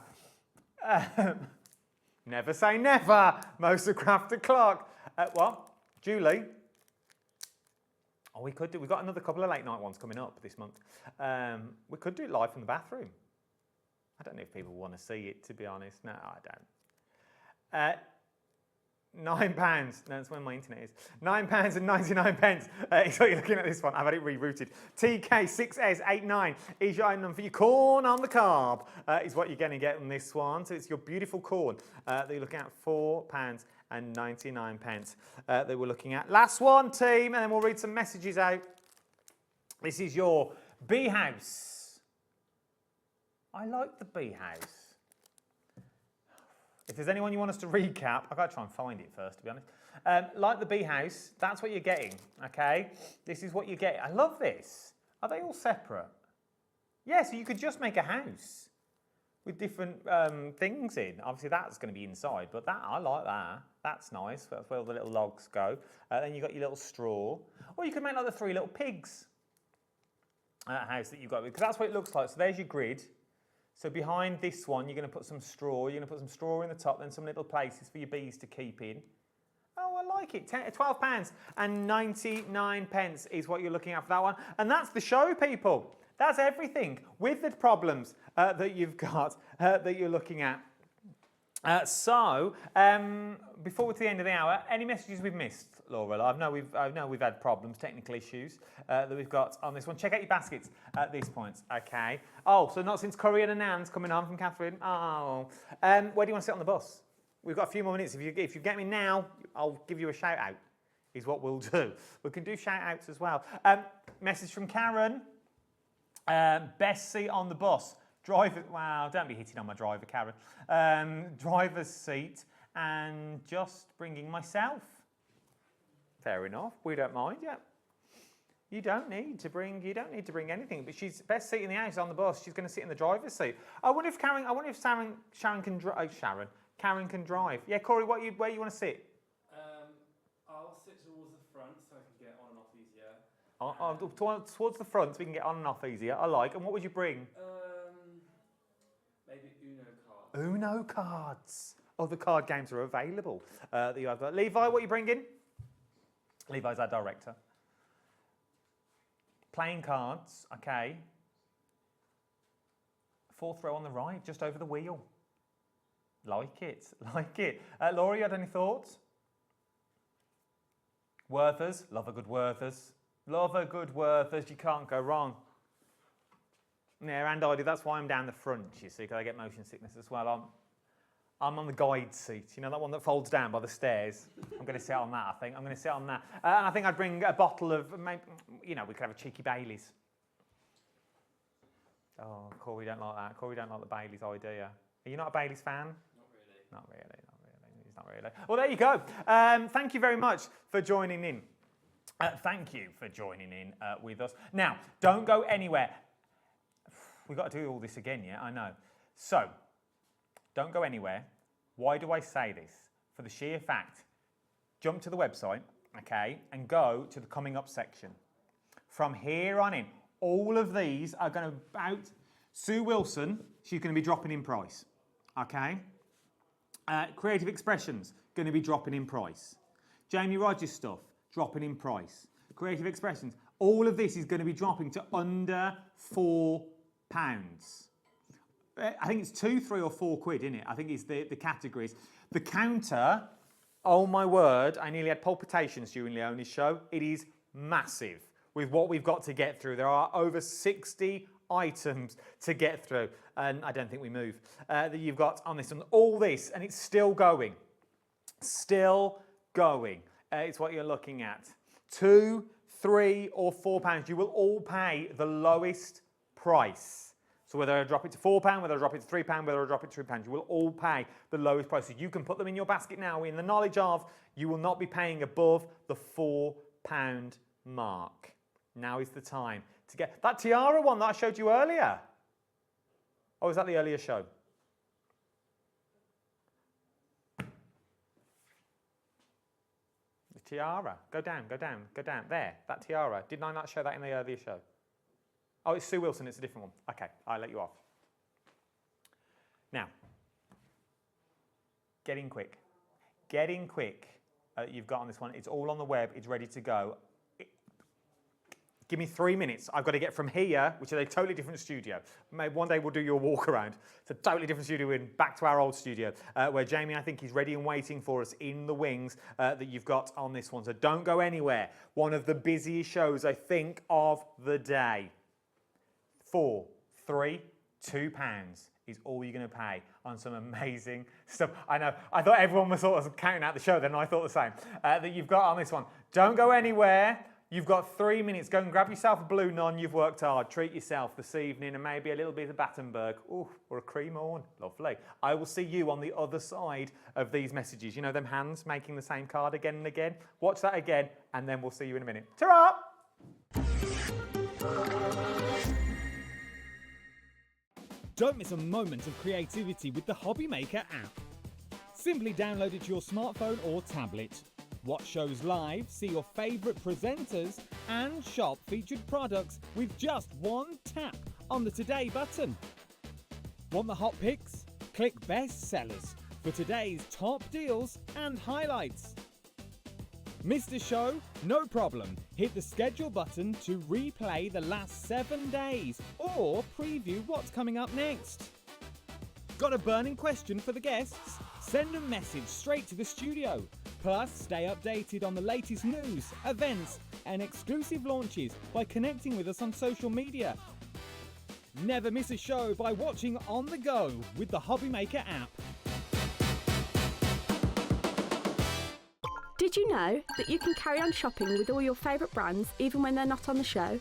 Never say never, most of Craft O'Clock. What? Julie? Oh, we could do. We've got another couple of late night ones coming up this month. We could do it live from the bathroom. I don't know if people want to see it, to be honest. No, I don't. £9. No, that's when my internet is. £9.99 is what you're looking at this one. I've had it rerouted. TK6S89 is your item number for your corn on the cob. Is what you're going to get on this one. So it's your beautiful corn that you're looking at. £4.99 that we're looking at. Last one, team, and then we'll read some messages out. This is your bee house. I like the bee house. If there's anyone you want us to recap, I've got to try and find it first, to be honest. Like the bee house, that's what you're getting, okay? This is what you get. I love this. Are they all separate? Yeah, so you could just make a house with different things in. Obviously, that's going to be inside, but I like that. That's nice. That's where all the little logs go. Then you've got your little straw. Or you could make like the 3 little pigs house that you've got, because that's what it looks like. So there's your grid. So behind this one, you're going to put some straw. You're going to put some straw in the top, then some little places for your bees to keep in. Oh, I like it. £12.99 is what you're looking at for that one. And that's the show, people. That's everything with the problems that you've got that you're looking at. Before we're to the end of the hour, any messages we've missed, Laura? I know we've had problems, technical issues that we've got on this one. Check out your baskets at this point, okay? Oh, so not since Curry and Nan's coming on from Catherine. Oh, where do you want to sit on the bus? We've got a few more minutes. If you get me now, I'll give you a shout out. Is what we'll do. We can do shout outs as well. Message from Karen. Best seat on the bus. Driver, wow, don't be hitting on my driver, Karen. Driver's seat and just bringing myself. Fair enough, we don't mind, yeah. You don't need to bring anything, but she's best seat in the house on the bus. She's going to sit in the driver's seat. I wonder if Sharon can drive. Karen can drive. Yeah, Corey, where you want to sit? I'll sit towards the front so I can get on and off easier. Towards the front so we can get on and off easier. I like. And what would you bring? Maybe Uno cards. Uno cards. Other card games are available that you have. Levi, what are you bringing? Levi's our director. Playing cards, okay. 4th row on the right, just over the wheel. Like it, like it. Laura, you had any thoughts? Werthers, love a good Werthers. Love a good Werthers, you can't go wrong. Yeah, and I do. That's why I'm down the front, you see, because I get motion sickness as well. I'm on the guide seat, you know, that one that folds down by the stairs. I'm going to sit on that, I think. I'm going to sit on that. And I think I'd bring a bottle of, maybe, you know, we could have a cheeky Baileys. Oh, Corey don't like that. Corey don't like the Baileys idea. Are you not a Baileys fan? Not really. He's not really. Well, there you go. Thank you very much for joining in. Thank you for joining in with us. Now, don't go anywhere. We've got to do all this again, yeah, I know. So, don't go anywhere. Why do I say this? For the sheer fact, jump to the website, okay, and go to the coming up section. From here on in, all of these are going to about Sue Wilson, she's going to be dropping in price, okay? Creative Expressions, going to be dropping in price. Jamie Rodgers stuff, dropping in price. Creative Expressions, all of this is going to be dropping to under £4. I think it's 2, 3 or 4 quid, isn't it? I think it's the categories. The counter, oh my word, I nearly had palpitations during Leonie's show. It is massive with what we've got to get through. There are over 60 items to get through, and I don't think we move, that you've got on this, and all this, and it's still going. Still going. It's what you're looking at. 2, 3 or 4 pounds, you will all pay the lowest price. So whether I drop it to £4, whether I drop it to £3, whether I drop it to £2, you will all pay the lowest price. So you can put them in your basket now in the knowledge of you will not be paying above the £4 mark. Now is the time to get that tiara one that I showed you earlier. Oh, was that the earlier show? The tiara. Go down, go down, go down. There, that tiara. Didn't I not show that in the earlier show? Oh, it's Sue Wilson, it's a different one. Okay, I'll let you off. Now, get in quick. Get in quick. You've got on this one. It's all on the web. It's ready to go. Give me 3 minutes. I've got to get from here, which is a totally different studio. Maybe one day we'll do your walk around. It's a totally different studio and back to our old studio, where Jamie, I think, is ready and waiting for us in the wings that you've got on this one. So don't go anywhere. One of the busiest shows, I think, of the day. 4, 3, £2 is all you're going to pay on some amazing stuff. I know, I thought everyone was sort of counting out the show then, and I thought the same. That you've got on this one. Don't go anywhere. You've got 3 minutes. Go and grab yourself a blue non. You've worked hard. Treat yourself this evening and maybe a little bit of Battenberg. Ooh, or a cream on. Lovely. I will see you on the other side of these messages. You know them hands making the same card again and again? Watch that again and then we'll see you in a minute. Ta-ra! Don't miss a moment of creativity with the Hobby Maker app. Simply download it to your smartphone or tablet. Watch shows live, see your favourite presenters, and shop featured products with just one tap on the Today button. Want the hot picks? Click Best Sellers for today's top deals and highlights. Missed a show? No problem. Hit the schedule button to replay the last 7 days or preview what's coming up next. Got a burning question for the guests? Send a message straight to the studio. Plus, stay updated on the latest news, events, and exclusive launches by connecting with us on social media. Never miss a show by watching on the go with the Hobby Maker app. Did you know that you can carry on shopping with all your favourite brands even when they're not on the show?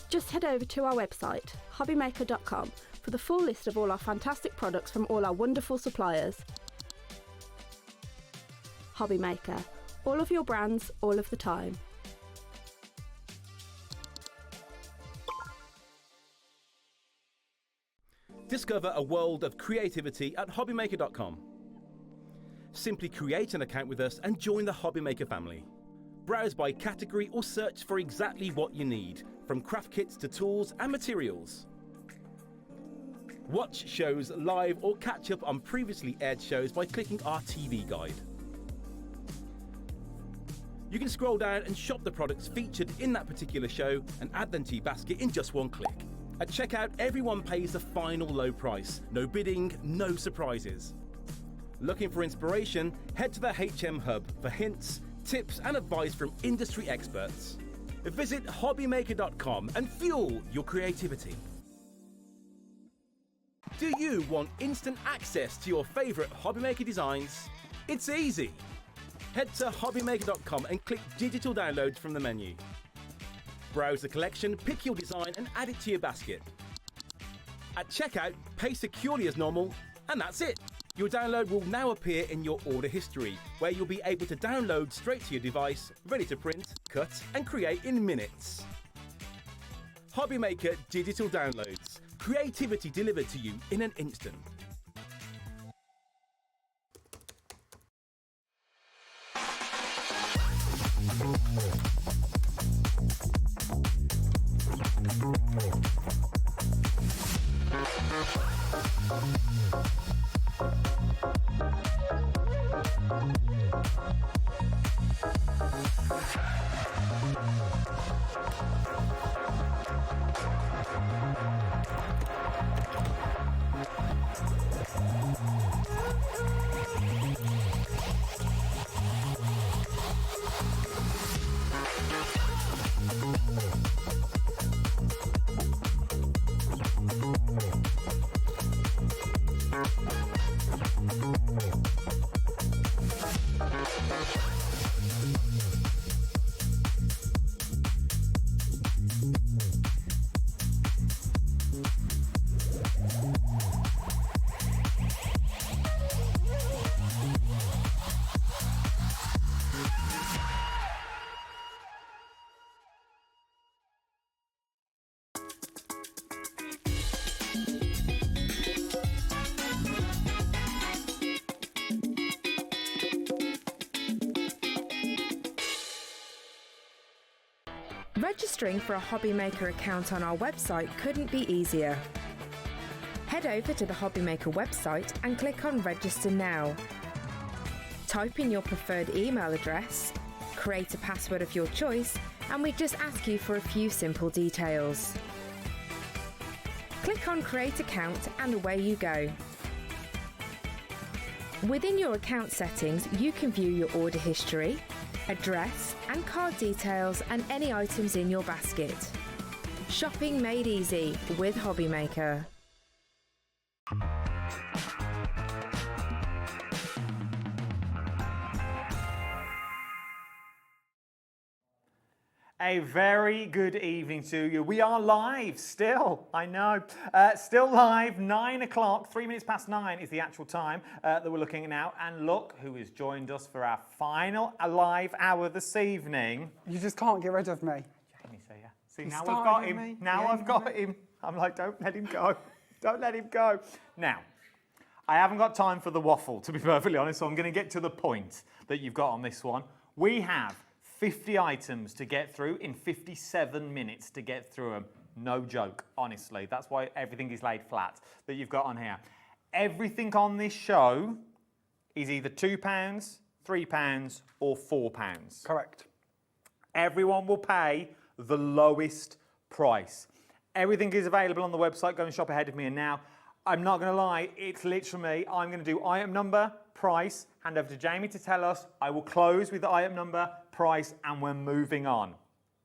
Just head over to our website, hobbymaker.com, for the full list of all our fantastic products from all our wonderful suppliers. Hobby Maker. All of your brands, all of the time. Discover a world of creativity at hobbymaker.com. Simply create an account with us and join the Hobby Maker family. Browse by category or search for exactly what you need, from craft kits to tools and materials. Watch shows live or catch up on previously aired shows by clicking our TV guide. You can scroll down and shop the products featured in that particular show and add them to your basket in just one click. At checkout, everyone pays the final low price. No bidding, no surprises. Looking for inspiration? Head to the HM Hub for hints, tips and advice from industry experts. Visit hobbymaker.com and fuel your creativity. Do you want instant access to your favourite Hobby Maker designs? It's easy. Head to hobbymaker.com and click digital downloads from the menu. Browse the collection, pick your design and add it to your basket. At checkout, pay securely as normal, and that's it. Your download will now appear in your order history, where you'll be able to download straight to your device, ready to print, cut and create in minutes. Hobby Maker digital downloads. Creativity delivered to you in an instant. Registering for a Hobby Maker account on our website couldn't be easier. Head over to the Hobby Maker website and click on Register Now. Type in your preferred email address, create a password of your choice, and we just ask you for a few simple details. Click on Create Account and away you go. Within your account settings, you can view your order history, address and card details and any items in your basket. Shopping made easy with Hobby Maker. A very good evening to you. We are live still, I know. Still live, 9 o'clock, 3 minutes past 9 is the actual time that we're looking at now. And look who has joined us for our final live hour this evening. You just can't get rid of me. Jamie, so yeah. See, now I've got him. Now I've got him. I'm like, don't let him go. Don't let him go. Now, I haven't got time for the waffle, to be perfectly honest, so I'm going to get to the point that you've got on this one. We have 50 items to get through in 57 minutes to get through them. No joke, honestly. That's why everything is laid flat that you've got on here. Everything on this show is either £2, £3 or £4. Correct. Everyone will pay the lowest price. Everything is available on the website. Go and shop ahead of me. And now, I'm not going to lie, it's literally me. I'm going to do item number, price, hand over to Jamie to tell us. I will close with the item number, price, and we're moving on.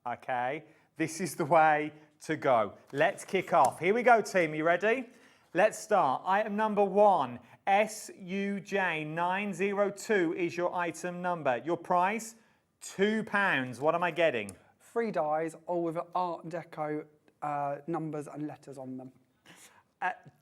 Okay? This is the way to go. Let's kick off. Here we go, team. Are you ready? Let's start. Item number 1, SUJ902 is your item number. Your price, £2. What am I getting? 3 dies, all with Art Deco numbers and letters on them.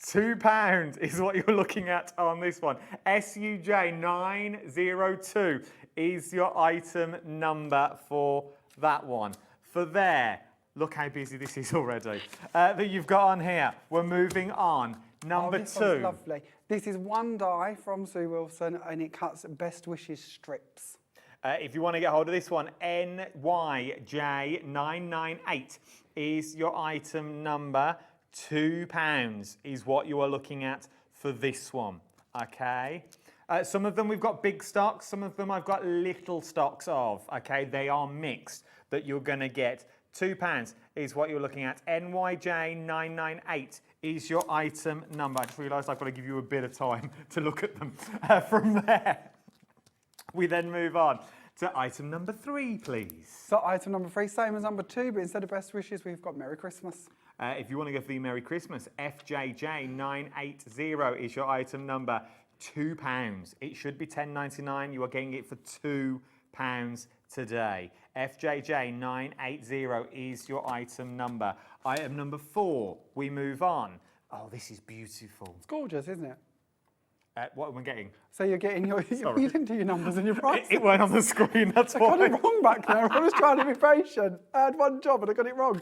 £2 is what you're looking at on this one. SUJ902 is your item number for that one. For there, look how busy this is already. That you've got on here. We're moving on. Number this 2. One's lovely. This is 1 die from Sue Wilson and it cuts Best Wishes strips. If you want to get hold of this one, NYJ998 is your item number. £2 is what you are looking at for this one, okay? Some of them we've got big stocks, some of them I've got little stocks of, okay? They are mixed that you're going to get. £2 is what you're looking at. NYJ998 is your item number. I just realised I've got to give you a bit of time to look at them. From there, we then move on to item number 3, please. So item number 3, same as number 2, but instead of Best Wishes, we've got Merry Christmas. If you want to go for the Merry Christmas, FJJ980 is your item number. £2. It should be $10.99. You are getting it for £2 today. FJJ980 is your item number. Item number 4, we move on. Oh, this is beautiful. It's gorgeous, isn't it? What am I getting? So you're getting your... Sorry. You didn't do your numbers and your prices. It weren't on the screen, that's I why. got it wrong back there. I was trying to be patient. I had one job and I got it wrong.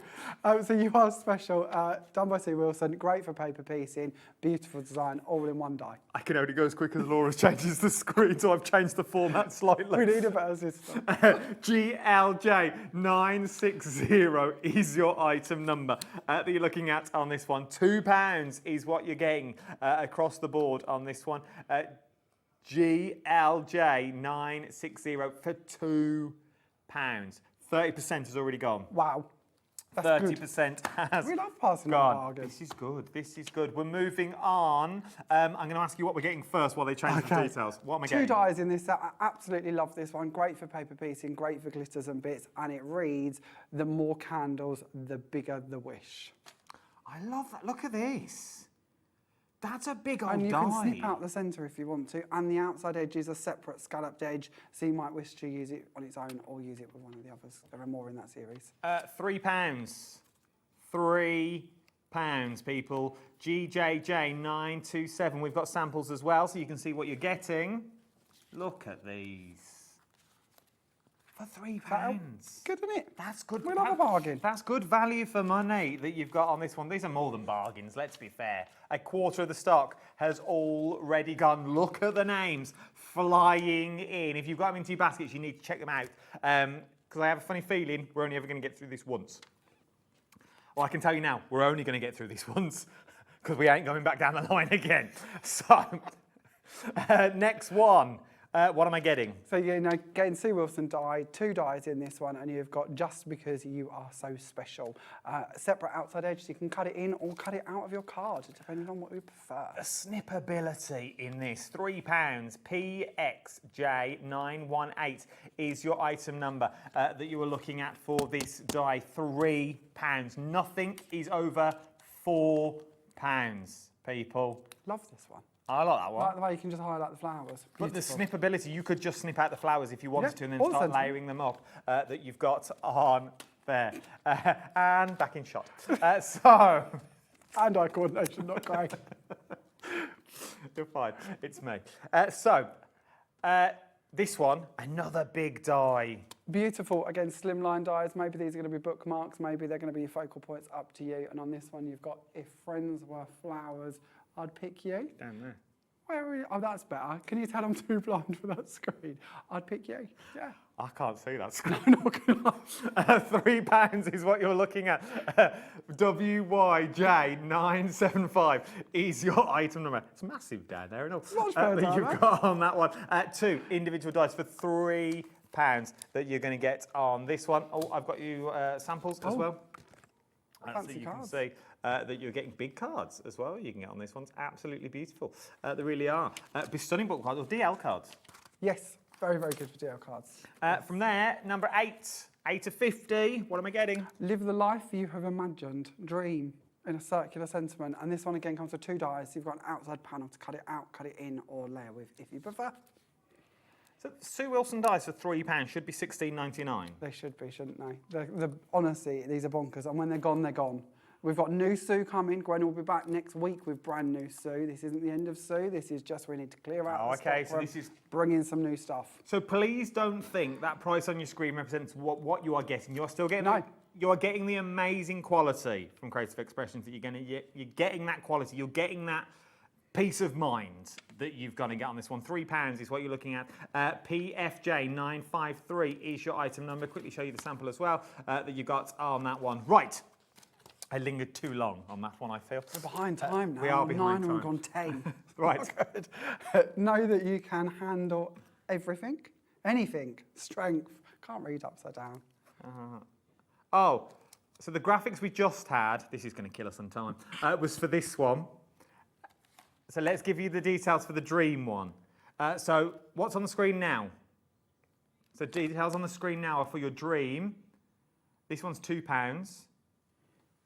So you are special, done by Sue Wilson, great for paper piecing, beautiful design, all in one die. I can only go as quick as Laura changes the screen, so I've changed the format slightly. We need a better system. GLJ960 is your item number that you're looking at on this one. £2 is what you're getting across the board on this one. GLJ960 for £2. 30% has already gone. Wow. 30% has We love passing gone. on bargains. This is good. This is good. We're moving on. I'm going to ask you what we're getting first while they change the details. What am I getting? 2 dies in this set. I absolutely love this one. Great for paper piecing, great for glitters and bits. And it reads, the more candles, the bigger the wish. I love that. Look at this. That's a big old And you die. can snip out the centre if you want to. And the outside edge is a separate scalloped edge. So you might wish to use it on its own or use it with one of the others. There are more in that series. £3. £3, people. GJJ927. We've got samples as well, so you can see what you're getting. Look at these. For £3. Good, isn't it? That's good. We love a bargain. That's good value for money that you've got on this one. These are more than bargains, let's be fair. A quarter of the stock has already gone. Look at the names flying in. If you've got them into your baskets, you need to check them out. Because I have a funny feeling we're only ever going to get through this once. Well, I can tell you now, we're only going to get through this once because we ain't going back down the line again. So, next one. What am I getting? So you're getting Sue Wilson die, 2 dies in this one, and you've got Just Because You Are So Special. Separate outside edge, so you can cut it in or cut it out of your card, depending on what you prefer. The snippability in this, £3, PXJ918 is your item number that you were looking at for this die, £3. Nothing is over £4, people. Love this one. I like that one. I like the way you can just highlight the flowers. But the Beautiful. snippability, you could just snip out the flowers if you wanted to and then all start the sense. layering them up that you've got on there. And back in shot. So... And eye coordination, not great. You're fine. It's me. This one, another big die. Beautiful. Again, slimline dies. Maybe these are going to be bookmarks. Maybe they're going to be your focal points, up to you. And on this one, you've got If Friends Were Flowers, I'd Pick You. Down there. Where are you? Oh, that's better. Can you tell I'm too blind for that screen? I'd pick you. Yeah. I can't see that screen. £3 is what you're looking at. WYJ975 is your item number. It's massive down there and all that you've got on that one. 2 individual dice for £3 that you're going to get on this one. Oh, I've got you samples as well. So you can see that you're getting big cards as well. You can get on this one. It's absolutely beautiful. They really are. Stunning book cards or DL cards. Yes, very, very good for DL cards. From there, number 8 of 50. What am I getting? Live the life you have imagined. Dream in a circular sentiment. And this one again comes with 2 dies. You've got an outside panel to cut it out, cut it in, or layer with if you prefer. So Sue Wilson dies for £3 should be $16.99. They should be, shouldn't they? Honestly, these are bonkers. And when they're gone, they're gone. We've got new Sue coming. Gwen will be back next week with brand new Sue. This isn't the end of Sue. This is just we need to clear out the stock so this is... bring in some new stuff. So please don't think that price on your screen represents what you are getting. You're still getting you are getting the amazing quality from Creative Expressions that you're getting that quality. You're getting that peace of mind that you've got to get on this one. £3 is what you're looking at. PFJ953 is your item number. Quickly show you the sample as well that you got on that one. Right. I lingered too long on that one, I feel. We're behind time now. We are behind 9 time. and we've gone 10. Right. Know that you can handle everything, anything, strength. Can't read upside down. Oh, so the graphics we just had, this is going to kill us on time, was for this one. So let's give you the details for the Dream one. So what's on the screen now? So details on the screen now are for your Dream. This one's £2.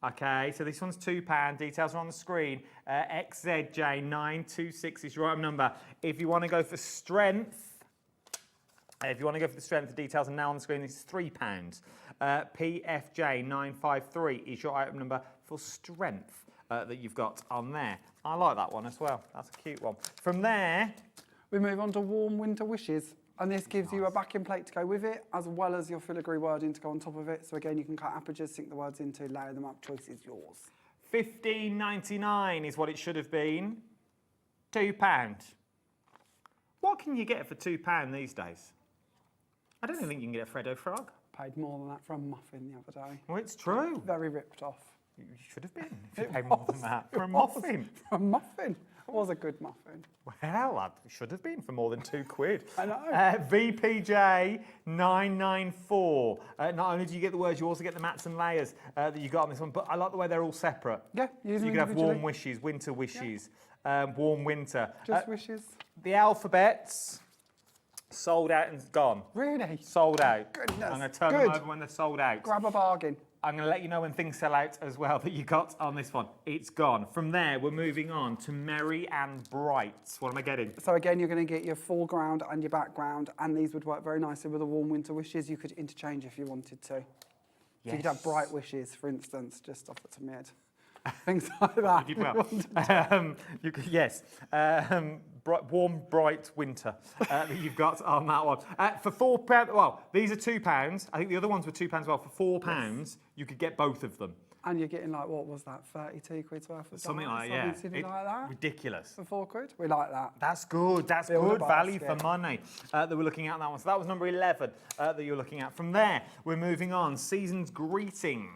Okay, so this one's £2. Details are on the screen. XZJ926 is your item number. If you want to go for strength, the details are now on the screen. This is £3. PFJ953 is your item number for strength. that you've got on there. I like that one as well. That's a cute one. From there, we move on to warm winter wishes. And this gives you a backing plate to go with it, as well as your filigree wording to go on top of it. So again, you can cut apogers, sink the words into, layer them up. Choice is yours. $15.99 is what it should have been. £2. What can you get for £2 these days? I don't even think you can get a Freddo frog. Paid more than that for a muffin the other day. Well, it's true. Very ripped off. You should have been if you paid more than that for a muffin. For a muffin. It was a good muffin. Well, I should have been for more than £2. I know. VPJ 994. Not only do you get the words, you also get the mats and layers that you got on this one, but I like the way they're all separate. Yeah, you can have warm wishes, winter wishes, warm winter. Just wishes. The alphabets. Sold out and gone. Really? Sold out. Goodness. I'm going to turn them over when they're sold out. Grab a bargain. I'm going to let you know when things sell out as well that you got on this one. It's gone. From there, we're moving on to Merry and Bright. What am I getting? So again, you're going to get your foreground and your background, and these would work very nicely with the warm winter wishes. You could interchange if you wanted to. Yes. So you could have bright wishes, for instance, just off the top of my head. Things like that. You did well. You could, yes. Warm, bright winter that you've got on that one. For £4, well, these are £2. I think the other ones were £2 as well. For £4, yes, you could get both of them. And you're getting like, what was that, 32 quid's worth of something like that, yeah. Something like that. Ridiculous. For £4? We like that. That's good. That's good value for money that we're looking at that one. So that was number 11 that you were looking at. From there, we're moving on. Season's Greeting.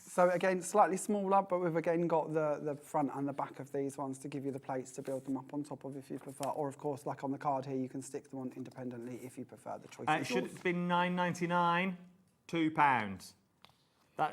So again, slightly smaller, but we've again got the front and the back of these ones to give you the plates to build them up on top of if you prefer. Or of course, like on the card here, you can stick them on independently if you prefer. The choice it should have been $9.99, £2.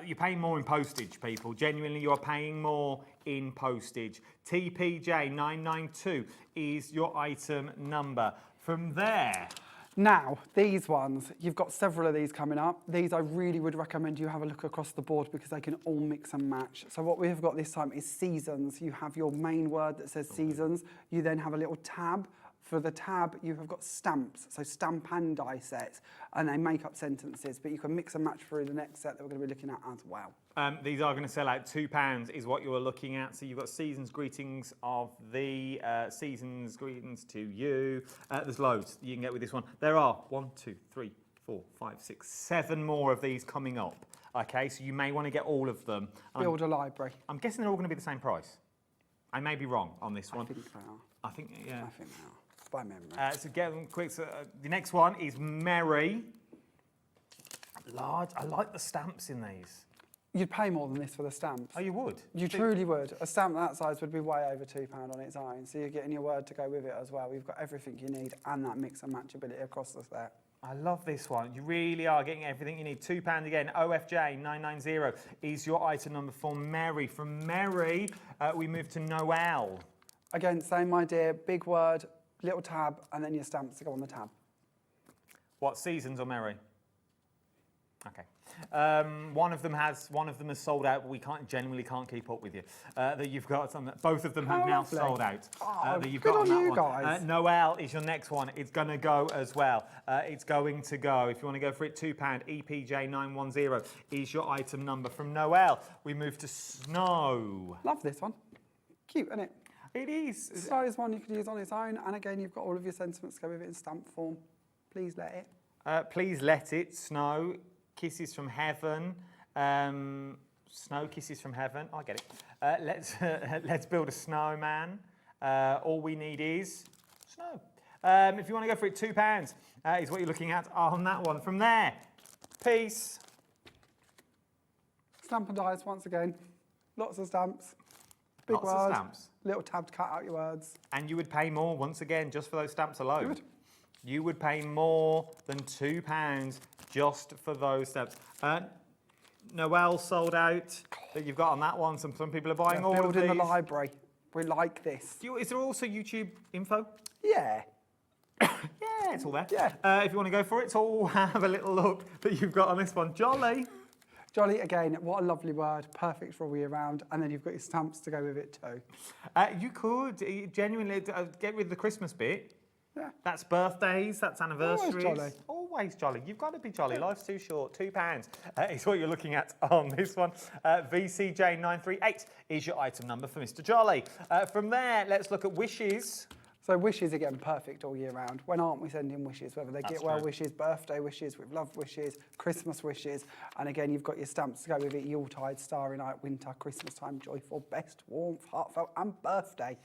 You're paying more in postage, people. Genuinely, you're paying more in postage. TPJ 992 is your item number. From there... Now, these ones, you've got several of these coming up. These I really would recommend you have a look across the board because they can all mix and match. So what we've got this time is seasons. You have your main word that says seasons. You then have a little tab. For the tab, you have got stamps, so stamp and die sets, and they make up sentences, but you can mix and match through the next set that we're going to be looking at as well. These are going to sell out £2 is what you're looking at. So you've got Season's Greetings of the Season's Greetings to you. There's loads you can get with this one. There are 1, 2, 3, 4, 5, 6, 7 more of these coming up. Okay, so you may want to get all of them. Build a library. I'm guessing they're all going to be the same price. I may be wrong on this one. I think they are. I think, yeah. I think they are. By memory. So get them quick. So, the next one is Merry. Large. I like the stamps in these. You'd pay more than this for the stamps. Oh, you would? You truly would. A stamp that size would be way over £2 on its own. So you're getting your word to go with it as well. We've got everything you need and that mix and match ability across the set. I love this one. You really are getting everything you need. £2 again. OFJ 990 is your item number for Merry. From Merry, we move to Noel. Again, same idea. Big word, little tab, and then your stamps to go on the tab. What, Seasons or Merry? Okay. One of them has sold out, but we generally can't keep up with you. That you've got some. Both of them have now sold out. That you've got on that one. Guys. Noel is your next one. It's going to go as well. It's going to go. If you want to go for it, £2. EPJ 910 is your item number from Noel. We move to Snow. Love this one. Cute, isn't it? It is. Snow is one you could use on its own, and again, you've got all of your sentiments go with it in stamp form. Please let it. Please let it. Snow. Kisses from Heaven. Snow Kisses from Heaven. I get it. Let's build a snowman. All we need is snow. If you want to go for it, £2 is what you're looking at on that one. From there, peace. Stamp and dies once again. Lots of stamps. Big Lots word, of stamps. Little tab to cut out your words. And you would pay more, once again, just for those stamps alone. Good. You would pay more than £2 just for those stamps. Noel sold out that you've got on that one. Some people are buying all of these. Building the library. We like this. Is there also YouTube info? Yeah. Yeah, it's all there. Yeah. If you want to go for it, so have a little look that you've got on this one. Jolly. Jolly, again, what a lovely word. Perfect for all year round. And then you've got your stamps to go with it too. You could genuinely get rid of the Christmas bit. Yeah. That's birthdays, that's anniversaries. Always jolly. always jolly. You've got to be jolly. Life's too short. £2 is what you're looking at on this one. VCJ938 is your item number for Mr. Jolly. From there, let's look at wishes. So wishes are getting perfect all year round. When aren't we sending wishes? Whether they That's get well true. wishes, birthday wishes, with love wishes, Christmas wishes. And again, you've got your stamps to go with it. Yuletide, Starry Night, Winter, Christmas time, joyful, best, warmth, heartfelt and birthday.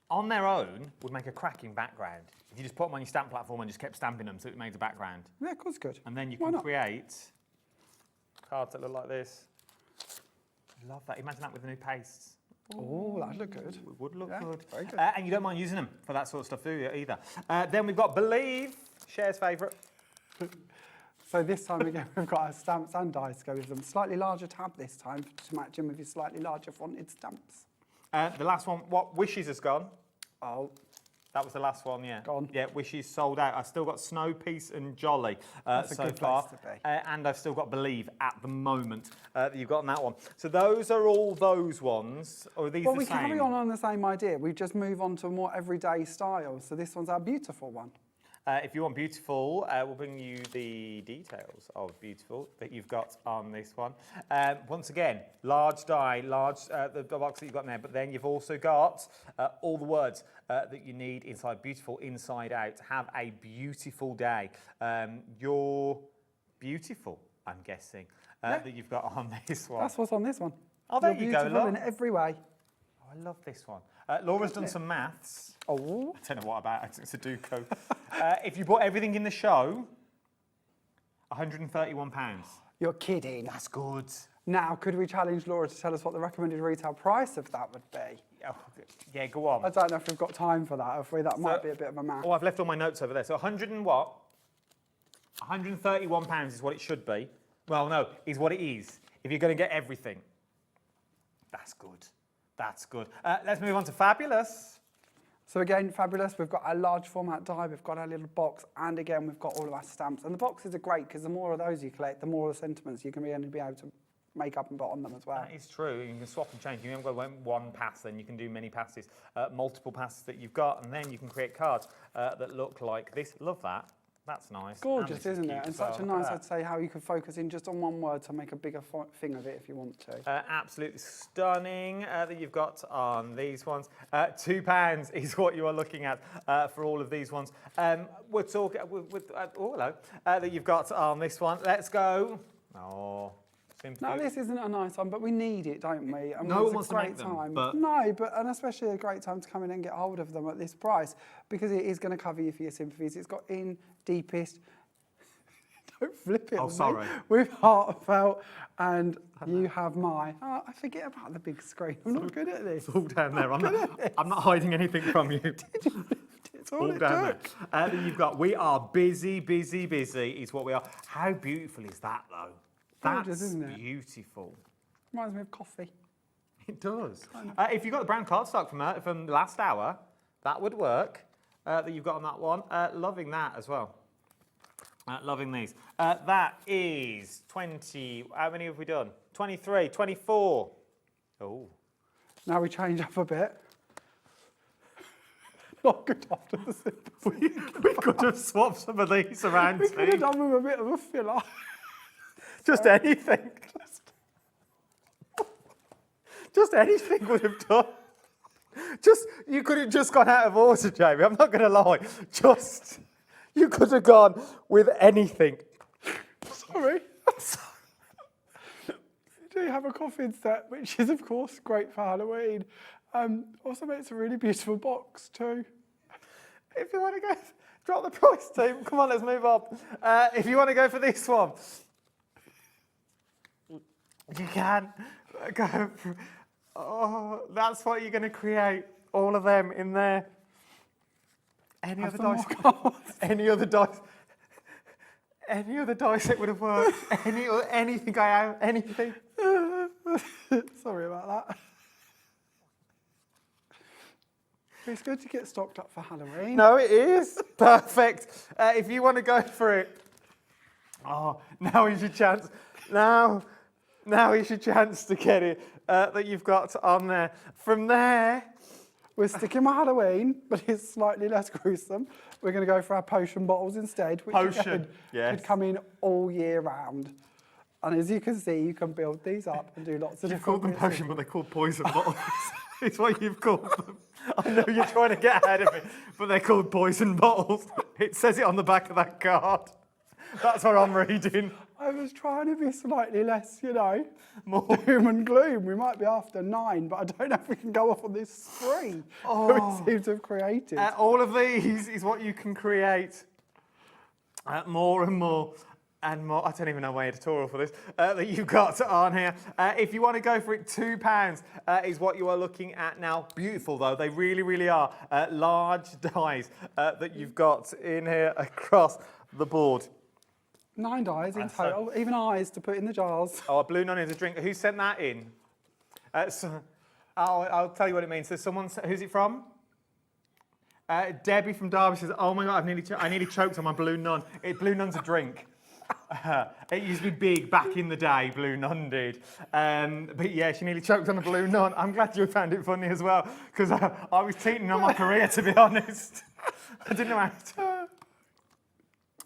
On their own would make a cracking background. If you just put them on your stamp platform and just kept stamping them so it made a background. Yeah, of course, good. And then you Why can not? create cards that look like this. I love that. Imagine that with the new pastes. Oh, that'd look good. It would look Yeah, good. very good. And you don't mind using them for that sort of stuff, do you, either? Then we've got Believe, Cher's favourite. So this time again, we've got our stamps and dies to go with them. Slightly larger tab this time to match in with your slightly larger fronted stamps. The last one, what Wishes has gone. Oh. That was the last one, yeah. Gone. Yeah, Wishes sold out. I've still got Snow, Peace and Jolly That's a so good far. place to be. And I've still got Believe at the moment that you've got on that one. So those are all those ones. Or are these Well, the we same? carry on the same idea. We just move on to more everyday styles. So this one's our beautiful one. If you want Beautiful, we'll bring you the details of Beautiful that you've got on this one. Once again, large die, large the box that you've got in there, but then you've also got all the words that you need inside Beautiful, inside out. Have a beautiful day. You're beautiful, I'm guessing, that you've got on this one. That's what's on this one. Oh, there You're you go, beautiful look. in every way. Oh, I love this one. Laura's done some maths. Oh. I don't know what about it. It's a Sudoku. If you bought everything in the show, £131. You're kidding. That's good. Now, could we challenge Laura to tell us what the recommended retail price of that would be? Oh, yeah, go on. I don't know if we've got time for that, have we? That might be a bit of a math. Oh, I've left all my notes over there. So 100 and what? £131 is what it should be. Well, no, is what it is. If you're going to get everything. That's good. That's good. Let's move on to Fabulous. So again, Fabulous, we've got our large format die, we've got our little box, and again, we've got all of our stamps. And the boxes are great, because the more of those you collect, the more of the sentiments you can be able to make up and put on them as well. That is true. You can swap and change. You haven't got one pass, then you can do many passes, multiple passes that you've got, and then you can create cards that look like this. Love that. That's nice. Gorgeous, And isn't cute it? And as well. such a Look at nice, that. I'd say, how you can focus in just on one word to make a bigger thing of it if you want to. Absolutely stunning that you've got on these ones. £2 is what you are looking at for all of these ones. We're talking that you've got on this one. Let's go. Oh, No, this isn't a nice one, but we need it, don't we? I mean, No one it's wants a to great make them, time. but- No, and especially a great time to come in and get hold of them at this price, because it is going to cover you for your sympathies. It's got in deepest. Don't flip it. Oh, on me. sorry. With heartfelt, and you have my. Oh, I forget about the big screen. I'm not good at this. It's all down there. I'm not hiding anything from you. It's all it down took. there. Then you've got, we are busy, busy, busy is what we are. How beautiful is that, though? Gorgeous, That's isn't it? beautiful. Reminds me of coffee. It does. If you've got the brown cardstock from last hour, that would work. That you've got on that one. Loving that as well. Loving these. That is 20. How many have we done? 23, 24. Oh. Now we change up a bit. Not good after the sympathy. We could have swapped some of these around. We could have done with a bit of a filler. Just anything. Just anything would have done. You could have just gone out of order, Jamie. I'm not going to lie. You could have gone with anything. Sorry. We do have a coffin set, which is, of course, great for Halloween. Also makes a really beautiful box, too. If you want to go, drop the price, team. Come on, let's move on. If you want to go for this one, you can go for, oh, that's what you're going to create. All of them in there. Any other dice? Any other dice? Any other dice that would have worked? Anything I have? Anything? Sorry about that. It's good to get stocked up for Halloween. No, it is. Perfect. If you want to go for it. Oh, now is your chance. Now is your chance to get it that you've got on there. From there, We're sticking with Halloween, but it's slightly less gruesome. We're going to go for our potion bottles instead, which again, could come in all year round. And as you can see, you can build these up and do lots of You've different called them bits. potion, but they're called poison bottles. It's what you've called them. I know you're trying to get ahead of it, but they're called poison bottles. It says it on the back of that card. That's what I'm reading. I was trying to be slightly less, more doom and gloom. We might be after 9, but I don't know if we can go off on this spree that we seem to have created. All of these is what you can create. More and more. And more, I don't even know my editorial for this, that you've got on here. If you want to go for it, £2 is what you are looking at now. Beautiful, though. They really, really are. Large dies that you've got in here across the board. 9 dies in total, even eyes to put in the jars. Oh, a blue nun is a drink. Who sent that in? I'll tell you what it means. So someone, who's it from? Debbie from Derby says, oh my God, I nearly choked on my blue nun. Blue nun's a drink. It used to be big back in the day, Blue Nun did. But yeah, she nearly choked on a Blue Nun. I'm glad you found it funny as well, because I was teetering on my career, to be honest. I didn't know how to.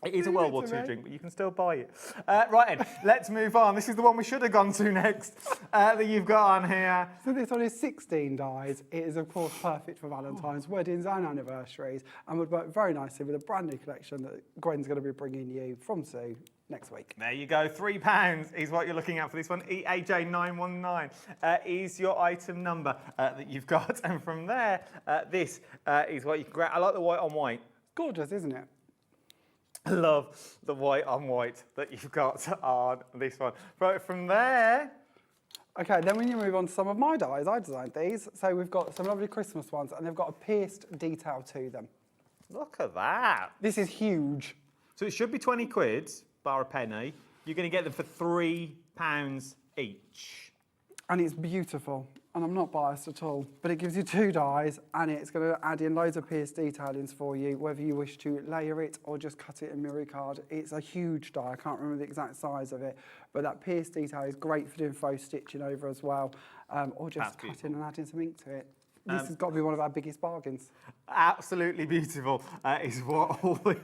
It is a World War II drink, but you can still buy it. Right then, let's move on. This is the one we should have gone to next that you've got on here. So this one is 16 dies. It is, of course, perfect for Valentine's, weddings and anniversaries, and would work very nicely with a brand new collection that Gwen's going to be bringing you from Sue next week. There you go, £3 is what you're looking at for this one. EAJ919 is your item number that you've got, and from there, this is what you can grab. I like the white on white. Gorgeous, isn't it? I love the white on white that you've got on this one. Right, from there... Okay, then when you move on to some of my dies, I designed these. So we've got some lovely Christmas ones, and they've got a pierced detail to them. Look at that. This is huge. So it should be 20 quid, bar a penny. You're going to get them for £3 each. And it's beautiful. And I'm not biased at all, but it gives you 2 dies, and it's going to add in loads of pierced detailings for you, whether you wish to layer it or just cut it in mirror card. It's a huge die. I can't remember the exact size of it, but that pierced detail is great for doing faux stitching over as well, or just cutting and adding some ink to it. This has got to be one of our biggest bargains. Absolutely beautiful is what all the...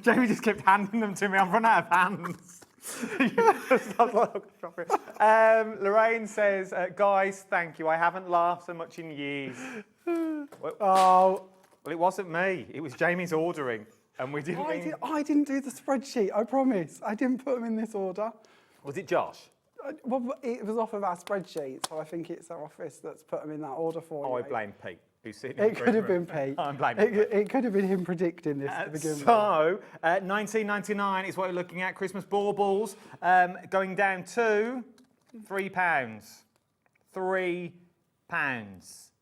Jamie just kept handing them to me. I'm running out of hands. Lorraine says, guys, thank you. I haven't laughed so much in years. Well, it wasn't me. It was Jamie's ordering, and we didn't. I didn't do the spreadsheet. I promise. I didn't put them in this order. Was it Josh? Well, it was off of our spreadsheet, so I think it's our office that's put them in that order for you. I blame Pete. It could have been Pete. I'm blaming Pete. It could have been him predicting this to begin with. So, £19.99 is what you're looking at. Christmas baubles going down to £3. £3.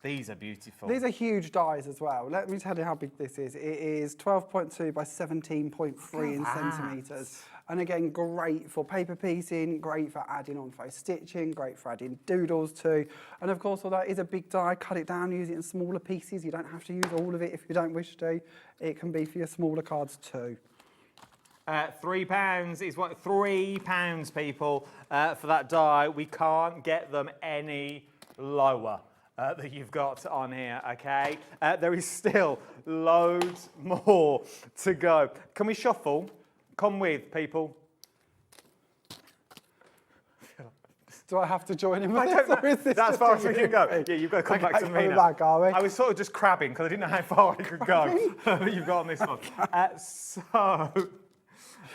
These are beautiful. These are huge dies as well. Let me tell you how big this is. It is 12.2 by 17.3 in centimetres. And again, great for paper piecing, great for adding on faux stitching, great for adding doodles too. And of course, although it is a big die, cut it down, use it in smaller pieces. You don't have to use all of it if you don't wish to. It can be for your smaller cards too. £3 is what, £3, people, for that die. We can't get them any lower. That you've got on here, okay? There is still loads more to go. Can we shuffle? Come with, people. Do I have to join in with this? Or is this That's as far as we can go. Okay. Yeah, you've got to come back to me now. Back, are we? I was sort of just crabbing because I didn't know how far I could go that you've got on this one.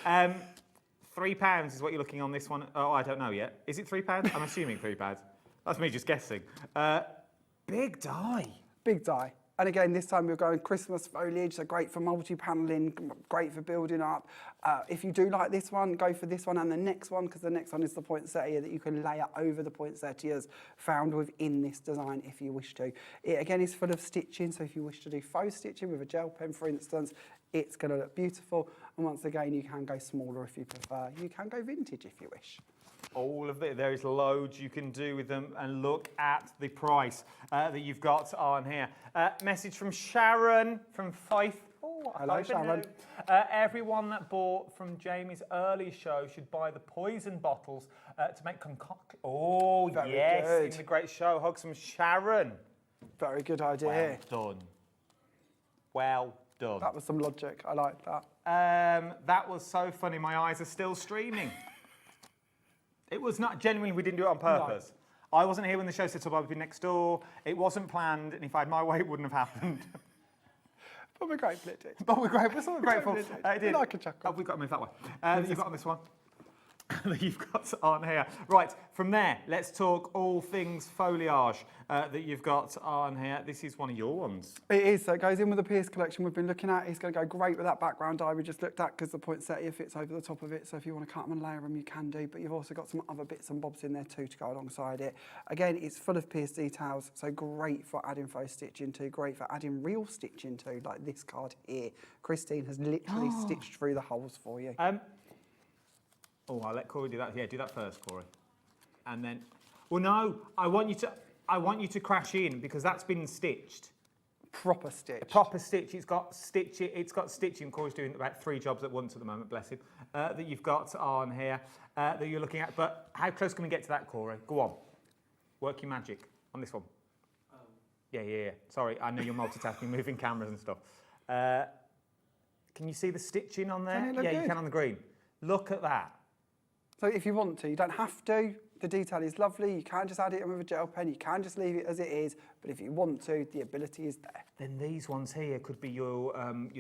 £3 is what you're looking on this one. Oh, I don't know yet. Is it £3? I'm assuming £3. That's me just guessing. Big die. Big die. And again, this time we're going Christmas foliage, so great for multi-panelling, great for building up. If you do like this one, go for this one and the next one, because the next one is the poinsettia that you can layer over the poinsettias found within this design if you wish to. It again is full of stitching, so if you wish to do faux stitching with a gel pen, for instance, it's going to look beautiful. And once again, you can go smaller if you prefer. You can go vintage if you wish. All of it. There is loads you can do with them, and look at the price that you've got on here. Message from Sharon from Fife. Oh, hello, Sharon. Everyone that bought from Jamie's early show should buy the poison bottles to make concoctions. Oh, Very yes, good. in the great show. Hugs from Sharon. Very good idea. Well done. Well done. That was some logic. I like that. That was so funny. My eyes are still streaming. It was not genuinely. We didn't do it on purpose. No. I wasn't here when the show set up. I would be next door. It wasn't planned, and if I had my way, it wouldn't have happened. But we're grateful it did. But we're grateful. We're grateful. It did. We like a chuckle. Oh, we've got to move that way. You've got on this one. That you've got on here. Right, from there, let's talk all things foliage that you've got on here. This is one of your ones. It is, so it goes in with the Pierce collection we've been looking at. It's going to go great with that background die we just looked at because the poinsettia fits over the top of it. So if you want to cut them and layer them, you can do. But you've also got some other bits and bobs in there too to go alongside it. Again, it's full of Pierce details, so great for adding faux stitch into, great for adding real stitch into, like this card here. Christine has literally stitched through the holes for you. I'll let Corey do that. Yeah, do that first, Corey. And then, well, no, I want you to crash in because that's been stitched. Proper stitch. Proper stitch. It's got stitching. Corey's doing about 3 jobs at once at the moment, bless him. That you've got on here that you're looking at. But how close can we get to that, Corey? Go on. Work your magic on this one. Yeah. Sorry, I know you're multitasking, moving cameras and stuff. Can you see the stitching on there? Yeah, you can on the green. Look at that. So if you want to, you don't have to. The detail is lovely. You can just add it in with a gel pen. You can just leave it as it is. But if you want to, the ability is there. Then these ones here could be your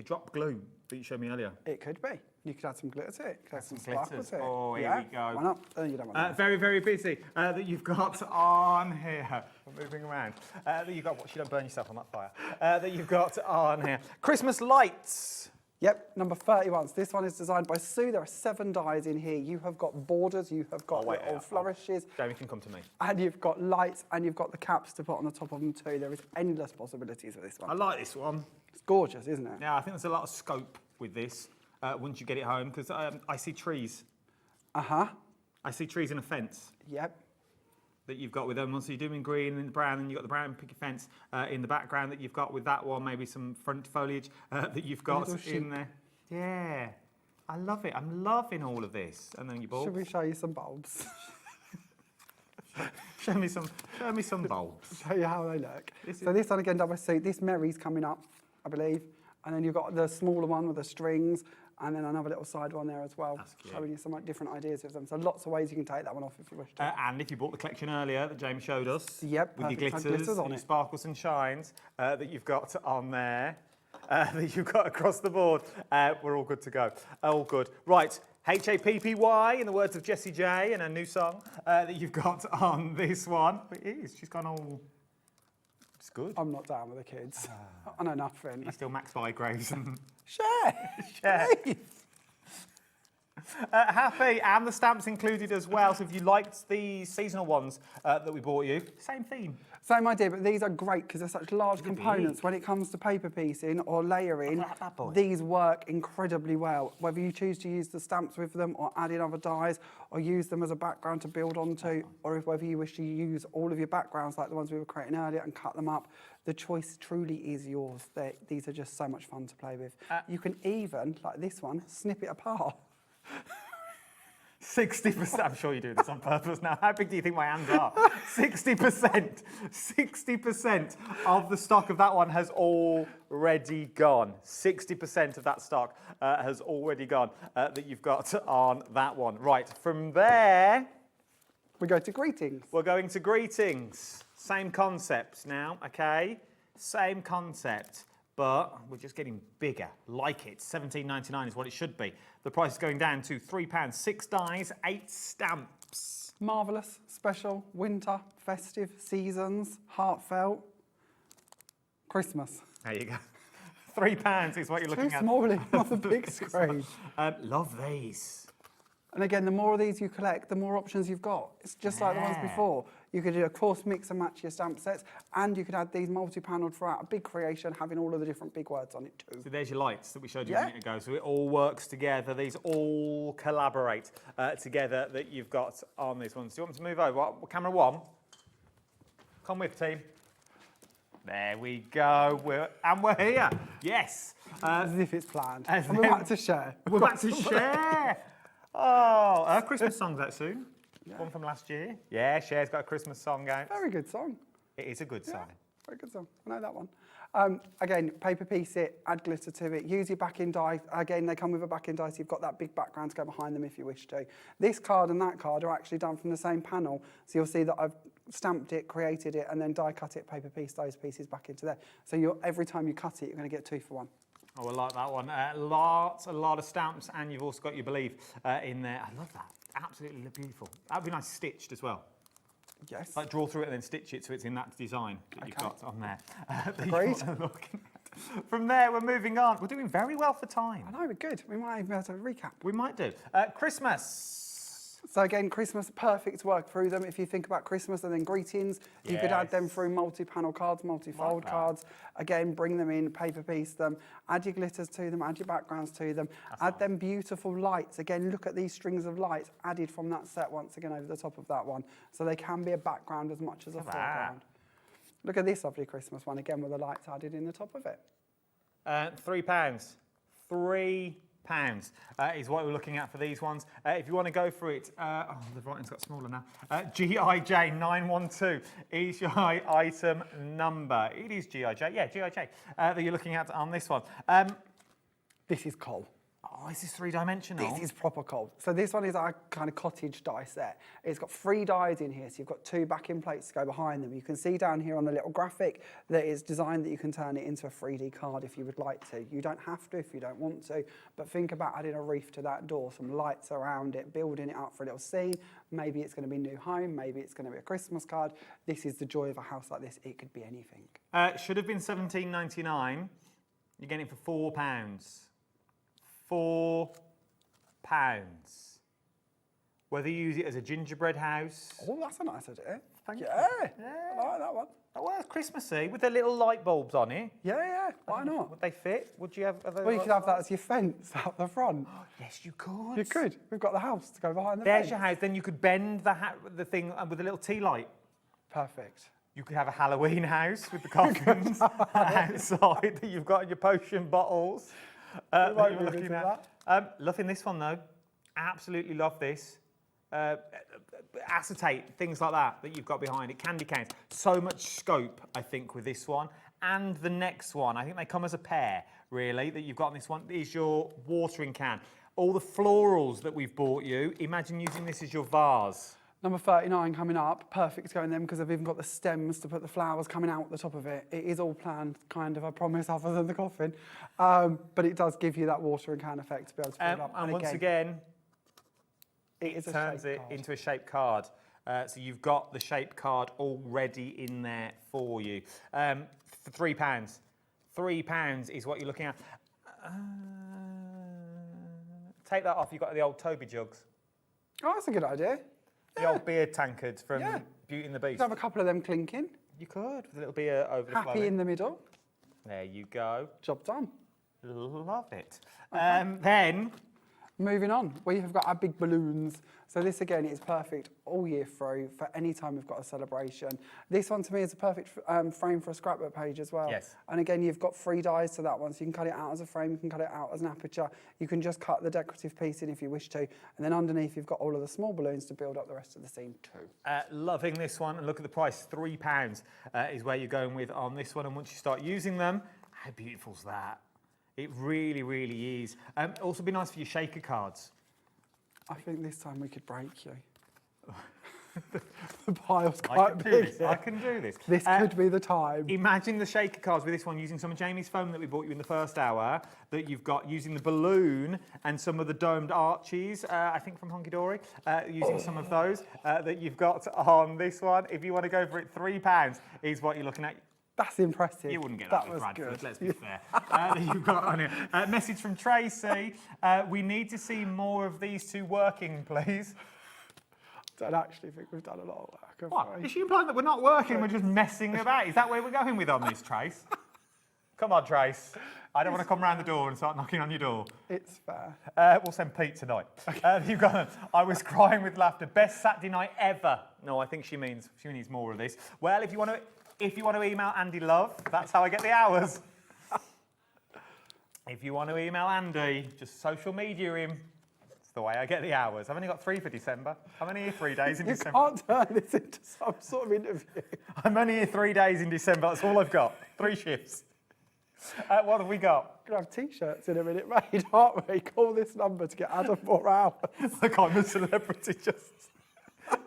drop glue that you showed me earlier. It could be. You could add some glitter to it. You could add some sparkle glitters. to it. Oh, here we go. Why not? You don't want Very, very busy that you've got on here. We're moving around. That you've got, watch you don't burn yourself on that fire. That you've got on here. Christmas lights. Yep, number 31. So this one is designed by Sue. There are 7 dies in here. You have got borders, you have got little flourishes. Jamie can come to me. And you've got lights, and you've got the caps to put on the top of them too. There is endless possibilities with this one. I like this one. It's gorgeous, isn't it? Yeah, I think there's a lot of scope with this once you get it home, because I see trees. I see trees in a fence. Yep. That you've got with them. So you're doing green and brown, and you've got the brown picket fence in the background that you've got with that one, maybe some front foliage that you've got in there. Yeah, I love it. I'm loving all of this. And then your bulbs. Should we show you some bulbs? show me some bulbs. Show you how they look. This one again done by Sue. This Mary's coming up, I believe. And then you've got the smaller one with the strings, and then another little side one there as well. That's cute. Showing you some different ideas with them. So lots of ways you can take that one off if you wish to. And if you bought the collection earlier that Jamie showed us, yep, with your glitters on and your it. sparkles and shines that you've got on there, that you've got across the board, we're all good to go. All good. Right, HAPPY, in the words of Jessie J and her new song, that you've got on this one. It is, she's gone all... It's good. I'm not down with the kids. I know nothing. You're still Max Bygraves. Share. Happy, and the stamps included as well. So if you liked the seasonal ones that we bought you, same theme. Same idea, but these are great because they're such large components. When it comes to paper piecing or layering, these work incredibly well. Whether you choose to use the stamps with them or add in other dies or use them as a background to build onto, or whether you wish to use all of your backgrounds like the ones we were creating earlier and cut them up, the choice truly is yours. These are just so much fun to play with. You can even, like this one, snip it apart. 60%, I'm sure you do this on purpose now. How big do you think my hands are? 60%. 60% of the stock of that one has already gone. 60% of that stock has already gone that you've got on that one. Right, from there... we go to greetings. We're going to greetings. Same concept now, okay? Same concept. But we're just getting bigger. Like it. £17.99 is what it should be. The price is going down to £3. 6 dies, 8 stamps. Marvellous, special, winter, festive, seasons, heartfelt, Christmas. There you go. £3 is what you're looking at. Too small on the big screen. Love these. And again, the more of these you collect, the more options you've got. It's just like the ones before. You could, of course, mix and match your stamp sets, and you could add these multi-panelled throughout. A big creation, having all of the different big words on it too. So there's your lights that we showed you a minute ago. So it all works together. These all collaborate together that you've got on these ones. Do you want me to move over? Camera 1. Come with, team. There we go. We're here. Yes. As if it's planned. And we're back to share. We're back to share. Oh, our Christmas song's out soon. One from last year. Yeah, Cher's got a Christmas song out. Very good song. It is a good song. very good song. I know that one. Again, paper piece it, add glitter to it, use your backing die. Again, they come with a backing die, so you've got that big background to go behind them if you wish to. This card and that card are actually done from the same panel, so you'll see that I've stamped it, created it, and then die cut it, paper piece those pieces back into there. So every time you cut it, you're going to get 2 for 1. Oh, I like that one. A lot of stamps, and you've also got your Believe in there. I love that. Absolutely beautiful. That would be nice stitched as well. Yes. Like draw through it and then stitch it so it's in that design that you've got on there. Great. From there, we're moving on. We're doing very well for time. I know, we're good. We might even be able to recap. We might do. Christmas. So again, Christmas, perfect to work through them. If you think about Christmas and then greetings, you could add them through multi-panel cards, multi-fold cards. Again, bring them in, paper piece them, add your glitters to them, add your backgrounds to them, add them beautiful lights. Again, look at these strings of lights added from that set once again over the top of that one. So they can be a background as much as a foreground. Look at this lovely Christmas one, again with the lights added in the top of it. £3. £3 is what we're looking at for these ones. If you want to go for it, oh, the writing's got smaller now. GIJ912 is your item number. It is GIJ, yeah, GIJ that you're looking at on this one. This is coal. Oh, is this 3-dimensional? This is proper coal. So this one is our kind of cottage die set. It's got 3 dies in here, so you've got 2 backing plates to go behind them. You can see down here on the little graphic that it's designed that you can turn it into a 3D card if you would like to. You don't have to if you don't want to, but think about adding a reef to that door, some lights around it, building it up for a little scene. Maybe it's going to be new home, maybe it's going to be a Christmas card. This is the joy of a house like this. It could be anything. Should have been £17.99. You're getting it for £4. £4. Whether you use it as a gingerbread house. Oh, that's a nice idea. Thank you. I like that one. That was Christmassy with the little light bulbs on it. Yeah, why not? Would they fit? Would you have? Well, you could have that as your fence out the front. Yes, you could. You could. We've got the house to go behind the There's fence. your house. Then you could bend the thing with a little tea light. Perfect. You could have a Halloween house with the coffins outside that you've got in your potion bottles. That you're looking at. Loving this one though. Absolutely love this. Acetate, things like that you've got behind it. Candy canes. So much scope, I think, with this one. And the next one, I think they come as a pair, really, that you've got on this one, is your watering can. All the florals that we've bought you, imagine using this as your vase. Number 39 coming up, perfect to go in them because I've even got the stems to put the flowers coming out the top of it. It is all planned, kind of, I promise, other than the coffin. But it does give you that watering can effect to be able to put it up. And once again, it turns it into a shaped card. So you've got the shaped card already in there for you. For £3. £3 is what you're looking at. Take that off, you've got the old Toby jugs. Oh, that's a good idea. The old beer tankards from Beauty and the Beast. You could have a couple of them clinking. You could, with a little beer over the Happy in the middle. There you go. Job done. Love it. Okay. Then, moving on, we have got our big balloons. So this again is perfect all year through for any time we've got a celebration. This one to me is a perfect frame for a scrapbook page as well. Yes. And again, you've got 3 dies to that one, so you can cut it out as a frame, you can cut it out as an aperture, you can just cut the decorative piece in if you wish to, and then underneath you've got all of the small balloons to build up the rest of the scene too. loving this one, and look at the price, £3 is where you're going with on this one, and once you start using them, how beautiful is that? It really, really is. Also be nice for your shaker cards. I think this time we could break you. The pile's quite big. I can do this. This could be the time. Imagine the shaker cards with this one, using some of Jamie's foam that we bought you in the first hour, that you've got using the balloon and some of the domed arches, I think from Honky Dory, using some of those that you've got on this one. If you want to go for it, £3 is what you're looking at. That's impressive. You wouldn't get that with Bradford, good. let's be fair. That you've got on it. Message from Tracy. We need to see more of these two working, please. I don't actually think we've done a lot of work. What? Is she implying that we're not working, we're just messing about? Is that where we're going with on this, Trace? Come on, Trace. I don't want to come round the door and start knocking on your door. It's fair. We'll send Pete tonight. You've got, I was crying with laughter. Best Saturday night ever. No, I think she needs more of this. Well, if you want to email Andy Love, that's how I get the hours. If you want to email Andy, just social media him. It's the way I get the hours. I've only got 3 for December. I'm only here 3 days in You December. can't turn this into some sort of interview. I'm only here 3 days in December. That's all I've got. 3 shifts. What have we got? We're going to have T-shirts in a minute made, aren't we? Call this number to get Adam more hours. Like I'm a celebrity, just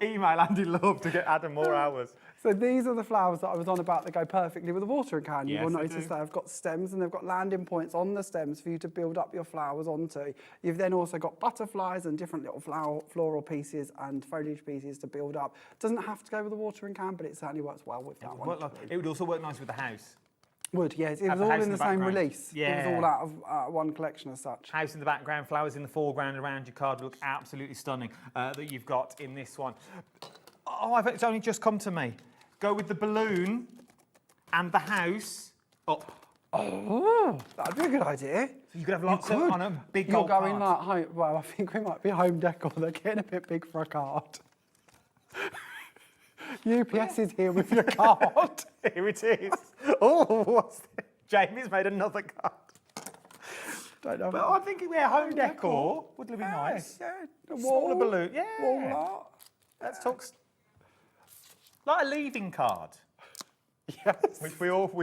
email Andy Love to get Adam more hours. So these are the flowers that I was on about that go perfectly with a watering can. You Yes, will they notice do. they've got stems and they've got landing points on the stems for you to build up your flowers onto. You've then also got butterflies and different little floral pieces and foliage pieces to build up. Doesn't have to go with a watering can, but it certainly works well with that one. It would also work nice with the house. Would, yes. It Have was the all house in in the the same background. release. Yeah. It was all out of one collection as such. House in the background, flowers in the foreground around your card look absolutely stunning that you've got in this one. Oh, it's only just come to me. Go with the balloon and the house up. Oh, that'd be a good idea. So you could have lots on a big You're gold going card. like home. Well, I think we might be home decor. They're getting a bit big for a card. UPS is here with your card. Here it is. Oh, what's this? Jamie's made another card. Don't know. But I think home decor would be nice. Yeah, a Smaller wall, balloon. Yeah. wall art. Let's talk. Like a leaving card. Yes. Which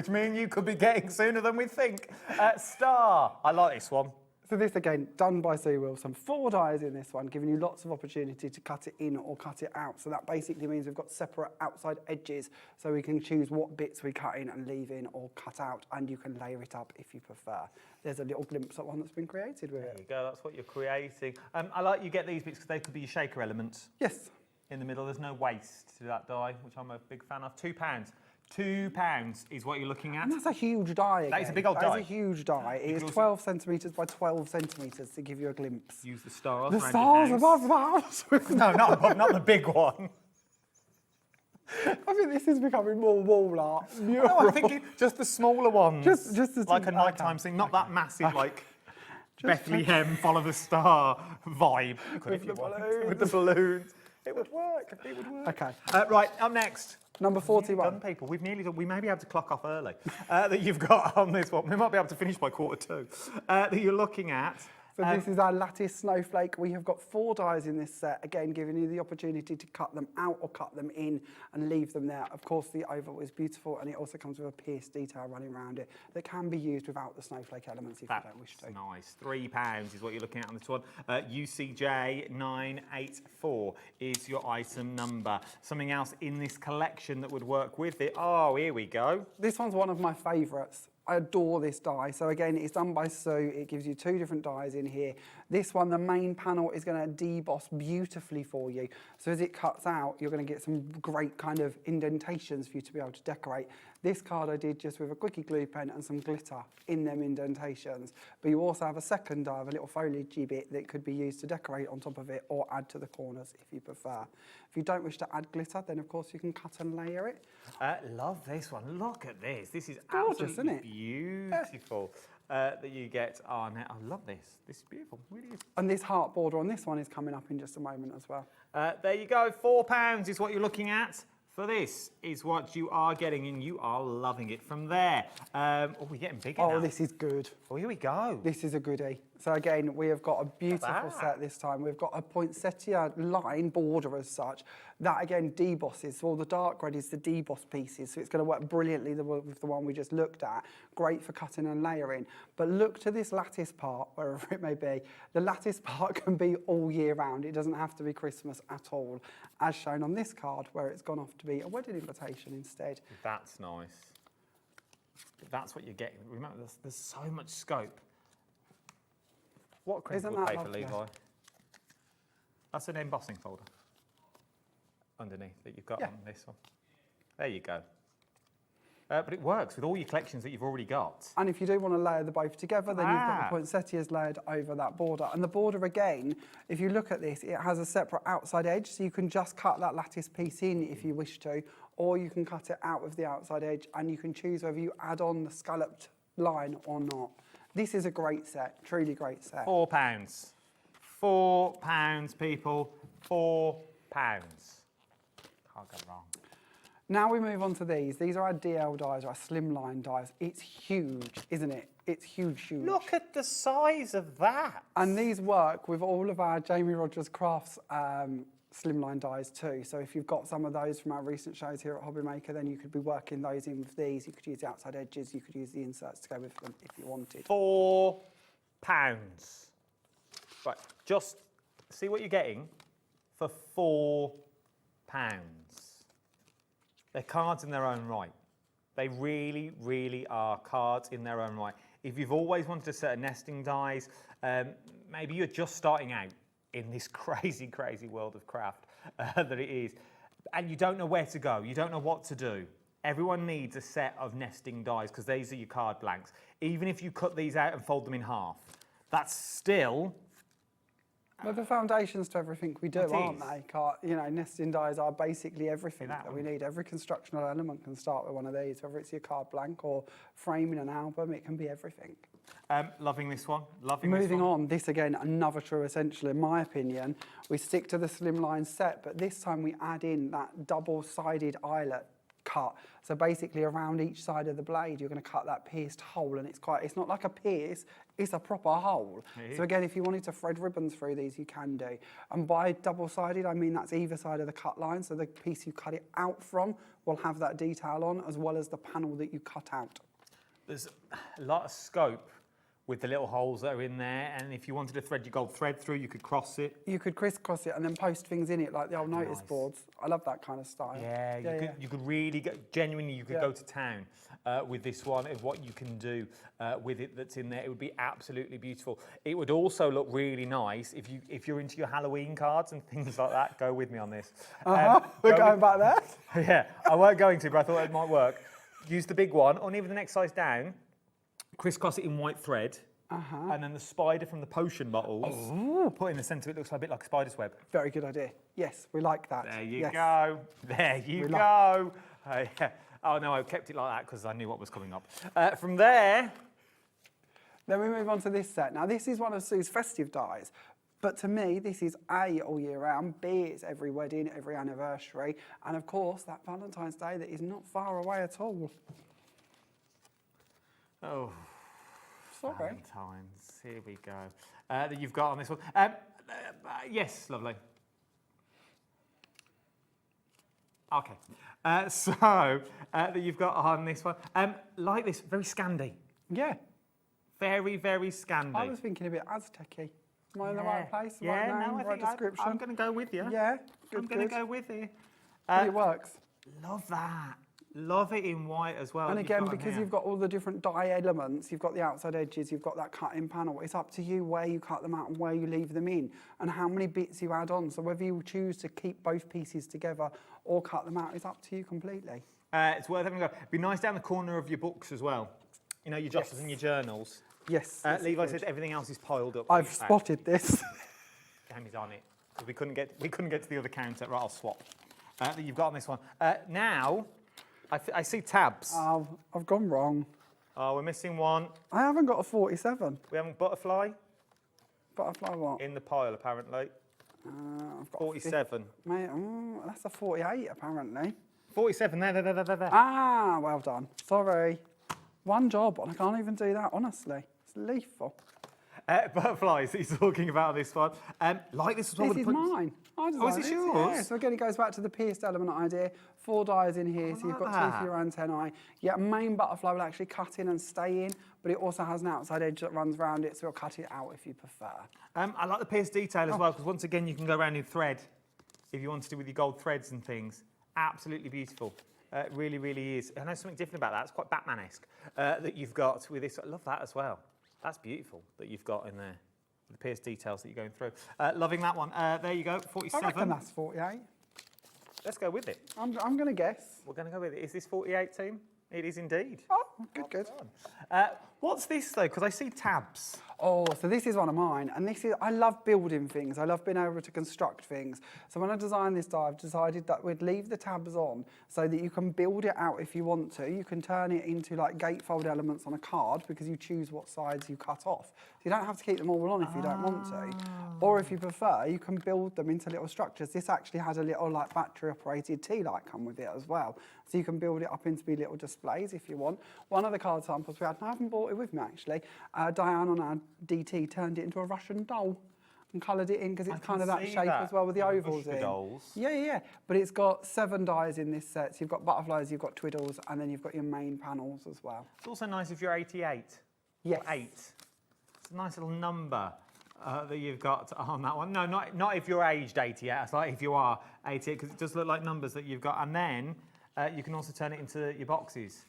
me and you could be getting sooner than we think. Star. I like this one. So this again, done by Sue Wilson. 4 dies in this one, giving you lots of opportunity to cut it in or cut it out. So that basically means we've got separate outside edges, so we can choose what bits we cut in and leave in or cut out, and you can layer it up if you prefer. There's a little glimpse at one that's been created with There it. you go, that's what you're creating. I like you get these bits because they could be your shaker elements. Yes. In the middle, there's no waste to that die, which I'm a big fan of. £2. £2 is what you're looking at. And that's a huge die again. That is a big old die. That is a huge die. It is 12 centimetres by 12 centimetres to give you a glimpse. Use the stars. The around stars your above house. the house. No, not above, not the big one. I think this is becoming more wall art. No, I think just the smaller ones. Just the like a nighttime thing, not that massive like Bethlehem, follow the star vibe. You could if you want. With the balloons. It would work. It would work. Okay. Right, up next. Number 41. Done, people. We've nearly done. We may be able to clock off early. That you've got on this one. We might be able to finish by 1:45. That you're looking at. So this is our lattice snowflake. We have got 4 dies in this set, again giving you the opportunity to cut them out or cut them in and leave them there. Of course, the oval is beautiful, and it also comes with a pierced detail running around it that can be used without the snowflake elements if you don't wish to. Nice. £3 is what you're looking at on this one. UCJ984 is your item number. Something else in this collection that would work with it. Oh, here we go. This one's one of my favourites. I adore this die. So again, it's done by Sue. It gives you 2 different dies in here. This one, the main panel, is going to deboss beautifully for you. So as it cuts out, you're going to get some great kind of indentations for you to be able to decorate. This card I did just with a quickie glue pen and some glitter in them indentations. But you also have a second die of a little foliagey bit that could be used to decorate on top of it or add to the corners if you prefer. If you don't wish to add glitter, then of course you can cut and layer it. Love this one. Look at this. This is gorgeous, absolutely isn't it? beautiful that you get on it. I love this. This is beautiful. Really is. And this heart border on this one is coming up in just a moment as well. There you go. £4 is what you're looking at. For this is what you are getting, and you are loving it from there. Oh, we're getting bigger now. Oh, this is good. Oh, here we go. This is a goodie. So again, we have got a beautiful set this time. We've got a poinsettia line border as such. That again debosses. So all the dark red is the deboss pieces. So it's going to work brilliantly with the one we just looked at. Great for cutting and layering. But look to this lattice part, wherever it may be. The lattice part can be all year round. It doesn't have to be Christmas at all, as shown on this card, where it's gone off to be a wedding invitation instead. That's nice. That's what you're getting. Remember, there's so much scope. What Isn't crinkle that paper, lovely? Levi? That's an embossing folder underneath that you've got on this one. There you go. But it works with all your collections that you've already got. And if you do want to layer the both together, then you've got the poinsettias layered over that border. And the border, again, if you look at this, it has a separate outside edge, so you can just cut that lattice piece in if you wish to, or you can cut it out with the outside edge, and you can choose whether you add on the scalloped line or not. This is a great set, truly great set. £4. £4, people. £4. Can't go wrong. Now we move on to these. These are our DL dies, our slimline dies. It's huge, isn't it? It's huge, huge. Look at the size of that. And these work with all of our Jamie Rodgers Crafts slimline dies too. So if you've got some of those from our recent shows here at Hobby Maker, then you could be working those in with these. You could use the outside edges, you could use the inserts to go with them if you wanted. £4. Right, just see what you're getting for £4. They're cards in their own right. They really, really are cards in their own right. If you've always wanted a set of nesting dies, maybe you're just starting out in this crazy, crazy world of craft that it is, and you don't know where to go, you don't know what to do. Everyone needs a set of nesting dies because these are your card blanks. Even if you cut these out and fold them in half, that's still... Well, the foundations to everything we do, aren't they? You know, nesting dies are basically everything that we need. Every constructional element can start with one of these, whether it's your card blank or framing an album, it can be everything. Loving this one. Moving on, this again, another true essential in my opinion. We stick to the slimline set, but this time we add in that double-sided eyelet cut. So basically around each side of the blade, you're going to cut that pierced hole, and it's not like a pierce, it's a proper hole. So again, if you wanted to thread ribbons through these, you can do. And by double-sided, I mean that's either side of the cut line, so the piece you cut it out from will have that detail on, as well as the panel that you cut out. There's a lot of scope with the little holes that are in there, and if you wanted to thread your gold thread through, you could cross it. You could crisscross it and then post things in it like the old notice boards. I love that kind of style. Yeah, you could really genuinely go to town with this one of what you can do with it that's in there. It would be absolutely beautiful. It would also look really nice if you're into your Halloween cards and things like that. Go with me on this. We're going back there. Yeah, I weren't going to, but I thought it might work. Use the big one, or even the next size down. Crisscross it in white thread, and then the spider from the potion bottles, put in the centre, it looks a bit like a spider's web. Very good idea. Yes, we like that. There you go. There you go. Yeah. Oh no, I kept it like that because I knew what was coming up. From there... Then we move on to this set. Now this is one of Sue's festive dies, but to me this is A, all year round, B, it's every wedding, every anniversary, and of course that Valentine's Day that is not far away at all. Oh, sorry. Valentine's. Here we go. That you've got on this one. Yes, lovely. Okay. That you've got on this one. Like this, very Scandi. Yeah. Very, very Scandi. I was thinking a bit Aztec-y. Am I in the right place? Yeah, right name, no, I right think description? I'm going to go with you. Yeah, I'm going to go with you. It works. Love that. Love it in white as well. And again, because you've got all the different die elements, you've got the outside edges, you've got that cut-in panel, it's up to you where you cut them out and where you leave them in, and how many bits you add on. So whether you choose to keep both pieces together or cut them out, it's up to you completely. It's worth having a go. Be nice down the corner of your books as well. You know, your jotters and your journals. Yes. Levi said everything else is piled up. I've spotted this. Jamie's on it. We couldn't get to the other counter. Right, I'll swap. That you've got on this one. Now, I see tabs. Oh, I've gone wrong. Oh, we're missing one. I haven't got a 47. We haven't butterfly? Butterfly what? In the pile, apparently. I've got 47. Mate, that's a 48, apparently. 47, there. Ah, well done. Sorry. One job, and I can't even do that, honestly. It's lethal. Butterflies, he's talking about this one. Like this as well. This is mine. Is this yours? Yeah, so again, it goes back to the pierced element idea. 4 dies in here, so you've got 2 for your antennae. Yeah, main butterfly will actually cut in and stay in, but it also has an outside edge that runs around it, so it'll cut it out if you prefer. I like the pierced detail as well, because once again, you can go around in thread if you want to do with your gold threads and things. Absolutely beautiful. It really, really is. I know something different about that. It's quite Batman-esque that you've got with this. I love that as well. That's beautiful that you've got in there. The pierced details that you're going through. Loving that one. There you go, 47. I reckon that's 48. Let's go with it. I'm going to guess. We're going to go with it. Is this 48, team? It is indeed. Oh, good. What's this, though? Because I see tabs. Oh, so this is one of mine, and this is, I love building things. I love being able to construct things. So when I designed this die, I've decided that we'd leave the tabs on so that you can build it out if you want to. You can turn it into like gatefold elements on a card because you choose what sides you cut off. So you don't have to keep them all on if you don't want to. Or if you prefer, you can build them into little structures. This actually has a little like battery operated tea light come with it as well. So you can build it up into be little displays if you want. One of the card samples we had, and I haven't brought it with me actually, Diane on our DT turned it into a Russian doll and coloured it in because it's kind of that shape as well with the ovals in. Dolls. Yeah. But it's got 7 dies in this set. So you've got butterflies, you've got twiddles, and then you've got your main panels as well. It's also nice if you're 88. Yes. Or 8. It's a nice little number that you've got on that one. No, not if you're aged 88. It's like if you are 88 because it does look like numbers that you've got. And then you can also turn it into your boxes.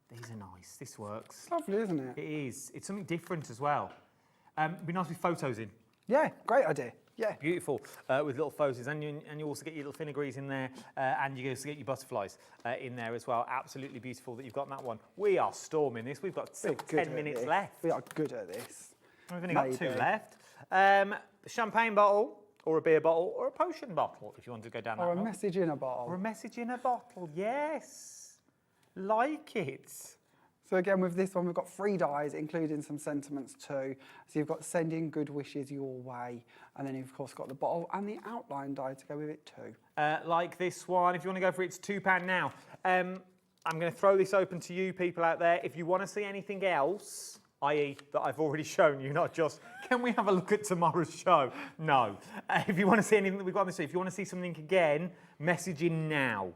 These are nice. This works. It's lovely, isn't it? It is. It's something different as well. It'd be nice with photos in. Yeah, great idea. Yeah. Beautiful, with little photos. And you also get your little filigrees in there, and you also get your butterflies in there as well. Absolutely beautiful that you've got that one. We are storming this. We've got 10 minutes left. We are good at this. We've only got 2 left. A champagne bottle, or a beer bottle, or a potion bottle, if you want to go down that road. Or a message in a bottle. Or a message in a bottle, yes. Like it. So again, with this one, we've got 3 dies, including some sentiments too. So you've got sending good wishes your way. And then you've, of course, got the bottle and the outline die to go with it too. Like this one, if you want to go for it, it's £2 now. I'm going to throw this open to you people out there. If you want to see anything else, i.e. that I've already shown you, not just, can we have a look at tomorrow's show? No. If you want to see anything that we've got on this, if you want to see something again, message in now.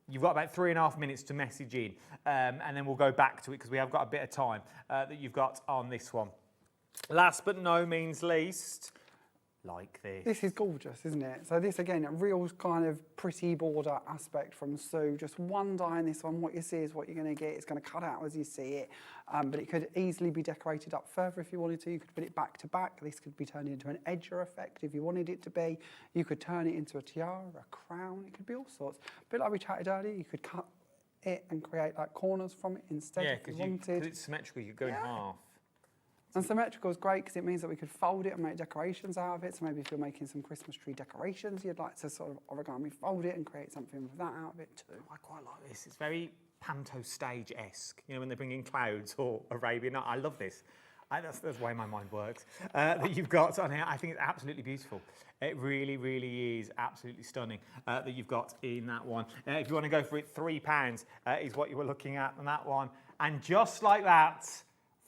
You've got about 3.5 minutes to message in, and then we'll go back to it because we have got a bit of time that you've got on this one. Last but no means least, like this. This is gorgeous, isn't it? So this, again, a real kind of pretty border aspect from Sue. Just 1 die in this one. What you see is what you're going to get. It's going to cut out as you see it. But it could easily be decorated up further if you wanted to. You could put it back to back. This could be turned into an edger effect if you wanted it to be. You could turn it into a tiara, a crown. It could be all sorts. A bit like we chatted earlier, you could cut it and create like corners from it instead if you wanted. Because it's symmetrical, you go in half. And symmetrical is great because it means that we could fold it and make decorations out of it. So maybe if you're making some Christmas tree decorations, you'd like to sort of origami fold it and create something with that out of it too. I quite like this. It's very Panto stage-esque. You know, when they bring in clouds or Arabian. I love this. That's the way my mind works. That you've got on here. I think it's absolutely beautiful. It really, really is absolutely stunning that you've got in that one. If you want to go for it, £3 is what you were looking at on that one. And just like that,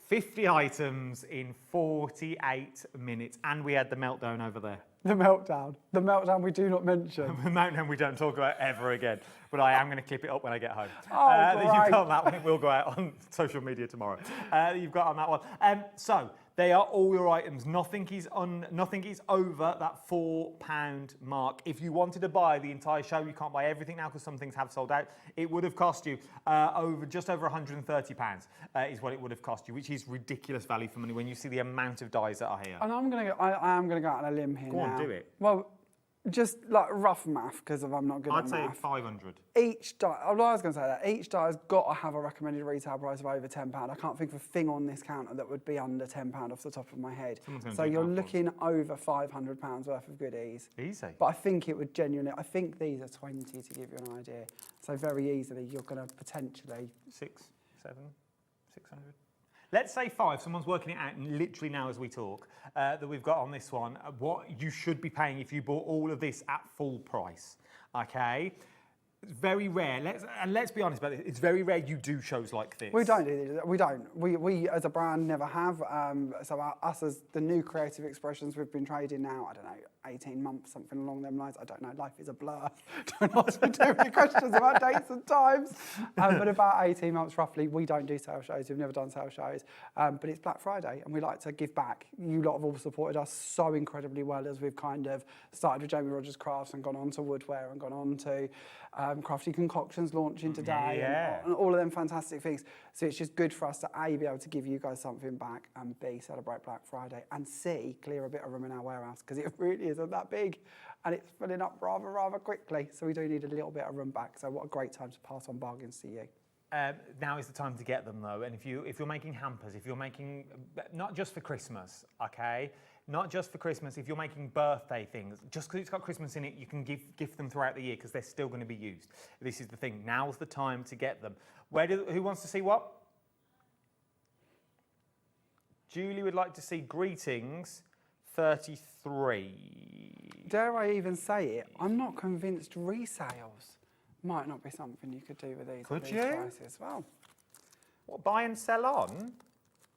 50 items in 48 minutes. And we had the meltdown over there. The meltdown we do not mention. The meltdown we don't talk about ever again. But I am going to clip it up when I get home. Oh, You've got on that one. It will go out on social media tomorrow. You've got on that one. So they are all your items. Nothing is over that £4 mark. If you wanted to buy the entire show, you can't buy everything now because some things have sold out. It would have cost you just over £130 is what it would have cost you, which is ridiculous value for money when you see the amount of dies that are here. And I am going to go out on a limb here now. Go on, do it. Well, just like rough math, because I'm not good at math. I'd say 500. Each die, I was going to say that, each die has got to have a recommended retail price of over £10. I can't think of a thing on this counter that would be under £10 off the top of my head. So you're looking over £500 worth of goodies. Easy. But I think it would genuinely, I think these are 20 to give you an idea. So very easily you're going to potentially... 6, 7, 600. Let's say 5, someone's working it out literally now as we talk, that we've got on this one, what you should be paying if you bought all of this at full price, okay? It's very rare, let's be honest about it, it's very rare you do shows like this. We don't do this, we don't. We as a brand never have, so us as the new creative expressions, we've been trading now, I don't know, 18 months, something along them lines. I don't know, life is a blur. Don't ask me too many questions about dates and times. But about 18 months roughly, we don't do sales shows. We've never done sales shows. But it's Black Friday and we like to give back. You lot have all supported us so incredibly well as we've kind of started with Jamie Rodgers Crafts and gone on to Woodwear and gone on to Crafty Concoctions launching today and all of them fantastic things. So it's just good for us to A, be able to give you guys something back and B, celebrate Black Friday and C, clear a bit of room in our warehouse because it really isn't that big and it's filling up rather quickly. So we do need a little bit of room back. So what a great time to pass on bargains to you. Now is the time to get them though, and if you're making hampers, if you're making, not just for Christmas, okay? Not just for Christmas, if you're making birthday things, just because it's got Christmas in it, you can gift them throughout the year because they're still going to be used. This is the thing, now's the time to get them. Who wants to see what? Julie would like to see greetings 33. Dare I even say it? I'm not convinced resales might not be something you could do with these. Could at these you? prices. Well, What, buy and sell on?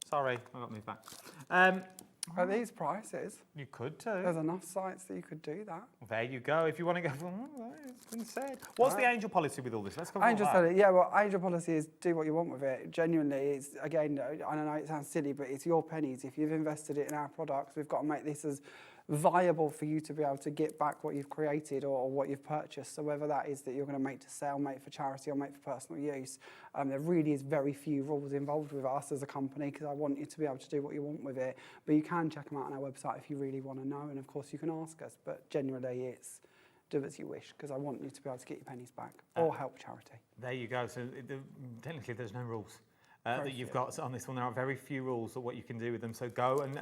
Sorry, I got moved back. At these prices, you could do. There's enough sites that you could do that. There you go. If you want to go, it's been said. What's the angel policy with all this? Let's go. Angel policy, yeah. Well, angel policy is do what you want with it. Genuinely, it's again. I don't know. It sounds silly, but it's your pennies. If you've invested it in our products, we've got to make this as viable for you to be able to get back what you've created or what you've purchased. So whether that is that you're going to make to sell, make for charity, or make for personal use, there really is very few rules involved with us as a company because I want you to be able to do what you want with it. But you can check them out on our website if you really want to know, and of course you can ask us. But generally, it's do as you wish because I want you to be able to get your pennies back or help charity. There you go. So technically, there's no rules. That you've got on this one. There are very few rules of what you can do with them. So go and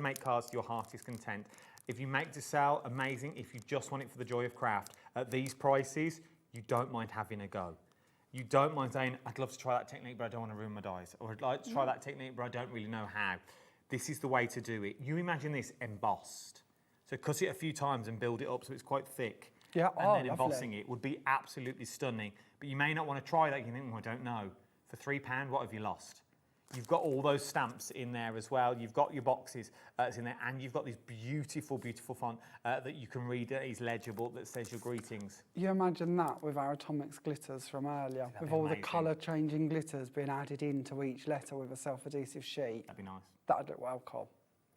make cards to your heart's content. If you make to sell, amazing. If you just want it for the joy of craft, at these prices, you don't mind having a go. You don't mind saying, I'd love to try that technique, but I don't want to ruin my dies. Or I'd like to try that technique, but I don't really know how. This is the way to do it. You imagine this embossed. So cut it a few times and build it up so it's quite thick. Yeah, and then embossing it would be absolutely stunning. But you may not want to try that. You think, I don't know. For £3, what have you lost? You've got all those stamps in there as well. You've got your boxes that's in there, and you've got this beautiful, beautiful font that you can read that is legible that says your greetings. You imagine that with our Atomics glitters from earlier, with all the colour-changing glitters being added into each letter with a self-adhesive sheet. That'd be nice. That'd look well cool.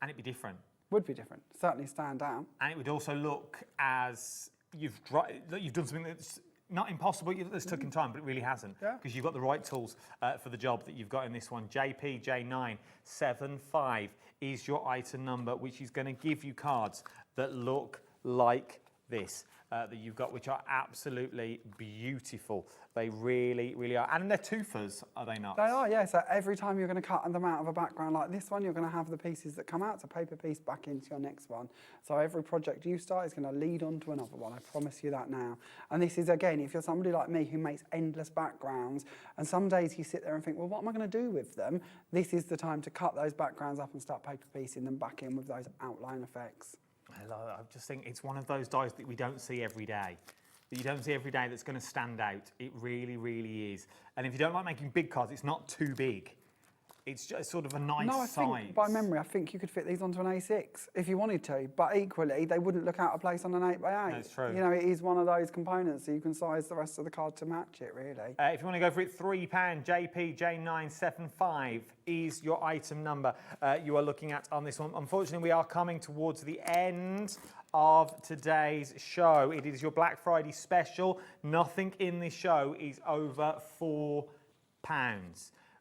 And it'd be different. Would be different. Certainly stand out. And it would also look as you've done something that's not impossible, that's taken time, but it really hasn't. Because you've got the right tools for the job that you've got in this one. JPJ975 is your item number, which is going to give you cards that look like this. That you've got, which are absolutely beautiful. They really, really are. And they're twofers, are they not? They are, yeah. So every time you're going to cut them out of a background like this one, you're going to have the pieces that come out, so paper piece back into your next one. So every project you start is going to lead on to another one. I promise you that now. And this is, again, if you're somebody like me who makes endless backgrounds, and some days you sit there and think, well, what am I going to do with them? This is the time to cut those backgrounds up and start paper piecing them back in with those outline effects. I just think it's one of those dies that we don't see every day. That you don't see every day that's going to stand out. It really, really is. And if you don't like making big cards, it's not too big. It's just sort of a nice size. No, I think, by memory, I think you could fit these onto an A6 if you wanted to, but equally, they wouldn't look out of place on an 8x8. That's true. You know, it is one of those components, so you can size the rest of the card to match it, really. If you want to go for it, £3, JPJ975 is your item number you are looking at on this one. Unfortunately, we are coming towards the end of today's show. It is your Black Friday special. Nothing in this show is over £4.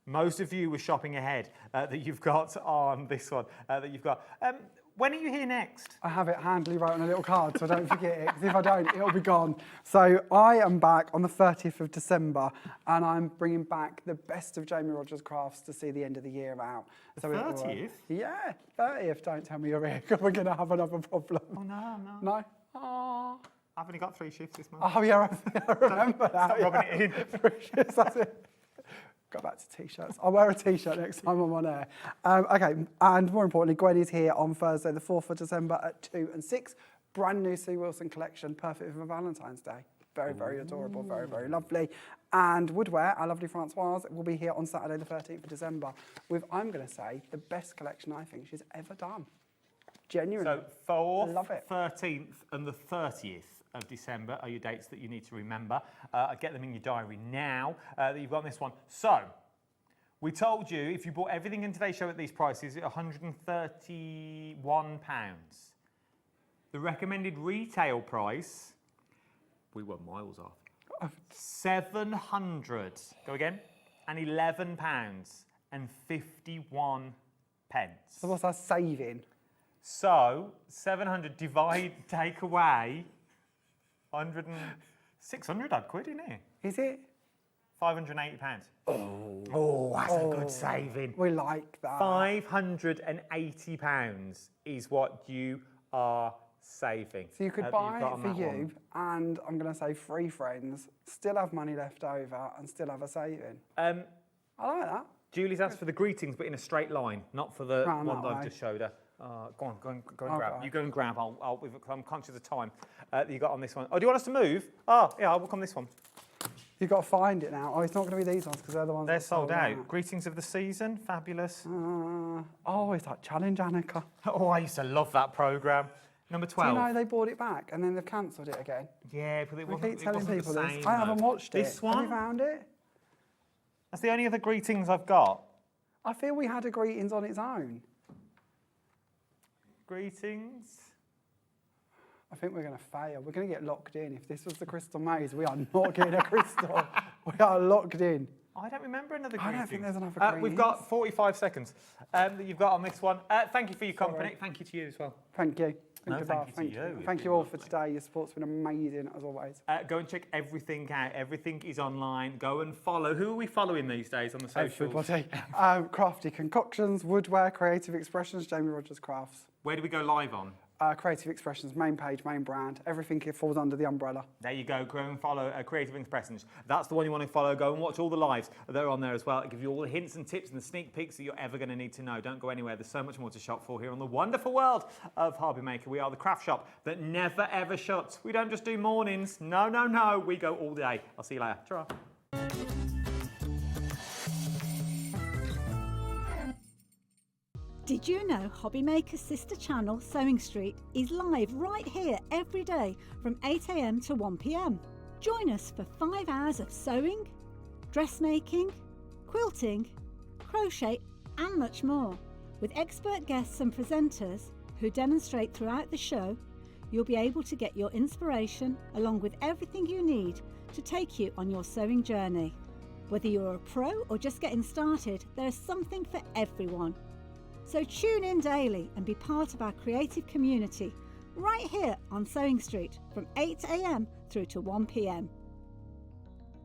Most of you were shopping ahead that you've got on this one, that you've got. When are you here next? I have it handily wrote on a little card, so don't forget it, because if I don't, it'll be gone. So I am back on the 30th of December, and I'm bringing back the best of Jamie Rodgers crafts to see the end of the year out. So 30th? Yeah, 30th. Don't tell me you're here, because we're going to have another problem. Oh, no. No? Oh. I've only got 3 shifts this month. Oh, yeah, I remember that. Stop rubbing it in. 3 shifts, that's it. Go back to T-shirts. I'll wear a T-shirt next time I'm on air. Okay, and more importantly, Gwen is here on Thursday, the 4th of December at 2 and 6. Brand new Sue Wilson collection, perfect for Valentine's Day. Very, very adorable, very, very lovely. And Woodwear, our lovely Francoise, will be here on Saturday, the 13th of December with, I'm going to say, the best collection I think she's ever done. Genuinely. So 4th, love it. 13th and the 30th of December are your dates that you need to remember. Get them in your diary now that you've got this one. So, we told you if you bought everything in today's show at these prices, £131. The recommended retail price, we were miles off, £700. Go again. And £11.51. So what's our saving? So 700 take away 600 odd quid, isn't it? Is it? £580. Oh, that's a good saving. We like that. £580 is what you are saving. So you could that buy you've got it on for that you, one. and I'm going to say 3 friends, still have money left over, and still have a saving. I like that. Julie's asked for the greetings, but in a straight line, not for the Round one that that I've way. just showed her. Go on and I'll grab. go. You go and grab. I'm conscious of time that you got on this one. Oh, do you want us to move? Oh, yeah, I'll work on this one. You've got to find it now. Oh, it's not going to be these ones because they're the ones They're that sold out. Greetings of the season, fabulous. Oh, it's like Challenge Annika. Oh, I used to love that programme. Number 12. Do you know they bought it back and then they've cancelled it again? Yeah, but it We wasn't, keep telling wasn't people the this. same, I haven't though. watched it. This one? Have you found it? That's the only other greetings I've got. I feel we had a greetings on its own. Greetings. I think we're going to fail. We're going to get locked in. If this was the Crystal Maze, we are not getting a crystal. We are locked in. I don't remember another I greetings. don't think there's another We've greetings. got 45 seconds that you've got on this one. Thank you for your company. Thank you to you as well. Thank you. No, Good thank bath. you to you. It's Thank been you all for today. Your support's been amazing, as always. Go and check everything out. Everything is online. Go and follow. Who are we following these days on the socials? Everybody. Crafty Concoctions, Woodwear, Creative Expressions, Jamie Rodgers Crafts. Where do we go live on? Creative Expressions, main page, main brand. Everything falls under the umbrella. There you go. Go and follow Creative Expressions. That's the one you want to follow. Go and watch all the lives that are on there as well. It'll give you all the hints and tips and the sneak peeks that you're ever going to need to know. Don't go anywhere. There's so much more to shop for here on the wonderful world of Hobby Maker. We are the craft shop that never ever shuts. We don't just do mornings. No, no, no. We go all day. I'll see you later. Ta-ra. Did you know Hobby Maker's sister channel, Sewing Street, is live right here every day from 8 AM to 1 PM? Join us for 5 hours of sewing, dressmaking, quilting, crochet and much more. With expert guests and presenters who demonstrate throughout the show, you'll be able to get your inspiration along with everything you need to take you on your sewing journey. Whether you're a pro or just getting started, there is something for everyone. So tune in daily and be part of our creative community right here on Sewing Street from 8 AM through to 1 PM.